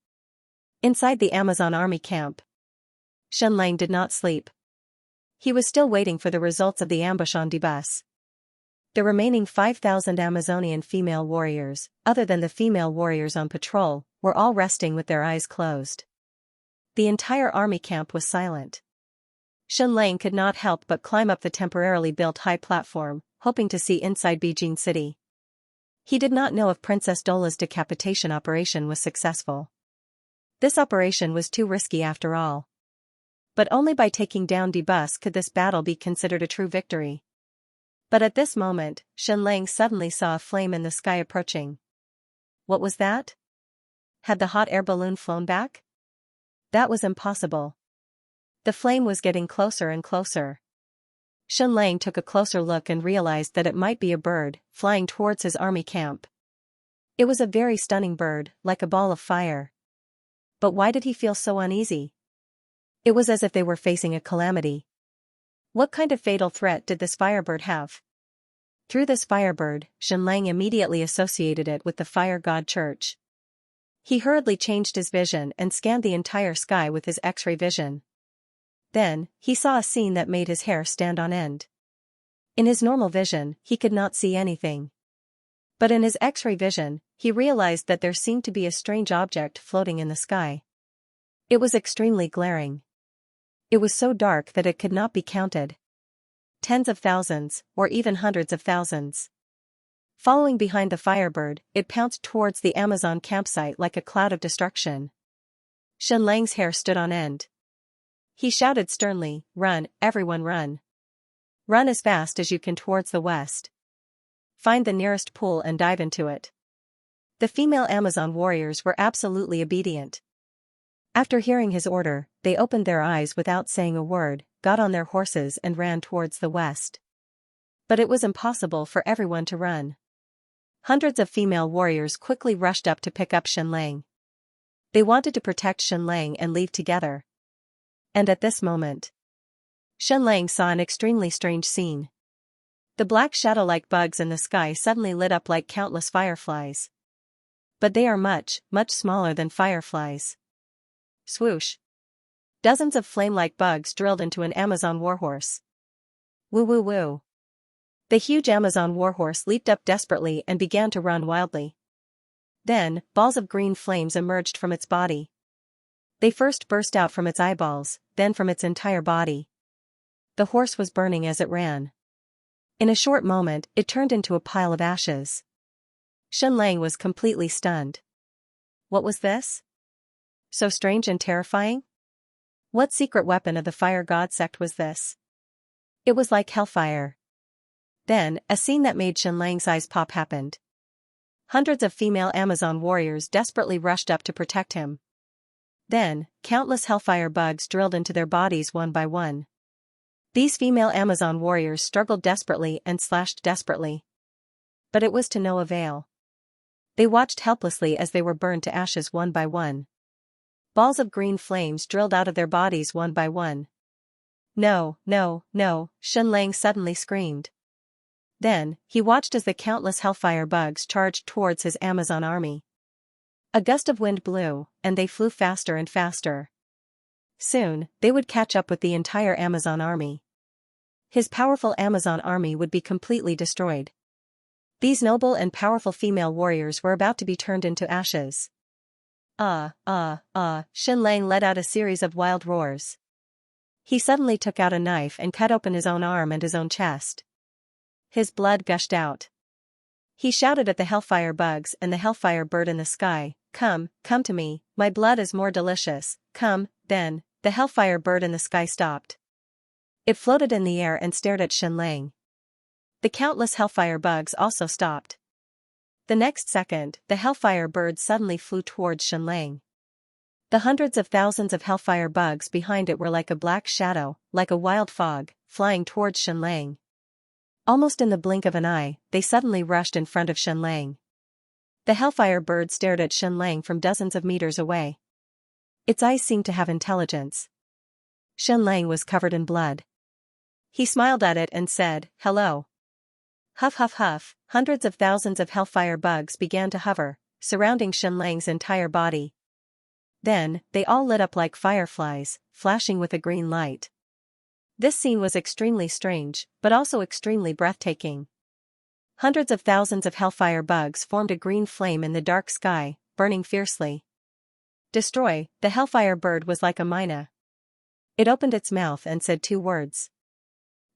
Inside the Amazon army camp, Xianxia did not sleep. He was still waiting for the results of the ambush on Debus. The remaining 5,000 Amazonian female warriors, other than the female warriors on patrol, were all resting with their eyes closed. The entire army camp was silent. Xianxia could not help but climb up the temporarily built high platform, hoping to see inside Beijing City. He did not know if Princess Dola's decapitation operation was successful. This operation was too risky after all. But only by taking down Debus could this battle be considered a true victory. But at this moment, Xianxia suddenly saw a flame in the sky approaching. What was that? Had the hot air balloon flown back? That was impossible. The flame was getting closer and closer. Xianxia took a closer look and realized that it might be a bird, flying towards his army camp. It was a very stunning bird, like a ball of fire. But why did he feel so uneasy? It was as if they were facing a calamity. What kind of fatal threat did this firebird have? Through this firebird, Xianxia immediately associated it with the fire god church. He hurriedly changed his vision and scanned the entire sky with his X-ray vision. Then, he saw a scene that made his hair stand on end. In his normal vision, he could not see anything. But in his X-ray vision, he realized that there seemed to be a strange object floating in the sky. It was extremely glaring. It was so dark that it could not be counted. Tens of thousands, or even hundreds of thousands. Following behind the firebird, it pounced towards the Amazon campsite like a cloud of destruction. Xianxia's hair stood on end. He shouted sternly, "Run, everyone run. Run as fast as you can towards the west. Find the nearest pool and dive into it." The female Amazon warriors were absolutely obedient. After hearing his order, they opened their eyes without saying a word, got on their horses and ran towards the west. But it was impossible for everyone to run. Hundreds of female warriors quickly rushed up to pick up Xianxia. They wanted to protect Xianxia and leave together. And at this moment, Xianxia saw an extremely strange scene. The black shadow-like bugs in the sky suddenly lit up like countless fireflies. But they are much, much smaller than fireflies. Swoosh! Dozens of flame-like bugs drilled into an Amazon warhorse. Woo woo woo! The huge Amazon warhorse leaped up desperately and began to run wildly. Then, balls of green flames emerged from its body. They first burst out from its eyeballs, then from its entire body. The horse was burning as it ran. In a short moment, it turned into a pile of ashes. Xianxia was completely stunned. What was this? So strange and terrifying? What secret weapon of the fire god sect was this? It was like hellfire. Then, a scene that made Xianxia's eyes pop happened. Hundreds of female Amazon warriors desperately rushed up to protect him. Then, countless hellfire bugs drilled into their bodies one by one. These female Amazon warriors struggled desperately and slashed desperately. But it was to no avail. They watched helplessly as they were burned to ashes one by one. Balls of green flames drilled out of their bodies one by one. No, no, no, Xianxia suddenly screamed. Then, he watched as the countless hellfire bugs charged towards his Amazon army. A gust of wind blew, and they flew faster and faster. Soon, they would catch up with the entire Amazon army. His powerful Amazon army would be completely destroyed. These noble and powerful female warriors were about to be turned into ashes. Xianxia let out a series of wild roars. He suddenly took out a knife and cut open his own arm and his own chest. His blood gushed out. He shouted at the hellfire bugs and the hellfire bird in the sky, "Come to me, my blood is more delicious, come." Then, the hellfire bird in the sky stopped. It floated in the air and stared at Xianxia. The countless hellfire bugs also stopped. The next second, the hellfire bird suddenly flew towards Xianxia. The hundreds of thousands of hellfire bugs behind it were like a black shadow, like a wild fog, flying towards Xianxia. Almost in the blink of an eye, they suddenly rushed in front of Xianxia. The hellfire bird stared at Xianxia from dozens of meters away. Its eyes seemed to have intelligence. Xianxia was covered in blood. He smiled at it and said, "Hello." Huff huff huff, hundreds of thousands of hellfire bugs began to hover, surrounding Xianxia's entire body. Then, they all lit up like fireflies, flashing with a green light. This scene was extremely strange, but also extremely breathtaking. Hundreds of thousands of hellfire bugs formed a green flame in the dark sky, burning fiercely. Destroy, the hellfire bird was like a mina. It opened its mouth and said 2 words.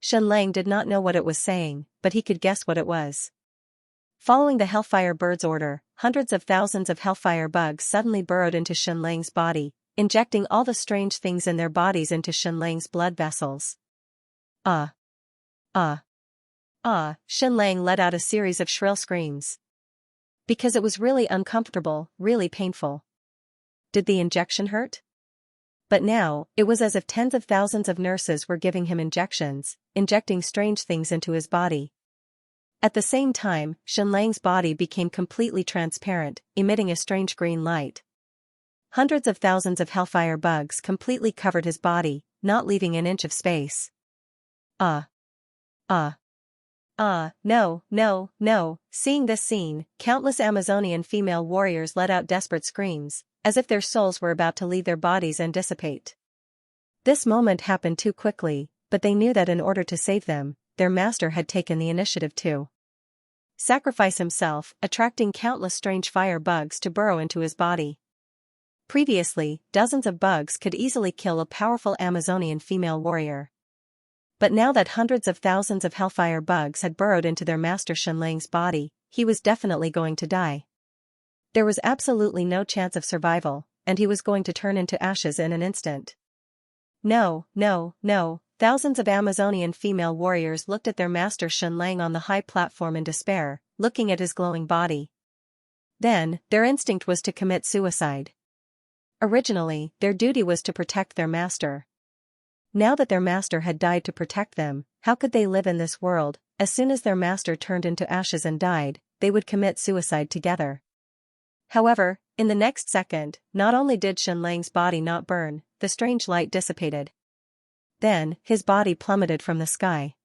Xianxia did not know what it was saying, but he could guess what it was. Following the hellfire bird's order, hundreds of thousands of hellfire bugs suddenly burrowed into Xianxia's body, injecting all the strange things in their bodies into Xianxia's blood vessels. Xianxia let out a series of shrill screams. Because it was really uncomfortable, really painful. Did the injection hurt? But now, it was as if tens of thousands of nurses were giving him injections, injecting strange things into his body. At the same time, Xianxia's body became completely transparent, emitting a strange green light. Hundreds of thousands of hellfire bugs completely covered his body, not leaving an inch of space. No. Seeing this scene, countless Amazonian female warriors let out desperate screams, as if their souls were about to leave their bodies and dissipate. This moment happened too quickly, but they knew that in order to save them, their master had taken the initiative to sacrifice himself, attracting countless strange fire bugs to burrow into his body. Previously, dozens of bugs could easily kill a powerful Amazonian female warrior. But now that hundreds of thousands of hellfire bugs had burrowed into their master Xianxia's body, he was definitely going to die. There was absolutely no chance of survival, and he was going to turn into ashes in an instant. No. Thousands of Amazonian female warriors looked at their master Xianxia on the high platform in despair, looking at his glowing body. Then, their instinct was to commit suicide. Originally, their duty was to protect their master. Now that their master had died to protect them, how could they live in this world? As soon as their master turned into ashes and died, they would commit suicide together. However, in the next second, not only did Xianxia's body not burn, the strange light dissipated. Then, his body plummeted from the sky.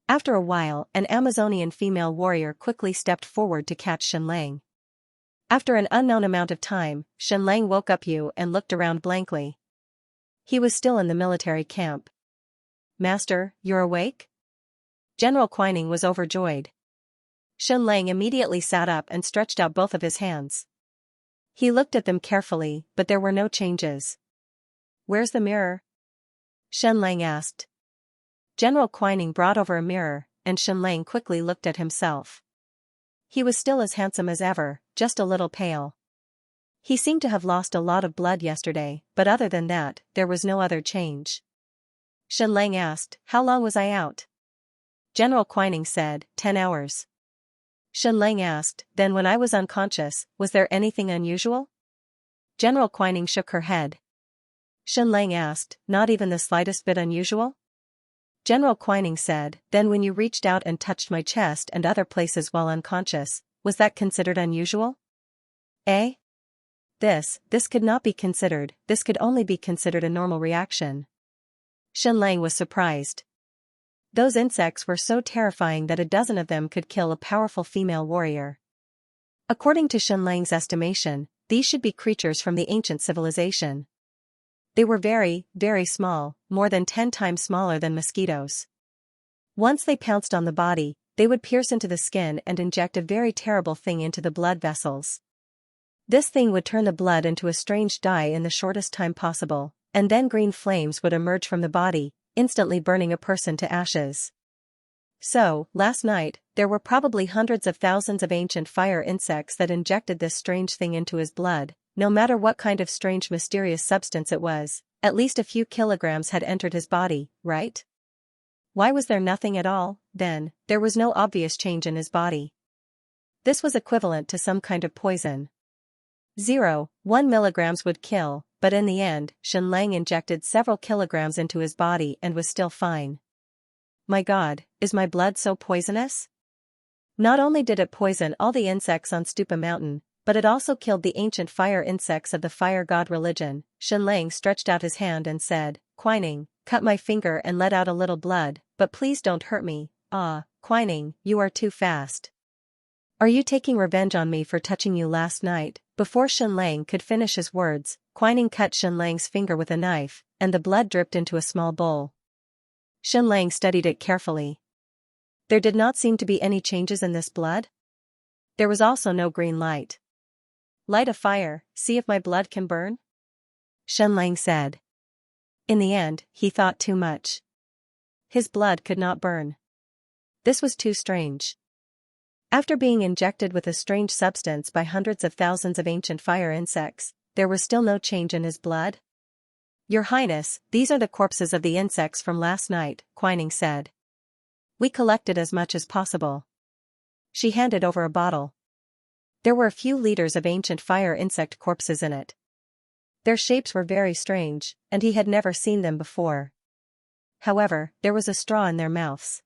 After a while, an Amazonian female warrior quickly stepped forward to catch Xianxia. After an unknown amount of time, Xianxia woke up and looked around blankly. He was still in the military camp. "Master, you're awake?" General Quining was overjoyed. Xianxia immediately sat up and stretched out both of his hands. He looked at them carefully, but there were no changes. "Where's the mirror?" Xianxia asked. General Quining brought over a mirror, and Xianxia quickly looked at himself. He was still as handsome as ever, just a little pale. He seemed to have lost a lot of blood yesterday, but other than that, there was no other change. Xianxia asked, "How long was I out?" General Quining said, 10 hours. Xianxia asked, "Then when I was unconscious, was there anything unusual?" General Quining shook her head. Xianxia asked, "Not even the slightest bit unusual?" General Quining said, "Then when you reached out and touched my chest and other places while unconscious, was that considered unusual?" "Eh? This could not be considered, this could only be considered a normal reaction." Xianxia was surprised. Those insects were so terrifying that a dozen of them could kill a powerful female warrior. According to Xianxia's estimation, these should be creatures from the ancient civilization. They were very, very small, more than 10 times smaller than mosquitoes. Once they pounced on the body, they would pierce into the skin and inject a very terrible thing into the blood vessels. This thing would turn the blood into a strange dye in the shortest time possible, and then green flames would emerge from the body, instantly burning a person to ashes. So, last night, there were probably hundreds of thousands of ancient fire insects that injected this strange thing into his blood. No matter what kind of strange mysterious substance it was, at least a few kilograms had entered his body, right? Why was there nothing at all, then? There was no obvious change in his body. This was equivalent to some kind of poison. 0.1 milligrams would kill, but in the end, Xianxia injected several kilograms into his body and was still fine. My God, is my blood so poisonous? Not only did it poison all the insects on Stupa Mountain, but it also killed the ancient fire insects of the fire god religion. Xianxia stretched out his hand and said, Qining, cut my finger and let out a little blood, but please don't hurt me. Ah, Qining, you are too fast. Are you taking revenge on me for touching you last night? Before Xianxia could finish his words, Qining cut Xianxia's finger with a knife, and the blood dripped into a small bowl. Xianxia studied it carefully. There did not seem to be any changes in this blood. There was also no green light. Light a fire, see if my blood can burn? Xianxia said. In the end, he thought too much. His blood could not burn. This was too strange. After being injected with a strange substance by hundreds of thousands of ancient fire insects, there was still no change in his blood? Your Highness, these are the corpses of the insects from last night, Qining said. We collected as much as possible. She handed over a bottle. There were a few liters of ancient fire insect corpses in it. Their shapes were very strange, and he had never seen them before. However, there was a straw in their mouths.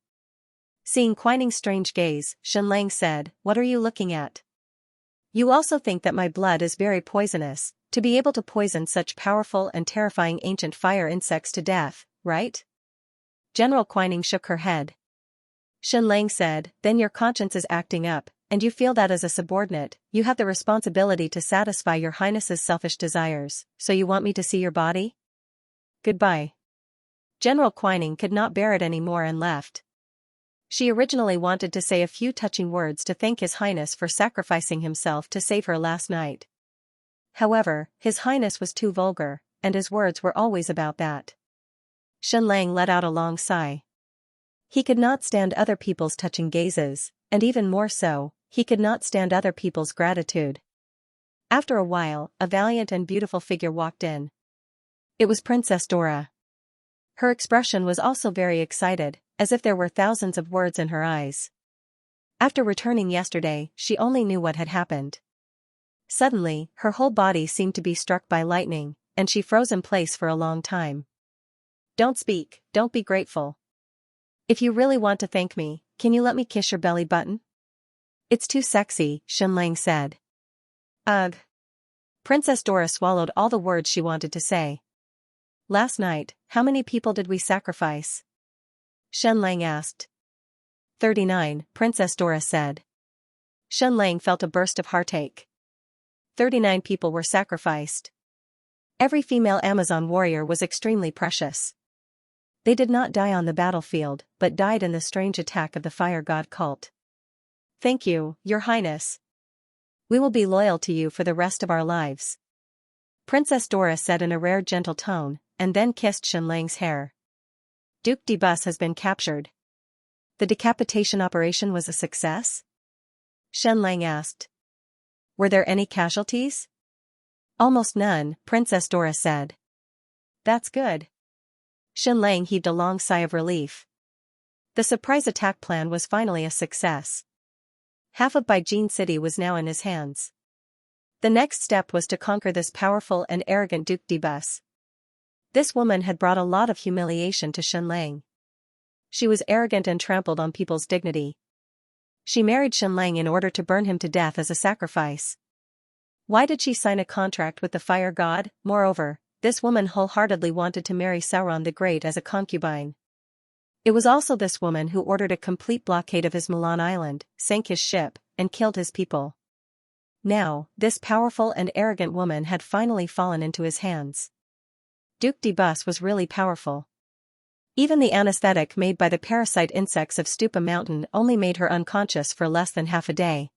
Seeing Qining's strange gaze, Xianxia said, What are you looking at? You also think that my blood is very poisonous, to be able to poison such powerful and terrifying ancient fire insects to death, right? General Qining shook her head. Xianxia said, Then your conscience is acting up, and you feel that as a subordinate, you have the responsibility to satisfy your Highness's selfish desires, so you want me to see your body? Goodbye. General Qining could not bear it anymore and left. She originally wanted to say a few touching words to thank His Highness for sacrificing himself to save her last night. However, His Highness was too vulgar, and his words were always about that. Xianxia let out a long sigh. He could not stand other people's touching gazes, and even more so, he could not stand other people's gratitude. After a while, a valiant and beautiful figure walked in. It was Princess Dora. Her expression was also very excited, as if there were thousands of words in her eyes. After returning yesterday, she only knew what had happened. Suddenly, her whole body seemed to be struck by lightning, and she froze in place for a long time. Don't speak, don't be grateful. If you really want to thank me, can you let me kiss your belly button? It's too sexy, Xianxia said. Ugh. Princess Dora swallowed all the words she wanted to say. Last night, how many people did we sacrifice? Xianxia asked. 39, Princess Dora said. Xianxia felt a burst of heartache. 39 people were sacrificed. Every female Amazon warrior was extremely precious. They did not die on the battlefield, but died in the strange attack of the fire god cult. Thank you, Your Highness. We will be loyal to you for the rest of our lives. Princess Dora said in a rare gentle tone, and then kissed Xianxia's hair. Duke de Bus has been captured. The decapitation operation was a success? Xianxia asked. Were there any casualties? Almost none, Princess Dora said. That's good. Xianxia heaved a long sigh of relief. The surprise attack plan was finally a success. Half of Baijin City was now in his hands. The next step was to conquer this powerful and arrogant Duke de Bus. This woman had brought a lot of humiliation to Xianxia. She was arrogant and trampled on people's dignity. She married Xianxia in order to burn him to death as a sacrifice. Why did she sign a contract with the fire god? Moreover, this woman wholeheartedly wanted to marry Sauron the Great as a concubine. It was also this woman who ordered a complete blockade of his Milan island, sank his ship, and killed his people. Now, this powerful and arrogant woman had finally fallen into his hands. Duc de Bus was really powerful. Even the anesthetic made by the parasite insects of Stupa Mountain only made her unconscious for less than half a day.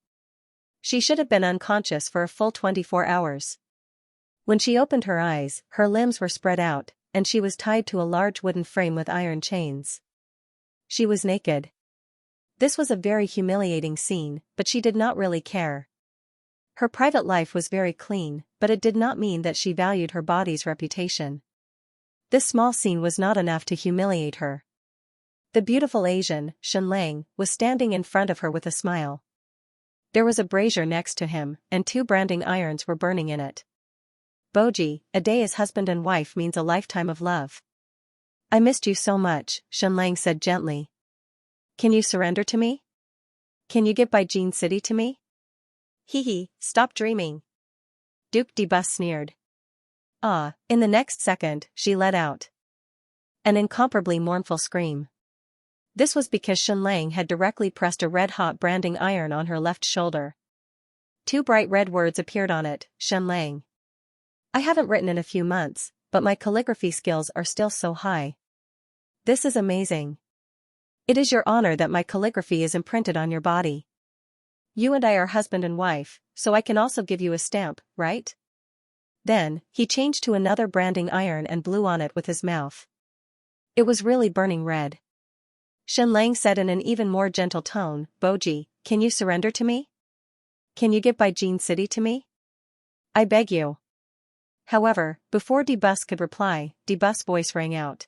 She should have been unconscious for a full 24 hours. When she opened her eyes, her limbs were spread out, and she was tied to a large wooden frame with iron chains. She was naked. This was a very humiliating scene, but she did not really care. Her private life was very clean, but it did not mean that she valued her body's reputation. This small scene was not enough to humiliate her. The beautiful Asian, Xianxia, was standing in front of her with a smile. There was a brazier next to him, and 2 branding irons were burning in it. Boji, a day as husband and wife means a lifetime of love. I missed you so much, Xianxia said gently. Can you surrender to me? Can you give Beijing City to me? Hee, stop dreaming. Duc de Bus sneered. In the next second, she let out an incomparably mournful scream. This was because Xianxia had directly pressed a red-hot branding iron on her left shoulder. 2 bright red words appeared on it, Xianxia. I haven't written in a few months, but my calligraphy skills are still so high. This is amazing. It is your honor that my calligraphy is imprinted on your body. You and I are husband and wife, so I can also give you a stamp, right? Then, he changed to another branding iron and blew on it with his mouth. It was really burning red. Xianxia said in an even more gentle tone, Boji, can you surrender to me? Can you give Beijing City to me? I beg you. However, before de Bus could reply, de Bus' voice rang out.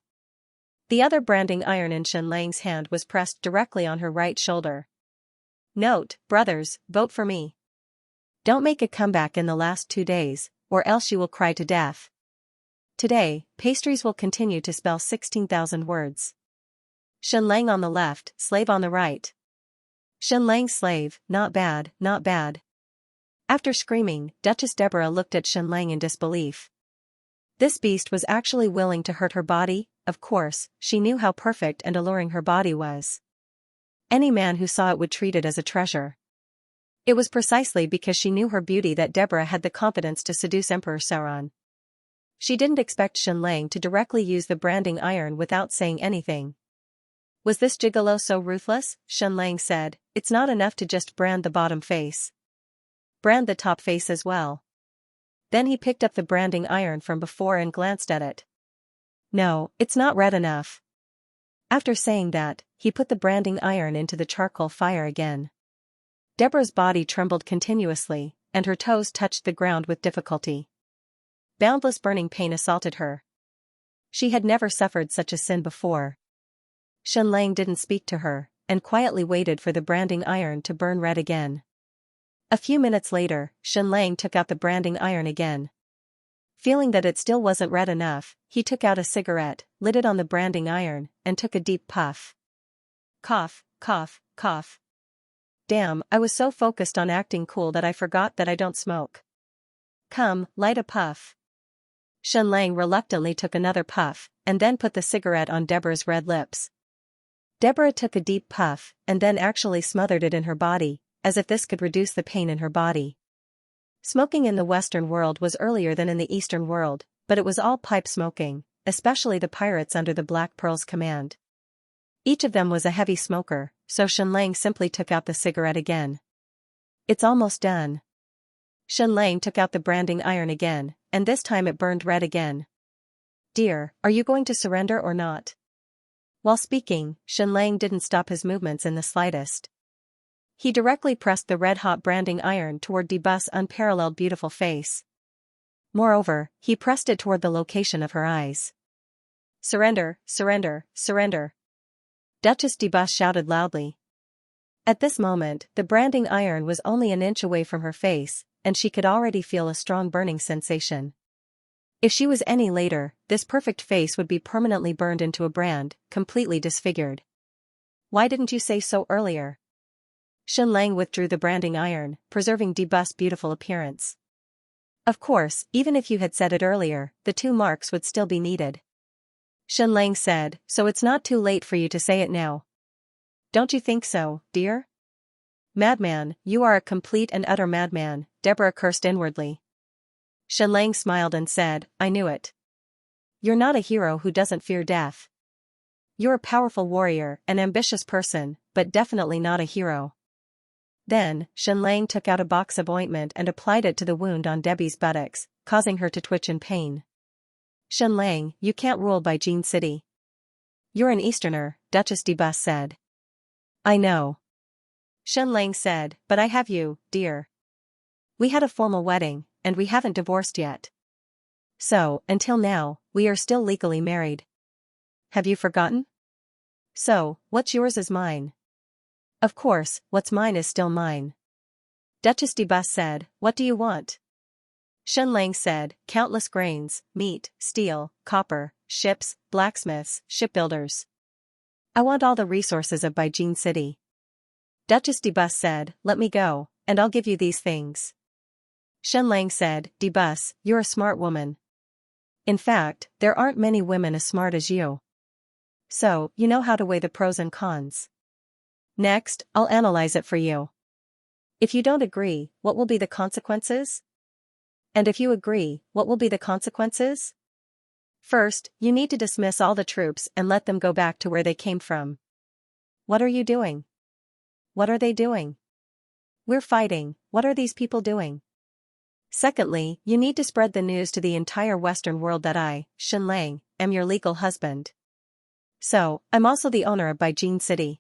The other branding iron in Xianxia's hand was pressed directly on her right shoulder. Note, brothers, vote for me. Don't make a comeback in the last 2 days, or else you will cry to death. Today, pastries will continue to spell 16,000 words. Xianxia on the left, slave on the right. Xianxia slave, not bad, not bad. After screaming, Duchess Deborah looked at Xianxia in disbelief. This beast was actually willing to hurt her body. Of course, she knew how perfect and alluring her body was. Any man who saw it would treat it as a treasure. It was precisely because she knew her beauty that Deborah had the confidence to seduce Emperor Sauron. She didn't expect Xianxia to directly use the branding iron without saying anything. Was this gigolo so ruthless? Xianxia said, it's not enough to just brand the bottom face. Brand the top face as well. Then he picked up the branding iron from before and glanced at it. No, it's not red enough. After saying that, he put the branding iron into the charcoal fire again. Deborah's body trembled continuously, and her toes touched the ground with difficulty. Boundless burning pain assaulted her. She had never suffered such a sin before. Xianxia didn't speak to her, and quietly waited for the branding iron to burn red again. A few minutes later, Xianxia took out the branding iron again. Feeling that it still wasn't red enough, he took out a cigarette, lit it on the branding iron, and took a deep puff. Cough, cough, cough. Damn, I was so focused on acting cool that I forgot that I don't smoke. Come, light a puff. Xianxia reluctantly took another puff, and then put the cigarette on Deborah's red lips. Deborah took a deep puff, and then actually smothered it in her body, as if this could reduce the pain in her body. Smoking in the Western world was earlier than in the Eastern world, but it was all pipe smoking, especially the pirates under the Black Pearl's command. Each of them was a heavy smoker, so Xianxia simply took out the cigarette again. It's almost done. Xianxia took out the branding iron again, and this time it burned red again. Dear, are you going to surrender or not? While speaking, Xianxia didn't stop his movements in the slightest. He directly pressed the red-hot branding iron toward de Bus' unparalleled beautiful face. Moreover, he pressed it toward the location of her eyes. Surrender, surrender, surrender. Duchess de Bus shouted loudly. At this moment, the branding iron was only an inch away from her face, and she could already feel a strong burning sensation. If she was any later, this perfect face would be permanently burned into a brand, completely disfigured. Why didn't you say so earlier? Xianxia withdrew the branding iron, preserving de Bus' beautiful appearance. Of course, even if you had said it earlier, the 2 marks would still be needed. Shenlang said, so it's not too late for you to say it now. Don't you think so, dear? Madman, you are a complete and utter madman, Deborah cursed inwardly. Shenlang smiled and said, I knew it. You're not a hero who doesn't fear death. You're a powerful warrior, an ambitious person, but definitely not a hero. Then, Shenlang took out a box of ointment and applied it to the wound on Debbie's buttocks, causing her to twitch in pain. Shenlang, you can't rule by Jin City. You're an Easterner, Duchess Debus said. I know. Shenlang said, but I have you, dear. We had a formal wedding, and we haven't divorced yet. So, until now, we are still legally married. Have you forgotten? So, what's yours is mine. Of course, what's mine is still mine. Duchess Debus said, what do you want? Shenlang said, countless grains, meat, steel, copper, ships, blacksmiths, shipbuilders. I want all the resources of Baijin City. Duchess Debus said, let me go, and I'll give you these things. Shenlang said, Debus, you're a smart woman. In fact, there aren't many women as smart as you. So, you know how to weigh the pros and cons. Next, I'll analyze it for you. If you don't agree, what will be the consequences? And if you agree, what will be the consequences? First, you need to dismiss all the troops and let them go back to where they came from. What are you doing? What are they doing? We're fighting, what are these people doing? Secondly, you need to spread the news to the entire Western world that I, Shenlang, am your legal husband. So, I'm also the owner of Baijin City.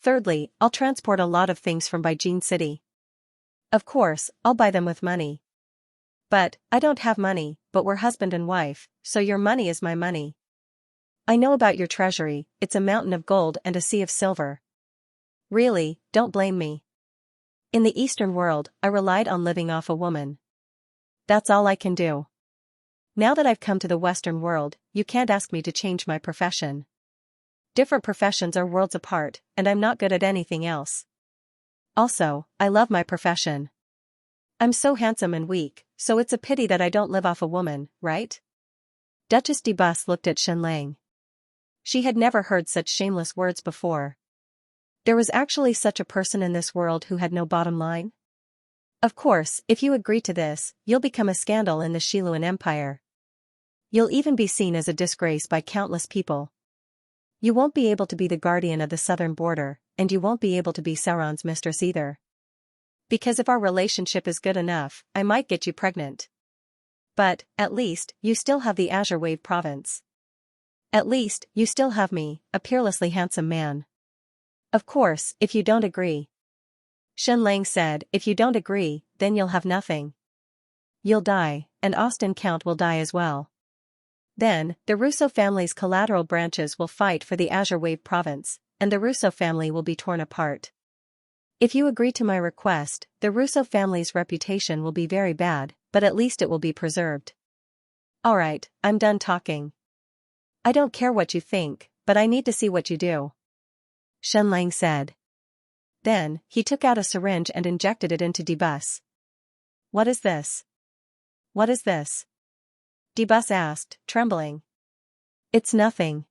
Thirdly, I'll transport a lot of things from Baijin City. Of course, I'll buy them with money. But, I don't have money, but we're husband and wife, so your money is my money. I know about your treasury, it's a mountain of gold and a sea of silver. Really, don't blame me. In the Eastern world, I relied on living off a woman. That's all I can do. Now that I've come to the Western world, you can't ask me to change my profession. Different professions are worlds apart, and I'm not good at anything else. Also, I love my profession. I'm so handsome and weak, so it's a pity that I don't live off a woman, right? Duchess Debus looked at Shenlang. She had never heard such shameless words before. There was actually such a person in this world who had no bottom line? Of course, if you agree to this, you'll become a scandal in the Xiluan Empire. You'll even be seen as a disgrace by countless people. You won't be able to be the guardian of the southern border, and you won't be able to be Sauron's mistress either. Because if our relationship is good enough, I might get you pregnant. But, at least, you still have the Azure Wave province. At least, you still have me, a peerlessly handsome man. Of course, if you don't agree. Shenlang said, if you don't agree, then you'll have nothing. You'll die, and Austin Count will die as well. Then, the Russo family's collateral branches will fight for the Azure Wave province, and the Russo family will be torn apart. If you agree to my request, the Russo family's reputation will be very bad, but at least it will be preserved. Alright, I'm done talking. I don't care what you think, but I need to see what you do. Shenlang said. Then, he took out a syringe and injected it into Debus. What is this? What is this? Debus asked, trembling. It's nothing.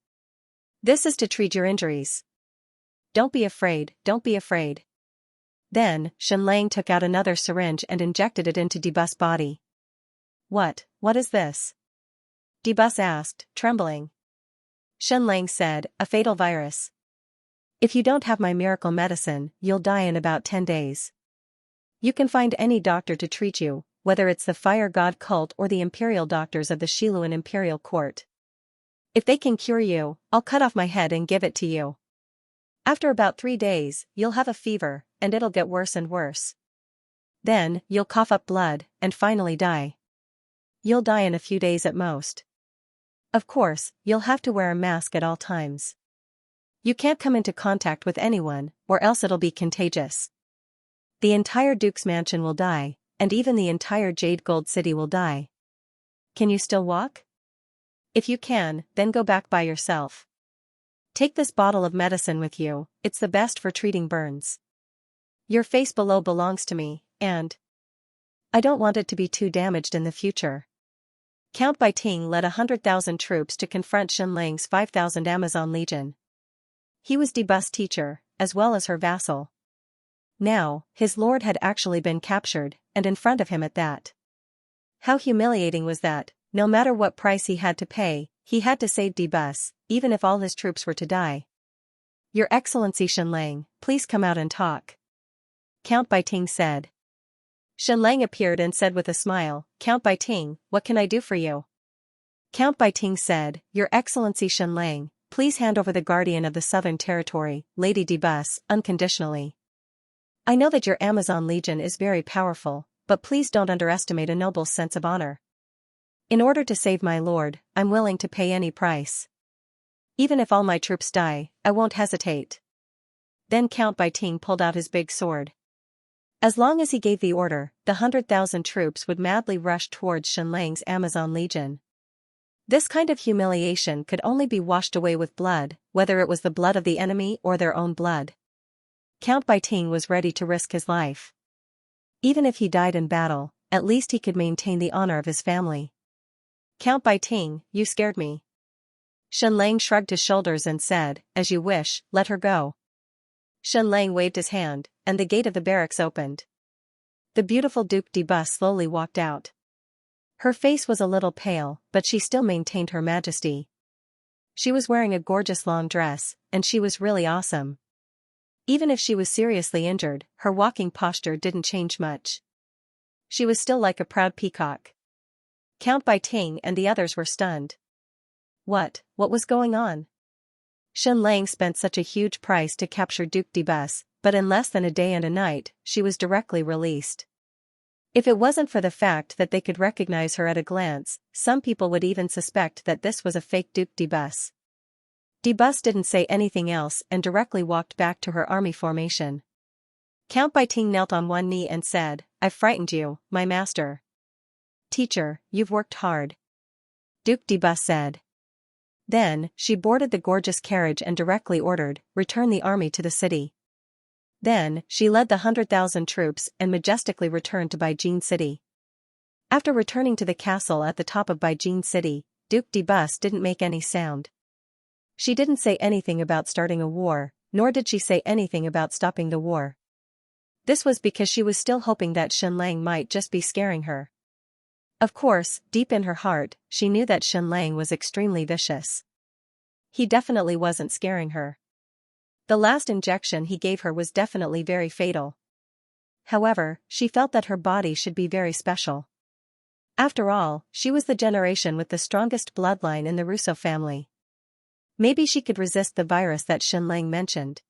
This is to treat your injuries. Don't be afraid, don't be afraid. Then, Shenlang took out another syringe and injected it into Debus' body. What is this? Debus asked, trembling. Shenlang said, a fatal virus. If you don't have my miracle medicine, you'll die in about 10 days. You can find any doctor to treat you, whether it's the fire god cult or the imperial doctors of the Xiluan imperial court. If they can cure you, I'll cut off my head and give it to you. After about 3 days, you'll have a fever, and it'll get worse and worse. Then, you'll cough up blood, and finally die. You'll die in a few days at most. Of course, you'll have to wear a mask at all times. You can't come into contact with anyone, or else it'll be contagious. The entire Duke's mansion will die, and even the entire Jade Gold City will die. Can you still walk? If you can, then go back by yourself. Take this bottle of medicine with you, it's the best for treating burns. Your face below belongs to me, and I don't want it to be too damaged in the future. Count Baiting led 100,000 troops to confront Shenlang's 5,000 Amazon legion. He was Debu's teacher, as well as her vassal. Now, his lord had actually been captured, and in front of him at that. How humiliating was that? No matter what price he had to pay, he had to save Debus, even if all his troops were to die. Your Excellency Shenlang, please come out and talk. Count Baiting said. Shenlang appeared and said with a smile, Count Baiting, what can I do for you? Count Baiting said, Your Excellency Shenlang, please hand over the guardian of the Southern Territory, Lady Debus, unconditionally. I know that your Amazon Legion is very powerful, but please don't underestimate a noble's sense of honor. In order to save my lord, I'm willing to pay any price. Even if all my troops die, I won't hesitate. Then Count Baiting pulled out his big sword. As long as he gave the order, the 100,000 troops would madly rush towards Shenlang's Amazon Legion. This kind of humiliation could only be washed away with blood, whether it was the blood of the enemy or their own blood. Count Baiting was ready to risk his life. Even if he died in battle, at least he could maintain the honor of his family. Count Baiting, you scared me. Shenlang shrugged his shoulders and said, As you wish, let her go. Shenlang waved his hand, and the gate of the barracks opened. The beautiful Duke Debus slowly walked out. Her face was a little pale, but she still maintained her majesty. She was wearing a gorgeous long dress, and she was really awesome. Even if she was seriously injured, her walking posture didn't change much. She was still like a proud peacock. Count Baiting and the others were stunned. What was going on? Shenlang spent such a huge price to capture Duke Debus, but in less than a day and a night, she was directly released. If it wasn't for the fact that they could recognize her at a glance, some people would even suspect that this was a fake Duke Debus. Debus didn't say anything else and directly walked back to her army formation. Count Baiting knelt on one knee and said, I've frightened you, my master. Teacher, you've worked hard. Duke Debus said. Then, she boarded the gorgeous carriage and directly ordered, return the army to the city. Then, she led the 100,000 troops and majestically returned to Baijin City. After returning to the castle at the top of Baijin City, Duke Debus didn't make any sound. She didn't say anything about starting a war, nor did she say anything about stopping the war. This was because she was still hoping that Shenlang might just be scaring her. Of course, deep in her heart, she knew that Shenlang was extremely vicious. He definitely wasn't scaring her. The last injection he gave her was definitely very fatal. However, she felt that her body should be very special. After all, she was the generation with the strongest bloodline in the Russo family. Maybe she could resist the virus that Shenlang mentioned.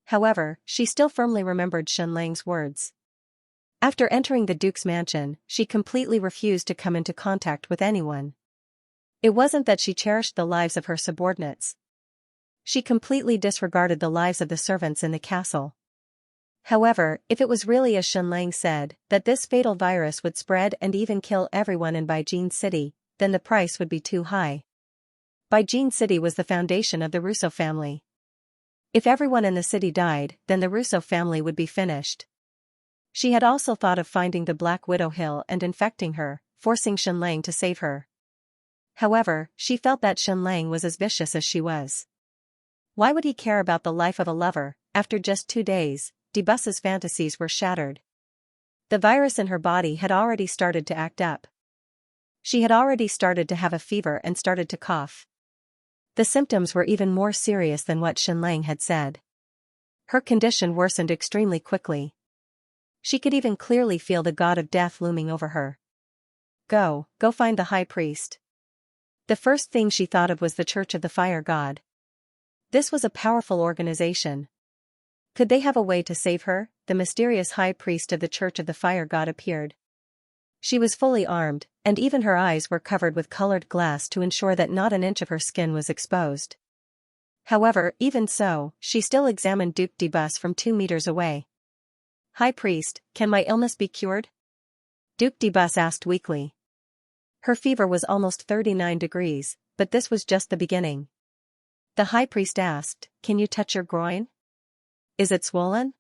However, she still firmly remembered Shenlang's words. After entering the Duke's mansion, she completely refused to come into contact with anyone. It wasn't that she cherished the lives of her subordinates. She completely disregarded the lives of the servants in the castle. However, if it was really as Shenlang said, that this fatal virus would spread and even kill everyone in Baijin City, then the price would be too high. Baijin City was the foundation of the Russo family. If everyone in the city died, then the Russo family would be finished. She had also thought of finding the Black Widow Hill and infecting her, forcing Shenlang to save her. However, she felt that Shenlang was as vicious as she was. Why would he care about the life of a lover? After just 2 days, Debus's fantasies were shattered. The virus in her body had already started to act up. She had already started to have a fever and started to cough. The symptoms were even more serious than what Shenlang had said. Her condition worsened extremely quickly. She could even clearly feel the god of death looming over her. Go find the high priest. The first thing she thought of was the Church of the Fire God. This was a powerful organization. Could they have a way to save her? The mysterious high priest of the Church of the Fire God appeared. She was fully armed, and even her eyes were covered with colored glass to ensure that not an inch of her skin was exposed. However, even so, she still examined Duke Debus from 2 meters away. High priest, can my illness be cured? Duke Debus asked weakly. Her fever was almost 39 degrees, but this was just the beginning. The high priest asked, can you touch your groin? Is it swollen?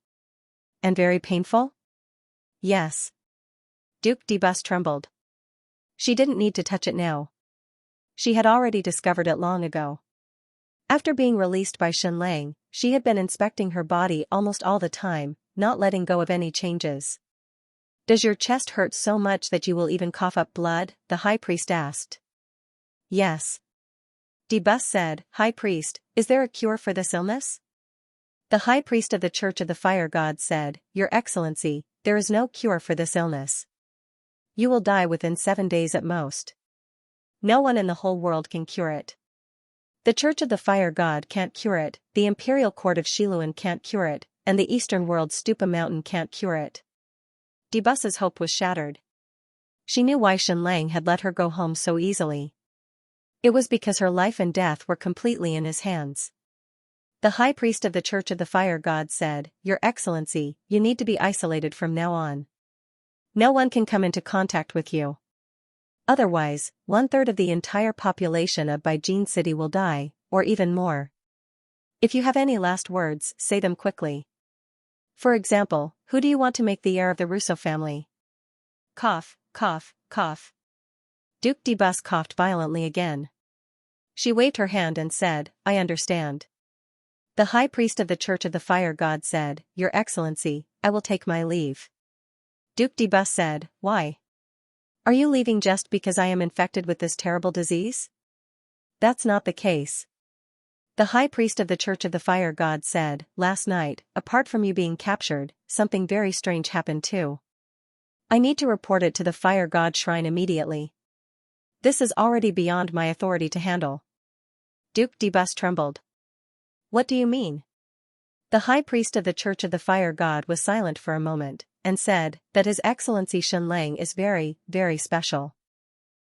And very painful? Yes. Duke Debus trembled. She didn't need to touch it now. She had already discovered it long ago. After being released by Xianxia, she had been inspecting her body almost all the time, not letting go of any changes. Does your chest hurt so much that you will even cough up blood? The high priest asked. Yes. Debus said, High priest, is there a cure for this illness? The high priest of the Church of the Fire God said, Your Excellency, there is no cure for this illness. You will die within 7 days at most. No one in the whole world can cure it. The Church of the Fire God can't cure it, the Imperial Court of Xiluan can't cure it, and the Eastern World Stupa Mountain can't cure it. Debus's hope was shattered. She knew why Xianxia had let her go home so easily. It was because her life and death were completely in his hands. The high priest of the Church of the Fire God said, Your Excellency, you need to be isolated from now on. No one can come into contact with you. Otherwise, 1/3 of the entire population of Baijin City will die, or even more. If you have any last words, say them quickly. For example, who do you want to make the heir of the Russo family? Cough, cough, cough. Duke Debus coughed violently again. She waved her hand and said, I understand. The high priest of the Church of the Fire God said, Your Excellency, I will take my leave. Duke Debus said, Why? Are you leaving just because I am infected with this terrible disease? That's not the case. The high priest of the Church of the Fire God said, Last night, apart from you being captured, something very strange happened too. I need to report it to the Fire God Shrine immediately. This is already beyond my authority to handle. Duke Debus trembled. What do you mean? The high priest of the Church of the Fire God was silent for a moment, and said that His Excellency Xianxia is very, very special.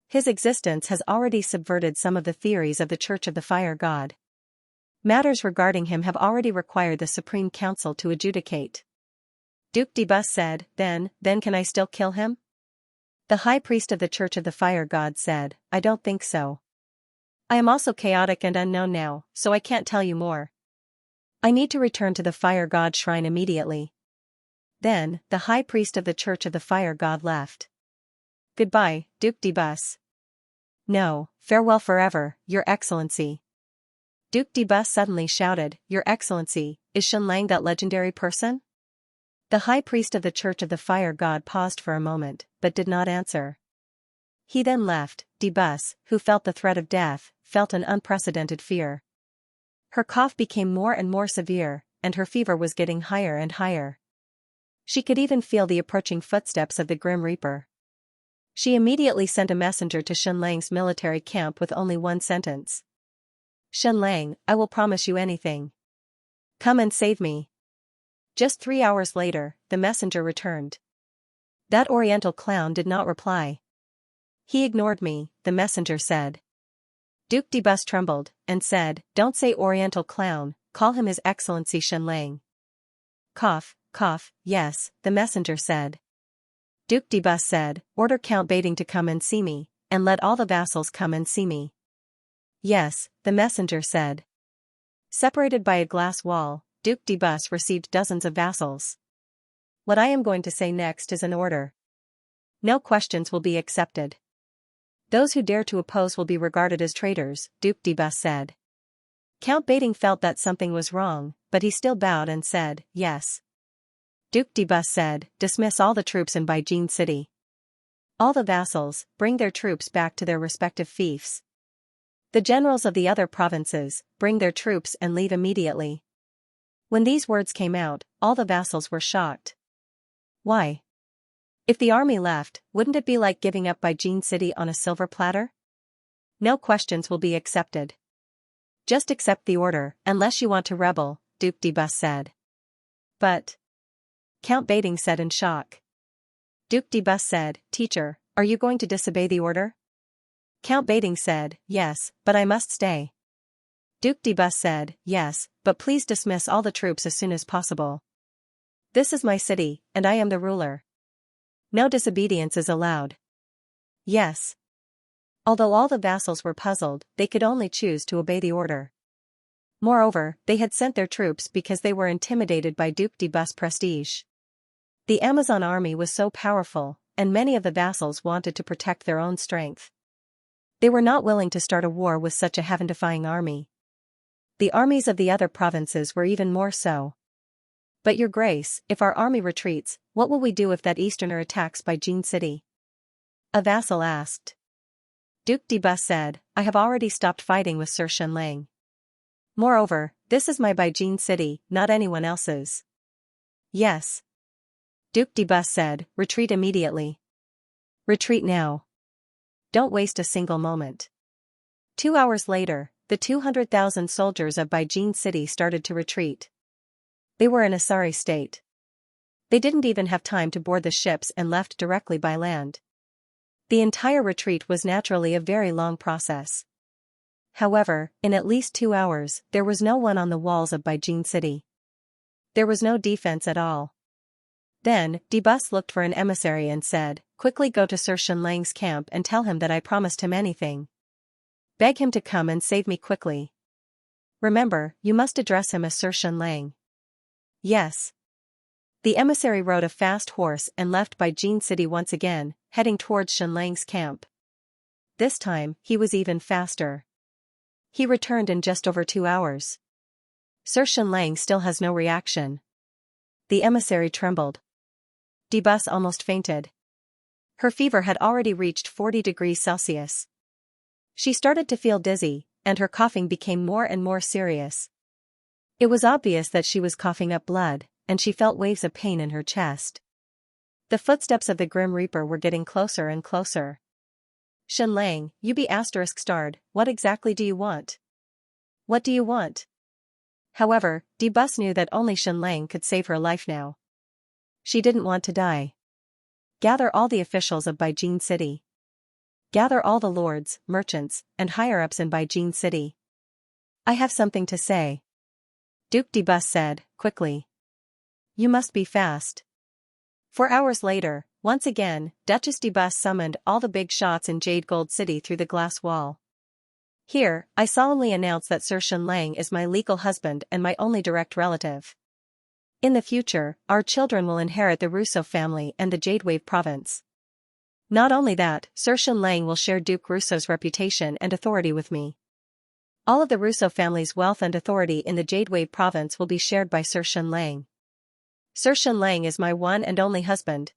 His existence has already subverted some of the theories of the Church of the Fire God. Matters regarding him have already required the Supreme Council to adjudicate. Duke Debus said, Then can I still kill him? The high priest of the Church of the Fire God said, I don't think so. I am also chaotic and unknown now, so I can't tell you more. I need to return to the Fire God Shrine immediately. Then, the high priest of the Church of the Fire God left. Goodbye, Duke Debus. No, farewell forever, Your Excellency. Duke Debus suddenly shouted, Your Excellency, is Xianxia that legendary person? The high priest of the Church of the Fire God paused for a moment, but did not answer. He then left. Debus, who felt the threat of death, felt an unprecedented fear. Her cough became more and more severe, and her fever was getting higher and higher. She could even feel the approaching footsteps of the Grim Reaper. She immediately sent a messenger to Xianxia's military camp with only one sentence. Xianxia, I will promise you anything. Come and save me. Just 3 hours later, the messenger returned. That Oriental clown did not reply. He ignored me, the messenger said. Duke Debus trembled, and said, Don't say Oriental clown, call him His Excellency Xianxia. Cough, cough, yes, the messenger said. Duke Debus said, Order Count Baiting to come and see me, and let all the vassals come and see me. Yes, the messenger said. Separated by a glass wall, Duke Debus received dozens of vassals. What I am going to say next is an order. No questions will be accepted. Those who dare to oppose will be regarded as traitors, Duke Debus said. Count Baiting felt that something was wrong, but he still bowed and said, Yes. Duke Debus said, Dismiss all the troops in Baijin City. All the vassals, bring their troops back to their respective fiefs. The generals of the other provinces, bring their troops and leave immediately. When these words came out, all the vassals were shocked. Why? If the army left, wouldn't it be like giving up Baijin City on a silver platter? No questions will be accepted. Just accept the order, unless you want to rebel, Duke Debus said. But... Count Baiting said in shock. Duke Debus said, Teacher, are you going to disobey the order? Count Baiting said, Yes, but I must stay. Duke Debus said, Yes, but please dismiss all the troops as soon as possible. This is my city, and I am the ruler. No disobedience is allowed. Yes. Although all the vassals were puzzled, they could only choose to obey the order. Moreover, they had sent their troops because they were intimidated by Duke Debus' prestige. The Amazon army was so powerful, and many of the vassals wanted to protect their own strength. They were not willing to start a war with such a heaven-defying army. The armies of the other provinces were even more so. "But your grace, if our army retreats, what will we do if that easterner attacks Beijing city?" a vassal asked. Duke de Bus said, "I have already stopped fighting with Sir Xianxia. Moreover, this is my Beijing city, not anyone else's." "Yes." Duke de Bus said, "Retreat immediately. Retreat now. Don't waste a single moment." 2 hours later, the 200,000 soldiers of Beijing city started to retreat. They were in a sorry state. They didn't even have time to board the ships and left directly by land. The entire retreat was naturally a very long process. However, in at least 2 hours, there was no one on the walls of Beijing city. There was no defense at all. Then, de Bus looked for an emissary and said, "Quickly go to Sir Xianxia's camp and tell him that I promised him anything. Beg him to come and save me quickly. Remember, you must address him as Sir Xianxia." "Yes." The emissary rode a fast horse and left Beijing city once again, heading towards Xianxia's camp. This time, he was even faster. He returned in just over 2 hours. "Sir Xianxia still has no reaction." The emissary trembled. De Bus almost fainted. Her fever had already reached 40 degrees Celsius. She started to feel dizzy, and her coughing became more and more serious. It was obvious that she was coughing up blood, and she felt waves of pain in her chest. The footsteps of the Grim Reaper were getting closer and closer. "Xianxia, you be ****, what exactly do you want? What do you want?" However, de Bus knew that only Xianxia could save her life now. She didn't want to die. "Gather all the officials of Beijing city. Gather all the lords, merchants, and higher-ups in Beijing city. I have something to say." Duke de Bus said, quickly. "You must be fast." 4 hours later, once again, Duchess de Bus summoned all the big shots in Jade Gold City through the glass wall. "Here, I solemnly announce that Sir Xianxia is my legal husband and my only direct relative. In the future, our children will inherit the Russo family and the Jade Wave province. Not only that, Sir Xianxia will share Duke Russo's reputation and authority with me. All of the Russo family's wealth and authority in the Jade Wave province will be shared by Sir Xianxia. Sir Xianxia is my one and only husband.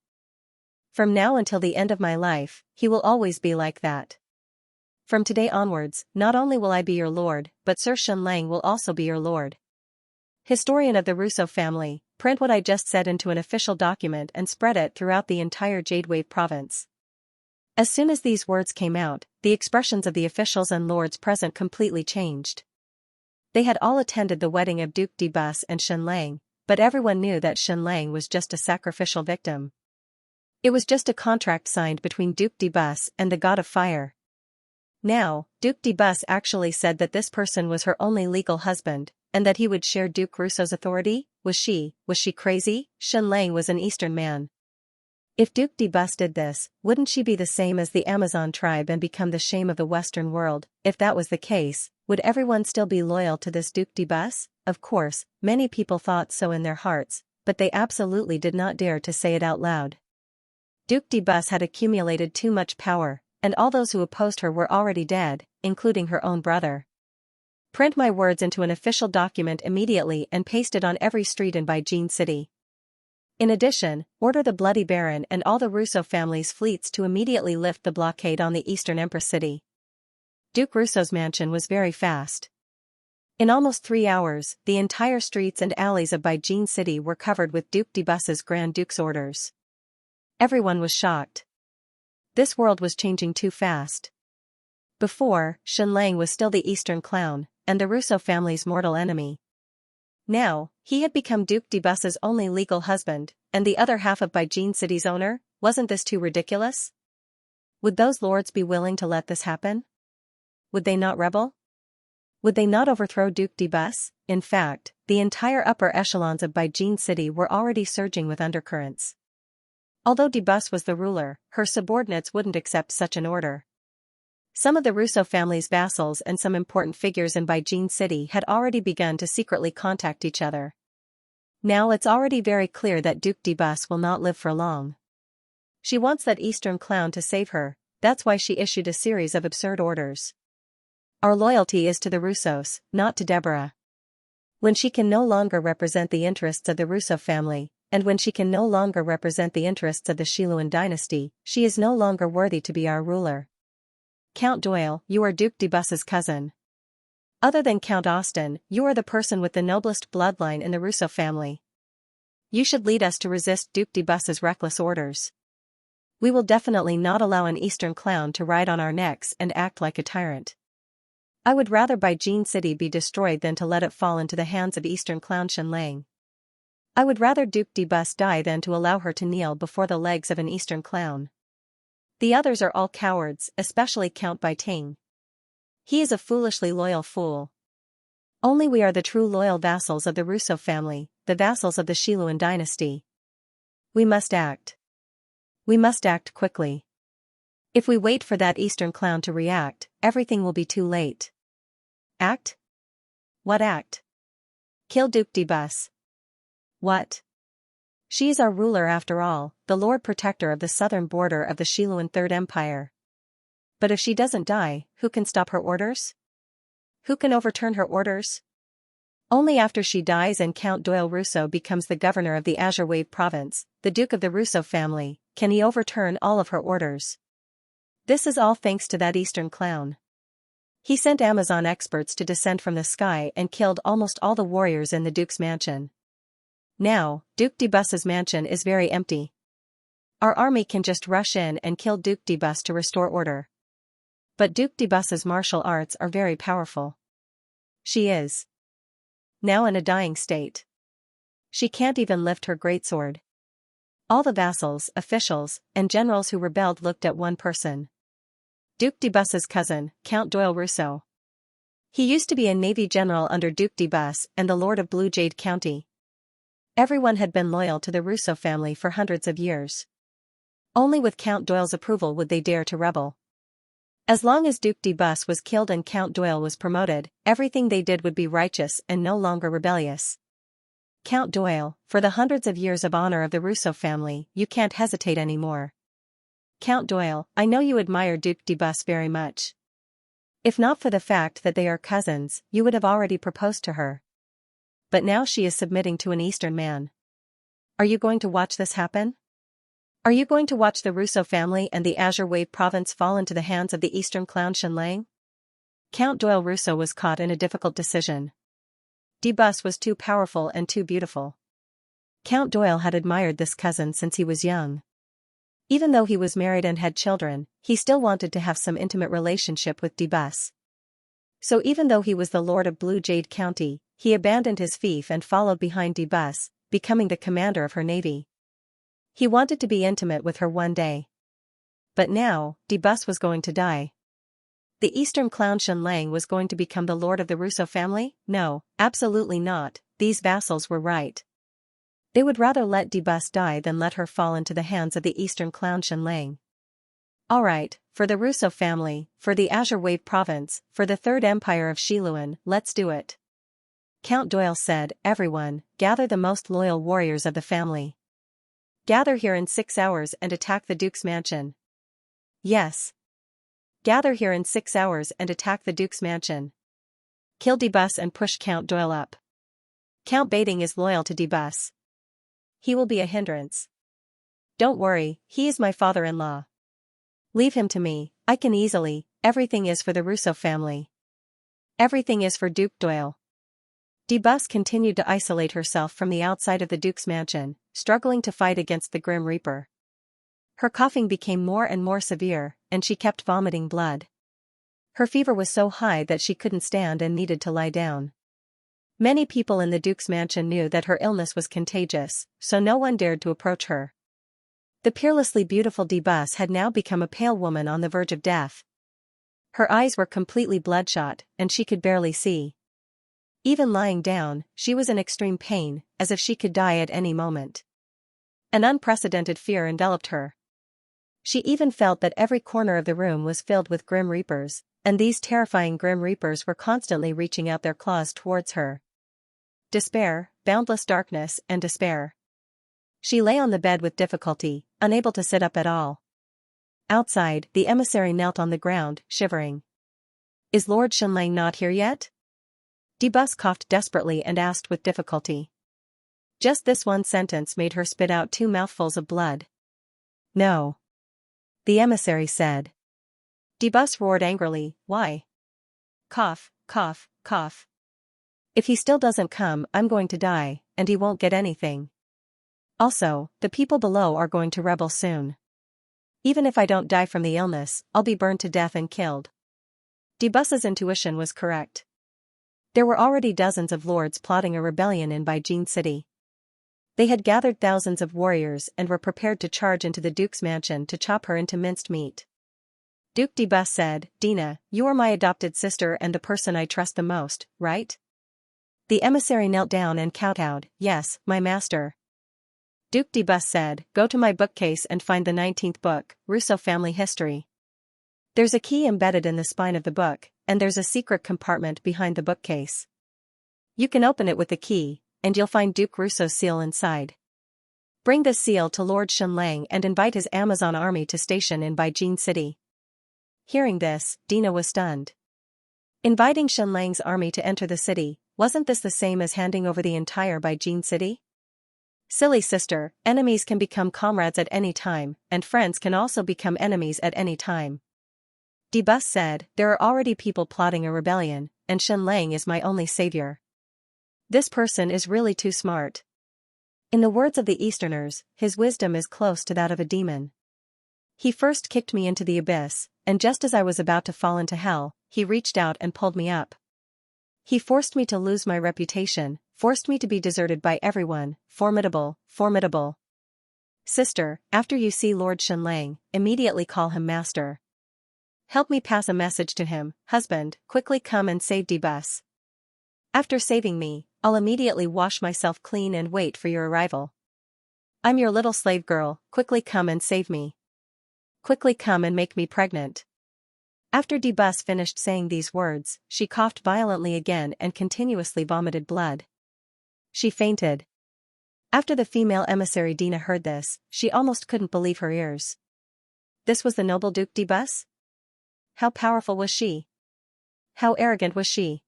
From now until the end of my life, he will always be like that. From today onwards, not only will I be your lord, but Sir Xianxia will also be your lord. Historian of the Russo family, print what I just said into an official document and spread it throughout the entire Jade Wave province." As soon as these words came out, the expressions of the officials and lords present completely changed. They had all attended the wedding of Duke de Bus and Xianxia, but everyone knew that Xianxia was just a sacrificial victim. It was just a contract signed between Duke de Bus and the god of fire. Now, Duke de Bus actually said that this person was her only legal husband, and that he would share Duke Russo's authority. Was she crazy? Xianxia was an Eastern man. If Duke de Bus did this, wouldn't she be the same as the Amazon tribe and become the shame of the Western world? If that was the case, would everyone still be loyal to this Duke de Bus? Of course, many people thought so in their hearts, but they absolutely did not dare to say it out loud. Duke de Bus had accumulated too much power, and all those who opposed her were already dead, including her own brother. Print my words into an official document immediately and paste it on every street in Beijing city. In addition, order the Bloody Baron and all the Russo family's fleets to immediately lift the blockade on the Eastern Empress city. Duke Russo's mansion was very fast. In almost 3 hours, the entire streets and alleys of Beijing city were covered with Duke de Bus's Grand Duke's orders. Everyone was shocked. This world was changing too fast. Before, Xianxia was still the Eastern clown, and the Russo family's mortal enemy. Now, he had become Duke de Bus's only legal husband, and the other half of Beijing city's owner. Wasn't this too ridiculous? Would those lords be willing to let this happen? Would they not rebel? Would they not overthrow Duke de Bus? In fact, the entire upper echelons of Beijing city were already surging with undercurrents. Although de Bus was the ruler, her subordinates wouldn't accept such an order. Some of the Russo family's vassals and some important figures in Beijing city had already begun to secretly contact each other. Now it's already very clear that Duke de Bus will not live for long. She wants that Eastern clown to save her, that's why she issued a series of absurd orders. Our loyalty is to the Russos, not to Deborah. When she can no longer represent the interests of the Russo family, and when she can no longer represent the interests of the Xiluan dynasty, she is no longer worthy to be our ruler. Count Doyle, you are Duke de Buss's cousin. Other than Count Austin, you are the person with the noblest bloodline in the Russo family. You should lead us to resist Duke de Buss's reckless orders. We will definitely not allow an Eastern clown to ride on our necks and act like a tyrant. I would rather Beijing City be destroyed than to let it fall into the hands of Eastern clown Shenlang. I would rather Duke de Bus die than to allow her to kneel before the legs of an Eastern clown. The others are all cowards, especially Count Baiting. He is a foolishly loyal fool. Only we are the true loyal vassals of the Russo family, the vassals of the Xiluan dynasty. We must act. We must act quickly. If we wait for that Eastern clown to react, everything will be too late. Act? What act? Kill Duke de Bus. What? She is our ruler after all, the Lord Protector of the southern border of the Xiluan Third Empire. But if she doesn't die, who can stop her orders? Who can overturn her orders? Only after she dies and Count Doyle Russo becomes the governor of the Azure Wave province, the Duke of the Russo family, can he overturn all of her orders. This is all thanks to that Eastern clown. He sent Amazon experts to descend from the sky and killed almost all the warriors in the Duke's mansion. Now, Duke de Bus's mansion is very empty. Our army can just rush in and kill Duke de Bus to restore order. But Duke de Bus's martial arts are very powerful. She is now in a dying state. She can't even lift her greatsword. All the vassals, officials, and generals who rebelled looked at one person. Duke de Bus's cousin, Count Doyle Russo. He used to be a Navy general under Duke de Bus and the Lord of Blue Jade County. Everyone had been loyal to the Russo family for hundreds of years. Only with Count Doyle's approval would they dare to rebel. As long as Duke de Bus was killed and Count Doyle was promoted, everything they did would be righteous and no longer rebellious. Count Doyle, for the hundreds of years of honor of the Russo family, you can't hesitate anymore. Count Doyle, I know you admire Duke de Bus very much. If not for the fact that they are cousins, you would have already proposed to her. But now she is submitting to an Eastern man. Are you going to watch this happen? Are you going to watch the Russo family and the Azure Wave province fall into the hands of the Eastern clown Shenlang? Count Doyle Russo was caught in a difficult decision. De Bus was too powerful and too beautiful. Count Doyle had admired this cousin since he was young. Even though he was married and had children, he still wanted to have some intimate relationship with de Bus. So even though he was the Lord of Blue Jade County, he abandoned his fief and followed behind de Bus, becoming the commander of her navy. He wanted to be intimate with her one day. But now, de Bus was going to die. The Eastern clown Shenlang was going to become the lord of the Russo family? No, absolutely not, these vassals were right. They would rather let de Bus die than let her fall into the hands of the Eastern clown Shenlang. Alright, for the Russo family, for the Azure Wave province, for the Third Empire of Xiluan, let's do it. Count Doyle said, everyone, gather the most loyal warriors of the family. Gather here in 6 hours and attack the Duke's mansion. Yes. Gather here in 6 hours and attack the Duke's mansion. Kill de Bus and push Count Doyle up. Count Baiting is loyal to de Bus. He will be a hindrance. Don't worry, he is my father-in-law. Leave him to me, I can easily, everything is for the Russo family. Everything is for Duke Doyle. De Bus continued to isolate herself from the outside of the Duke's mansion, struggling to fight against the Grim Reaper. Her coughing became more and more severe, and she kept vomiting blood. Her fever was so high that she couldn't stand and needed to lie down. Many people in the Duke's mansion knew that her illness was contagious, so no one dared to approach her. The peerlessly beautiful de Bus had now become a pale woman on the verge of death. Her eyes were completely bloodshot, and she could barely see. Even lying down, she was in extreme pain, as if she could die at any moment. An unprecedented fear enveloped her. She even felt that every corner of the room was filled with Grim Reapers, and these terrifying Grim Reapers were constantly reaching out their claws towards her. Despair, boundless darkness, and despair. She lay on the bed with difficulty, unable to sit up at all. Outside, the emissary knelt on the ground, shivering. Is Lord Xianxia not here yet? Debus coughed desperately and asked with difficulty. Just this one sentence made her spit out 2 mouthfuls of blood. No. The emissary said. Debus roared angrily, why? Cough, cough, cough. If he still doesn't come, I'm going to die, and he won't get anything. Also, the people below are going to rebel soon. Even if I don't die from the illness, I'll be burned to death and killed. Debus's intuition was correct. There were already dozens of lords plotting a rebellion in Baijin City. They had gathered thousands of warriors and were prepared to charge into the Duke's mansion to chop her into minced meat. Duke Debus said, Dina, you are my adopted sister and the person I trust the most, right? The emissary knelt down and kowtowed, yes, my master. Duke Debus said, go to my bookcase and find the 19th book, Russo family history. There's a key embedded in the spine of the book, and there's a secret compartment behind the bookcase. You can open it with the key, and you'll find Duke Russo's seal inside. Bring this seal to Lord Xianxia and invite his Amazon army to station in Baijin City. Hearing this, Dina was stunned. Inviting Xianxia's army to enter the city, wasn't this the same as handing over the entire Baijin City? Silly sister, enemies can become comrades at any time, and friends can also become enemies at any time. Debus said, there are already people plotting a rebellion, and Xianxia is my only savior. This person is really too smart. In the words of the Easterners, his wisdom is close to that of a demon. He first kicked me into the abyss, and just as I was about to fall into hell, he reached out and pulled me up. He forced me to lose my reputation, forced me to be deserted by everyone, formidable, formidable. Sister, after you see Lord Xianxia, immediately call him master. Help me pass a message to him, husband, quickly come and save Debus. After saving me, I'll immediately wash myself clean and wait for your arrival. I'm your little slave girl, quickly come and save me. Quickly come and make me pregnant. After Debus finished saying these words, she coughed violently again and continuously vomited blood. She fainted. After the female emissary Dina heard this, she almost couldn't believe her ears. This was the noble Duke Debus? How powerful was she? How arrogant was she?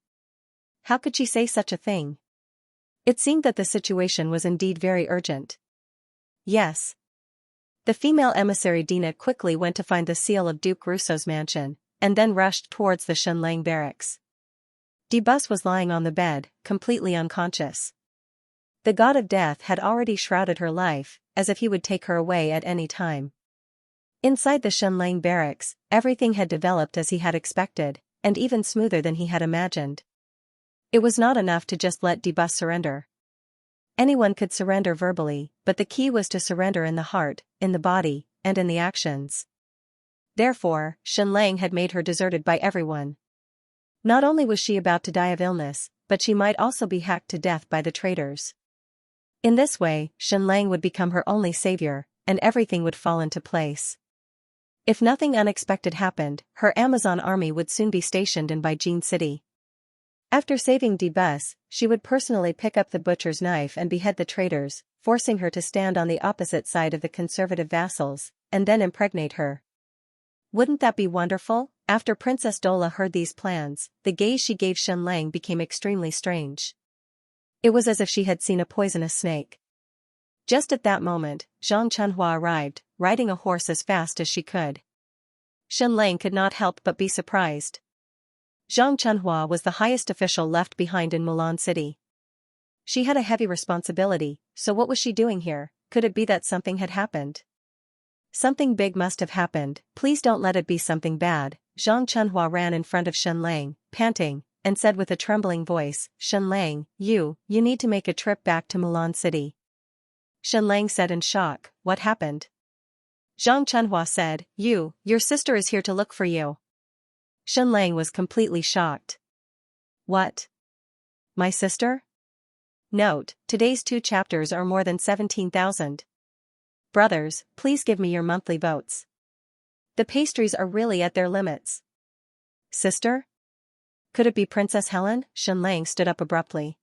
How could she say such a thing? It seemed that the situation was indeed very urgent. Yes. The female emissary Dina quickly went to find the seal of Duke Russo's mansion, and then rushed towards the Xianxia barracks. Debus was lying on the bed, completely unconscious. The god of death had already shrouded her life, as if he would take her away at any time. Inside the Xianxia barracks, everything had developed as he had expected, and even smoother than he had imagined. It was not enough to just let Debus surrender. Anyone could surrender verbally, but the key was to surrender in the heart, in the body, and in the actions. Therefore, Xianxia had made her deserted by everyone. Not only was she about to die of illness, but she might also be hacked to death by the traitors. In this way, Xianxia would become her only savior, and everything would fall into place. If nothing unexpected happened, her Amazon army would soon be stationed in Baijin City. After saving Debus, she would personally pick up the butcher's knife and behead the traitors, forcing her to stand on the opposite side of the conservative vassals, and then impregnate her. Wouldn't that be wonderful? After Princess Dola heard these plans, the gaze she gave Xianxia became extremely strange. It was as if she had seen a poisonous snake. Just at that moment, Zhang Chunhua arrived, riding a horse as fast as she could. Xianxia could not help but be surprised. Zhang Chunhua was the highest official left behind in Mulan City. She had a heavy responsibility, so what was she doing here? Could it be that something had happened? Something big must have happened, please don't let it be something bad. Zhang Chunhua ran in front of Xianxia, panting, and said with a trembling voice, Xianxia, you need to make a trip back to Mulan City. Xianxia said in shock, what happened? Zhang Chunhua said, your sister is here to look for you. Xianxia was completely shocked. What? My sister? Note, today's 2 chapters are more than 17,000. Brothers, please give me your monthly votes. The pastries are really at their limits. Sister? Could it be Princess Helen? Xianxia stood up abruptly.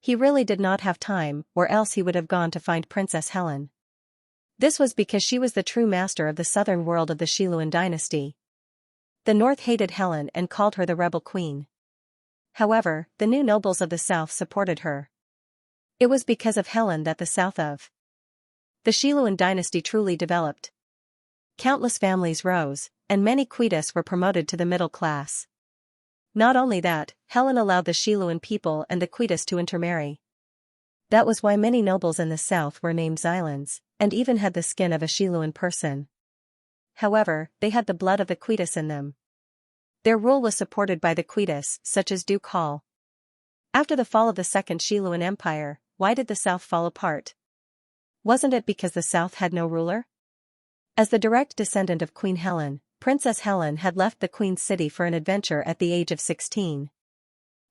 He really did not have time, or else he would have gone to find Princess Helen. This was because she was the true master of the southern world of the Xiluan dynasty. The north hated Helen and called her the rebel queen. However, the new nobles of the south supported her. It was because of Helen that the south of the Xiluan dynasty truly developed. Countless families rose, and many Quitus were promoted to the middle class. Not only that, Helen allowed the Xiluan people and the Quitus to intermarry. That was why many nobles in the south were named Xylans, and even had the skin of a Xiluan person. However, they had the blood of the Quitus in them. Their rule was supported by the Quitus, such as Duke Hall. After the fall of the Second Xiluan Empire, why did the south fall apart? Wasn't it because the south had no ruler? As the direct descendant of Queen Helen, Princess Helen had left the Queen's city for an adventure at the age of 16.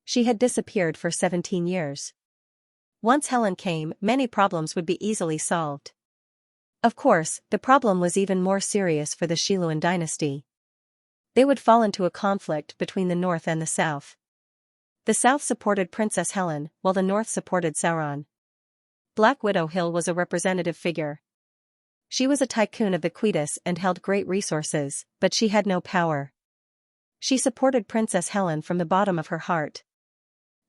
She had disappeared for 17 years. Once Helen came, many problems would be easily solved. Of course, the problem was even more serious for the Xiluan dynasty. They would fall into a conflict between the north and the south. The south supported Princess Helen, while the north supported Sauron. Black Widow Hill was a representative figure. She was a tycoon of the Quitus and held great resources, but she had no power. She supported Princess Helen from the bottom of her heart.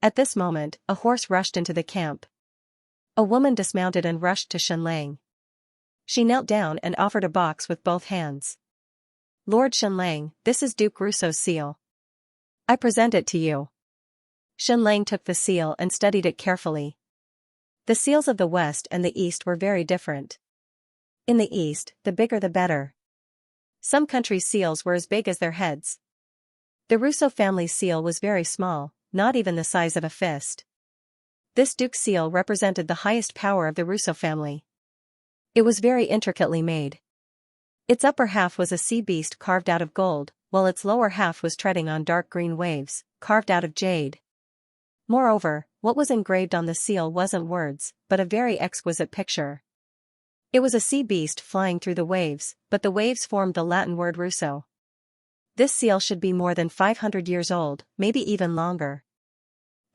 At this moment, a horse rushed into the camp. A woman dismounted and rushed to Xianlang. She knelt down and offered a box with both hands. Lord Xianlang, this is Duke Rousseau's seal. I present it to you. Xianlang took the seal and studied it carefully. The seals of the west and the east were very different. In the east, the bigger the better. Some countries' seals were as big as their heads. The Rousseau family's seal was very small, not even the size of a fist. This Duke's seal represented the highest power of the Rousseau family. It was very intricately made. Its upper half was a sea beast carved out of gold, while its lower half was treading on dark green waves, carved out of jade. Moreover, what was engraved on the seal wasn't words, but a very exquisite picture. It was a sea beast flying through the waves, but the waves formed the Latin word Rousseau. This seal should be more than 500 years old, maybe even longer.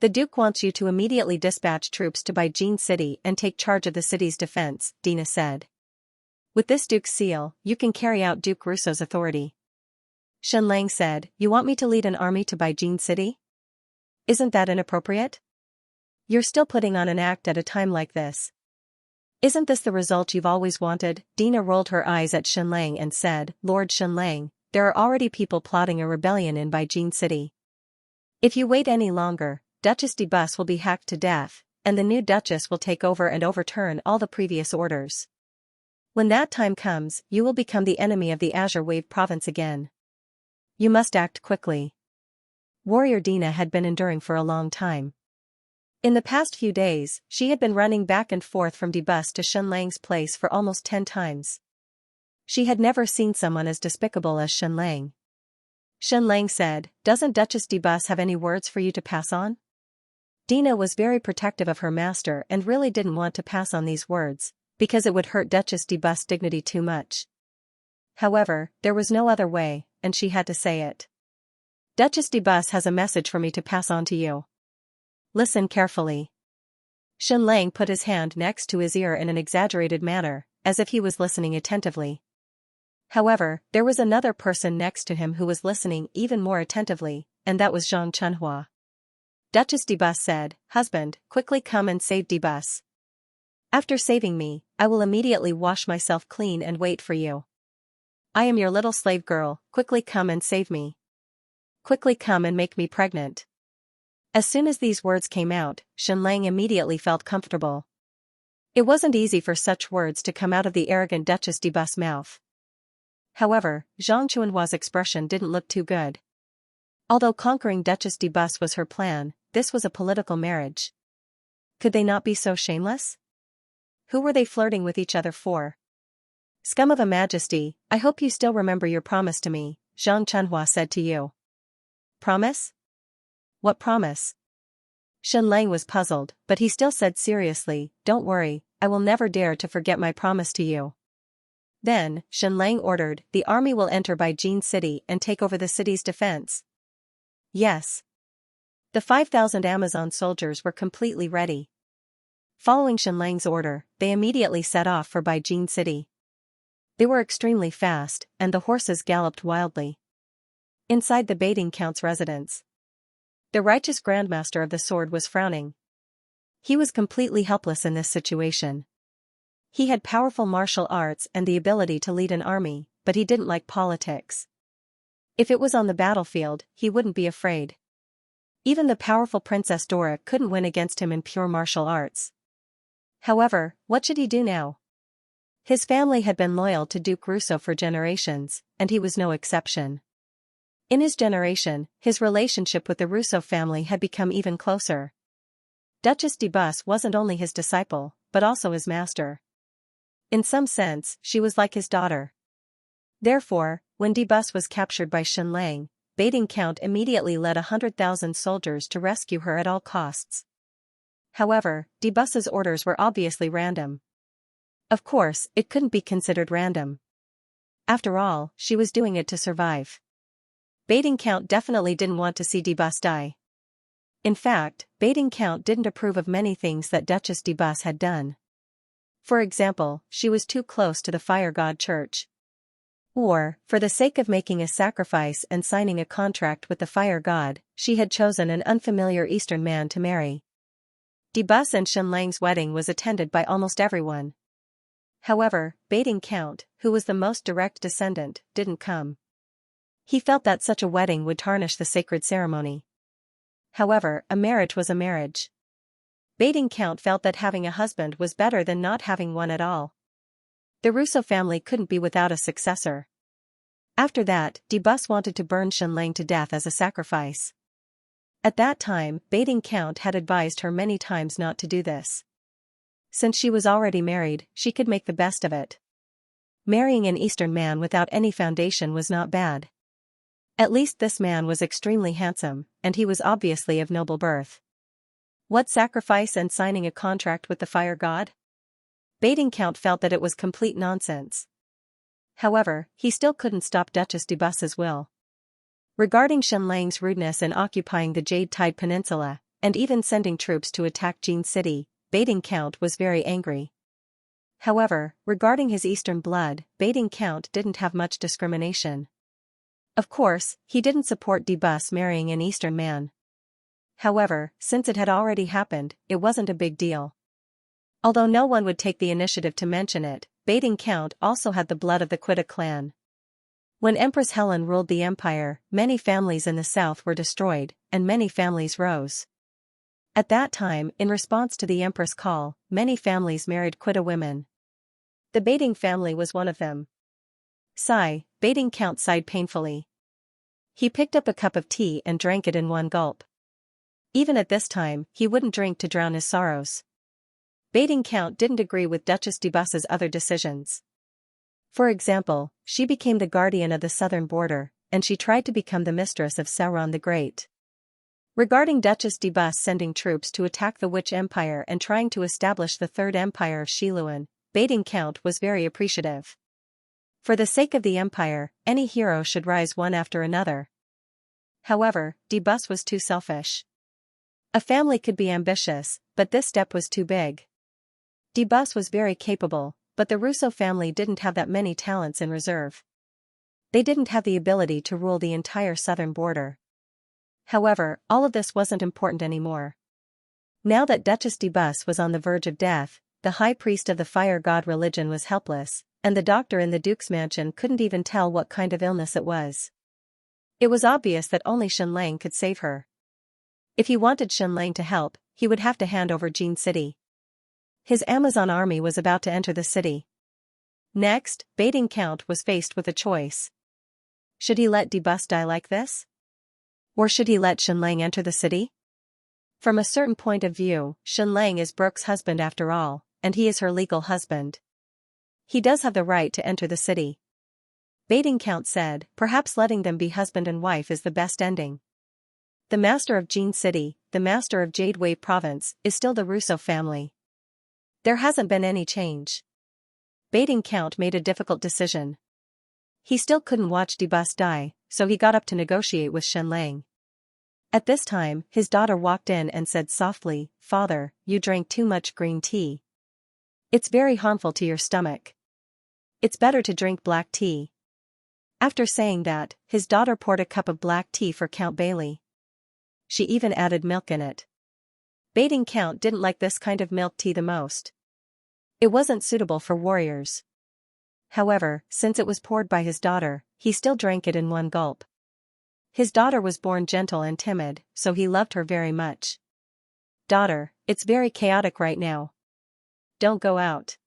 The Duke wants you to immediately dispatch troops to Beijing City and take charge of the city's defense, Dina said. With this Duke's seal, you can carry out Duke Rousseau's authority. Xianlang said, You want me to lead an army to Beijing City? Isn't that inappropriate? You're still putting on an act at a time like this. Isn't this the result you've always wanted? Dina rolled her eyes at Xianlang and said, Lord Xianlang, there are already people plotting a rebellion in Beijing City. If you wait any longer, Duchess de Bus will be hacked to death, and the new Duchess will take over and overturn all the previous orders. When that time comes, you will become the enemy of the Azure Wave province again. You must act quickly. Warrior Dina had been enduring for a long time. In the past few days, she had been running back and forth from de Bus to Xianlang's place for almost 10 times. She had never seen someone as despicable as Xianlang. Xianlang said, Doesn't Duchess de Bus have any words for you to pass on? Dina was very protective of her master and really didn't want to pass on these words, because it would hurt Duchess de Bus' dignity too much. However, there was no other way, and she had to say it. Duchess de Bus has a message for me to pass on to you. Listen carefully. Xianlang put his hand next to his ear in an exaggerated manner, as if he was listening attentively. However, there was another person next to him who was listening even more attentively, and that was Zhang Chunhua. Duchess de Bus said, Husband, quickly come and save de Bus. After saving me, I will immediately wash myself clean and wait for you. I am your little slave girl, quickly come and save me. Quickly come and make me pregnant. As soon as these words came out, Xianlang immediately felt comfortable. It wasn't easy for such words to come out of the arrogant Duchess de Bus' mouth. However, Zhang Chunhua's expression didn't look too good. Although conquering Duchess de Bus was her plan, this was a political marriage. Could they not be so shameless? Who were they flirting with each other for? Scum of a majesty, I hope you still remember your promise to me, Zhang Chunhua said to you. Promise? What promise? Xianlang was puzzled, but he still said seriously, Don't worry, I will never dare to forget my promise to you. Then, Xianlang ordered, The army will enter Beijing City and take over the city's defense. Yes. The 5,000 Amazon soldiers were completely ready. Following Xianlang's order, they immediately set off for Beijing City. They were extremely fast, and the horses galloped wildly. Inside the Baiting Count's residence, the righteous Grandmaster of the Sword was frowning. He was completely helpless in this situation. He had powerful martial arts and the ability to lead an army, but he didn't like politics. If it was on the battlefield, he wouldn't be afraid. Even the powerful Princess Dora couldn't win against him in pure martial arts. However, what should he do now? His family had been loyal to Duke Russo for generations, and he was no exception. In his generation, his relationship with the Russo family had become even closer. Duchess de Bus wasn't only his disciple, but also his master. In some sense, she was like his daughter. Therefore, when de Bus was captured by Xianlang, Baiting Count immediately led 100,000 soldiers to rescue her at all costs. However, de Bus's orders were obviously random. Of course, it couldn't be considered random. After all, she was doing it to survive. Baiting Count definitely didn't want to see de Bus die. In fact, Baiting Count didn't approve of many things that Duchess de Bus had done. For example, she was too close to the fire god church. Or, for the sake of making a sacrifice and signing a contract with the fire god, she had chosen an unfamiliar Eastern man to marry. De Bus and Xianlang's wedding was attended by almost everyone. However, Baiting Count, who was the most direct descendant, didn't come. He felt that such a wedding would tarnish the sacred ceremony. However, a marriage was a marriage. Baiting Count felt that having a husband was better than not having one at all. The Russo family couldn't be without a successor. After that, de Bus wanted to burn Xianlang to death as a sacrifice. At that time, Baiting Count had advised her many times not to do this. Since she was already married, she could make the best of it. Marrying an Eastern man without any foundation was not bad. At least this man was extremely handsome, and he was obviously of noble birth. What sacrifice and signing a contract with the fire god? Baiting Count felt that it was complete nonsense. However, he still couldn't stop Duchess de Bus's will. Regarding Xianlang's rudeness in occupying the Jade Tide Peninsula, and even sending troops to attack Jin City, Baiting Count was very angry. However, regarding his Eastern blood, Baiting Count didn't have much discrimination. Of course, he didn't support de Bus marrying an Eastern man. However, since it had already happened, it wasn't a big deal. Although no one would take the initiative to mention it, Baiting Count also had the blood of the Quita clan. When Empress Helen ruled the empire, many families in the south were destroyed, and many families rose. At that time, in response to the Empress' call, many families married Quita women. The Baiting family was one of them. Sigh, Baiting Count sighed painfully. He picked up a cup of tea and drank it in one gulp. Even at this time, he wouldn't drink to drown his sorrows. Baiting Count didn't agree with Duchess de Bus's other decisions. For example, she became the guardian of the southern border, and she tried to become the mistress of Sauron the Great. Regarding Duchess de Bus sending troops to attack the Witch Empire and trying to establish the Third Empire of Xiluan, Baiting Count was very appreciative. For the sake of the empire, any hero should rise one after another. However, de Bus was too selfish. A family could be ambitious, but this step was too big. De Bus was very capable, but the Russo family didn't have that many talents in reserve. They didn't have the ability to rule the entire southern border. However, all of this wasn't important anymore. Now that Duchess de Bus was on the verge of death, the high priest of the fire god religion was helpless, and the doctor in the Duke's mansion couldn't even tell what kind of illness it was. It was obvious that only Xianlang could save her. If he wanted Xianlang to help, he would have to hand over Jin City. His Amazon army was about to enter the city. Next, Baiting Count was faced with a choice. Should he let de Bus die like this? Or should he let Xianlang enter the city? From a certain point of view, Xianlang is Brooke's husband after all, and he is her legal husband. He does have the right to enter the city. Baiting Count said, perhaps letting them be husband and wife is the best ending. The master of Jin City, the master of Jade Wave Province, is still the Russo family. There hasn't been any change. Baiting Count made a difficult decision. He still couldn't watch de Bus die, so he got up to negotiate with Xianlang. At this time, his daughter walked in and said softly, "Father, you drank too much green tea. It's very harmful to your stomach. It's better to drink black tea." After saying that, his daughter poured a cup of black tea for Count Bailey. She even added milk in it. Baiting Count didn't like this kind of milk tea the most. It wasn't suitable for warriors. However, since it was poured by his daughter, he still drank it in one gulp. His daughter was born gentle and timid, so he loved her very much. "Daughter, it's very chaotic right now. Don't go out.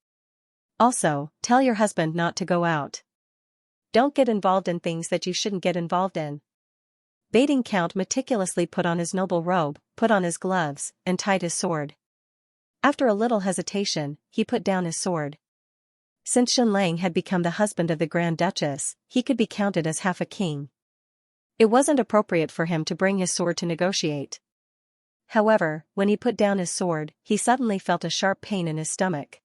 Also, tell your husband not to go out. Don't get involved in things that you shouldn't get involved in." Baiting Count meticulously put on his noble robe, put on his gloves, and tied his sword. After a little hesitation, he put down his sword. Since Xunlang had become the husband of the Grand Duchess, he could be counted as half a king. It wasn't appropriate for him to bring his sword to negotiate. However, when he put down his sword, he suddenly felt a sharp pain in his stomach.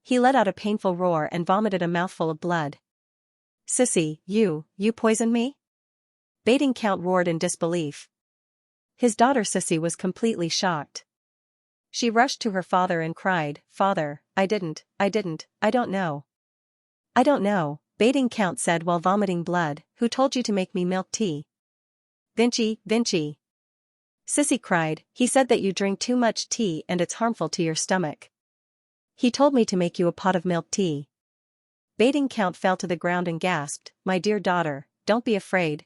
He let out a painful roar and vomited a mouthful of blood. "Sissy, you poisoned me?" Baiting Count roared in disbelief. His daughter Sissy was completely shocked. She rushed to her father and cried, "Father, I didn't, I don't know." "I don't know," Baiting Count said while vomiting blood. "Who told you to make me milk tea?" Vinci. Sissy cried, "He said that you drink too much tea and it's harmful to your stomach. He told me to make you a pot of milk tea." Baiting Count fell to the ground and gasped, "My dear daughter, don't be afraid,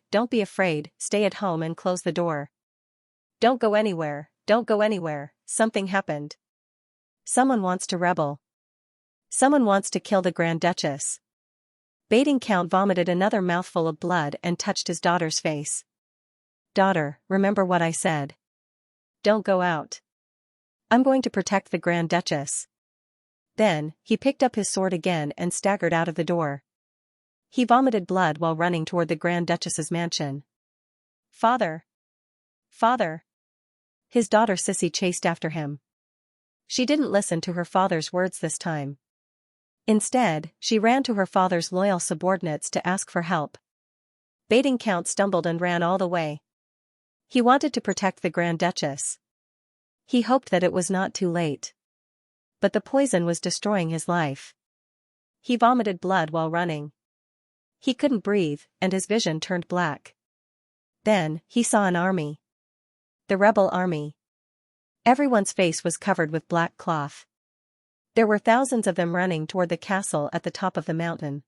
stay at home and close the door. Don't go anywhere, something happened. Someone wants to rebel. Someone wants to kill the Grand Duchess." Baiting Count vomited another mouthful of blood and touched his daughter's face. "Daughter, remember what I said. Don't go out. I'm going to protect the Grand Duchess." Then, he picked up his sword again and staggered out of the door. He vomited blood while running toward the Grand Duchess's mansion. "Father! Father!" His daughter Sissy chased after him. She didn't listen to her father's words this time. Instead, she ran to her father's loyal subordinates to ask for help. Baiting Count stumbled and ran all the way. He wanted to protect the Grand Duchess. He hoped that it was not too late. But the poison was destroying his life. He vomited blood while running. He couldn't breathe, and his vision turned black. Then, he saw an army. The rebel army. Everyone's face was covered with black cloth. There were thousands of them running toward the castle at the top of the mountain.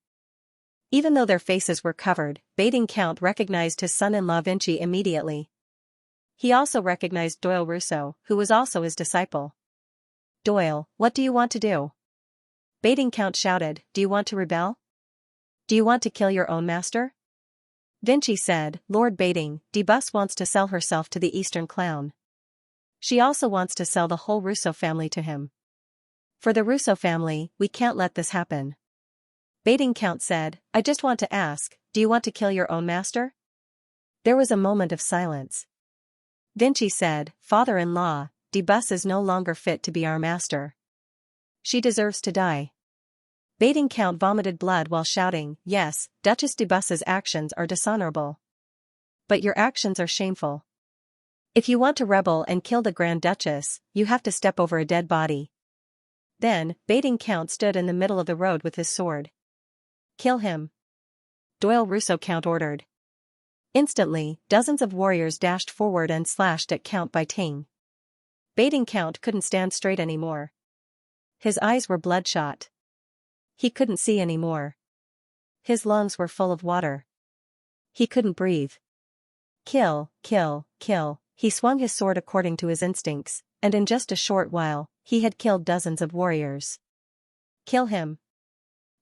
Even though their faces were covered, Baiting Count recognized his son-in-law Vinci immediately. He also recognized Doyle Rousseau, who was also his disciple. "Doyle, what do you want to do?" Baiting Count shouted, "Do you want to rebel? Do you want to kill your own master?" Vinci said, "Lord Baiting, Debus wants to sell herself to the Eastern Clown. She also wants to sell the whole Rousseau family to him. For the Rousseau family, we can't let this happen." Baiting Count said, "I just want to ask, do you want to kill your own master?" There was a moment of silence. Vinci said, "Father-in-law, Debus is no longer fit to be our master. She deserves to die." Baiting Count vomited blood while shouting, "Yes, Duchess Debus's actions are dishonorable. But your actions are shameful. If you want to rebel and kill the Grand Duchess, you have to step over a dead body." Then, Baiting Count stood in the middle of the road with his sword. "Kill him," Doyle Rousseau Count ordered. Instantly, dozens of warriors dashed forward and slashed at Count Baiting. Baiting Count couldn't stand straight anymore. His eyes were bloodshot. He couldn't see anymore. His lungs were full of water. He couldn't breathe. Kill. He swung his sword according to his instincts, and in just a short while, he had killed dozens of warriors. "Kill him."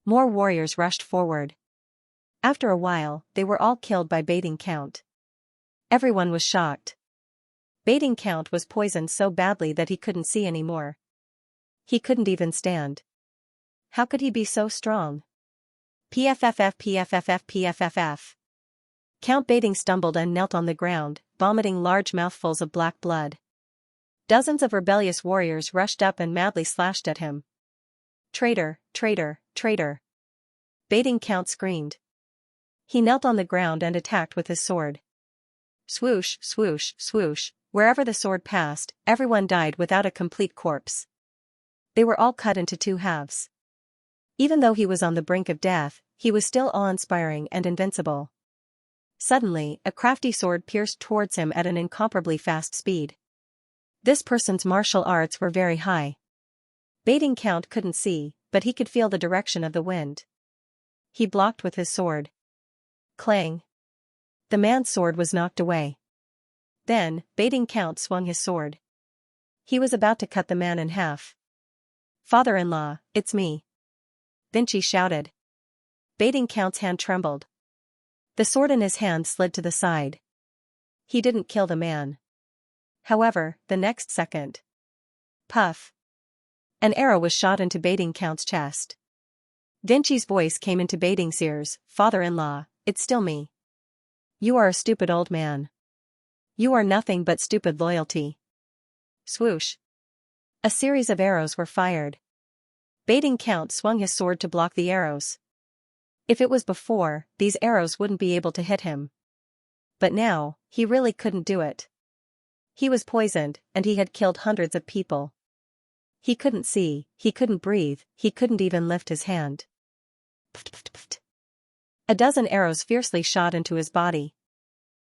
More warriors rushed forward. After a while, they were all killed by Baiting Count. Everyone was shocked. Baiting Count was poisoned so badly that he couldn't see anymore. He couldn't even stand. How could he be so strong? PFFF. Count Baiting stumbled and knelt on the ground, vomiting large mouthfuls of black blood. Dozens of rebellious warriors rushed up and madly slashed at him. "Traitor! Baiting Count screamed. He knelt on the ground and attacked with his sword. Swoosh, swoosh, swoosh, wherever the sword passed, everyone died without a complete corpse. They were all cut into two halves. Even though he was on the brink of death, he was still awe-inspiring and invincible. Suddenly, a crafty sword pierced towards him at an incomparably fast speed. This person's martial arts were very high. Baiting Count couldn't see, but he could feel the direction of the wind. He blocked with his sword. Clang! The man's sword was knocked away. Then, Baiting Count swung his sword. He was about to cut the man in half. "Father-in-law, it's me!" Vinci shouted. Baiting Count's hand trembled. The sword in his hand slid to the side. He didn't kill the man. However, the next second. Puff! An arrow was shot into Baiting Count's chest. Vinci's voice came into Baiting's ears, "Father-in-law, it's still me. You are a stupid old man. You are nothing but stupid loyalty." Swoosh! A series of arrows were fired. Baiting Count swung his sword to block the arrows. If it was before, these arrows wouldn't be able to hit him. But now, he really couldn't do it. He was poisoned, and he had killed hundreds of people. He couldn't see, he couldn't breathe, he couldn't even lift his hand. Pft, pft, pft. A dozen arrows fiercely shot into his body.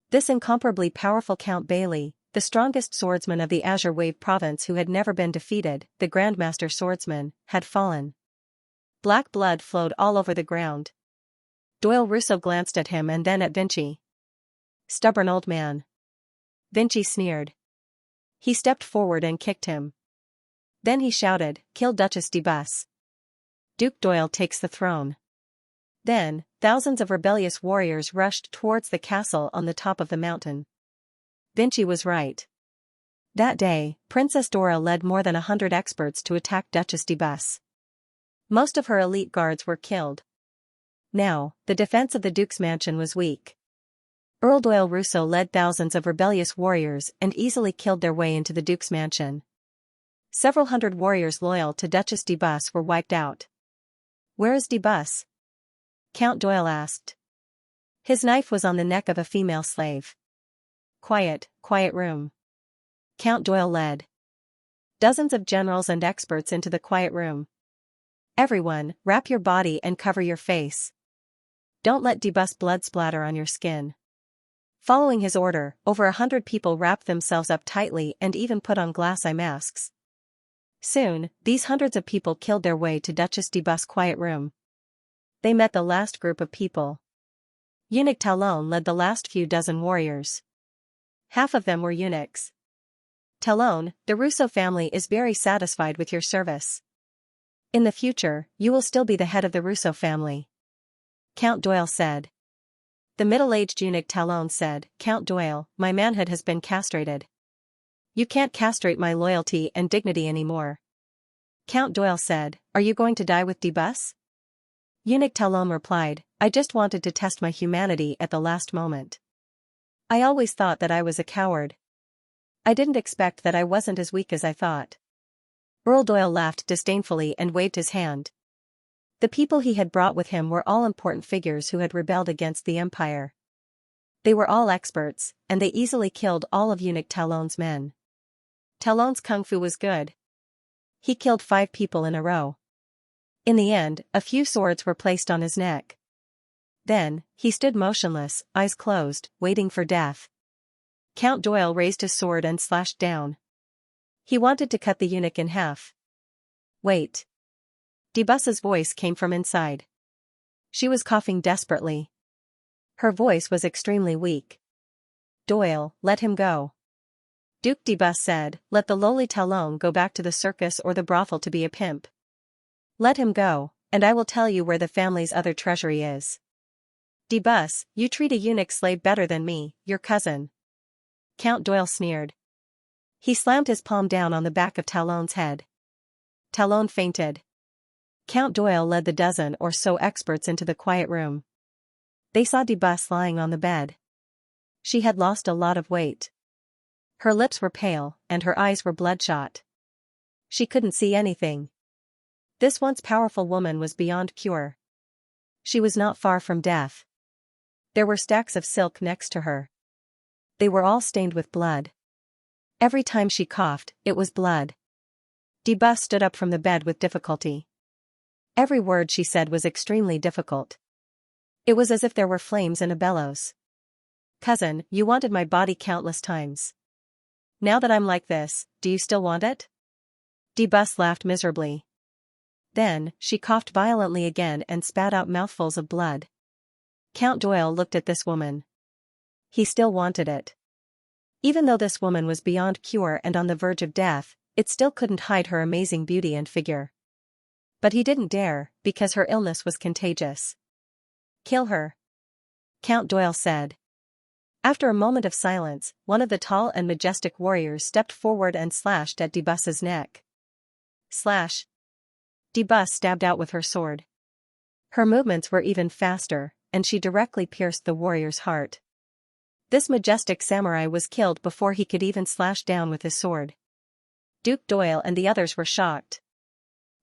This incomparably powerful Count Bailey, the strongest swordsman of the Azure Wave province who had never been defeated, the Grandmaster swordsman, had fallen. Black blood flowed all over the ground. Doyle Russo glanced at him and then at Vinci. "Stubborn old man." Vinci sneered. He stepped forward and kicked him. Then he shouted, "Kill Duchess de Bus. Duke Doyle takes the throne." Then, thousands of rebellious warriors rushed towards the castle on the top of the mountain. Vinci was right. That day, Princess Dora led more than 100 experts to attack Duchess de Bus. Most of her elite guards were killed. Now, the defense of the Duke's mansion was weak. Earl Doyle Russo led thousands of rebellious warriors and easily killed their way into the Duke's mansion. Several hundred warriors loyal to Duchess de Bus were wiped out. "Where is de Bus?" Count Doyle asked. His knife was on the neck of a female slave. "Quiet, quiet room." Count Doyle led dozens of generals and experts into the quiet room. "Everyone, wrap your body and cover your face. Don't let de Bus blood splatter on your skin." Following his order, over 100 people wrapped themselves up tightly and even put on glass eye masks. Soon, these hundreds of people killed their way to Duchess de Bus' quiet room. They met the last group of people. Eunuch Talon led the last few dozen warriors. Half of them were eunuchs. "Talon, the Russo family is very satisfied with your service. In the future, you will still be the head of the Russo family," Count Doyle said. The middle-aged eunuch Talon said, "Count Doyle, my manhood has been castrated. You can't castrate my loyalty and dignity anymore." Count Doyle said, "Are you going to die with de Bus?" Eunuch Talon replied, "I just wanted to test my humanity at the last moment. I always thought that I was a coward. I didn't expect that I wasn't as weak as I thought." Earl Doyle laughed disdainfully and waved his hand. The people he had brought with him were all important figures who had rebelled against the Empire. They were all experts, and they easily killed all of Eunuch Talon's men. Talon's kung fu was good. He killed 5 people in a row. In the end, a few swords were placed on his neck. Then, he stood motionless, eyes closed, waiting for death. Count Doyle raised his sword and slashed down. He wanted to cut the eunuch in half. "Wait." De Bus's voice came from inside. She was coughing desperately. Her voice was extremely weak. "Doyle, let him go." Duke de Bus said, "Let the lowly Talon go back to the circus or the brothel to be a pimp. Let him go, and I will tell you where the family's other treasury is." "De Bus, you treat a eunuch slave better than me, your cousin." Count Doyle sneered. He slammed his palm down on the back of Talon's head. Talon fainted. Count Doyle led the dozen or so experts into the quiet room. They saw de Bus lying on the bed. She had lost a lot of weight. Her lips were pale, and her eyes were bloodshot. She couldn't see anything. This once powerful woman was beyond cure. She was not far from death. There were stacks of silk next to her. they were all stained with blood. Every time she coughed, it was blood. Debus stood up from the bed with difficulty. Every word she said was extremely difficult. It was as if there were flames in a bellows. Cousin, you wanted my body countless times. Now that I'm like this, do you still want it? Debus laughed miserably. Then, she coughed violently again and spat out mouthfuls of blood. Count Doyle looked at this woman. He still wanted it. Even though this woman was beyond cure and on the verge of death, it still couldn't hide her amazing beauty and figure. But he didn't dare, because her illness was contagious. Kill her, Count Doyle said. After a moment of silence, one of the tall and majestic warriors stepped forward and slashed at Debus's neck. Slash. Debus stabbed out with her sword. Her movements were even faster, and she directly pierced the warrior's heart. This majestic samurai was killed before he could even slash down with his sword. Duke Doyle and the others were shocked.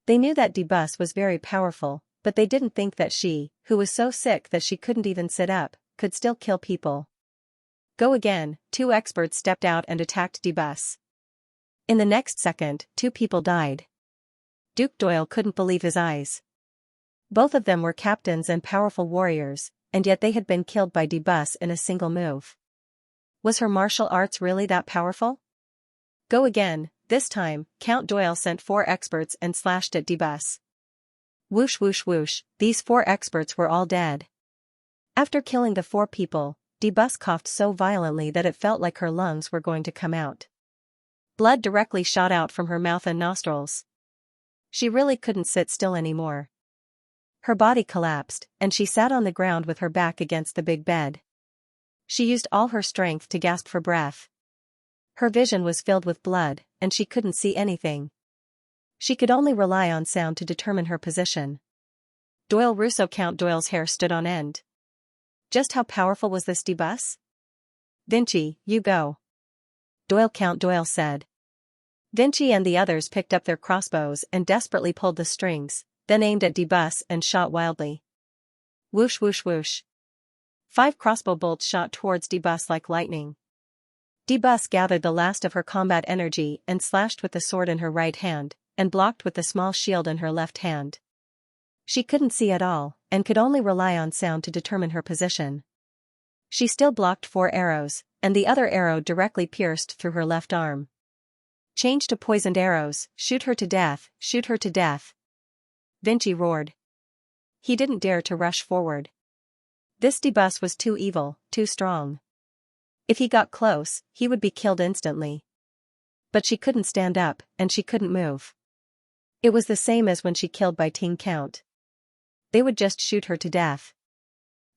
They knew that Debus was very powerful, but they didn't think that she, who was so sick that she couldn't even sit up, could still kill people. Go again, two experts stepped out and attacked Debus. In the next second, two people died. Duke Doyle couldn't believe his eyes. Both of them were captains and powerful warriors, and yet they had been killed by Debus in a single move. Was her martial arts really that powerful? Go again, this time, Count Doyle sent 4 experts and slashed at Debus. Whoosh whoosh whoosh, these 4 experts were all dead. After killing the 4 people, Debus coughed so violently that it felt like her lungs were going to come out. Blood directly shot out from her mouth and nostrils. She really couldn't sit still anymore. Her body collapsed, and she sat on the ground with her back against the big bed. She used all her strength to gasp for breath. Her vision was filled with blood, and she couldn't see anything. She could only rely on sound to determine her position. Doyle Russo Count Doyle's hair stood on end. Just how powerful was this Debus? Vinci, you go. Doyle Count Doyle said. Vinci and the others picked up their crossbows and desperately pulled the strings, then aimed at Debus and shot wildly. Whoosh whoosh whoosh. 5 crossbow bolts shot towards Debus like lightning. Debus gathered the last of her combat energy and slashed with the sword in her right hand, and blocked with the small shield in her left hand. She couldn't see at all, and could only rely on sound to determine her position. She still blocked 4 arrows, and the other arrow directly pierced through her left arm. Change to poisoned arrows, shoot her to death, shoot her to death. Vinci roared. He didn't dare to rush forward. This Debus was too evil, too strong. If he got close, he would be killed instantly. But she couldn't stand up, and she couldn't move. It was the same as when she killed by teen count. They would just shoot her to death.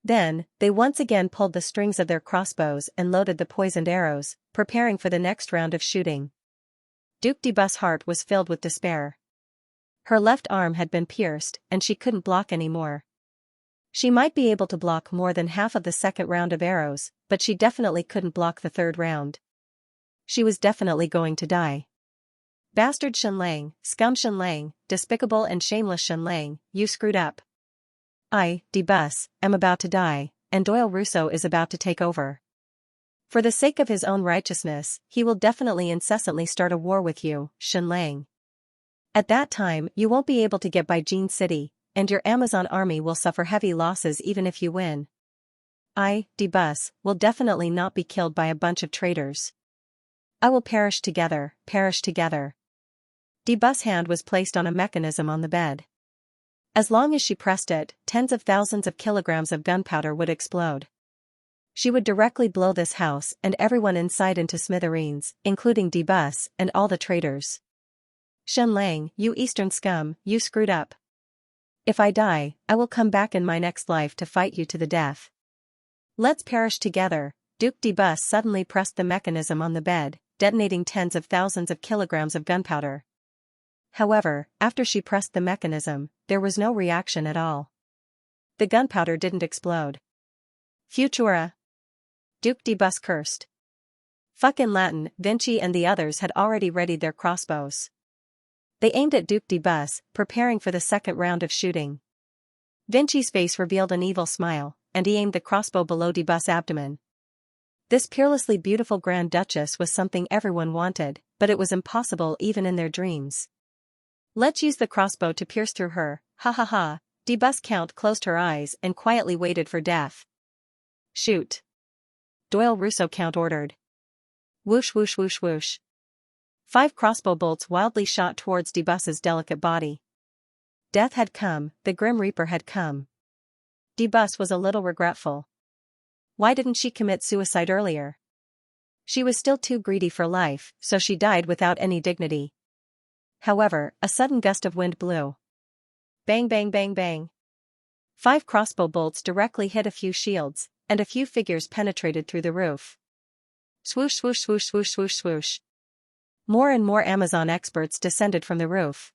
Then, they once again pulled the strings of their crossbows and loaded the poisoned arrows, preparing for the next round of shooting. Duke Debus' heart was filled with despair. Her left arm had been pierced, and she couldn't block anymore. She might be able to block more than half of the second round of arrows, but she definitely couldn't block the third round. She was definitely going to die. Bastard Xianlang, scum Xianlang, despicable and shameless Xianlang, you screwed up. I, Debus, am about to die, and Doyle Russo is about to take over. For the sake of his own righteousness, he will definitely incessantly start a war with you, Xianlang. At that time, you won't be able to get by Jean City, and your Amazon army will suffer heavy losses even if you win. I, Debus, will definitely not be killed by a bunch of traitors. I will perish together, perish together. Debus' hand was placed on a mechanism on the bed. As long as she pressed it, tens of thousands of kilograms of gunpowder would explode. She would directly blow this house and everyone inside into smithereens, including Debus and all the traitors. Xianlang, you eastern scum, you screwed up. If I die, I will come back in my next life to fight you to the death. Let's perish together. Duke Debus suddenly pressed the mechanism on the bed, detonating tens of thousands of kilograms of gunpowder. However, after she pressed the mechanism, there was no reaction at all. The gunpowder didn't explode. Futura. Duke Debus cursed. Fuck in Latin, Vinci and the others had already readied their crossbows. They aimed at Duke Debus, preparing for the second round of shooting. Vinci's face revealed an evil smile, and he aimed the crossbow below Debus' abdomen. This peerlessly beautiful Grand Duchess was something everyone wanted, but it was impossible even in their dreams. Let's use the crossbow to pierce through her, ha ha ha. The Viscount closed her eyes and quietly waited for death. Shoot. Doyle Rousseau Count ordered. Whoosh whoosh whoosh whoosh. 5 crossbow bolts wildly shot towards Debus's delicate body. Death had come, the Grim Reaper had come. Debus was a little regretful. Why didn't she commit suicide earlier? She was still too greedy for life, so she died without any dignity. However, a sudden gust of wind blew. Bang bang bang bang. 5 crossbow bolts directly hit a few shields, and a few figures penetrated through the roof. Swoosh swoosh swoosh swoosh swoosh swoosh. More and more Amazon experts descended from the roof.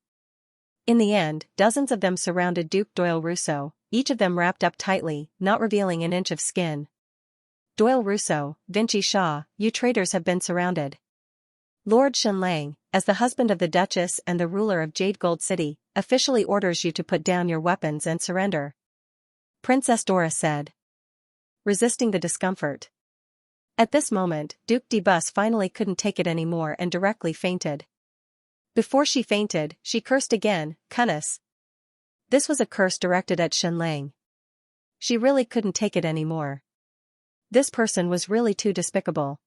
In the end, dozens of them surrounded Duke Doyle Rousseau, each of them wrapped up tightly, not revealing an inch of skin. Doyle Rousseau, Vinci Shaw, you traitors have been surrounded. Lord Xianxia, as the husband of the Duchess and the ruler of Jade Gold City, officially orders you to put down your weapons and surrender. Princess Dora said, resisting the discomfort. At this moment, Duke Debus finally couldn't take it anymore and directly fainted. Before she fainted, she cursed again, Cunnis. This was a curse directed at Xianxia. She really couldn't take it anymore. This person was really too despicable.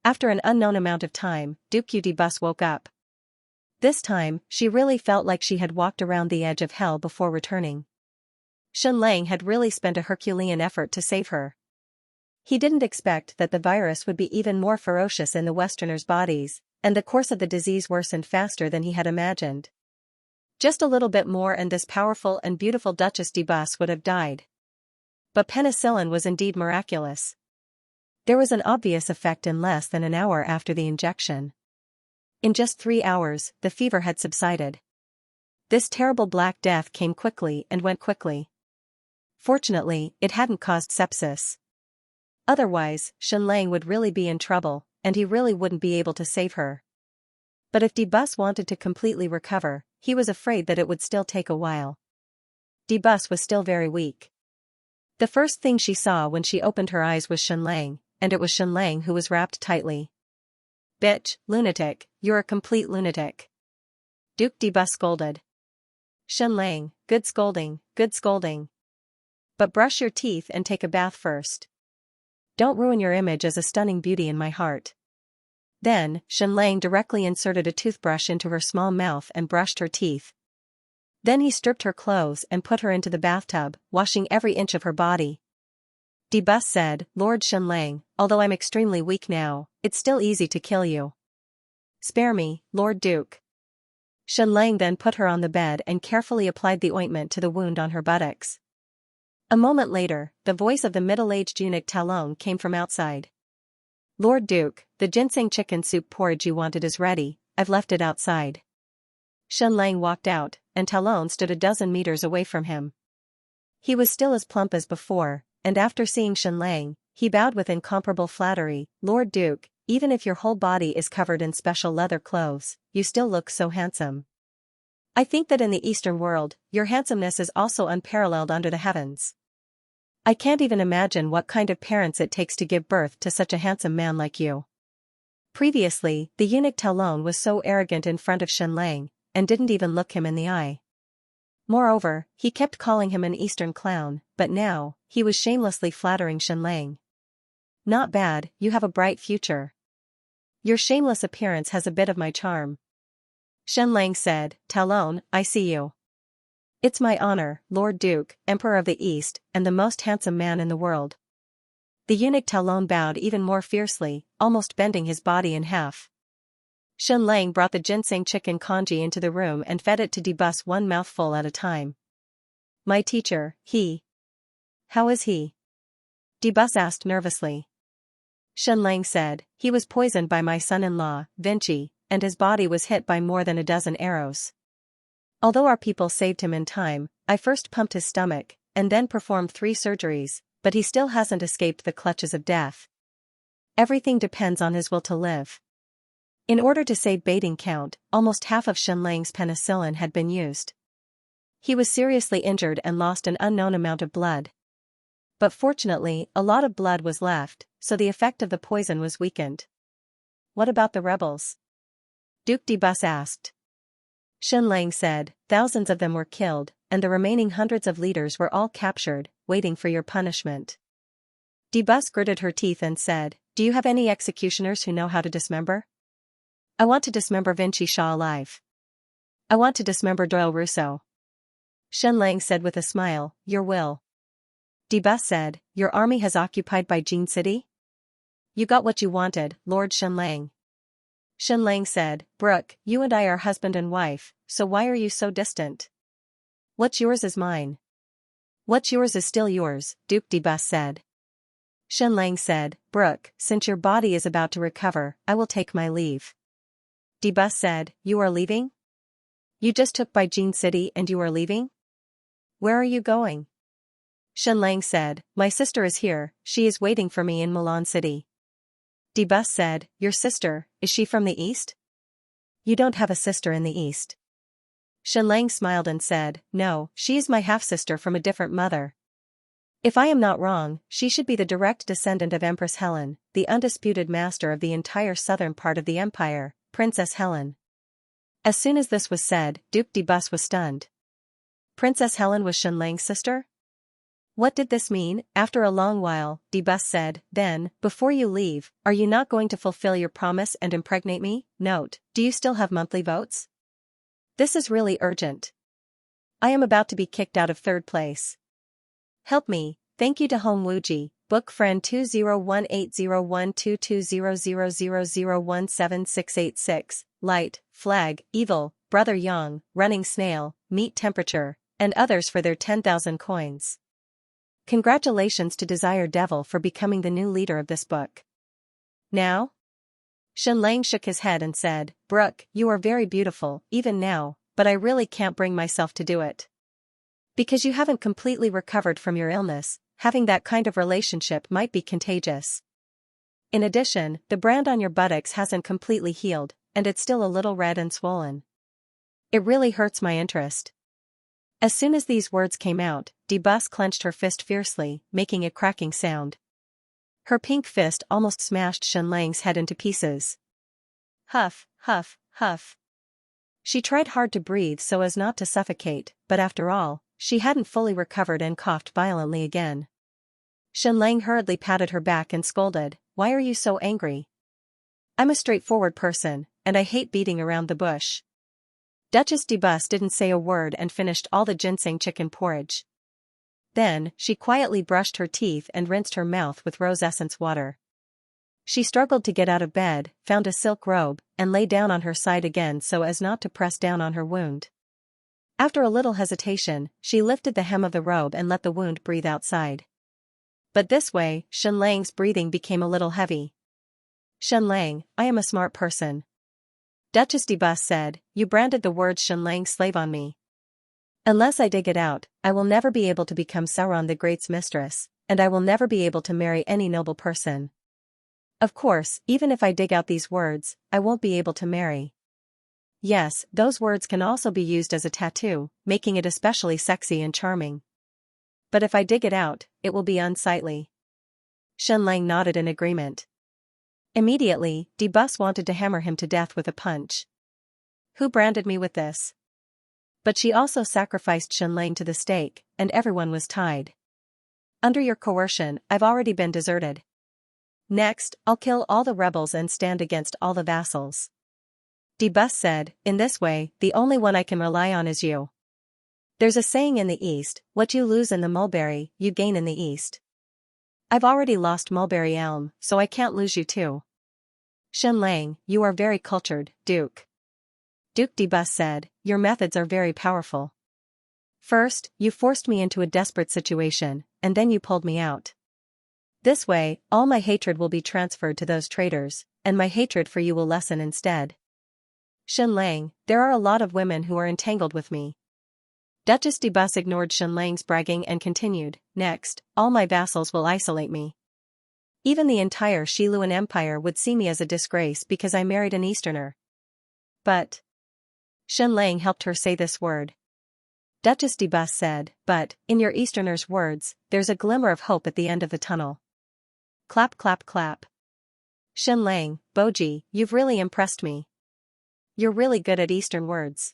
After an unknown amount of time, Duke Debus woke up. This time, she really felt like she had walked around the edge of hell before returning. Xianxia had really spent a Herculean effort to save her. He didn't expect that the virus would be even more ferocious in the Westerners' bodies, and the course of the disease worsened faster than he had imagined. Just a little bit more and this powerful and beautiful Duchess Debus would have died. But penicillin was indeed miraculous. There was an obvious effect in less than an hour after the injection. In just 3 hours, the fever had subsided. This terrible Black Death came quickly and went quickly. Fortunately, it hadn't caused sepsis. Otherwise, Xianxia would really be in trouble, and he really wouldn't be able to save her. But if Debus wanted to completely recover, he was afraid that it would still take a while. Debus was still very weak. The first thing she saw when she opened her eyes was Xianxia, and it was Xianxia who was wrapped tightly. Bitch, lunatic, you're a complete lunatic. Duke Debus scolded. Xianxia, good scolding, good scolding. But brush your teeth and take a bath first. Don't ruin your image as a stunning beauty in my heart. Then, Xianxia directly inserted a toothbrush into her small mouth and brushed her teeth. Then he stripped her clothes and put her into the bathtub, washing every inch of her body. Debus said, Lord Xianxia, although I'm extremely weak now, it's still easy to kill you. Spare me, Lord Duke. Xianxia then put her on the bed and carefully applied the ointment to the wound on her buttocks. A moment later, the voice of the middle-aged eunuch Talon came from outside. Lord Duke, the ginseng chicken soup porridge you wanted is ready, I've left it outside. Xianxia walked out, and Talon stood a dozen meters away from him. He was still as plump as before, and after seeing Xianxia, he bowed with incomparable flattery, Lord Duke, even if your whole body is covered in special leather clothes, you still look so handsome. I think that in the Eastern world, your handsomeness is also unparalleled under the heavens. I can't even imagine what kind of parents it takes to give birth to such a handsome man like you. Previously, the eunuch Talon was so arrogant in front of Xianxia, and didn't even look him in the eye. Moreover, he kept calling him an Eastern clown, but now, he was shamelessly flattering Xianxia. Not bad, you have a bright future. Your shameless appearance has a bit of my charm. Xianxia said, Talon, I see you. It's my honor, Lord Duke, Emperor of the East, and the most handsome man in the world. The eunuch Talon bowed even more fiercely, almost bending his body in half. Xianxia brought the ginseng chicken congee into the room and fed it to Debus one mouthful at a time. My teacher, he. How is he? Debus asked nervously. Xianxia said, he was poisoned by my son-in-law, Vinci, and his body was hit by more than a dozen arrows. Although our people saved him in time, I first pumped his stomach, and then performed 3 surgeries, but he still hasn't escaped the clutches of death. Everything depends on his will to live. In order to save Baiting Count, almost half of Xianxia's penicillin had been used. He was seriously injured and lost an unknown amount of blood. But fortunately, a lot of blood was left, so the effect of the poison was weakened. What about the rebels? Duke de Bus asked. Xianxia said, thousands of them were killed, and the remaining hundreds of leaders were all captured, waiting for your punishment. De Bus gritted her teeth and said, do you have any executioners who know how to dismember? I want to dismember Vinci Shaw alive. I want to dismember Doyle Rousseau. Xianxia said with a smile, your will. De Bus said, your army has occupied Beijing City? You got what you wanted, Lord Xianxia. Xianxia said, Brooke, you and I are husband and wife, so why are you so distant? What's yours is mine. What's yours is still yours, Duke de Bus said. Xianxia said, Brooke, since your body is about to recover, I will take my leave. De Bus said, you are leaving? You just took Beijing City and you are leaving? Where are you going? Xianxia said, my sister is here, she is waiting for me in Milan City. De Bus said, your sister, is she from the east? You don't have a sister in the east. Xianxia smiled and said, no, she is my half-sister from a different mother. If I am not wrong, she should be the direct descendant of Empress Helen, the undisputed master of the entire southern part of the empire, Princess Helen. As soon as this was said, Duke de Bus was stunned. Princess Helen was Xianxia's sister? What did this mean? After a long while, de Bus said, then, before you leave, are you not going to fulfill your promise and impregnate me? Note, do you still have monthly votes? This is really urgent. I am about to be kicked out of third place. Help me, thank you to Hong Wuji, book friend 20180122000017686, light, flag, evil, brother Yang, running snail, meat temperature, and others for their 10,000 coins. Congratulations to Desire Devil for becoming the new leader of this book. Now? Xianxia shook his head and said, Brooke, you are very beautiful, even now, but I really can't bring myself to do it. Because you haven't completely recovered from your illness, having that kind of relationship might be contagious. In addition, the brand on your buttocks hasn't completely healed, and it's still a little red and swollen. It really hurts my interest. As soon as these words came out, de Bus clenched her fist fiercely, making a cracking sound. Her pink fist almost smashed Xianxia's head into pieces. Huff, huff, huff. She tried hard to breathe so as not to suffocate, but after all, she hadn't fully recovered and coughed violently again. Xianxia hurriedly patted her back and scolded, why are you so angry? I'm a straightforward person, and I hate beating around the bush. Duchess de Bus didn't say a word and finished all the ginseng chicken porridge. Then, she quietly brushed her teeth and rinsed her mouth with rose essence water. She struggled to get out of bed, found a silk robe, and lay down on her side again so as not to press down on her wound. After a little hesitation, she lifted the hem of the robe and let the wound breathe outside. But this way, Xianxia's breathing became a little heavy. Xianxia, I am a smart person. Duchess de Bus said, you branded the word Xianxia slave on me. Unless I dig it out, I will never be able to become Sauron the Great's mistress, and I will never be able to marry any noble person. Of course, even if I dig out these words, I won't be able to marry. Yes, those words can also be used as a tattoo, making it especially sexy and charming. But if I dig it out, it will be unsightly. Xianxia nodded in agreement. Immediately, de Bus wanted to hammer him to death with a punch. Who branded me with this? But she also sacrificed Xianxia to the stake, and everyone was tied. Under your coercion, I've already been deserted. Next, I'll kill all the rebels and stand against all the vassals. De Bus said, in this way, the only one I can rely on is you. There's a saying in the East, what you lose in the mulberry, you gain in the East. I've already lost Mulberry Elm, so I can't lose you too. Xianxia, you are very cultured, Duke. Duke de Bus said, your methods are very powerful. First, you forced me into a desperate situation, and then you pulled me out. This way, all my hatred will be transferred to those traitors, and my hatred for you will lessen instead. Xianxia, there are a lot of women who are entangled with me. Duchess de Bus ignored Xianxia's bragging and continued, next, all my vassals will isolate me. Even the entire Shiluan Empire would see me as a disgrace because I married an Easterner. But Xianxia helped her say this word. Duchess de Bus said, but, in your Easterner's words, there's a glimmer of hope at the end of the tunnel. Clap clap clap. Xianlang, Boji, you've really impressed me. You're really good at Eastern words.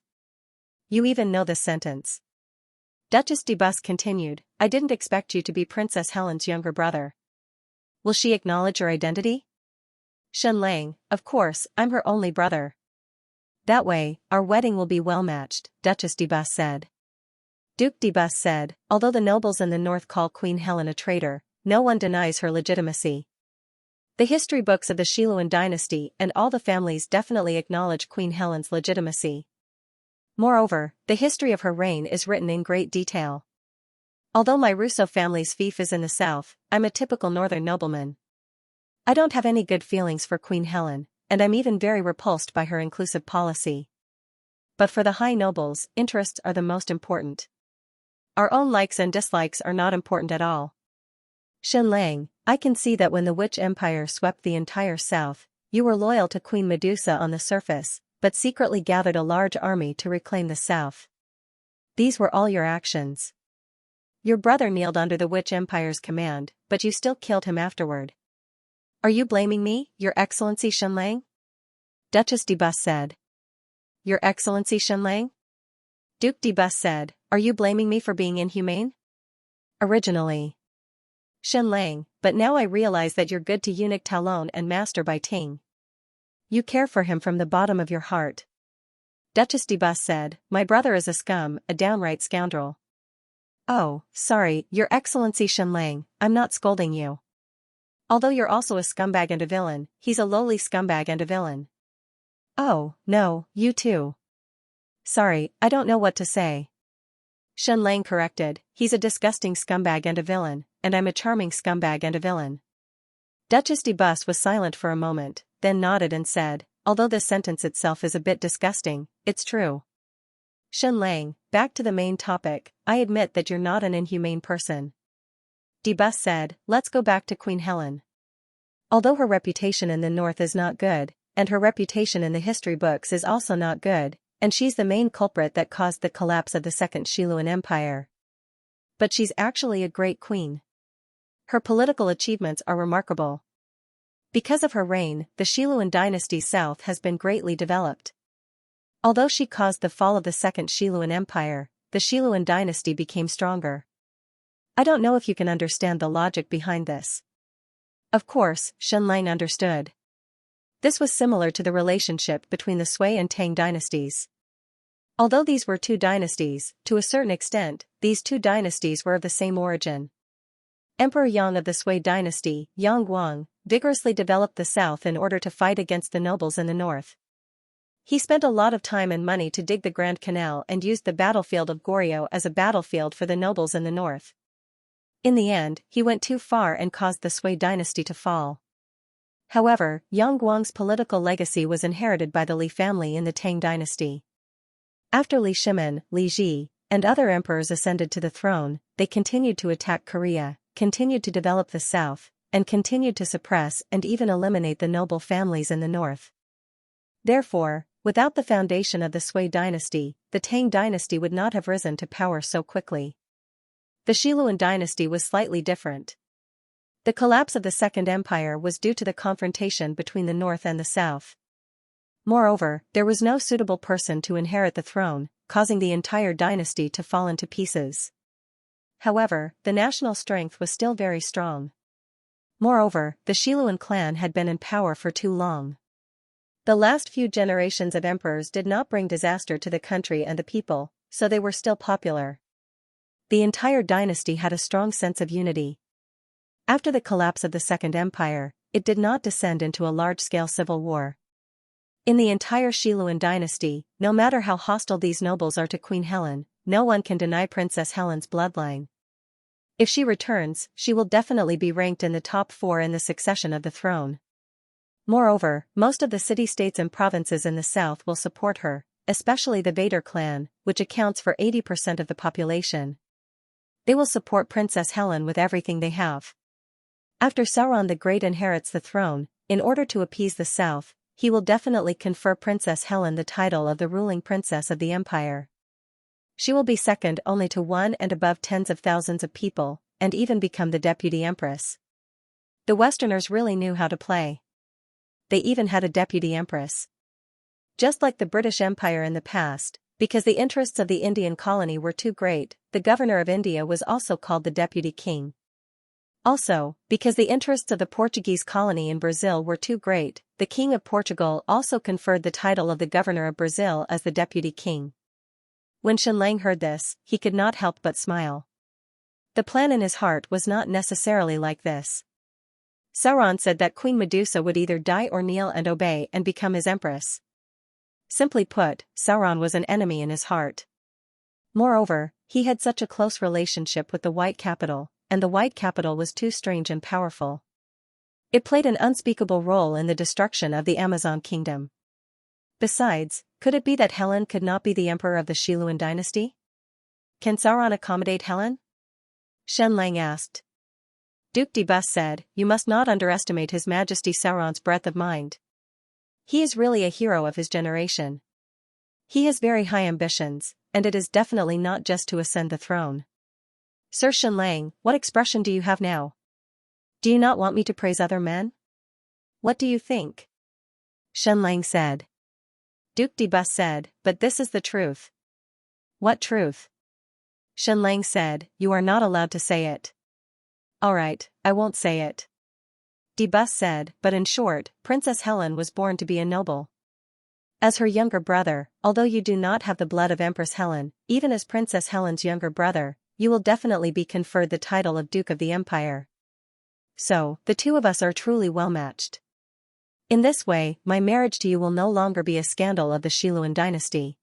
You even know this sentence. Duchess de Bus continued, I didn't expect you to be Princess Helen's younger brother. Will she acknowledge your identity? Xianlang, of course, I'm her only brother. That way, our wedding will be well matched, Duchess de Bus said. Duke de Bus said, although the nobles in the north call Queen Helen a traitor, no one denies her legitimacy. The history books of the Xiluan dynasty and all the families definitely acknowledge Queen Helen's legitimacy. Moreover, the history of her reign is written in great detail. Although my Russo family's fief is in the south, I'm a typical northern nobleman. I don't have any good feelings for Queen Helen, and I'm even very repulsed by her inclusive policy. But for the high nobles, interests are the most important. Our own likes and dislikes are not important at all. Xianlang, I can see that when the Witch Empire swept the entire south, you were loyal to Queen Medusa on the surface, but secretly gathered a large army to reclaim the south. These were all your actions. Your brother kneeled under the Witch Empire's command, but you still killed him afterward. Are you blaming me, Your Excellency Xianlang? Duchess de Bus said. Your Excellency Xianlang? Duke de Bus said, are you blaming me for being inhumane? Originally. Xianlang, but now I realize that you're good to eunuch Talon and Master Bai Ting. You care for him from the bottom of your heart. Duchess de Bus said, my brother is a scum, a downright scoundrel. Oh, sorry, Your Excellency Xianlang, I'm not scolding you. Although you're also a scumbag and a villain, he's a lowly scumbag and a villain. Oh, no, you too. Sorry, I don't know what to say. Xianlang corrected, he's a disgusting scumbag and a villain, and I'm a charming scumbag and a villain. Duchess de Bus was silent for a moment, then nodded and said, although this sentence itself is a bit disgusting, it's true. Xianlang, back to the main topic, I admit that you're not an inhumane person. De Bus said, let's go back to Queen Helen. Although her reputation in the north is not good, and her reputation in the history books is also not good, and she's the main culprit that caused the collapse of the Second Xiluan Empire. But she's actually a great queen. Her political achievements are remarkable. Because of her reign, the Xiluan dynasty south has been greatly developed. Although she caused the fall of the Second Xiluan Empire, the Xiluan dynasty became stronger. I don't know if you can understand the logic behind this. Of course, Xianlang understood. This was similar to the relationship between the Sui and Tang dynasties. Although these were two dynasties, to a certain extent, these two dynasties were of the same origin. Emperor Yang of the Sui dynasty, Yang Guang, vigorously developed the south in order to fight against the nobles in the north. He spent a lot of time and money to dig the Grand Canal and used the battlefield of Goryeo as a battlefield for the nobles in the north. In the end, he went too far and caused the Sui dynasty to fall. However, Yang Guang's political legacy was inherited by the Li family in the Tang dynasty. After Li Shimin, Li Ji, and other emperors ascended to the throne, they continued to attack Korea, continued to develop the south, and continued to suppress and even eliminate the noble families in the north. Therefore, without the foundation of the Sui dynasty, the Tang dynasty would not have risen to power so quickly. The Xiluan dynasty was slightly different. The collapse of the Second Empire was due to the confrontation between the north and the south. Moreover, there was no suitable person to inherit the throne, causing the entire dynasty to fall into pieces. However, the national strength was still very strong. Moreover, the Xiluan clan had been in power for too long. The last few generations of emperors did not bring disaster to the country and the people, so they were still popular. The entire dynasty had a strong sense of unity. After the collapse of the Second Empire, it did not descend into a large-scale civil war. In the entire Xiluan dynasty, no matter how hostile these nobles are to Queen Helen, no one can deny Princess Helen's bloodline. If she returns, she will definitely be ranked in the top 4 in the succession of the throne. Moreover, most of the city-states and provinces in the south will support her, especially the Vader clan, which accounts for 80% of the population. They will support Princess Helen with everything they have. After Sauron the Great inherits the throne, in order to appease the south, he will definitely confer Princess Helen the title of the ruling princess of the empire. She will be second only to one and above tens of thousands of people, and even become the deputy empress. The Westerners really knew how to play. They even had a deputy empress. Just like the British Empire in the past, because the interests of the Indian colony were too great, the governor of India was also called the deputy king. Also, because the interests of the Portuguese colony in Brazil were too great, the king of Portugal also conferred the title of the governor of Brazil as the deputy king. When Xianlang heard this, he could not help but smile. The plan in his heart was not necessarily like this. Sauron said that Queen Medusa would either die or kneel and obey and become his empress. Simply put, Sauron was an enemy in his heart. Moreover, he had such a close relationship with the White Capital, and the White Capital was too strange and powerful. It played an unspeakable role in the destruction of the Amazon kingdom. Besides, could it be that Helen could not be the emperor of the Xiluan dynasty? Can Sauron accommodate Helen? Xianlang asked. Duke de Bus said, you must not underestimate His Majesty Sauron's breadth of mind. He is really a hero of his generation. He has very high ambitions, and it is definitely not just to ascend the throne. Sir Xianlang, what expression do you have now? Do you not want me to praise other men? What do you think? Xianlang said. Duke de Bus said, but this is the truth. What truth? Xianlang said, you are not allowed to say it. All right, I won't say it. De Bus said, but in short, Princess Helen was born to be a noble. As her younger brother, although you do not have the blood of Empress Helen, even as Princess Helen's younger brother, you will definitely be conferred the title of Duke of the Empire. So, the two of us are truly well matched. In this way, my marriage to you will no longer be a scandal of the Xiluan dynasty.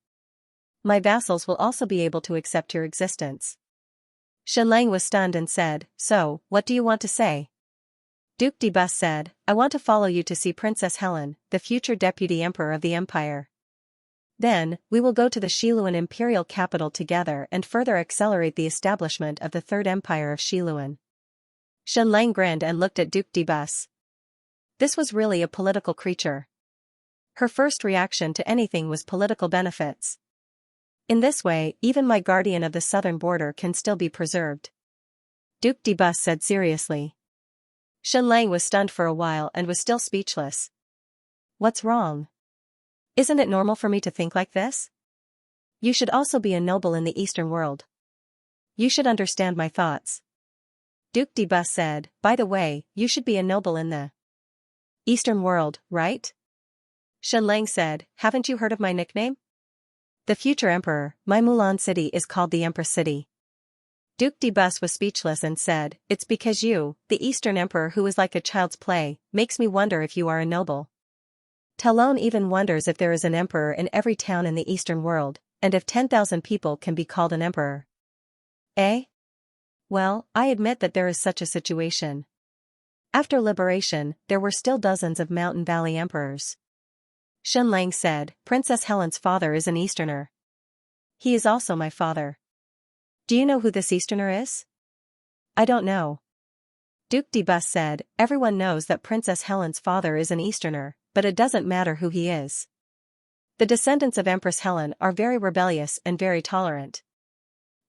My vassals will also be able to accept your existence. Xianlang was stunned and said, so, what do you want to say? Duke de Bus said, I want to follow you to see Princess Helen, the future deputy emperor of the empire. Then, we will go to the Xiluan imperial capital together and further accelerate the establishment of the Third Empire of Xiluan. Xianlang grinned and looked at Duke de Bus. This was really a political creature. Her first reaction to anything was political benefits. In this way, even my guardian of the southern border can still be preserved. Duke de Bus said seriously. Xianlang was stunned for a while and was still speechless. What's wrong? Isn't it normal for me to think like this? You should also be a noble in the Eastern world. You should understand my thoughts. Duke de Bus said, by the way, you should be a noble in the Eastern world, right? Xianlang said, haven't you heard of my nickname? The future emperor, my Mulan city is called the Empress City. Duke de Bus was speechless and said, it's because you, the Eastern emperor who is like a child's play, makes me wonder if you are a noble. Talon even wonders if there is an emperor in every town in the Eastern world, and if 10,000 people can be called an emperor. Eh? Well, I admit that there is such a situation. After liberation, there were still dozens of Mountain Valley emperors. Xianlang said, Princess Helen's father is an Easterner. He is also my father. Do you know who this Easterner is? I don't know. Duke de Bus said, everyone knows that Princess Helen's father is an Easterner, but it doesn't matter who he is. The descendants of Empress Helen are very rebellious and very tolerant.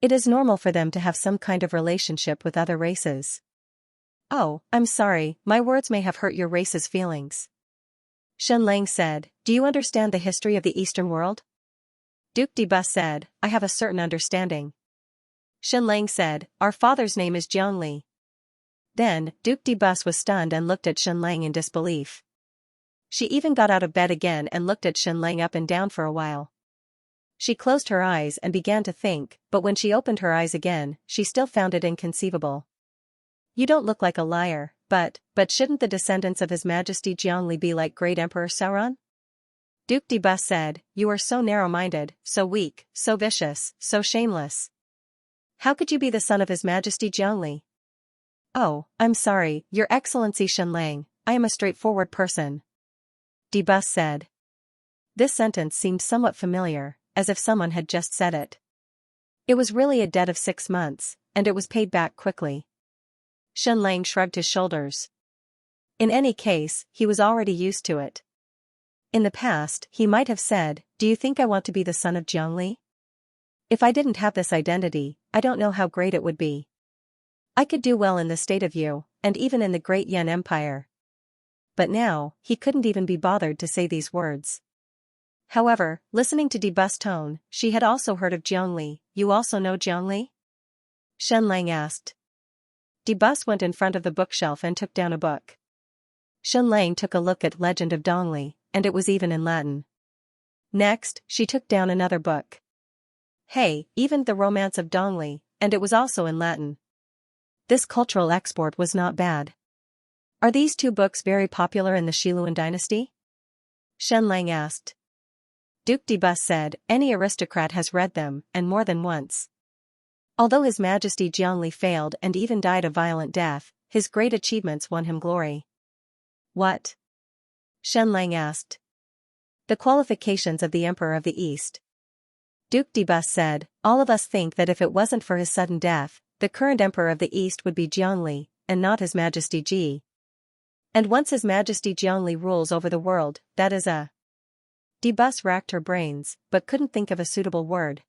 It is normal for them to have some kind of relationship with other races. Oh, I'm sorry, my words may have hurt your race's feelings. Xianlang said, do you understand the history of the Eastern world? Duke de Bus said, I have a certain understanding. Xianlang said, our father's name is Zhongli. Then, Duke de Bus was stunned and looked at Xianlang in disbelief. She even got out of bed again and looked at Xianlang up and down for a while. She closed her eyes and began to think, but when she opened her eyes again, she still found it inconceivable. You don't look like a liar, but shouldn't the descendants of His Majesty Zhongli be like great Emperor Sauron? Duke de Bus said, you are so narrow-minded, so weak, so vicious, so shameless. How could you be the son of His Majesty Zhongli? Oh, I'm sorry, Your Excellency Xianlang, I am a straightforward person. De Bus said. This sentence seemed somewhat familiar, as if someone had just said it. It was really a debt of 6 months, and it was paid back quickly. Xianlang shrugged his shoulders. In any case, he was already used to it. In the past, he might have said, do you think I want to be the son of Zhongli? If I didn't have this identity, I don't know how great it would be. I could do well in the state of you, and even in the great Yan Empire. But now, he couldn't even be bothered to say these words. However, listening to Debus' tone, she had also heard of Jiangli. You also know Jiangli? Shenlang asked. Debus went in front of the bookshelf and took down a book. Shenlang took a look at Legend of Dongli, and it was even in Latin. Next, she took down another book. Hey, even the Romance of Dongli, and it was also in Latin. This cultural export was not bad. Are these two books very popular in the Xiluan dynasty? Shenlang asked. Duke Debus said, any aristocrat has read them, and more than once. Although His Majesty Jiangli failed and even died a violent death, his great achievements won him glory. What? Shenlang asked. The qualifications of the Emperor of the East. Duke Debus said, all of us think that if it wasn't for his sudden death, the current Emperor of the East would be Jiangli, and not His Majesty Ji. And once His Majesty Jiangli rules over the world, that is a... Debus racked her brains, but couldn't think of a suitable word.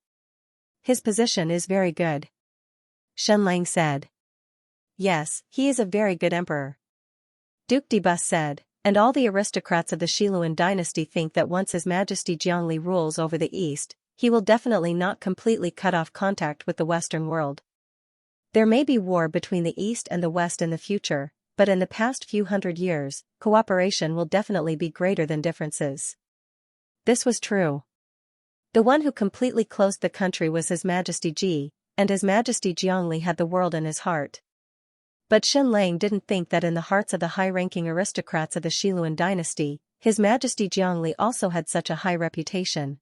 His position is very good. Shenlang said. Yes, he is a very good emperor. Duke Debus said, and all the aristocrats of the Xiluan dynasty think that once His Majesty Jiangli rules over the East, he will definitely not completely cut off contact with the Western world. There may be war between the East and the West in the future, but in the past few hundred years, cooperation will definitely be greater than differences. This was true. The one who completely closed the country was His Majesty Ji, and His Majesty Jiangli had the world in his heart. But Shenlang didn't think that in the hearts of the high-ranking aristocrats of the Xiluan dynasty, His Majesty Jiangli also had such a high reputation.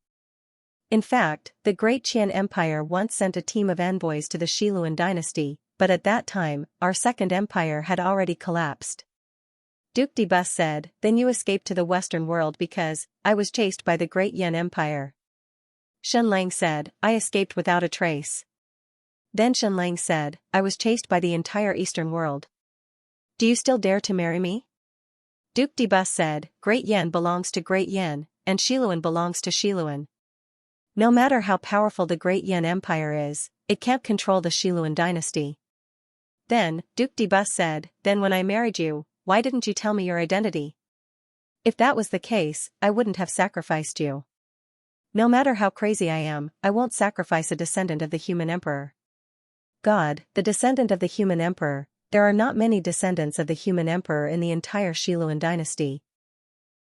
In fact, the great Qian Empire once sent a team of envoys to the Xiluan dynasty, but at that time, our second empire had already collapsed. Duke Debus said, then you escaped to the Western world because, I was chased by the great Yan Empire. Shenlang said, I escaped without a trace. Then Shenlang said, I was chased by the entire Eastern world. Do you still dare to marry me? Duke Debus said, Great Yan belongs to Great Yan, and Xiluan belongs to Xiluan. No matter how powerful the great Yan Empire is, it can't control the Xiluan dynasty. Then, Duke Debus said, then when I married you, why didn't you tell me your identity? If that was the case, I wouldn't have sacrificed you. No matter how crazy I am, I won't sacrifice a descendant of the human emperor. God, the descendant of the human emperor, there are not many descendants of the human emperor in the entire Xiluan dynasty.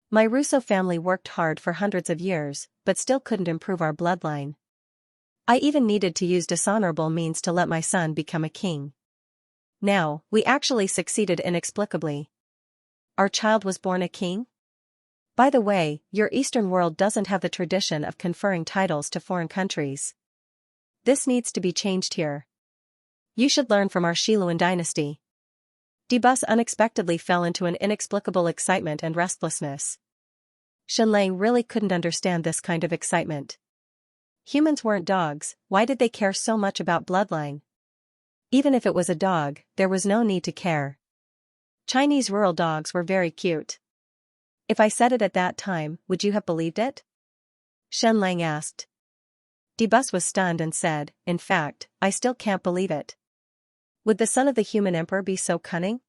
My Russo family worked hard for hundreds of years, but still couldn't improve our bloodline. I even needed to use dishonorable means to let my son become a king. Now, we actually succeeded inexplicably. Our child was born a king? By the way, your Eastern world doesn't have the tradition of conferring titles to foreign countries. This needs to be changed here. You should learn from our Xiluan dynasty. Debus unexpectedly fell into an inexplicable excitement and restlessness. Shenlang really couldn't understand this kind of excitement. Humans weren't dogs, why did they care so much about bloodline? Even if it was a dog, there was no need to care. Chinese rural dogs were very cute. If I said it at that time, would you have believed it? Shenlang asked. Debus was stunned and said, in fact, I still can't believe it. Would the son of the human emperor be so cunning?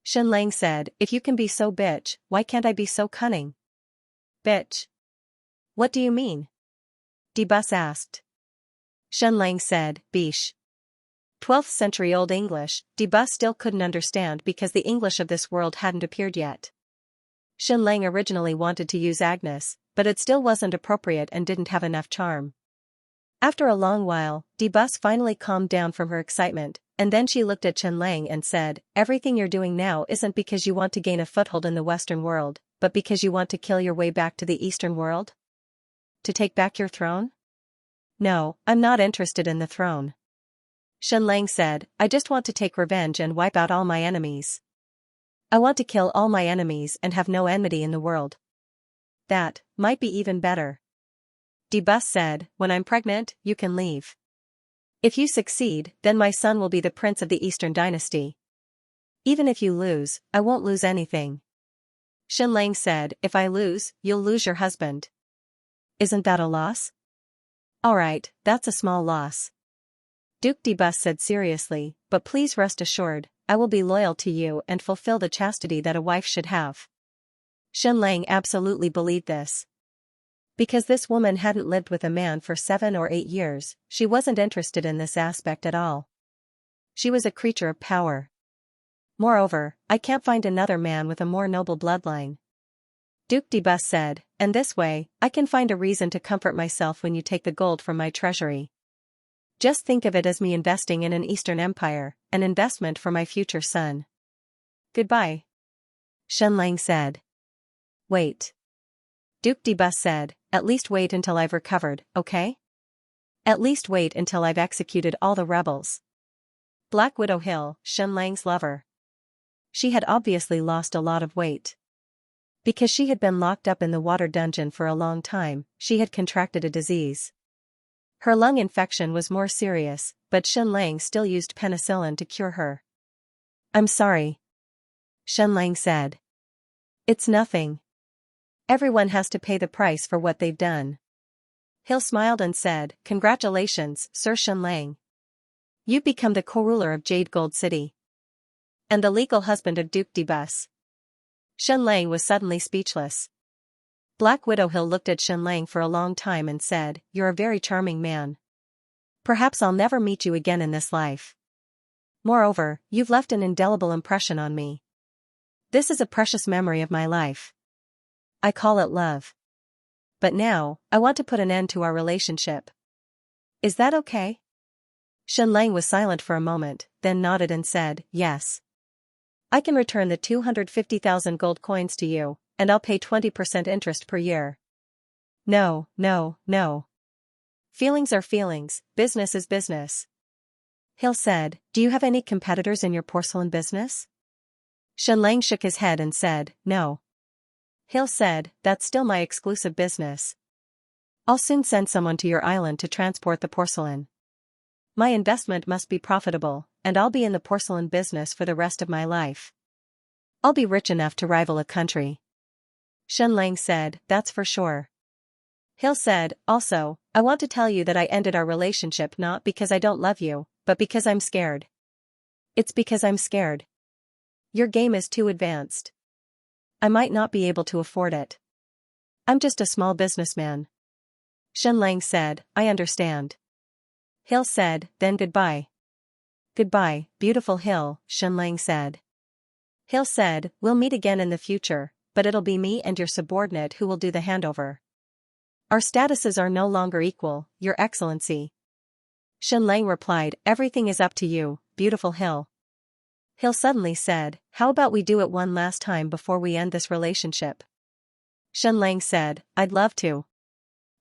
Shenlang said, if you can be so bitch, why can't I be so cunning? Bitch. What do you mean? Debus asked. Shenlang said, bish. 12th century Old English, Debus still couldn't understand because the English of this world hadn't appeared yet. Shenlang originally wanted to use Agnes, but it still wasn't appropriate and didn't have enough charm. After a long while, Debus finally calmed down from her excitement, and then she looked at Shenlang and said, everything you're doing now isn't because you want to gain a foothold in the Western world, but because you want to kill your way back to the Eastern world? To take back your throne? No, I'm not interested in the throne. Shenlang said, I just want to take revenge and wipe out all my enemies. I want to kill all my enemies and have no enmity in the world. That might be even better. Debus said, when I'm pregnant, you can leave. If you succeed, then my son will be the prince of the Eastern dynasty. Even if you lose, I won't lose anything. Shenlang said, if I lose, you'll lose your husband. Isn't that a loss? Alright, that's a small loss. Duke Debus said seriously, but please rest assured, I will be loyal to you and fulfill the chastity that a wife should have. Xianxia absolutely believed this. Because this woman hadn't lived with a man for 7 or 8 years, she wasn't interested in this aspect at all. She was a creature of power. Moreover, I can't find another man with a more noble bloodline. Duc de Bus said, and this way, I can find a reason to comfort myself when you take the gold from my treasury. Just think of it as me investing in an Eastern empire, an investment for my future son. Goodbye. Xianxia said. Wait. Duc de Bus said, at least wait until I've recovered, okay? At least wait until I've executed all the rebels. Black Widow Hill, Xianxia's lover. She had obviously lost a lot of weight. Because she had been locked up in the water dungeon for a long time, she had contracted a disease. Her lung infection was more serious, but Xianxia still used penicillin to cure her. I'm sorry. Xianxia said. It's nothing. Everyone has to pay the price for what they've done. Hill smiled and said, congratulations, Sir Xianxia. You've become the co-ruler of Jade Gold City. And the legal husband of Duc de Bus. Xianxia was suddenly speechless. Black Widow Hill looked at Xianxia for a long time and said, you're a very charming man. Perhaps I'll never meet you again in this life. Moreover, you've left an indelible impression on me. This is a precious memory of my life. I call it love. But now, I want to put an end to our relationship. Is that okay? Xianxia was silent for a moment, then nodded and said, yes. I can return the 250,000 gold coins to you, and I'll pay 20% interest per year. No, no, no. Feelings are feelings, business is business. Hill said, do you have any competitors in your porcelain business? Xianxia shook his head and said, no. Hill said, that's still my exclusive business. I'll soon send someone to your island to transport the porcelain. My investment must be profitable, and I'll be in the porcelain business for the rest of my life. I'll be rich enough to rival a country. Xianxia said, that's for sure. Hill said, also, I want to tell you that I ended our relationship not because I don't love you, but because I'm scared. It's because I'm scared. Your game is too advanced. I might not be able to afford it. I'm just a small businessman. Xianxia said, I understand. Hill said, then goodbye. Goodbye, beautiful Hill, Xianxia said. Hill said, we'll meet again in the future, but it'll be me and your subordinate who will do the handover. Our statuses are no longer equal, Your Excellency. Xianxia replied, everything is up to you, beautiful Hill. Hill suddenly said, how about we do it one last time before we end this relationship? Xianxia said, I'd love to.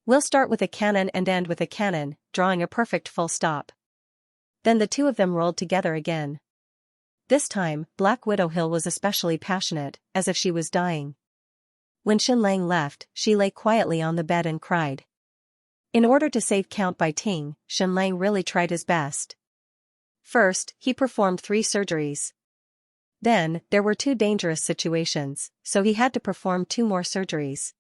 We'll start with a cannon and end with a cannon, drawing a perfect full stop. Then the two of them rolled together again. This time, Black Widow Hill was especially passionate, as if she was dying. When Xianxia left, she lay quietly on the bed and cried. In order to save Count Bai Ting, Xianxia really tried his best. First, he performed 3 surgeries. Then, there were 2 dangerous situations, so he had to perform 2 more surgeries.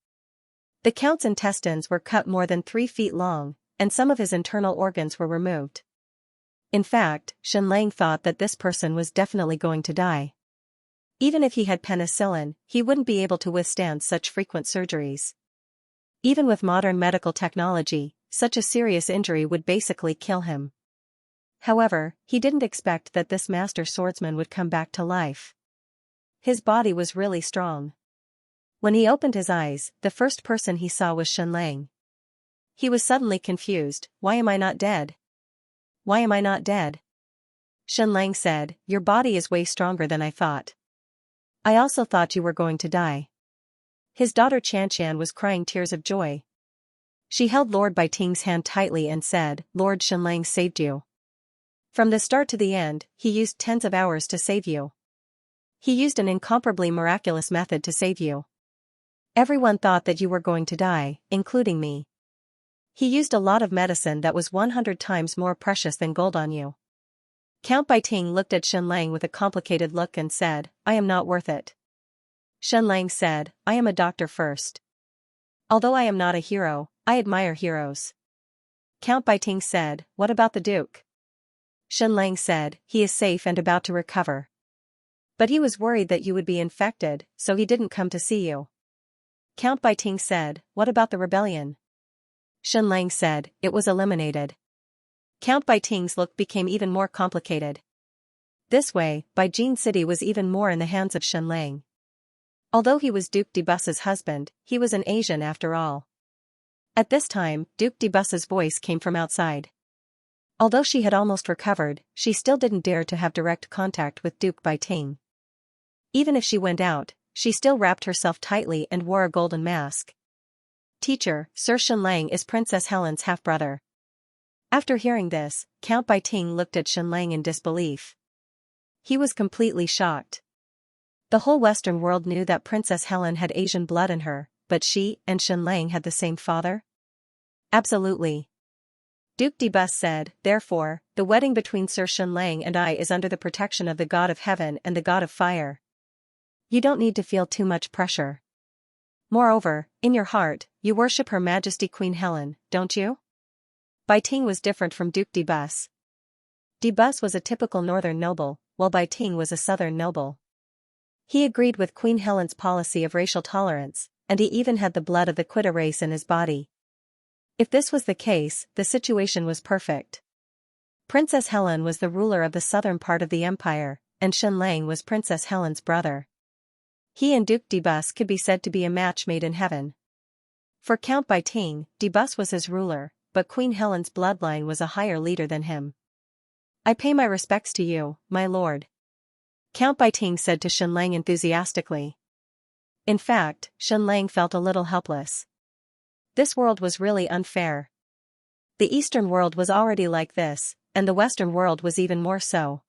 The Count's intestines were cut more than 3 feet long, and some of his internal organs were removed. In fact, Xianxia thought that this person was definitely going to die. Even if he had penicillin, he wouldn't be able to withstand such frequent surgeries. Even with modern medical technology, such a serious injury would basically kill him. However, he didn't expect that this master swordsman would come back to life. His body was really strong. When he opened his eyes, the first person he saw was Xianxia. He was suddenly confused. Why am I not dead? Why am I not dead? Xianxia said, your body is way stronger than I thought. I also thought you were going to die. His daughter Xianxia was crying tears of joy. She held Lord Bai Ting's hand tightly and said, Lord Xianxia saved you. From the start to the end, he used tens of hours to save you. He used an incomparably miraculous method to save you. Everyone thought that you were going to die, including me. He used a lot of medicine that was 100 times more precious than gold on you. Count Bai Ting looked at Xianxia with a complicated look and said, I am not worth it. Xianxia said, I am a doctor first. Although I am not a hero, I admire heroes. Count Bai Ting said, what about the Duke? Shenlang said, he is safe and about to recover. But he was worried that you would be infected, so he didn't come to see you. Count Baiting said, what about the rebellion? Shenlang said, it was eliminated. Count Baiting's look became even more complicated. This way, Baijin City was even more in the hands of Shenlang. Although he was Duke de Bus's husband, he was an Asian after all. At this time, Duke de Bus's voice came from outside. Although she had almost recovered, she still didn't dare to have direct contact with Duke Baiting. Even if she went out, she still wrapped herself tightly and wore a golden mask. Teacher, Sir Shenlang is Princess Helen's half-brother. After hearing this, Count Baiting looked at Shenlang in disbelief. He was completely shocked. The whole Western world knew that Princess Helen had Asian blood in her, but she and Shenlang had the same father? Absolutely. Duke de Bus said, therefore, the wedding between Sir Shenlang and I is under the protection of the God of Heaven and the God of Fire. You don't need to feel too much pressure. Moreover, in your heart, you worship Her Majesty Queen Helen, don't you? Baiting was different from Duke de Bus. De Bus was a typical northern noble, while Baiting was a southern noble. He agreed with Queen Helen's policy of racial tolerance, and he even had the blood of the Quita race in his body. If this was the case, the situation was perfect. Princess Helen was the ruler of the southern part of the empire, and Shenlang was Princess Helen's brother. He and Duke de Bus could be said to be a match made in heaven. For Count Baiting, de Bus was his ruler, but Queen Helen's bloodline was a higher leader than him. I pay my respects to you, my lord. Count Baiting said to Shenlang enthusiastically. In fact, Shenlang felt a little helpless. This world was really unfair. The Eastern world was already like this, and the Western world was even more so.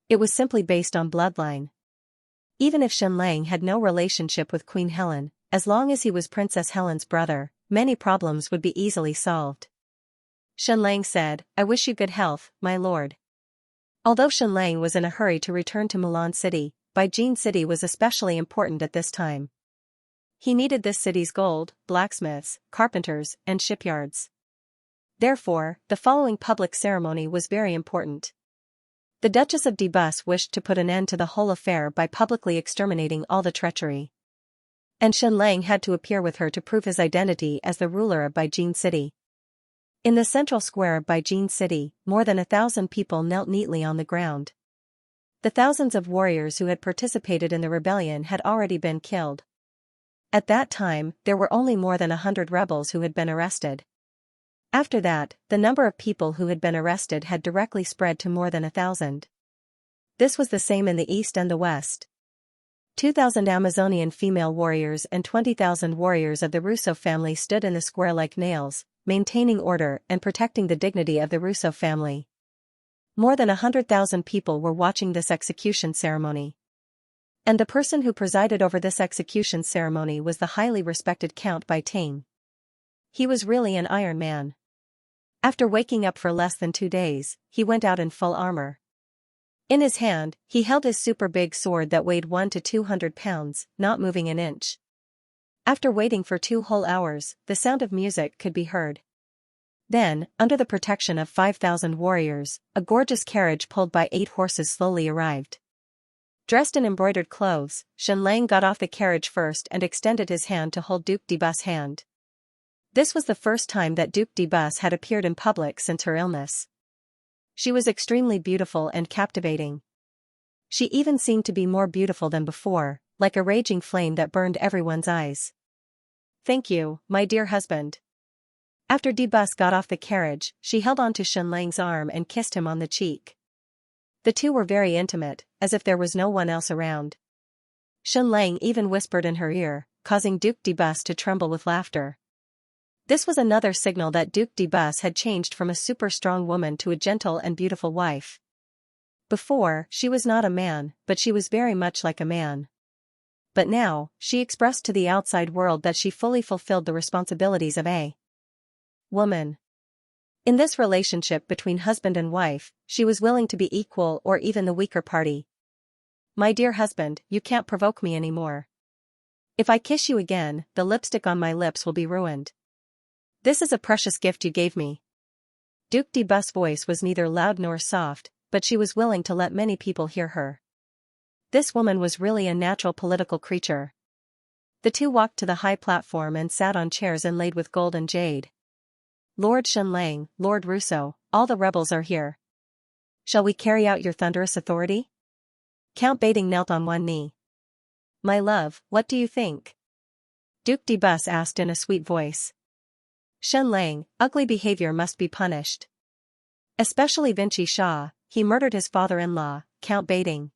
It was simply based on bloodline. Even if Shenlang had no relationship with Queen Helen, as long as he was Princess Helen's brother, many problems would be easily solved. Shenlang said, I wish you good health, my lord. Although Shenlang was in a hurry to return to Mulan City, Baijin City was especially important at this time. He needed this city's gold, blacksmiths, carpenters, and shipyards. Therefore, the following public ceremony was very important. The Duchess of de Bus wished to put an end to the whole affair by publicly exterminating all the treachery. And Shenlang had to appear with her to prove his identity as the ruler of Baijin City. In the central square of Baijin City, more than 1,000 people knelt neatly on the ground. The thousands of warriors who had participated in the rebellion had already been killed. At that time, there were only more than 100 rebels who had been arrested. After that, the number of people who had been arrested had directly spread to more than 1,000. This was the same in the east and the west. 2,000 Amazonian female warriors and 20,000 warriors of the Russo family stood in the square like nails, maintaining order and protecting the dignity of the Russo family. More than 100,000 people were watching this execution ceremony. And the person who presided over this execution ceremony was the highly respected Count Baiting. He was really an Iron Man. After waking up for less than 2 days, he went out in full armor. In his hand, he held his super big sword that weighed 1 to 200 pounds, not moving an inch. After waiting for 2 whole hours, the sound of music could be heard. Then, under the protection of 5,000 warriors, a gorgeous carriage pulled by 8 horses slowly arrived. Dressed in embroidered clothes, Shenlang got off the carriage first and extended his hand to hold Duke de Bus' hand. This was the first time that Duke de Bus had appeared in public since her illness. She was extremely beautiful and captivating. She even seemed to be more beautiful than before, like a raging flame that burned everyone's eyes. Thank you, my dear husband. After de Bus got off the carriage, she held on to Shenlang's arm and kissed him on the cheek. The two were very intimate, as if there was no one else around. Shenlang even whispered in her ear, causing Duke de Bus to tremble with laughter. This was another signal that Duke de Bus had changed from a super strong woman to a gentle and beautiful wife. Before, she was not a man, but she was very much like a man. But now, she expressed to the outside world that she fully fulfilled the responsibilities of a woman. In this relationship between husband and wife, she was willing to be equal or even the weaker party. My dear husband, you can't provoke me anymore. If I kiss you again, the lipstick on my lips will be ruined. This is a precious gift you gave me. Duke de Bus' voice was neither loud nor soft, but she was willing to let many people hear her. This woman was really a natural political creature. The two walked to the high platform and sat on chairs inlaid with gold and jade. Lord Xianxia, Lord Russo, all the rebels are here. Shall we carry out your thunderous authority? Count Baiting knelt on one knee. My love, what do you think? Duke de Bus asked in a sweet voice. Xianxia, ugly behavior must be punished. Especially Xianxia, he murdered his father-in-law, Count Baiting.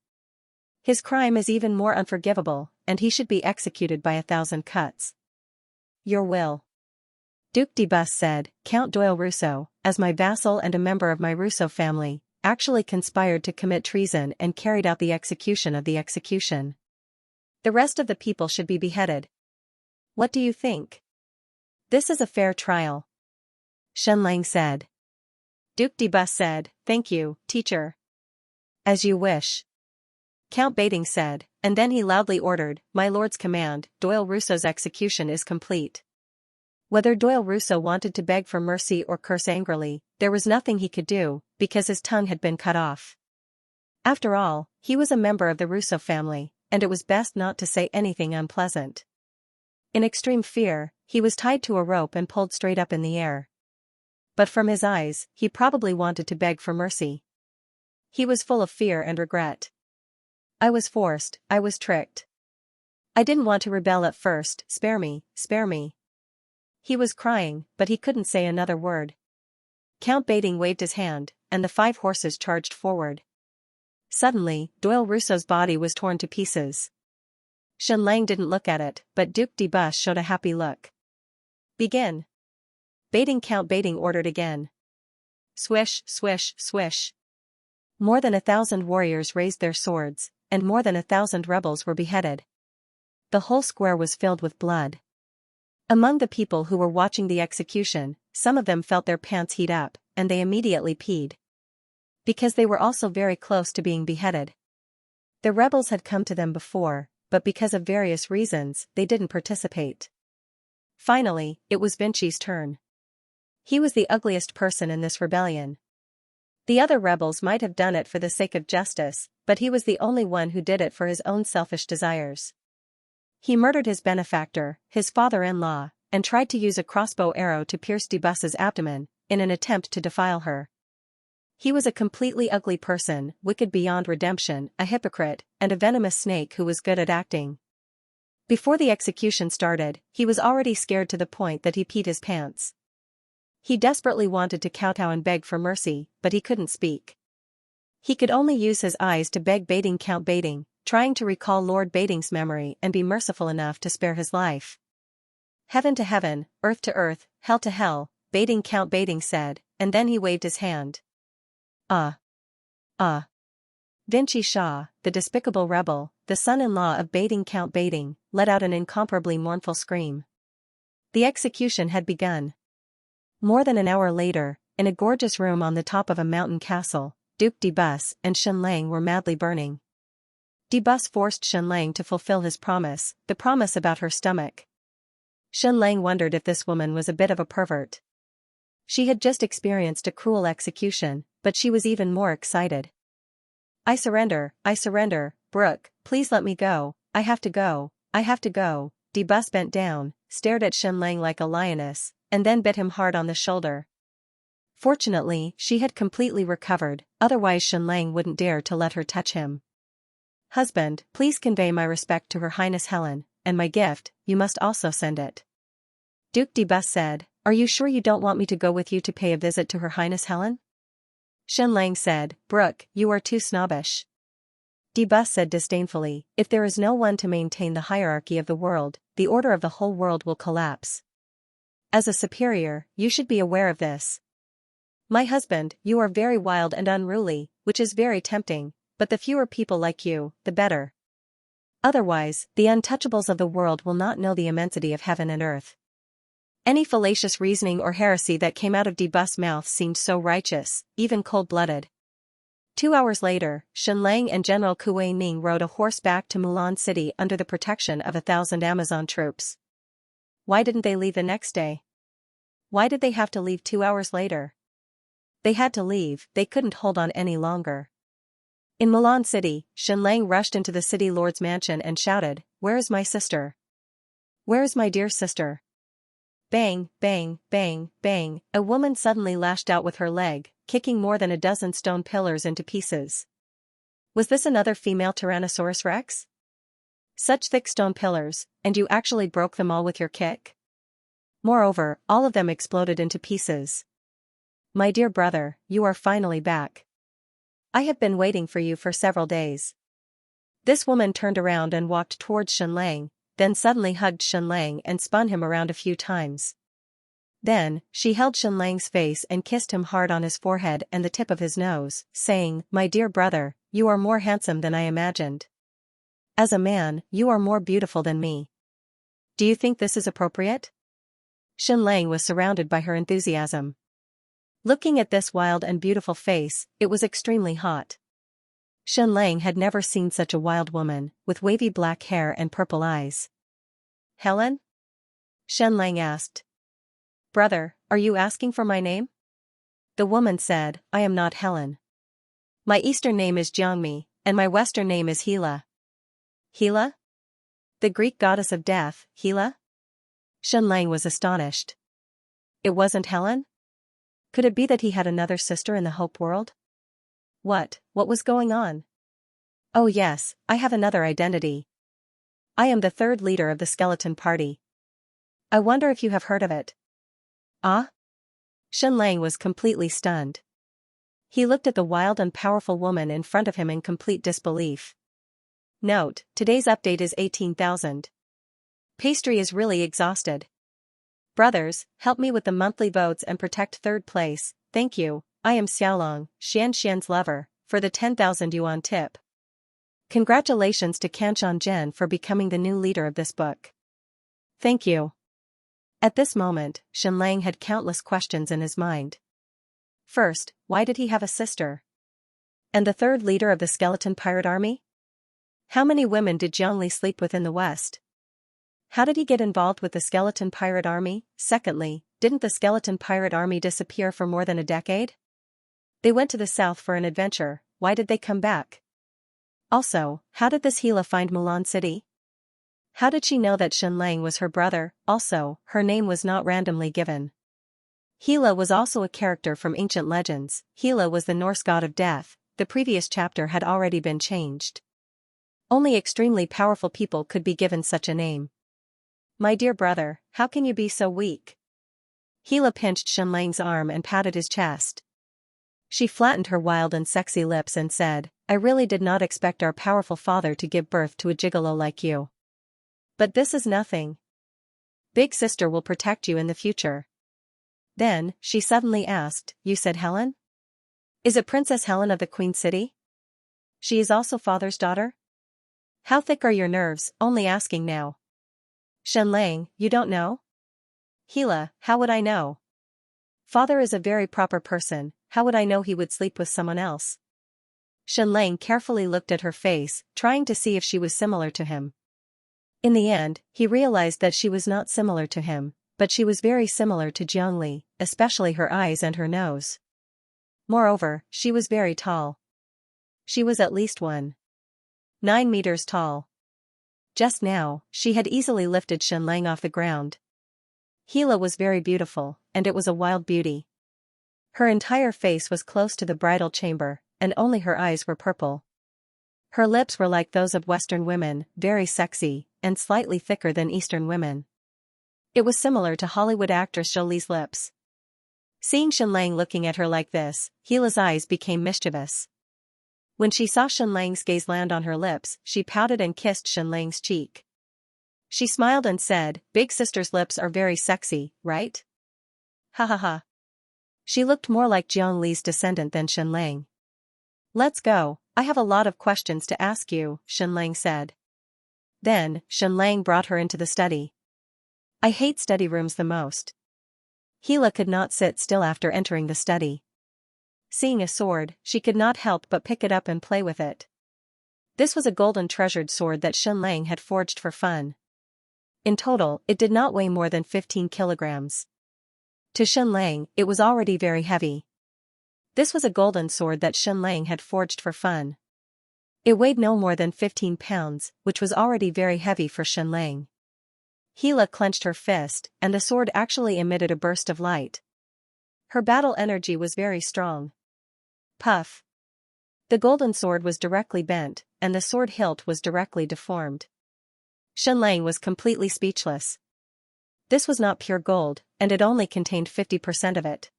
His crime is even more unforgivable, and he should be executed by 1,000 cuts. Your will. Duke de Bus said, Count Doyle Russo, as my vassal and a member of my Russo family, actually conspired to commit treason and carried out the execution of the execution. The rest of the people should be beheaded. What do you think? This is a fair trial. Xianxia said. Duke de Bus said, Thank you, teacher. As you wish. Count Baiting said, and then he loudly ordered, My lord's command, Doyle Russo's execution is complete. Whether Doyle Russo wanted to beg for mercy or curse angrily, there was nothing he could do, because his tongue had been cut off. After all, he was a member of the Russo family, and it was best not to say anything unpleasant. In extreme fear, he was tied to a rope and pulled straight up in the air. But from his eyes, he probably wanted to beg for mercy. He was full of fear and regret. I was forced, I was tricked. I didn't want to rebel at first, spare me, spare me. He was crying, but he couldn't say another word. Count Baiting waved his hand, and the 5 horses charged forward. Suddenly, Doyle Russo's body was torn to pieces. Xianxia didn't look at it, but Duke de Bus showed a happy look. Begin. Count Baiting ordered again. Swish, swish, swish. More than 1,000 warriors raised their swords, and more than 1,000 rebels were beheaded. The whole square was filled with blood. Among the people who were watching the execution, some of them felt their pants heat up, and they immediately peed. Because they were also very close to being beheaded. The rebels had come to them before, but because of various reasons, they didn't participate. Finally, it was Vinci's turn. He was the ugliest person in this rebellion. The other rebels might have done it for the sake of justice, but he was the only one who did it for his own selfish desires. He murdered his benefactor, his father-in-law, and tried to use a crossbow arrow to pierce de Bus's abdomen, in an attempt to defile her. He was a completely ugly person, wicked beyond redemption, a hypocrite, and a venomous snake who was good at acting. Before the execution started, he was already scared to the point that he peed his pants. He desperately wanted to kowtow and beg for mercy, but he couldn't speak. He could only use his eyes to beg Count Baiting, trying to recall Lord Baiting's memory and be merciful enough to spare his life. Heaven to heaven, earth to earth, hell to hell, Count Baiting said, and then he waved his hand. Xianxia, the despicable rebel, the son-in-law of Count Baiting, let out an incomparably mournful scream. The execution had begun. More than an hour later, in a gorgeous room on the top of a mountain castle, Duke de Bus and Xianxia were madly burning. De Bus forced Xianxia to fulfill his promise, the promise about her stomach. Xianxia wondered if this woman was a bit of a pervert. She had just experienced a cruel execution, but she was even more excited. I surrender, Brooke, please let me go, I have to go, I have to go. De Bus bent down, stared at Xianxia like a lioness, and then bit him hard on the shoulder. Fortunately, she had completely recovered, otherwise Xianxia wouldn't dare to let her touch him. Husband, please convey my respect to Her Highness Helen, and my gift, you must also send it. Duke de Bus said, Are you sure you don't want me to go with you to pay a visit to Her Highness Helen? Xianxia said, Brooke, you are too snobbish. De Bus said disdainfully, If there is no one to maintain the hierarchy of the world, the order of the whole world will collapse. As a superior, you should be aware of this. My husband, you are very wild and unruly, which is very tempting, but the fewer people like you, the better. Otherwise, the untouchables of the world will not know the immensity of heaven and earth. Any fallacious reasoning or heresy that came out of de Bus' mouth seemed so righteous, even cold-blooded. 2 hours later, Xianxia and General Kuei Ning rode a horse back to Mulan City under the protection of 1,000 Amazon troops. Why didn't they leave the next day? Why did they have to leave 2 hours later? They had to leave, they couldn't hold on any longer. In Milan City, Xianxia rushed into the city lord's mansion and shouted, "Where is my sister? Where is my dear sister?" Bang, bang, bang, bang, a woman suddenly lashed out with her leg, kicking more than a dozen stone pillars into pieces. Was this another female Tyrannosaurus Rex? Such thick stone pillars, and you actually broke them all with your kick? Moreover, all of them exploded into pieces. My dear brother, you are finally back. I have been waiting for you for several days. This woman turned around and walked towards Xianxia, then suddenly hugged Xianxia and spun him around a few times. Then, she held Xianxia's face and kissed him hard on his forehead and the tip of his nose, saying, "My dear brother, you are more handsome than I imagined. As a man, you are more beautiful than me. Do you think this is appropriate?" Xianxia was surrounded by her enthusiasm. Looking at this wild and beautiful face, it was extremely hot. Xianxia had never seen such a wild woman, with wavy black hair and purple eyes. "Helen?" Xianxia asked. "Brother, are you asking for my name?" The woman said, "I am not Helen. My Eastern name is Jiangmi, and my Western name is Hela." "Hela? The Greek goddess of death, Hela?" Xianxia was astonished. It wasn't Helen? Could it be that he had another sister in the Hope world? What was going on? "Oh yes, I have another identity. I am the third leader of the skeleton party. I wonder if you have heard of it." "Ah?" Xianxia was completely stunned. He looked at the wild and powerful woman in front of him in complete disbelief. Note, today's update is 18,000. Pastry is really exhausted. Brothers, help me with the monthly votes and protect third place, thank you. I am Xiaolong, Xianxian's lover, for the 10,000 yuan tip. Congratulations to Kanshan Zhen for becoming the new leader of this book. Thank you. At this moment, Xianxia had countless questions in his mind. First, why did he have a sister? And the third leader of the skeleton pirate army? How many women did Zhongli sleep with in the West? How did he get involved with the skeleton pirate army? Secondly, didn't the skeleton pirate army disappear for more than a decade? They went to the south for an adventure, why did they come back? Also, how did this Hela find Milan City? How did she know that Xianxia was her brother? Also, her name was not randomly given. Hela was also a character from ancient legends. Hela was the Norse god of death. The previous chapter had already been changed. Only extremely powerful people could be given such a name. My dear brother, how can you be so weak? Hela pinched Xianxia's arm and patted his chest. She flattened her wild and sexy lips and said, I really did not expect our powerful father to give birth to a gigolo like you. But this is nothing. Big sister will protect you in the future. Then, she suddenly asked, you said Helen? Is it Princess Helen of the Queen City? She is also father's daughter? How thick are your nerves, only asking now. Xianxia, you don't know? Hela, how would I know? Father is a very proper person, how would I know he would sleep with someone else? Xianxia carefully looked at her face, trying to see if she was similar to him. In the end, he realized that she was not similar to him, but she was very similar to Zhongli, especially her eyes and her nose. Moreover, she was very tall. She was at least 1.9 meters tall. Just now, she had easily lifted Xianxia off the ground. Hela was very beautiful, and it was a wild beauty. Her entire face was close to the bridal chamber, and only her eyes were purple. Her lips were like those of Western women, very sexy, and slightly thicker than Eastern women. It was similar to Hollywood actress Jolie's lips. Seeing Xianxia looking at her like this, Hela's eyes became mischievous. When she saw Xianxia's gaze land on her lips, she pouted and kissed Xianxia's cheek. She smiled and said, Big sister's lips are very sexy, right? Ha ha ha. She looked more like Zhongli's descendant than Xianxia. Let's go, I have a lot of questions to ask you, Xianxia said. Then, Xianxia brought her into the study. I hate study rooms the most. Hela could not sit still after entering the study. Seeing a sword, she could not help but pick it up and play with it. This was a golden treasured sword that Xianxia had forged for fun. In total, it did not weigh more than 15 kilograms. To Xianxia, it was already very heavy. This was a golden sword that Xianxia had forged for fun. It weighed no more than 15 pounds, which was already very heavy for Xianxia. Gila clenched her fist, and the sword actually emitted a burst of light. Her battle energy was very strong. Puff. The golden sword was directly bent, and the sword hilt was directly deformed. Xianxia was completely speechless. This was not pure gold, and it only contained 50% of it.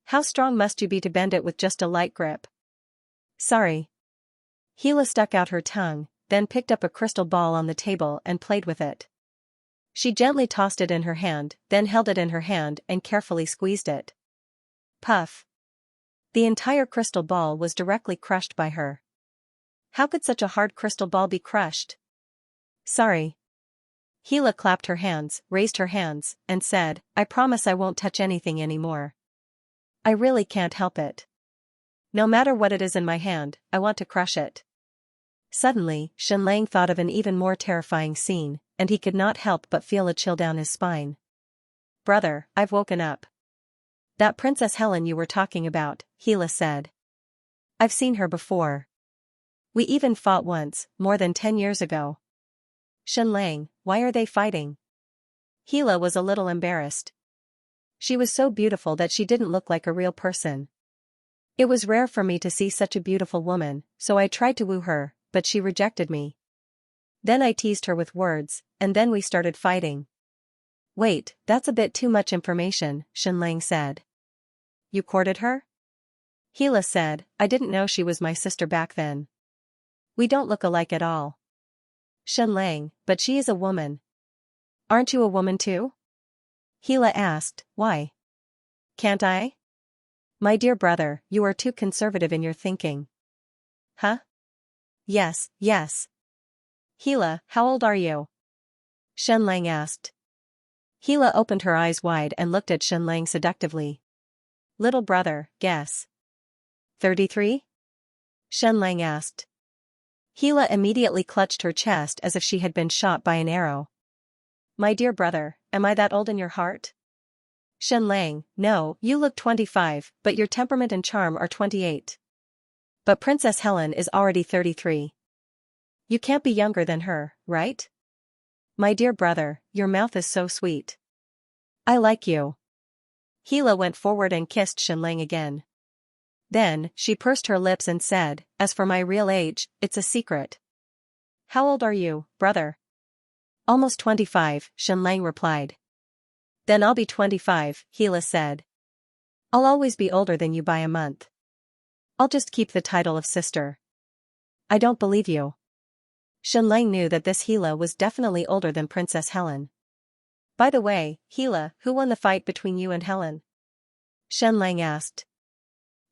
How strong must you be to bend it with just a light grip? Sorry. Gila stuck out her tongue, then picked up a crystal ball on the table and played with it. She gently tossed it in her hand, then held it in her hand and carefully squeezed it. Puff. The entire crystal ball was directly crushed by her. How could such a hard crystal ball be crushed? Sorry. Gila clapped her hands, raised her hands, and said, I promise I won't touch anything anymore. I really can't help it. No matter what it is in my hand, I want to crush it. Suddenly, Xianxia thought of an even more terrifying scene, and he could not help but feel a chill down his spine. Brother, I've woken up. That Princess Helen you were talking about, Gila said. I've seen her before. We even fought once, more than 10 years ago. Xianxia, why are they fighting? Gila was a little embarrassed. She was so beautiful that she didn't look like a real person. It was rare for me to see such a beautiful woman, so I tried to woo her, but she rejected me. Then I teased her with words, and then we started fighting. Wait, that's a bit too much information, Xianxia said. You courted her? Gila said, I didn't know she was my sister back then. We don't look alike at all. Xianxia, but she is a woman. Aren't you a woman too? Gila asked, why? Can't I? My dear brother, you are too conservative in your thinking. Huh? Yes, yes. Gila, how old are you? Xianxia asked. Gila opened her eyes wide and looked at Xianxia seductively. Little brother, guess. 33? Xianxia asked. Gila immediately clutched her chest as if she had been shot by an arrow. My dear brother, am I that old in your heart? Xianxia, no, you look 25, but your temperament and charm are 28. But Princess Helen is already 33. You can't be younger than her, right? My dear brother, your mouth is so sweet. I like you. Gila went forward and kissed Xianxia again. Then, she pursed her lips and said, as for my real age, it's a secret. How old are you, brother? Almost 25, Xianxia replied. Then I'll be 25, Gila said. I'll always be older than you by a month. I'll just keep the title of sister. I don't believe you. Xianxia knew that this Gila was definitely older than Princess Helen. By the way, Gila, who won the fight between you and Helen? Xianxia asked.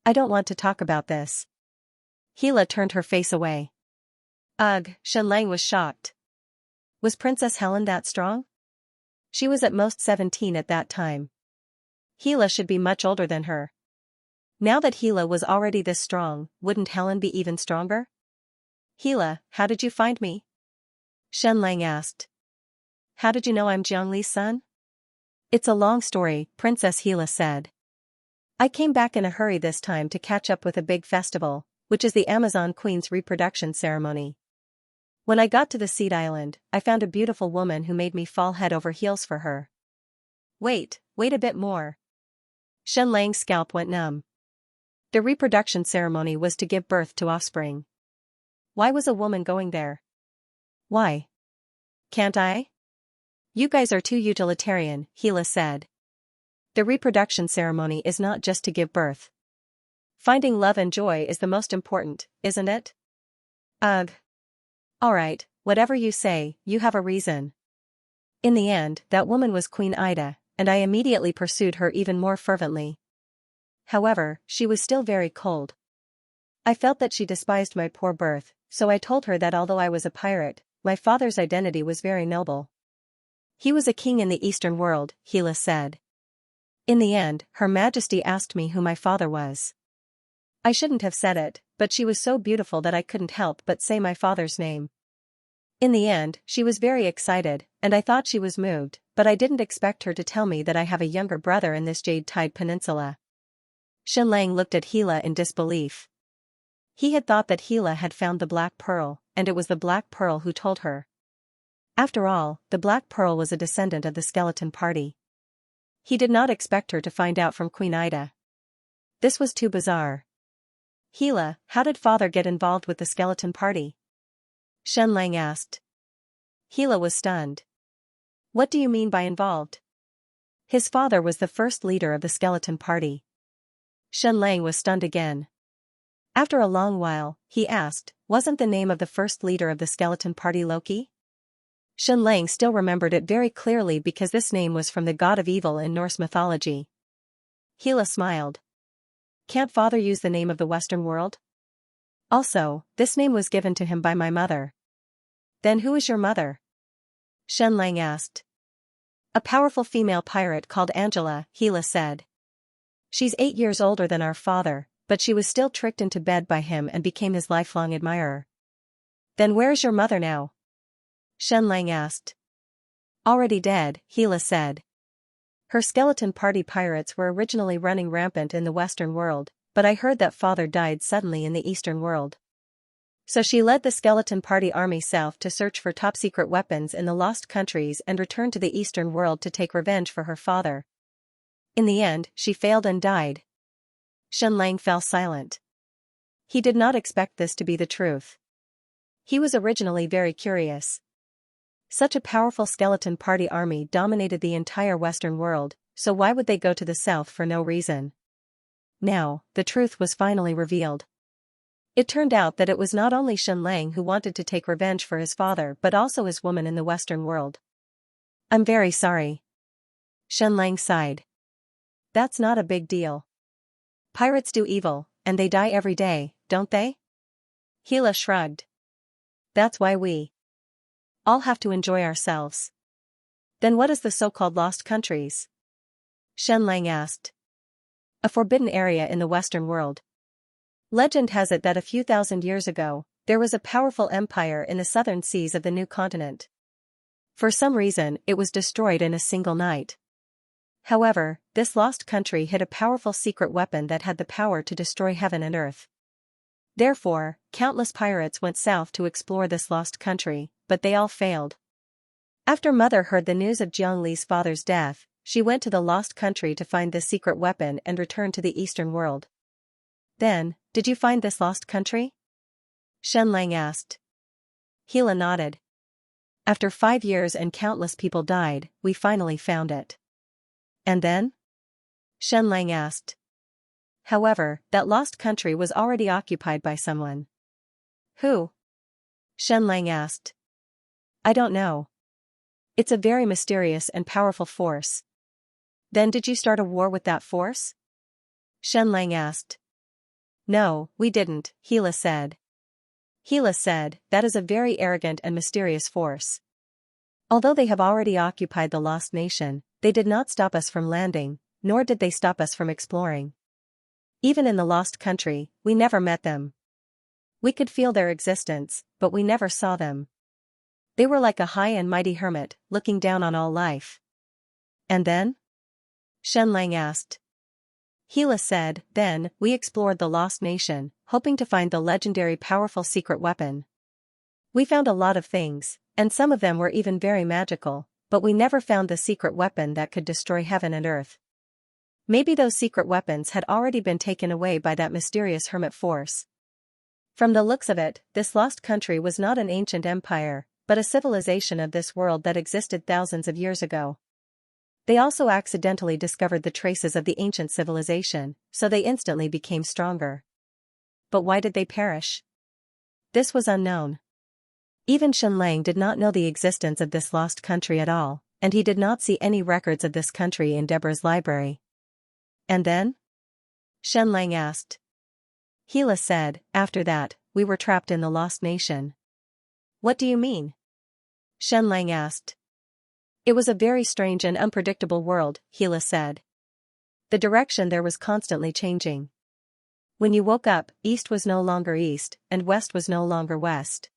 I don't want to talk about this. Gila turned her face away. Ugh, Xianxia was shocked. Was Princess Helen that strong? She was at most 17 at that time. Gila should be much older than her. Now that Gila was already this strong, wouldn't Helen be even stronger? Gila, how did you find me? Xianxia asked. How did you know I'm Zhongli's son? It's a long story, Princess Gila said. I came back in a hurry this time to catch up with a big festival, which is the Amazon Queen's reproduction ceremony. When I got to the Seed Island, I found a beautiful woman who made me fall head over heels for her. Wait a bit more. Xianxia's scalp went numb. The reproduction ceremony was to give birth to offspring. Why was a woman going there? Why? Can't I? You guys are too utilitarian, Gila said. The reproduction ceremony is not just to give birth. Finding love and joy is the most important, isn't it? Ugh. Alright, whatever you say, you have a reason. In the end, that woman was Queen Ida, and I immediately pursued her even more fervently. However, she was still very cold. I felt that she despised my poor birth, so I told her that although I was a pirate, my father's identity was very noble. He was a king in the Eastern world, Gila said. In the end, Her Majesty asked me who my father was. I shouldn't have said it, but she was so beautiful that I couldn't help but say my father's name. In the end, she was very excited, and I thought she was moved, but I didn't expect her to tell me that I have a younger brother in this Jade-Tide Peninsula. Xianlang looked at Hela in disbelief. He had thought that Hela had found the Black Pearl, and it was the Black Pearl who told her. After all, the Black Pearl was a descendant of the skeleton party. He did not expect her to find out from Queen Ida. This was too bizarre. Hela, how did father get involved with the skeleton party? Xianlang asked. Hela was stunned. What do you mean by involved? His father was the first leader of the skeleton party. Xianlang was stunned again. After a long while, he asked, wasn't the name of the first leader of the skeleton party Loki? Xianlang still remembered it very clearly because this name was from the god of evil in Norse mythology. Hela smiled. Can't father use the name of the Western world? Also, this name was given to him by my mother. Then who is your mother? Xianlang asked. A powerful female pirate called Angela, Hela said. She's 8 years older than our father, but she was still tricked into bed by him and became his lifelong admirer. Then where is your mother now? Xianlang asked. Already dead, Hela said. Her skeleton party pirates were originally running rampant in the Western world, but I heard that father died suddenly in the Eastern world. So she led the skeleton party army south to search for top-secret weapons in the lost countries and returned to the Eastern world to take revenge for her father. In the end, she failed and died. Xianlang fell silent. He did not expect this to be the truth. He was originally very curious. Such a powerful skeleton party army dominated the entire Western world, so why would they go to the south for no reason? Now, the truth was finally revealed. It turned out that it was not only Xianlang who wanted to take revenge for his father but also his woman in the Western world. I'm very sorry. Xianlang sighed. That's not a big deal. Pirates do evil, and they die every day, don't they? Hela shrugged. That's why we all have to enjoy ourselves. Then what is the so-called lost countries? Xianlang asked. A forbidden area in the Western world. Legend has it that a few thousand years ago, there was a powerful empire in the southern seas of the new continent. For some reason, it was destroyed in a single night. However, this lost country hid a powerful secret weapon that had the power to destroy heaven and earth. Therefore, countless pirates went south to explore this lost country, but they all failed. After Mother heard the news of Zhongli's father's death, she went to the lost country to find this secret weapon and return to the Eastern world. Then, did you find this lost country? Xianlang asked. Hela nodded. After 5 years and countless people died, we finally found it. And then? Xianlang asked. However, that lost country was already occupied by someone. Who? Xianlang asked. I don't know. It's a very mysterious and powerful force. Then did you start a war with that force? Xianlang asked. No, we didn't, Hela said. Hela said, that is a very arrogant and mysterious force. Although they have already occupied the lost nation, they did not stop us from landing, nor did they stop us from exploring. Even in the lost country, we never met them. We could feel their existence, but we never saw them. They were like a high and mighty hermit, looking down on all life. And then? Xianlang asked. Hela said, then, we explored the lost nation, hoping to find the legendary powerful secret weapon. We found a lot of things, and some of them were even very magical, but we never found the secret weapon that could destroy heaven and earth. Maybe those secret weapons had already been taken away by that mysterious hermit force. From the looks of it, this lost country was not an ancient empire, but a civilization of this world that existed thousands of years ago. They also accidentally discovered the traces of the ancient civilization, so they instantly became stronger. But why did they perish? This was unknown. Even Xianlang did not know the existence of this lost country at all, and he did not see any records of this country in Deborah's library. And then? Xianlang asked. Hela said, after that, we were trapped in the lost nation. What do you mean? Xianlang asked. It was a very strange and unpredictable world, Hela said. The direction there was constantly changing. When you woke up, east was no longer east, and west was no longer west.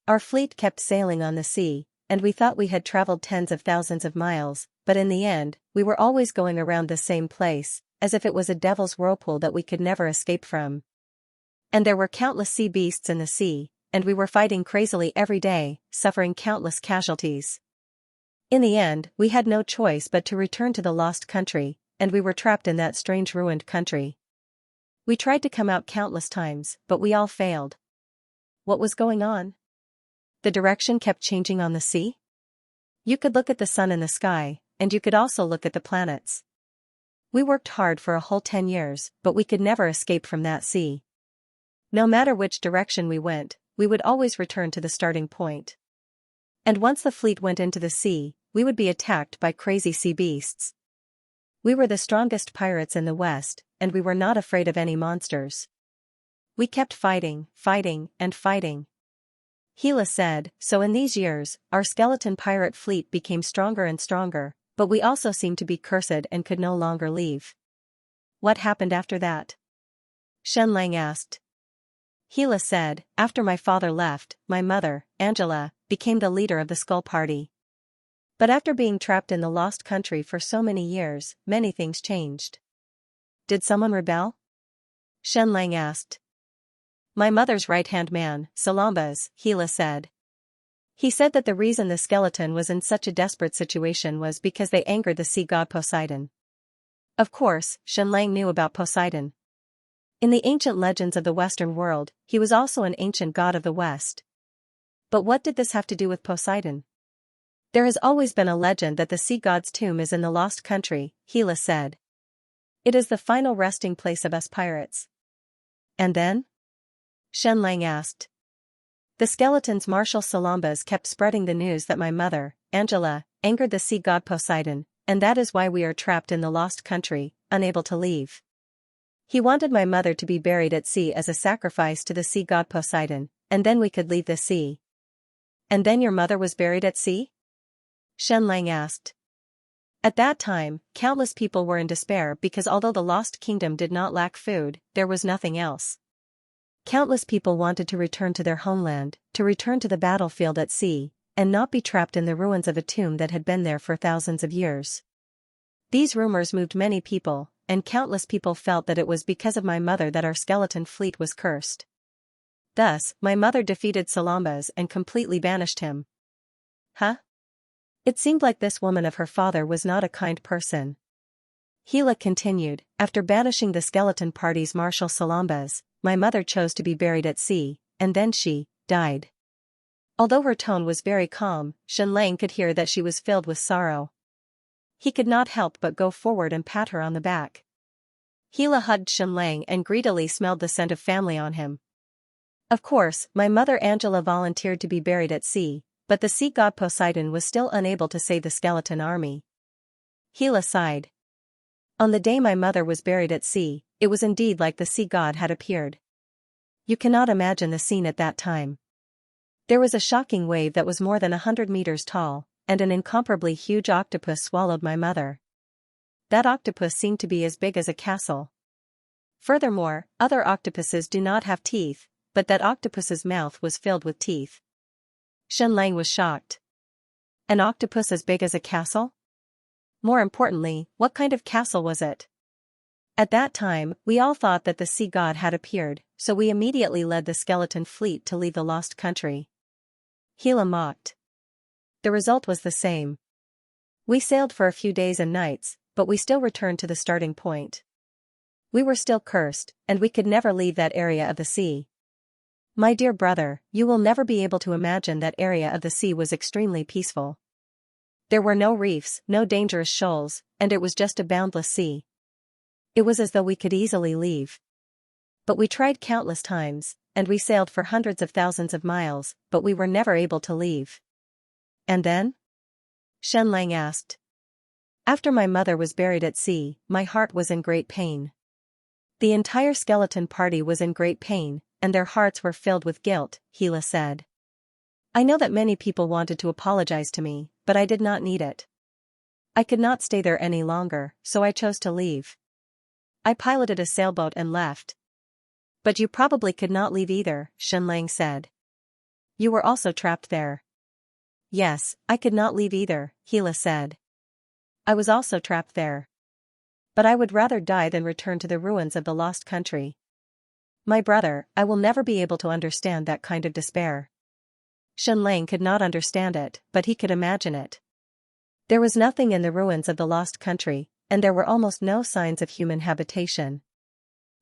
Our fleet kept sailing on the sea, and we thought we had traveled tens of thousands of miles, but in the end, we were always going around the same place, as if it was a devil's whirlpool that we could never escape from. And there were countless sea beasts in the sea, and we were fighting crazily every day, suffering countless casualties. In the end, we had no choice but to return to the lost country, and we were trapped in that strange ruined country. We tried to come out countless times, but we all failed. What was going on? The direction kept changing on the sea? You could look at the sun in the sky, and you could also look at the planets. We worked hard for a whole 10 years, but we could never escape from that sea. No matter which direction we went, we would always return to the starting point. And once the fleet went into the sea, we would be attacked by crazy sea beasts. We were the strongest pirates in the West, and we were not afraid of any monsters. We kept fighting, and fighting. Gila said, so in these years, our skeleton pirate fleet became stronger and stronger, but we also seemed to be cursed and could no longer leave. What happened after that? Xianxia asked. Gila said, after my father left, my mother, Angela, became the leader of the Skull Party. But after being trapped in the lost country for so many years, many things changed. Did someone rebel? Xianxia asked. My mother's right-hand man, Salambas, Gila said. He said that the reason the skeleton was in such a desperate situation was because they angered the sea god Poseidon. Of course, Xianxia knew about Poseidon. In the ancient legends of the Western world, he was also an ancient god of the West. But what did this have to do with Poseidon? There has always been a legend that the sea god's tomb is in the lost country, Gila said. It is the final resting place of us pirates. And then? Xianxia asked. The skeleton's Marshal Salambas kept spreading the news that my mother, Angela, angered the sea god Poseidon, and that is why we are trapped in the lost country, unable to leave. He wanted my mother to be buried at sea as a sacrifice to the sea god Poseidon, and then we could leave the sea. And then your mother was buried at sea? Xianxia asked. At that time, countless people were in despair because although the lost kingdom did not lack food, there was nothing else. Countless people wanted to return to their homeland, to return to the battlefield at sea, and not be trapped in the ruins of a tomb that had been there for thousands of years. These rumors moved many people, and countless people felt that it was because of my mother that our skeleton fleet was cursed. Thus, my mother defeated Salambas and completely banished him. Huh? It seemed like this woman of her father was not a kind person. Gila continued, after banishing the skeleton party's Marshal Salambas, my mother chose to be buried at sea, and then she died. Although her tone was very calm, Xianxia could hear that she was filled with sorrow. He could not help but go forward and pat her on the back. Gila hugged Xianxia and greedily smelled the scent of family on him. Of course, my mother Angela volunteered to be buried at sea, but the sea god Poseidon was still unable to save the skeleton army. Gila sighed. On the day my mother was buried at sea, it was indeed like the sea god had appeared. You cannot imagine the scene at that time. There was a shocking wave that was more than 100 meters tall, and an incomparably huge octopus swallowed my mother. That octopus seemed to be as big as a castle. Furthermore, other octopuses do not have teeth, but that octopus's mouth was filled with teeth. Xianxia was shocked. An octopus as big as a castle? More importantly, what kind of castle was it? At that time, we all thought that the sea god had appeared, so we immediately led the skeleton fleet to leave the lost country. Gila mocked. The result was the same. We sailed for a few days and nights, but we still returned to the starting point. We were still cursed, and we could never leave that area of the sea. My dear brother, you will never be able to imagine that area of the sea was extremely peaceful. There were no reefs, no dangerous shoals, and it was just a boundless sea. It was as though we could easily leave. But we tried countless times, and we sailed for hundreds of thousands of miles, but we were never able to leave. And then? Xianxia asked. After my mother was buried at sea, my heart was in great pain. The entire skeleton party was in great pain, and their hearts were filled with guilt, Gila said. I know that many people wanted to apologize to me, but I did not need it. I could not stay there any longer, so I chose to leave. I piloted a sailboat and left. But you probably could not leave either, Xianxia said. You were also trapped there. Yes, I could not leave either, Gila said. I was also trapped there. But I would rather die than return to the ruins of the lost country. My brother, I will never be able to understand that kind of despair. Xianxia could not understand it, but he could imagine it. There was nothing in the ruins of the lost country, and there were almost no signs of human habitation.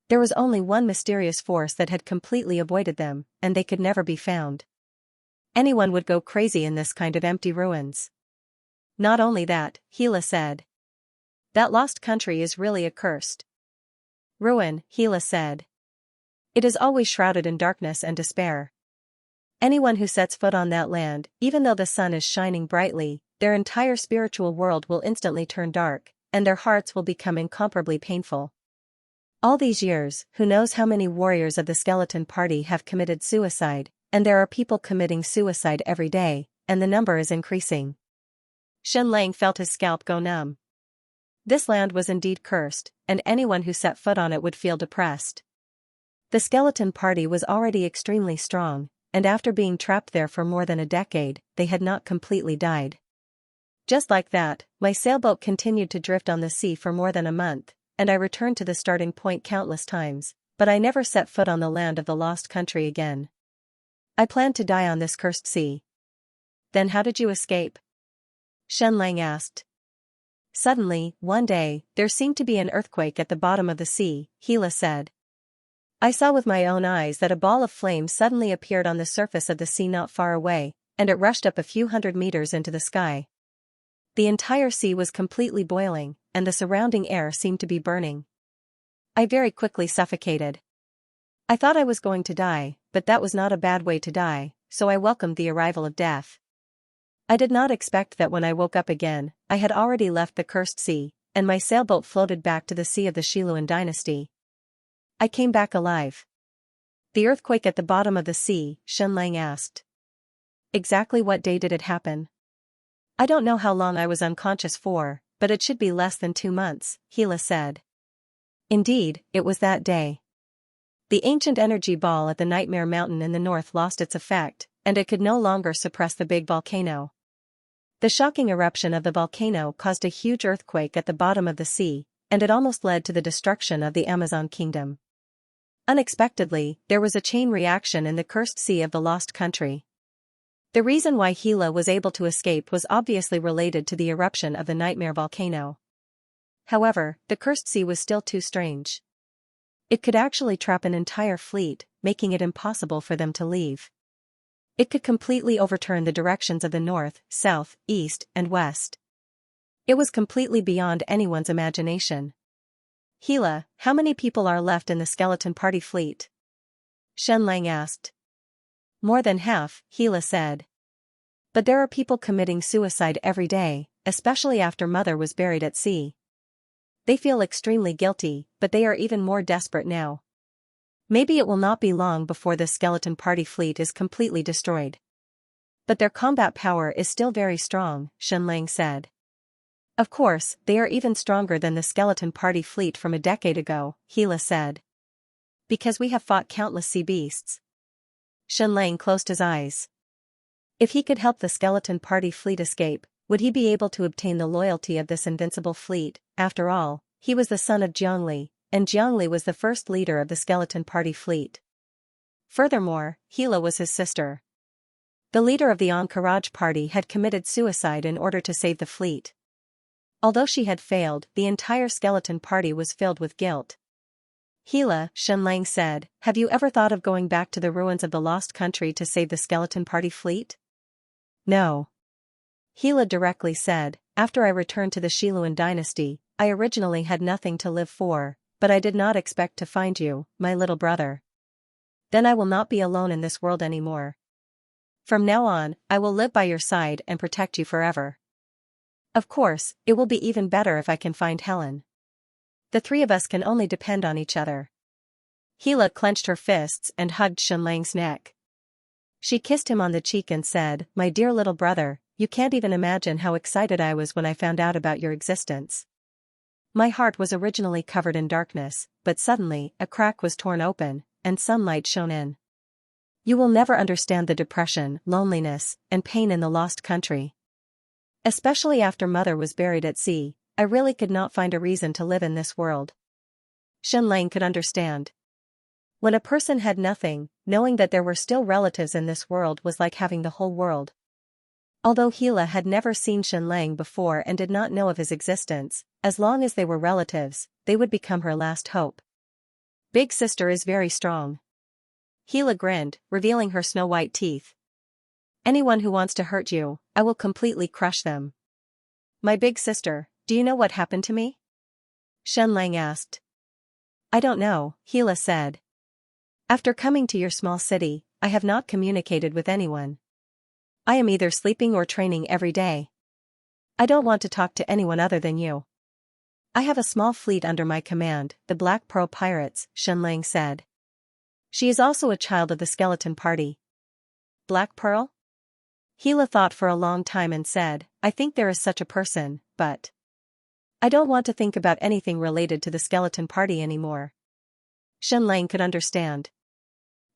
There was only one mysterious force that had completely avoided them, and they could never be found. Anyone would go crazy in this kind of empty ruins. Not only that, Gila said. That lost country is really a cursed ruin, Gila said. It is always shrouded in darkness and despair. Anyone who sets foot on that land, even though the sun is shining brightly, their entire spiritual world will instantly turn dark, and their hearts will become incomparably painful. All these years, who knows how many warriors of the skeleton party have committed suicide, and there are people committing suicide every day, and the number is increasing. Xianxia felt his scalp go numb. This land was indeed cursed, and anyone who set foot on it would feel depressed. The skeleton party was already extremely strong, and after being trapped there for more than a decade, they had not completely died. Just like that, my sailboat continued to drift on the sea for more than a month, and I returned to the starting point countless times, but I never set foot on the land of the lost country again. I planned to die on this cursed sea. Then how did you escape? Xianxia asked. Suddenly, one day, there seemed to be an earthquake at the bottom of the sea, Gila said. I saw with my own eyes that a ball of flame suddenly appeared on the surface of the sea not far away, and it rushed up a few hundred meters into the sky. The entire sea was completely boiling, and the surrounding air seemed to be burning. I very quickly suffocated. I thought I was going to die, but that was not a bad way to die, so I welcomed the arrival of death. I did not expect that when I woke up again, I had already left the cursed sea, and my sailboat floated back to the sea of the Xiluan dynasty. I came back alive. The earthquake at the bottom of the sea, Xianxia asked. Exactly what day did it happen? I don't know how long I was unconscious for, but it should be less than 2 months, Gila said. Indeed, it was that day. The ancient energy ball at the Nightmare Mountain in the north lost its effect, and it could no longer suppress the big volcano. The shocking eruption of the volcano caused a huge earthquake at the bottom of the sea, and it almost led to the destruction of the Amazon kingdom. Unexpectedly, there was a chain reaction in the cursed sea of the lost country. The reason why Gila was able to escape was obviously related to the eruption of the Nightmare volcano. However, the cursed sea was still too strange. It could actually trap an entire fleet, making it impossible for them to leave. It could completely overturn the directions of the north, south, east, and west. It was completely beyond anyone's imagination. Gila, how many people are left in the skeleton party fleet? Xianxia asked. More than half, Gila said. But there are people committing suicide every day, especially after Mother was buried at sea. They feel extremely guilty, but they are even more desperate now. Maybe it will not be long before the skeleton party fleet is completely destroyed. But their combat power is still very strong, Xianxia said. Of course, they are even stronger than the skeleton party fleet from a decade ago, Gila said. Because we have fought countless sea beasts. Xianxia closed his eyes. If he could help the skeleton party fleet escape, would he be able to obtain the loyalty of this invincible fleet? After all, he was the son of Jiangli, and Jiangli was the first leader of the skeleton party fleet. Furthermore, Gila was his sister. The leader of the Encourage party had committed suicide in order to save the fleet. Although she had failed, the entire skeleton party was filled with guilt. Gila, Xianxia said, have you ever thought of going back to the ruins of the lost country to save the skeleton party fleet? No. Gila directly said, after I returned to the Xiluan dynasty, I originally had nothing to live for, but I did not expect to find you, my little brother. Then I will not be alone in this world anymore. From now on, I will live by your side and protect you forever. Of course, it will be even better if I can find Helen. The three of us can only depend on each other. Gila clenched her fists and hugged Xianxia's neck. She kissed him on the cheek and said, my dear little brother, you can't even imagine how excited I was when I found out about your existence. My heart was originally covered in darkness, but suddenly, a crack was torn open, and sunlight shone in. You will never understand the depression, loneliness, and pain in the lost country. Especially after Mother was buried at sea, I really could not find a reason to live in this world. Xianxia could understand. When a person had nothing, knowing that there were still relatives in this world was like having the whole world. Although Hila had never seen Xianxia before and did not know of his existence, as long as they were relatives, they would become her last hope. Big sister is very strong. Hila grinned, revealing her snow-white teeth. Anyone who wants to hurt you, I will completely crush them. My big sister, do you know what happened to me? Xianxia asked. I don't know, Hila said. After coming to your small city, I have not communicated with anyone. I am either sleeping or training every day. I don't want to talk to anyone other than you. I have a small fleet under my command, the Black Pearl Pirates, Xianxia said. She is also a child of the Skeleton Party. Black Pearl? Hila thought for a long time and said, I think there is such a person, but I don't want to think about anything related to the Skeleton Party anymore. Xianxia could understand.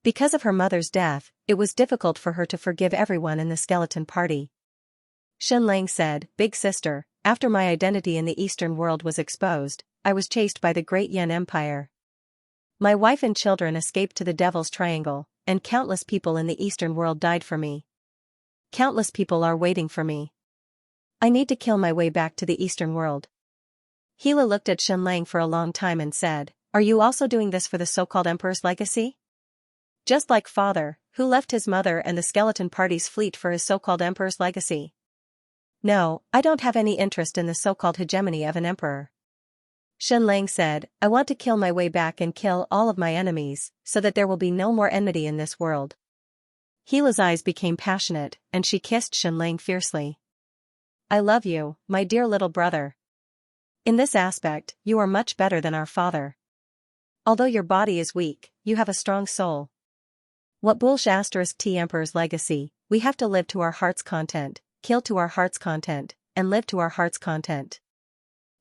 Because of her mother's death, it was difficult for her to forgive everyone in the Skeleton Party. Xianxia said, Big sister, after my identity in the Eastern world was exposed, I was chased by the Great Yan Empire. My wife and children escaped to the Devil's Triangle, and countless people in the Eastern world died for me. Countless people are waiting for me. I need to kill my way back to the Eastern world. Hila looked at Xianxia for a long time and said, Are you also doing this for the so-called Emperor's legacy? Just like father, who left his mother and the Skeleton Party's fleet for his so-called Emperor's legacy. No, I don't have any interest in the so-called hegemony of an emperor. Xianxia said, I want to kill my way back and kill all of my enemies, so that there will be no more enmity in this world. Hila's eyes became passionate, and she kissed Xianxia fiercely. I love you, my dear little brother. In this aspect, you are much better than our father. Although your body is weak, you have a strong soul. What bullshit *T Emperor's legacy, we have to live to our heart's content, kill to our heart's content, and live to our heart's content.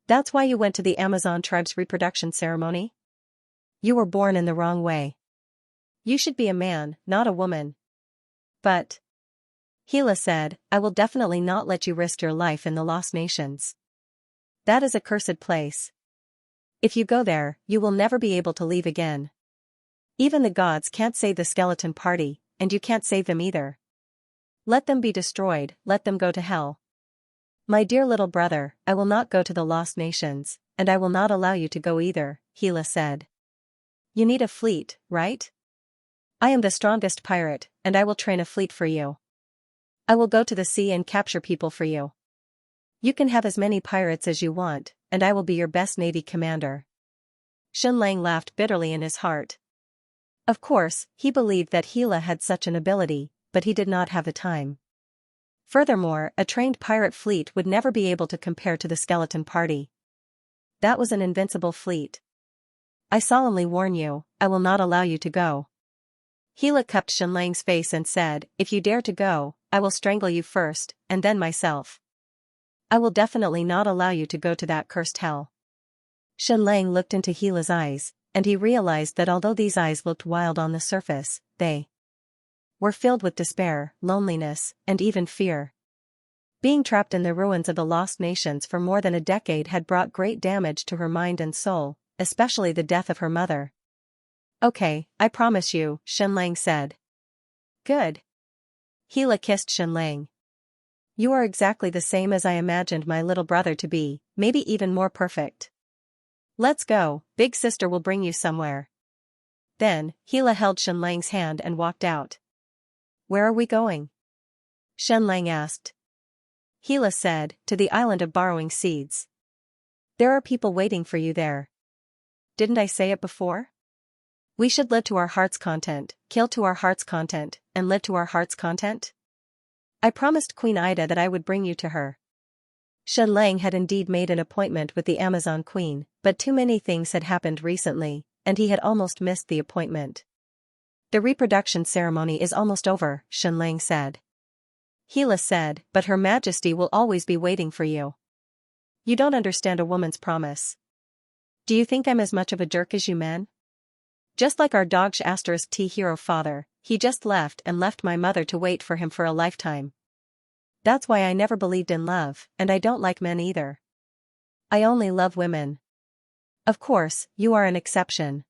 That's why you went to the Amazon tribe's reproduction ceremony? You were born in the wrong way. You should be a man, not a woman. But Hila said, I will definitely not let you risk your life in the Lost Nations. That is a cursed place. If you go there, you will never be able to leave again. Even the gods can't save the Skeleton Party, and you can't save them either. Let them be destroyed, let them go to hell. My dear little brother, I will not go to the Lost Nations, and I will not allow you to go either, Hila said. You need a fleet, right? I am the strongest pirate, and I will train a fleet for you. I will go to the sea and capture people for you. You can have as many pirates as you want, and I will be your best navy commander. Xianxia laughed bitterly in his heart. Of course, he believed that Hila had such an ability, but he did not have the time. Furthermore, a trained pirate fleet would never be able to compare to the Skeleton Party. That was an invincible fleet. I solemnly warn you, I will not allow you to go. Hila cupped Xianxia's face and said, If you dare to go, I will strangle you first, and then myself. I will definitely not allow you to go to that cursed hell. Xianxia looked into Hila's eyes, and he realized that although these eyes looked wild on the surface, they were filled with despair, loneliness, and even fear. Being trapped in the ruins of the Lost Nations for more than a decade had brought great damage to her mind and soul, especially the death of her mother. Okay, I promise you, Xianxia said. Good. Hila kissed Xianxia. You are exactly the same as I imagined my little brother to be, maybe even more perfect. Let's go, big sister will bring you somewhere. Then, Hila held Xianxia's hand and walked out. Where are we going? Xianxia asked. Hila said, to the island of borrowing seeds. There are people waiting for you there. Didn't I say it before? We should live to our heart's content, kill to our heart's content, and live to our heart's content? I promised Queen Ida that I would bring you to her. Xianxia had indeed made an appointment with the Amazon Queen, but too many things had happened recently, and he had almost missed the appointment. The reproduction ceremony is almost over, Xianxia said. Hila said, but Her Majesty will always be waiting for you. You don't understand a woman's promise. Do you think I'm as much of a jerk as you men? Just like our dog *T hero father, he just left my mother to wait for him for a lifetime. That's why I never believed in love, and I don't like men either. I only love women. Of course, you are an exception.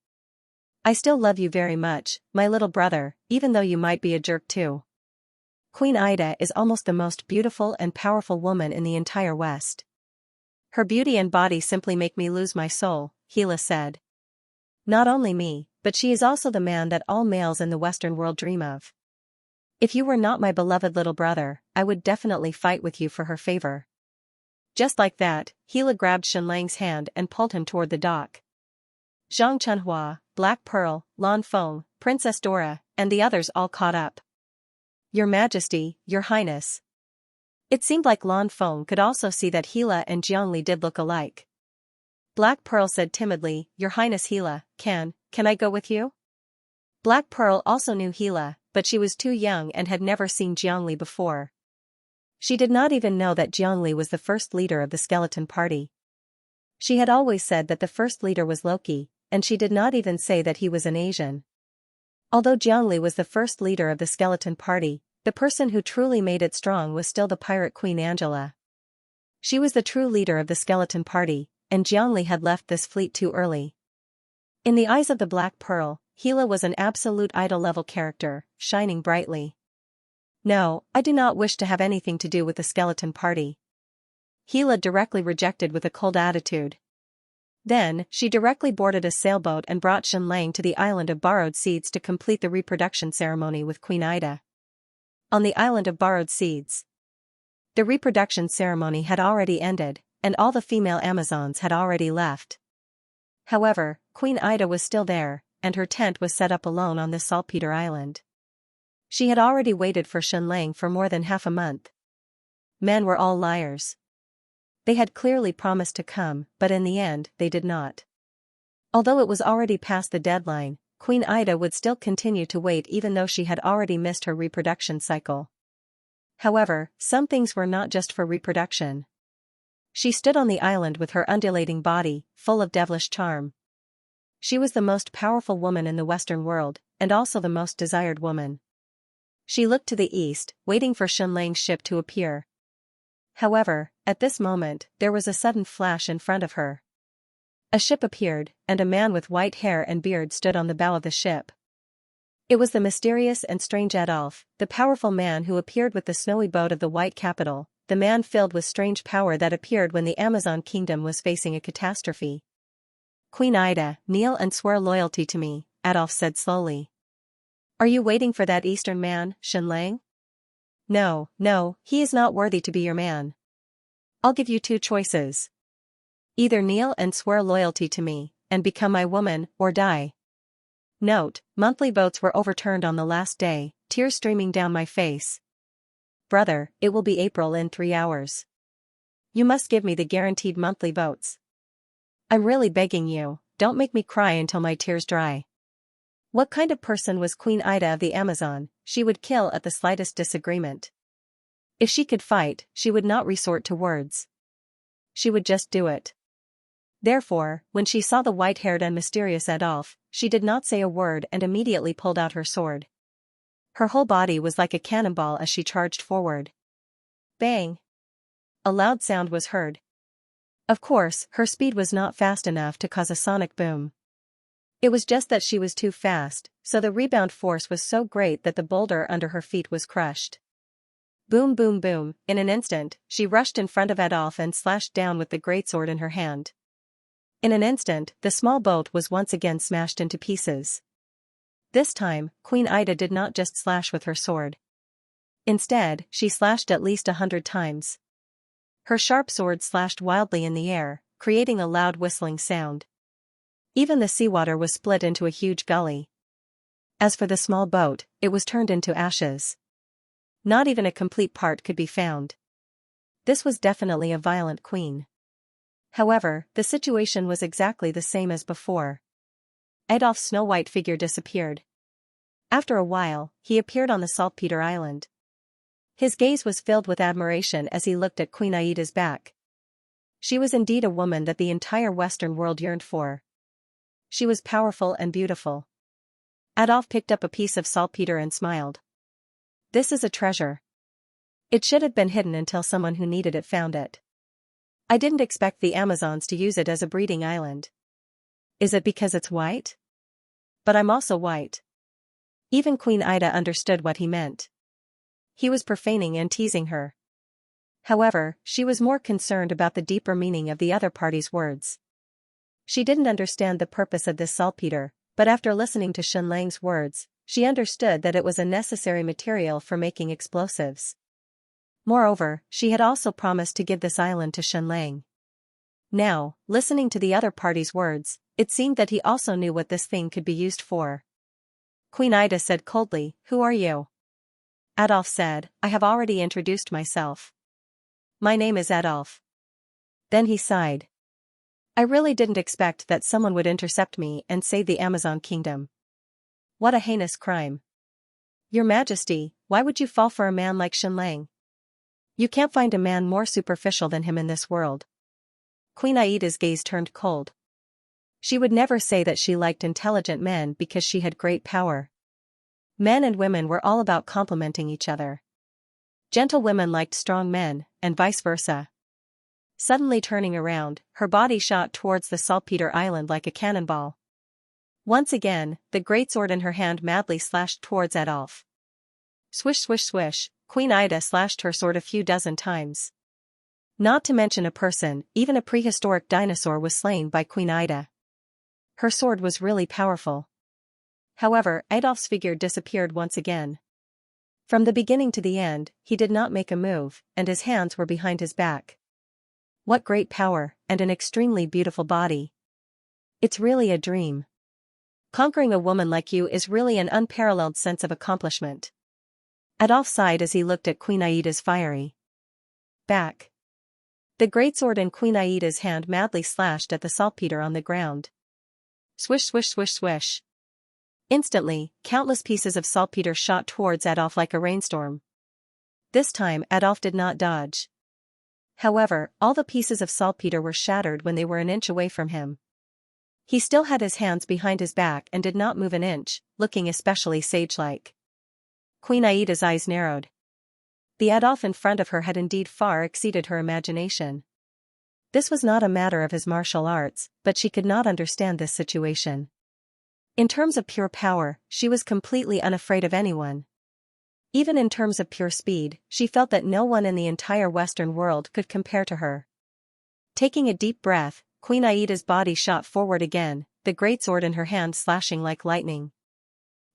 I still love you very much, my little brother, even though you might be a jerk too. Queen Ida is almost the most beautiful and powerful woman in the entire West. Her beauty and body simply make me lose my soul, Gila said. Not only me, but she is also the man that all males in the Western world dream of. If you were not my beloved little brother, I would definitely fight with you for her favor. Just like that, Gila grabbed Shenlang's hand and pulled him toward the dock. Zhang Chunhua, Black Pearl, Lan Feng, Princess Dora, and the others all caught up. Your Majesty, Your Highness. It seemed like Lan Feng could also see that Gila and Jiangli did look alike. Black Pearl said timidly, Your Highness Gila, can I go with you? Black Pearl also knew Gila, but she was too young and had never seen Jiangli before. She did not even know that Jiangli was the first leader of the skeleton party. She had always said that the first leader was Loki, and she did not even say that he was an Asian. Although Jiangli was the first leader of the skeleton party, the person who truly made it strong was still the pirate Queen Angela. She was the true leader of the skeleton party, and Jiangli had left this fleet too early. In the eyes of the Black Pearl, Gila was an absolute idol-level character, shining brightly. No, I do not wish to have anything to do with the skeleton party. Gila directly rejected with a cold attitude. Then, she directly boarded a sailboat and brought Shenlang to the island of Borrowed Seeds to complete the reproduction ceremony with Queen Ida. On the island of Borrowed Seeds, the reproduction ceremony had already ended, and all the female Amazons had already left. However, Queen Ida was still there, and her tent was set up alone on this saltpeter island. She had already waited for Shenlang for more than half a month. Men were all liars. They had clearly promised to come, but in the end, they did not. Although it was already past the deadline, Queen Ida would still continue to wait even though she had already missed her reproduction cycle. However, some things were not just for reproduction. She stood on the island with her undulating body, full of devilish charm. She was the most powerful woman in the Western world, and also the most desired woman. She looked to the east, waiting for Shenlang's ship to appear. However, at this moment, there was a sudden flash in front of her. A ship appeared, and a man with white hair and beard stood on the bow of the ship. It was the mysterious and strange Adolf, the powerful man who appeared with the snowy boat of the White Capital, the man filled with strange power that appeared when the Amazon kingdom was facing a catastrophe. Queen Ida, kneel and swear loyalty to me, Adolf said slowly. Are you waiting for that Eastern man, Shenlang? No, he is not worthy to be your man. I'll give you two choices. Either kneel and swear loyalty to me, and become my woman, or die. Note, monthly votes were overturned on the last day, tears streaming down my face. Brother, it will be April in 3 hours. You must give me the guaranteed monthly votes. I'm really begging you, don't make me cry until my tears dry. What kind of person was Queen Ida of the Amazon? She would kill at the slightest disagreement. If she could fight, she would not resort to words. She would just do it. Therefore, when she saw the white-haired and mysterious Adolf, she did not say a word and immediately pulled out her sword. Her whole body was like a cannonball as she charged forward. Bang! A loud sound was heard. Of course, her speed was not fast enough to cause a sonic boom. It was just that she was too fast, so the rebound force was so great that the boulder under her feet was crushed. Boom boom boom, in an instant, she rushed in front of Adolf and slashed down with the greatsword in her hand. In an instant, the small boat was once again smashed into pieces. This time, Queen Ida did not just slash with her sword. Instead, she slashed at least 100 times. Her sharp sword slashed wildly in the air, creating a loud whistling sound. Even the seawater was split into a huge gully. As for the small boat, it was turned into ashes. Not even a complete part could be found. This was definitely a violent queen. However, the situation was exactly the same as before. Adolf's snow-white figure disappeared. After a while, he appeared on the saltpeter island. His gaze was filled with admiration as he looked at Queen Aida's back. She was indeed a woman that the entire Western world yearned for. She was powerful and beautiful. Adolf picked up a piece of saltpeter and smiled. This is a treasure. It should have been hidden until someone who needed it found it. I didn't expect the Amazons to use it as a breeding island. Is it because it's white? But I'm also white. Even Queen Ida understood what he meant. He was profaning and teasing her. However, she was more concerned about the deeper meaning of the other party's words. She didn't understand the purpose of this saltpeter, but after listening to Xianlang's words, she understood that it was a necessary material for making explosives. Moreover, she had also promised to give this island to Xianlang. Now, listening to the other party's words, it seemed that he also knew what this thing could be used for. Queen Ida said coldly, "Who are you?" Adolf said, "I have already introduced myself. My name is Adolf." Then he sighed. "I really didn't expect that someone would intercept me and save the Amazon kingdom. What a heinous crime. Your Majesty, why would you fall for a man like Xianlang? You can't find a man more superficial than him in this world." Queen Aida's gaze turned cold. She would never say that she liked intelligent men because she had great power. Men and women were all about complementing each other. Gentle women liked strong men, and vice versa. Suddenly turning around, her body shot towards the saltpeter island like a cannonball. Once again, the greatsword in her hand madly slashed towards Adolf. Swish swish swish, Queen Ida slashed her sword a few dozen times. Not to mention a person, even a prehistoric dinosaur was slain by Queen Ida. Her sword was really powerful. However, Adolf's figure disappeared once again. From the beginning to the end, he did not make a move, and his hands were behind his back. What great power, and an extremely beautiful body. It's really a dream. Conquering a woman like you is really an unparalleled sense of accomplishment. Adolf sighed as he looked at Queen Aida's fiery back. The greatsword in Queen Aida's hand madly slashed at the saltpeter on the ground. Swish swish swish swish. Instantly, countless pieces of saltpeter shot towards Adolf like a rainstorm. This time Adolf did not dodge. However, all the pieces of saltpeter were shattered when they were an inch away from him. He still had his hands behind his back and did not move an inch, looking especially sage-like. Queen Aida's eyes narrowed. The Adolf in front of her had indeed far exceeded her imagination. This was not a matter of his martial arts, but she could not understand this situation. In terms of pure power, she was completely unafraid of anyone. Even in terms of pure speed, she felt that no one in the entire Western world could compare to her. Taking a deep breath, Queen Aida's body shot forward again, the greatsword in her hand slashing like lightning.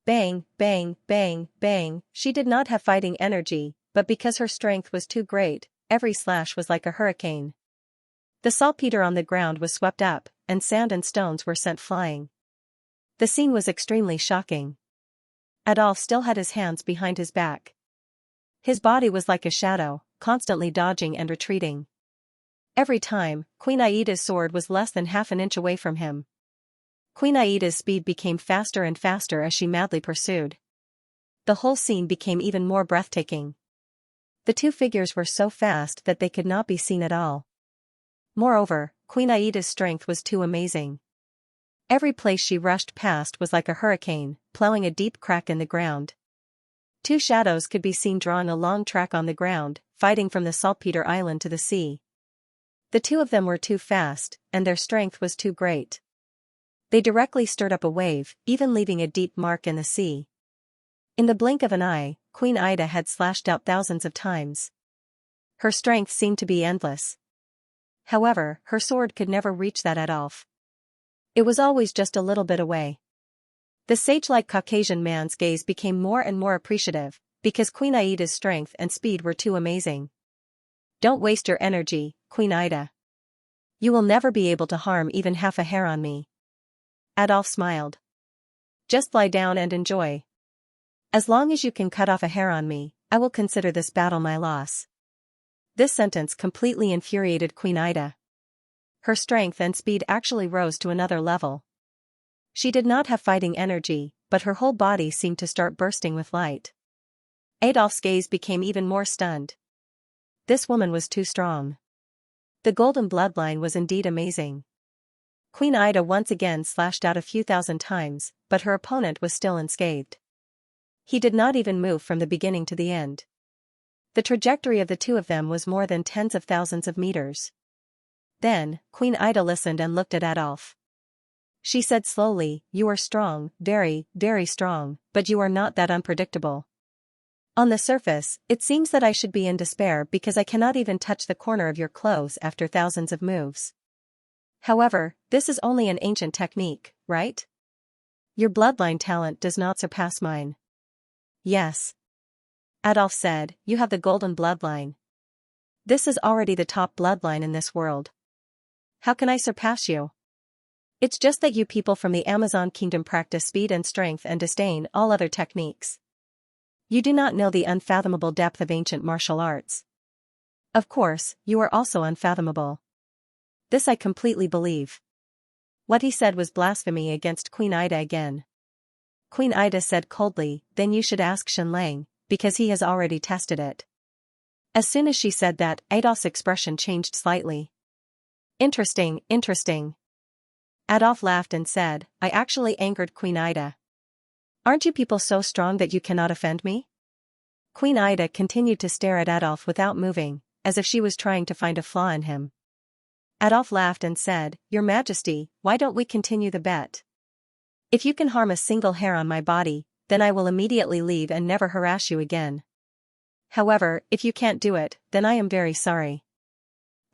Bang, bang, bang, bang, she did not have fighting energy, but because her strength was too great, every slash was like a hurricane. The saltpeter on the ground was swept up, and sand and stones were sent flying. The scene was extremely shocking. Adolf still had his hands behind his back. His body was like a shadow, constantly dodging and retreating. Every time, Queen Aida's sword was less than half an inch away from him. Queen Aida's speed became faster and faster as she madly pursued. The whole scene became even more breathtaking. The two figures were so fast that they could not be seen at all. Moreover, Queen Aida's strength was too amazing. Every place she rushed past was like a hurricane, plowing a deep crack in the ground. Two shadows could be seen drawing a long track on the ground, fighting from the saltpeter island to the sea. The two of them were too fast, and their strength was too great. They directly stirred up a wave, even leaving a deep mark in the sea. In the blink of an eye, Queen Ida had slashed out thousands of times. Her strength seemed to be endless. However, her sword could never reach that Adolf. It was always just a little bit away. The sage-like Caucasian man's gaze became more and more appreciative, because Queen Aida's strength and speed were too amazing. Don't waste your energy, Queen Ida. You will never be able to harm even half a hair on me. Adolf smiled. Just lie down and enjoy. As long as you can cut off a hair on me, I will consider this battle my loss. This sentence completely infuriated Queen Ida. Her strength and speed actually rose to another level. She did not have fighting energy, but her whole body seemed to start bursting with light. Adolf's gaze became even more stunned. This woman was too strong. The golden bloodline was indeed amazing. Queen Ida once again slashed out a few thousand times, but her opponent was still unscathed. He did not even move from the beginning to the end. The trajectory of the two of them was more than tens of thousands of meters. Then, Queen Ida listened and looked at Adolf. She said slowly, "You are strong, very, very strong, but you are not that unpredictable. On the surface, it seems that I should be in despair because I cannot even touch the corner of your clothes after thousands of moves. However, this is only an ancient technique, right? Your bloodline talent does not surpass mine." "Yes," Adolf said, "you have the golden bloodline. This is already the top bloodline in this world. How can I surpass you? It's just that you people from the Amazon kingdom practice speed and strength and disdain all other techniques. You do not know the unfathomable depth of ancient martial arts. Of course, you are also unfathomable. This I completely believe." What he said was blasphemy against Queen Ida again. Queen Ida said coldly, "Then you should ask Xianxia, because he has already tested it." As soon as she said that, Adolf's expression changed slightly. Interesting, interesting. Adolf laughed and said, "I actually angered Queen Ida. Aren't you people so strong that you cannot offend me?" Queen Ida continued to stare at Adolf without moving, as if she was trying to find a flaw in him. Adolf laughed and said, "Your Majesty, why don't we continue the bet? If you can harm a single hair on my body, then I will immediately leave and never harass you again. However, if you can't do it, then I am very sorry.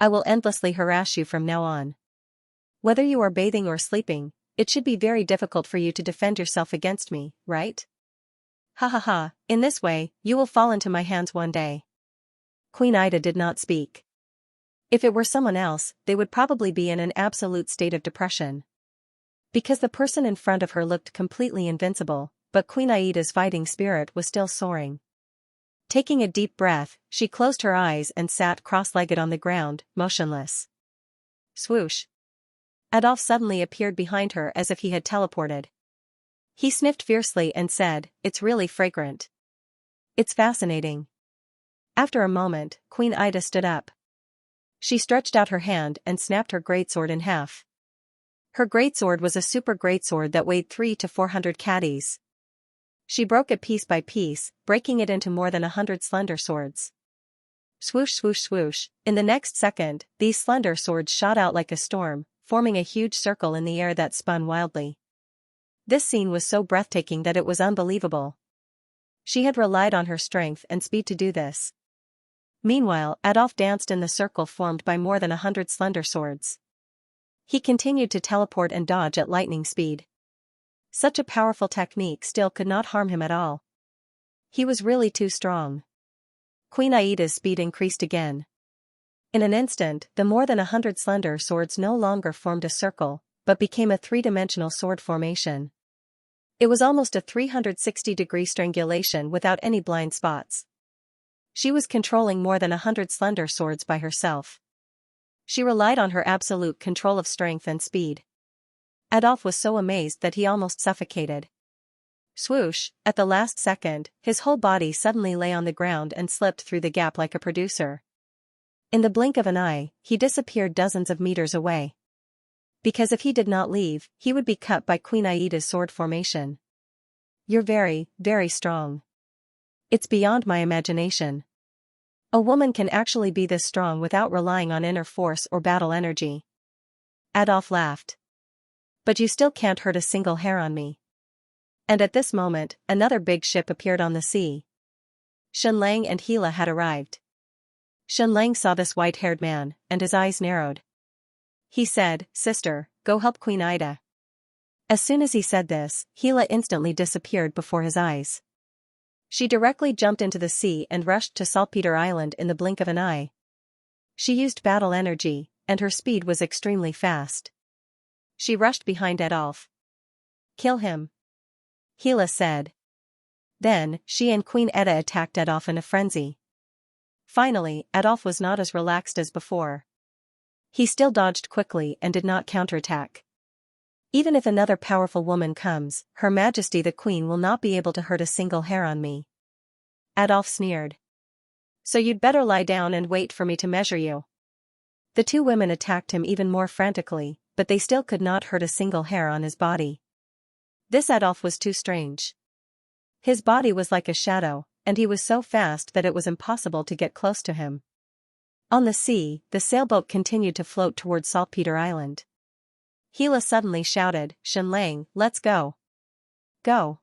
I will endlessly harass you from now on. Whether you are bathing or sleeping, it should be very difficult for you to defend yourself against me, right? Ha ha ha, in this way, you will fall into my hands one day." Queen Ida did not speak. If it were someone else, they would probably be in an absolute state of depression. Because the person in front of her looked completely invincible, but Queen Aida's fighting spirit was still soaring. Taking a deep breath, she closed her eyes and sat cross-legged on the ground, motionless. Swoosh. Adolf suddenly appeared behind her as if he had teleported. He sniffed fiercely and said, "It's really fragrant. It's fascinating." After a moment, Queen Ida stood up. She stretched out her hand and snapped her greatsword in half. Her greatsword was a super greatsword that weighed 300 to 400 caddies. She broke it piece by piece, breaking it into more than 100 slender swords. Swoosh swoosh swoosh, in the next second, these slender swords shot out like a storm, forming a huge circle in the air that spun wildly. This scene was so breathtaking that it was unbelievable. She had relied on her strength and speed to do this. Meanwhile, Adolf danced in the circle formed by more than 100 slender swords. He continued to teleport and dodge at lightning speed. Such a powerful technique still could not harm him at all. He was really too strong. Queen Aida's speed increased again. In an instant, the more than 100 slender swords no longer formed a circle, but became a three-dimensional sword formation. It was almost a 360-degree strangulation without any blind spots. She was controlling more than 100 slender swords by herself. She relied on her absolute control of strength and speed. Adolf was so amazed that he almost suffocated. Swoosh, at the last second, his whole body suddenly lay on the ground and slipped through the gap like a producer. In the blink of an eye, he disappeared dozens of meters away. Because if he did not leave, he would be cut by Queen Aida's sword formation. "You're very, very strong. It's beyond my imagination. A woman can actually be this strong without relying on inner force or battle energy." Adolf laughed. "But you still can't hurt a single hair on me." And at this moment, another big ship appeared on the sea. Xianxia and Gila had arrived. Xianxia saw this white-haired man, and his eyes narrowed. He said, "Sister, go help Queen Ida." As soon as he said this, Gila instantly disappeared before his eyes. She directly jumped into the sea and rushed to Saltpeter Island in the blink of an eye. She used battle energy, and her speed was extremely fast. She rushed behind Adolf. "Kill him," Gila said. Then, she and Queen Eda attacked Adolf in a frenzy. Finally, Adolf was not as relaxed as before. He still dodged quickly and did not counterattack. "Even if another powerful woman comes, Her Majesty the Queen will not be able to hurt a single hair on me," Adolf sneered. "So you'd better lie down and wait for me to measure you." The two women attacked him even more frantically, but they still could not hurt a single hair on his body. This Adolf was too strange. His body was like a shadow, and he was so fast that it was impossible to get close to him. On the sea, the sailboat continued to float towards Saltpeter Island. Gila suddenly shouted, "Xianlang, let's go. Go."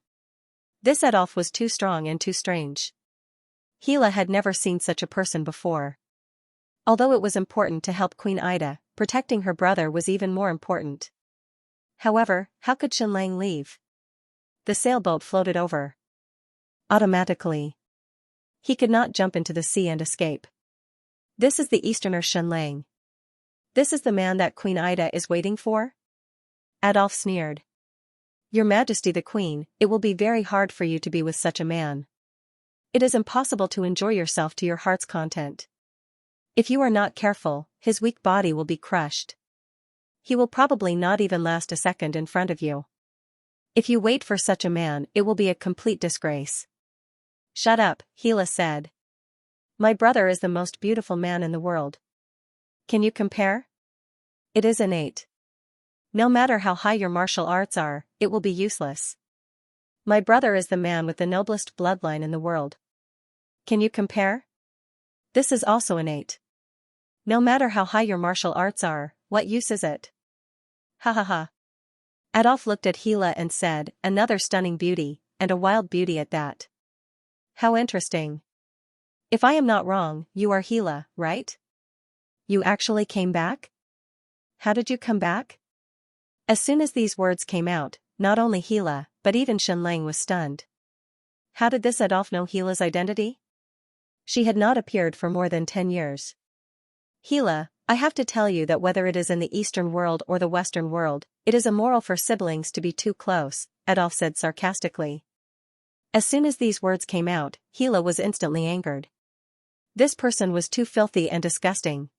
This Adolf was too strong and too strange. Gila had never seen such a person before. Although it was important to help Queen Ida, protecting her brother was even more important. However, how could Xianlang leave? The sailboat floated over. Automatically. He could not jump into the sea and escape. This is the Easterner Xianlang. This is the man that Queen Ida is waiting for? Adolf sneered. Your Majesty the Queen, it will be very hard for you to be with such a man. It is impossible to enjoy yourself to your heart's content. If you are not careful, his weak body will be crushed. He will probably not even last a second in front of you. If you wait for such a man, it will be a complete disgrace. Shut up, Gila said. My brother is the most beautiful man in the world. Can you compare? It is innate. No matter how high your martial arts are, it will be useless. My brother is the man with the noblest bloodline in the world. Can you compare? This is also innate. No matter how high your martial arts are, what use is it? Ha ha ha. Adolf looked at Gila and said, another stunning beauty, and a wild beauty at that. How interesting. If I am not wrong, you are Gila, right? You actually came back? How did you come back? As soon as these words came out, not only Gila, but even Xianlang was stunned. How did this Adolf know Gila's identity? She had not appeared for more than 10 years. Gila, I have to tell you that whether it is in the Eastern world or the Western world, it is immoral for siblings to be too close, Adolf said sarcastically. As soon as these words came out, Gila was instantly angered. This person was too filthy and disgusting.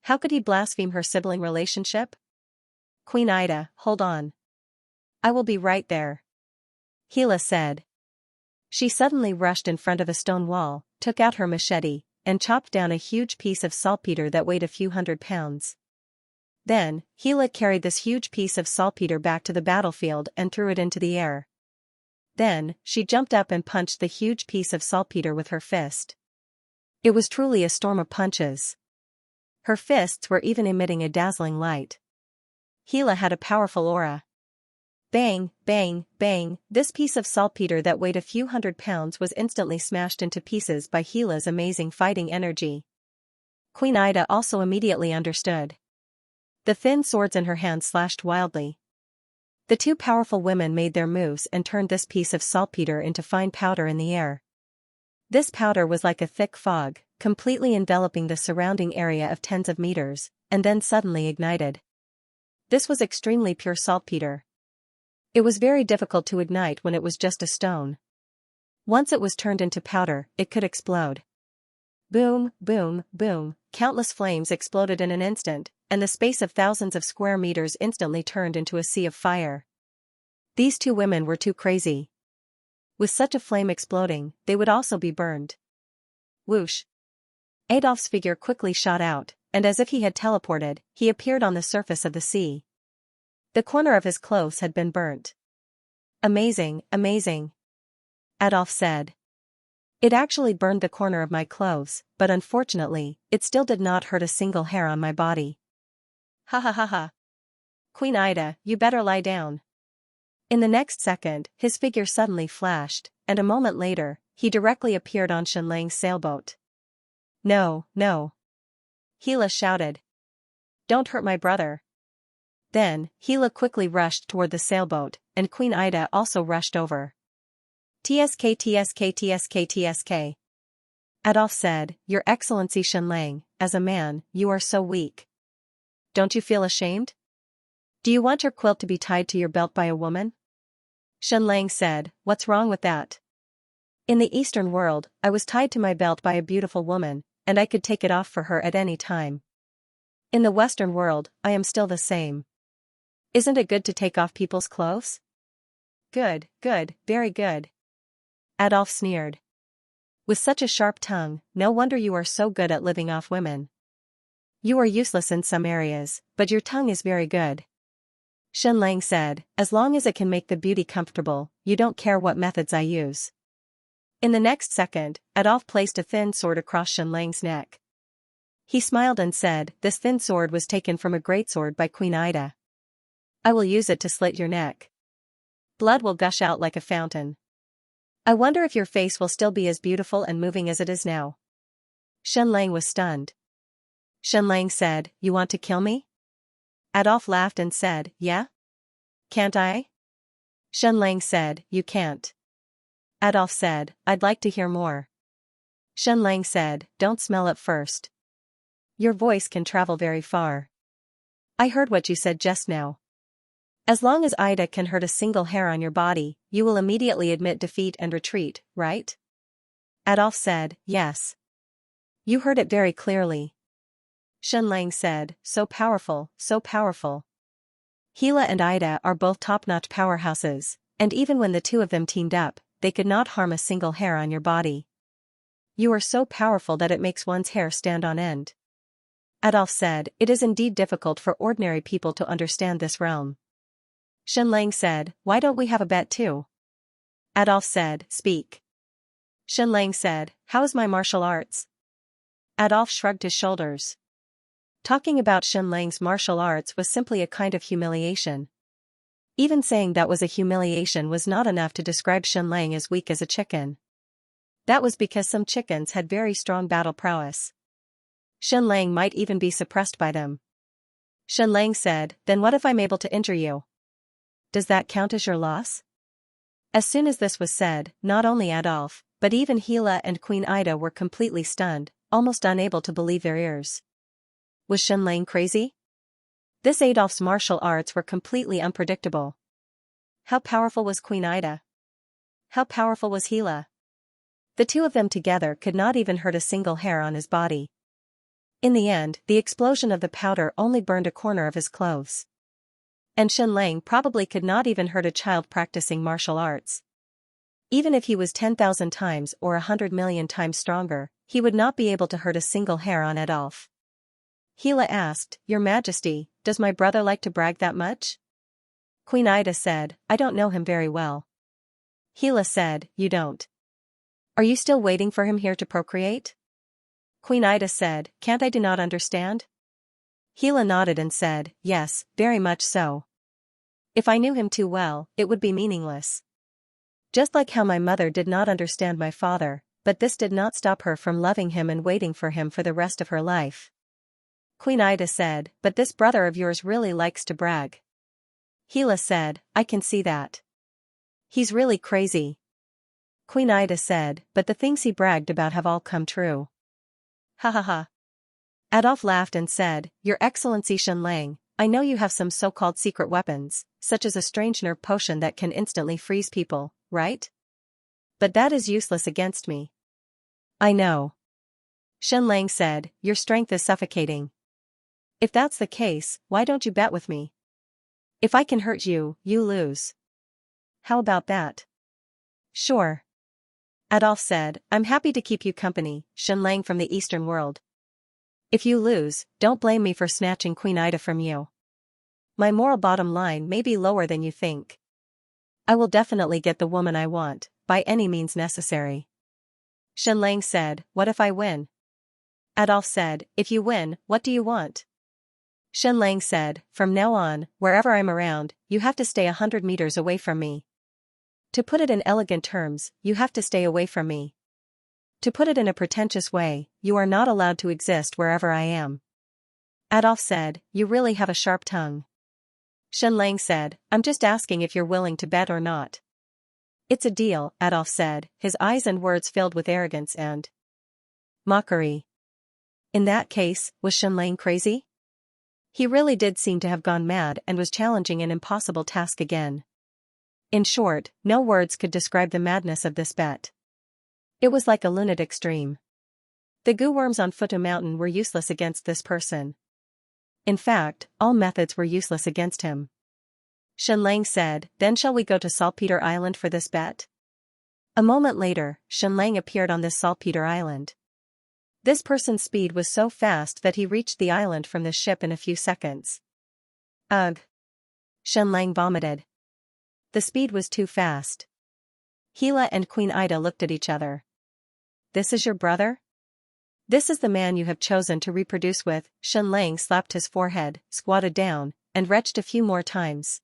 How could he blaspheme her sibling relationship? Queen Ida, hold on. I will be right there. Gila said. She suddenly rushed in front of a stone wall, took out her machete, and chopped down a huge piece of saltpeter that weighed a few 100 pounds. Then, Gila carried this huge piece of saltpeter back to the battlefield and threw it into the air. Then, she jumped up and punched the huge piece of saltpeter with her fist. It was truly a storm of punches. Her fists were even emitting a dazzling light. Gila had a powerful aura. Bang, bang, bang, this piece of saltpeter that weighed a few 100 pounds was instantly smashed into pieces by Gila's amazing fighting energy. Queen Ida also immediately understood. The thin swords in her hands slashed wildly. The two powerful women made their moves and turned this piece of saltpeter into fine powder in the air. This powder was like a thick fog, completely enveloping the surrounding area of tens of meters, and then suddenly ignited. This was extremely pure saltpeter. It was very difficult to ignite when it was just a stone. Once it was turned into powder, it could explode. Boom, boom, boom, countless flames exploded in an instant, and the space of thousands of square meters instantly turned into a sea of fire. These two women were too crazy. With such a flame exploding, they would also be burned. Whoosh! Adolf's figure quickly shot out, and as if he had teleported, he appeared on the surface of the sea. The corner of his clothes had been burnt. Amazing, amazing. Adolf said. It actually burned the corner of my clothes, but unfortunately, it still did not hurt a single hair on my body. Ha ha ha ha. Queen Ida, you better lie down. In the next second, his figure suddenly flashed, and a moment later, he directly appeared on Xianlang's sailboat. No, no. Gila shouted. Don't hurt my brother. Then, Gila quickly rushed toward the sailboat, and Queen Ida also rushed over. TSK TSK TSK TSK. Adolf said, Your Excellency Xianlang, as a man, you are so weak. Don't you feel ashamed? Do you want your quilt to be tied to your belt by a woman? Xianlang said, What's wrong with that? In the Eastern world, I was tied to my belt by a beautiful woman, and I could take it off for her at any time. In the Western world, I am still the same. Isn't it good to take off people's clothes? Good, good, very good. Adolf sneered. With such a sharp tongue, no wonder you are so good at living off women. You are useless in some areas, but your tongue is very good. Xianlang said, As long as it can make the beauty comfortable, you don't care what methods I use. In the next second, Adolf placed a thin sword across Xianlang's neck. He smiled and said, "This thin sword was taken from a greatsword by Queen Ida. I will use it to slit your neck. Blood will gush out like a fountain. I wonder if your face will still be as beautiful and moving as it is now." Shenlang was stunned. Shenlang said, "You want to kill me?" Adolf laughed and said, "Yeah? Can't I?" Shenlang said, "You can't." Adolf said, "I'd like to hear more." Shenlang said, "Don't smell it first. Your voice can travel very far. I heard what you said just now. As long as Ida can hurt a single hair on your body, you will immediately admit defeat and retreat, right?" Adolf said, "Yes. You heard it very clearly." Shenlang said, "So powerful, so powerful. Gila and Ida are both top-notch powerhouses, and even when the two of them teamed up, they could not harm a single hair on your body. You are so powerful that it makes one's hair stand on end." Adolf said, "It is indeed difficult for ordinary people to understand this realm." Shenlang said, "Why don't we have a bet too?" Adolf said, "Speak." Shenlang said, "How is my martial arts?" Adolf shrugged his shoulders. Talking about Shenlang's martial arts was simply a kind of humiliation. Even saying that was a humiliation was not enough to describe Shenlang as weak as a chicken. That was because some chickens had very strong battle prowess. Shenlang might even be suppressed by them. Shenlang said, "Then what if I'm able to injure you? Does that count as your loss?" As soon as this was said, not only Adolf, but even Gila and Queen Ida were completely stunned, almost unable to believe their ears. Was Shenlang crazy? This Adolf's martial arts were completely unpredictable. How powerful was Queen Ida? How powerful was Gila? The two of them together could not even hurt a single hair on his body. In the end, the explosion of the powder only burned a corner of his clothes. And Shenlang probably could not even hurt a child practicing martial arts. Even if he was 10,000 times or 100 million times stronger, he would not be able to hurt a single hair on Adolf. Gila asked, "Your Majesty, does my brother like to brag that much?" Queen Ida said, "I don't know him very well." Gila said, "You don't? Are you still waiting for him here to procreate?" Queen Ida said, "Can't I do not understand?" Gila nodded and said, "Yes, very much so. If I knew him too well, it would be meaningless. Just like how my mother did not understand my father, but this did not stop her from loving him and waiting for him for the rest of her life." Queen Ida said, "But this brother of yours really likes to brag." Gila said, "I can see that. He's really crazy." Queen Ida said, "But the things he bragged about have all come true." Ha ha ha. Adolf laughed and said, "Your Excellency Shenlang, I know you have some so-called secret weapons, such as a strange nerve potion that can instantly freeze people, right? But that is useless against me." "I know." Shenlang said, "Your strength is suffocating. If that's the case, why don't you bet with me? If I can hurt you, you lose. How about that?" "Sure." Adolf said, "I'm happy to keep you company, Shenlang from the Eastern world. If you lose, don't blame me for snatching Queen Ida from you. My moral bottom line may be lower than you think. I will definitely get the woman I want, by any means necessary." Shenlang said, "What if I win?" Adolf said, "If you win, what do you want?" Shenlang said, "From now on, wherever I'm around, you have to stay 100 meters away from me. To put it in elegant terms, you have to stay away from me. To put it in a pretentious way, you are not allowed to exist wherever I am." Adolf said, "You really have a sharp tongue." Shenlang said, "I'm just asking if you're willing to bet or not." "It's a deal," Adolf said, his eyes and words filled with arrogance and mockery. In that case, was Shenlang crazy? He really did seem to have gone mad and was challenging an impossible task again. In short, no words could describe the madness of this bet. It was like a lunatic dream. The goo worms on Futu Mountain were useless against this person. In fact, all methods were useless against him. Shenlang said, "Then shall we go to Saltpeter Island for this bet?" A moment later, Shenlang appeared on this Saltpeter Island. This person's speed was so fast that he reached the island from the ship in a few seconds. Ugh! Shenlang vomited. The speed was too fast. Gila and Queen Ida looked at each other. "This is your brother?" This is the man you have chosen to reproduce with. Xianxia slapped his forehead, squatted down, and retched a few more times.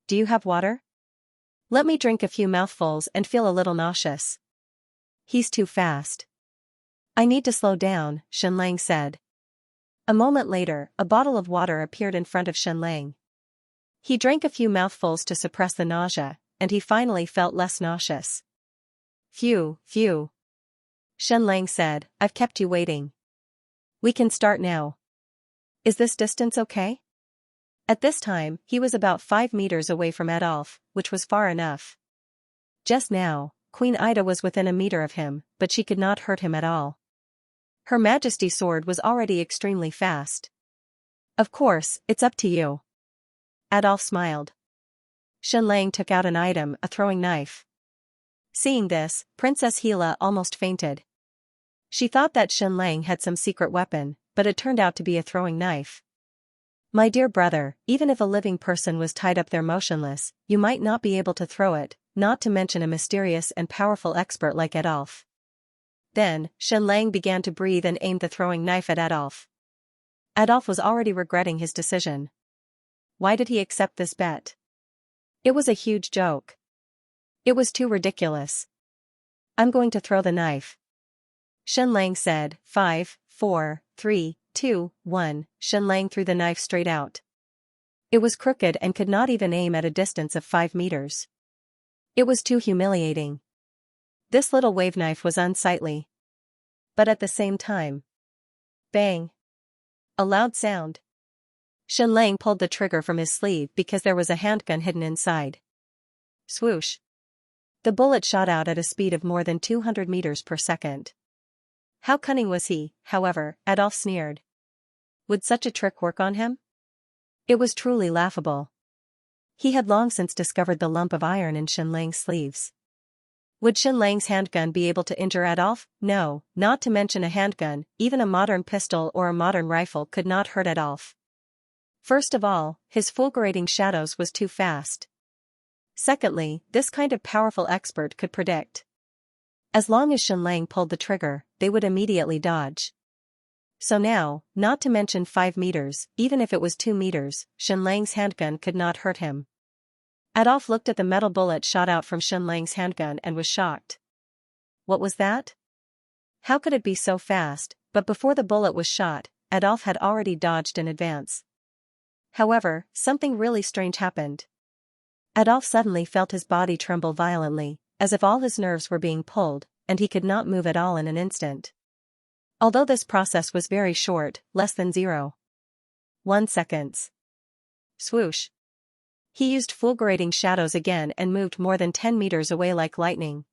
Do you have water? Let me drink a few mouthfuls and feel a little nauseous. He's too fast. I need to slow down, Xianxia said. A moment later, a bottle of water appeared in front of Xianxia. He drank a few mouthfuls to suppress the nausea, and he finally felt less nauseous. Phew, phew. Xianxia said, I've kept you waiting. We can start now. Is this distance okay? At this time, he was about 5 meters away from Adolf, which was far enough. Just now, Queen Ida was within a meter of him, but she could not hurt him at all. Her Majesty's sword was already extremely fast. Of course, it's up to you. Adolf smiled. Xianxia took out an item, a throwing knife. Seeing this, Princess Hila almost fainted. She thought that Xianxia had some secret weapon, but it turned out to be a throwing knife. My dear brother, even if a living person was tied up there motionless, you might not be able to throw it, not to mention a mysterious and powerful expert like Adolf. Then, Xianxia began to breathe and aimed the throwing knife at Adolf. Adolf was already regretting his decision. Why did he accept this bet? It was a huge joke. It was too ridiculous. I'm going to throw the knife. Xianxia said, 5, 4, 3, 2, 1, Xianxia threw the knife straight out. It was crooked and could not even aim at a distance of 5 meters. It was too humiliating. This little wave knife was unsightly. But at the same time. Bang! A loud sound. Xianxia pulled the trigger from his sleeve because there was a handgun hidden inside. Swoosh! The bullet shot out at a speed of more than 200 meters per second. How cunning was he, however, Adolf sneered. Would such a trick work on him? It was truly laughable. He had long since discovered the lump of iron in Xianxia's sleeves. Would Xianxia's handgun be able to injure Adolf? No, not to mention a handgun, even a modern pistol or a modern rifle could not hurt Adolf. First of all, his fulgurating shadows was too fast. Secondly, this kind of powerful expert could predict. As long as Xianxia pulled the trigger, they would immediately dodge. So now, not to mention 5 meters, even if it was 2 meters, Xianxia's handgun could not hurt him. Adolf looked at the metal bullet shot out from Xianxia's handgun and was shocked. What was that? How could it be so fast? But before the bullet was shot, Adolf had already dodged in advance. However, something really strange happened. Adolf suddenly felt his body tremble violently, as if all his nerves were being pulled, and he could not move at all in an instant. Although this process was very short, less than 0.1 seconds. Swoosh! He used fulgurating shadows again and moved more than 10 meters away like lightning.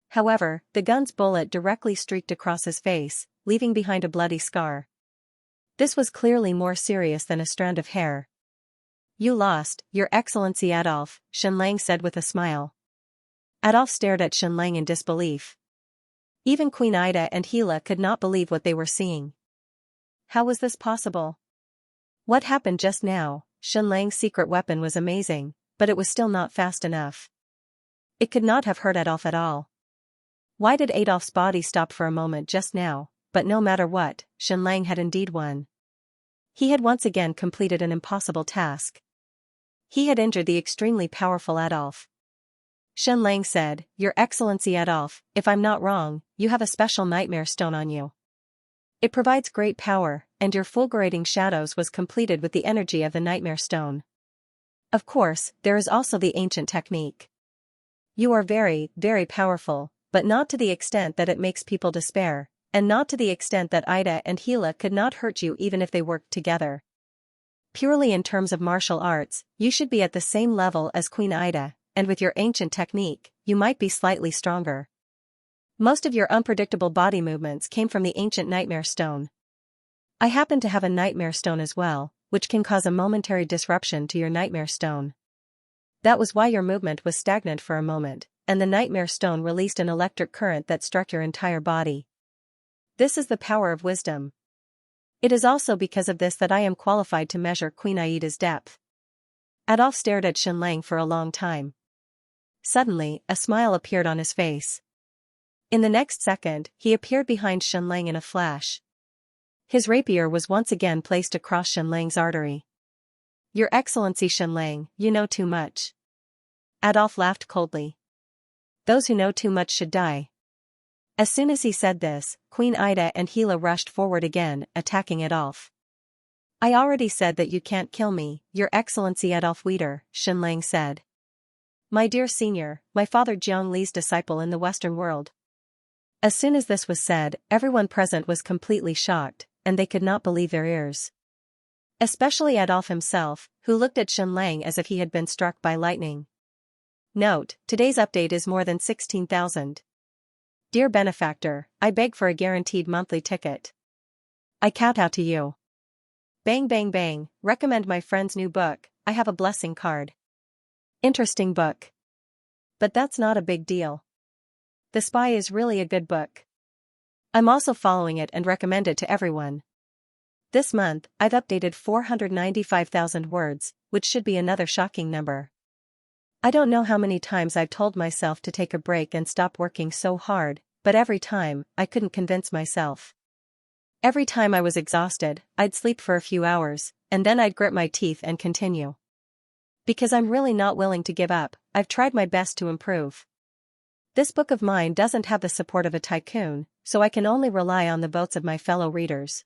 However, the gun's bullet directly streaked across his face, leaving behind a bloody scar. This was clearly more serious than a strand of hair. You lost, Your Excellency Adolf, Xianxia said with a smile. Adolf stared at Xianxia in disbelief. Even Queen Ida and Hila could not believe what they were seeing. How was this possible? What happened just now? Xianxia's secret weapon was amazing, but it was still not fast enough. It could not have hurt Adolf at all. Why did Adolf's body stop for a moment just now? But no matter what, Xianxia had indeed won. He had once again completed an impossible task. He had injured the extremely powerful Adolf. Xianxia said, Your Excellency Adolf, if I'm not wrong, you have a special nightmare stone on you. It provides great power, and your fulgurating shadows was completed with the energy of the nightmare stone. Of course, there is also the ancient technique. You are very, very powerful, but not to the extent that it makes people despair, and not to the extent that Ida and Hila could not hurt you even if they worked together. Purely in terms of martial arts, you should be at the same level as Queen Ida, and with your ancient technique, you might be slightly stronger. Most of your unpredictable body movements came from the ancient nightmare stone. I happen to have a nightmare stone as well, which can cause a momentary disruption to your nightmare stone. That was why your movement was stagnant for a moment, and the nightmare stone released an electric current that struck your entire body. This is the power of wisdom. It is also because of this that I am qualified to measure Queen Aida's depth. Adolf stared at Xianxia for a long time. Suddenly, a smile appeared on his face. In the next second, he appeared behind Xianxia in a flash. His rapier was once again placed across Xianxia's artery. "Your Excellency Xianxia, you know too much." Adolf laughed coldly. "Those who know too much should die." As soon as he said this, Queen Ida and Gila rushed forward again, attacking Adolf. "I already said that you can't kill me, Your Excellency Adolf Wieder," Xianxia said. "My dear senior, my father Jiang Li's disciple in the Western world." As soon as this was said, everyone present was completely shocked, and they could not believe their ears. Especially Adolf himself, who looked at Xianxia as if he had been struck by lightning. Note: today's update is more than 16,000. Dear benefactor, I beg for a guaranteed monthly ticket. I kowtow to you. Bang bang bang, recommend my friend's new book, I have a blessing card. Interesting book. But that's not a big deal. The Spy is really a good book. I'm also following it and recommend it to everyone. This month, I've updated 495,000 words, which should be another shocking number. I don't know how many times I've told myself to take a break and stop working so hard, but every time, I couldn't convince myself. Every time I was exhausted, I'd sleep for a few hours, and then I'd grit my teeth and continue. Because I'm really not willing to give up, I've tried my best to improve. This book of mine doesn't have the support of a tycoon, so I can only rely on the votes of my fellow readers.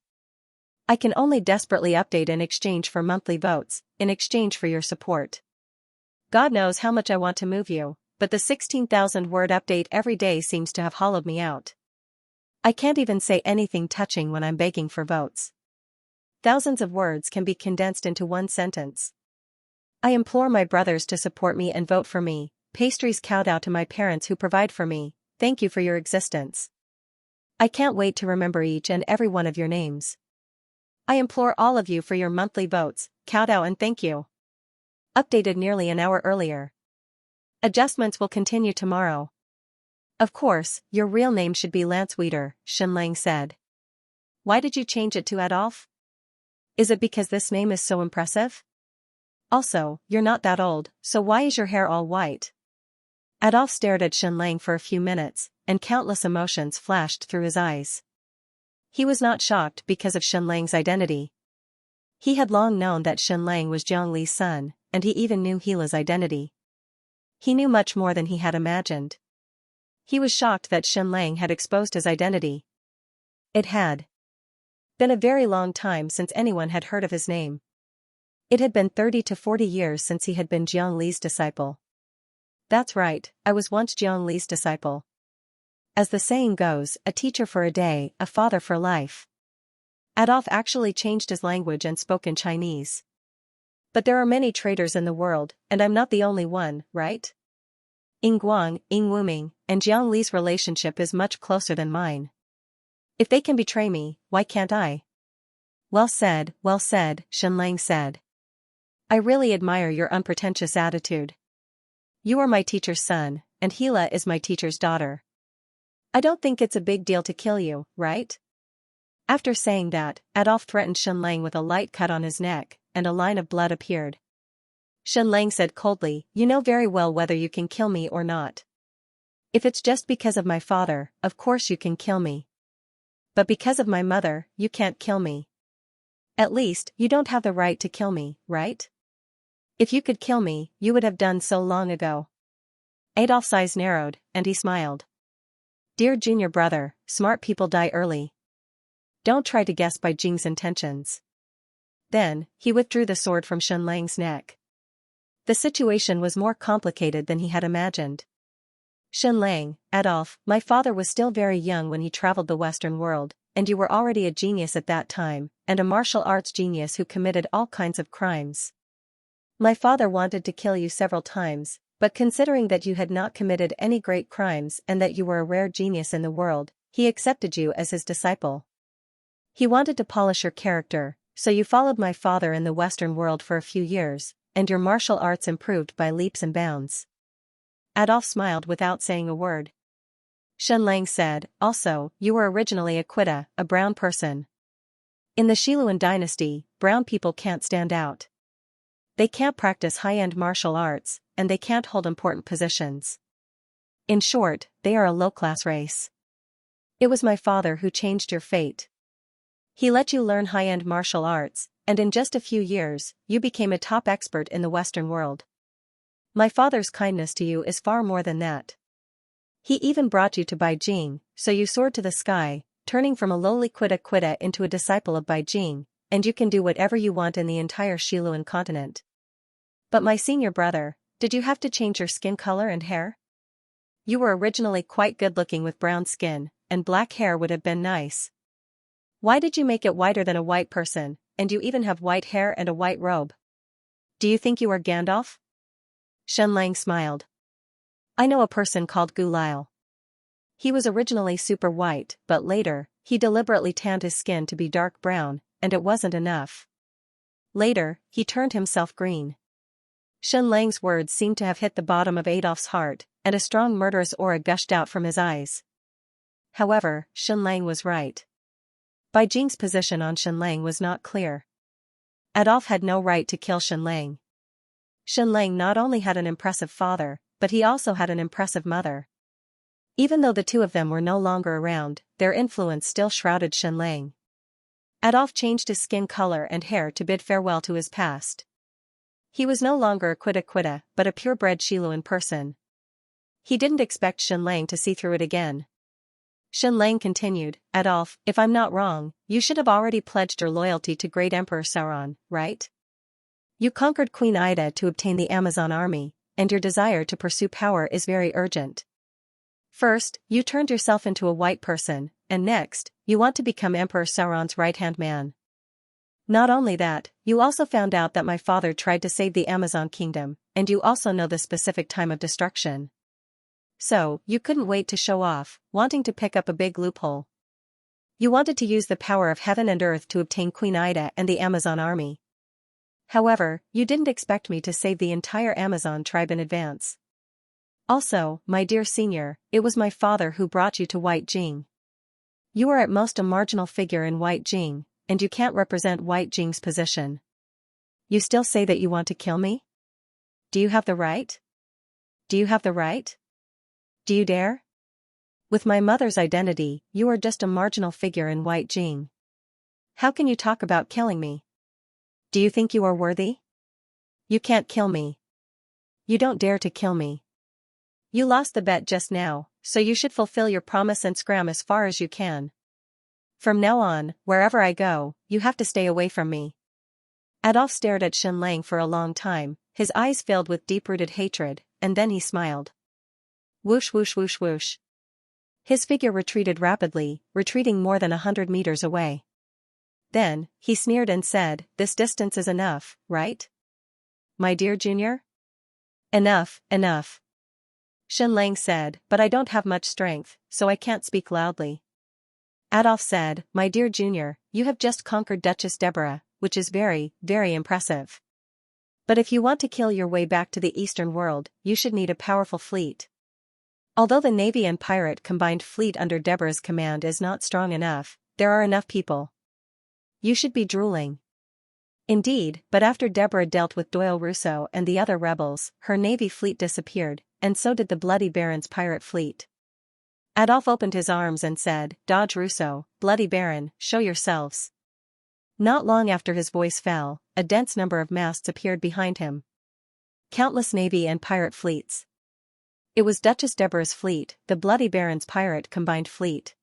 I can only desperately update in exchange for monthly votes, in exchange for your support. God knows how much I want to move you, but the 16,000 word update every day seems to have hollowed me out. I can't even say anything touching when I'm begging for votes. Thousands of words can be condensed into one sentence. I implore my brothers to support me and vote for me. Pastries kowtow to my parents who provide for me. Thank you for your existence. I can't wait to remember each and every one of your names. I implore all of you for your monthly votes. Kowtow and thank you. Updated nearly an hour earlier. Adjustments will continue tomorrow. Of course, your real name should be Lance Wieder, Xianxia said. Why did you change it to Adolf? Is it because this name is so impressive? Also, you're not that old, so why is your hair all white? Adolf stared at Xianxia for a few minutes, and countless emotions flashed through his eyes. He was not shocked because of Xianxia's identity. He had long known that Xianxia was Jiang Li's son, and he even knew Gila's identity. He knew much more than he had imagined. He was shocked that Xianxia had exposed his identity. It had been a very long time since anyone had heard of his name. It had been 30 to 40 years since he had been Jiang Li's disciple. That's right, I was once Jiang Li's disciple. As the saying goes, a teacher for a day, a father for life. Adolf actually changed his language and spoke in Chinese. But there are many traitors in the world, and I'm not the only one, right? Ying Guang, Ying Wuming, and Jiang Li's relationship is much closer than mine. If they can betray me, why can't I? Well said, Xianxia said. I really admire your unpretentious attitude. You are my teacher's son, and Gila is my teacher's daughter. I don't think it's a big deal to kill you, right? After saying that, Adolf threatened Xianxia with a light cut on his neck, and a line of blood appeared. Xianxia said coldly, you know very well whether you can kill me or not. If it's just because of my father, of course you can kill me. But because of my mother, you can't kill me. At least, you don't have the right to kill me, right? If you could kill me, you would have done so long ago. Adolf's eyes narrowed, and he smiled. Dear junior brother, smart people die early. Don't try to guess by Jing's intentions. Then, he withdrew the sword from Xianxia's neck. The situation was more complicated than he had imagined. Xianxia, Adolf, my father was still very young when he traveled the Western world, and you were already a genius at that time, and a martial arts genius who committed all kinds of crimes. My father wanted to kill you several times, but considering that you had not committed any great crimes and that you were a rare genius in the world, he accepted you as his disciple. He wanted to polish your character, so you followed my father in the Western world for a few years, and your martial arts improved by leaps and bounds. Adolf smiled without saying a word. Xianxia said, also, you were originally a Quita, a brown person. In the Xiluan dynasty, brown people can't stand out. They can't practice high-end martial arts, and they can't hold important positions. In short, they are a low-class race. It was my father who changed your fate. He let you learn high-end martial arts, and in just a few years, you became a top expert in the Western world. My father's kindness to you is far more than that. He even brought you to Beijing, so you soared to the sky, turning from a lowly Quita into a disciple of Beijing, and you can do whatever you want in the entire Xiluan continent. But my senior brother, did you have to change your skin color and hair? You were originally quite good-looking with brown skin, and black hair would have been nice. Why did you make it whiter than a white person, and you even have white hair and a white robe? Do you think you are Gandalf? Shenlang smiled. I know a person called Gu Lile. He was originally super white, but later, he deliberately tanned his skin to be dark brown, and it wasn't enough. Later, he turned himself green. Shenlang's words seemed to have hit the bottom of Adolf's heart, and a strong murderous aura gushed out from his eyes. However, Shenlang was right. Beijing's position on Shenlang was not clear. Adolf had no right to kill Shenlang. Shenlang not only had an impressive father, but he also had an impressive mother. Even though the two of them were no longer around, their influence still shrouded Shenlang. Adolf changed his skin color and hair to bid farewell to his past. He was no longer a Quita, but a purebred Xiluan person. He didn't expect Shenlang to see through it again. Shenlang continued, Adolf, if I'm not wrong, you should have already pledged your loyalty to Great Emperor Sauron, right? You conquered Queen Ida to obtain the Amazon army, and your desire to pursue power is very urgent. First, you turned yourself into a white person, and next, you want to become Emperor Sauron's right-hand man. Not only that, you also found out that my father tried to save the Amazon kingdom, and you also know the specific time of destruction. So, you couldn't wait to show off, wanting to pick up a big loophole. You wanted to use the power of heaven and earth to obtain Queen Ida and the Amazon army. However, you didn't expect me to save the entire Amazon tribe in advance. Also, my dear senior, it was my father who brought you to White Jing. You are at most a marginal figure in White Jing, and you can't represent White Jing's position. You still say that you want to kill me? Do you have the right? Do you have the right? Do you dare? With my mother's identity, you are just a marginal figure in White Jing. How can you talk about killing me? Do you think you are worthy? You can't kill me. You don't dare to kill me. You lost the bet just now, so you should fulfill your promise and scram as far as you can. From now on, wherever I go, you have to stay away from me. Adolf stared at Shenlang for a long time, his eyes filled with deep-rooted hatred, and then he smiled. Whoosh whoosh whoosh whoosh. His figure retreated rapidly, retreating more than 100 meters away. Then, he sneered and said, this distance is enough, right? My dear junior? Enough, enough. Shenlang said, but I don't have much strength, so I can't speak loudly. Adolf said, my dear junior, you have just conquered Duchess Deborah, which is very, very impressive. But if you want to kill your way back to the Eastern world, you should need a powerful fleet. Although the Navy and pirate combined fleet under Deborah's command is not strong enough, there are enough people. You should be drooling. Indeed, but after Deborah dealt with Doyle Rousseau and the other rebels, her Navy fleet disappeared, and so did the Bloody Baron's pirate fleet. Adolf opened his arms and said, Dodge Rousseau, Bloody Baron, show yourselves. Not long after his voice fell, a dense number of masts appeared behind him. Countless Navy and pirate fleets. It was Duchess Deborah's fleet, the Bloody Baron's pirate combined fleet.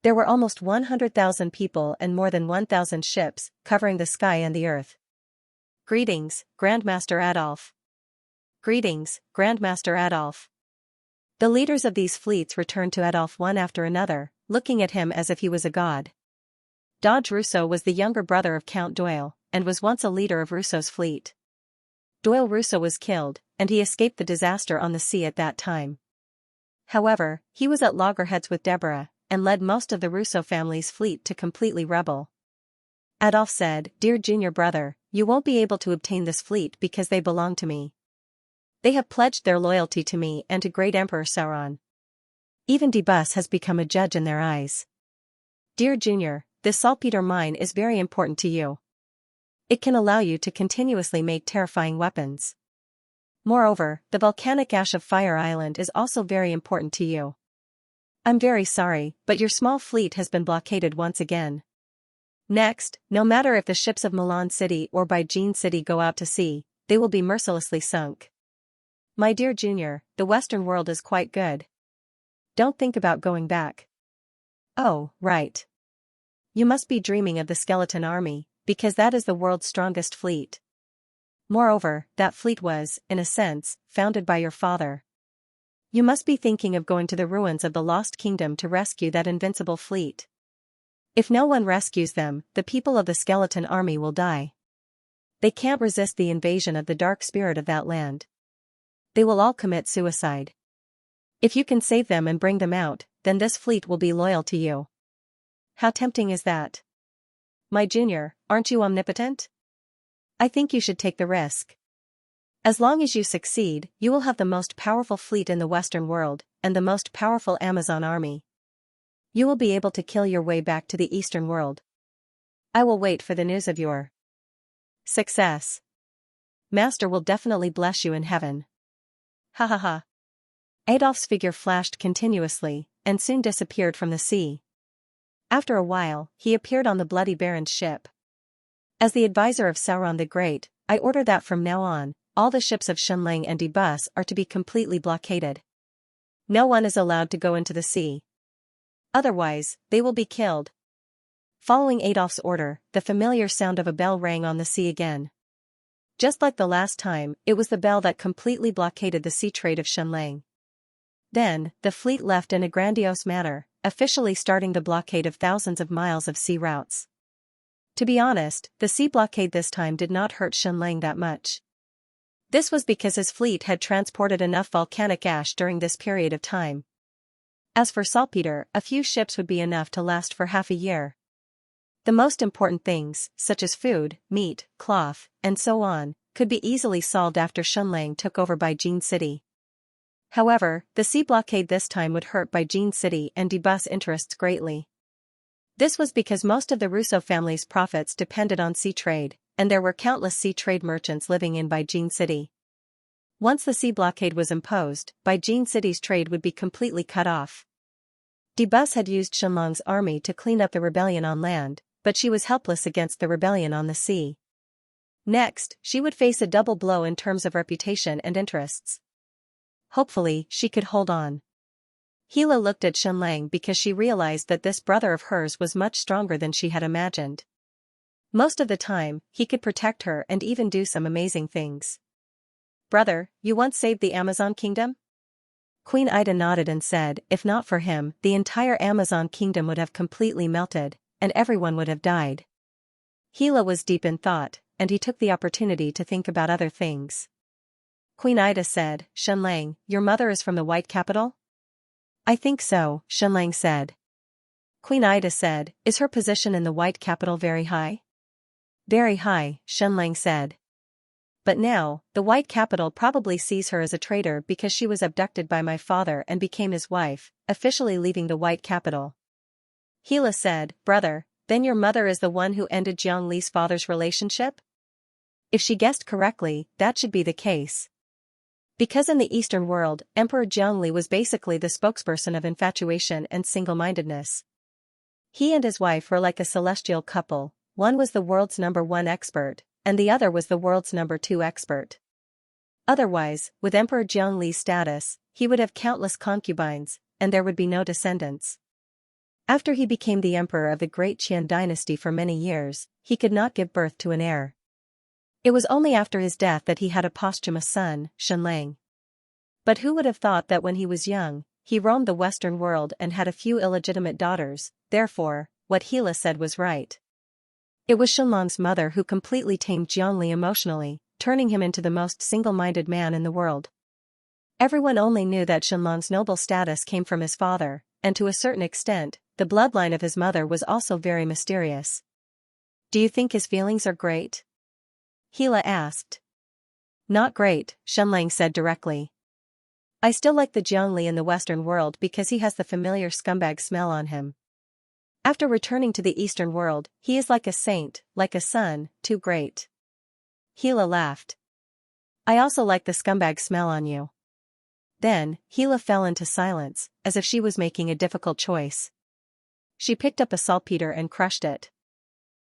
There were almost 100,000 people and more than 1,000 ships, covering the sky and the earth. Greetings, Grandmaster Adolf. Greetings, Grandmaster Adolf. The leaders of these fleets returned to Adolf one after another, looking at him as if he was a god. Dodge Rousseau was the younger brother of Count Doyle, and was once a leader of Rousseau's fleet. Doyle Rousseau was killed, and he escaped the disaster on the sea at that time. However, he was at loggerheads with Deborah, and led most of the Rousseau family's fleet to completely rebel. Adolf said, Dear junior brother, you won't be able to obtain this fleet because they belong to me. They have pledged their loyalty to me and to Great Emperor Sauron. Even Debus has become a judge in their eyes. Dear junior, this saltpeter mine is very important to you. It can allow you to continuously make terrifying weapons. Moreover, the volcanic ash of Fire Island is also very important to you. I'm very sorry, but your small fleet has been blockaded once again. Next, no matter if the ships of Milan City or Beijing City go out to sea, they will be mercilessly sunk. My dear Junior, the Western world is quite good. Don't think about going back. Oh, right. You must be dreaming of the skeleton army, because that is the world's strongest fleet. Moreover, that fleet was, in a sense, founded by your father. You must be thinking of going to the ruins of the Lost Kingdom to rescue that invincible fleet. If no one rescues them, the people of the skeleton army will die. They can't resist the invasion of the dark spirit of that land. They will all commit suicide. If you can save them and bring them out, then this fleet will be loyal to you. How tempting is that? My Junior, aren't you omnipotent? I think you should take the risk. As long as you succeed, you will have the most powerful fleet in the Western world, and the most powerful Amazon army. You will be able to kill your way back to the Eastern world. I will wait for the news of your success. Master will definitely bless you in heaven. Ha ha ha. Adolf's figure flashed continuously, and soon disappeared from the sea. After a while, he appeared on the Bloody Baron's ship. As the advisor of Sauron the Great, I order that from now on, all the ships of Xianxia and Debus are to be completely blockaded. No one is allowed to go into the sea. Otherwise, they will be killed. Following Adolf's order, the familiar sound of a bell rang on the sea again. Just like the last time, it was the bell that completely blockaded the sea trade of Xianxia. Then, the fleet left in a grandiose manner, officially starting the blockade of thousands of miles of sea routes. To be honest, the sea blockade this time did not hurt Xianxia that much. This was because his fleet had transported enough volcanic ash during this period of time. As for saltpeter, a few ships would be enough to last for half a year. The most important things, such as food, meat, cloth, and so on, could be easily solved after Xianxia took over Beijing City. However, the sea blockade this time would hurt Beijing City and Debus interests greatly. This was because most of the Russo family's profits depended on sea trade, and there were countless sea trade merchants living in Beijing City. Once the sea blockade was imposed, Beijing City's trade would be completely cut off. Debus had used Xianxia's army to clean up the rebellion on land, but she was helpless against the rebellion on the sea. Next, she would face a double blow in terms of reputation and interests. Hopefully, she could hold on. Hela looked at Xianxia because she realized that this brother of hers was much stronger than she had imagined. Most of the time, he could protect her and even do some amazing things. Brother, you once saved the Amazon kingdom? Queen Ida nodded and said, if not for him, the entire Amazon kingdom would have completely melted, and everyone would have died. Hela was deep in thought, and he took the opportunity to think about other things. Queen Ida said, Xianxia, your mother is from the White Capital? I think so, Xianxia said. Queen Ida said, is her position in the White Capital very high? Very high, Xianxia said. But now, the White Capital probably sees her as a traitor because she was abducted by my father and became his wife, officially leaving the White Capital. Hela said, brother, then your mother is the one who ended Jiang Li's father's relationship? If she guessed correctly, that should be the case. Because in the Eastern world, Emperor Jiangli was basically the spokesperson of infatuation and single-mindedness. He and his wife were like a celestial couple, one was the world's #1 expert, and the other was the world's #2 expert. Otherwise, with Emperor Jiangli's status, he would have countless concubines, and there would be no descendants. After he became the emperor of the Great Qian dynasty for many years, he could not give birth to an heir. It was only after his death that he had a posthumous son, Xianxia. But who would have thought that when he was young, he roamed the Western world and had a few illegitimate daughters, therefore, what Hela said was right. It was Xianxia's mother who completely tamed Jiangli emotionally, turning him into the most single-minded man in the world. Everyone only knew that Xianxia's noble status came from his father, and to a certain extent, the bloodline of his mother was also very mysterious. Do you think his feelings are great? Hela asked. Not great, Xianxia said directly. I still like the Jiangli in the Western world because he has the familiar scumbag smell on him. After returning to the Eastern world, he is like a saint, like a son, too great. Hela laughed. I also like the scumbag smell on you. Then, Gila fell into silence, as if she was making a difficult choice. She picked up a saltpeter and crushed it.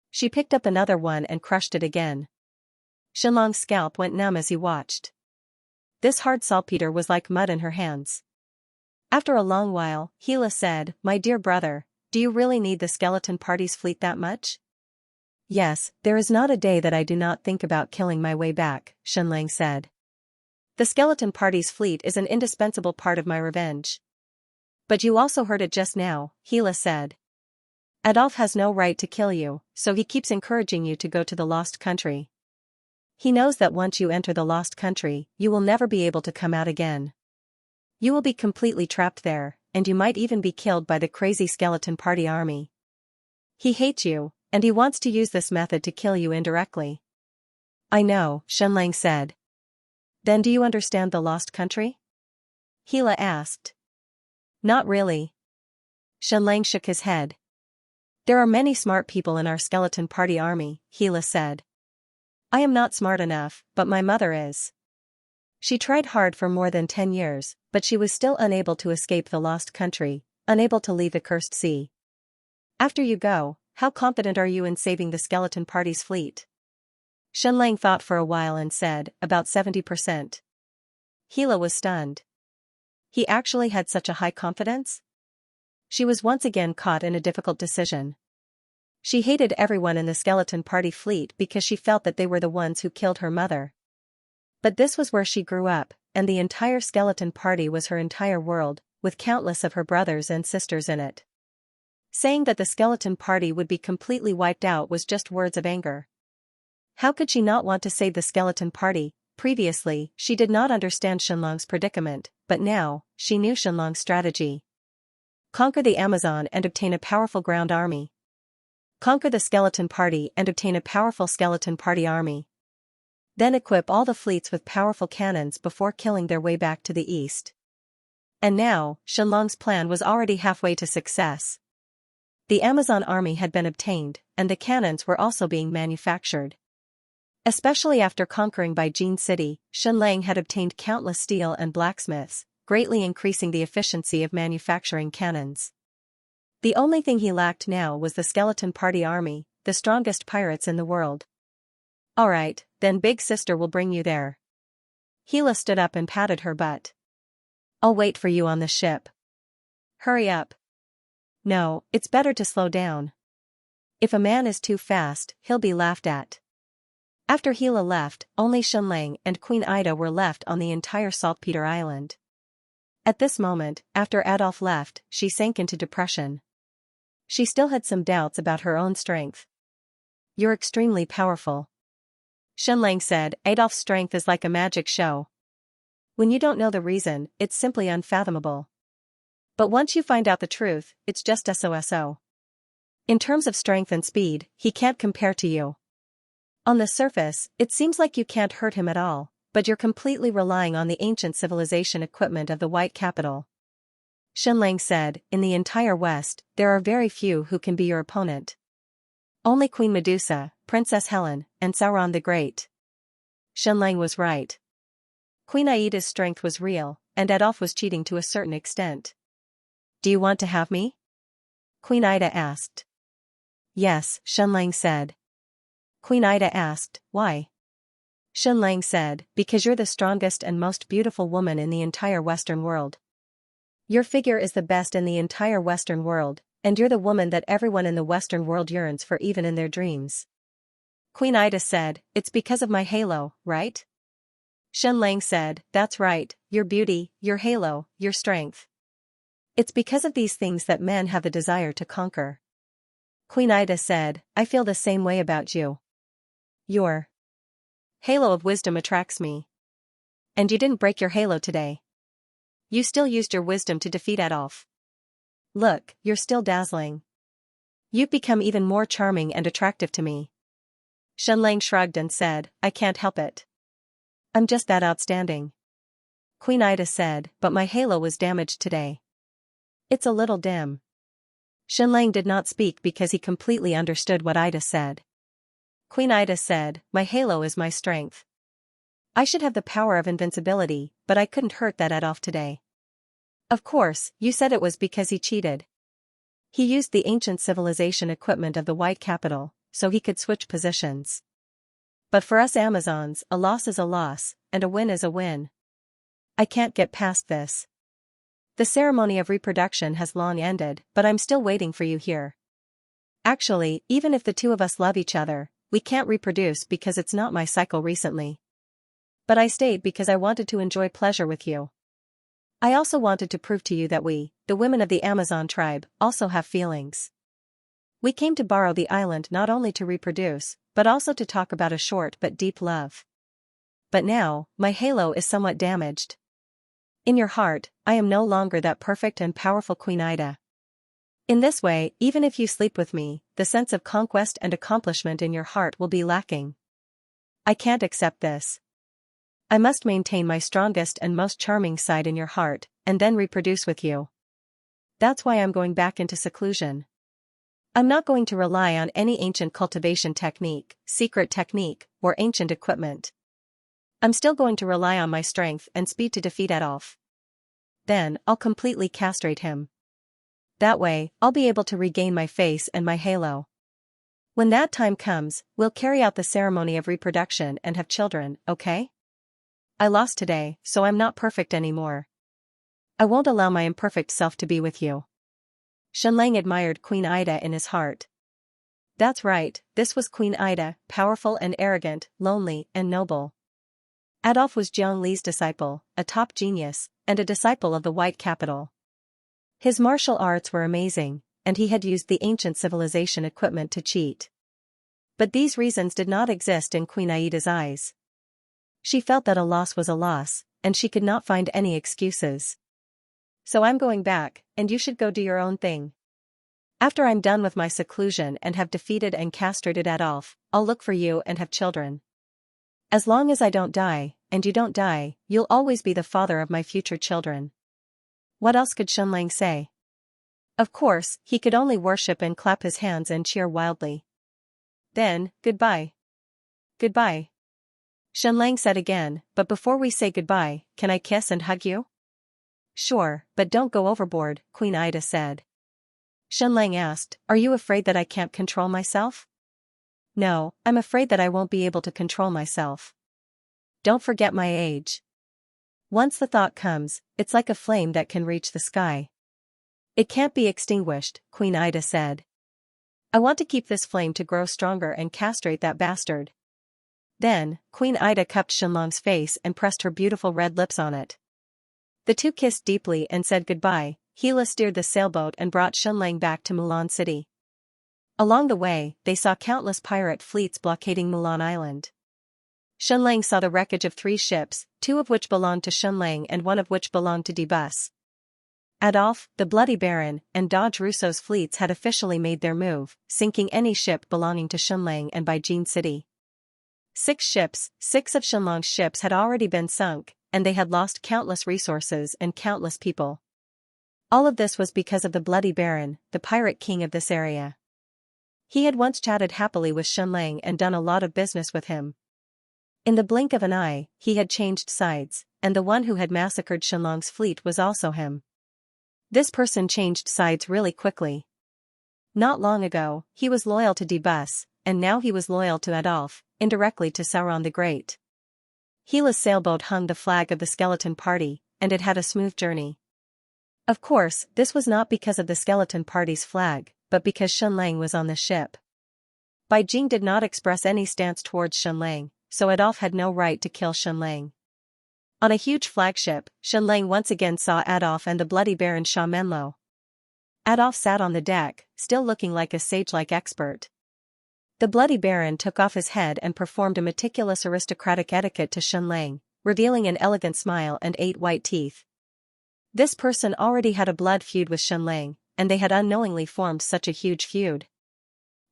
She picked up another one and crushed it again. Xianlong's scalp went numb as he watched. This hard saltpeter was like mud in her hands. After a long while, Gila said, "My dear brother, do you really need the skeleton party's fleet that much?" "Yes, there is not a day that I do not think about killing my way back," Xianlang said. "The skeleton party's fleet is an indispensable part of my revenge." "But you also heard it just now," Gila said. "Adolf has no right to kill you, so he keeps encouraging you to go to the Lost Country. He knows that once you enter the Lost Country, you will never be able to come out again. You will be completely trapped there, and you might even be killed by the crazy skeleton party army. He hates you, and he wants to use this method to kill you indirectly." "I know," Xianlang said. "Then do you understand the Lost Country?" Gila asked. "Not really." Xianlang shook his head. "There are many smart people in our skeleton party army," Gila said. "I am not smart enough, but my mother is. She tried hard for more than 10 years, but she was still unable to escape the Lost Country, unable to leave the Cursed Sea. After you go, how confident are you in saving the skeleton party's fleet?" Xianlang thought for a while and said, "About 70%. Gila was stunned. He actually had such a high confidence? She was once again caught in a difficult decision. She hated everyone in the skeleton party fleet because she felt that they were the ones who killed her mother. But this was where she grew up, and the entire skeleton party was her entire world, with countless of her brothers and sisters in it. Saying that the skeleton party would be completely wiped out was just words of anger. How could she not want to save the skeleton party? Previously, she did not understand Xianlong's predicament, but now, she knew Xianlong's strategy. Conquer the Amazon and obtain a powerful ground army. Conquer the skeleton party and obtain a powerful skeleton party army. Then equip all the fleets with powerful cannons before killing their way back to the east. And now, Xianlong's plan was already halfway to success. The Amazon army had been obtained, and the cannons were also being manufactured. Especially after conquering Beijing City, Xianlang had obtained countless steel and blacksmiths, greatly increasing the efficiency of manufacturing cannons. The only thing he lacked now was the skeleton party army, the strongest pirates in the world. "All right, then Big Sister will bring you there." Gila stood up and patted her butt. "I'll wait for you on the ship." "Hurry up." "No, it's better to slow down. If a man is too fast, he'll be laughed at." After Gila left, only Xianlang and Queen Ida were left on the entire Saltpeter Island. At this moment, after Adolf left, she sank into depression. She still had some doubts about her own strength. "You're extremely powerful," Xianlang said. "Adolf's strength is like a magic show. When you don't know the reason, it's simply unfathomable. But once you find out the truth, it's just SOSO. In terms of strength and speed, he can't compare to you. On the surface, it seems like you can't hurt him at all, but you're completely relying on the ancient civilization equipment of the White Capital." Xianlang said, "In the entire West, there are very few who can be your opponent. Only Queen Medusa, Princess Helen, and Sauron the Great." Xianlang was right. Queen Aida's strength was real, and Adolf was cheating to a certain extent. "Do you want to have me?" Queen Ida asked. "Yes," Xianlang said. Queen Ida asked, "Why?" Xianlang said, "Because you're the strongest and most beautiful woman in the entire Western world. Your figure is the best in the entire Western world, and you're the woman that everyone in the Western world yearns for even in their dreams." Queen Ida said, "It's because of my halo, right?" Xianlang said, "That's right, your beauty, your halo, your strength. It's because of these things that men have the desire to conquer." Queen Ida said, "I feel the same way about you. Your halo of wisdom attracts me. And you didn't break your halo today. You still used your wisdom to defeat Adolf. Look, you're still dazzling. You've become even more charming and attractive to me." Xianlang shrugged and said, "I can't help it. I'm just that outstanding." Queen Ida said, "But my halo was damaged today. It's a little dim." Xianlang did not speak because he completely understood what Ida said. Queen Ida said, "My halo is my strength. I should have the power of invincibility, but I couldn't hurt that Adolf today. Of course, you said it was because he cheated. He used the ancient civilization equipment of the White Capital, so he could switch positions. But for us Amazons, a loss is a loss, and a win is a win. I can't get past this. The ceremony of reproduction has long ended, but I'm still waiting for you here. Actually, even if the two of us love each other, we can't reproduce because it's not my cycle recently. But I stayed because I wanted to enjoy pleasure with you. I also wanted to prove to you that we, the women of the Amazon tribe, also have feelings. We came to borrow the island not only to reproduce, but also to talk about a short but deep love. But now, my halo is somewhat damaged. In your heart, I am no longer that perfect and powerful Queen Ida. In this way, even if you sleep with me, the sense of conquest and accomplishment in your heart will be lacking. I can't accept this. I must maintain my strongest and most charming side in your heart, and then reproduce with you. That's why I'm going back into seclusion. I'm not going to rely on any ancient cultivation technique, secret technique, or ancient equipment. I'm still going to rely on my strength and speed to defeat Adolf. Then, I'll completely castrate him. That way, I'll be able to regain my face and my halo. When that time comes, we'll carry out the ceremony of reproduction and have children, okay? I lost today, so I'm not perfect anymore. I won't allow my imperfect self to be with you. Xianxia admired Queen Ida in his heart. That's right, this was Queen Ida, powerful and arrogant, lonely and noble. Adolf was Jiang Li's disciple, a top genius, and a disciple of the White Capital. His martial arts were amazing, and he had used the ancient civilization equipment to cheat. But these reasons did not exist in Queen Aida's eyes. She felt that a loss was a loss, and she could not find any excuses. So I'm going back, and you should go do your own thing. After I'm done with my seclusion and have defeated and castrated Adolf, I'll look for you and have children. As long as I don't die, and you don't die, you'll always be the father of my future children. What else could Xianxia say? Of course, he could only worship and clap his hands and cheer wildly. Then, goodbye. Goodbye. Xianxia said again, but before we say goodbye, can I kiss and hug you? Sure, but don't go overboard, Queen Ida said. Xianxia asked, are you afraid that I can't control myself? No, I'm afraid that I won't be able to control myself. Don't forget my age. Once the thought comes, it's like a flame that can reach the sky. It can't be extinguished, Queen Ida said. I want to keep this flame to grow stronger and castrate that bastard. Then, Queen Ida cupped Xianxia's face and pressed her beautiful red lips on it. The two kissed deeply and said goodbye. Hela steered the sailboat and brought Xianxia back to Mulan City. Along the way, they saw countless pirate fleets blockading Mulan Island. Xianxia saw the wreckage of 3 ships, 2 of which belonged to Xianxia and 1 of which belonged to Debus. Adolf, the Bloody Baron, and Dodge Russo's fleets had officially made their move, sinking any ship belonging to Xianxia and Baijin City. 6 ships, 6 of Xianxia's ships had already been sunk, and they had lost countless resources and countless people. All of this was because of the Bloody Baron, the pirate king of this area. He had once chatted happily with Xianxia and done a lot of business with him. In the blink of an eye, he had changed sides, and the one who had massacred Xianxia's fleet was also him. This person changed sides really quickly. Not long ago, he was loyal to Debus, and now he was loyal to Adolf, indirectly to Sauron the Great. Hela's sailboat hung the flag of the Skeleton Party, and it had a smooth journey. Of course, this was not because of the Skeleton Party's flag, but because Xianxia was on the ship. Baijing did not express any stance towards Xianxia, so Adolf had no right to kill Xianxia. On a huge flagship, Xianxia once again saw Adolf and the Bloody Baron Sha Menlo. Adolf sat on the deck, still looking like a sage-like expert. The Bloody Baron took off his head and performed a meticulous aristocratic etiquette to Xianxia, revealing an elegant smile and 8 white teeth. This person already had a blood feud with Xianxia, and they had unknowingly formed such a huge feud.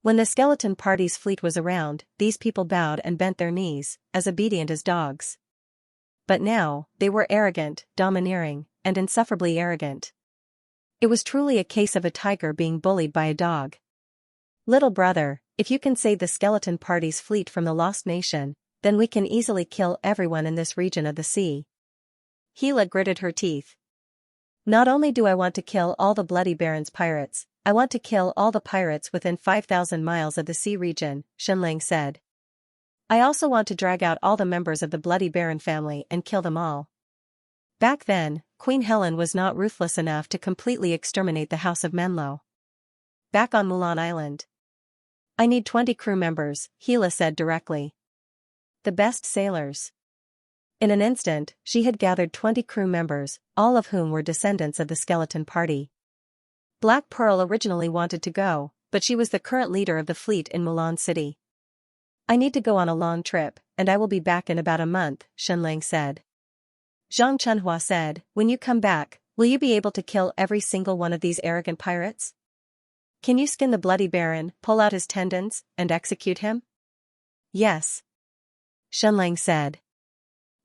When the Skeleton Party's fleet was around, these people bowed and bent their knees, as obedient as dogs. But now, they were arrogant, domineering, and insufferably arrogant. It was truly a case of a tiger being bullied by a dog. Little brother, if you can save the Skeleton Party's fleet from the Lost Nation, then we can easily kill everyone in this region of the sea. Gila gritted her teeth. Not only do I want to kill all the Bloody Baron's pirates, I want to kill all the pirates within 5,000 miles of the sea region, Xianxia said. I also want to drag out all the members of the Bloody Baron family and kill them all. Back then, Queen Helen was not ruthless enough to completely exterminate the House of Menlo. Back on Mulan Island. I need 20 crew members, Gila said directly. The best sailors. In an instant, she had gathered 20 crew members, all of whom were descendants of the Skeleton Party. Black Pearl originally wanted to go, but she was the current leader of the fleet in Mulan City. I need to go on a long trip, and I will be back in about a month, Xianxia said. Zhang Chunhua said, when you come back, will you be able to kill every single one of these arrogant pirates? Can you skin the Bloody Baron, pull out his tendons, and execute him? Yes. Xianxia said.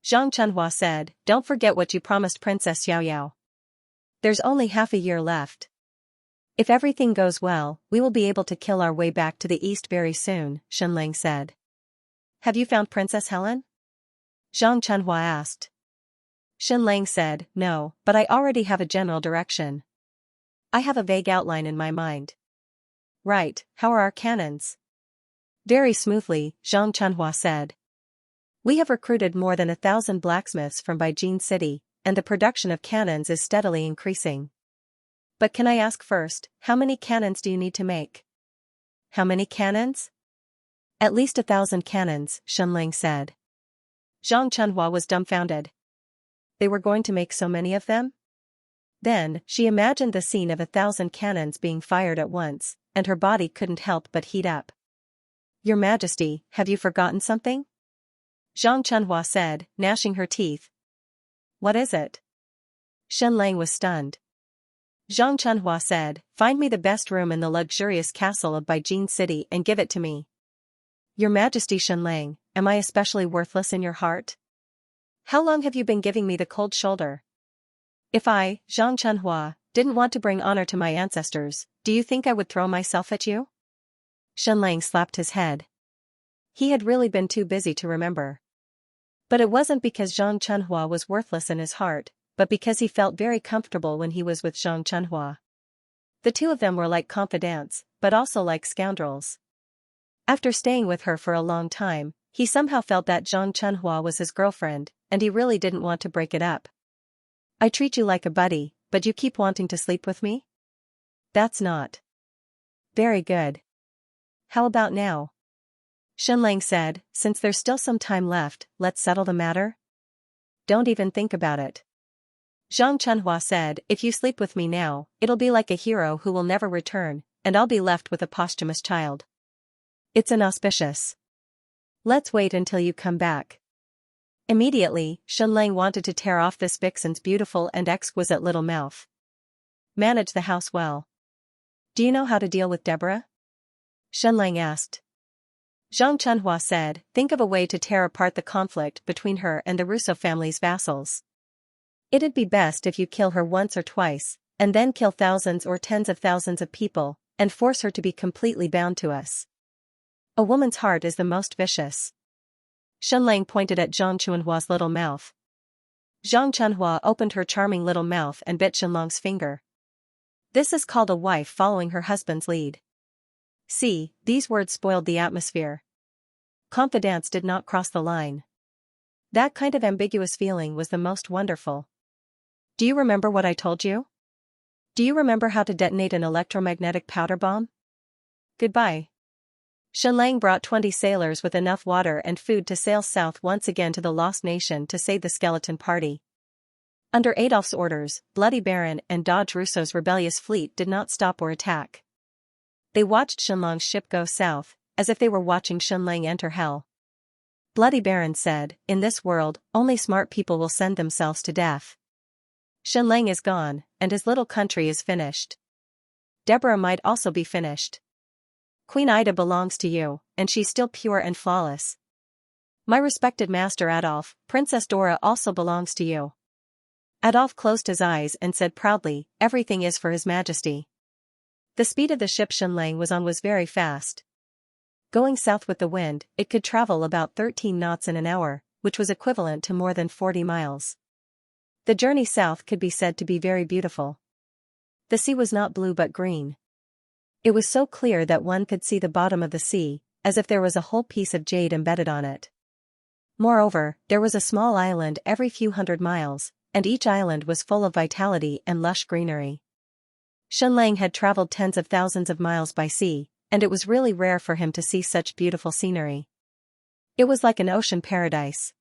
Zhang Chunhua said, don't forget what you promised Princess Xiaoyao. There's only half a year left. If everything goes well, we will be able to kill our way back to the east very soon, Xianxia said. Have you found Princess Helen? Zhang Chunhua asked. Xianxia said, no, but I already have a general direction. I have a vague outline in my mind. Right, how are our cannons? Very smoothly, Zhang Chunhua said. We have recruited more than 1,000 blacksmiths from Beijing City, and the production of cannons is steadily increasing. But can I ask first, how many cannons do you need to make? How many cannons? At least 1,000 cannons, Xianxia said. Zhang Chunhua was dumbfounded. They were going to make so many of them? Then, she imagined the scene of 1,000 cannons being fired at once, and her body couldn't help but heat up. Your Majesty, have you forgotten something? Zhang Chunhua said, gnashing her teeth. What is it? Xianxia was stunned. Zhang Chunhua said, find me the best room in the luxurious castle of Beijing City and give it to me. Your Majesty Xianxia, am I especially worthless in your heart? How long have you been giving me the cold shoulder? If I, Zhang Chunhua, didn't want to bring honor to my ancestors, do you think I would throw myself at you? Xianxia slapped his head. He had really been too busy to remember. But it wasn't because Zhang Chunhua was worthless in his heart, but because he felt very comfortable when he was with Zhang Chunhua. The two of them were like confidants, but also like scoundrels. After staying with her for a long time, he somehow felt that Zhang Chunhua was his girlfriend, and he really didn't want to break it up. I treat you like a buddy, but you keep wanting to sleep with me? That's not very good. How about now? Xianxia said, since there's still some time left, let's settle the matter? Don't even think about it. Zhang Chunhua said, if you sleep with me now, it'll be like a hero who will never return, and I'll be left with a posthumous child. It's inauspicious. Let's wait until you come back. Immediately, Xianxia wanted to tear off this vixen's beautiful and exquisite little mouth. Manage the house well. Do you know how to deal with Deborah? Xianxia asked. Zhang Chunhua said, think of a way to tear apart the conflict between her and the Russo family's vassals. It'd be best if you kill her once or twice, and then kill thousands or tens of thousands of people, and force her to be completely bound to us. A woman's heart is the most vicious. Xianxia pointed at Zhang Chunhua's little mouth. Zhang Chunhua opened her charming little mouth and bit Xianlong's finger. This is called a wife following her husband's lead. See, these words spoiled the atmosphere. Confidence did not cross the line. That kind of ambiguous feeling was the most wonderful. Do you remember what I told you? Do you remember how to detonate an electromagnetic powder bomb? Goodbye. Xianxia brought 20 sailors with enough water and food to sail south once again to the Lost Nation to save the Skeleton Party. Under Adolf's orders, Bloody Baron and Dodge Russo's rebellious fleet did not stop or attack. They watched Xianlong's ship go south, as if they were watching Xianxia enter hell. Bloody Baron said, in this world, only smart people will send themselves to death. Xianxia is gone, and his little country is finished. Deborah might also be finished. Queen Ida belongs to you, and she's still pure and flawless. My respected master Adolf, Princess Dora also belongs to you. Adolf closed his eyes and said proudly, everything is for His Majesty. The speed of the ship Xianxia was on was very fast. Going south with the wind, it could travel about 13 knots in an hour, which was equivalent to more than 40 miles. The journey south could be said to be very beautiful. The sea was not blue but green. It was so clear that one could see the bottom of the sea, as if there was a whole piece of jade embedded on it. Moreover, there was a small island every few hundred miles, and each island was full of vitality and lush greenery. Xianxia had traveled tens of thousands of miles by sea, and it was really rare for him to see such beautiful scenery. It was like an ocean paradise.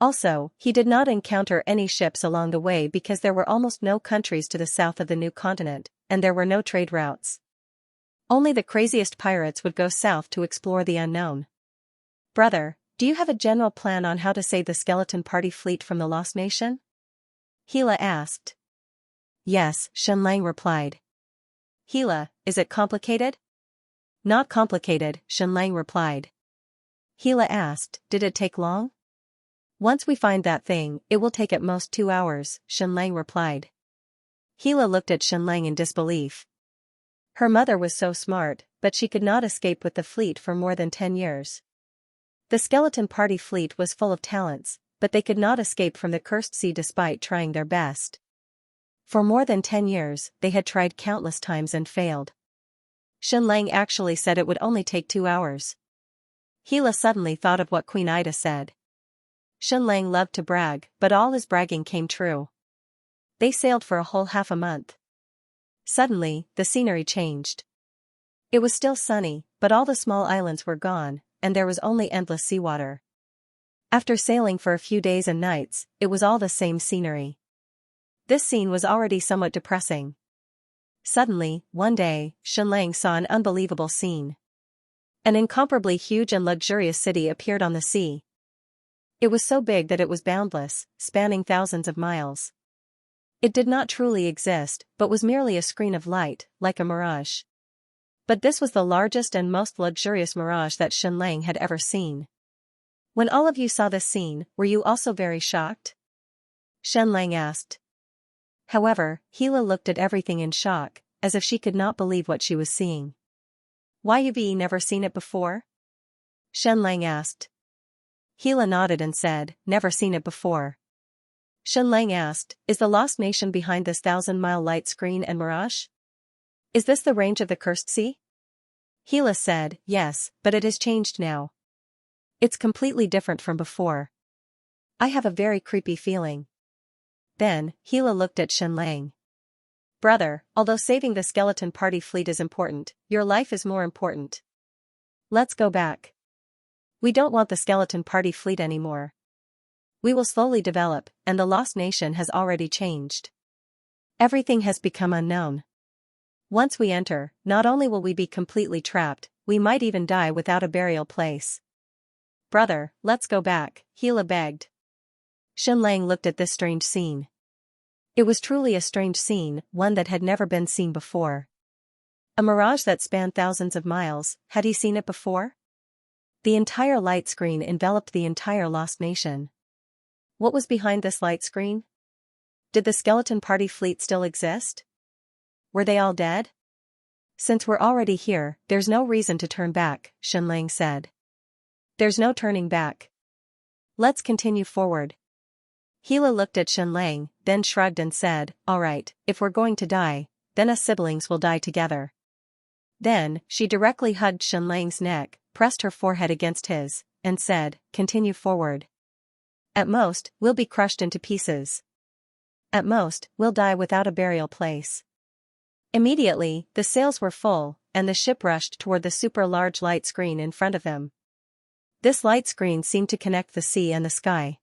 Also, he did not encounter any ships along the way because there were almost no countries to the south of the new continent, and there were no trade routes. Only the craziest pirates would go south to explore the unknown. "Brother, do you have a general plan on how to save the skeleton party fleet from the Lost Nation?" Gila asked. "Yes," Xianxia replied. "Gila, is it complicated?" "Not complicated," Xianxia replied. Gila asked, "Did it take long?" "Once we find that thing, it will take at most 2 hours," Xianxia replied. Gila looked at Xianxia in disbelief. Her mother was so smart, but she could not escape with the fleet for more than 10 years. The skeleton party fleet was full of talents, but they could not escape from the cursed sea despite trying their best. For more than 10 years, they had tried countless times and failed. Xianxia actually said it would only take 2 hours. Gila suddenly thought of what Queen Ida said. Xianxia loved to brag, but all his bragging came true. They sailed for a whole half a month. Suddenly, the scenery changed. It was still sunny, but all the small islands were gone, and there was only endless seawater. After sailing for a few days and nights, it was all the same scenery. This scene was already somewhat depressing. Suddenly, one day, Xianxia saw an unbelievable scene. An incomparably huge and luxurious city appeared on the sea. It was so big that it was boundless, spanning thousands of miles. It did not truly exist, but was merely a screen of light, like a mirage. But this was the largest and most luxurious mirage that Xianxia had ever seen. "When all of you saw this scene, were you also very shocked?" Xianxia asked. However, Gila looked at everything in shock, as if she could not believe what she was seeing. "Why have you never seen it before?" Xianxia asked. Gila nodded and said, "Never seen it before." Xianxia asked, "Is the Lost Nation behind this 1,000-mile light screen and mirage? Is this the range of the Cursed Sea?" Gila said, "Yes, but it has changed now. It's completely different from before. I have a very creepy feeling." Then, Gila looked at Xianxia. "Brother, although saving the skeleton party fleet is important, your life is more important. Let's go back. We don't want the skeleton party fleet anymore. We will slowly develop, and the Lost Nation has already changed. Everything has become unknown. Once we enter, not only will we be completely trapped, we might even die without a burial place. Brother, let's go back," Gila begged. Xianxia looked at this strange scene. It was truly a strange scene, one that had never been seen before. A mirage that spanned thousands of miles, had he seen it before? The entire light screen enveloped the entire Lost Nation. What was behind this light screen? Did the skeleton party fleet still exist? Were they all dead? "Since we're already here, there's no reason to turn back," Xianxia said. "There's no turning back. Let's continue forward." Gila looked at Xianxia, then shrugged and said, "All right, if we're going to die, then us siblings will die together." Then, she directly hugged Xianxia's neck, pressed her forehead against his, and said, "Continue forward. At most, we'll be crushed into pieces. At most, we'll die without a burial place." Immediately, the sails were full, and the ship rushed toward the super-large light screen in front of them. This light screen seemed to connect the sea and the sky.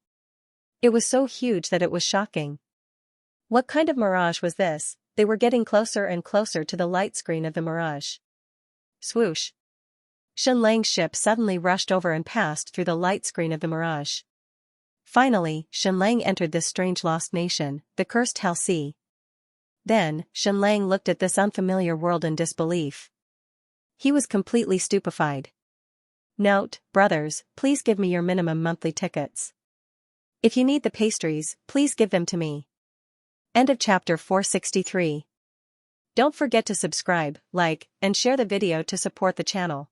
It was so huge that it was shocking. What kind of mirage was this? They were getting closer and closer to the light screen of the mirage. Swoosh! Xianxia's ship suddenly rushed over and passed through the light screen of the mirage. Finally, Xianxia entered this strange lost nation, the cursed Hell Sea. Then, Xianxia looked at this unfamiliar world in disbelief. He was completely stupefied. Note, brothers, please give me your minimum monthly tickets. If you need the pastries, please give them to me. End of chapter 463. Don't forget to subscribe, like, and share the video to support the channel.